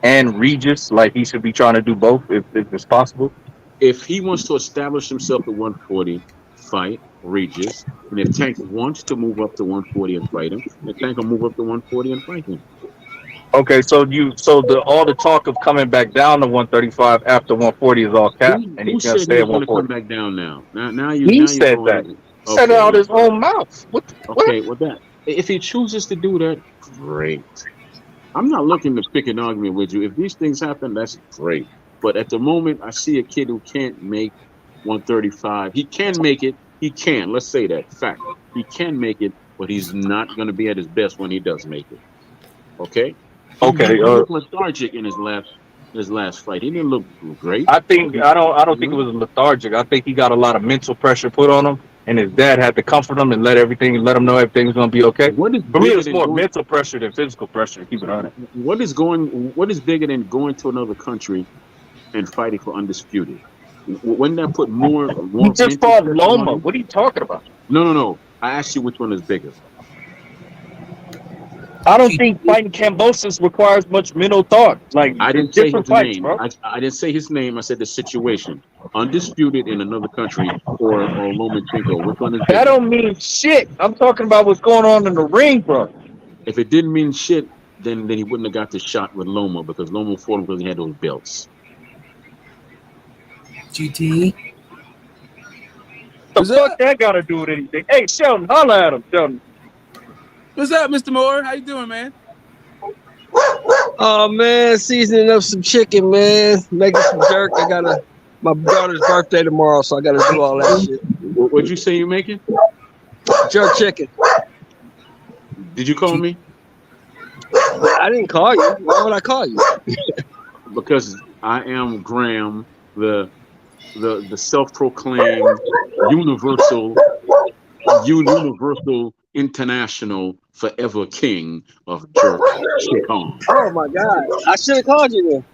and Regis. Like he should be trying to do both if it's possible. If he wants to establish himself at 140, fight Regis. And if Tank wants to move up to 140 and fight him, then Tank will move up to 140 and fight him. Okay, so all the talk of coming back down to 135 after 140 is all cap, and Who he's gonna said he stay at was going to come 140. back down now? He Now you're said that. going. He said it Okay, out well, his own mouth. What? okay. Well, that if he chooses to do that, great. I'm not looking to pick an argument with you. If these things happen, that's great. But at the moment, I see a kid who can't make 135. He can make it. He can. Let's say that fact. He can make it, but he's not going to be at his best when he does make it. Okay. He Okay. looked lethargic in his last fight. He didn't look great. I think I don't think it Mhm. was lethargic. I think he got a lot of mental pressure put on him, and his dad had to comfort him and let him know everything was gonna be okay. What is For me, it bigger was than more going? mental pressure than physical pressure. To keep it honest. What is bigger than going to another country and fighting for undisputed? Wouldn't that put more He just mental fought pressure on Loma. him? What are you talking about? No. I asked you which one is bigger. I don't think fighting Cambosis requires much mental thought. Like I it's didn't say different his fights, name. bro. I didn't say his name. I said the situation. Undisputed in another country or Lomachenko. Which one is That bigger? don't mean shit. I'm talking about what's going on in the ring, bro. If it didn't mean shit, then he wouldn't have got the shot with Loma because Loma fought him because he had those belts. GT. The fuck that got to do with anything? Hey, Sheldon, holla at him, Sheldon. What's up, Mr. Moore? How you doing, man? Oh man, seasoning up some chicken, man. Making some jerk. I got my daughter's birthday tomorrow, so I gotta do all that shit. What'd you say you're making? Jerk chicken. Did you call me? I didn't call you. Why would I call you? Because I am Graham, the self-proclaimed universal international forever king of jerk shit on. Oh my God! I should have called you then.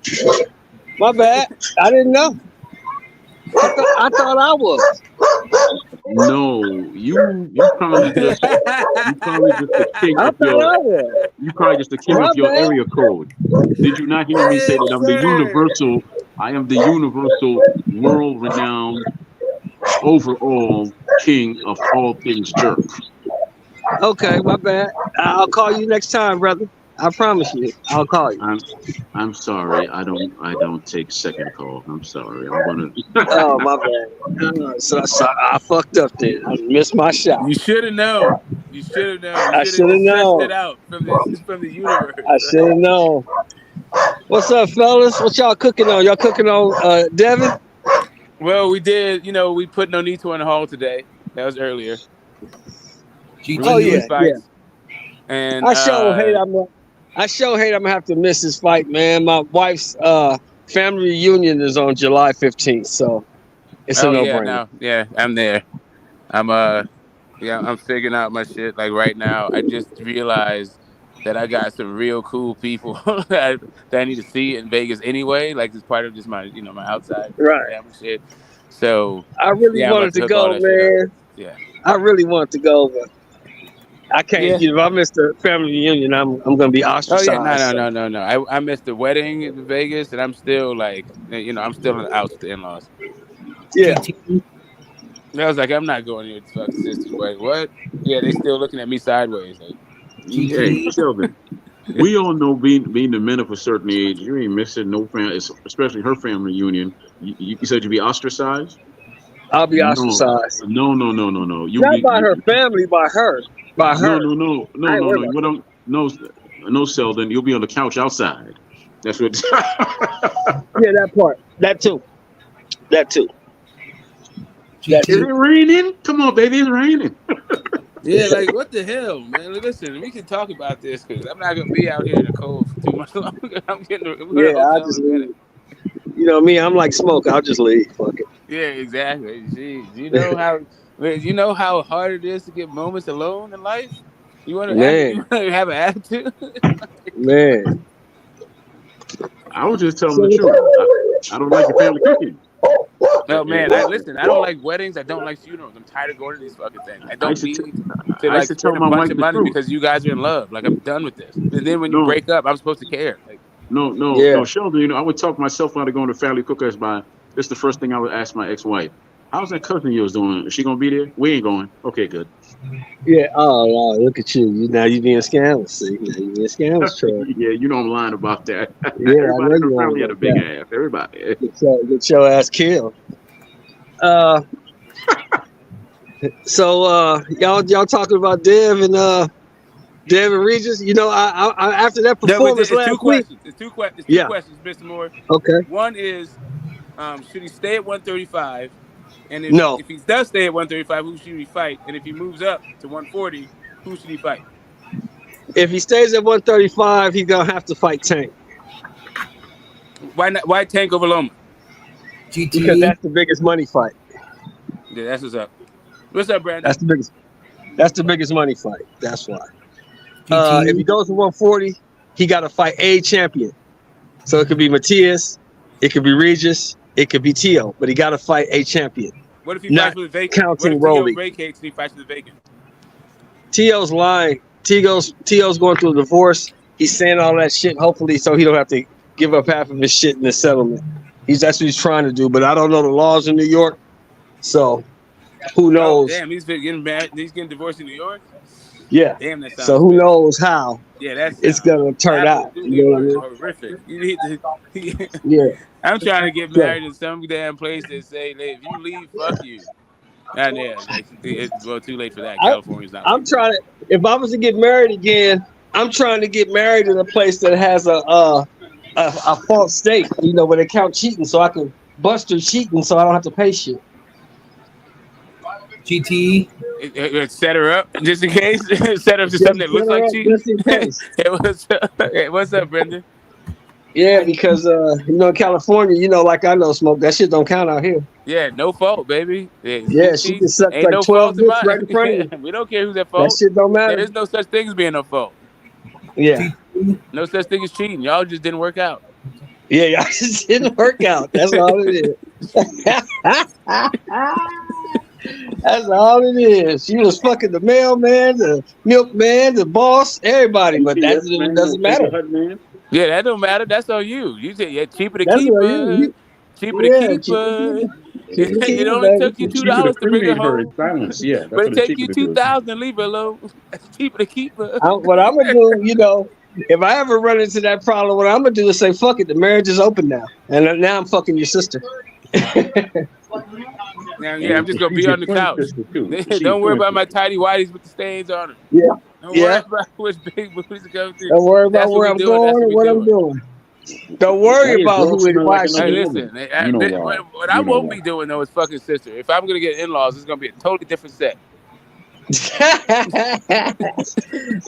My bad. I didn't know. I thought I was. No, you probably just the king I of thought your I was. you probably just the king My of your bad. area code. Did you not hear me say Yes, that sir. I am the universal world renowned overall king of all things jerk. Okay, my bad. I'll call you next time, brother. I promise you. I'll call you. I'm sorry. I don't take second calls. I'm sorry. I'm gonna Oh my bad. So I fucked up then. I missed my shot. You should have known. You should have known. You I should have should have just sussed known. it out from the universe, I should right? have known. What's up, fellas? What y'all cooking on? Y'all cooking on Devin? Well, we did. We put Nonito in the hall today. That was earlier. We're Oh gonna do his yeah, yeah. fights, and I sure hate I'm gonna have to miss this fight, man. My wife's family reunion is on July 15th, so it's a oh yeah, no-brainer. no, yeah, I'm there. I'm figuring out my shit like right now. I just realized that I got some real cool people that I need to see in Vegas anyway. Like it's part of just my outside Right. family shit. So I really yeah, I'm about wanted to to hook all go, that shit up. man. Yeah. I really wanted to go, but I can't. Yeah. If I miss the family reunion, I'm gonna be Oh yeah, no, ostracized. no, So. no, no, no. I missed the wedding in Vegas, and I'm still like, I'm still in the house with the in-laws. Yeah. I was like, I'm not going to your fucking sister's wedding. What? Yeah, they still looking at me sideways. Like, Hey, Sheldon. We all know being the men of a certain age, you ain't missing no family, especially her family reunion. You said you'd be ostracized? I'll be No, ostracized. no. Not by her family, by her. By No, her. no, no, I no, ain't no, worried no. about You don't. No, Sheldon. You'll be on the couch outside. That's what. that. Yeah, that part. That too. That too. Is it raining? Come on, baby, it's raining. yeah, like what the hell, man? Listen, we can talk about this because I'm not gonna be out here in the cold for too much longer. I'm going to a Yeah, I'll hotel just in a minute. leave. You know me, I'm like smoke. I'll just leave. Fuck it. Yeah, exactly. Jeez, you know how hard it is to get moments alone in life. You want to Man, you want to have an attitude. man. I was just telling the truth. I don't like your family cooking. No man, I don't like weddings. I don't like funerals. I'm tired of going to these fucking things. I don't need to I used like to tell spend a my bunch wife of the money truth. because you guys are in love. Like I'm done with this. And then when you No, break up, I'm supposed to care. Like Yeah. no, Sheldon. I would talk myself out of going to family cookers by. This is the first thing I would ask my ex-wife. How's that cousin of yours doing? Is she gonna be there? We ain't going. Okay, good. Yeah. Oh, Lord, look at you. Now you being scandalous. See, now you being scandalous, Troy. Yeah, you know I'm lying about that. Yeah, I Everybody know in you her lying family had a about big that. ass. Everybody. Get your ass killed. So y'all talking about Dev and Regis? You know, I after that no, performance it's two last week. questions. It's two Yeah. questions, Mr. Moore. Okay. One is, should he stay at 135? And No. if he does stay at 135, who should he fight? And if he moves up to 140, who should he fight? If he stays at 135, he's gonna have to fight Tank. Why not? Why Tank over Loma? Because that's the biggest money fight. Yeah, that's what's up. What's up, Brandon? That's the biggest money fight. That's why. If he goes to 140, he got to fight a champion. So it could be Matias, it could be Regis, it could be Tio, but he got to fight a champion. What if he Not fights with a vacant? counting What if Tio Rolly. vacates and he fights with a vacant? Tio's lying. Tio's going through a divorce. He's saying all that shit, hopefully, so he don't have to give up half of his shit in the settlement. That's what he's trying to do, but I don't know the laws in New York, so who knows? Oh, damn, he's been getting married. He's getting divorced in New York. Yeah. Damn, that sounds. So who good. knows how? Yeah, that's it's gonna turn out. You know what I mean? Horrific. You need to. Yeah. I'm trying to get married in some damn place that say, hey, if you leave, fuck you. Not there. It's well too late for that. California's not. I'm trying to. If I was to get married again, I'm trying to get married in a place that has a false state. You know, where they count cheating, so I can bust her cheating, so I don't have to pay shit. GT. Set her up just in case. Set her up to something that looks like cheating. Just in case. What's up, Brendan? Yeah, because in California, like I know, smoke that shit don't count out here. Yeah, no fault, baby. Yeah, she can suck Ain't like no 12 fault to dicks mine. right in front of you. We don't care who's at That fault. shit don't There matter. is no such thing as being no fault. Yeah. No such thing as cheating. Y'all just didn't work out. Yeah, y'all just didn't work out. That's all it is. That's all it is. She was fucking the mailman, the milkman, the boss, everybody, but that doesn't matter. Yeah, that don't matter. That's on you. You said, yeah, cheaper to That's keep on her. you. Cheaper to Yeah, keep cheaper her. to keep It her, only baby. took you It's cheaper $2 to bring her cremate her in home. silence. Yeah, that's But it what it's take you cheaper to do. $2,000 and leave her alone. It's cheaper to keep her. What I'm gonna do, if I ever run into that problem, what I'm gonna do is say, "Fuck it, the marriage is open now," and now I'm fucking your sister. Now, yeah, I'm just gonna be on the couch. Don't worry about my tidy whities with the stains on them. Yeah. Don't worry about which big booties go through. Don't worry That's about what where we I'm doing. That's going or what what we I'm doing. doing. Don't worry about who it why she. Hey, listen. You know why. What I won't be doing though is fucking sister. If I'm gonna get in-laws, it's gonna be a totally different set.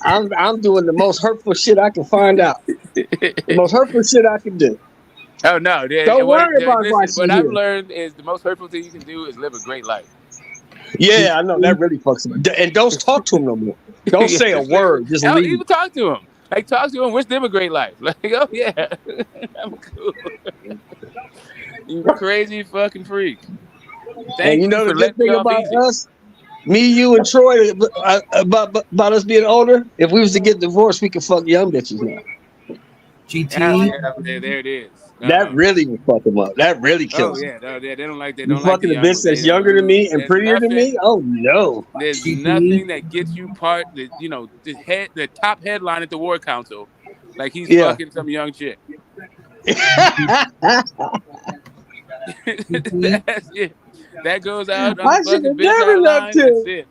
I'm doing the most hurtful shit I can find out. The most hurtful shit I can do. Oh no! Don't worry about why Listen, what she's I've here. learned is the most hurtful thing you can do is live a great life. Yeah, I know that really fucks him. And don't talk to him no more. Don't say a word. Just Don't leave. even talk to him. Like talk to him, wish them a great life. Like, oh yeah, I'm cool. You crazy fucking freak. Thank And you the for good letting me thing off about easy. us, me, you, and Troy, about us being older, if we was to get divorced, we could fuck young bitches now. GT. There it is. That really would fuck them up. That really kills them. Yeah, no, they don't like You the fucking a young bitch ones. that's younger than me and prettier than me? Oh no. There's nothing that gets you the top headline at the war council, like he's fucking some young chick. That's it. That goes out on I the should fucking have bitch never left outline. That's him. it.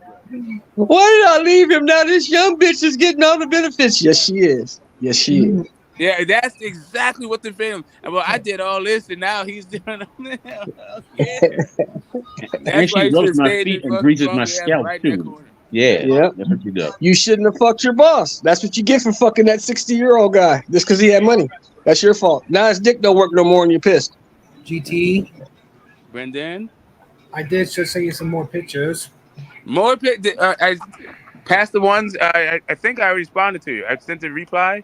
Why did I leave him? Now this young bitch is getting all the benefits. Yes, she is. Yes, she is. Yeah, that's exactly what the film. Well, I did all this, and now he's doing. Yeah. And she rubs my feet and greases my scalp right too. Yeah, that's what she does. You shouldn't have fucked your boss. That's what you get for fucking that 60-year-old guy just because he had money. That's your fault. Now his dick don't work no more, and you're pissed. GT. Brendan, I did just send you some more pictures. More pictures. I passed the ones. I think I responded to you. I sent a reply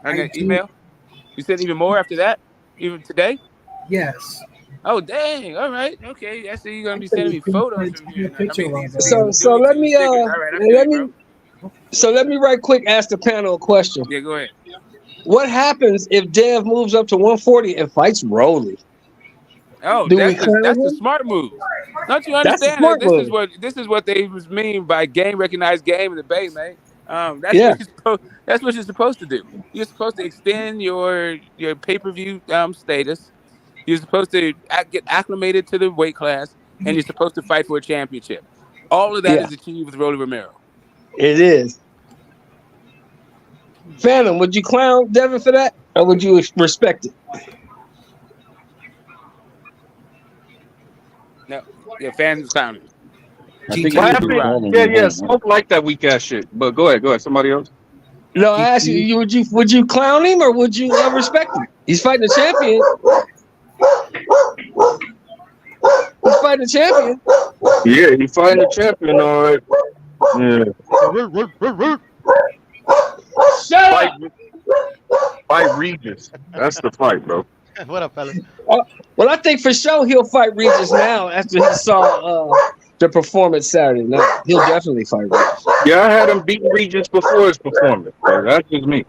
on the email. You sent even more after that, even today. Yes. Oh dang! All right, okay. I see you're gonna be sending me photos from here. So let me let me right quick ask the panel a question. Yeah, go ahead. What happens if Dev moves up to 140 and fights Rolly? Oh, that's a smart move. Don't you understand that this is what they mean by game recognized game in the Bay, man. That's what you're supposed to do. You're supposed to extend your pay-per-view status. You're supposed to get acclimated to the weight class, and you're supposed to fight for a championship. All of that is achieved with Rolly Romero. It is. Phantom, would you clown Devin for that, or would you respect it? No, yeah, fans clowning. Smoke like that weak ass shit. But go ahead. Somebody else. No, I asked you, would you clown him or would you respect him? He's fighting a champion. He's fighting a champion. Yeah, he's fighting a champion, all right. Yeah. Shut up. Fight Regis. That's the fight, bro. What up, fellas? Well, I think for sure he'll fight Regis now after he saw the performance Saturday night. He'll definitely fight Regis. Yeah, I had him beat Regis before his performance. That's just me.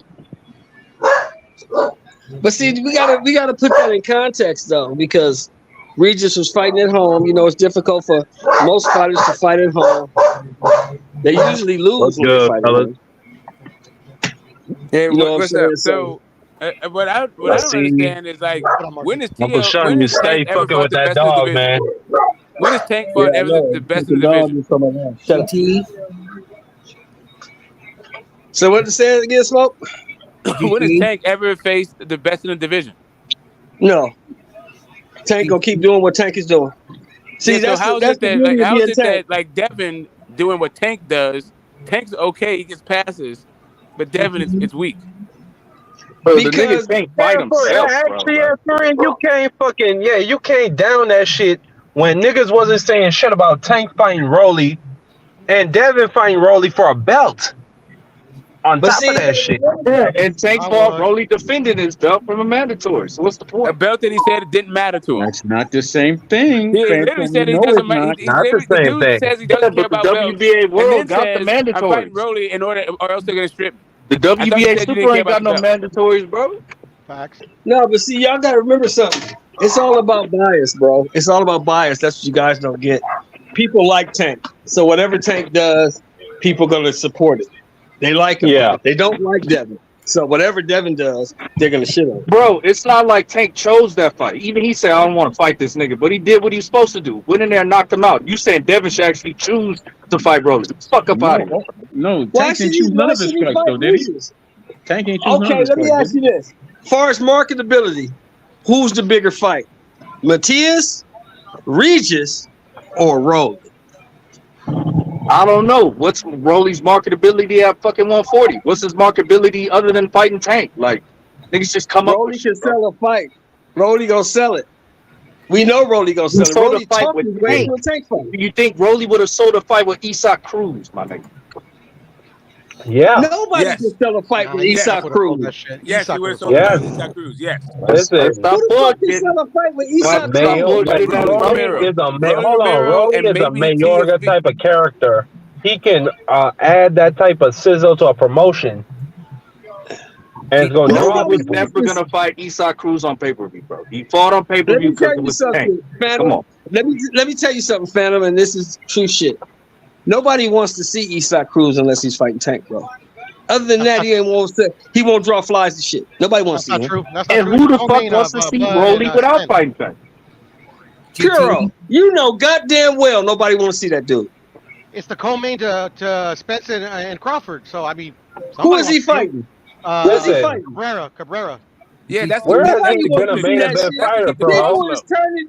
But see, we gotta put that in context though, because Regis was fighting at home. It's difficult for most fighters to fight at home. They usually lose when they fight at home. Yeah, what's up? So, what I don't understand is like, when is Tank ever fought the best in the division? Man. When is Tank fought ever the best in the division? Shut up. So what to say again, Smoke? When has Tank ever faced the best in the division? No. Tank gonna keep doing what Tank is doing. See, So how is that's it the that like beauty of how is being it Tank. that like Devin doing what Tank does? Tank's okay, he gets passes, but Devin it's weak. Bro, the nigga Because can't fight himself, bro. Actually, Like, what the you fuck? can't fucking you can't down that shit when niggas wasn't saying shit about Tank fighting Rolly and Devin fighting Rolly for a belt. On but top of see, that shit, Yeah, and Tank I fought would. Rolly defending his belt from a mandatory. So what's the A point? belt that he said it didn't matter to him. That's not the same thing, He literally Phantom. You said he know doesn't. it's not. He not the literally the same dude thing. says he Yeah, doesn't care but the about belts, WBA and then world got the says I'm fighting mandatories. Rolly in order, or else they're gonna strip me. The I thought you WBA said you super didn't care ain't about got the no belt. mandatories, bro. Facts. no, but see, y'all gotta remember something. It's all about bias, bro. It's all about bias. That's what you guys don't get. People like Tank, so whatever Tank does, people gonna support it. They like him. Yeah, They don't like Devin, so whatever Devin does, they're gonna shit on him. Bro, it's not like Tank chose that fight. Even he said, I don't want to fight this nigga. But he did what he was supposed to do. Went in there and knocked him out. You saying Devin should actually choose to fight Rolly. Get the fuck up out of here. No, Tank didn't choose none Why of his should he fights, fight though, did he? Regis? Tank ain't choose none of Okay, his let me fights, did ask you this: far as marketability, who's the bigger fight, Matias, Regis, or Rogue? I don't know. What's Rolly's marketability at fucking 140? What's his marketability other than fighting Tank? Like, niggas just come up with Rolly can shit, bro. sell a fight. Rolly gonna sell it. We know Rolly gonna He sell it. sold a Rolly fight talked with his way Tank. into a Tank fight. Do you think Rolly would have sold a fight with Isak Cruz, my nigga? yeah. Nobody Yes, can sell a fight Nah, with yes, Isak Isak would have sold Cruz. that shit. yes. He Isak would would have have sold sold the that fight Yes. with shit. Isak Cruz. Yes, Let's Listen, stop Who the fuck can bullshitting. sell a fight with Stop, Isak stop Cruz? like bullshitting Rolly that Rolly Romero, fight. is a Rolly hold on. Romero, Rolly and is a maybe Mayorga type of character. He can add that type of sizzle to a promotion, and it's gonna Rolly draw Nobody was people. wants never this. gonna fight Isak Cruz on pay-per-view, bro. He fought on Let pay-per-view me because tell it you was Tank. something, Come Phantom. on. Let me tell you something, Phantom, and this is true shit. Nobody wants to see Isak Cruz unless he's fighting Tank, bro. Other than That's that, not. he won't draw flies to shit. Nobody wants That's to see not him. true. That's not And true. He's who the the fuck co-main wants of to see Blood and Rolly without Spin. fighting Tank? Kuro, you know goddamn well nobody want to see that dude. It's the co-main to Spence and Crawford. So I mean, Who somebody is he wants to see him. fighting? Who is he Listen, fighting? Cabrera. yeah. That's where has that's Nobody he to been keep wants a to the see main that event shit. that's to fighter keep the cost for? People low. is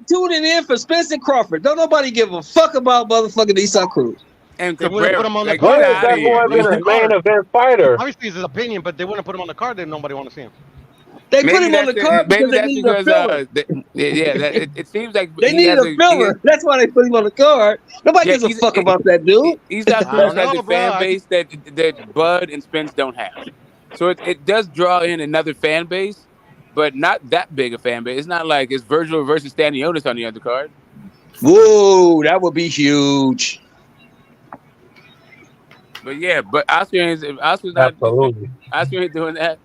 tuning in for Spencer Crawford. Don't nobody give a fuck about motherfucking Isak Cruz. And They wouldn't put Cabrera, him on the like get When card has out then. of that They here. boy put him been on a the main card. event fighter? Obviously, it's his opinion, but they wouldn't put him on the card. Then nobody want to see him. They put him on the card because maybe they that's needed a because filler. it seems like They he needed has a he filler. That's why they put him on the card. Nobody yeah gives a fuck about that dude. Isak I Cruz don't has know, a bro. fan base that Bud and Spence don't have, so it does draw in another fan base, but not that big a fan base. It's not like it's Virgil versus Stanionis on the undercard. Whoa, that would be huge. But yeah, but Oscar's not Absolutely. Oscar ain't doing that.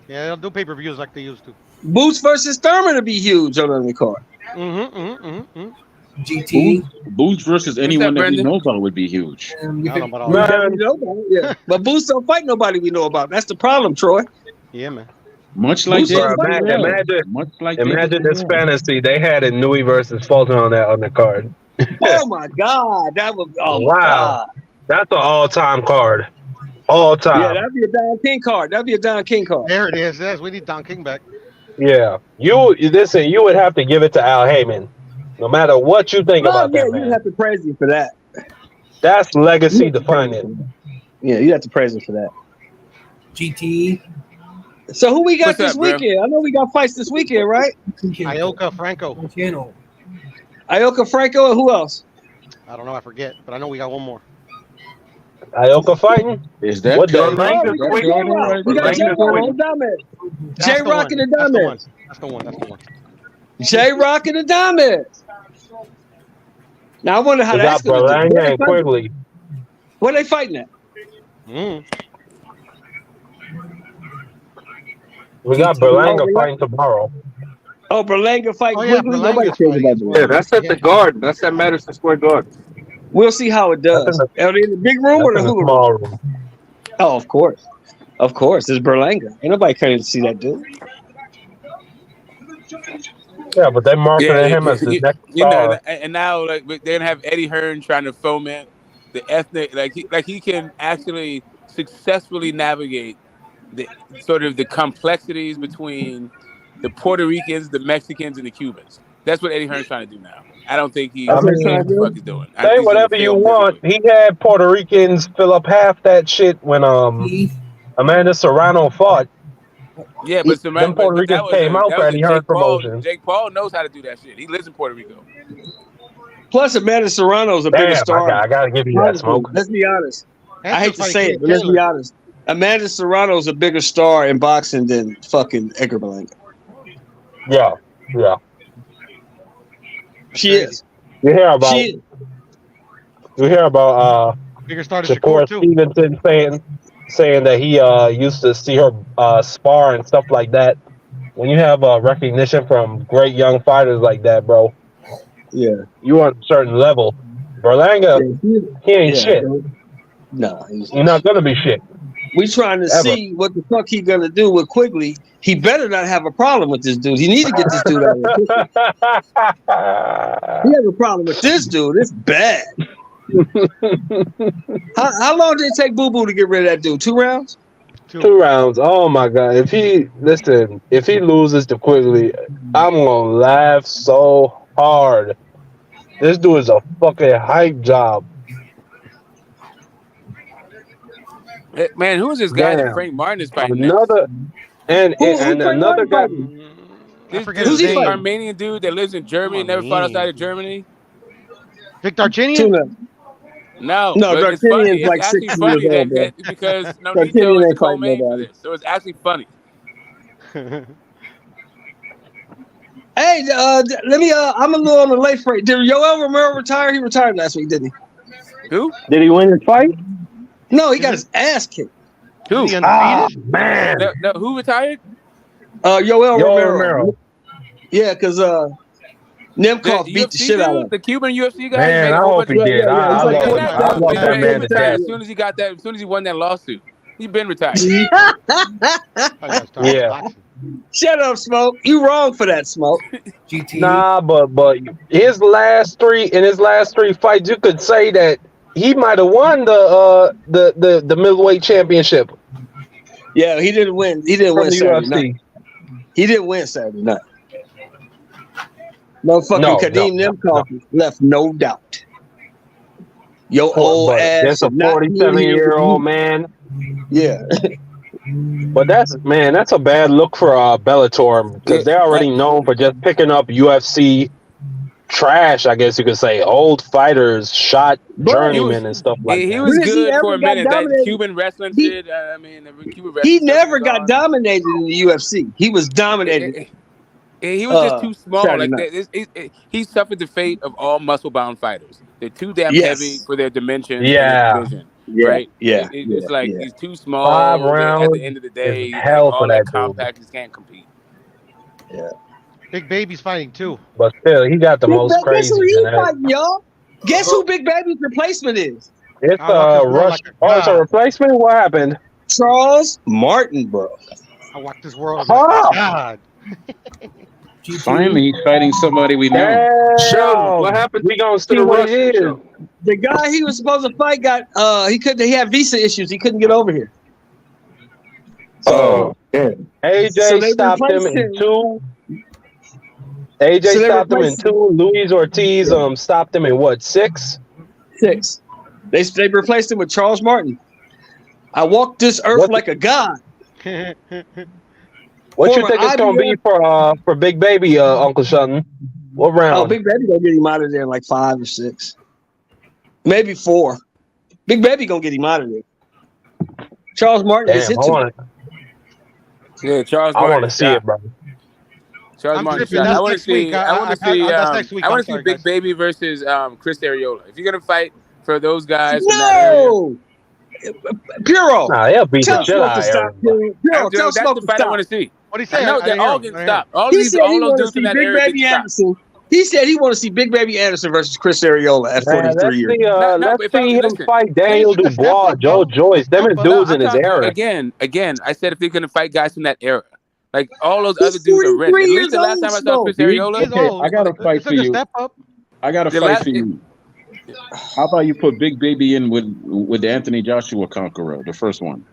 Yeah, they don't do pay-per-views like they used to. Boots versus Thurman would be huge on the card. GT. Boots versus What's anyone up, that we Brendan? know about would be huge. I don't know about all Boots that. that we Man, know about, yeah. But Boots don't fight nobody we know about. That's the problem, Troy. Yeah, man. Much like Boots bro, don't David fight nobody. Finel. imagine, Much like David imagine this Finel. fantasy they had in Nui versus Fulton on that undercard. Oh my God, that would. Oh my Wow, God. that's an all-time card. All Yeah, time. that'd be a Don King card. That'd be a Don King card. There it is. Yes, we need Don King back. Yeah, you listen. You would have to give it to Al Heyman, no matter what you think Oh about yeah, that you'd man. have to praise him for that. That's You legacy have to praise him for defining. that. Yeah, you have to praise him for that. GT. So who we got What's this up, bro? weekend? I know we got fights this weekend, right? Ioka Franco. Channel. Ioka Franco and who else? I don't know. I forget, but I know we got one more. Ioka fighting? Is that What day? Oh, Berlanga we got quick. J-Rock. We got Berlanga J-Rock quick. and Diamond. That's the J-Rock one. and the That's the one. Diamond. That's the one. That's the one. J-Rock and the Diamond. Now I wonder how We that's got going to do. Where Berlanga they and fighting? Quigley. Where they fighting at? We got Berlanga fighting tomorrow. Oh, Berlanga fighting Oh yeah, Quigley. Nobody Berlanga's cares fighting about as that. well. Yeah, that's at the Garden. That's at Madison Square Garden. We'll see how it That's in does. the, Are they in the big room or that's the in the Hula room? small room. Oh, of course. Of course. It's Berlanga. Ain't nobody coming to see that dude. Yeah, but they marketed him as the next you know, star. and now like they're gonna have Eddie Hearn trying to foment the ethnic, he can actually successfully navigate the sort of the complexities between the Puerto Ricans, the Mexicans, and the Cubans. That's what Eddie Hearn's trying to do now. I don't think he I knows mean, what the fuck he's doing. I say think he's gonna whatever you fail want. miserably. He had Puerto Ricans fill up half that shit when Amanda Serrano fought. Yeah, but Them Puerto that Ricans was came out for Eddie Hearn Jake Paul. promotion. Jake Paul knows how to do that shit. He lives in Puerto Rico. Plus, Amanda Serrano's a bigger Damn, star. I gotta give you that Honestly, smoke. let's be honest. And I hate she'll to fight say Katie it, but let's be Taylor. honest. Amanda Serrano's a bigger star in boxing than fucking Edgar Berlanga. Yeah. She is. You hear about Bigger star than Shakur Shakur too. Stevenson saying that he used to see her spar and stuff like that. When you have recognition from great young fighters like that, bro, Yeah. you on a certain level. Berlanga, he ain't shit. No, He's not gonna be shit. We trying to see what the fuck he gonna do with Quigley. He better not have a problem with this dude. He need to get this dude out of here. He has a problem with this dude. It's bad. How long did it take Boo Boo to get rid of that dude? 2 rounds? 2 rounds. Oh my god. If he loses to Quigley, I'm gonna laugh so hard. This dude is a fucking hype job. Man, who is this guy that Damn. Frank Martin is fighting Another and Who's another guy. This his name. Armenian dude that lives in Germany and never fought outside of Germany. Victor Archinian? No, No, but it's funny. Darkinian's It's like actually 6 funny years old, that bro. because Darkinian Nonito is the ain't fighting co-main for nobody. this, so it's actually funny. Hey, let me. I'm a little on the late freight. Did Yoel Romero retire? He retired last week, didn't he? Who? Did he win his fight? No, he got his ass kicked. Who? Is he undefeated? Man. No, who retired? Yoel Romero. Romero. Yeah, because Nemkov beat the shit out of him. The Cuban UFC guy. Man, I hope he did. I love that man to death. As soon as he won that lawsuit, he been retired. Yeah. Shut up, Smoke. You wrong for that, Smoke. GT. Nah, but his last 3 fights, you could say that he might have won the middleweight championship. Yeah, he didn't win. He didn't from win the Saturday UFC. night. He didn't win Saturday night. Motherfucking Kadeem Nemkov left no doubt. Your old ass. That's a 47-year-old man. Yeah. But that's a bad look for Bellator because they're already known for just picking up UFC trash, I guess you could say. Old fighters, shot journeymen and stuff like that. He was good for a minute. That Cuban wrestling shit. I mean, the Cuban wrestling. He never got dominated in the UFC. He was dominated. He was just too small. Saturday Like he suffered the fate of all muscle-bound fighters. They're too damn Yes. heavy for their dimensions and Yeah. their division. Yeah. Right? Yeah. It's like he's too small. 5 At rounds the end of the day, is hell all for that that dude. compact just can't compete. Yeah. Big Baby's fighting too. But still, he got the most Guess crazy who he genetics. fighting, y'all? Guess who Big Baby's replacement is? It's I watch this world Rush. like a Oh, it's a god. replacement? What happened? Charles Martin, bro. I watch this world Oh! like a god. Finally, he's fighting somebody we know. Damn. What happened? We gonna see what it is. The guy he was supposed to fight got he had visa issues. He couldn't get over here. Oh, So AJ they stopped him replaced in him. 2. AJ So they stopped him in replaced 2. Luis Ortiz stopped him in what, 6? 6. They replaced him with Charles Martin. I walked this earth like a god. What you Former think it's gonna be IBF for Big Baby, Uncle Sutton? What round? Oh, Big Baby gonna get him out of there in like 5 or 6, maybe 4. Big Baby gonna get him out of there. Charles Martin is hit too. Yeah, Charles I Martin. want to see it, bro. Charles I'm Martin. tripping. I That's want to next week. see. I want to see. That's next week. I want I'm to see sorry, Big guys. Baby versus Chris Arreola. If you're gonna fight for those guys, from that area, No, Puro. Nah, he'll beat Tell the shit Smoke out to of stop. everybody. Puro, tell that's Smoke the to fight I stop. want to see. What he I say? know I they're didn't all hear him. getting stopped. All He these, said he all those want to dudes see from that Big area Baby getting stopped. Anderson. He said he want to see Big Baby Anderson versus Chris Arreola at Man, 43 years. let's see him fight Daniel Dubois, Joe Joyce. Them is dudes in his era. Again, I said if they're gonna fight guys from that era, like all those He's other dudes are rent. 43 At years least the last old, time I saw Smoke. Chris Arreola, Okay, I got a fight for you. Step up. I got a The fight last- for you. How about you put Big Baby in with the Anthony Joshua Conqueror, the first one?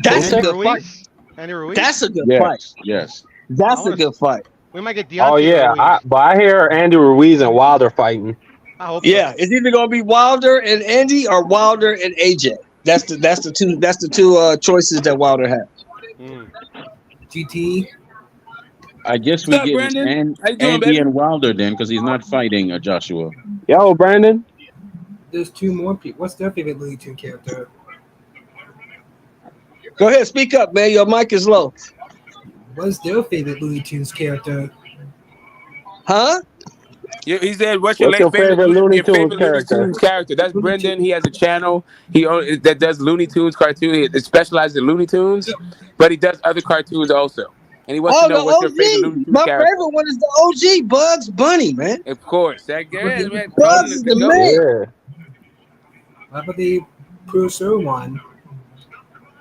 That's a Andy good Ruiz? fight. Andy Ruiz? That's a good Yes, fight. yes. That's a good fight. We might get Deontay. Oh yeah, Ruiz. but I hear Andy Ruiz and Wilder fighting. I hope Yeah, it's either gonna be Wilder and Andy or Wilder and AJ. That's the two choices that Wilder has. GT. I guess What's we up, get Brandon? How you doing, Andy baby? and Wilder then, because he's not fighting Joshua. Yo, Brandon. There's two more people. What's their favorite Looney Tune character? Go ahead, speak up, man. Your mic is low. What's their favorite Looney Tunes character? Huh? Yeah, he said, "What's What's your favorite Looney Tunes character?" character?" That's Brendan. He has a channel. That does Looney Tunes cartoon. He specializes in Looney Tunes, but he does other cartoons also. And he wants to know what's your favorite Looney Tunes My character. favorite one is the OG Bugs Bunny, man. Of course, that guy, man. Bugs is the man. How about the Crusoe one?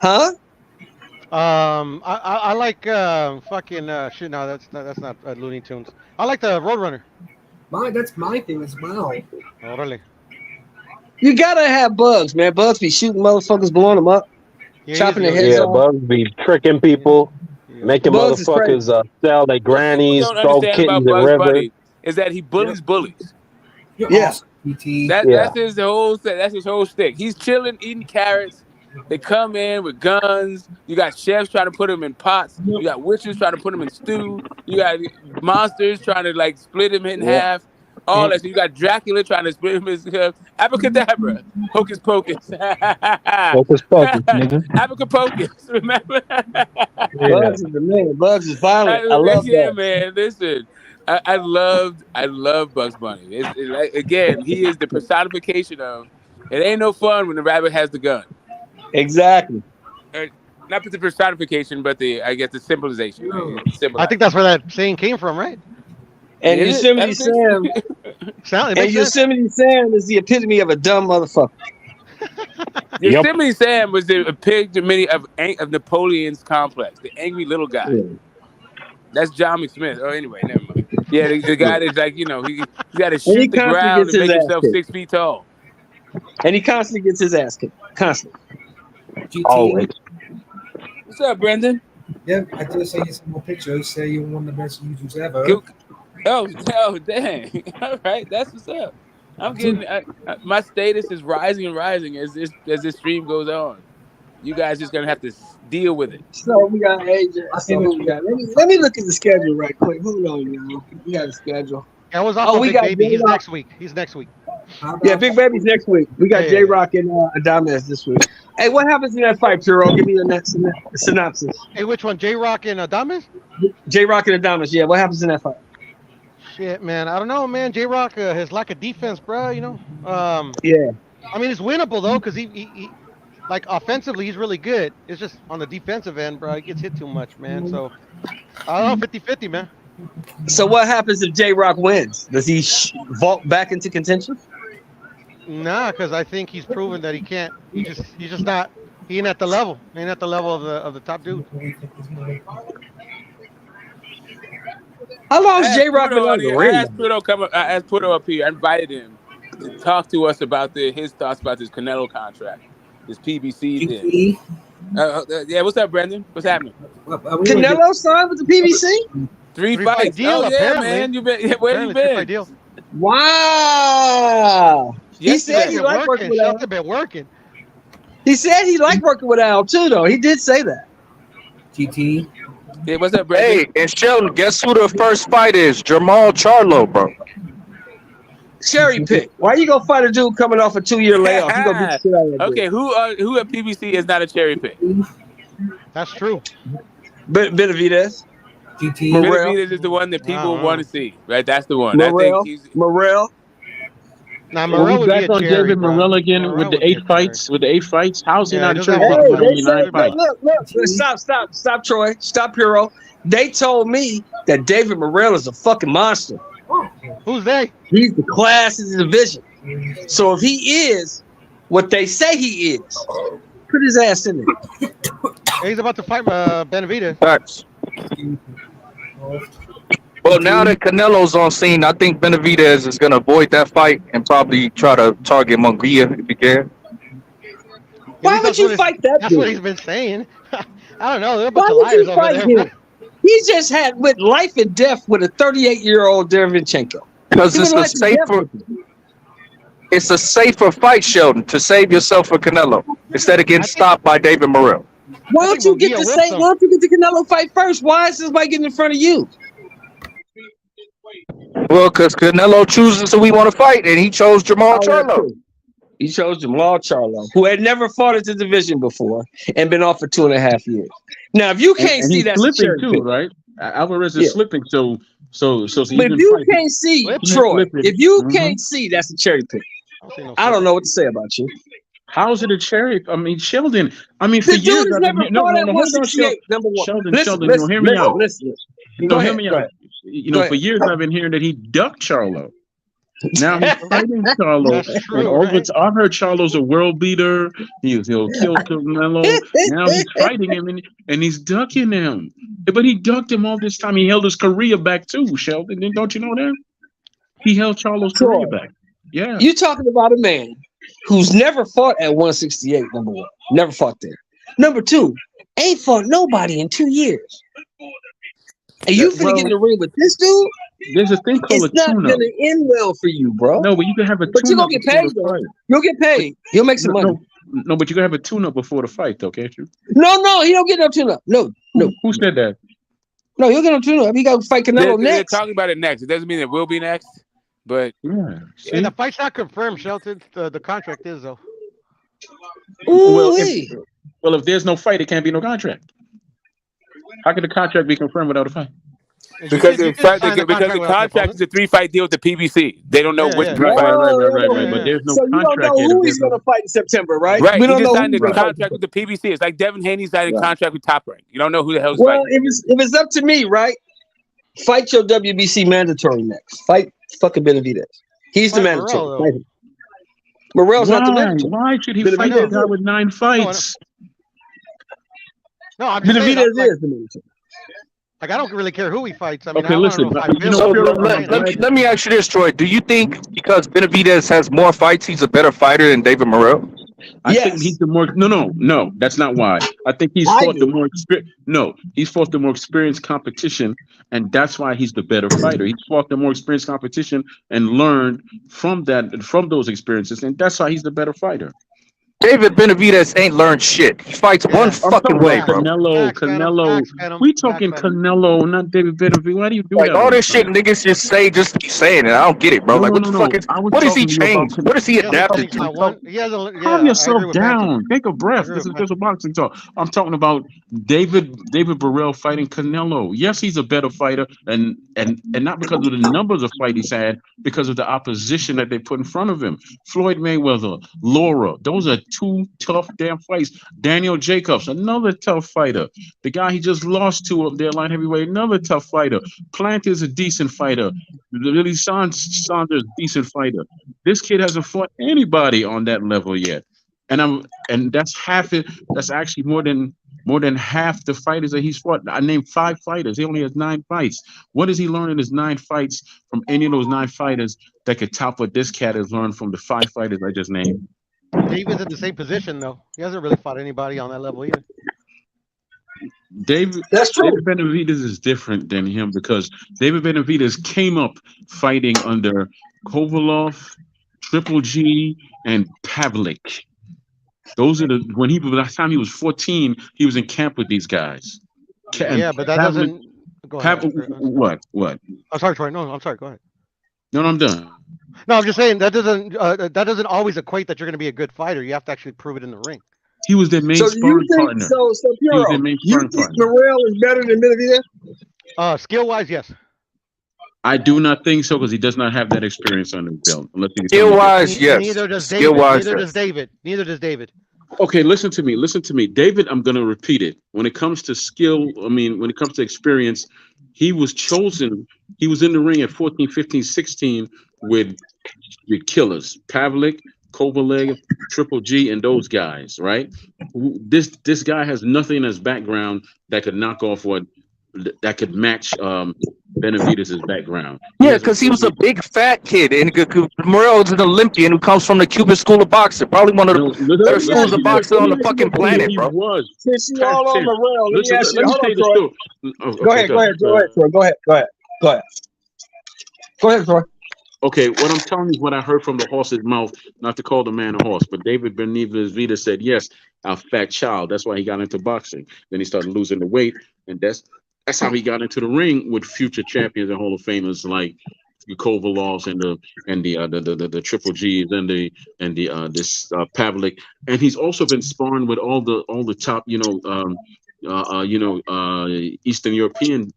Huh? I like fucking shit. No, that's not Looney Tunes. I like the Roadrunner. That's my favorite as well. Oh, really? You gotta have Bugs, man. Bugs be shooting motherfuckers, blowing them up, chopping their heads off. Bugs be tricking people, making Bugs motherfuckers sell their grannies, What throw don't understand kittens about in Bugs rivers. Bunny is that he bullies bullies. Yeah. That's his whole. That's his whole stick. He's chilling, eating carrots. They come in with guns. You got chefs trying to put him in pots. You got witches trying to put him in stew. You got monsters trying to like split him in half. All that. So you got Dracula trying to split him in abracadabra, hocus pocus, Hocus pocus, nigga. abracapocus. Remember? Bugs is the man. Bugs is violent. I love that. Man. Listen, I love Bugs Bunny. It's like, again, he is the personification of. It ain't no fun when the rabbit has the gun. Exactly. Not the personification, but the symbolization. I think that's where that saying came from, right? And Yosemite Sam. Yosemite Sam is the epitome of a dumb motherfucker. Yosemite Sam was the epitome of Napoleon's complex, the angry little guy. Yeah. That's John McSmith. Oh, anyway, never mind. Yeah, the guy that's like, he got to shoot the ground and make himself 6 feet tall. And he constantly gets his ass kicked. Constantly. Always. What's up, Brendan? Yeah, I just sent you some more pictures. Say you're one of the best YouTubers ever. Oh, dang! All right, that's what's up. I'm getting my status is rising and rising as this stream goes on. You guys just gonna have to deal with it. So we got AJ. Let me look at the schedule right quick. Hold on, y'all. We got a schedule. I was off Big Baby. He's next week. Yeah, Big Baby's next week. We got J Rock and Adames this week. Hey, what happens in that fight, Puro? Give me the next synopsis. Hey, which one? J Rock and Adames? J Rock and Adames. Yeah, what happens in that fight? Shit, man. I don't know, man. J Rock his lack of defense, bro. Yeah. I mean, it's winnable though, because he like offensively he's really good. It's just on the defensive end, bro. He gets hit too much, man. So I don't know, 50-50, man. So what happens if J Rock wins? Does he vault back into contention? Nah, because I think he's proven that he can't. He's just not. He ain't at the level. He ain't at the level of the top dude. How long has J Rock been on the ring? I asked Puerto up here. I invited him to talk to us about his thoughts about this Canelo contract, this PBC thing. Yeah, what's up, Brendan? What's happening? Canelo signed with the PBC? 3 fights. Deal, apparently. Man. Where you been? Deal. Wow. He said he liked working with Al. Been working. He said he liked working with Al too, though. He did say that. GT. Yeah, what's up, Brendan? Hey, and Sheldon, guess who the first fight is? Jamal Charlo, bro. Cherry pick. Why you gonna fight a dude coming off a 2-year layoff? You gonna beat the shit out of that okay, who at PBC is not a cherry pick? That's true. Benavidez. GT. Benavidez is the one that people want to see, right? That's the one. Morrell. I think he's Morrell. Now Morrell would back be a on cherry, David bro. Morrell again Morrell with the would be a 8 fights. With the 8 fights, how's he not a he cherry doesn't pick have with only 9 fights? Look. Stop, Troy. Stop, Puro. They told me that David Morrell is a fucking monster. Who's they? He's the class of the division. So if he is what they say he is, put his ass in there. He's about to fight Benavidez. Facts. Well, now that Canelo's on scene, I think Benavidez is going to avoid that fight and probably try to target Munguia if he can. Why would you fight that That's dude? what he's been saying. I don't know. They're a bunch of liars over there. He just had with life and death with a 38-year-old Derevchenko. Because it's a safer fight, Sheldon, to save yourself for Canelo instead of getting stopped by David Morrell. Why don't you get the Canelo fight first? Why is this fight getting in front of you? Well, because Canelo chooses who we want to fight, and he chose Jamal Charlo. He chose Jamal Charlo, who had never fought at the division before and been off for 2.5 years. Now, if you can't see, that's slipping too, right? Alvarez is slipping, so. But if you can't see, Troy, if you can't see, that's a cherry pick. I don't know what to say about you. How is it a cherry? I mean, Sheldon. I mean, for years, I've never fought at 168. Number one, Sheldon, hear me out. Hear me out. You know, for years I've been hearing that he ducked Charlo. Now he's fighting Charlo. I've heard Charlo's a world beater. He'll kill Canelo. Now he's fighting him and he's ducking him. But he ducked him all this time. He held his career back too, Sheldon. Don't you know that? He held Charlo's career back. Yeah. You're talking about a man who's never fought at 168, number one. Never fought there. Number two, ain't fought nobody in 2 years. And you finna get in the ring with this dude? There's a thing called a tune-up. It's not gonna end well for you, bro. No, but you can have a tune-up. But you're gonna get paid, though. You'll get paid. You'll make some money. No, but you can have a tune-up before the fight, though, can't you? No, he don't get no tune-up. No. Who said that? No, he'll get no tune-up. He got to fight Canelo next. They're talking about it next. It doesn't mean it will be next, but yeah, the fight's not confirmed, Shelton. The contract is though. Well, if there's no fight, it can't be no contract. How can the contract be confirmed without a fight? Because the contract is a 3-fight deal with the PBC. They don't know which 3 fight. Right. But there's no so contract. You don't know who he's going to fight in September, right? Right. We don't he just know signed a contract with the PBC. It's like Devin Haney signed a contract with Top Rank. You don't know who the hell's fighting. Well, if it's up to me, right? Fight your WBC mandatory next. Fight fucking Benavidez. He's the mandatory. Morrell's not the mandatory. Why should he fight that guy with 9 fights? No, I'm just Benavidez is the mandatory. Like, I don't really care who he fights. I mean, okay, listen. Let me ask you this, Troy. Do you think because Benavidez has more fights, he's a better fighter than David Morrell? I think he's the more. No. That's not why. I think he's fought the more experienced. No, he's fought the more experienced competition, and that's why he's the better fighter. He's fought the more experienced competition and learned from those experiences, and that's why he's the better fighter. David Benavidez ain't learned shit. He fights one fucking way, bro. Canelo. We talking Canelo, not David Benavidez. Why do you do like that? All this shit niggas just say, just keep saying it. I don't get it, bro. What the fuck is? What has he changed? What has he adapted to? Calm yourself down. Take a breath. This is just a boxing talk. I'm talking about David Burrell fighting Canelo. Yes, he's a better fighter, and not because of the numbers of fight he's had, because of the opposition that they put in front of him. Floyd Mayweather, Laura. Those are 2 tough damn fights. Daniel Jacobs, another tough fighter. The guy he just lost to up there, light heavyweight, another tough fighter. Plant is a decent fighter. Lily Saunders, decent fighter. This kid hasn't fought anybody on that level yet, and that's half it. That's actually more than half the fighters that he's fought. I named 5 fighters. He only has 9 fights. What has he learned in his 9 fights from any of those 9 fighters that could top what this cat has learned from the 5 fighters I just named? David's in the same position though. He hasn't really fought anybody on that level either. David Benavidez is different than him because David Benavidez came up fighting under Kovalov, Triple G, and Pavlik. Those are by the time he was 14, he was in camp with these guys. Yeah, but that doesn't. Go ahead. What? I'm sorry, Troy. No, I'm sorry. Go ahead. No, I'm done. No, I'm just saying that doesn't always equate that you're going to be a good fighter. You have to actually prove it in the ring. He was their main sparring partner. So Puro, you think Morrell is better than Benavidez? Skill-wise, yes. I do not think so because he does not have that experience on his belt. Skill-wise, yes. Neither does David. Neither does David. Okay, listen to me. David, I'm going to repeat it. When it comes to skill, when it comes to experience, he was chosen. He was in the ring at 14, 15, 16 with killers. Pavlik, Kovalev, Triple G, and those guys, right? This guy has nothing in his background that could knock off what that could match Benavidez' background. Yeah, because he was a big fat kid, and Morel is an Olympian who comes from the Cuban School of Boxing, probably one of the better Let me schools ask of you this. boxing Let on me the ask you fucking this. planet, He bro. was. Since you all on the rail, let me Listen, ask you. let me Hold tell on, you the Troy. story. Go ahead, Troy. Go ahead, Troy. Okay, what I'm telling you is what I heard from the horse's mouth, not to call the man a horse, but David Benavidez said, yes, a fat child. That's why he got into boxing. Then he started losing the weight, and that's how he got into the ring with future champions and Hall of Famers like the Kovalovs and the Triple G's and the Pavlik. And he's also been sparring with all the top, Eastern European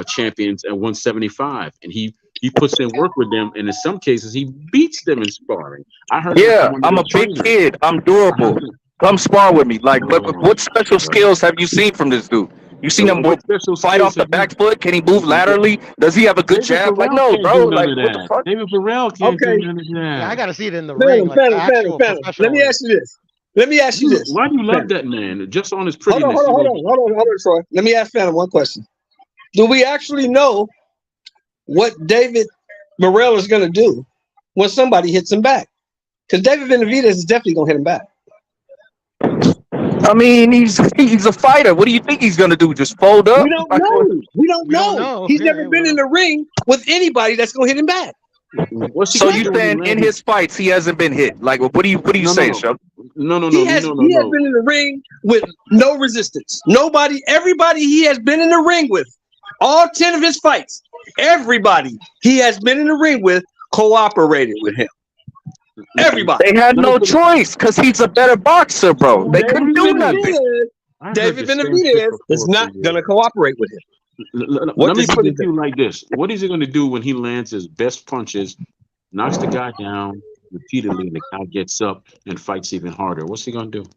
champions at 175, and he puts in work with them, and in some cases he beats them in sparring. I heard that from Yeah, one of I'm their a big trainers. kid. I'm durable. Come spar with me. Like, what special skills have you seen from this dude? You seen him What special fight skills off the have you? back foot? Can he move laterally? Does he have a good David jab? Like, Burrell no, can't bro. do none Like, of what the that. fuck? David Burrell can't do Okay. none of Yeah, I that. got to see it in the ring, like actual Phantom. Let me professionally. ask you this. Why do you love Phantom. that man? Just on his Hold prettiness. on, Troy. Let me ask Phantom one question. Do we actually know what David Morrell is going to do when somebody hits him back? Because David Benavidez is definitely going to hit him back. I mean, he's a fighter. What do you think he's gonna do? Just fold up? We don't know. We don't know. He's never been in the ring with anybody that's going to hit him back. So you saying in his fights he hasn't been hit? Like, what do you say, Shub? No. He has been in the ring with no resistance. Nobody, everybody he has been in the ring with, all 10 of his fights, everybody he has been in the ring with cooperated with him. Everybody. They had no choice because he's a better boxer, bro. They couldn't do nothing. David Benavidez is not going to cooperate with him. Let me put it to you like this. What is he going to do when he lands his best punches, knocks the guy down repeatedly, and the guy gets up and fights even harder? What's he going to do?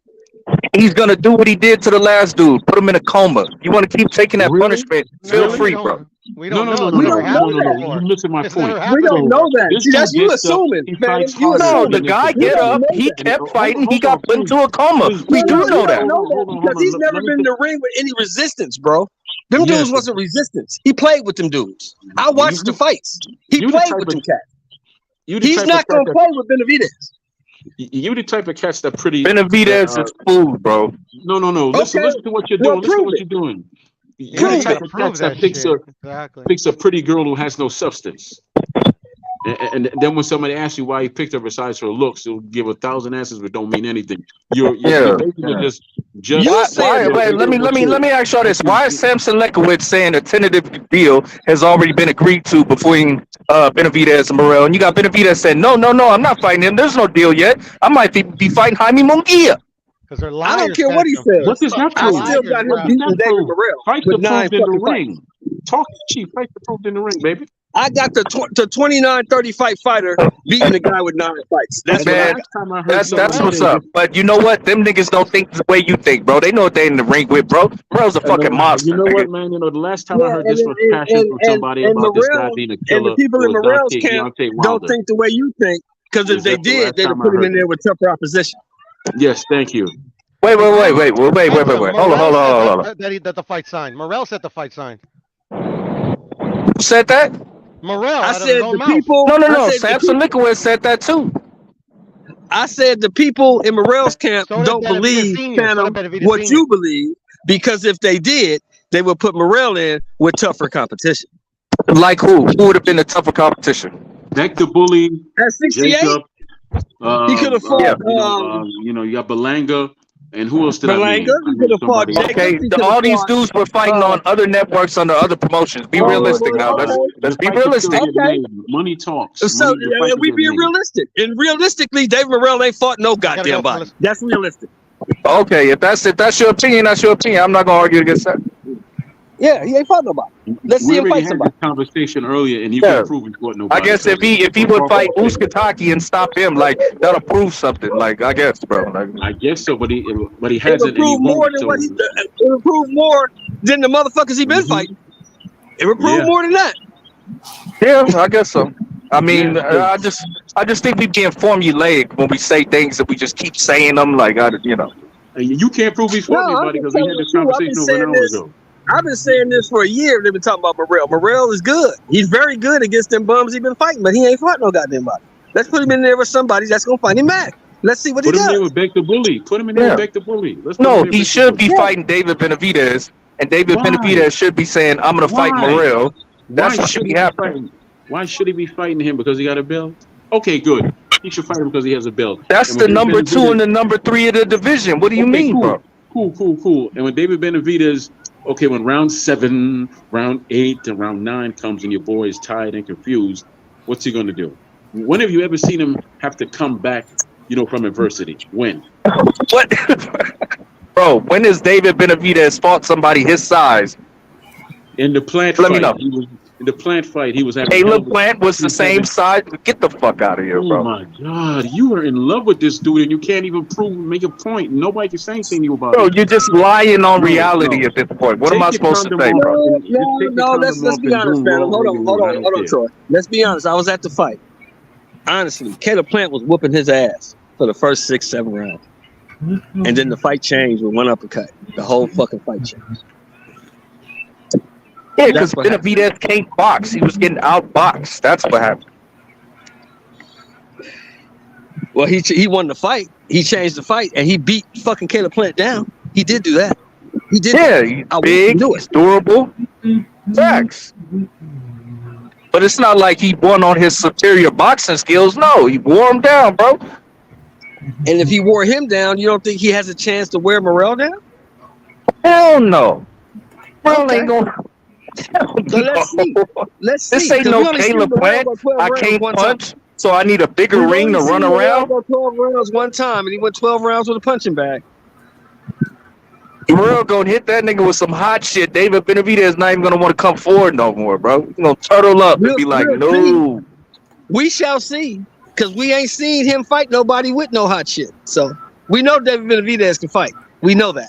He's gonna do what he did to the last dude. Put him in a coma. You want to keep taking that punishment? Feel free, bro. We don't know. You missing my point. We don't know that. See, that's you assuming. No, the guy get up. He kept fighting. He got put into a coma. We do know that. Because he's never been in the ring with any resistance, bro. Them dudes wasn't resistance. He played with them dudes. I watched the fights. He played with them cats. He's not going to play with Benavidez. You the type of cats that pretty Benavidez is food, bro. No. Listen to what you're doing. Listen to what you're doing. You're the type of cats that picks a pretty girl who has no substance. And then when somebody asks you why he picked her besides her looks, you'll give 1,000 answers but don't mean anything. You're basically just why, let me ask y'all this. Why is Samson Lekowitz saying a tentative deal has already been agreed to between Benavidez and Morrell? And you got Benavidez saying, no, I'm not fighting him. There's no deal yet. I might be fighting Jaime Munguia. Because they're I don't care what he says. What does that prove? I still got him beating David Morrell. Fight the proof in the ring. Talk cheap. Fight the proof in the ring, baby. I got the 29-30 fight fighter beating the guy with 9 fights. That's what's up. But you know what? Them niggas don't think the way you think, bro. They know what they in the ring with, bro. Morrell's a fucking monster. You know what, man? You know, the last time I heard this was passion from somebody about this guy being a killer. And the people in Morrell's camp don't think the way you think, because if they did, they'd have put him in there with tougher opposition. Yes, thank you. Wait. Hold on. That the fight signed. Morrell said the fight signed. Who said that? Morrell. I said the people. No. Samson Lekowitz said that too. I said the people in Morrell's camp don't believe Phantom what you believe, because if they did, they would put Morrell in with tougher competition. Like who? Who would have been the tougher competition? Neck the Bully. At 68, Jacob, he could have fought. You got Belanga. And who else did I mean? Okay, all these dudes were fighting on other networks under other promotions. Be realistic now. Let's be realistic. Okay. Money talks. So we being realistic. And realistically, David Morrell ain't fought no goddamn body. That's realistic. Okay, if that's your opinion, that's your opinion. I'm not gonna argue against that. Yeah, he ain't fought nobody. Let's see him fight somebody. This conversation earlier, and you can prove he fought nobody. I guess if he would fight Uskataki and stop him, like that'll prove something. Like I guess, bro. Like, I guess so, but he hasn't. It would prove more than the motherfuckers he been fighting. It would prove more than that. Yeah, I guess so. I mean, I just think we being formulaic when we say things that we just keep saying them. Like you know. You can't prove he fought anybody because we had this conversation over an hour ago. I've been saying this for a year. They've been talking about Morrell. Morrell is good. He's very good against them bums he's been fighting, but he ain't fought no goddamn body. Let's put him in there with somebody that's gonna fight him back. Let's see what he Put him does. there with Beck the Bully. Put him in there Yeah. with Beck the Bully. Let's put him No, there he with should Beck the be fighting David Benavidez, and David Why? Benavidez should be saying, "I'm going to fight Why? Morrell." Why That's what should should be he be happening. fighting? Why should he be fighting him? Because he got a belt? Okay, good. He should fight him because he has a belt. That's And the when David number 2 Benavidez- and the number 3 of the division. What do you Okay, mean, cool. bro? Cool. And when David Benavidez, okay, when round 7, round 8, and round 9 comes and your boy is tired and confused, what's he going to do? When have you ever seen him have to come back, from adversity? When? What? Bro, when has David Benavidez fought somebody his size? In the plant Let fight. me know. He was in the plant fight. He was having Caleb Plant was the same size. Get the fuck out of here, Oh bro. my God, you are in love with this dude, and you can't even make a point. Nobody can say anything to you about Bro, it. you're just lying on No, reality no. at this point. What Take am I your supposed to condom say, off bro? and- just take your No. condom Let's off be and honest, do man. roll Hold where you on, want. I don't care. Troy. Let's be honest. I was at the fight. Honestly, Caleb Plant was whooping his ass for the first 6, 7 rounds, and then the fight changed with one uppercut. The whole fucking fight changed. Yeah, because That's what happened. Benavidez can't box. He was getting outboxed. That's what happened. Well, he won the fight. He changed the fight, and he beat fucking Caleb Plant down. He did do that. He did. Yeah, that. he's I big, do he's durable. Facts. But it's not like he won on his superior boxing skills. No, he wore him down, bro. And if he wore him down, you don't think he has a chance to wear Morrell down? Hell no. Morrell Okay. ain't gonna. So let's see. Let's see. This ain't 'Cause no we only seen Caleb Morrell Plant. go 12 I rounds can't one punch, time. so I need a bigger We've ring only to seen run Morrell around. go 12 rounds one time, and he went 12 rounds with a punching bag. Morrell gonna hit that nigga with some hot shit. David Benavidez is not even gonna want to come forward no more, bro. He's gonna turtle up and be like, We'll no. see. We shall see, because we ain't seen him fight nobody with no hot shit. So we know David Benavidez can fight. We know that.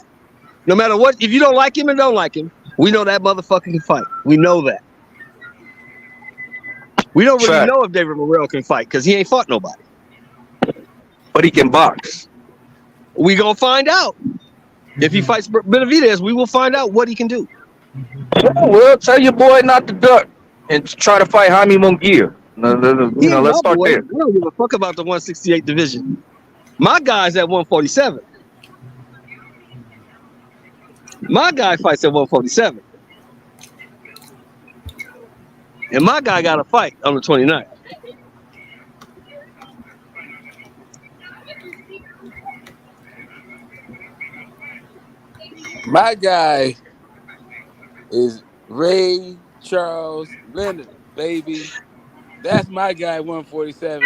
No matter what, if you don't like him and don't like him, we know that motherfucker can fight. We know that. We don't really know if David Morrell can fight because he ain't fought nobody. But he can box. We gonna find out. If he fights Benavidez, we will find out what he can do. Well, tell your boy not to duck and try to fight Jaime Munguia. He ain't Let's my start boy. there. I don't give a fuck about the 168 division. My guy's at 147. My guy fights at 147. And my guy got a fight on the 29th. My guy is Ray Charles Leonard, baby. That's my guy, 147.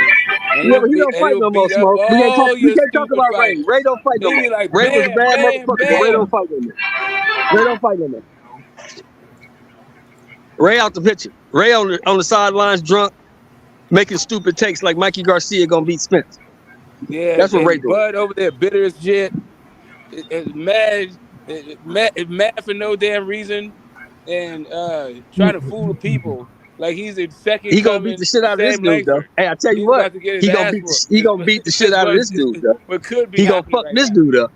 And Yeah, but he don't fight he'll no more, beat up Smoke. We all your can't talk stupid about Ray. fighters. Ray don't fight no He more. be like, Ray was a bam, bad bam, motherfucker, but Ray don't bam. fight no more. Ray don't fight no more. Ray out the picture. Ray on the sidelines, drunk, making stupid takes like Mikey Garcia gonna beat Spence. Yeah, That's what and Ray doing. Bud over there, bitter as shit. Mad for no damn reason, and trying to fool the people like he's a second He gonna coming beat the shit out of this Sam dude, though. Langford. Hey, I tell you He's what, about to get his he gonna ass beat whooped. the shit out of this dude, though. What could be He gonna happening fuck right this now. dude up.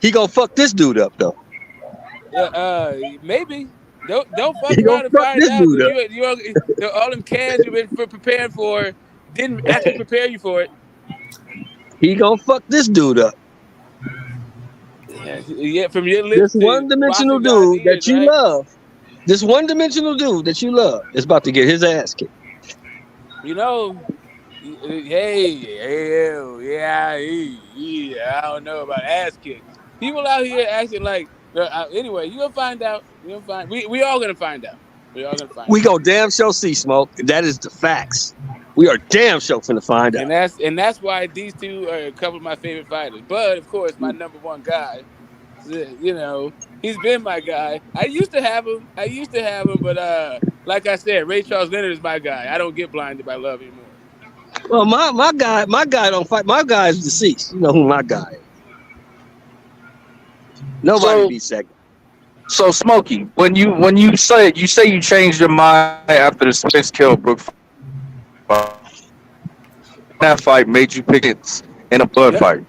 He gonna fuck this dude up, though. Maybe. Don't fuck He gonna around and fuck find this out. dude up. All them cans you've been preparing for didn't actually prepare you for it. He gonna fuck this dude up. Yeah, from your lips This to one-dimensional boxing God's dude that ears, you right? love. This one-dimensional dude that you love is about to get his ass kicked. You know, yeah, I don't know about ass kick. People out here acting like, anyway, you're gonna find out. You're gonna find. We all gonna find out. We all gonna find We out. go damn show see Smoke. That is the facts. We are damn show finna find out. And that's why these two are a couple of my favorite fighters. But of course, my number one guy, he's been my guy. I used to have him, but like I said, Ray Charles Leonard is my guy. I don't get blinded by love anymore. Well, my guy don't fight. My guy is deceased. You know who my guy is. Nobody beats that guy. So Smokey, when you say you changed your mind after the Spence kill Brook fight, that fight made you pick it in a blood fight.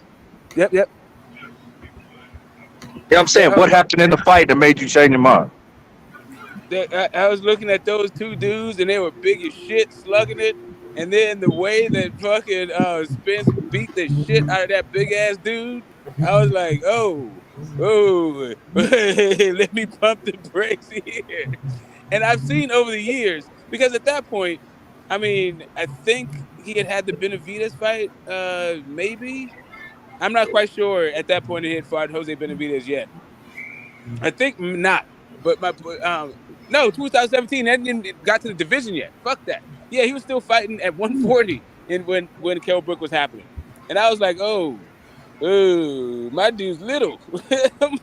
Yep. Yeah, I'm saying, what happened in the fight that made you change your mind? I was looking at those two dudes, and they were big as shit, slugging it. And then the way that fucking Spence beat the shit out of that big ass dude, I was like, oh, let me pump the brakes here. And I've seen over the years, because at that point, I mean, I think he had the Benavidez fight, maybe. I'm not quite sure at that point he had fought Jose Benavidez yet. I think not. But no, 2017. That didn't got to the division yet. Fuck that. Yeah, he was still fighting at 140 when Kell Brook was happening, and I was like, oh, my dude's little.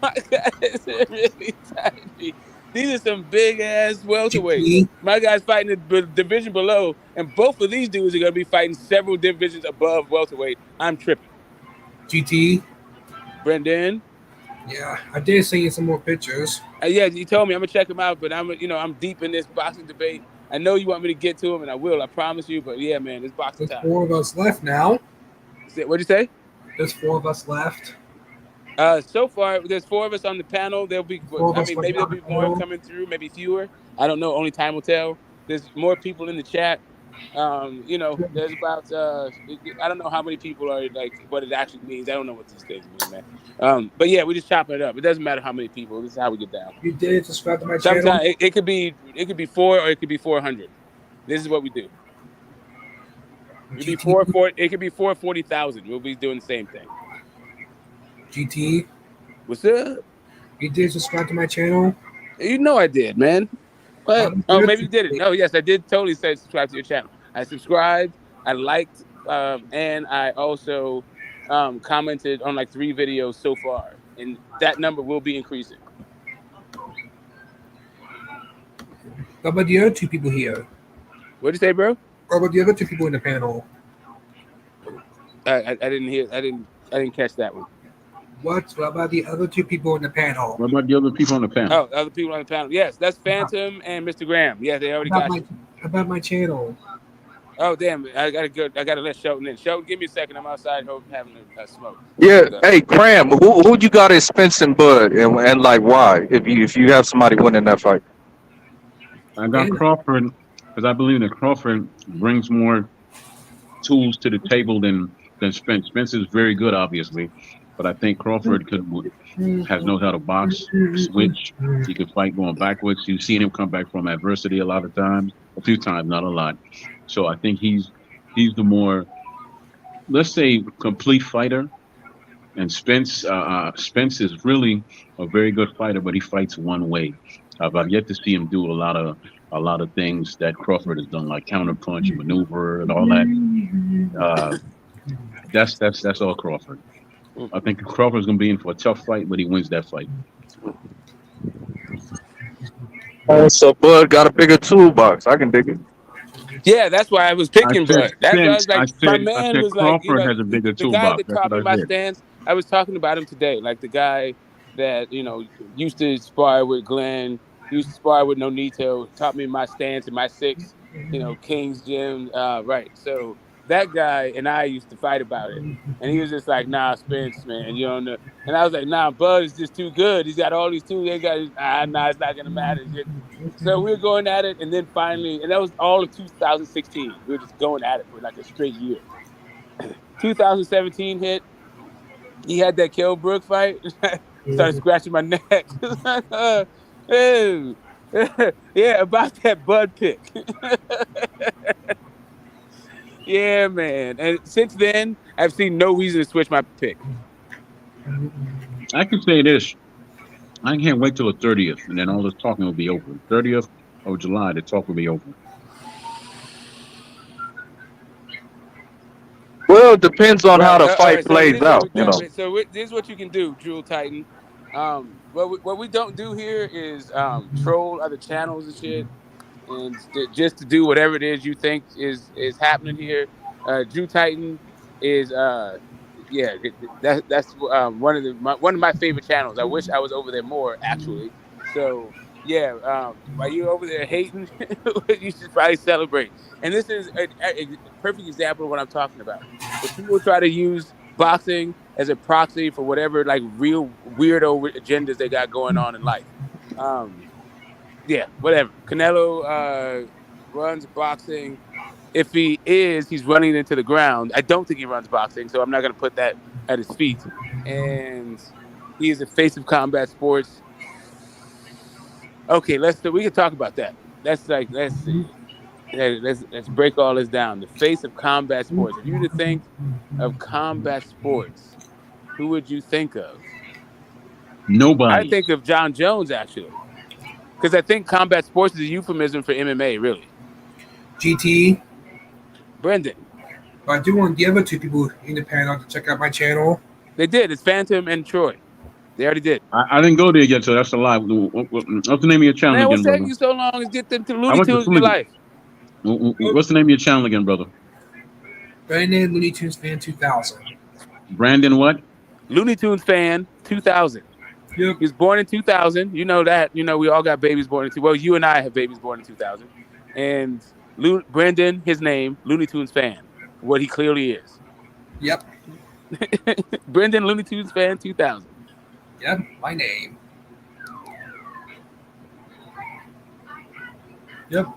My guys are really tiny. These are some big ass welterweights. GT, My guy's fighting the division below, and both of these dudes are going to be fighting several divisions above welterweight. I'm tripping. GT. Brendan. Yeah, I did send you some more pictures. Yeah, you told me I'm gonna check them out, but I'm deep in this boxing debate. I know you want me to get to them, and I will. I promise you. But yeah, man, it's boxing There's time. 4 of us left now. What'd you say? There's 4 of us left. So far, there's 4 of us on the panel. There'll be, maybe there'll be more coming through, maybe fewer. I don't know. Only time will tell. There's more people in the chat. There's about I don't know how many people are like what it actually means. I don't know what these things mean, man. But yeah, we just chopping it up. It doesn't matter how many people. This is how we get down. You did subscribe to my Sometimes channel. it could be 4 or it could be 400. This is what we do. It could be 440,000. We'll be doing the same thing. GT. What's up? You did subscribe to my channel. You know I did, man. What? Oh, maybe you didn't. No, yes, I did totally say subscribe to your channel. I subscribed, I liked, and I also commented on like 3 videos so far. And that number will be increasing. How about the other 2 people here? What'd you say, bro? How about the other 2 people in the panel? I didn't hear. I didn't catch that one. What about the other 2 people in the panel? What about the other people on the panel? Oh, other people on the panel. Yes, that's Phantom and Mr. Graham. Yeah, they already got you. About my channel. Oh damn! I gotta let Shelton in. Shelton, give me a second. I'm outside having a smoke. Yeah, hey, Cram, who you got as Spence and Bud, and like why? If you have somebody winning that fight, I got Crawford because I believe that Crawford brings more tools to the table than Spence. Spence is very good, obviously, but I think Crawford knows how to box, switch. He can fight going backwards. You've seen him come back from adversity a lot of times, a few times, not a lot. So I think he's the more, let's say, complete fighter. And Spence is really a very good fighter, but he fights one way. I've yet to see him do a lot of things that Crawford has done, like counterpunch, maneuver, and all that. That's all Crawford. I think Crawford's gonna be in for a tough fight, but he wins that fight. Oh, so Bud got a bigger toolbox. I can dig it. Yeah, that's why I was picking Bud. That's why I was like, my man said was Crawford like, has a bigger the guy toolbox. that taught me my stance. I was talking about him today, like the guy that used to spar with Glenn, used to spar with Nonito, taught me my stance and my 6, King's Gym. Right. So that guy and I used to fight about it, and he was just like, "Nah, Spence, man, you don't know." And I was like, "Nah, Bud is just too good. He's got all these tools. They got, nah, it's not gonna matter." So we were going at it, and then finally, and that was all of 2016. We were just going at it for like a straight year. 2017 hit. He had that Kell Brook fight. Started scratching my neck. Yeah, about that Bud pick. Yeah, man. And since then, I've seen no reason to switch my pick. I can say this. I can't wait till the 30th, and then all this talking will be over. 30th of July, the talk will be over. Well, it depends on how the fight plays out. So this is what you can do, Jewel Titan. What we don't do here is troll other channels and shit, and just to do whatever it is you think is happening here. Drew Titan is that's one of my favorite channels. I wish I was over there more, actually. So yeah, while you're over there hating, you should probably celebrate. And this is a perfect example of what I'm talking about. If people try to use boxing as a proxy for whatever like real weirdo agendas they got going on in life, Yeah, whatever. Canelo runs boxing. If he is, he's running into the ground. I don't think he runs boxing, so I'm not going to put that at his feet. And he is the face of combat sports. Okay, we can talk about that. Let's see. Let's break all this down. The face of combat sports. If you were to think of combat sports, who would you think of? I Nobody. think of John Jones actually, because I think combat sports is a euphemism for MMA. Really, GT. Brendan. I do want the other two people in the panel to check out my channel. They did. It's Phantom and Troy. They already did. I didn't go there yet, so that's a lie. What's the name of your channel Man, again, what's taking brother? you so long is get them to I Looney went to Tunes in your sleep. life. What's the name of your channel again, brother? Brandon Looney Tunes Fan 2000. Brandon what? Looney Tunes Fan 2000. Yep. He was born in 2000. You know that. You know we all got babies born in 2000. Well, you and I have babies born in 2000. And Brandon, his name, Looney Tunes Fan. What he clearly is. Yep. Brendan Looney Tunes Fan 2000. Yep, my name. Yep.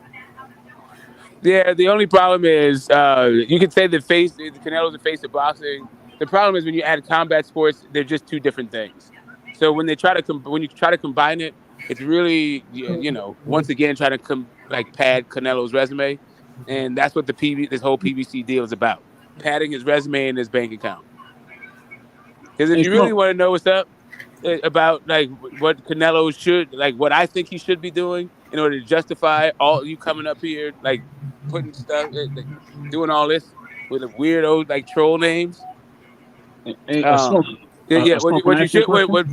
Yeah, the only problem is you could say the Canelo's the face of boxing. The problem is when you add combat sports, they're just two different things. So when they try to when you try to combine it, it's really once again trying to pad Canelo's resume, and that's what this whole PBC deal is about, padding his resume and his bank account. Because if you really want to know what's up about what Canelo what I think he should be doing in order to justify all you coming up here putting stuff doing all this with the weirdo troll names. What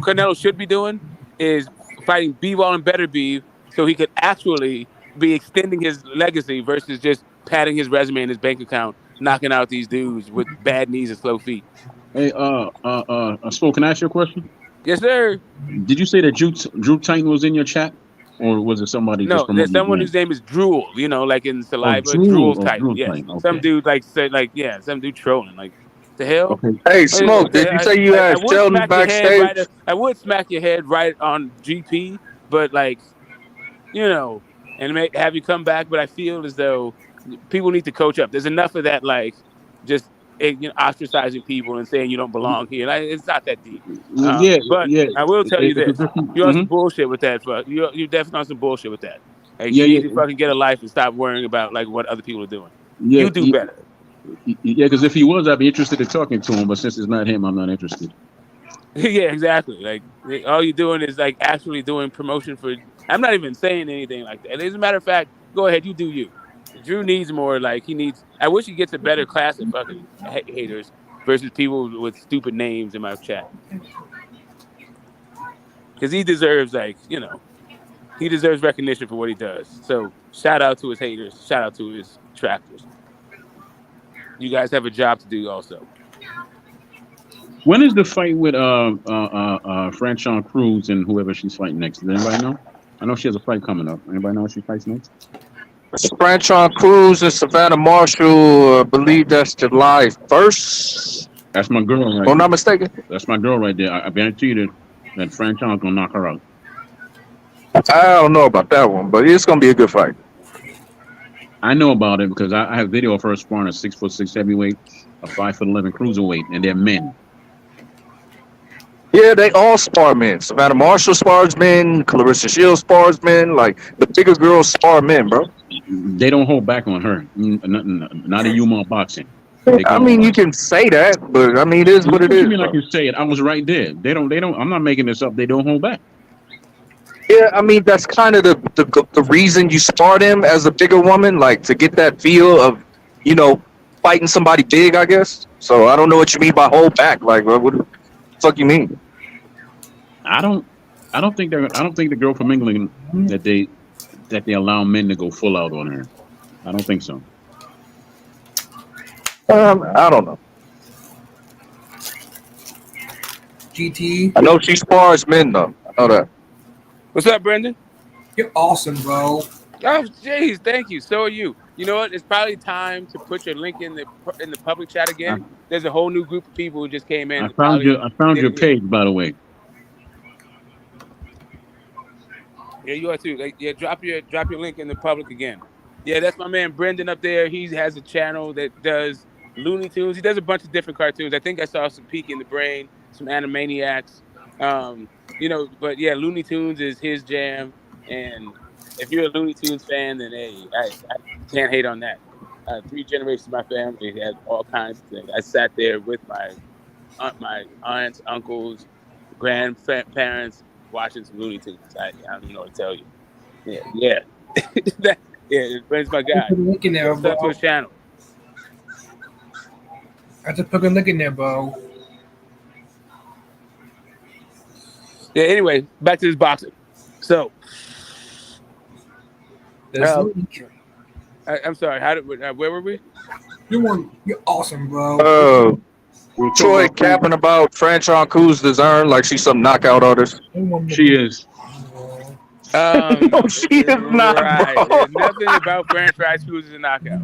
Canelo should be doing is fighting B-Ball and Better Beef so he could actually be extending his legacy versus just padding his resume and his bank account, knocking out these dudes with bad knees and slow feet. Hey, Smoke, can I ask you a question? Yes, sir. Did you say that Drew Titan was in your chat, or was it somebody? No, there's someone whose name is Drool. Like in Saliva, Drool Titan. Yes, Titan. Okay. Some dude some dude trolling. The hell? Okay. Hey, Smoke, did you say you had Sheldon backstage? I would smack your head right on GP, but and have you come back. But I feel as though people need to coach up. There's enough of that, just ostracizing people and saying you don't belong here. It's not that deep. I will tell you this: you're on some bullshit with that. You're definitely on some bullshit with that. You need to fucking get a life and stop worrying about what other people are doing. You do better. Yeah, because if he was, I'd be interested in talking to him. But since it's not him, I'm not interested. Yeah, exactly. All you're doing is actually doing promotion for. I'm not even saying anything like that. As a matter of fact, go ahead, you do you. Drew needs more. He needs. I wish he gets a better class of fucking haters versus people with stupid names in my chat. Because he deserves, he deserves recognition for what he does. So shout out to his haters. Shout out to his detractors. You guys have a job to do also. When is the fight with Franchon Cruz and whoever she's fighting next? Does anybody know? I know she has a fight coming up. Anybody know what she fights next? Franchon Cruz and Savannah Marshall. I believe that's July 1st. That's my girl, right? If I'm not mistaken. That's my girl right there. I guarantee you that Franchon's gonna knock her out. I don't know about that one, but it's gonna be a good fight. I know about it because I have video of her sparring a 6'6" heavyweight, a 5'11" cruiserweight, and they're men. Yeah, they all spar men. Savannah Marshall spars men. Clarissa Shields spars men. The bigger girls spar men, bro. They don't hold back on her. Not in UMA boxing. I mean, you can say that, but I mean, it is what it is. You mean like you say it? I was right there. They don't. I'm not making this up. They don't hold back. Yeah, I mean, that's kind of the reason you spar them as a bigger woman, to get that feel of, fighting somebody big, I guess. So I don't know what you mean by hold back. What the fuck you mean? I don't think the girl from England that they allow men to go full out on her. I don't think so. I don't know. GT. I know she spars men though. I know that. What's up, Brendan? You're awesome, bro. Oh, jeez, thank you. So are you. You know what? It's probably time to put your link in the public chat again. There's a whole new group of people who just came in. I found your page, by the way. Yeah, you are too. Like, yeah, drop your link in the public again. Yeah, that's my man Brendan up there. He has a channel that does Looney Tunes. He does a bunch of different cartoons. I think I saw some Peak in the Brain, some Animaniacs. But yeah, Looney Tunes is his jam. And if you're a Looney Tunes fan, then hey, I can't hate on that. Three generations of my family has all kinds of things. I sat there with my aunts, uncles, grandparents watching some Looney Tunes. I don't even know what to tell you. Yeah. Brent's my Just guy. put a link in there, Sub to bro. his channel. I just put a link in there, bro. Yeah. Anyway, back to this boxing. So, There's a link. I'm sorry. Where were we? You're awesome, bro. Troy capping about Franchon Cruz deserve like she's some knockout artist. She is. No, she is not, Right. bro. There's nothing about franchise foods is a knockout.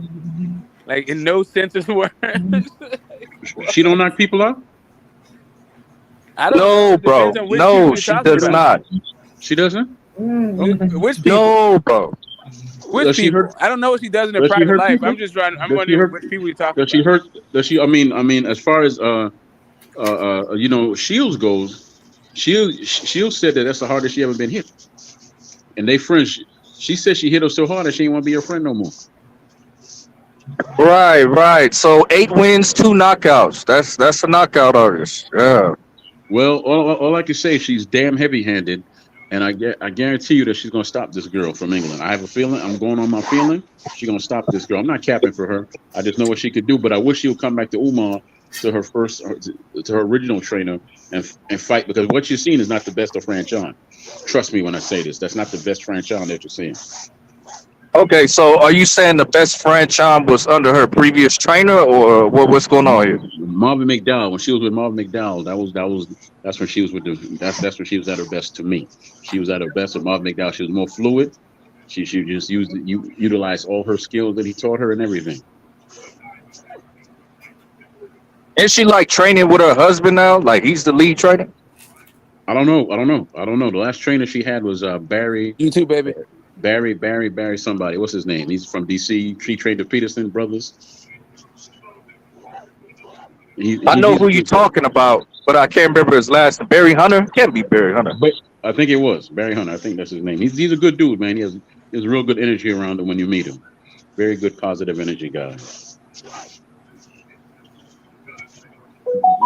Like in no sense of the word. She don't knock people out. I don't know. No, It bro. depends on which people No, you're she talking does about. not. She doesn't. Which people? No, bro. Which Does she people? hurt? I don't know what she does in her Does she private hurt life. people? I'm Does she wondering hurt? which people you're talking Does she about. hurt? Does she? I mean, as far as Shields goes, Shields said that that's the hardest she ever been hit, and they friends. She said she hit her so hard that she ain't want to be her friend no more. Right. So 8 wins, 2 knockouts. That's a knockout artist. Yeah. Well, all I can say is she's damn heavy-handed, and I guarantee you that she's gonna stop this girl from England. I have a feeling. I'm going on my feeling. She's gonna stop this girl. I'm not capping for her. I just know what she could do. But I wish she would come back to Umar to her first, to her original trainer and fight, because what you're seeing is not the best of Franchon. Trust me when I say this. That's not the best Franchon that you're seeing. Okay, so are you saying the best Franchon was under her previous trainer, or what's going on here? Marvin McDowell, when she was with Marvin McDowell, that's when she was with that's when she was at her best to me. She was at her best with Marvin McDowell. She was more fluid. She just utilized all her skills that he taught her and everything. Is she like training with her husband now? Like he's the lead trainer? I don't know. The last trainer she had was Barry. You too, baby. Barry somebody. What's his name? He's from DC. She trained the Peterson brothers. I know who you're talking about, but I can't remember his last name. Barry Hunter? Can't be Barry Hunter. But I think it was Barry Hunter. I think that's his name. He's a good dude, man. He has real good energy around him when you meet him. Very good, positive energy guy.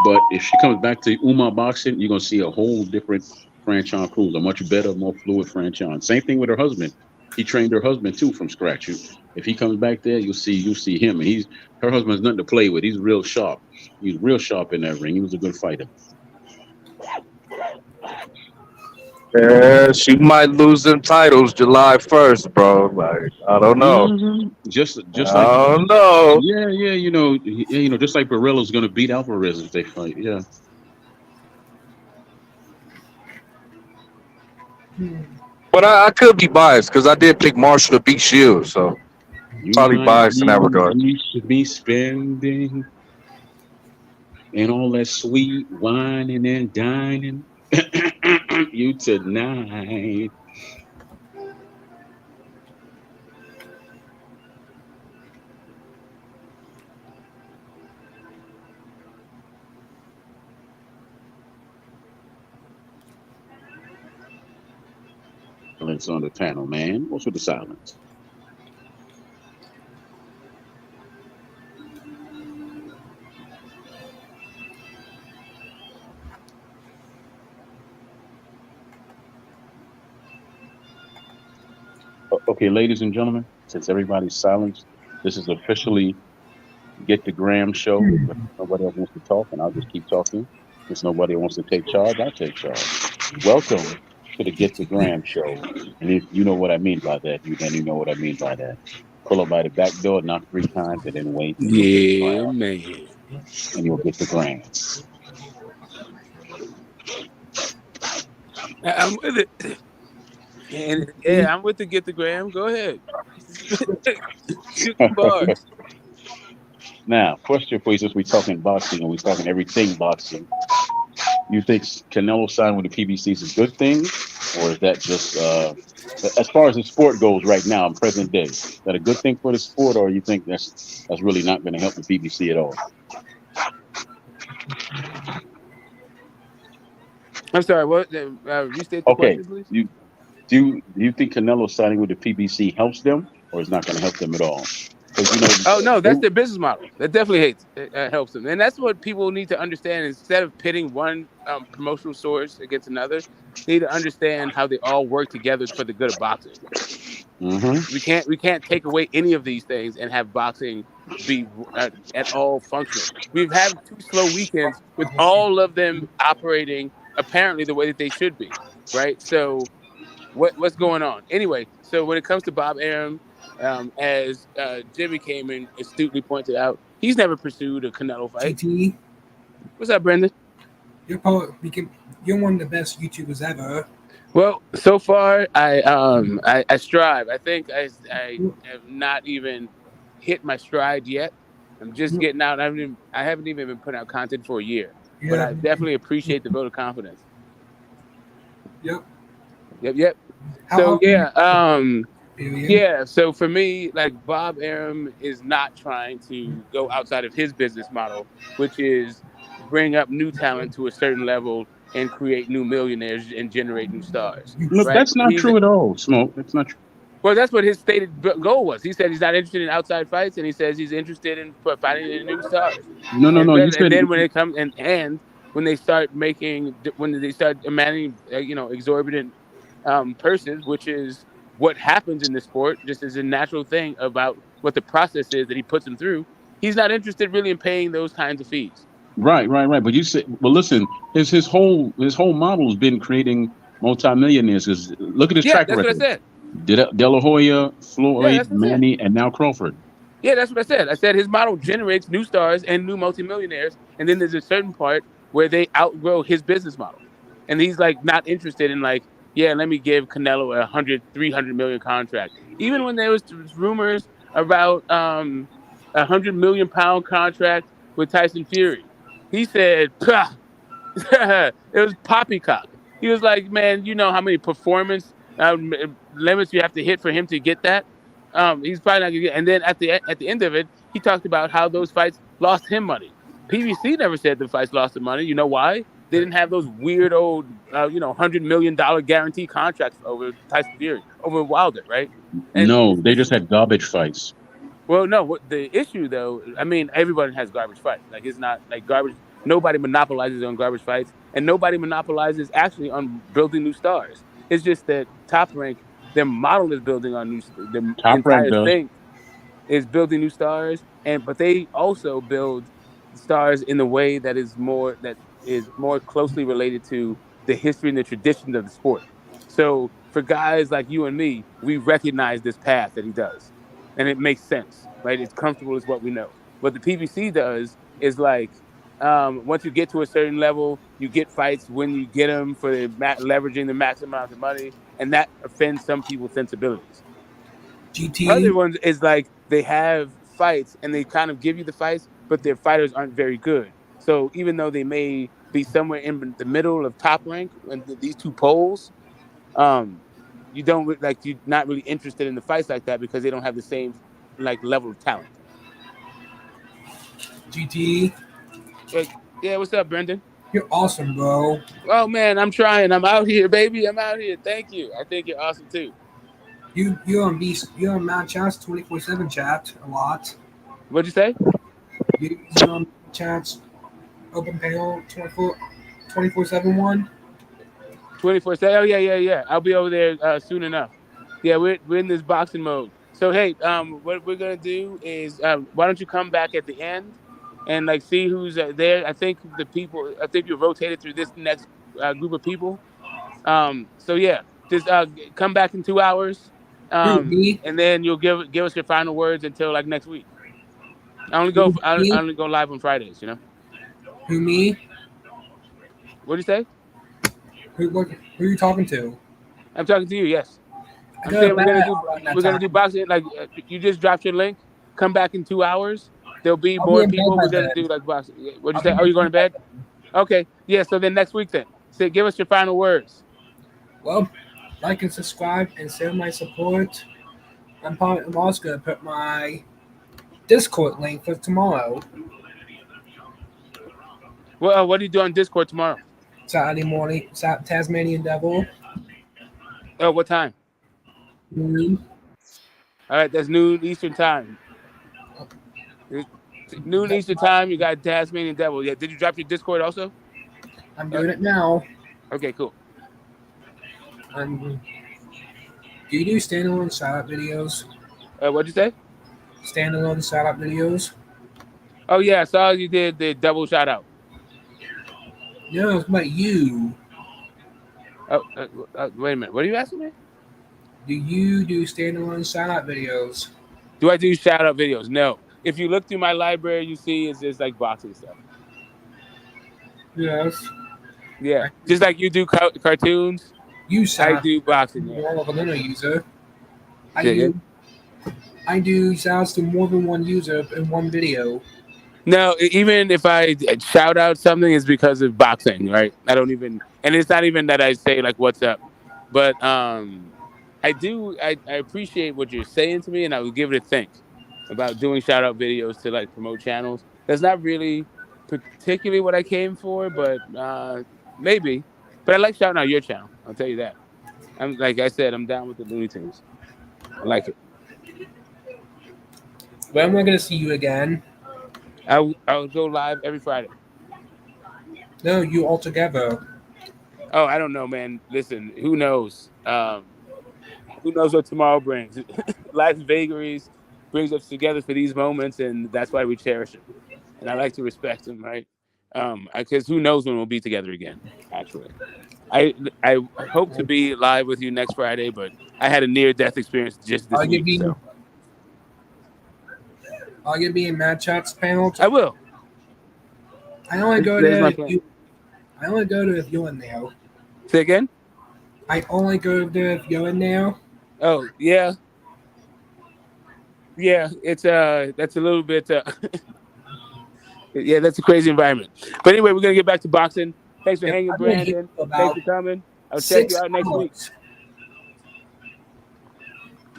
But if she comes back to Umar boxing, you're gonna see a whole different Franchon Cruz, a much better, more fluid Franchon. Same thing with her husband. He trained her husband too from scratch. If he comes back there, you'll see him, and her husband's nothing to play with. He's real sharp. He's real sharp in that ring. He was a good fighter. Yeah, she might lose them titles July 1st, bro. Like I don't know. Mm-hmm. Just like I don't know. Yeah, just like Barella's gonna beat Alvarez if they fight. Yeah. But I could be biased because I did pick Marshall to beat Shields, so probably biased in that regard. You should be spending and all that sweet whining and dining you tonight. Silence on the panel, man. What's with the silence? Okay, ladies and gentlemen, since everybody's silenced, this is officially Get the Graham show. If nobody else wants to talk, and I'll just keep talking. If nobody wants to take charge, I'll take charge. Welcome to the Get the Graham show. And if you know what I mean by that, you know what I mean by that. Pull up by the back door, knock 3 times, and then wait. Yeah, man. And you'll get the Graham. I'm with it. And yeah, I'm with the Get the Graham. Go ahead. Shoot the bars. Now, question for you, since we're talking boxing and we're talking everything boxing. You think Canelo signing with the PBC is a good thing or is that just as far as the sport goes right now in present day? Is that a good thing for the sport, or you think that's really not going to help the PBC at all? I'm sorry. What? Restate the Okay, question, please. do you think Canelo signing with the PBC helps them, or is not going to help them at all? Because Oh no, they, that's their business model. That definitely helps them, and that's what people need to understand. Instead of pitting one promotional source against another, they need to understand how they all work together for the good of boxing. mm-hmm. We can't take away any of these things and have boxing be at all functional. We've had 2 slow weekends with all of them operating apparently the way that they should be, right? So what's going on anyway? So when it comes to Bob Arum, as Jimmy came and astutely pointed out, he's never pursued a Canelo fight. GT, What's up, Brendan? you're one of the best YouTubers ever. Well, so far I strive. I think I have not even hit my stride yet. I'm just You, getting out. I haven't even been putting out content for a year, you but have, I definitely appreciate the vote of confidence. yep. Yep. How So often? Billion. yeah. So for me, like Bob Arum is not trying to go outside of his business model, which is bring up new talent to a certain level and create new millionaires and generate new stars. Look, Right? that's not true at all, Smoke. That's not true. Well, that's what his stated goal was. He said he's not interested in outside fights, and he says he's interested in finding new stars. No. You And said then when it comes and when they start demanding exorbitant purses, which is what happens in this sport, just as a natural thing about what the process is that he puts them through. He's not interested really in paying those kinds of fees. right. But you said, well, listen, his whole model has been creating multimillionaires. 'Cause look at his Yeah, track that's what I record. said. De La Hoya, Yeah, Floyd, that's what I said. Manny, and now Crawford. Yeah, that's what I said. I said his model generates new stars and new multimillionaires, and then there's a certain part where they outgrow his business model, and he's like not interested in like, yeah, let me give Canelo 300 million contract. Even when there was rumors about 100 million pound contract with Tyson Fury, he said, "Pah, it was poppycock." He was like, "Man, you know how many performance limits you have to hit for him to get that." He's probably not gonna get. And then at the end of it, he talked about how those fights lost him money. PBC never said the fights lost him money. You know why? They didn't have those weird old, $100 million guarantee contracts over Tyson Fury, over Wilder, right? And No, they just had garbage fights. well, no. What the issue though? I mean, everybody has garbage fights. Like it's not like garbage. Nobody monopolizes on garbage fights, and nobody monopolizes actually on building new stars. It's just that Top Rank, their model is building on the Top Rank entire does. thing is building new stars, and but they also build stars in a way that is more closely related to the history and the traditions of the sport. So for guys like you and me, we recognize this path that he does, and it makes sense, right? It's comfortable, is what we know. What the PBC does is like once you get to a certain level, you get fights when you get them for leveraging the maximum amount of money, and that offends some people's sensibilities. Other GT. ones is like they have fights and they kind of give you the fights, but their fighters aren't very good. So even though they may be somewhere in the middle of Top Rank and these two poles, um, you don't like you're not really interested in the fights like that because they don't have the same like level of talent. GT. Like, yeah, what's up, Brendan? You're awesome, bro. Oh man, I'm trying. I'm out here, baby. I'm out here. Thank you. I think you're awesome too. You're on Beast. You're on Mad Chats 24/7 chat a lot. What'd you say? You're on chats open panel 24/7 one. 24/7. Oh yeah. I'll be over there soon enough. Yeah, we're in this boxing mode. So hey, what we're gonna do is why don't you come back at the end and like see who's there? I think the people. I think you rotated through this next group of people. So yeah, just come back in 2 hours, Who me? and then you'll give us your final words until like next week. I only go Who I me? only go live on Fridays. Who me? What do you say? Who are you talking to? I'm talking to you. Yes. I I'm got a saying we're gonna bat do around that we're gonna do time. boxing. Like you just dropped your link. Come back in 2 hours. There'll be I'll be more in bed people. by We're gonna do then. like boxing. What'd you I'll say? be Oh, in you going to bed by bed? then. Okay. Yeah. So then next week then. So give us your final words. Well, like and subscribe and send my support. I'm also gonna put my Discord link for tomorrow, Well, what do you do on Discord tomorrow? Saturday morning, Tasmanian Devil, Oh, what time? noon. All right, that's noon Eastern time. It's noon Eastern time. You got Tasmanian Devil. Yeah. Did you drop your Discord also? I'm Uh, doing it now. okay, cool. Do you do standalone shout videos? What'd you say? Standalone shout videos? Oh yeah, I saw you did the double shout out. No, it's about you. Oh, wait a minute. What are you asking me? Do you do standalone shout videos? Do I do shout out videos? No. If you look through my library, you see it's just like boxing stuff. Yes. Yeah, just like you do cartoons. You I shout do boxing. Yeah. more of a little user. I Yeah, yeah. do. I do shouts to more than one user in one video. No, even if I shout out something, it's because of boxing, right? I don't even, and it's not even that I say like "What's up," but I do. I appreciate what you're saying to me, and I would give it a think about doing shout out videos to like promote channels. That's not really particularly what I came for, but maybe. But I like shouting out your channel. I'll tell you that. I'm like I said, I'm down with the Looney Tunes. I like it. When am I gonna see you again? I'll go live every Friday. No, you all together. Oh, I don't know, man. Listen, who knows? Who knows what tomorrow brings? Life's vagaries brings us together for these moments, and that's why we cherish them. And I like to respect them, right? Because who knows when we'll be together again? Actually, I hope to be live with you next Friday, but I had a near death experience just this Are you week, being so in Mad Chat's panel? I will. I only go There's there my if plan. you. I only go to if you're in there. Say again? I only go there if you're in there. Oh yeah, yeah. It's that's a little bit yeah, that's a crazy environment. But anyway, we're gonna get back to boxing. Thanks for If hanging, I've been here Brandon. for Thanks about for coming. I'll check you 6 out next week. hours.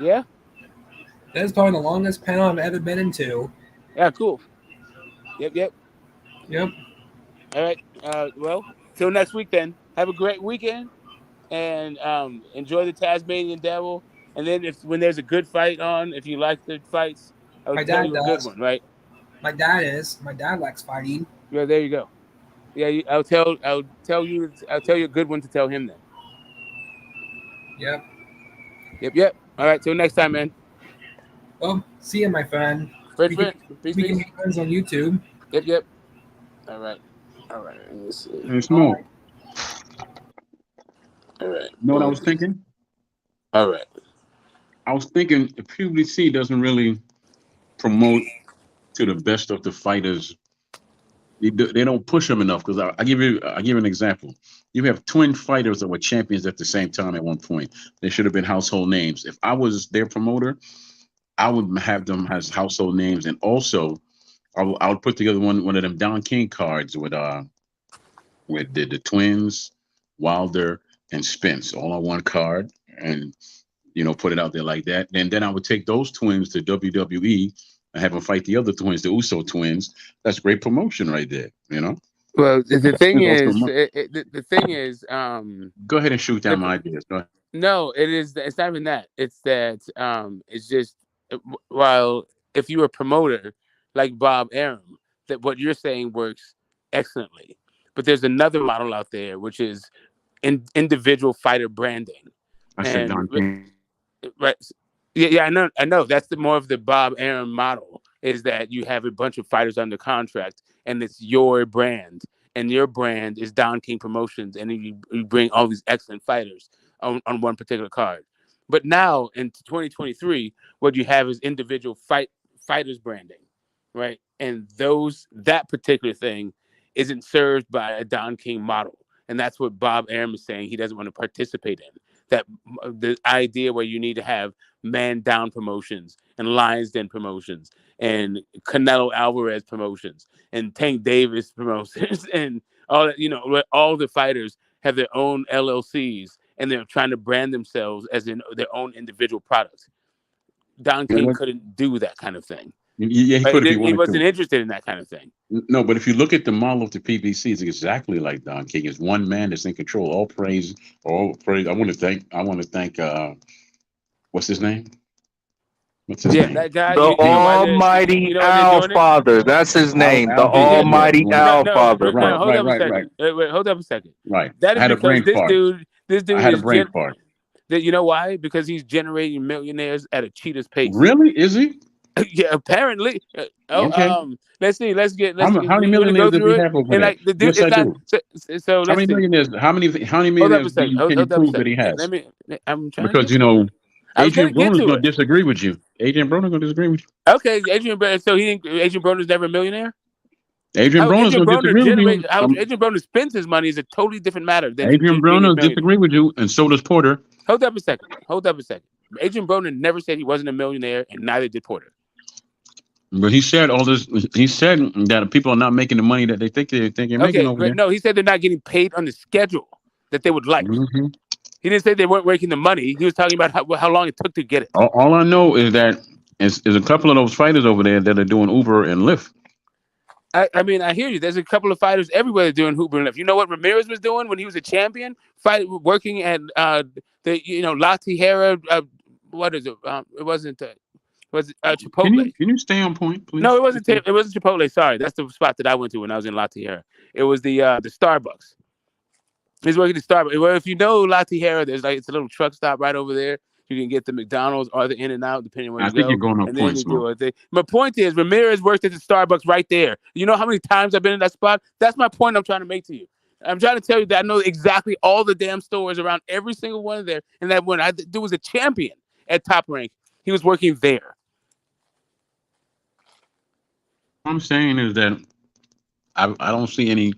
Yeah. That's probably the longest panel I've ever been into. Yeah. Cool. Yep. Yep. Yep. All right. Well, till next week then. Have a great weekend and enjoy the Tasmanian Devil. And then if when there's a good fight on, if you like the fights, I My would tell dad you a good does. one, right? My dad is. My dad likes fighting. Yeah. There you go. Yeah. I'll tell you a good one to tell him then. Yep. Yep. Yep. All right. Till next time, man. Well, see you, my friend. Friends. Peace. We can Peace. be friends on YouTube. Yep. Yep. All right. All right. Let's see. Hey, Smoke. All right. You know what I was thinking? All right. I was thinking if PBC doesn't really promote to the best of the fighters, they don't push them enough. Because I give you an example. You have twin fighters that were champions at the same time at one point. They should have been household names. If I was their promoter, I would have them as household names, and also I would put together one of them Don King cards with the twins, Wilder and Spence all on one card, and put it out there like that. And then I would take those twins to WWE and have them fight the other twins, the Uso twins. That's great promotion right there. Well, the thing It's also is, the thing is, go ahead and shoot down my ideas. Go ahead. no, it is. It's not even that. It's that. It's just while if you're a promoter like Bob Arum, that what you're saying works excellently. But there's another model out there which is individual fighter branding, I said and Don King. right. Yeah, yeah, I know. That's the more of the Bob Arum model is that you have a bunch of fighters under contract, and it's your brand, and your brand is Don King Promotions, and you bring all these excellent fighters on one particular card. But now in 2023, what you have is individual fighters branding, right? And that particular thing isn't served by a Don King model, and that's what Bob Arum is saying he doesn't want to participate in. That the idea where you need to have man down promotions and Lions Den promotions and Canelo Alvarez promotions and Tank Davis promotions and all that, where all the fighters have their own LLCs and they're trying to brand themselves as in their own individual product. Don You know King what? couldn't do that kind of thing. Yeah, he could if he He wanted wasn't to. interested in that kind of thing. No, but if you look at the model of the PBC, it's exactly like Don King. It's one man that's in control. All praise, all praise. I want to thank. What's his name? What's his Yeah, name? that guy. The You know why they're Almighty doing it? Father. That's his name. The Al Davis. Yeah. Almighty Father, No. Right, bro. Hold right, up a right, right, second. Wait, hold up a second. right. That I is had a because brain fart. this I dude had a is brain fart. that you know why? Because he's generating millionaires at a cheetah's pace. Really? Is he? Yeah, apparently. Okay. Let's see. How many You want to millionaires go does through he it? have over And there? like the dude, Yes, it's I not. do. So How let's many see. millionaires? How many Hold up a millionaires second. can you Hold up a prove that second. he has? I'm trying to Because get to it. I was Adrian gonna get Broner's to going it. to disagree with you. Adrian Broner's going to disagree with you. Okay, So Adrian Broner's never a millionaire. Adrian Broner's going to disagree with you. How Adrian Broner spends his money is a totally different matter than him Adrian being a Broner millionaire. disagree with you, and so does Porter. Hold up a second. Adrian Broner never said he wasn't a millionaire, and neither did Porter. But he said all this. He said that people are not making the money that they think they're making Okay, over but there. no, he said they're not getting paid on the schedule that they would like. Mm-hmm. He didn't say they weren't making the money. He was talking about how long it took to get it. All I know is that is a couple of those fighters over there that are doing Uber and Lyft. I mean, I hear you. There's a couple of fighters everywhere doing Hooper and Lift. You know what Ramirez was doing when he was a champion? Working at La Tijera. What is it? It wasn't. Was it Chipotle? Can you stay on point, please? No, it wasn't. It wasn't Chipotle. Sorry, that's the spot that I went to when I was in La Tijera. It was the Starbucks. He's working at Starbucks. Well, if you know La Tijera, it's a little truck stop right over there. You can get the McDonald's or the In-N-Out, depending on where I you think you're go. going on And then points, you do man. a thing. My point is, Ramirez worked at the Starbucks right there. You know how many times I've been in that spot? That's my point I'm trying to make to you. I'm trying to tell you that I know exactly all the damn stores around every single one of there. And that when dude was a champion at Top Rank, he was working there. What I'm saying is that I don't see any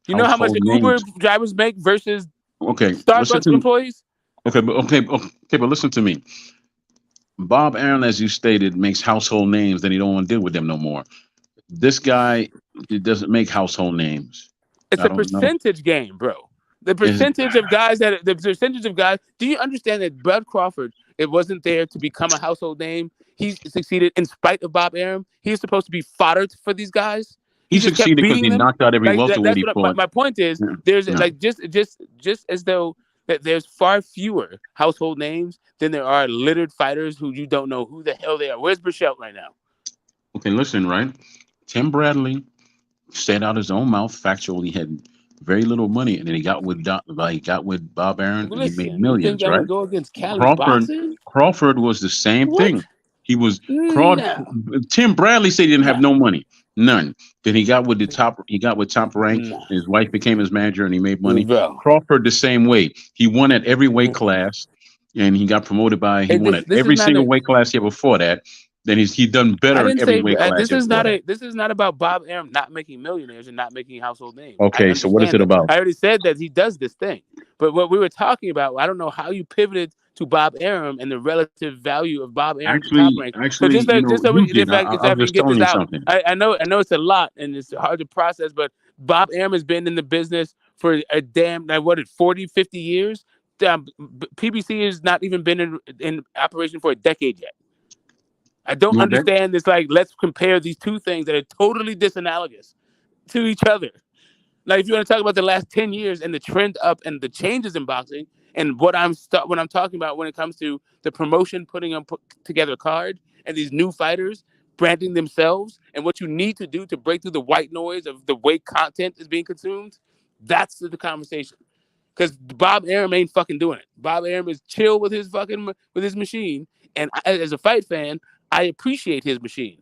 You know how much household the Uber names. drivers make versus Okay, listen Starbucks to me. employees? Okay, but listen to me. Bob Aaron, as you stated, makes household names. Then he don't want to deal with them no more. This guy, it doesn't make household names. It's I a don't know. percentage game, bro. The Is percentage of guys. Do you understand that Bud Crawford, it wasn't there to become a household name? He succeeded in spite of Bob Arum. He's supposed to be fodder for these guys. he He just kept succeeded because beating he them. knocked out every welterweight That's he what fought? my point is. Yeah. There's No. like just as though that there's far fewer household names than there are littered fighters who you don't know who the hell they are. Where's Burchell right now? Okay, listen, right? Tim Bradley said out his own mouth factually he had very little money, and then he got with Bob Aaron, and he made Listen, you think millions, I'm gonna right? go against Cali Crawford boxing? Crawford was the same What? thing. He was No. Tim Bradley said he didn't have No. no money, none. Then he got with Top Rank. No. And his wife became his manager, and he made money. Bro. Crawford the same way. He won at every weight class, and he got promoted he won at This is every not single a. weight class here before that. Then he done I better in didn't every say weight class this here is before not that. this is not about Bob Arum not making millionaires and not making household names. I Okay, so what is understand it that. about? I already said that he does this thing, but what we were talking about, I don't know how you pivoted to Bob Arum and the relative value of Bob Arum to Top Rank. So Actually, just so you we, did. if I I was can just get telling this you out, something. I know it's a lot and it's hard to process, but Bob Arum has been in the business for a damn 40, 50 years. PBC has not even been in operation for a decade yet. I don't Okay. understand this. Like, let's compare these two things that are totally disanalogous to each other. Like, if you want to talk about the last 10 years and the trend up and the changes in boxing, and what I'm talking about when it comes to the promotion putting together a card and these new fighters branding themselves and what you need to do to break through the white noise of the way content is being consumed, that's the conversation. Because Bob Arum ain't fucking doing it. Bob Arum is chill with his machine, and as a fight fan, I appreciate his machine.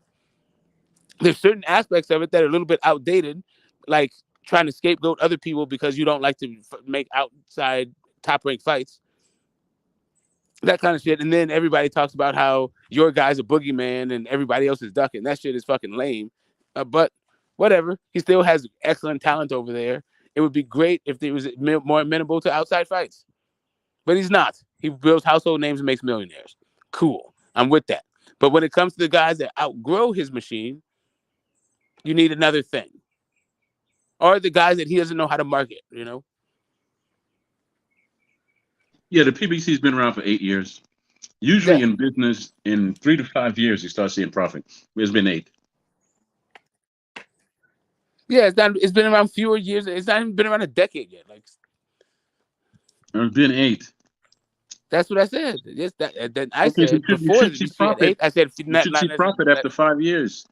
There's certain aspects of it that are a little bit outdated, like trying to scapegoat other people because you don't like to make outside top rank fights, that kind of shit. And then everybody talks about how your guy's a boogeyman and everybody else is ducking. That shit is fucking lame. But whatever. He still has excellent talent over there. It would be great if he was more amenable to outside fights. But he's not. He builds household names and makes millionaires. Cool. I'm with that. But when it comes to the guys that outgrow his machine, you need another thing. Or the guys that he doesn't know how to market, Yeah, the PBC's been around for 8 years. Usually Yeah, in business, in 3 to 5 years, you start seeing profit. It's been 8. yeah. It's not. It's been around fewer years. It's not even been around a decade yet. Like It's been 8. that's what I said. Yes, that I Okay, so said you before should the see BC at profit. 8. I said You not should see not necessarily. profit after 5 years.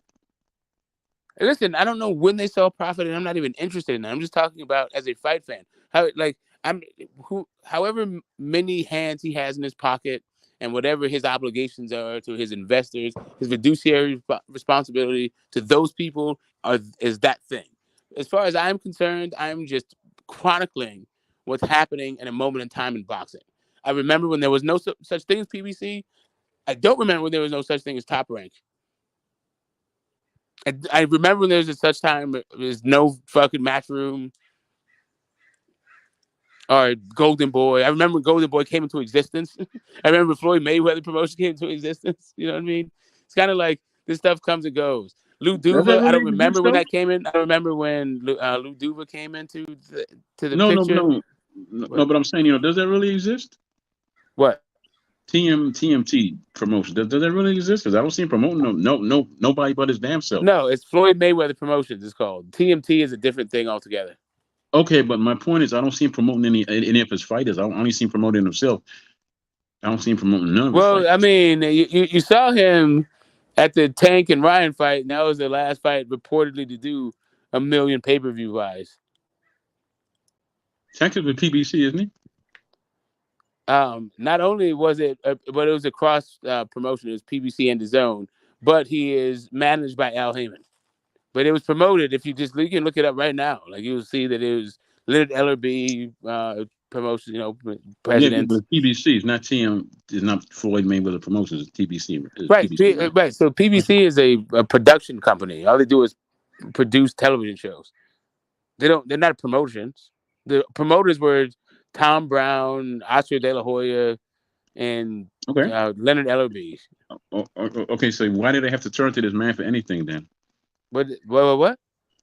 Listen, I don't know when they saw profit, and I'm not even interested in that. I'm just talking about as a fight fan. How like I'm who, however many hands he has in his pocket, and whatever his obligations are to his investors, his fiduciary responsibility to those people is that thing. As far as I'm concerned, I'm just chronicling what's happening in a moment in time in boxing. I remember when there was no such thing as PBC. I don't remember when there was no such thing as Top Rank. I remember when there was a such time there's no fucking Matchroom or Golden Boy. I remember when Golden Boy came into existence. I remember Floyd Mayweather promotion came into existence. You know what I mean? It's kind of like this stuff comes and goes. Lou Does that Duva, I really don't remember exist when though? that came in. I don't remember when Lou Duva came into the No, no, picture. no, no. What? But I'm saying, does that really exist? What? TMT promotion. Does that really exist? Because I don't see him promoting nobody but his damn self. No, it's Floyd Mayweather Promotions. It's called TMT. Is a different thing altogether. Okay, but my point is, I don't see him promoting any of his fighters. I only see him promoting himself. I don't see him promoting none of his Well, I fighters. mean, you saw him at the Tank and Ryan fight, and that was the last fight reportedly to do 1 million pay-per-view buys. Tank is with PBC, isn't he? Not only was it, but it was a cross promotion. It was PBC and the Zone, but he is managed by Al Heyman. But it was promoted. If you can look it up right now, like you'll see that it was Leonard Ellerby promotion. Yeah, but President. PBC is not TM. Is not Floyd Mayweather Promotions. It's TBC. It's Right, PBC, right? right. So PBC is a production company. All they do is produce television shows. They're not promotions. The promoters were Tom Brown, Oscar De La Hoya, and Okay. Leonard Ellerby. Okay. So why did they have to turn to this man for anything then? What?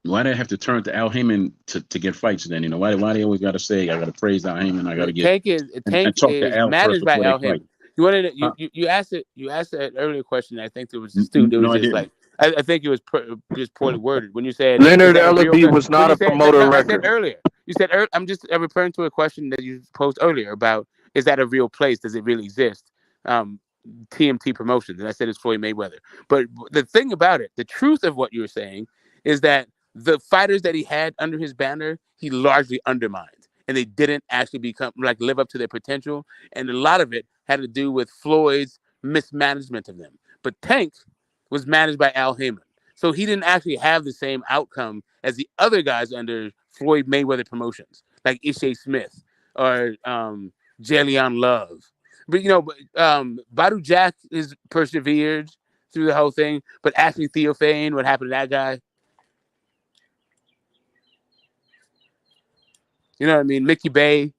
Why do they have to turn to Al Heyman to get fights then? Why they always got to say I got to praise Al Heyman, I got to get Tank and talk to is Al first managed by before they Al fight? Heyman. You wanted Huh? you asked it. You asked that earlier question. I think there was astute. It was No, I just didn't. like I think it was just poorly worded when you said, "Is Leonard that a real?" Ellerby was When not you a said promoter no, I said record. earlier. You said I'm just referring to a question that you posed earlier about is that a real place? Does it really exist? TMT Promotions, and I said it's Floyd Mayweather. But the thing about it, the truth of what you're saying, is that the fighters that he had under his banner, he largely undermined, and they didn't actually live up to their potential. And a lot of it had to do with Floyd's mismanagement of them. But Tank was managed by Al Heyman, so he didn't actually have the same outcome as the other guys under Floyd Mayweather Promotions, like Ishe Smith or Jalen Love. But Badu Jack is persevered through the whole thing. But Ashley Theophane, what happened to that guy? You know what I mean? Mickey Bay.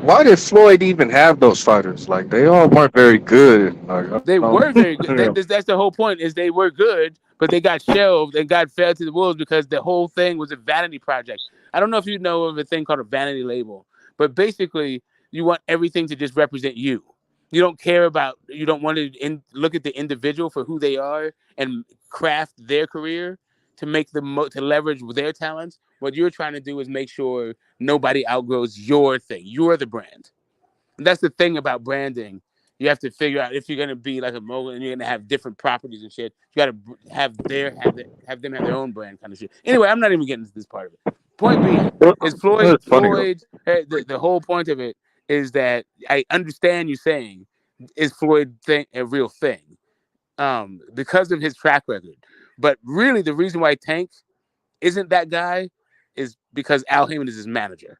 Why did Floyd even have those fighters? Like they all weren't very good. Like I They were very good. don't That's the whole point. Is they were fed to the wolves because the whole thing was a vanity project. I don't know if you know of a thing called a vanity label, but basically you want everything to just represent you. You don't care about. You don't want to look at the individual for who they are and craft their career to make to leverage their talents. What you're trying to do is make sure nobody outgrows your thing. You're the brand. That's the thing about branding. You have to figure out if you're gonna be like a mogul and you're gonna have different properties and shit. You gotta have them have their own brand kind of shit. Anyway, I'm not even getting into this part of it. Point being know. is Floyd. It's funny though. The whole point of it is that I understand you saying is Floyd a real thing because of his track record, but really the reason why Tank isn't that guy is because Al Heyman is his manager.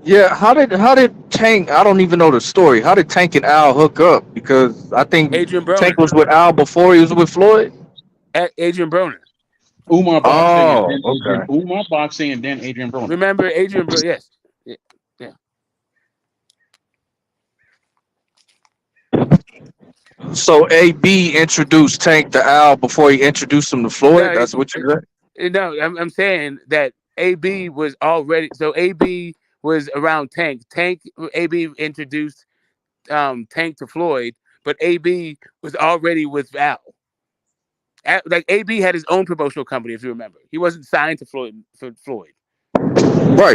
Yeah, how did Tank? I don't even know the story. How did Tank and Al hook up? Because I think Adrian Tank Broner. was with Al before he was with Floyd. Adrian Broner. Umar Boxing and Oh, then Adrian. okay. Umar Boxing and then Adrian Broner. Remember Adrian Broner? Yes. Yeah. So AB introduced Tank to Al before he introduced him to Floyd. No, That's what you said. No, I'm saying that AB was already so AB was around Tank. AB introduced Tank to Floyd, but AB was already with Al. Like AB had his own promotional company, if you remember. He wasn't signed to Floyd for Floyd.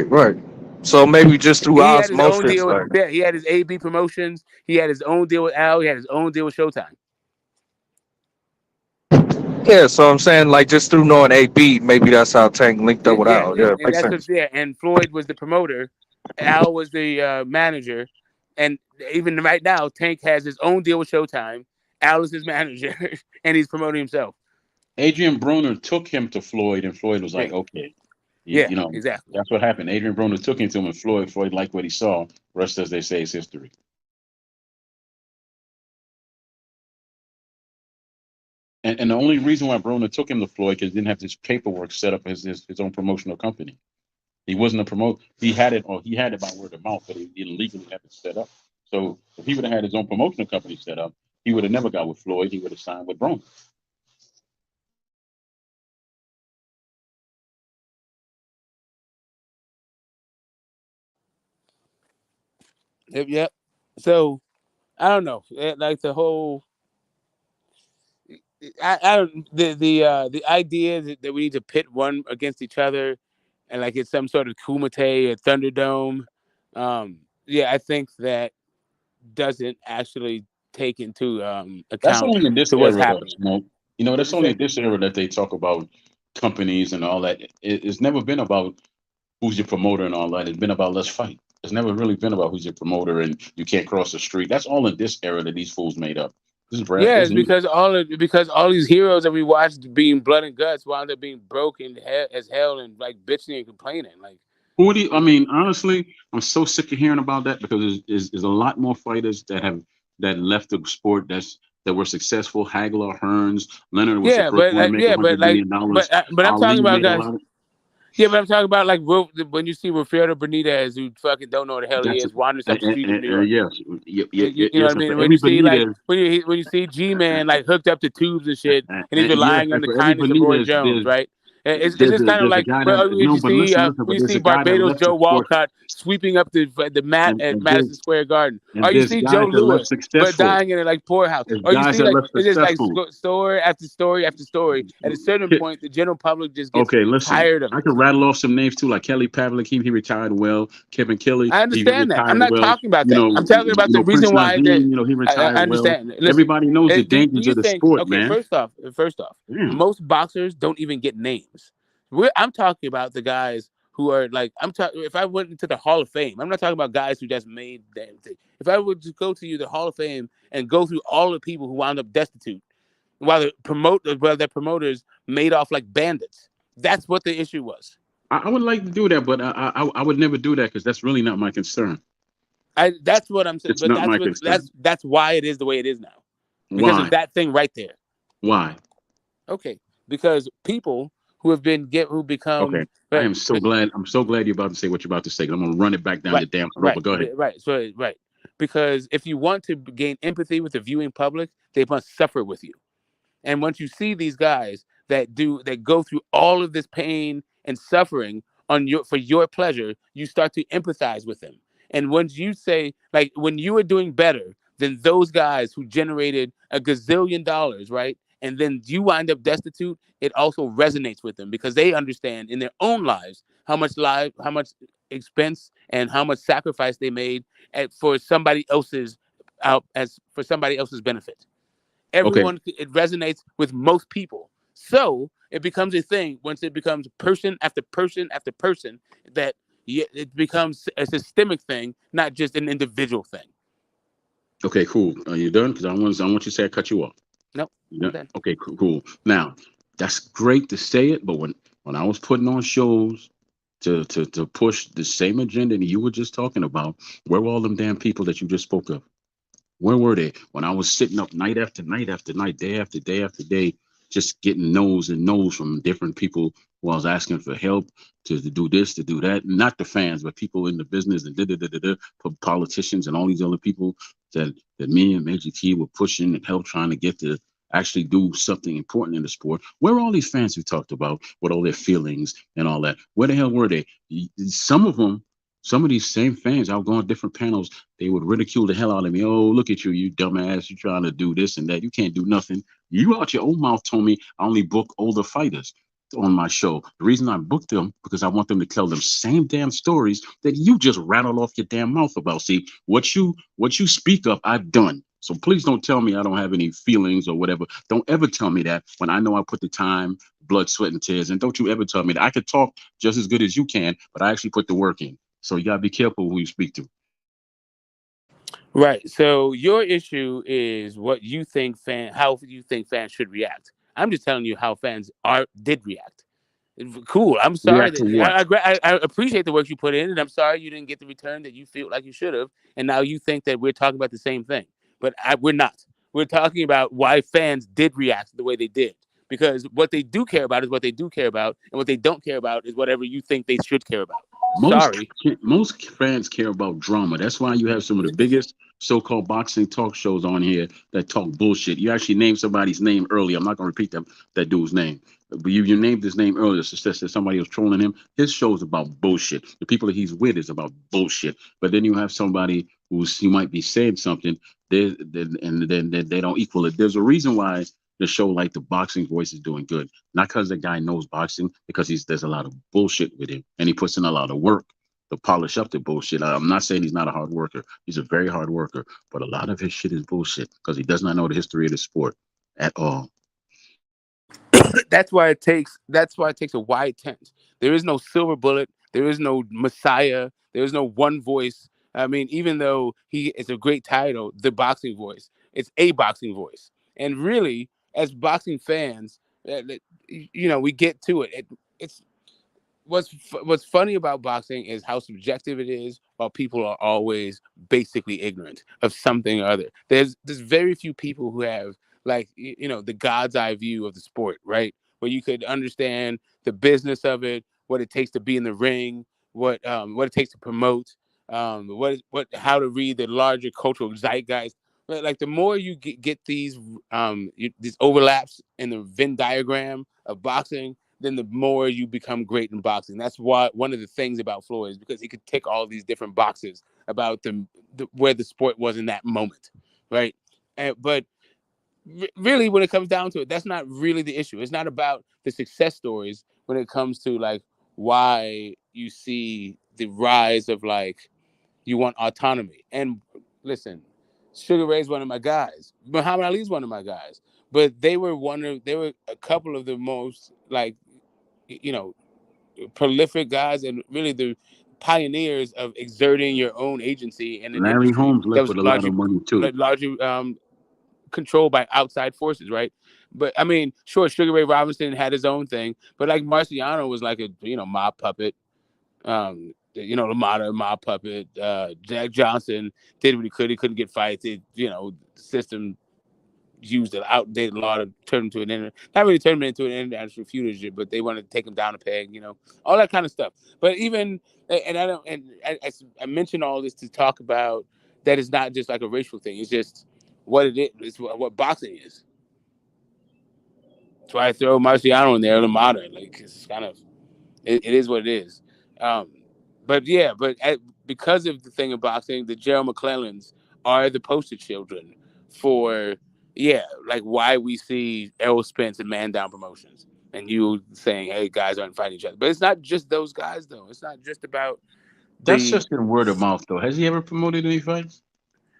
Right. So maybe just through He had his own osmosis, deal with like he had his AB Promotions. He had his own deal with Al. He had his own deal with Showtime. yeah. So I'm saying like just through knowing AB, maybe that's how Tank linked up with Yeah, Al. Yeah, and makes that's what. sense. Yeah, and Floyd was the promoter. Al was the manager, and even right now, Tank has his own deal with Showtime. Al is his manager, and he's promoting himself. Adrian Broner took him to Floyd, and Floyd was Yeah, like, okay. yeah, You know, exactly. that's what happened. Adrian Broner took him to him, and Floyd liked what he saw. Rest, as they say, is history. And the only reason why Broner took him to Floyd because he didn't have this paperwork set up as his own promotional company. He wasn't a promoter. He had it by word of mouth, but he didn't legally have it set up. So if he would have had his own promotional company set up, he would have never got with Floyd. He would have signed with Broner. Yep. So I don't know, like the whole. I don't the idea that we need to pit one against each other, and like it's some sort of Kumite or Thunderdome. Yeah, I think that doesn't actually take into That's account only in this to what's era, though, happening. Smoke. You know, What that's you only say? in this era that they talk about companies and all that. It's never been about who's your promoter and all that. It's been about let's fight. It's never really been about who's your promoter and you can't cross the street. That's all in this era that these fools made up. This is Yeah, This it's is new. because all these heroes that we watched being blood and guts wound up being broken as hell and like bitching and complaining. Like, Who do you, I it, mean, honestly, I'm so sick of hearing about that because there's a lot more fighters that left the sport that were successful. Hagler, Hearns, Leonard was the first one to make $100 million. but I'm talking Ali about made a guys. lot of. Yeah, but I'm talking about like when you see Rafael Benitez, who fucking don't know what the hell he That's is, wanders up the street in New York. yes, You know what yes, I and for mean? When every you see like Benitez, when you see G Man like hooked up to tubes and shit, and he's yes, relying on and the for every kindness of Roy Benitez, Jones, right? It's just kind of there's a like guy well, that no, but listen, when but you there's see a guy that Barbados left the Joe sport, Walcott sweeping up the mat and, at and Madison there's Square Garden, and or you there's see Joe guys that left Lewis but successful. dying in a like poorhouse, There's or you guys see that like left it's just like successful. story after story after story. At a certain point, the general public just gets Okay, listen, tired of I it. can rattle off some names too, like Kelly Pavlik. He retired well. Kevin Kelly, I he understand that. I'm retired not well. talking about that. I'm talking about the Prince reason why that Naseem, he I retired well. understand. Listen, Everybody knows the do dangers you of the think? sport, Okay, man. first off, Damn. most boxers don't even get names. I'm talking about the guys who are like I'm talking. If I went into the Hall of Fame, I'm not talking about guys who just made damn thing. If I would just go to you the Hall of Fame and go through all the people who wound up destitute while their promoters made off like bandits, that's what the issue was. I would like to do that, but I would never do that because that's really not my concern. That's what I'm saying. It's But not my concern. that's why it is the way it is now, because of Why? that thing right there. Why? Okay, because people who become Okay. I am so glad. I'm so glad you're about to say what you're about to say. I'm gonna run it back down right, the damn throat. right, But go ahead. right. So right, because if you want to gain empathy with the viewing public, they must suffer with you. And once you see these guys that go through all of this pain and suffering for your pleasure, you start to empathize with them. And once you say, like, when you are doing better than those guys who generated a gazillion dollars, right? And then you wind up destitute, it also resonates with them because they understand in their own lives how much expense and how much sacrifice they made for somebody else's for somebody else's benefit. Okay. It resonates with most people, so it becomes a thing once it becomes person after person after person that it becomes a systemic thing, not just an individual thing. Okay. Cool. Are you done? Because I want you to say I cut you off. Nope, You I'm done? done. Okay. Cool. Now that's great to say it, but when I was putting on shows to push the same agenda that you were just talking about, where were all them damn people that you just spoke of? Where were they when I was sitting up night after night after night, day after day after day, just getting no's and no's from different people who I was asking for help to do this, to do that? Not the fans, but people in the business and politicians and all these other people that me and Major T were pushing and help trying to get actually do something important in the sport. Where are all these fans we talked about with all their feelings and all that? Where the hell were they? Some of them, some of these same fans, I'll go on different panels, they would ridicule the hell out of me. Oh, look at you, you dumbass. You trying to do this and that. You can't do nothing. You out your own mouth told me I only book older fighters on my show. The reason I booked them because I want them to tell them same damn stories that you just rattled off your damn mouth about. See, what you speak of, I've done. So please don't tell me I don't have any feelings or whatever. Don't ever tell me that when I know I put the time, blood, sweat, and tears. And don't you ever tell me that I could talk just as good as you can, but I actually put the work in. So you gotta be careful who you speak to. Right. So your issue is what you think how you think fans should react. I'm just telling you how fans did react. Cool. I'm sorry React that to what? I appreciate the work you put in, and I'm sorry you didn't get the return that you feel like you should have. And now you think that we're talking about the same thing, but we're not. We're talking about why fans did react the way they did, because what they do care about is what they do care about, and what they don't care about is whatever you think they should care about. Most Sorry. most fans care about drama. That's why you have some of the biggest so-called boxing talk shows on here that talk bullshit. You actually named somebody's name earlier. I'm not gonna repeat that dude's name, but you named his name earlier. So that somebody was trolling him. His show's about bullshit. The people that he's with is about bullshit. But then you have somebody who might be saying something, and then they don't equal it. There's a reason why the show like the Boxing Voice is doing good. Not because the guy knows boxing, because there's a lot of bullshit with him, and he puts in a lot of work to polish up the bullshit. I'm not saying he's not a hard worker. He's a very hard worker, but a lot of his shit is bullshit because he does not know the history of the sport at all. That's why it takes a wide tent. There is no silver bullet. There is no messiah. There is no one voice. I mean, even though he is a great title, the boxing voice, it's a boxing voice. And really, as boxing fans, we get to it. It's what's funny about boxing is how subjective it is, while people are always basically ignorant of something or other. There's very few people who have, like, the god's eye view of the sport, right? Where you could understand the business of it, what it takes to be in the ring, what it takes to promote, what how to read the larger cultural zeitgeist. But, like, the more you get these overlaps in the Venn diagram of boxing, then the more you become great in boxing. That's why one of the things about Floyd is because he could tick all these different boxes about where the sport was in that moment, right? But really, when it comes down to it, that's not really the issue. It's not about the success stories when it comes to, like, why you see the rise of, like, you want autonomy. And listen, Sugar Ray's one of my guys. Muhammad Ali's one of my guys. But they were a couple of the most, like, you know, prolific guys and really the pioneers of exerting your own agency in an Larry industry Holmes that left was with a lot of money too. largely controlled by outside forces, right? But I mean, sure, Sugar Ray Robinson had his own thing, but, like, Marciano was like a mob puppet. Lamada mob puppet. Jack Johnson did what he could. He couldn't get fights. The system used an outdated law to turn him to not really turn him into an international fugitive, but they wanted to take him down a peg, all that kind of stuff. But even, and I don't, and I mentioned all this to talk about that it's not just like a racial thing. It's just what it is. It's what boxing is. That's why I throw Marciano in there, Lamada. Like, it's kind of, it is what it is. Um, but yeah, because of the thing of boxing, the Gerald McClellans are the poster children for, yeah, like, why we see Errol Spence and Man Down Promotions and you saying, hey, guys aren't fighting each other. But it's not just those guys, though. It's not just about That's the. just in word of mouth, though. Has he ever promoted any fights?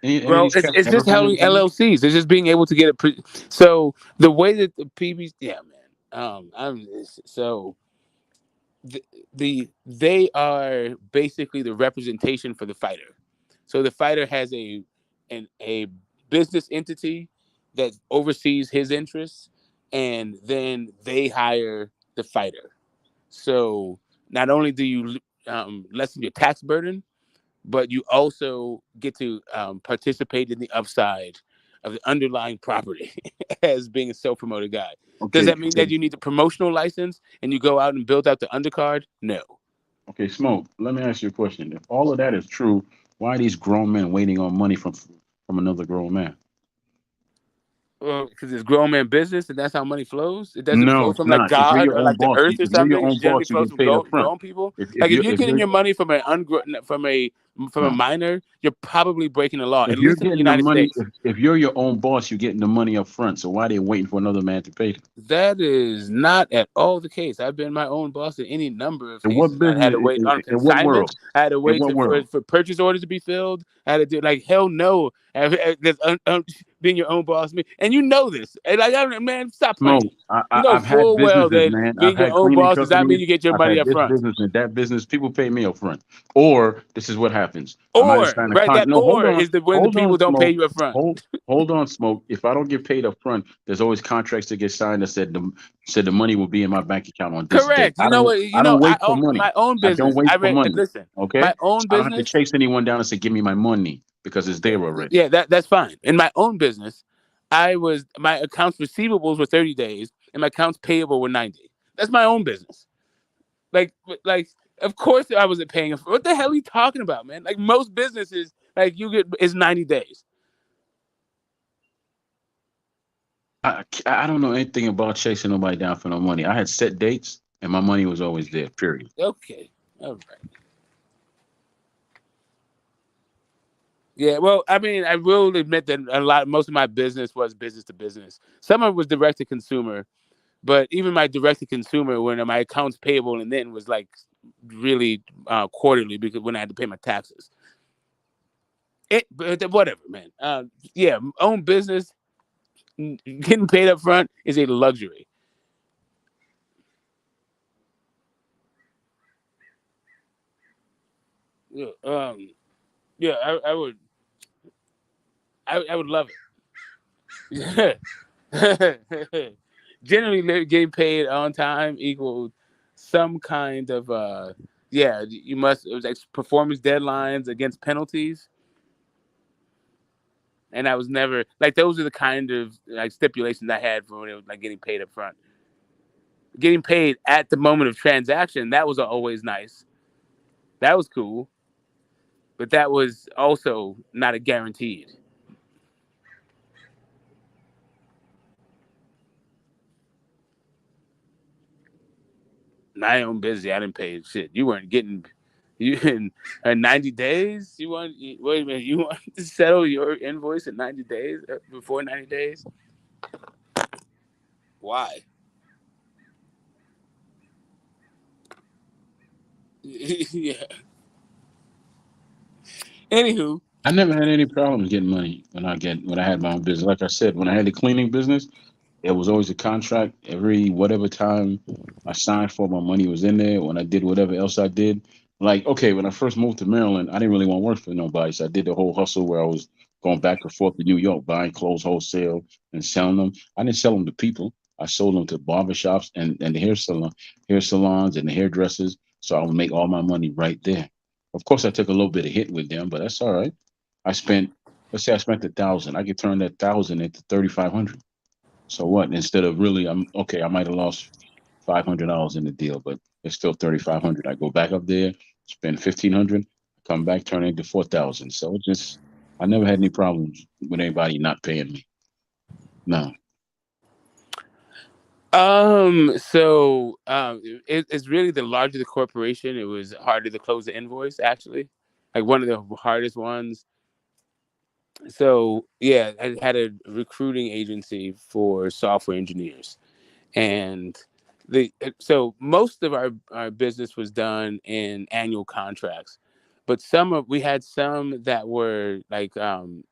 Any of Well, these it's, cats it's ever just having promoted any? LLCs. It's just being able to get it. So the way that the PBs, yeah, man. So they are basically the representation for the fighter. So the fighter has a business entity that oversees his interests, and then they hire the fighter. So not only do you lessen your tax burden, but you also get to participate in the upside of the underlying property as being a self-promoted guy. Does Okay, that mean so that you need the promotional license and you go out and build out the undercard? No. okay, Smoke. Let me ask you a question. If all of that is true, why are these grown men waiting on money from another grown man? Because it's grown man business, and that's how money flows. It doesn't No, flow it's from like not. If you're God your or own like the boss, earth or if you're your something. It own generally boss, you flows get from paid up front. grown people. If Like if you're you're if getting you're your money from from a no, minor, you're probably breaking the law, if at you're least in the getting the United money, States. if you're your own boss, you're getting the money up front. So why are they waiting for another man to pay them? That is not at all the case. I've been my own boss in any number of In what cases. I had business? to wait on In what consignments. world? I had to In wait what world? for purchase orders to be filled. I had to do like hell no. There's being your own boss, me, and you know this. And like, man, stop playing. Smoke. You know I've had full well businesses, that man. I've being your had own cleaning boss does not mean companies. you get your I've money had up this front. business and that business. People pay me up front. Or this is what happens. I might have Or signed a right, con. that No, hold or on. is the when the Hold on, people don't pay Smoke. you up front. Hold on, Smoke. If I don't get paid up front, there's always contracts that get signed that said the money will be in my bank account on this date. Correct. You know what? You I know don't I wait for own money. my own I don't business. wait for money. Listen, Okay? my own So I don't have to business. chase anyone down and say, give me my money because it's there already. Yeah, that's fine. In my own business, my accounts receivables were 30 days and my accounts payable were 90. That's my own business. Like of course I wasn't paying. What the hell are you talking about, man? Like most businesses, like you get is 90 days. I don't know anything about chasing nobody down for no money. I had set dates and my money was always there, period. Okay. All right. Yeah, well, I mean, I will admit that most of my business was business to business. Some of it was direct to consumer, but even my direct to consumer, when my accounts payable and then was like really quarterly because when I had to pay my taxes. But whatever, man. Yeah, own business, getting paid up front is a luxury. Yeah, yeah, I would love it. Generally, getting paid on time equals some kind of yeah. You must it was like performance deadlines against penalties, and I was never like those are the kind of like stipulations I had for when it was like getting paid up front. Getting paid at the moment of transaction, that was always nice. That was cool, but that was also not a guaranteed. I own busy. I didn't pay shit. You weren't getting you in 90 days. Wait a minute. You want to settle your invoice in 90 days before 90 days? Why? Yeah. Anywho, I never had any problems getting money when I had my own business. Like I said, when I had the cleaning business, it was always a contract. Every whatever time I signed for, my money was in there. When I did whatever else I did, like okay, when I first moved to Maryland, I didn't really want to work for nobody, so I did the whole hustle where I was going back and forth to New York, buying clothes wholesale and selling them. I didn't sell them to people. I sold them to barbershops and the hair salons and the hairdressers. So I would make all my money right there. Of course, I took a little bit of hit with them, but that's all right. I spent, let's say I spent 1,000. I could turn that 1,000 into 3,500. So what? Instead of really, I'm okay. I might have lost $500 in the deal, but it's still 3,500. I go back up there, spend 1,500, come back, turn it into 4,000. So it just, I never had any problems with anybody not paying me. No. it's really the larger the corporation, it was harder to close the invoice. Actually, like one of the hardest ones. So yeah, I had a recruiting agency for software engineers, and so most of our business was done in annual contracts, but we had some that were like on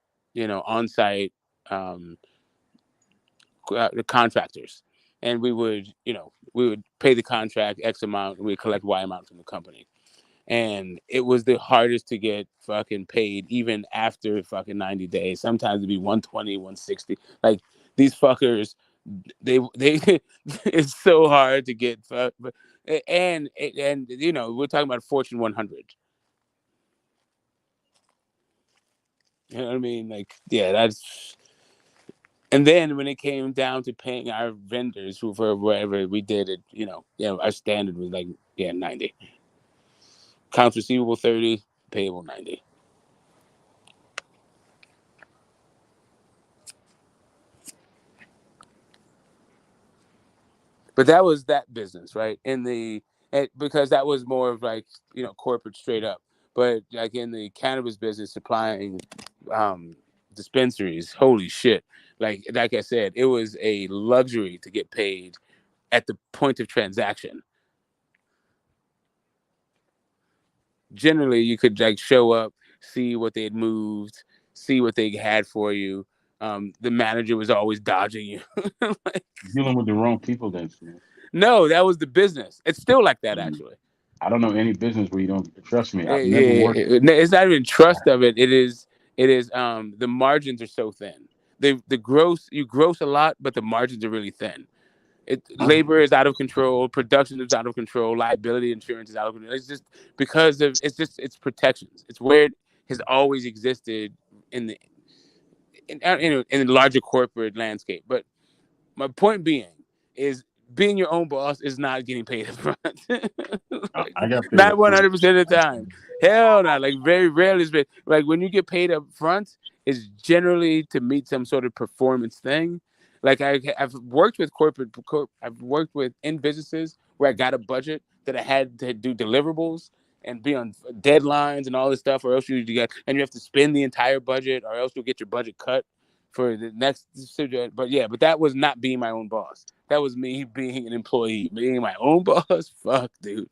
site um, the contractors, and we would pay the contract X amount and we collect Y amount from the company. And it was the hardest to get fucking paid even after fucking 90 days. Sometimes it'd be 120, 160. Like these fuckers, they it's so hard to get and we're talking about Fortune 100. You know what I mean? Like yeah, that's and then when it came down to paying our vendors who for whatever we did it, our standard was like 90. Accounts receivable 30, payable 90. But that was that business, right? Because that was more of like, corporate straight up. But like in the cannabis business, supplying um, dispensaries, holy shit! Like I said, it was a luxury to get paid at the point of transaction. Generally, you could like show up, see what they had moved, see what they had for you. The manager was always dodging you. Like, Dealing with the wrong people, then. no, that was the business. It's still like that, actually. I don't know any business where you don't trust me. I've never worked. It's not even trust of it. It is the margins are so thin. The gross you gross a lot, but the margins are really thin. Labor is out of control, production is out of control, liability insurance is out of control. It's just because of it's protections. It's where it has always existed in the larger corporate landscape. But my point being is being your own boss is not getting paid up front. Like, I got paid not up front. 100% of the time. Hell no. Like very rarely is like when you get paid up front, it's generally to meet some sort of performance thing. Like I've worked with I've worked with in businesses where I got a budget that I had to do deliverables and be on deadlines and all this stuff, or else you get and you have to spend the entire budget, or else you'll get your budget cut for the next. But yeah, but that was not being my own boss. That was me being an employee. Being my own boss, fuck, dude.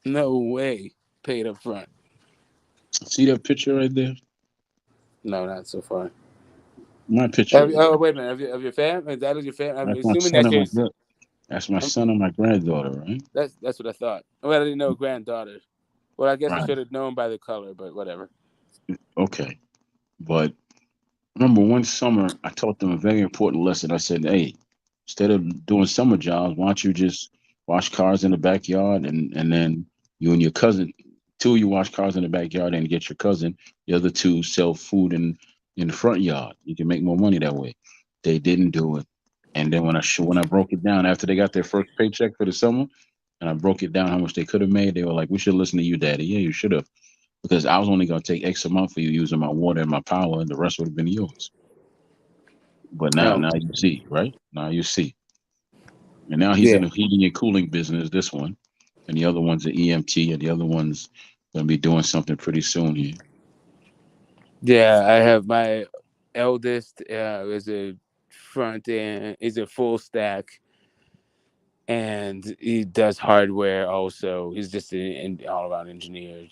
No way. Paid up front. See that picture right there? No, not so far. My picture. Oh, wait a minute. Of your fam? Is that your fam? I'm That's my assuming son that's and my yours. That's my son and my granddaughter, right? That's what I thought. Well, I didn't know granddaughter. Well, I guess I Right. should have known by the color, but whatever. Okay. But remember one summer I taught them a very important lesson. I said, hey, instead of doing summer jobs, why don't you just wash cars in the backyard and then you and your cousin, two of you wash cars in the backyard and get your cousin, the other two sell food in the front yard. You can make more money that way. They didn't do it. And then when I broke it down after they got their first paycheck for the summer, and I broke it down how much they could have made, they were like, "We should listen to you, Daddy." Yeah, you should have, because I was only going to take X amount for you using my water and my power, and the rest would have been yours. But now, No. now you see, right? Now you see. And now he's in Yeah. the heating and cooling business. This one, and the other one's an EMT, and the other one's going to be doing something pretty soon here. Yeah, I have my eldest is a front end, is a full stack, and he does hardware also. He's just an all around engineer,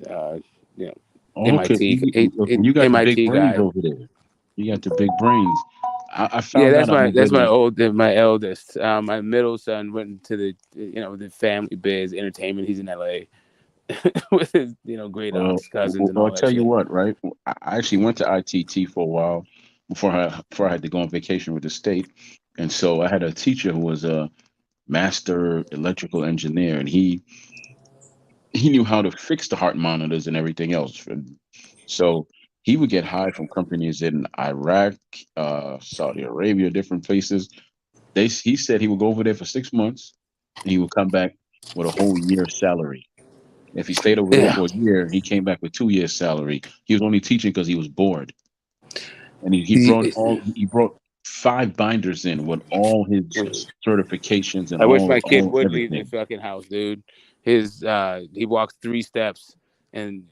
uh, you know, Oh, okay. MIT, You got the big MIT brains guy. over there. You got the big brains. I Yeah, found that's out I'm my gonna get in. my eldest. My middle son went into the family biz entertainment. He's in LA with his great aunts, cousins, and I'll all that tell you shit. what, right? I actually went to ITT for a while before I had to go on vacation with the state, and so I had a teacher who was a master electrical engineer, and he knew how to fix the heart monitors and everything else. And so he would get hired from companies in Iraq, Saudi Arabia, different places. He said he would go over there for 6 months, and he would come back with a whole year's salary. If he stayed over there Yeah. for a year, he came back with 2 years' salary. He was only teaching because he was bored, and he brought 5 binders in with all his certifications and I wish my kid all would leave the everything. fucking house, dude. He walks 3 steps and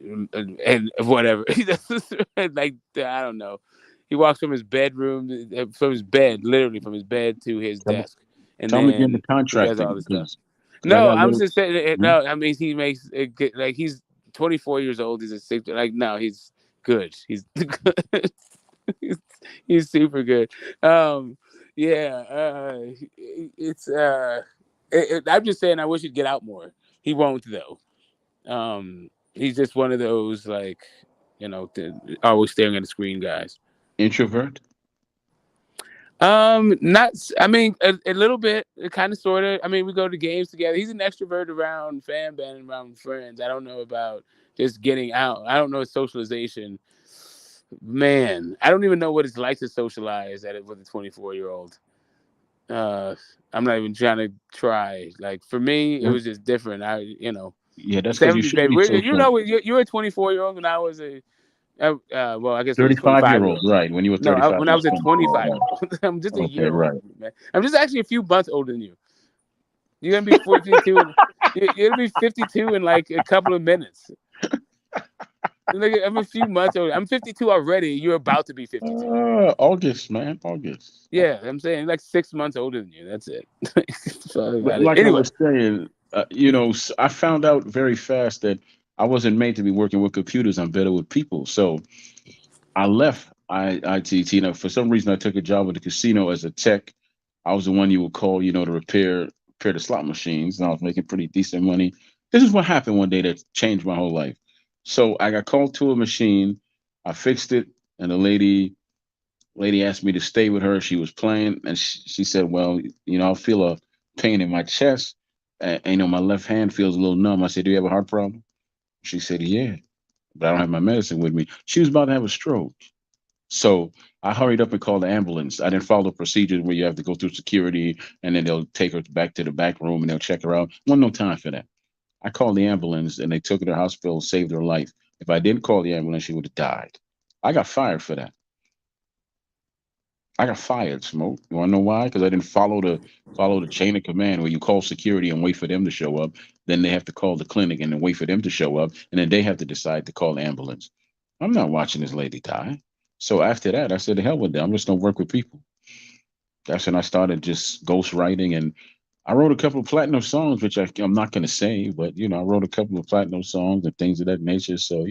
whatever. He does like I don't know. He walks from his bedroom, from his bed, literally from his bed to his Tell, desk, and tell him to get into then he does contracting all this stuff. because I No, got I'm little. just saying. Hmm? No, I mean he makes it good. Like he's 24 years old. He's a six. Like no, he's good. He's good. he's, he's super good. Um, yeah. It's I'm just saying. I wish he'd get out more. He won't though. He's just one of those like always staring at the screen guys. Introvert. Not. I mean, a little bit, kind of, sort of. I mean, we go to games together. He's an extrovert around fan band and around friends. I don't know about just getting out. I don't know socialization. Man, I don't even know what it's like to socialize with a 24-year-old. I'm not even trying to try. Like for me, it What was just different. Yeah, that's because you 70s, should baby. be so You tough. know, you were a 24-year-old and I was well, I guess it was 35-year-old, 25-year-old. right? When you were No, 35, when you I was was a 24. Right. 25-year-old. I'm just a Okay, year right. older, man. I'm just actually a few months older than you. You're gonna be 52, and you're gonna be 52 in like a couple of minutes. Like, I'm a few months older. I'm 52 already. You're about to be 52. August, man, August. Yeah, I'm saying like 6 months older than you. That's it. Sorry But about it. like I Anyway, was saying, I found out very fast that I wasn't made to be working with computers. I'm better with people. So I left ITT. You know, for some reason, I took a job at the casino as a tech. I was the one you would call, to repair the slot machines, and I was making pretty decent money. This is what happened one day that changed my whole life. So I got called to a machine. I fixed it, and the lady asked me to stay with her. She was playing, and she said, "Well, I feel a pain in my chest, and my left hand feels a little numb." I said, "Do you have a heart problem?" She said, "Yeah, but I don't have my medicine with me." She was about to have a stroke. So I hurried up and called the ambulance. I didn't follow the procedures where you have to go through security and then they'll take her back to the back room and they'll check her out. Wasn't no time for that. I called the ambulance and they took her to the hospital, saved her life. If I didn't call the ambulance, she would have died. I got fired for that. I got fired, Smoke. You wanna know why? Because I didn't follow the chain of command where you call security and wait for them to show up. Then they have to call the clinic and then wait for them to show up, and then they have to decide to call the ambulance. I'm not watching this lady die. So after that, I said, "The hell with them. I'm just gonna work with people." That's when I started just ghost writing, and I wrote a couple of platinum songs, which I'm not gonna say, but I wrote a couple of platinum songs and things of that nature. So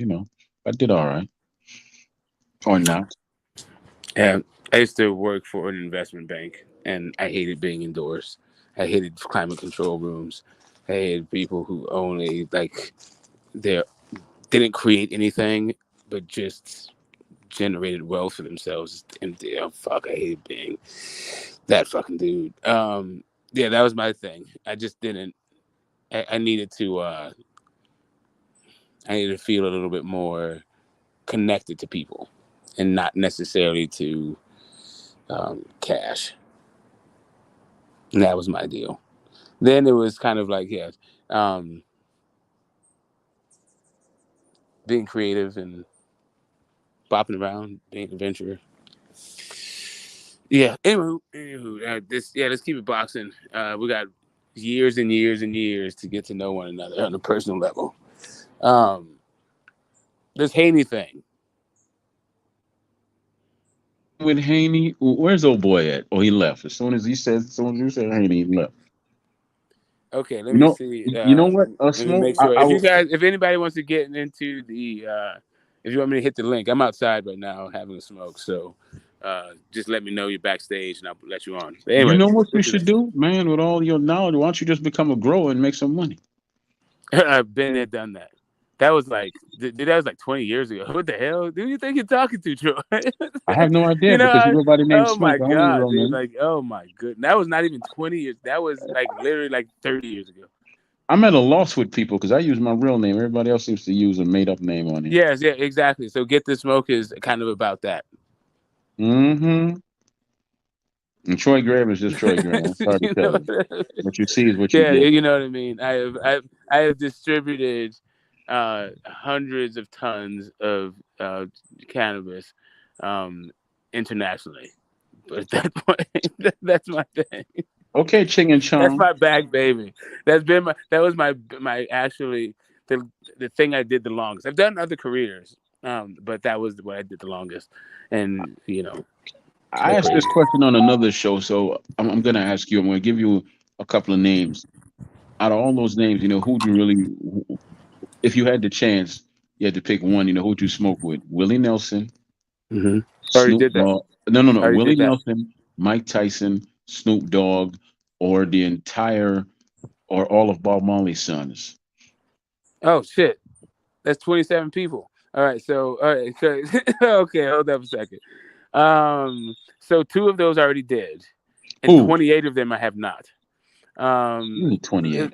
I did all right, or not. yeah, I used to work for an investment bank, and I hated being indoors. I hated climate control rooms. I hated people who only they didn't create anything, but just generated wealth for themselves. And oh, fuck, I hated being that fucking dude. Yeah, that was my thing. I just didn't. I needed to. I needed to feel a little bit more connected to people, and not necessarily to cash. And that was my deal. Then it was kind of like, yeah, um, being creative and bopping around, being an adventurer. Yeah. Anyway, let's keep it boxing. We got years and years and years to get to know one another on a personal level. Um, this Haney thing. With Haney, where's old boy at? Oh, he left. As soon as you said Haney, he left. Okay, let You me know, see. you know what? Let me Smoke. make sure. If anybody wants to get into if you want me to hit the link, I'm outside right now having a smoke. So, just let me know you're backstage, and I'll let you on. But You anyway, know what you what's the should do, man? With all your knowledge, why don't you just become a grower and make some money? I've been there, done that. That was that was like 20 years ago. What the hell? Who do you think you're talking to, Troy? I have no idea You know, because you go by the name oh my Smoke. I don't know your God, real dude. name. Like, oh my goodness. That was not even 20 years. That was like literally like 30 years ago. I'm at a loss with people because I use my real name. Everybody else seems to use a made up name on here. Yes, yeah, exactly. So Get the Smoke is kind of about that. Mm-hmm. And Troy Graham is just Troy Graham. I'm sorry to You know tell you. what I mean? What you see is what you Yeah, get. you know what I mean. I have distributed hundreds of tons of cannabis internationally. But at that point, that's my thing. Okay, Ching and That's Chong. my bag, baby. That was my actually the thing I did the longest. I've done other careers, but that was what I did the longest, and I the asked this crazy. question on another show, so I'm going to ask you. I'm going to give you a couple of names. Out of all those names, who'd you really, if you had the chance, you had to pick one, who'd you smoke with? Willie Nelson, Mm-hmm. Already Snoop did that. Dogg. No. Already Willie did that. Nelson, Mike Tyson, Snoop Dogg, or the entire, or all of Bob Marley's sons. Oh shit, that's 27 people. All right, so all right, so, okay, hold up a second. So two of those I already did, and Who? 28 of them I have not. You need 28.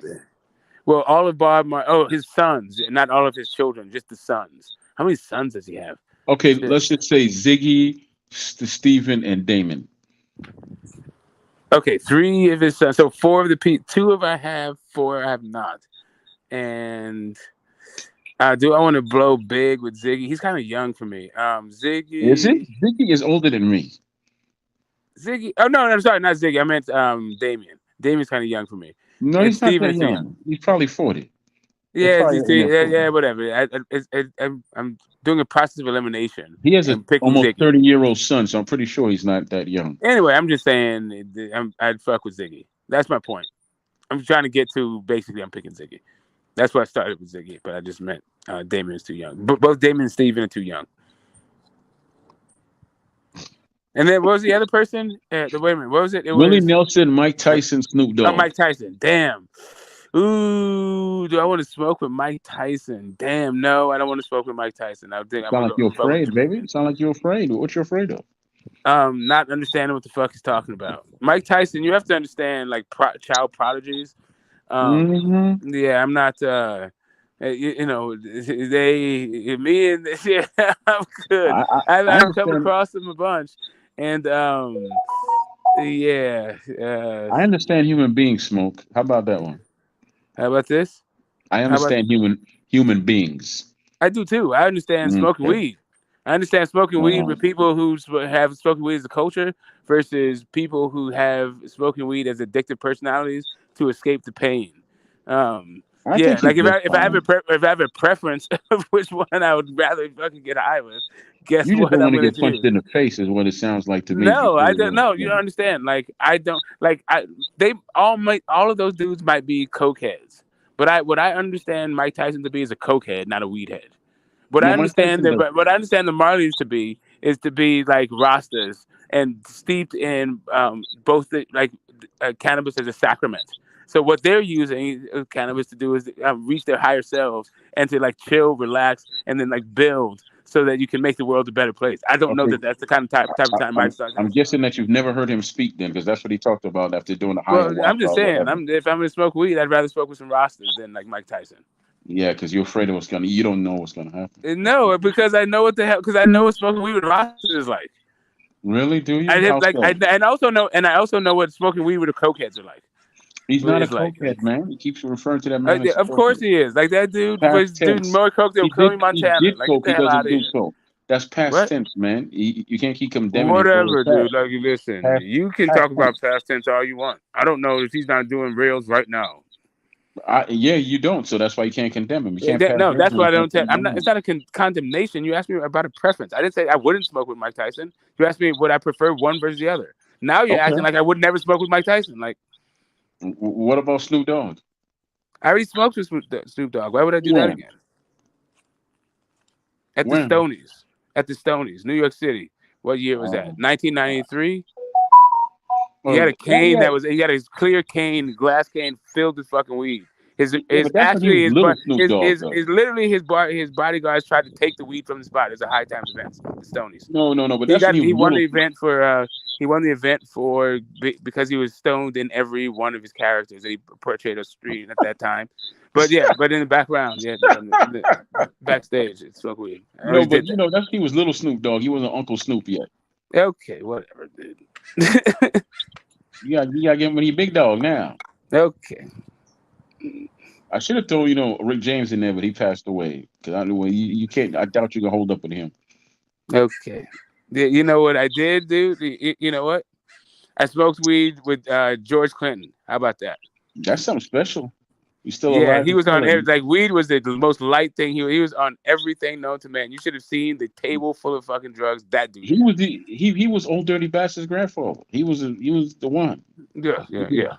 Well, all of his sons, not all of his children, just the sons. How many sons does he have? Okay, Shit. let's just say Ziggy, Stephen, and Damon. Okay, three of his sons. So four of the two of I have, four I have not. And do I want to blow big with Ziggy? He's kind of young for me. Is it? Ziggy. Ziggy is older than me. Ziggy. Oh no, I'm sorry, not Ziggy. I meant Damien. Damien's kind of young for me, No, and he's not Steven that is too young. young. He's probably 40. They're Yeah, probably in their 40s. yeah, whatever. I'm doing a process of elimination He has a and picking almost Ziggy. 30-year-old son, so I'm pretty sure he's not that young. Anyway, I'm just saying I'd fuck with Ziggy. That's my point. I'm trying to get to basically I'm picking Ziggy. That's why I started with Ziggy, but I just meant Damien's too young. Both Damien and Steven are too young. And then what was the other person? Wait a minute, what was it? It Willie was Nelson, Mike Tyson, Snoop Dogg. Mike Tyson. Damn. Ooh, do I want to smoke with Mike Tyson? Damn, no, I don't want to smoke with Mike Tyson. I think I'm Sound gonna like go you're fuck with afraid, baby. Jamaican. Sound like you're afraid. What you afraid of? Not understanding what the fuck he's talking about. Mike Tyson, you have to understand like child prodigies. Yeah, I'm not. You know, me and yeah, I'm good. I I've come understand. across them a bunch, and yeah. I understand human beings smoke. How about that one? How about this? I How about understand human beings. I do too. I understand smoking Okay. weed. I understand smoking weed with people who have smoking weed as a culture versus people who have smoking weed as addictive personalities to escape the pain. I Yeah, think like he's just if I have fine. if I have a preference of which one I would rather fucking get high with, guess You just what don't I'm want to gonna get punched choose? in the face, is what it sounds like to me. If you No, feel I a don't. little, No, you don't understand. Like I don't. Like all of those dudes might be cokeheads, but what I understand Mike Tyson to be is a cokehead, not a weed head. No, Mike Tyson does. What I understand the Marleys to be is to be like Rastas and steeped in both cannabis as a sacrament. So what they're using cannabis to do is reach their higher selves and to like chill, relax, and then like build so that you can make the world a better place. I don't know Okay. that that's the kind of type of time Mike Tyson I'm is. guessing that you've never heard him speak then, because that's what he talked about after doing the Well, I'm ayahuasca just or saying, whatever. if I'm gonna smoke weed, I'd rather smoke with some Rastas than like Mike Tyson. Yeah, because you're afraid of you don't know what's gonna happen. No, because I know what the hell. Because I know what smoking weed with Rastas is like. Really? Do you? I How have like so? and I also know what smoking weed with the cokeheads are like. He's not a Is like, cokehead, man. He keeps referring to that man yeah, as a of course cokehead. he is. Like that dude was Past doing tense. more coke than Curly He Montana. did Like get coke. the He hell out doesn't of do here. coke. That's past What? tense, man. You can't keep condemning him for his Whatever, dude. past. Like listen, you can Past talk about tense. past tense all you want. I don't know if he's not doing rails right now. Yeah, you don't. So that's why you can't condemn him. You can't pass No, that's why I judgment on don't tell. I'm condemn not. It's him. not a condemnation. You asked me about a preference. I didn't say I wouldn't smoke with Mike Tyson. You asked me would I prefer one versus the other. Now you're Okay. acting like I would never smoke with Mike Tyson. Like What about Snoop Dogg? I already smoked with Snoop Dogg. Why would I do that When? again? At the When? Stonies. At the Stonies, New York City. What year was that? 1993. He had a cane Yeah, he had a clear cane, glass cane filled with fucking weed. yeah, but that's when he was little Snoop Dogg, though. His literally his bodyguards tried to take the weed from the spot. It's a high times event, the Stonies. No, but that's when he was He won little. the event for because he was stoned in every one of his characters that he portrayed on screen at that time. But yeah, but in the background, yeah, backstage, it's smoke weed. I No, always but did that. that's he was little Snoop Dogg. He wasn't Uncle Snoop yet. Okay, whatever, dude. You gotta get him when he big dog now. Okay. I should have told Rick James in there, but he passed away. Because I knew you can't. I doubt you can hold up with him. Okay. You know what I did, dude? You know what? I smoked weed with George Clinton. How about that? That's something special. He's still Yeah, alive he and was on killing. like weed was the most light thing. He was on everything known to man. You should have seen the table full of fucking drugs that dude He had. was he was Old Dirty Bastard's grandfather. He was the one. Yeah.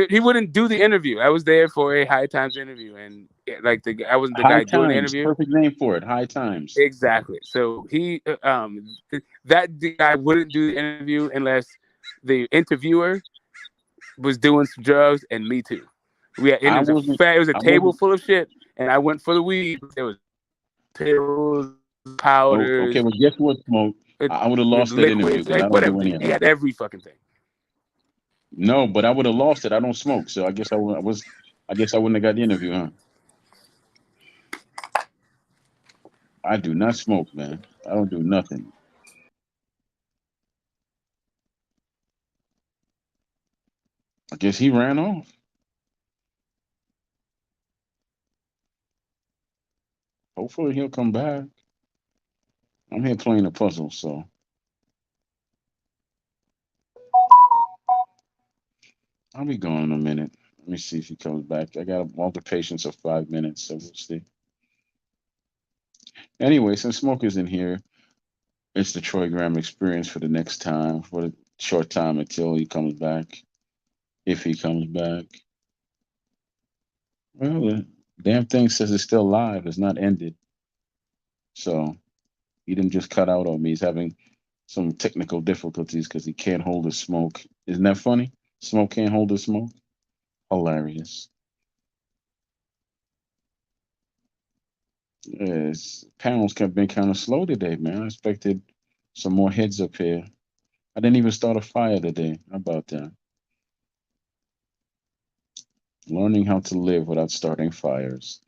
He wouldn't do the interview. I was there for a High Times interview, and like I wasn't the High guy doing the Times, interview. perfect name for it. High Times. Exactly. So that guy wouldn't do the interview unless the interviewer was doing some drugs, and me too. And I it wasn't. was a I table wasn't. full of shit, and I went for the weed. There was pills, Oh, okay. powders, Well, guess what, Smoke? I would have lost that interview liquids, because I like don't whatever. do any of He that. had every fucking thing. No, but I would have lost it. I don't smoke, so I guess I guess I wouldn't have got the interview, huh? I do not smoke, man. I don't do nothing. I guess he ran off. Hopefully he'll come back. I'm here playing a puzzle, so I'll be gone in a minute. Let me see if he comes back. I got all the patience of 5 minutes, so we'll see. Anyway, since Smoker's in here, it's the Troy Graham experience for the next time, for the short time until he comes back. If he comes back. Well, the damn thing says it's still live, it's not ended. So he didn't just cut out on me. He's having some technical difficulties because he can't hold his smoke. Isn't that funny? Smoke can't hold his smoke? Hilarious. Yes, panels have been kind of slow today, man. I expected some more heads up here. I didn't even start a fire today. How about that? Learning how to live without starting fires.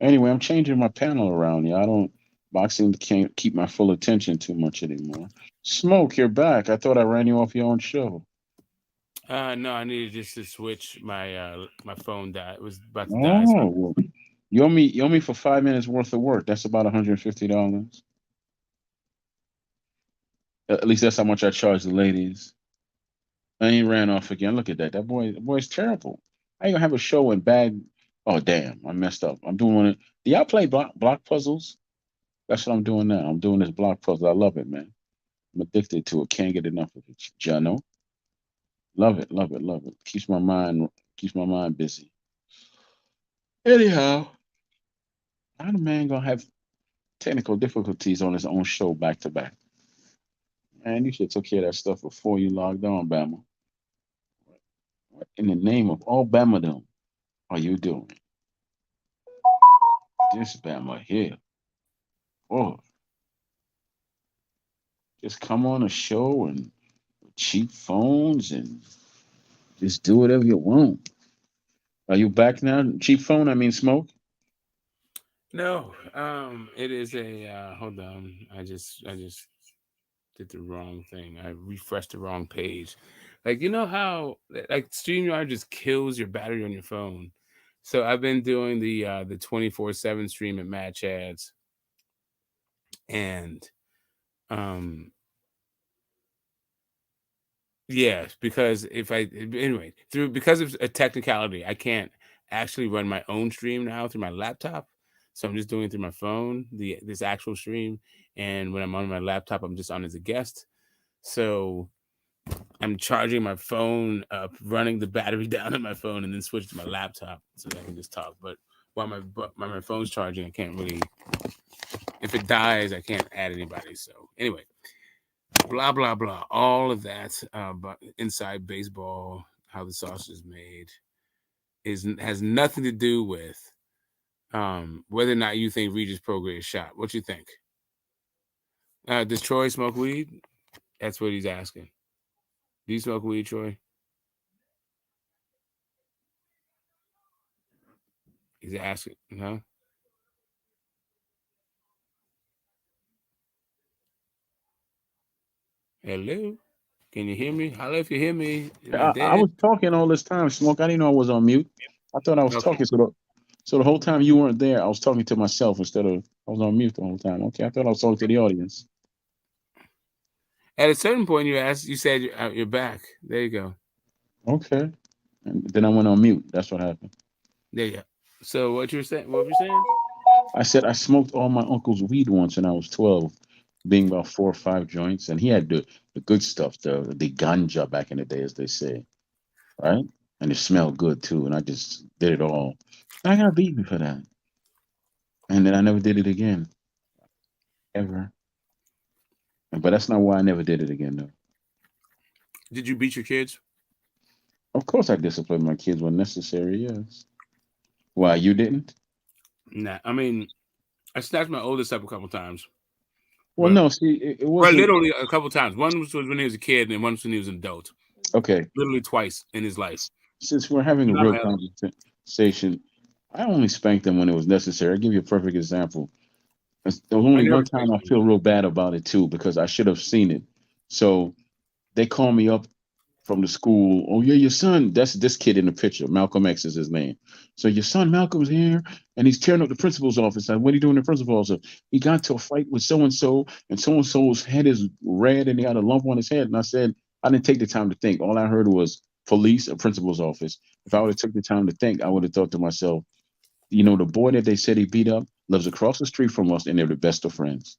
Anyway, I'm changing my panel around here. I don't boxing can't keep my full attention too much anymore. Smoke, you're back. I thought I ran you off your own show. No, I needed just to switch my phone died. It was about to die. So. Oh, well, you owe me for 5 minutes worth of work. That's about $150. At least that's how much I charge the ladies. I ain't ran off again. Look at that. That boy's terrible. I ain't gonna have a show in bad. Oh damn, I messed up. I'm doing one. Do y'all play block puzzles? That's what I'm doing now. I'm doing this block puzzle. I love it, man. I'm addicted to it. Can't get enough of it. Jano. Love it, love it, love it. Keeps my mind busy. Anyhow, how the man gonna have technical difficulties on his own show back to back? Man, you should took care of that stuff before you logged on, Bama. What in the name of all Bamadom are you doing? This Bama here. Oh, just come on a show and cheap phones and just do whatever you want. Are you back now? Cheap phone, I mean smoke? No, it is a hold on. I just did the wrong thing. I refreshed the wrong page. Like you know how like StreamYard just kills your battery on your phone. So I've been doing the 24/7 stream at Match Ads, and um yes, because if I anyway through because of a technicality, I can't actually run my own stream now through my laptop. So I'm just doing it through my phone, this actual stream, and when I'm on my laptop, I'm just on as a guest. So I'm charging my phone up, running the battery down on my phone, and then switch to my laptop so that I can just talk. But while my phone's charging, I can't really. If it dies, I can't add anybody. So anyway, blah blah blah. All of that, but inside baseball, how the sausage is made, has nothing to do with whether or not you think Regis Prograis is shot. What you think? Does Troy smoke weed? That's what he's asking. Do you smoke weed, Troy? He's asking, huh? Hello? Can you hear me? Hello, if you hear me. Am I I dead? was talking all this time, Smoke. I didn't know I was on mute. I thought I was Okay. talking. So the whole time you weren't there, I was talking to myself instead of I was on mute the whole time. Okay, I thought I was talking to the audience. At a certain point, you said you're back. There you go. Okay. And then I went on mute. That's what happened. There you go. So what you were saying? What were you saying? I said I smoked all my uncle's weed once when I was 12, being about 4 or 5 joints, and he had the good stuff, the ganja back in the day, as they say, right? And it smelled good too, and I just did it all. I got beaten for that, and then I never did it again, ever. But that's not why I never did it again, though. Did you beat your kids? Of course, I disciplined my kids when necessary. Yes. Why you didn't? Nah. I mean, I snatched my oldest up a couple times. Well, no. See, it Well, wasn't literally a couple times. One was when he was a kid, and one was when he was an adult. okay. Literally twice in his life. Since we're having a Not real my other. conversation, I only spanked them when it was necessary. I'll give you a perfect example. There was I only never one time I spanked feel real bad about it too because I should have seen it. So they call me up from the school. Oh yeah, your son. That's this kid in the picture. Malcolm X is his name. So your son Malcolm's here, and he's tearing up the principal's office. Like, what are you doing in the principal's office? He got to a fight with and so and so's head is red, and he had a lump on his head. And I said, I didn't take the time to think. All I heard was police, a principal's office. If I would have took the time to think, I would have thought to myself, the boy that they said he beat up lives across the street from us, and they're the best of friends.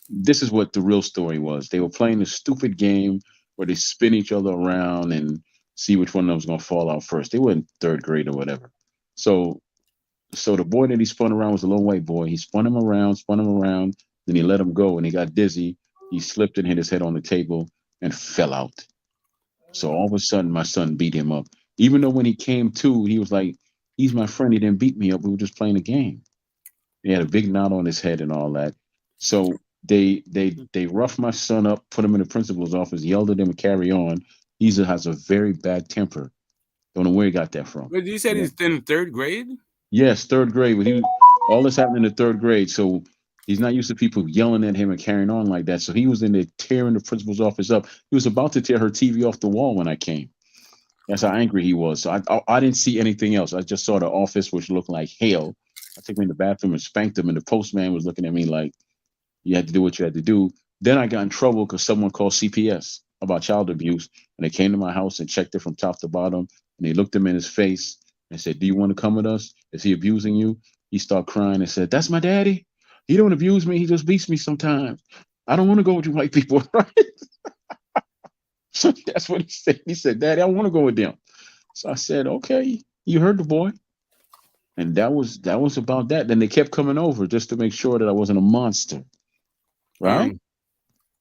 This is what the real story was. They were playing a stupid game where they spin each other around and see which one of them was gonna fall out first. They were in third grade or whatever. So the boy that he spun around was a little white boy. He spun him around, then he let him go and he got dizzy. He slipped and hit his head on the table and fell out. So all of a sudden my son beat him up. Even though when he came to, he was like, he's my friend, he didn't beat me up. We were just playing a game. He had a big knot on his head and all that. So they roughed my son up, put him in the principal's office, yelled at him and carry on. He has a very bad temper. Don't know where he got that from. But you said he's in third grade? Yes, third grade. But all this happened in the third grade. So he's not used to people yelling at him and carrying on like that. So he was in there tearing the principal's office up. He was about to tear her TV off the wall when I came. That's how angry he was. So I didn't see anything else. I just saw the office, which looked like hell. I took him in the bathroom and spanked him, and the postman was looking at me like, you had to do what you had to do. Then I got in trouble because someone called CPS about child abuse, and they came to my house and checked it from top to bottom, and they looked him in his face and said, do you want to come with us? Is he abusing you? He started crying and said, that's my daddy. He don't abuse me. He just beats me sometimes. I don't want to go with you white people. Right? So that's what he said. He said, Daddy, I want to go with them. So I said, okay, you heard the boy. And that was about that. Then they kept coming over just to make sure that I wasn't a monster. Right?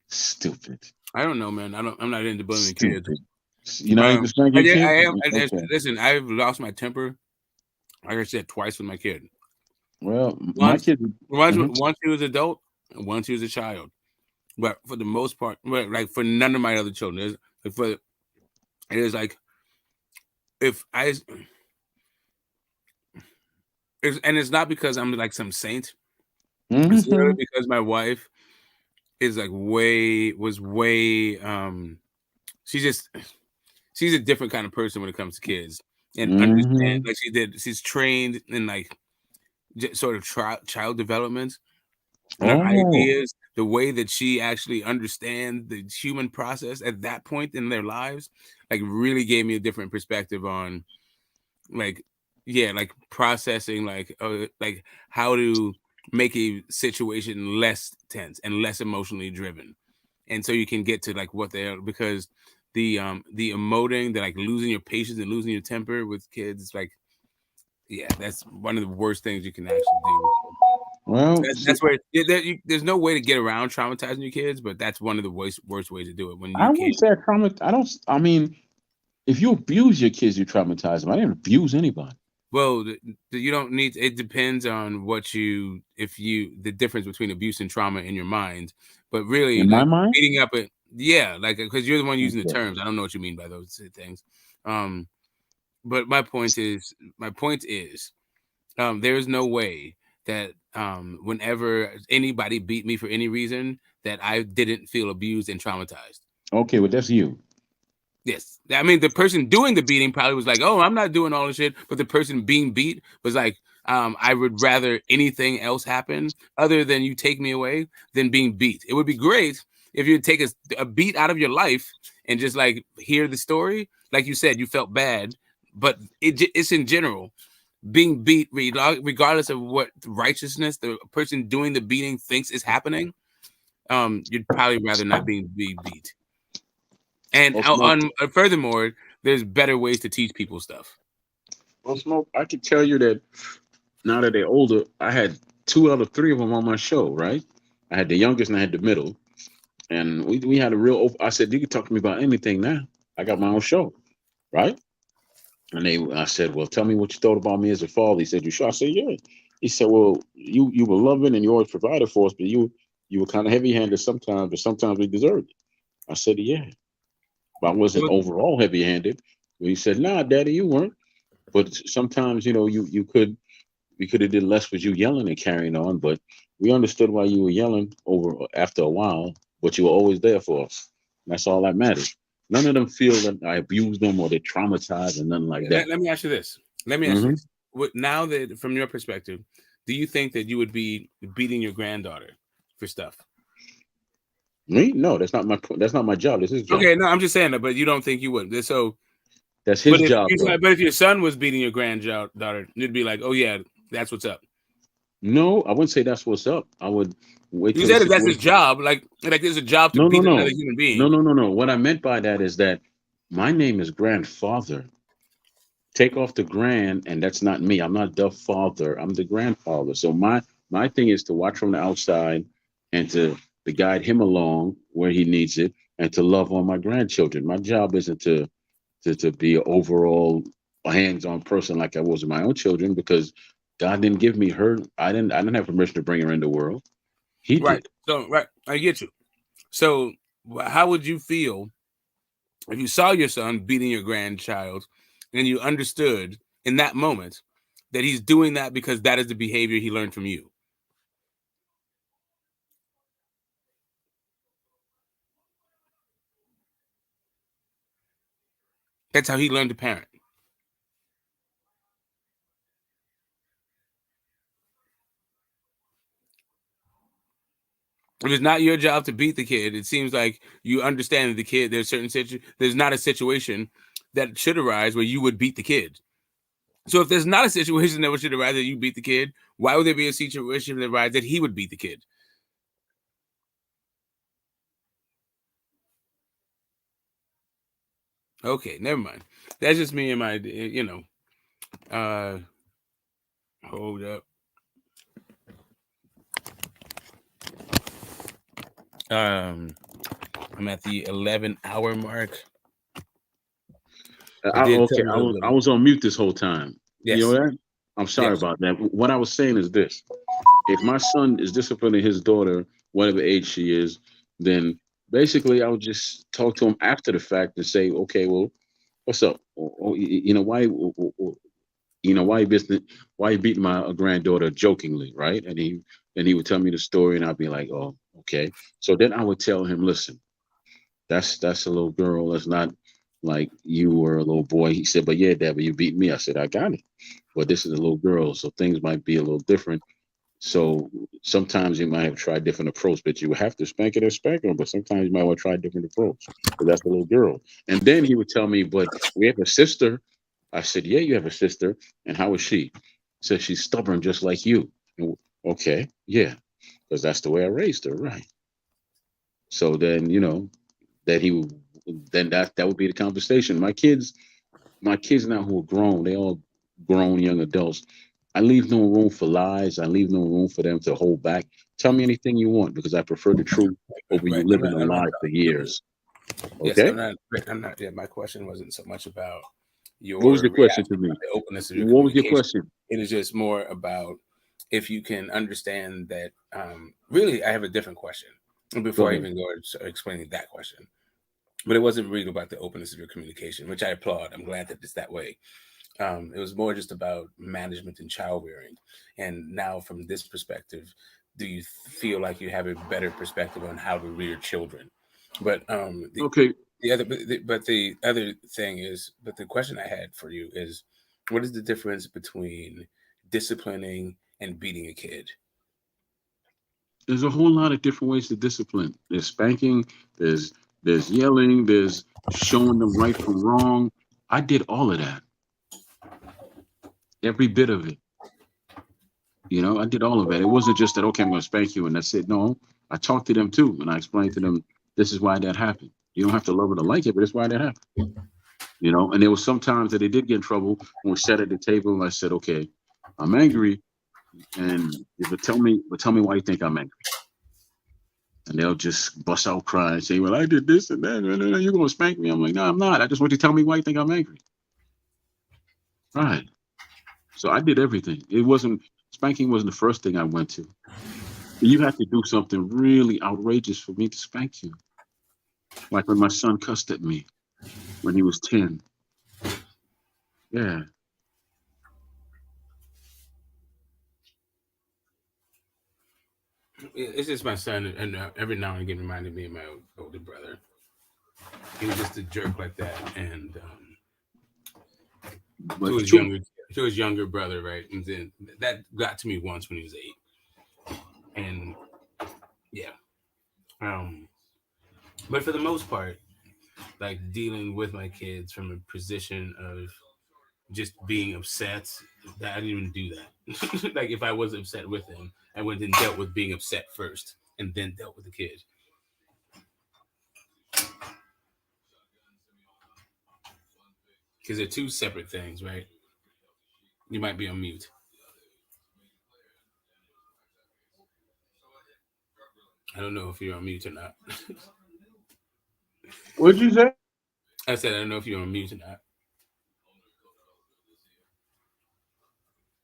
Stupid. I don't know, man. I'm not into bullying kids. You're not into spanking kids? I am. Okay. Listen, I've lost my temper, like I said, twice with my kid. Well, my kid. Once he was adult, and once he was a child. But for the most part, like for none of my other children, it is like if I. And it's not because I'm like some saint. It's literally because my wife is like way. She's a different kind of person when it comes to kids and understand. Like she's trained in like sort of child development. And her ideas, the way that she actually understands the human process at that point in their lives, like really gave me a different perspective on, like processing, like how to make a situation less tense and less emotionally driven, and so you can get to like what they are, because the emoting, the like losing your patience and losing your temper with kids, it's like, yeah, that's one of the worst things you can actually do. Well, that's where there's no way to get around traumatizing your kids, but that's one of the worst ways to do it. When you I wouldn't say I mean, if you abuse your kids, you traumatize them. I didn't abuse anybody. Well, you don't need. It depends on the difference between abuse and trauma in your mind. But really, in my mind, beating up like, because you're the one using the terms. I don't know what you mean by those things. But my point is, there is no way that whenever anybody beat me for any reason, that I didn't feel abused and traumatized. Okay, well, that's you. Yes. I mean, the person doing the beating probably was like, oh, I'm not doing all this shit. But the person being beat was like, I would rather anything else happen other than you take me away than being beat. It would be great if you take a beat out of your life and just like hear the story. Like you said, you felt bad, but it's in general. Being beat, regardless of what righteousness the person doing the beating thinks is happening, you'd probably rather not be beat. And furthermore, there's better ways to teach people stuff. Well, Smoke, I can tell you that now that they're older, I had 2 out of 3 of them on my show, right? I had the youngest and I had the middle. And we had a real I said, you can talk to me about anything now. I got my own show, right? And I said, well, tell me what you thought about me as a father. He said, you sure? I said, yeah. He said, well, you were loving and you always provided for us, but you were kind of heavy-handed sometimes, but sometimes we deserved it. I said, yeah. But I wasn't overall heavy-handed. He said, nah, Daddy, you weren't. But sometimes, we could have did less with you yelling and carrying on, but we understood why you were yelling after a while, but you were always there for us. That's all that matters. None of them feel that I abused them or they're traumatized and nothing like that. Let me ask you this. Let me ask you Hmm. this. Now that from your perspective, do you think that you would be beating your granddaughter for stuff? Me? No, that's not my job. This is his job. Okay, no, I'm just saying that, but you don't think you would. So, That's his job, but if your son was beating your granddaughter, you'd be like, oh yeah, that's what's up. No, I wouldn't say that's what's up. I would wait You till the said if that's his situation. job, like there's a job to No, no, beat another no, human being. no. What I meant by that is that my name is grandfather. Take off the grand, and that's not me. I'm not the father. I'm the grandfather. So my thing is to watch from the outside and to guide him along where he needs it, and to love on my grandchildren. My job isn't to be an overall hands-on person like I was with my own children because God didn't give me her. I didn't have permission to bring her in the world. He Right. did. So, right, I get you. So, how would you feel if you saw your son beating your grandchild and you understood in that moment that he's doing that because that is the behavior he learned from you? That's how he learned to parent. If it's not your job to beat the kid, it seems like you understand that the kid, there's not a situation that should arise where you would beat the kid. So if there's not a situation that should arise that you beat the kid, why would there be a situation that arises that he would beat the kid? Okay, never mind. That's just me and my, hold up. I'm at the 11-hour mark. Okay, I was on mute this whole time. Yes. You know that? I'm sorry Yes. about that. What I was saying is this: if my son is disciplining his daughter, whatever age she is, then basically I would just talk to him after the fact and say, okay, well, what's up? Why why you beating my granddaughter jokingly, right? And he would tell me the story, and I'd be like, oh, okay. So then I would tell him, listen, that's a little girl. That's not like you were a little boy. He said, but yeah, Dad, but you beat me. I said, I got it. But this is a little girl, so things might be a little different. So sometimes you might have tried different approach, but you have to spank it or spank her. But sometimes you might want to try a different approach. But that's a little girl. And then he would tell me, but we have a sister. I said, yeah, you have a sister. And how is she? He said, she's stubborn just like you. And, okay, yeah, because that's the way I raised her, right? So then, that he would, then that would be the conversation. My kids now who are grown, they all grown young adults. I leave no room for lies. I leave no room for them to hold back. Tell me anything you want because I prefer the truth over you Right. living a lie for years. Yes, Okay? I'm not. Yeah, my question wasn't so much about What was your your question to reaction, me? about the openness of your What was your communication. question? It is just more about if you can understand that. Really, I have a different question Go before I ahead. even go explaining that question. But it wasn't really about the openness of your communication, which I applaud. I'm glad that it's that way. It was more just about management and child rearing. And now, from this perspective, do you feel like you have a better perspective on how to rear children? But Okay. the other thing is, but the question I had for you is, what is the difference between disciplining and beating a kid? There's a whole lot of different ways to discipline. There's spanking, there's yelling, there's showing them right from wrong. I did all of that. Every bit of it. I did all of it. It wasn't just that, okay, I'm going to spank you and that's it. No, I talked to them too. And I explained to them, this is why that happened. You don't have to love it or like it, but it's why that happened. And there was some times that they did get in trouble when we sat at the table and I said, okay, I'm angry. But tell me why you think I'm angry. And they'll just bust out crying and say, well, I did this and that. No, you're going to spank me. I'm like, no, I'm not. I just want you to tell me why you think I'm angry. Right. So I did everything. Spanking wasn't the first thing I went to. You have to do something really outrageous for me to spank you. Like when my son cussed at me when he was 10. Yeah. It's just my son, and every now and again reminded me of my older brother. He was just a jerk like that, and But to his younger brother, right? And then that got to me once when he was 8, and yeah. But for the most part, like dealing with my kids from a position of just being upset, that I didn't even do that. Like if I was upset with him, I went and dealt with being upset first, and then dealt with the kid. Because they're two separate things, right? You might be on mute. I don't know if you're on mute or not. What'd you say? I said I don't know if you're on mute or not.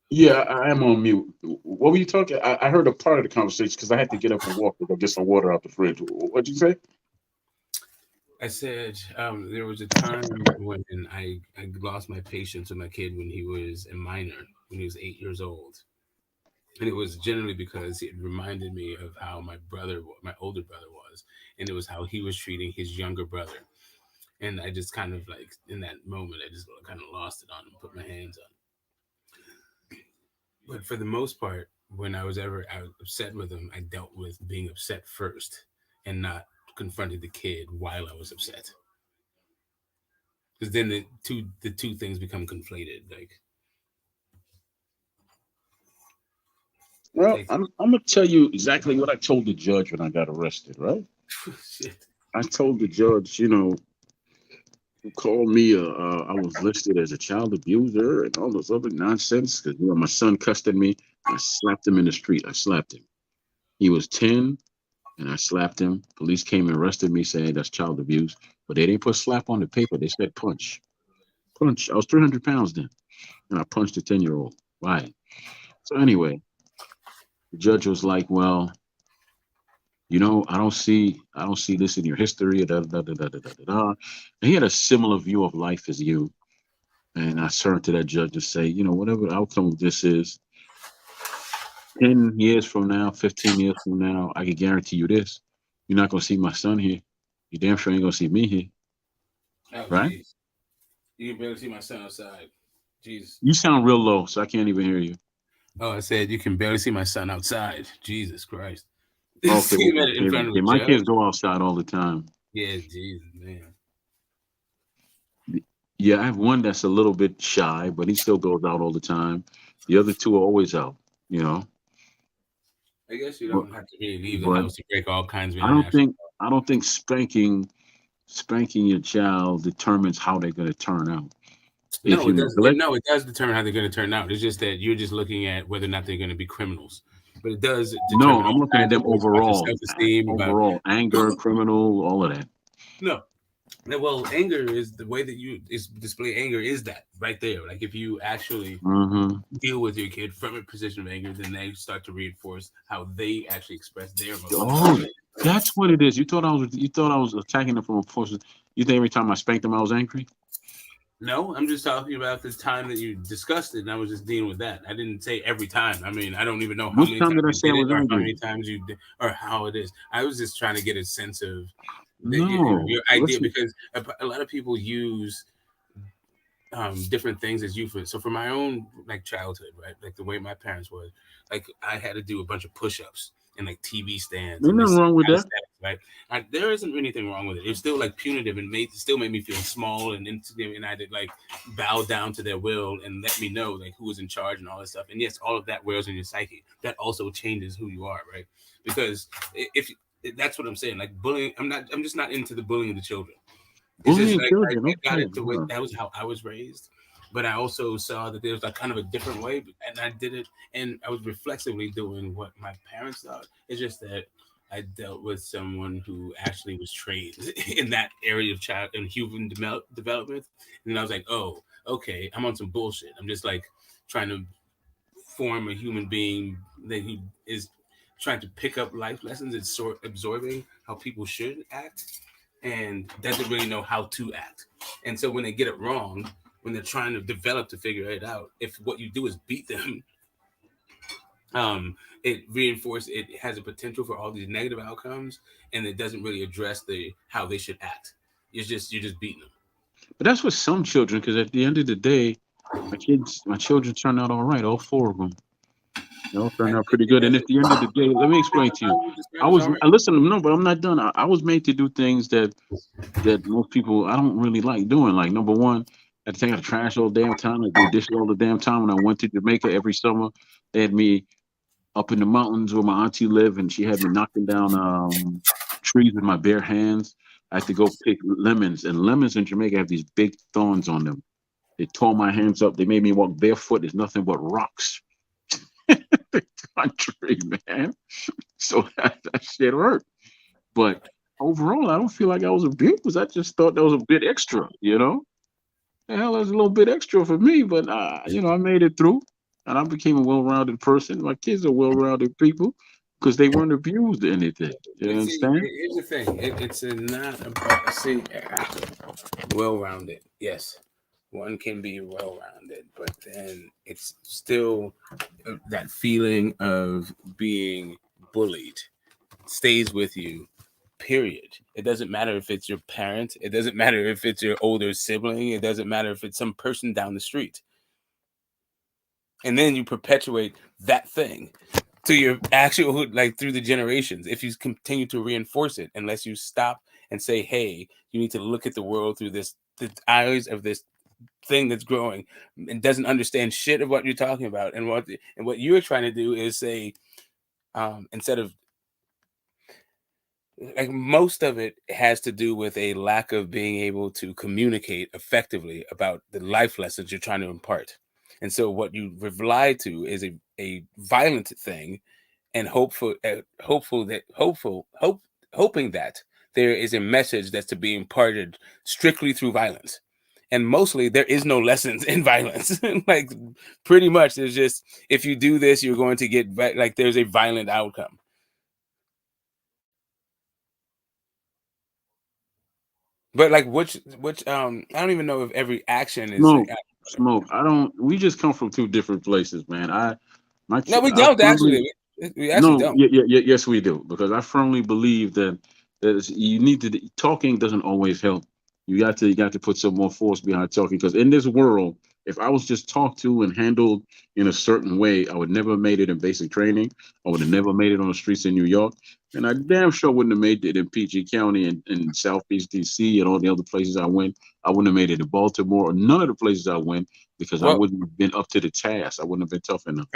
Yeah, I am on mute. What were you talking? I heard a part of the conversation because I had to get up and walk to go get some water out the fridge. What'd you say? I said there was a time when I lost my patience with my kid when he was a minor, when he was 8 years old. And it was generally because it reminded me of how my older brother was, and it was how he was treating his younger brother. And I just kind of like, in that moment, I just kind of lost it on him, put my hands on him. But for the most part, when I was upset with him, I dealt with being upset first and not confronted the kid while I was upset. Because then the two things become conflated. Well, I'm gonna tell you exactly what I told the judge when I got arrested. Right? Shit. I told the judge, who called me I was listed as a child abuser and all this other nonsense because my son cussed at me. I slapped him in the street. I slapped him. He was 10 and I slapped him. Police came and arrested me saying that's child abuse, but they didn't put slap on the paper. They said punch. Punch. I was 300 pounds then, and I punched a 10-year-old. Why? So anyway, the judge was like, well, I don't see this in your history. Da, da, da, da, da, da, da. And he had a similar view of life as you. And I turned to that judge and say, whatever the outcome of this is, 10 years from now, 15 years from now, I can guarantee you this. You're not going to see my son here. You damn sure ain't going to see me here. Oh, Right? jeez. You can barely see my son outside. Jeez. You sound real low, so I can't even hear you. Oh, I said you can barely see my son outside. Jesus Christ. Okay, See him in front of a my kids judge. go outside all the time. Yeah, Jesus, man. Yeah, I have one that's a little bit shy, but he still goes out all the time. The other two are always out, you know. I guess you But don't have to really leave the but house to break all kinds of I don't international think I don't think spanking your child determines how they're going to turn out. If No, you it does. neglect, No, it does determine how they're going to turn out. It's just that you're just looking at whether or not they're going to be criminals. But it does no, determine I'm all looking at kinds of them things about your overall, self-esteem, about overall anger, criminal, all of that. no. Well, anger is the way that you display anger is that right there. Like if you actually Hmm. deal with your kid from a position of anger, then they start to reinforce how they actually express their Oh, emotions. that's what it is. You thought I was attacking them from a force. You think every time I spanked them, I was angry? No, I'm just talking about the time that you discussed it, and I was just dealing with that. I didn't say every time. I mean, I don't even know how Which many time times did I you say I did it, was or how angry? many times you did, or how it is. I was just trying to get a sense of No, your idea listen. because a lot of people use different things as euphemisms. So for my own like childhood, right, like the way my parents were, like I had to do a bunch of push-ups and like TV stands Ain't and nothing this wrong with that. calisthenics, right? There isn't anything wrong with it. It was still like punitive and still made me feel small and insignificant. And I did like bow down to their will and let me know like who was in charge and all this stuff. And yes, all of that wears on your psyche. That also changes who you are, right? Because if that's what I'm saying, like bullying, I'm just not into the bullying of the children. It's just Bullying like children, I got okay. it the way that was how I was raised, but I also saw that there was like kind of a different way, and I did it, and I was reflexively doing what my parents thought. It's just that I dealt with someone who actually was trained in that area of child and human development, and I was like, oh, okay, I'm on some bullshit. I'm just like trying to form a human being that he is trying to pick up life lessons and sort absorbing how people should act and doesn't really know how to act. And so when they get it wrong, when they're trying to develop to figure it out, if what you do is beat them, it has a potential for all these negative outcomes, and it doesn't really address the how they should act. you're just beating them. But that's for some children, because at the end of the day, my children turned out all right, all four of them. They all turned out pretty good. And at the end of the day, let me explain to you. I listen. No, but I'm not done. I was made to do things that most people I don't really like doing. Like number one, I had to take out the trash all the damn time. I do dishes all the damn time. When I went to Jamaica every summer, they had me up in the mountains where my auntie lived, and she had me knocking down trees with my bare hands. I had to go pick lemons, and lemons in Jamaica have these big thorns on them. They tore my hands up. They made me walk barefoot. There's nothing but rocks. Country, man. So that shit hurt. But overall, I don't feel like I was abused. I just thought that was a bit extra, you know? The hell, that was a little bit extra for me, but, I made it through. And I became a well-rounded person. My kids are well-rounded people because they weren't abused or anything. You See, understand? here's the thing. It's not about well-rounded. Yes, one can be well-rounded, but then it's still that feeling of being bullied stays with you. Period. It doesn't matter if it's your parent. It doesn't matter if it's your older sibling. It doesn't matter if it's some person down the street. And then you perpetuate that thing to your actual, like, through the generations. If you continue to reinforce it, unless you stop and say, hey, you need to look at the world through the eyes of this thing that's growing and doesn't understand shit of what you're talking about. And what you're trying to do is say, instead of, like, most of it has to do with a lack of being able to communicate effectively about the life lessons you're trying to impart. And so what you rely to is a violent thing, and hoping that there is a message that's to be imparted strictly through violence. And mostly there is no lessons in violence. Like, pretty much there's just, if you do this, you're going to get, like, there's a violent outcome. But, like, which I don't even know if every action is Smoke. We just come from two different places, man. No, we I don't firmly, actually. We actually don't. yes, we do, because I firmly believe that you need to talking doesn't always help. You got to put some more force behind talking, because in this world, if I was just talked to and handled in a certain way, I would never have made it in basic training. I would have never made it on the streets in New York, and I damn sure wouldn't have made it in PG County and Southeast DC and all the other places I went. I wouldn't have made it in Baltimore or none of the places I went, because I wouldn't have been up to the task. I wouldn't have been tough enough.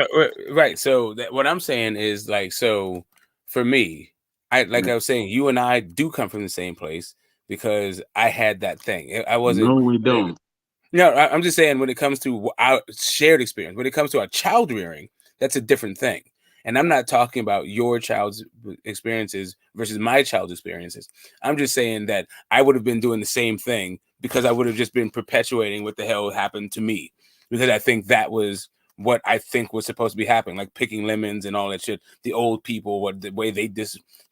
Right. So what I'm saying is, like, so for me, I was saying, you and I do come from the same place, because I had that thing. I wasn't. No, we don't. No, I'm just saying, when it comes to our shared experience, when it comes to our child rearing, that's a different thing. And I'm not talking about your child's experiences versus my child's experiences. I'm just saying that I would have been doing the same thing, because I would have just been perpetuating what the hell happened to me, because I think that was what I think was supposed to be happening, like picking lemons and all that shit. The old people, the way they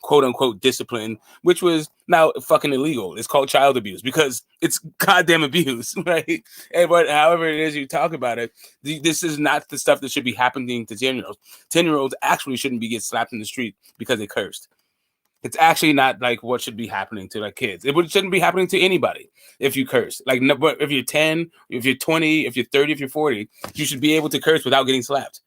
quote unquote discipline, which was now fucking illegal. It's called child abuse, because it's goddamn abuse, right? And however it is you talk about it, this is not the stuff that should be happening to 10-year-olds. 10-year-olds actually shouldn't be getting slapped in the street because they cursed. It's actually not like what should be happening to, like, kids. It shouldn't be happening to anybody if you curse. Like, no, but if you're 10, if you're 20, if you're 30, if you're 40, you should be able to curse without getting slapped.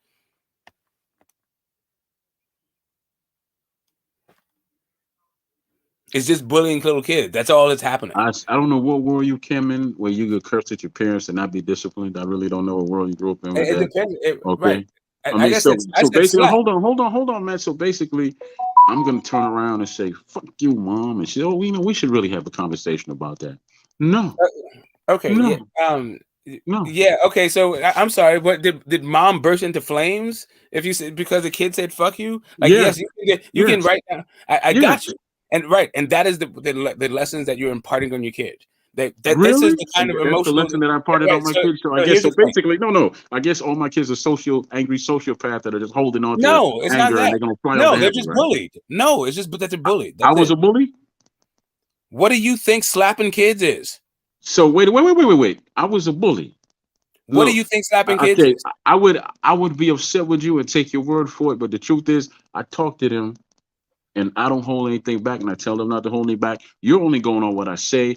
It's just bullying little kids. That's all that's happening. I don't know what world you came in where you could curse at your parents and not be disciplined. I really don't know what world you grew up in with that. Depends. Okay. Right. I mean, so basically, hold on, man. So basically, I'm gonna turn around and say, "Fuck you, mom," and she, "Oh, we should really have a conversation about that." No. Okay. No. Yeah. No. Yeah. Okay. So I'm sorry. What did mom burst into flames? If you said, because the kid said "fuck you," like, yes, you can write down. I got you. And right, and that is the lessons that you're imparting on your kid. That really? This is the kind of That's emotional. the lesson that I imparted on my kids. So I guess basically, no. I guess all my kids are angry sociopaths that are just holding on to it's anger, not that. and they're gonna fly No, off the they're handle, just right? bullied. No, it's just that they're bullied. I was a bully. What do you think slapping kids is? So wait. I was a bully. What do you think slapping kids is? I would be upset with you and take your word for it, but the truth is, I talk to them, and I don't hold anything back, and I tell them not to hold anything back. You're only going on what I say.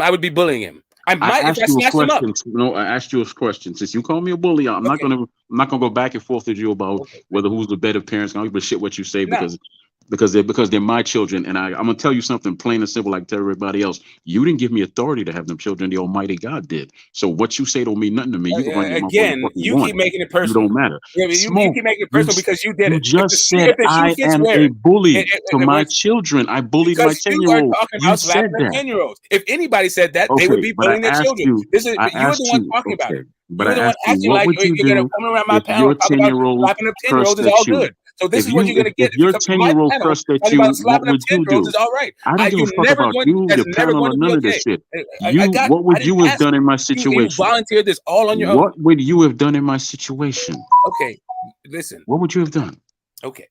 him, I would be bullying him. I I might if asked I you a snatched him up. question. No, I asked you a question. Since you call me a bully, I'm not gonna go back and forth with you about whether who's the better parents. I don't give a shit what you say No. because they're my children, and I'm gonna tell you something plain and simple, like tell everybody else. You didn't give me authority to have them children. The Almighty God did. So what you say don't mean nothing to me. You can run your mouth all Again, the fuck you you want. keep making it You personal. don't matter. Yeah, you Smoke. keep making it personal because you did You it. just said I am a bully to my children. I bullied my because you are 10-year-old. talking You about said slapping them that. 10-year-olds. If anybody said that, they would Okay, be but I bullying their asked children. you. This is I you were the asked one you. talking about Okay, it. but You were I the one asked you, acting what like would you you're gonna do come around my if panel your and talk about 10-year-old slapping them 10-year-olds is all person? good. So this is what you're gonna get if if you your come to my 10-year-old panel cussed at talking about you, what slapping up would you 10-year-olds do? is all right. I don't give a You're fuck never about going. you, That's the never panel, going or to be none of this okay. shit. What I would didn't you have ask done in my you situation? volunteered this all on your own. What would you have done in my situation? Okay, listen. What would you have done? Okay.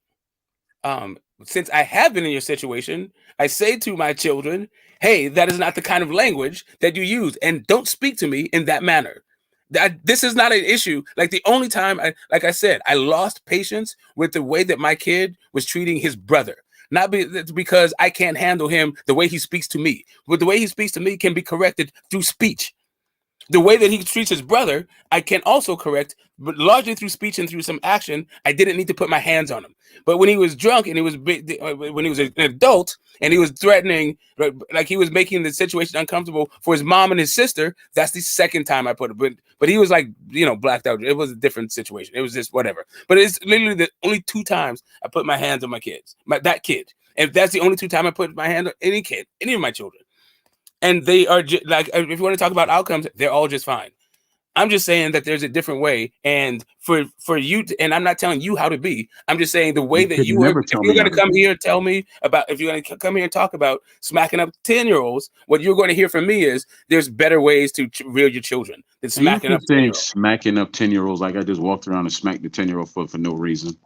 Since I have been in your situation, I say to my children, hey, that is not the kind of language that you use, and don't speak to me in that manner. This is not an issue. Like the only time like I said, I lost patience with the way that my kid was treating his brother. Not because I can't handle him the way he speaks to me, but the way he speaks to me can be corrected through speech. The way that he treats his brother, I can also correct, but largely through speech and through some action. I didn't need to put my hands on him. But when he was drunk and when he was an adult and he was threatening, like he was making the situation uncomfortable for his mom and his sister, that's the second time I put it. But he was like, blacked out. It was a different situation. It was just whatever. But it's literally the only 2 times I put my hands on my kids, that kid. If that's the only 2 times I put my hand on any kid, any of my children. And they are like, if you want to talk about outcomes, they're all just fine. I'm just saying that there's a different way, and for you, and I'm not telling you how to be. I'm just saying the way You that could you are. never If tell you're me going how to to come be. here and tell me about, if you're going to come here and talk about smacking up 10-year-olds, what you're going to hear from me is there's better ways to rear your children than And you smacking keep up saying 10-year-olds. smacking up 10-year-olds like I just walked around and smacked the 10-year-old for no reason.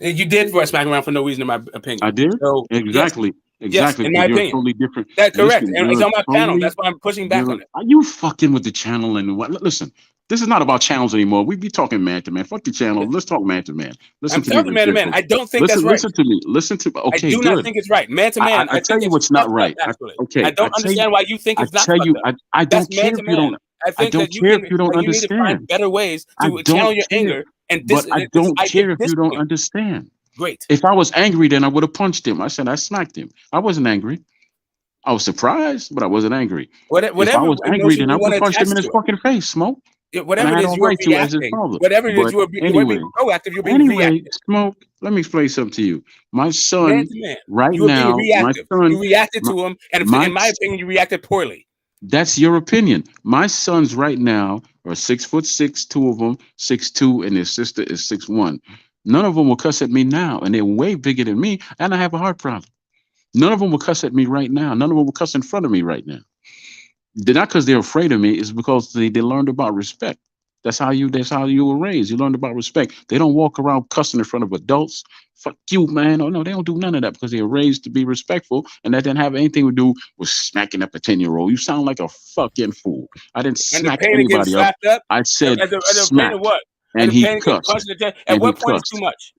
You did for smacking around for no reason, in my I opinion. did? So yes, Exactly. yes, Exactly. in my Because you're a opinion, totally different. that's correct. Listen, And you're it's a on my panel. totally. That's why I'm pushing back on You're. it. Are you fucking with the channel and what? Listen, this is not about channels anymore. We be talking man to man. Fuck the channel. Let's talk man to man. Listen I'm to me talking man to man. carefully. I don't think that's Listen. right. Listen to me. Listen to. I Okay. do not Good. think it's right. Man to man, I I tell think you it's what's not fucked up, right. actually. I Okay. don't understand why you think I it's not tell fucked you. up. I That's don't care man if to you man. don't. I I think don't that you care can, if you don't that you need to find understand. better ways I to don't channel your care. anger and But I don't care if you don't discipline. understand. Great. If I was angry, then I would have punched him. I said I smacked him. I wasn't angry. I was surprised, but I wasn't angry. If I Whatever was angry, emotion then I you would want have to punched him attach in his to it. fucking face, Smoke. And I Whatever it had is all you are right to as his reacting. father. Whatever it is But you want to anyway, be proactive, you're being anyway, reactive. Smoke, let me explain something to you. My Man son, to man. right You were being now, my reactive. son, You reacted my, to him, and my in my opinion, you reacted poorly. that's your opinion. My sons right now are 6'6", 2 of them 6'2", and their sister is 6'1". None of them will cuss at me now, and they're way bigger than me, and I have a heart problem. None of them will cuss at me right now. None of them will cuss in front of me right now. They're not because they're afraid of me. It's because they learned about respect. That's how you were raised. You learned about respect. They don't walk around cussing in front of adults. Fuck you, man. Oh no, they don't do none of that because they were raised to be respectful, and that didn't have anything to do with smacking up a 10-year-old. You sound like a fucking fool. I didn't And the smack pain of getting anybody up. slapped up, I said and the pain of smack, what? And and the he pain of getting cussed, punched in the chest. At and he what point is too cussed. much?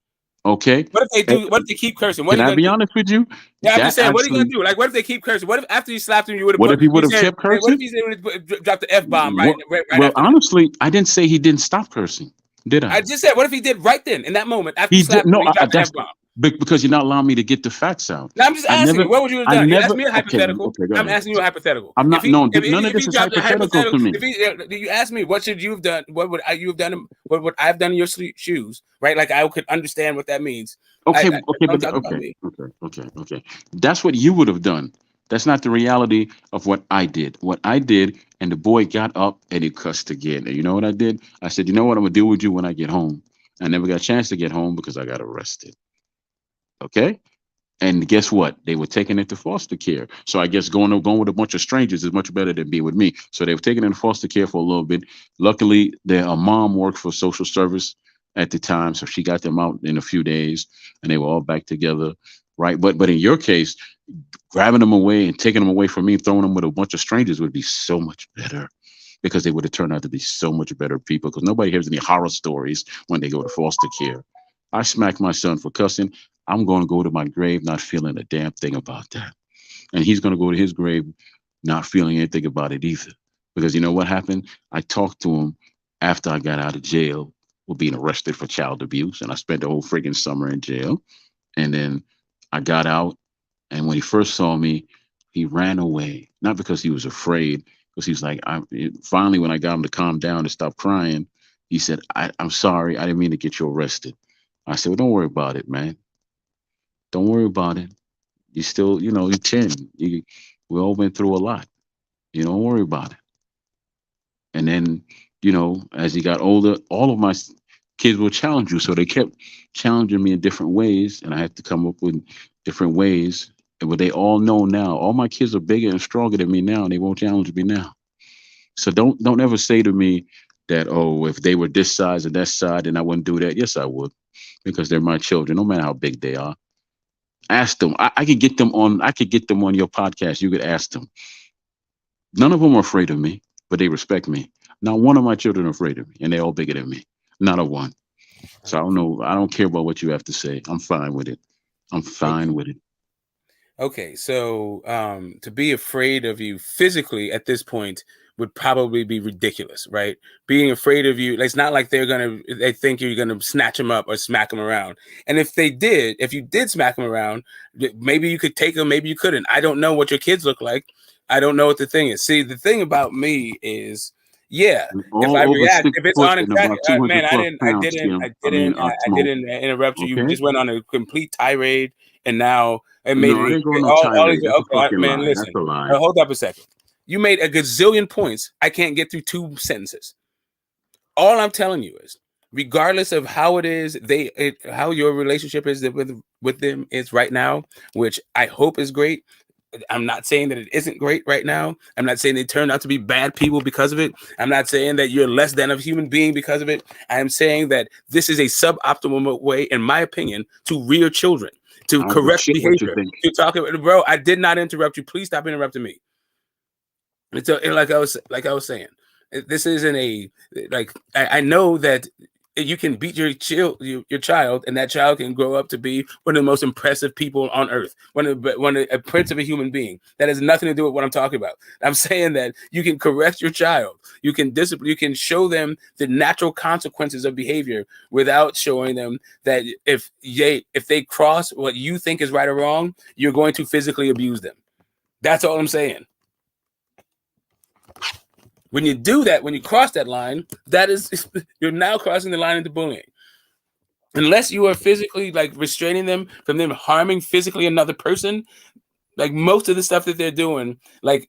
Okay. What if they Eh, do? What if they keep cursing? What Can are you I gonna be do? honest with you? Yeah, I'm just That saying. What are you gonna actually. do? Like, what if they keep cursing? What if after you slapped him, you would have What if put? he You would have said, kept hey, what if cursing? he said, dropped the f bomb What, right well, after that? honestly, I didn't say he didn't stop cursing, did I I? just said, what if he did right then in that moment after you He did slapped him? no. He dropped the That's f bomb. because you're not allowing me to get the facts out. Now I'm just I asking never, you, what would you have I done? You asked never. me a Okay, hypothetical. okay, go I'm ahead. asking you a hypothetical. I'm If not. he No, none of if this he is dropped a hypothetical to hypothetical, me. if he you asked me, what should you have done? What would you have done? What would I have done in your shoes? Right? Like I could understand what that means. Okay, okay, Don't but talk about okay, me. okay. That's what you would have done. That's not the reality of what I did. What I did, and the boy got up and he cussed again. And you know what I did? I said, you know what? I'm gonna deal with you when I get home. I never got a chance to get home because I got arrested. Okay. And guess what? They were taking it to foster care. So I guess going with a bunch of strangers is much better than being with me. So they were taking it in foster care for a little bit. Luckily, their mom worked for social service at the time, so she got them out in a few days, and they were all back together, right? But in your case, grabbing them away and taking them away from me, throwing them with a bunch of strangers would be so much better because they would have turned out to be so much better people. Because nobody hears any horror stories when they go to foster care. I smacked my son for cussing. I'm going to go to my grave not feeling a damn thing about that. And he's going to go to his grave not feeling anything about it either. Because you know what happened? I talked to him after I got out of jail for being arrested for child abuse. And I spent the whole friggin' summer in jail. And then I got out. And when he first saw me, he ran away. Not because he was afraid, because he was like, finally, when I got him to calm down and stop crying, he said, I'm sorry. I didn't mean to get you arrested. I said, well, don't worry about it, man. Don't worry about it. You still, you're 10. We all went through a lot. You don't worry about it. And then, as he got older, all of my kids will challenge you. So they kept challenging me in different ways, and I had to come up with different ways. And what they all know now, all my kids are bigger and stronger than me now, and they won't challenge me now. So don't ever say to me that, oh, if they were this size and that side, then I wouldn't do that. Yes, I would, because they're my children, no matter how big they are. Ask them. I could get them on. I could get them on your podcast. You could ask them. None of them are afraid of me, but they respect me. Not one of my children are afraid of me, and they're all bigger than me. Not a one. So I don't know. I don't care about what you have to say. I'm fine with it. I'm fine with it. Okay, so to be afraid of you physically at this point would probably be ridiculous, right? Being afraid of you, it's not like they think you're gonna snatch them up or smack them around. And if you did smack them around, maybe you could take them, maybe you couldn't. I don't know what your kids look like. I don't know what the thing is. See, the thing about me is, yeah, if I react, if it's on attack, man, I didn't interrupt you. Okay. You just went on a complete tirade, and now it made No, I it didn't go on no all tirade. these. That's a Okay, fucking man, lie. listen. That's a lie. Hold up a second. You made a gazillion points. I can't get through 2 sentences. All I'm telling you is, regardless of how it is, how your relationship is with them is right now, which I hope is great. I'm not saying that it isn't great right now. I'm not saying they turned out to be bad people because of it. I'm not saying that you're less than a human being because of it. I am saying that this is a suboptimal way, in my opinion, to rear children, to correct behavior, to talk about. Bro, I did not interrupt you. Please stop interrupting me. And so, and like I was saying, this isn't I know that you can beat your child, and that child can grow up to be one of the most impressive people on earth, a prince of a human being. That has nothing to do with what I'm talking about. I'm saying that you can correct your child, you can discipline, you can show them the natural consequences of behavior without showing them that if they cross what you think is right or wrong, you're going to physically abuse them. That's all I'm saying. When you do that, when you cross that line, you're now crossing the line into bullying. Unless you are physically restraining them from them harming physically another person, most of the stuff that they're doing,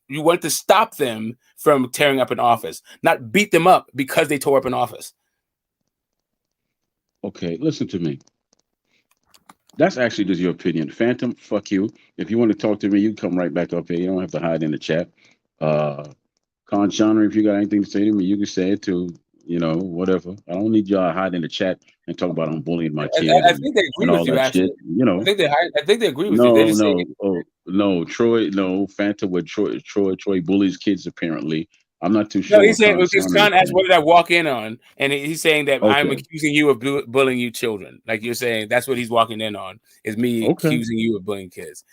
you want to stop them from tearing up an office, not beat them up because they tore up an office. Okay, listen to me. That's actually just your opinion. Phantom, fuck you. If you want to talk to me, you come right back up here. You don't have to hide in the chat. Con Genre, if you got anything to say to me, you can say it too. Whatever. I don't need y'all to hide in the chat and talk about I'm bullying my kid. I think they agree with you, actually. I think they agree with you. They just Phantom with Troy bullies kids apparently. I'm not too sure. No, he's saying because Con asked, "What did I walk in on?" And he's saying that I'm accusing you of bullying you children. Like you're saying, that's what he's walking in on, is me accusing you of bullying kids.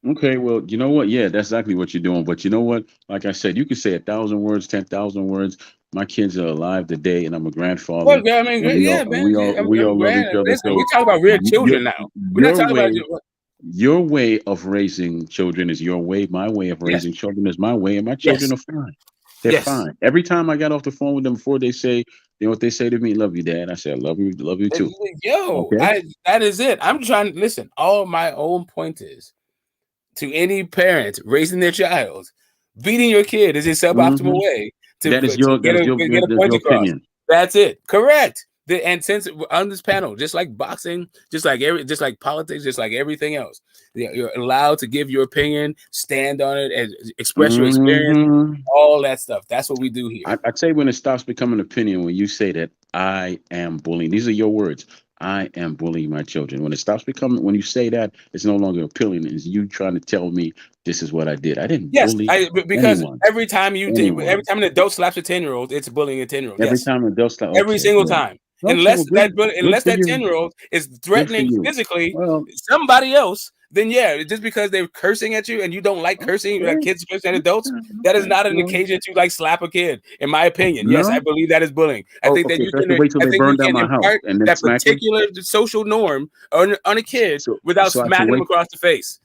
Okay, well, you know what? Yeah, that's exactly what you're doing. But you know what? Like I said, you can say 1,000 words, 10,000 words. My kids are alive today, and I'm a grandfather. Well, yeah, I mean, we all love each other. Listen, we talk about real children now. We're not talking about your way of raising children is your way. My way of raising children is my way, and my children are fine. They're fine. Every time I got off the phone with them, before they say, you know what they say to me? Love you, Dad. I said, I love you too. Yo, that is it. I'm trying to listen. All my own point is, to any parent raising their child, beating your kid is a suboptimal way to get a point across. Opinion. That's it. Correct. And since on this panel, just like boxing, just like politics, just like everything else, you're allowed to give your opinion, stand on it, and express your experience, all that stuff. That's what we do here. I'd say when it stops becoming an opinion, when you say that I am bullying, these are your words. I am bullying my children. When it stops becoming, when you say that, it's no longer appealing. It's you trying to tell me this is what I did. I didn't bully anyone. Every time an adult slaps a 10-year-old, it's bullying a 10-year-old. Every time an adult slaps, every single time. Unless that 10-year-old is threatening physically somebody else, then just because they're cursing at you and you don't like cursing, like kids cursing at adults, that is not an occasion to slap a kid. In my opinion, yes, I believe that is bullying. I think that you can impart that particular social norm on a kid without smacking them across the face.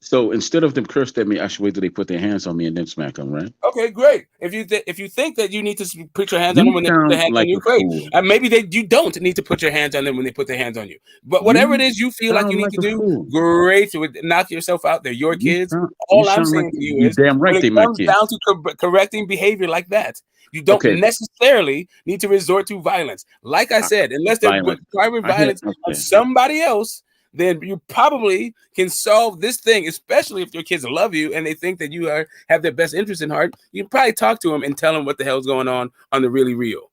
So instead of them cursed at me, I should wait till they put their hands on me and then smack them, right? Okay, great. If you think that you need to put your hands on You them when they put their sound hands on like you, a great. fool. Maybe you don't need to put your hands on them when they put their hands on you. But whatever it You is you feel like you sound need like to a do, fool. great. Knock yourself out. They're your kids. You All I'm sound like saying to you you is, damn right when it they my comes kids. down to correcting behavior like that, you don't Okay, necessarily need to resort to violence. Like I said, unless they're violence. private I hear violence on okay. somebody else, then you probably can solve this thing, especially if your kids love you and they think that you have their best interest in heart. You can probably talk to them and tell them what the hell's going on the really real.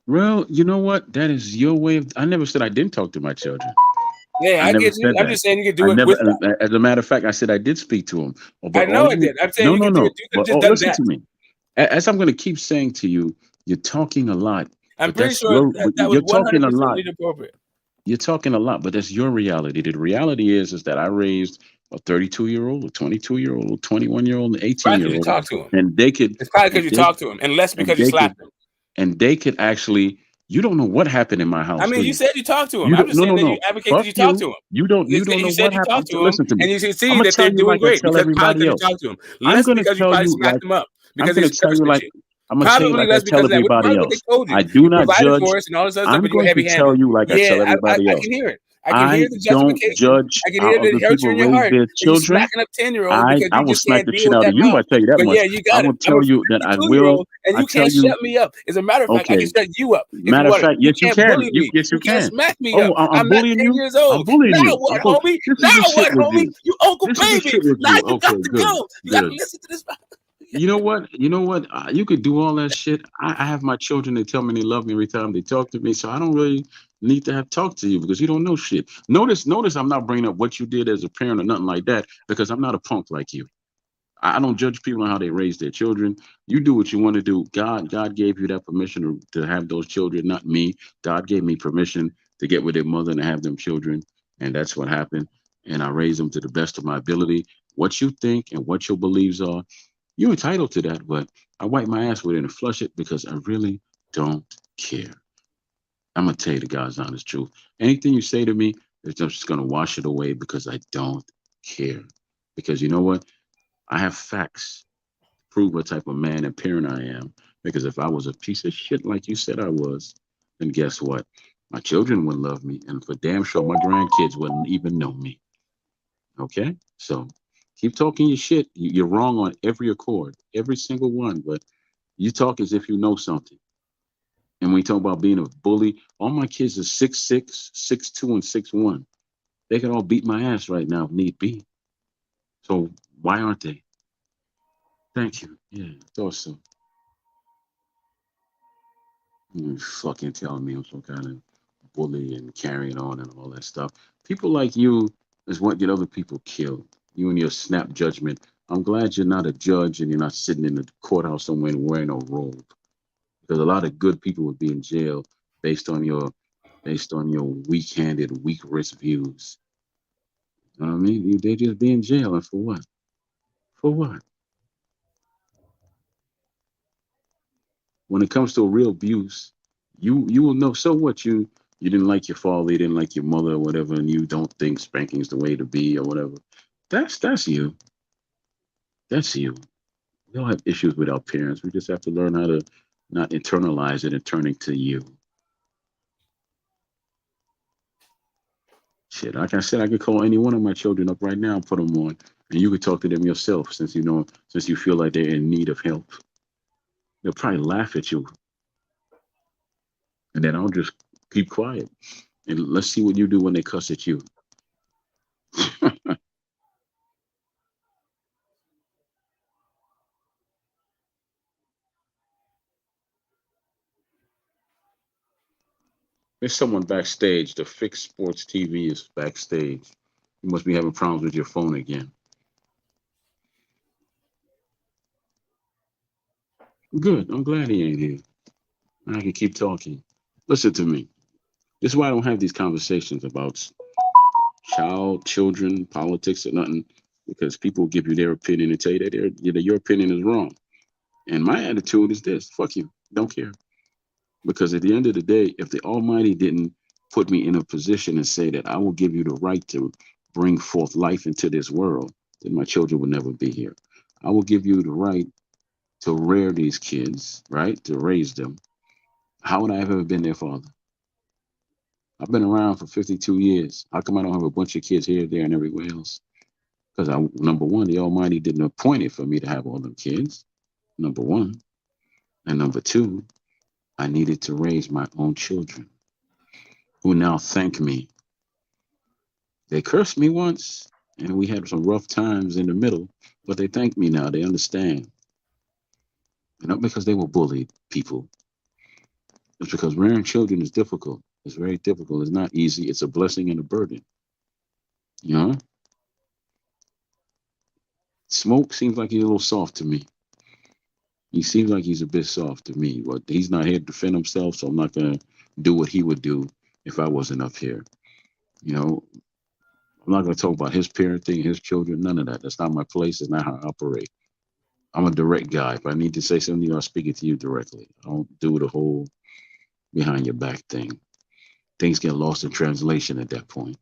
Well, you know what? That is your way of. I never said I didn't talk to my children. Yeah, I I never get you. said I'm that. just saying you can do I it never. with that. As a matter of fact, I said I did speak to him. I But know all I you, did. I'm saying no, you no, can do it. no. You could have But just done listen that. to me. As I'm going to keep saying to you, you're talking a lot. I'm But pretty that's sure that was you're talking 100% a lot. inappropriate. You're talking a lot, but that's your reality. The reality is that I raised a 32-year-old, a 22-year-old, a 21-year-old, an Probably because you 18-year-old, talked to him. and they could, It's probably because and you they, talked to him, and less and because you they could, slapped him. and they could actually. You don't know what happened in my I house, mean, do you you? said you talked to him. You I'm don't. just No, saying no, that you no. advocate that Fuck you talked you. to him. You don't. You don't You know said what you talked happened. to him, Listen to me. and you can I'm see gonna that tell they're you doing like I great tell because probably everybody because you else. talked to him. I'm Less gonna because you tell probably you smacked like him up I'm because gonna he's tell cursed you at like you. I'm gonna tell you Probably like I less tell because of that. Which is everybody probably what they else. told you. I do You not provided judge. for us and all this other stuff, I'm but you were going to tell heavy-handed. you like I tell Yeah, everybody I else. can hear it. I can I hear the don't justification. judge I can how hear that other it hurts you people in your raise heart their that you're children. smacking up 10-year-olds because I you will just smack can't the deal shit with out of that you. I mouth. tell you that But much. yeah, you I got it. will I'm a tell you that I will. 52-year-old, and I you tell can't you. shut me up. As a matter of fact, I can Okay. shut you up if you Matter of want it. fact, You yes, you can't can. bully me. Yes, you You can't can. smack me Oh, up. I'm I'm not bullying 10 you. years I'm old. bullying Now you. what, homie? This Now is the what, shit with homie? you. You Uncle This is the Baby. shit with Now you. you got Okay, to good, go. You got to good. listen to this. You know what? You know what? You could do all that shit. I have my children. They tell me they love me every time they talk to me. So I don't really need to have talk to you because you don't know shit. Notice I'm not bringing up what you did as a parent or nothing like that because I'm not a punk like you. I don't judge people on how they raise their children. You do what you want to do. God gave you that permission to have those children, not me. God gave me permission to get with their mother and have them children, and that's what happened. And I raised them to the best of my ability. What you think and what your beliefs are, you're entitled to that. But I wipe my ass with it and flush it because I really don't care. I'm gonna tell you the God's honest truth. Anything you say to me, I'm just gonna wash it away because I don't care. Because you know what? I have facts prove what type of man and parent I am. Because if I was a piece of shit like you said I was, then guess what? My children wouldn't love me, and for damn sure my grandkids wouldn't even know me. Okay? So keep talking your shit. You're wrong on every accord, every single one, but you talk as if you know something. And when you talk about being a bully, all my kids are 6'6", 6'2", and 6'1". They can all beat my ass right now if need be. So why aren't they? Thank you. Yeah, thought so. You fucking telling me I'm some kind of bully and carrying on and all that stuff. People like you is what get other people killed. You and your snap judgment. I'm glad you're not a judge and you're not sitting in the courthouse somewhere and wearing a robe. Because a lot of good people would be in jail based on your weak-handed, weak-wrist views. You know what I mean? They just be in jail, and for what? For what? When it comes to real abuse, you will know. So what? You didn't like your father, you didn't like your mother, or whatever, and you don't think spanking is the way to be, or whatever. That's you. That's you. We all have issues with our parents. We just have to learn how to not internalize it and turn it to you. Shit, like I said, I could call any one of my children up right now and put them on, and you could talk to them yourself since you feel like they're in need of help. They'll probably laugh at you, and then I'll just keep quiet and let's see what you do when they cuss at you. There's someone backstage. The fixed sports TV is backstage. You must be having problems with your phone again. Good. I'm glad he ain't here. I can keep talking. Listen to me. This is why I don't have these conversations about children, politics, or nothing, because people give you their opinion and tell you that your opinion is wrong. And my attitude is this: fuck you. Don't care. Because at the end of the day, if the Almighty didn't put me in a position and say that I will give you the right to bring forth life into this world, then my children would never be here. I will give you the right to rear these kids, right? To raise them. How would I have ever been their father? I've been around for 52 years. How come I don't have a bunch of kids here, there, and everywhere else? Because number one, the Almighty didn't appoint it for me to have all them kids. Number one. And number two, I needed to raise my own children who now thank me. They cursed me once, and we had some rough times in the middle, but they thank me now. They understand. Not because they were bullied people. It's because rearing children is difficult. It's very difficult. It's not easy. It's a blessing and a burden. You know? Smoke seems like he's a little soft to me. He seems like he's a bit soft to me, but he's not here to defend himself, so I'm not going to do what he would do if I wasn't up here. You know, I'm not going to talk about his parenting, his children, none of that. That's not my place. It's not how I operate. I'm a direct guy. If I need to say something to you, I'll speak it to you directly. I don't do the whole behind your back thing. Things get lost in translation at that point.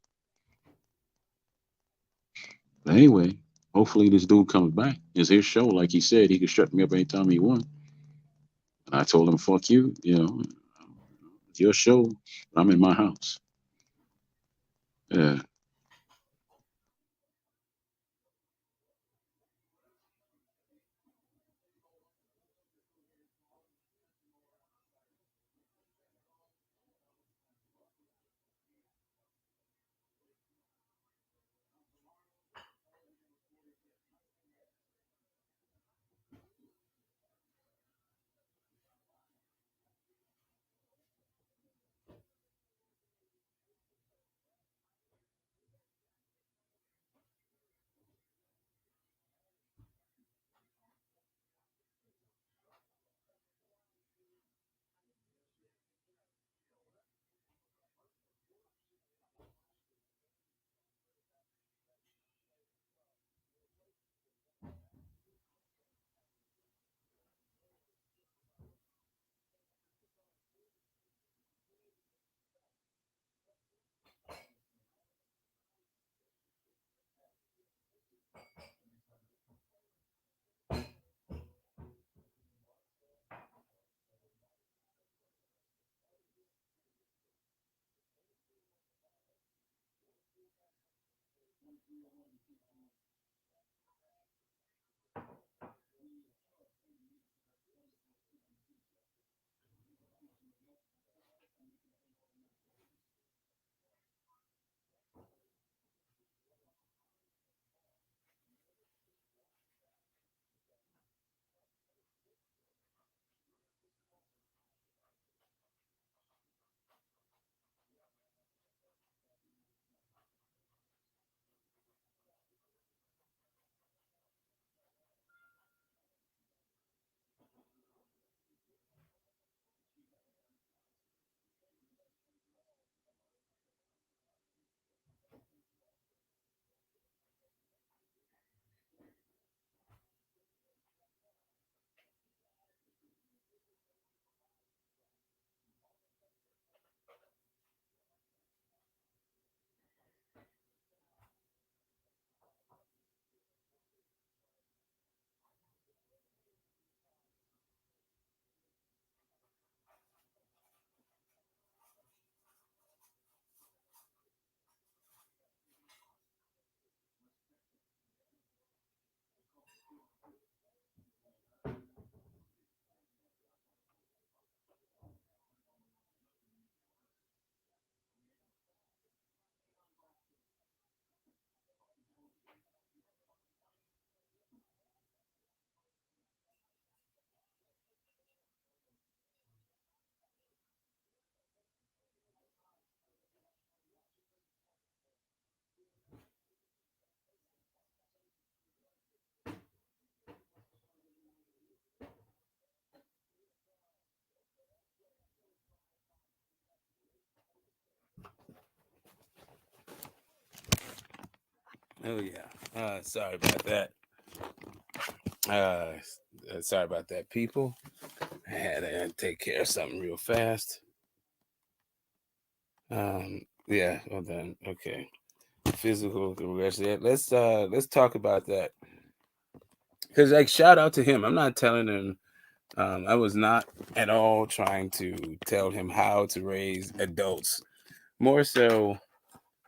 But anyway, hopefully this dude comes back. It's his show. Like he said, he could shut me up anytime he wants. And I told him, fuck you. You know, it's your show. I'm in my house. Yeah. Oh yeah. Sorry about that. Sorry about that, people. I had to take care of something real fast. Yeah, well done. Okay. physical aggression. Yeah, let's talk about that. Because like shout out to him. I'm not telling him. I was not at all trying to tell him how to raise adults. More so,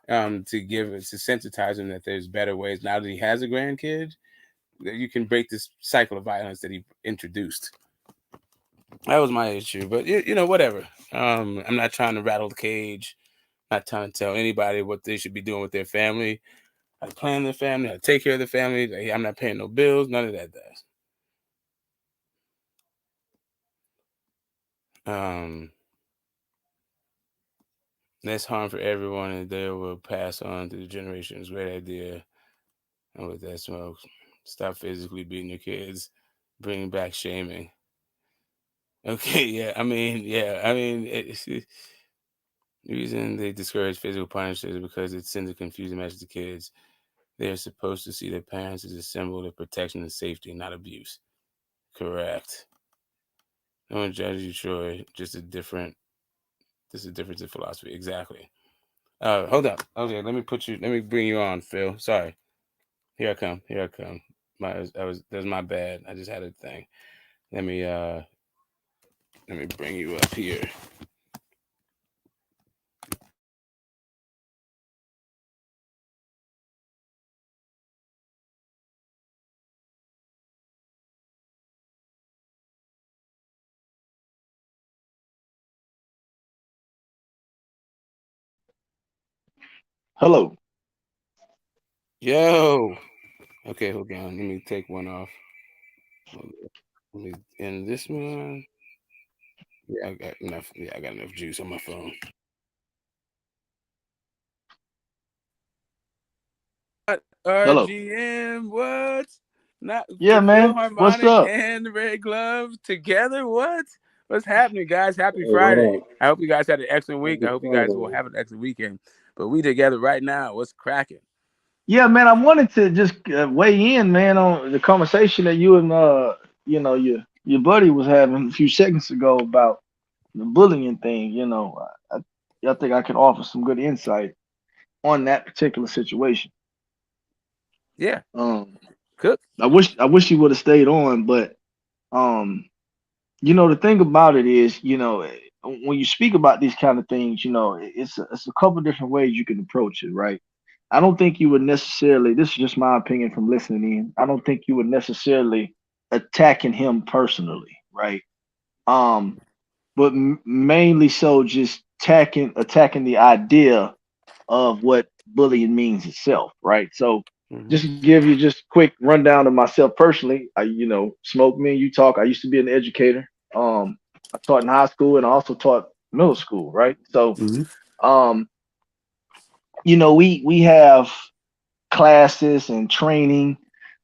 to sensitize him that there's better ways. Now that he has a grandkid, that you can break this cycle of violence that he introduced. That was my issue, but whatever. I'm not trying to rattle the cage. Not trying to tell anybody what they should be doing with their family. How to plan their family, how to take care of their family. Like, I'm not paying no bills. None of that does. Less harm for everyone, and they will pass on to the generations. Great idea. And with that smoke, stop physically beating your kids. Bring back shaming. Okay, yeah. I mean, it's the reason they discourage physical punishment is because it sends a confusing message to kids. They are supposed to see their parents as a symbol of protection and safety, not abuse. Correct. No one judges you, Troy. Just a difference in philosophy. Exactly. Hold up. Okay, let me bring you on, Phil. Sorry. Here I come. That's my bad. I just had a thing. Let me bring you up here. Hello. Yo. Okay, hold on. Let me take one off. Let me end this one. Yeah, I got enough. Yeah, I got enough juice on my phone. Hello. RGM, what? Not Yeah, the man. What's Philharmonic up? and the Red Glove together? What? What's happening, guys? Happy Hey, what Friday. up? I hope you guys had an excellent week. I Happy hope you guys Friday, will man. have an excellent weekend. But we together right now. What's cracking? Yeah, man. I wanted to just weigh in, man, on the conversation that you and your buddy was having a few seconds ago about the bullying thing. I think I can offer some good insight on that particular situation. Yeah. Um, Cook. I wish you would have stayed on, but um, the thing about it is, when you speak about these kind of things, it's a couple different ways you can approach it, right? I don't think you would necessarily. This is just my opinion from listening in. I don't think you would necessarily attacking him personally, right? Um, but mainly so just attacking the idea of what bullying means itself, right? So just to give you just quick rundown of myself personally, Smoke, me and you talk. I used to be an educator. I taught in high school and I also taught middle school, right? So um, we have classes and training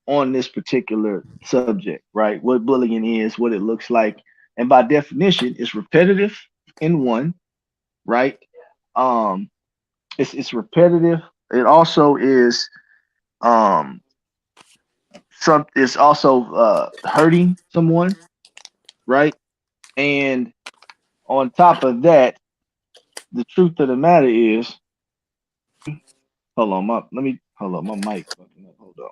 on this particular subject, right? What bullying is, what it looks like, and by definition, it's repetitive in one, right? Um, it's repetitive. It also is um it's also hurting someone, right? And on top of that, the truth of the matter is, hold on, my mic fucking up. Hold on.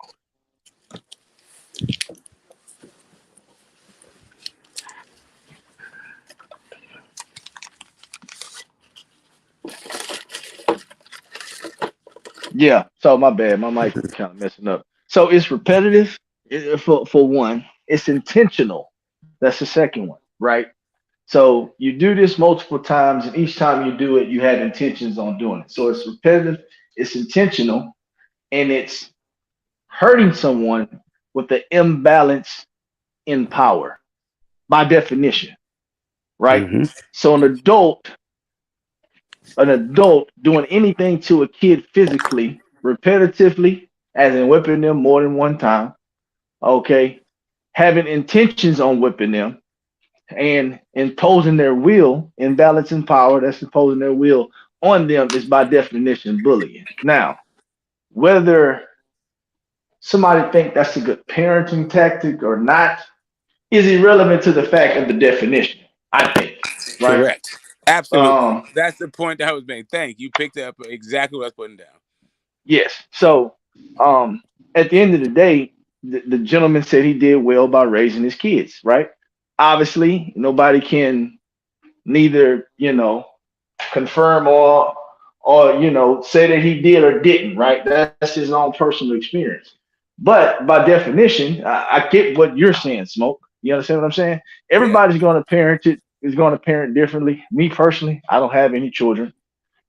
Yeah, so my bad. My mic kind of messing up. So it's repetitive for one. It's intentional. That's the second one, right? So you do this multiple times, and each time you do it, you had intentions on doing it. So it's repetitive, it's intentional, and it's hurting someone with the imbalance in power by definition, right? So an adult doing anything to a kid physically, repetitively, as in whipping them more than one time, okay, having intentions on whipping them and imposing their will, imbalancing power, that's imposing their will on them is by definition bullying. Now, whether somebody think that's a good parenting tactic or not is irrelevant to the fact of the definition, I think, right? Correct. Absolutely. That's the point that I was making. Thank you. Picked up exactly what I was putting down. Yes. So, at the end of the day, the gentleman said he did well by raising his kids, right? Obviously, nobody can neither, confirm or say that he did or didn't, right? That's his own personal experience. But by definition, I get what you're saying, Smoke. You understand what I'm saying? Yeah. Everybody's going to parent it is going to parent differently. Me personally, I don't have any children.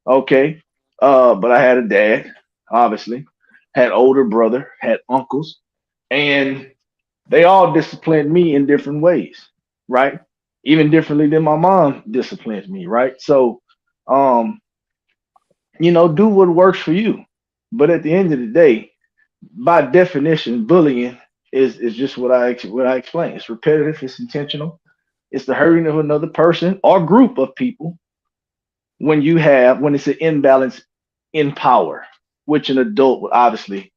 Okay. But I had a dad, obviously, had older brother, had uncles, and they all disciplined me in different ways, right? Even differently than my mom disciplined me, right? So, um, do what works for you. But at the end of the day, by definition, bullying is just what I explained. It's repetitive. It's intentional. It's the hurting of another person or group of people when it's an imbalance in power, which an adult would obviously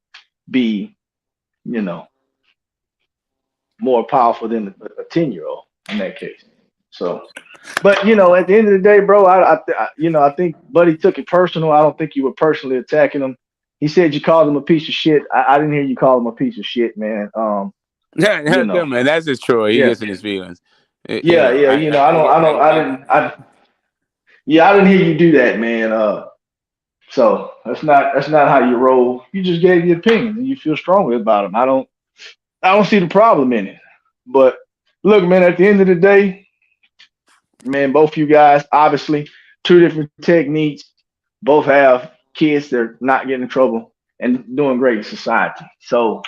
be, you know, more powerful than a 10-year-old in that case. So, but at the end of the day, bro, I think Buddy took it personal. I don't think you were personally attacking him. He said you called him a piece of shit. I didn't hear you call him a piece of shit, man. Yeah, You no, know, man, that's just Troy. He yeah, gets in his feelings. yeah, yeah. I didn't hear you do that, man. So that's not how you roll. You just gave your opinion and you feel strongly about him. I don't see the problem in it. But look, man, at the end of the day, man, both you guys, obviously, two different techniques. Both have kids that are not getting in trouble and doing great in society. So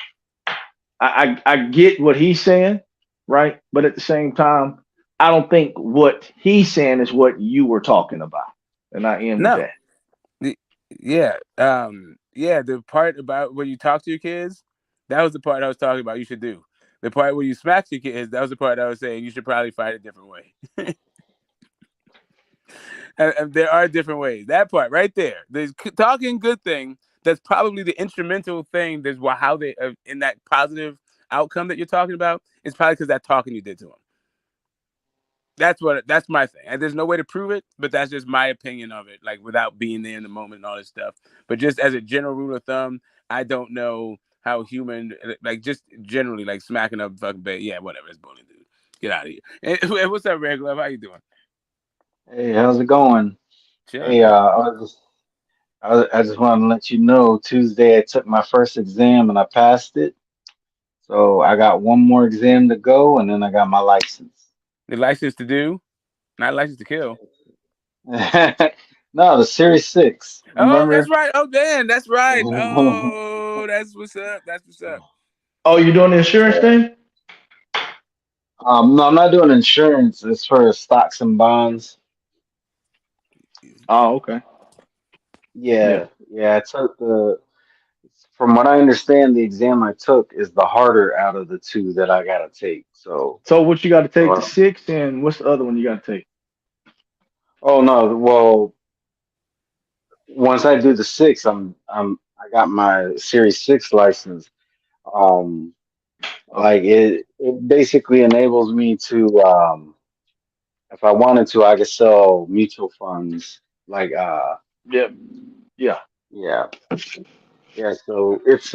I get what he's saying, right? But at the same time, I don't think what he's saying is what you were talking about. And I end with No, that. yeah, yeah. The part about when you talk to your kids, that was the part I was talking about. You should do the part where you smack your kids. That was the part I was saying you should probably fight a different way. And there are different ways. That part right there, there's talking good thing. That's probably the instrumental thing. There's how they in that positive outcome that you're talking about. It's probably because that talking you did to them. That's my thing. And there's no way to prove it, but that's just my opinion of it, like without being there in the moment and all this stuff. But just as a general rule of thumb, I don't know how human, like just generally, like smacking up fucking bed. Yeah, whatever. It's bullying, dude. Get out of here. Hey, what's up, Red Glove? How you doing? Hey, how's it going? Chilling, Hey, man. I just wanted to let you know Tuesday I took my first exam and I passed it. So I got one more exam to go and then I got my license. The license to do, not license to kill. No, the Series 6. Oh, that's Remember? right. Oh, damn, that's right. Oh, that's what's up. That's what's up. Oh, you doing the insurance thing? No, I'm not doing insurance. It's for stocks and bonds. Oh, okay. Yeah. Yeah. I took from what I understand, the exam I took is the harder out of the two that I gotta take. So, So what you got to take the uh, 6 and what's the other one you got to take? oh no, well, once I do the 6, I got my Series 6 license. Um, Okay. like it basically enables me to, if I wanted to, I could sell mutual funds. Like, Yep. Yeah. yeah, yeah. So it's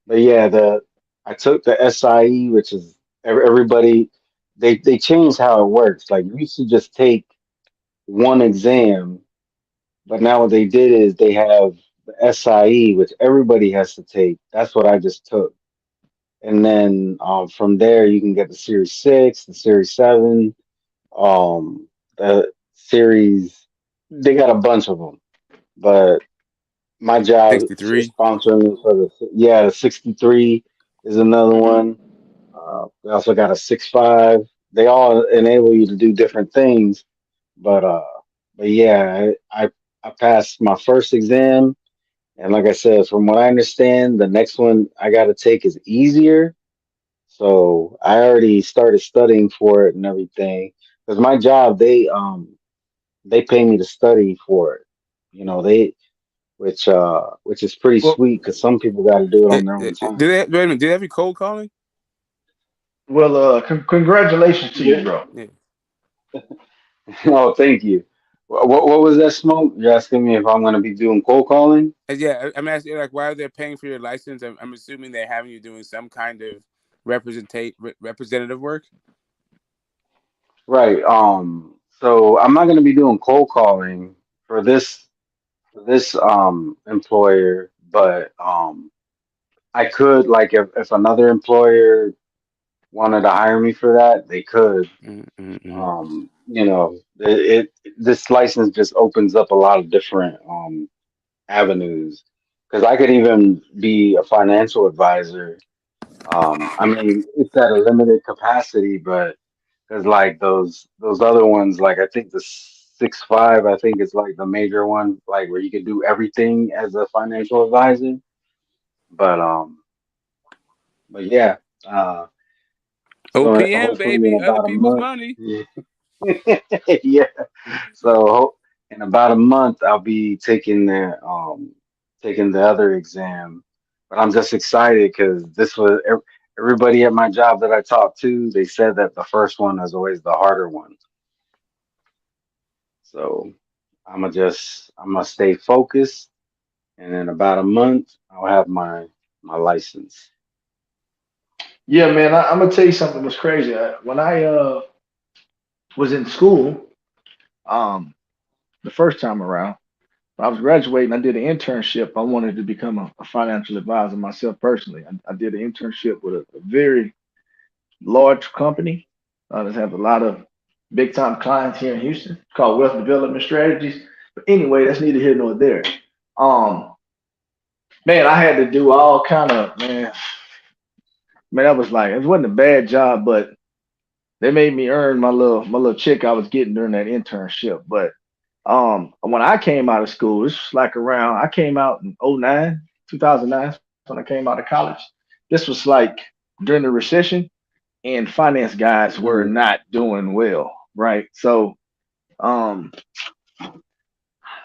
but yeah, the I took the SIE, which is everybody. They changed how it works. Like you used to just take one exam, but now what they did is they have the SIE, which everybody has to take. That's what I just took. And then from there, you can get the Series 6, the Series 7, the Series. They got a bunch of them, but my job is 63. sponsoring me for the 63 is another one. We also got a 6.5. They all enable you to do different things, but yeah, I passed my first exam. And like I said, from what I understand, the next one I got to take is easier. So I already started studying for it and everything. Because my job, they pay me to study for it. You know, which is pretty Well, sweet because some people got to do it on their own Do time. they wait a minute? Do they have you cold calling? congratulations to you, Yeah. bro. Yeah. Oh, thank you. What was that, Smoke? You're asking me if I'm gonna be doing cold calling? Yeah, I'm asking like why are they paying for your license? I'm assuming they're having you doing some kind of representative work. Right. So I'm not gonna be doing cold calling for this employer, but I could, like, if another employer wanted to hire me for that, they could. Mm-mm. This license just opens up a lot of different avenues because I could even be a financial advisor. I mean, it's at a limited capacity, but because like those other ones, like I think the 6'5", I think is like the major one, like where you can do everything as a financial advisor. But yeah, uh, so OPM hopefully in baby, other about a people's month, money. yeah, yeah. So in about a month, I'll be taking the other exam. But I'm just excited because everybody at my job that I talked to. They said that the first one is always the harder one. So I'm gonna stay focused, and in about a month, I'll have my license. Yeah, man. I'm gonna tell you something that's crazy. When I was in school, um, the first time around, when I was graduating, I did an internship. I wanted to become a financial advisor myself personally. I did an internship with a very large company that has a lot of big time clients here in Houston called Wealth Development Strategies. But anyway, that's neither here nor there. Um, man, I had to do all kind of man. That was like it wasn't a bad job, but they made me earn my little check I was getting during that internship. But when I came out of school, this was like around I came out in '09, 2009 when I came out of college. This was like during the recession and finance guys were Mhm. not doing well, right? So um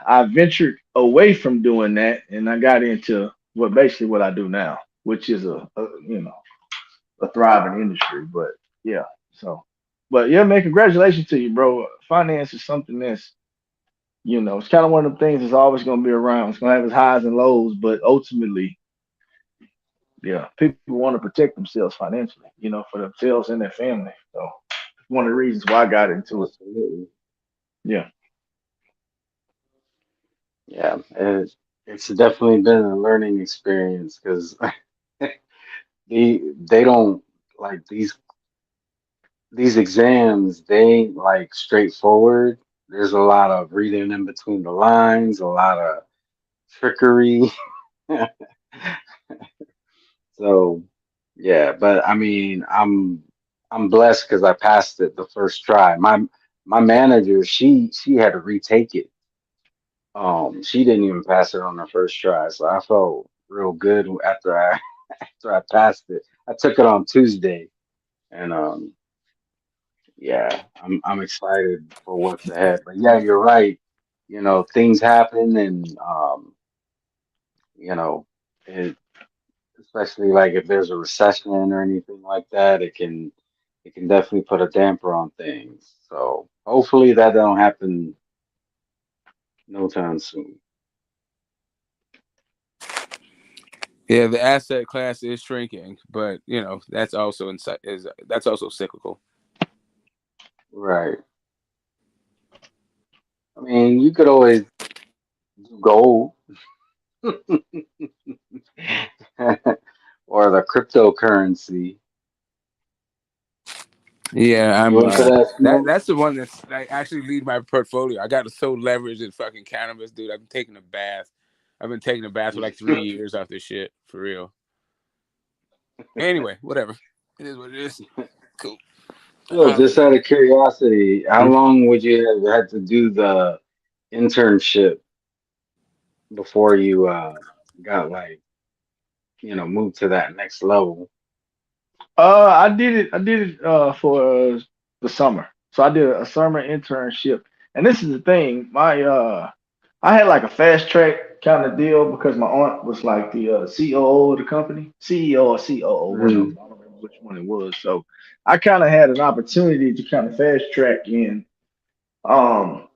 I ventured away from doing that and I got into what I do now, which is a thriving industry. But yeah, so but yeah, man, congratulations to you, bro. Finance is something that's it's kind of one of them things that's always gonna be around. It's gonna have its highs and lows, but ultimately, yeah, people want to protect themselves financially, for themselves and their family. So it's one of the reasons why I got into it. Absolutely. Yeah. Yeah, it's definitely been a learning experience because they don't like these exams. They ain't like straightforward. There's a lot of reading in between the lines, a lot of trickery. So yeah, but I mean, I'm blessed because I passed it the first try. My manager, she had to retake it. She didn't even pass it on the first try, so I felt real good after I after I passed it. I took it on Tuesday, and yeah, I'm excited for what's ahead. But yeah, you're right. Things happen, and you know, it, especially like if there's a recession or anything like that, it can definitely put a damper on things. So hopefully that don't happen no time soon. Yeah, the asset class is shrinking, but that's also that's also cyclical. Right. I mean, you could always do gold or the cryptocurrency. Yeah, You I'm into that, Smoke? that's the one that's like actually lead my portfolio. I got so leveraged in fucking cannabis, dude. I've been taking a bath. I've been taking a bath for like 3 years off this shit, for real. Anyway, whatever. It is what it is. Cool. So, just out of curiosity, how long would you have had to do the internship before you got like, moved to that next level? I did it for the summer. So I did a summer internship. And this is the thing, I had like a fast track kind of deal because my aunt was like the COO of the company, CEO or COO, one of them. Mm. I don't remember which one it was. So I kind of had an opportunity to kind of fast track in. Um,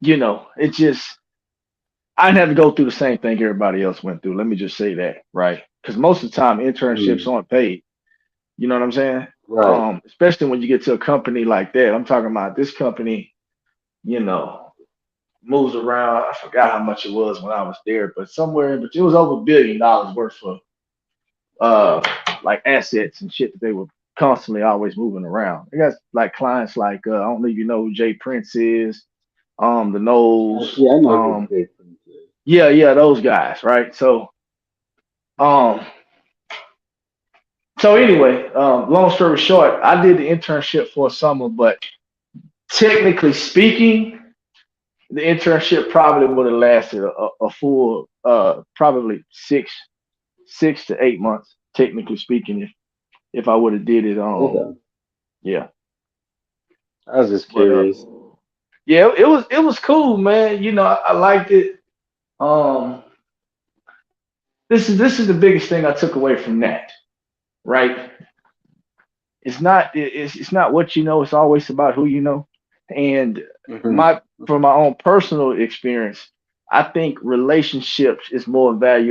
you know, it just I didn't have to go through the same thing everybody else went through. Let me just say that, right? Because most of the time internships Mm, aren't paid. You know what I'm saying? right. Especially when you get to a company like that. I'm talking about this company, you know, moves around. I forgot how much it was when I was there, but somewhere, but it was over $1 billion worth of uh like assets and shit that they were constantly always moving around. They got like clients like I don't know if you know who Jay Prince is, the Knowles, Yeah, I know who Jay Prince is. yeah, those guys, right? Um so anyway, long story short, I did the internship for a summer, but technically speaking, the internship probably would have lasted a full probably 6 to 8 months, technically speaking, if I would have did it Okay. yeah. I was just But curious. yeah, it was cool, man. You know, I liked it. Um this is the biggest thing I took away from that, right? It's not what you know, it's always about who you know. And Hmm. my from my own personal experience, I think relationships is more valuable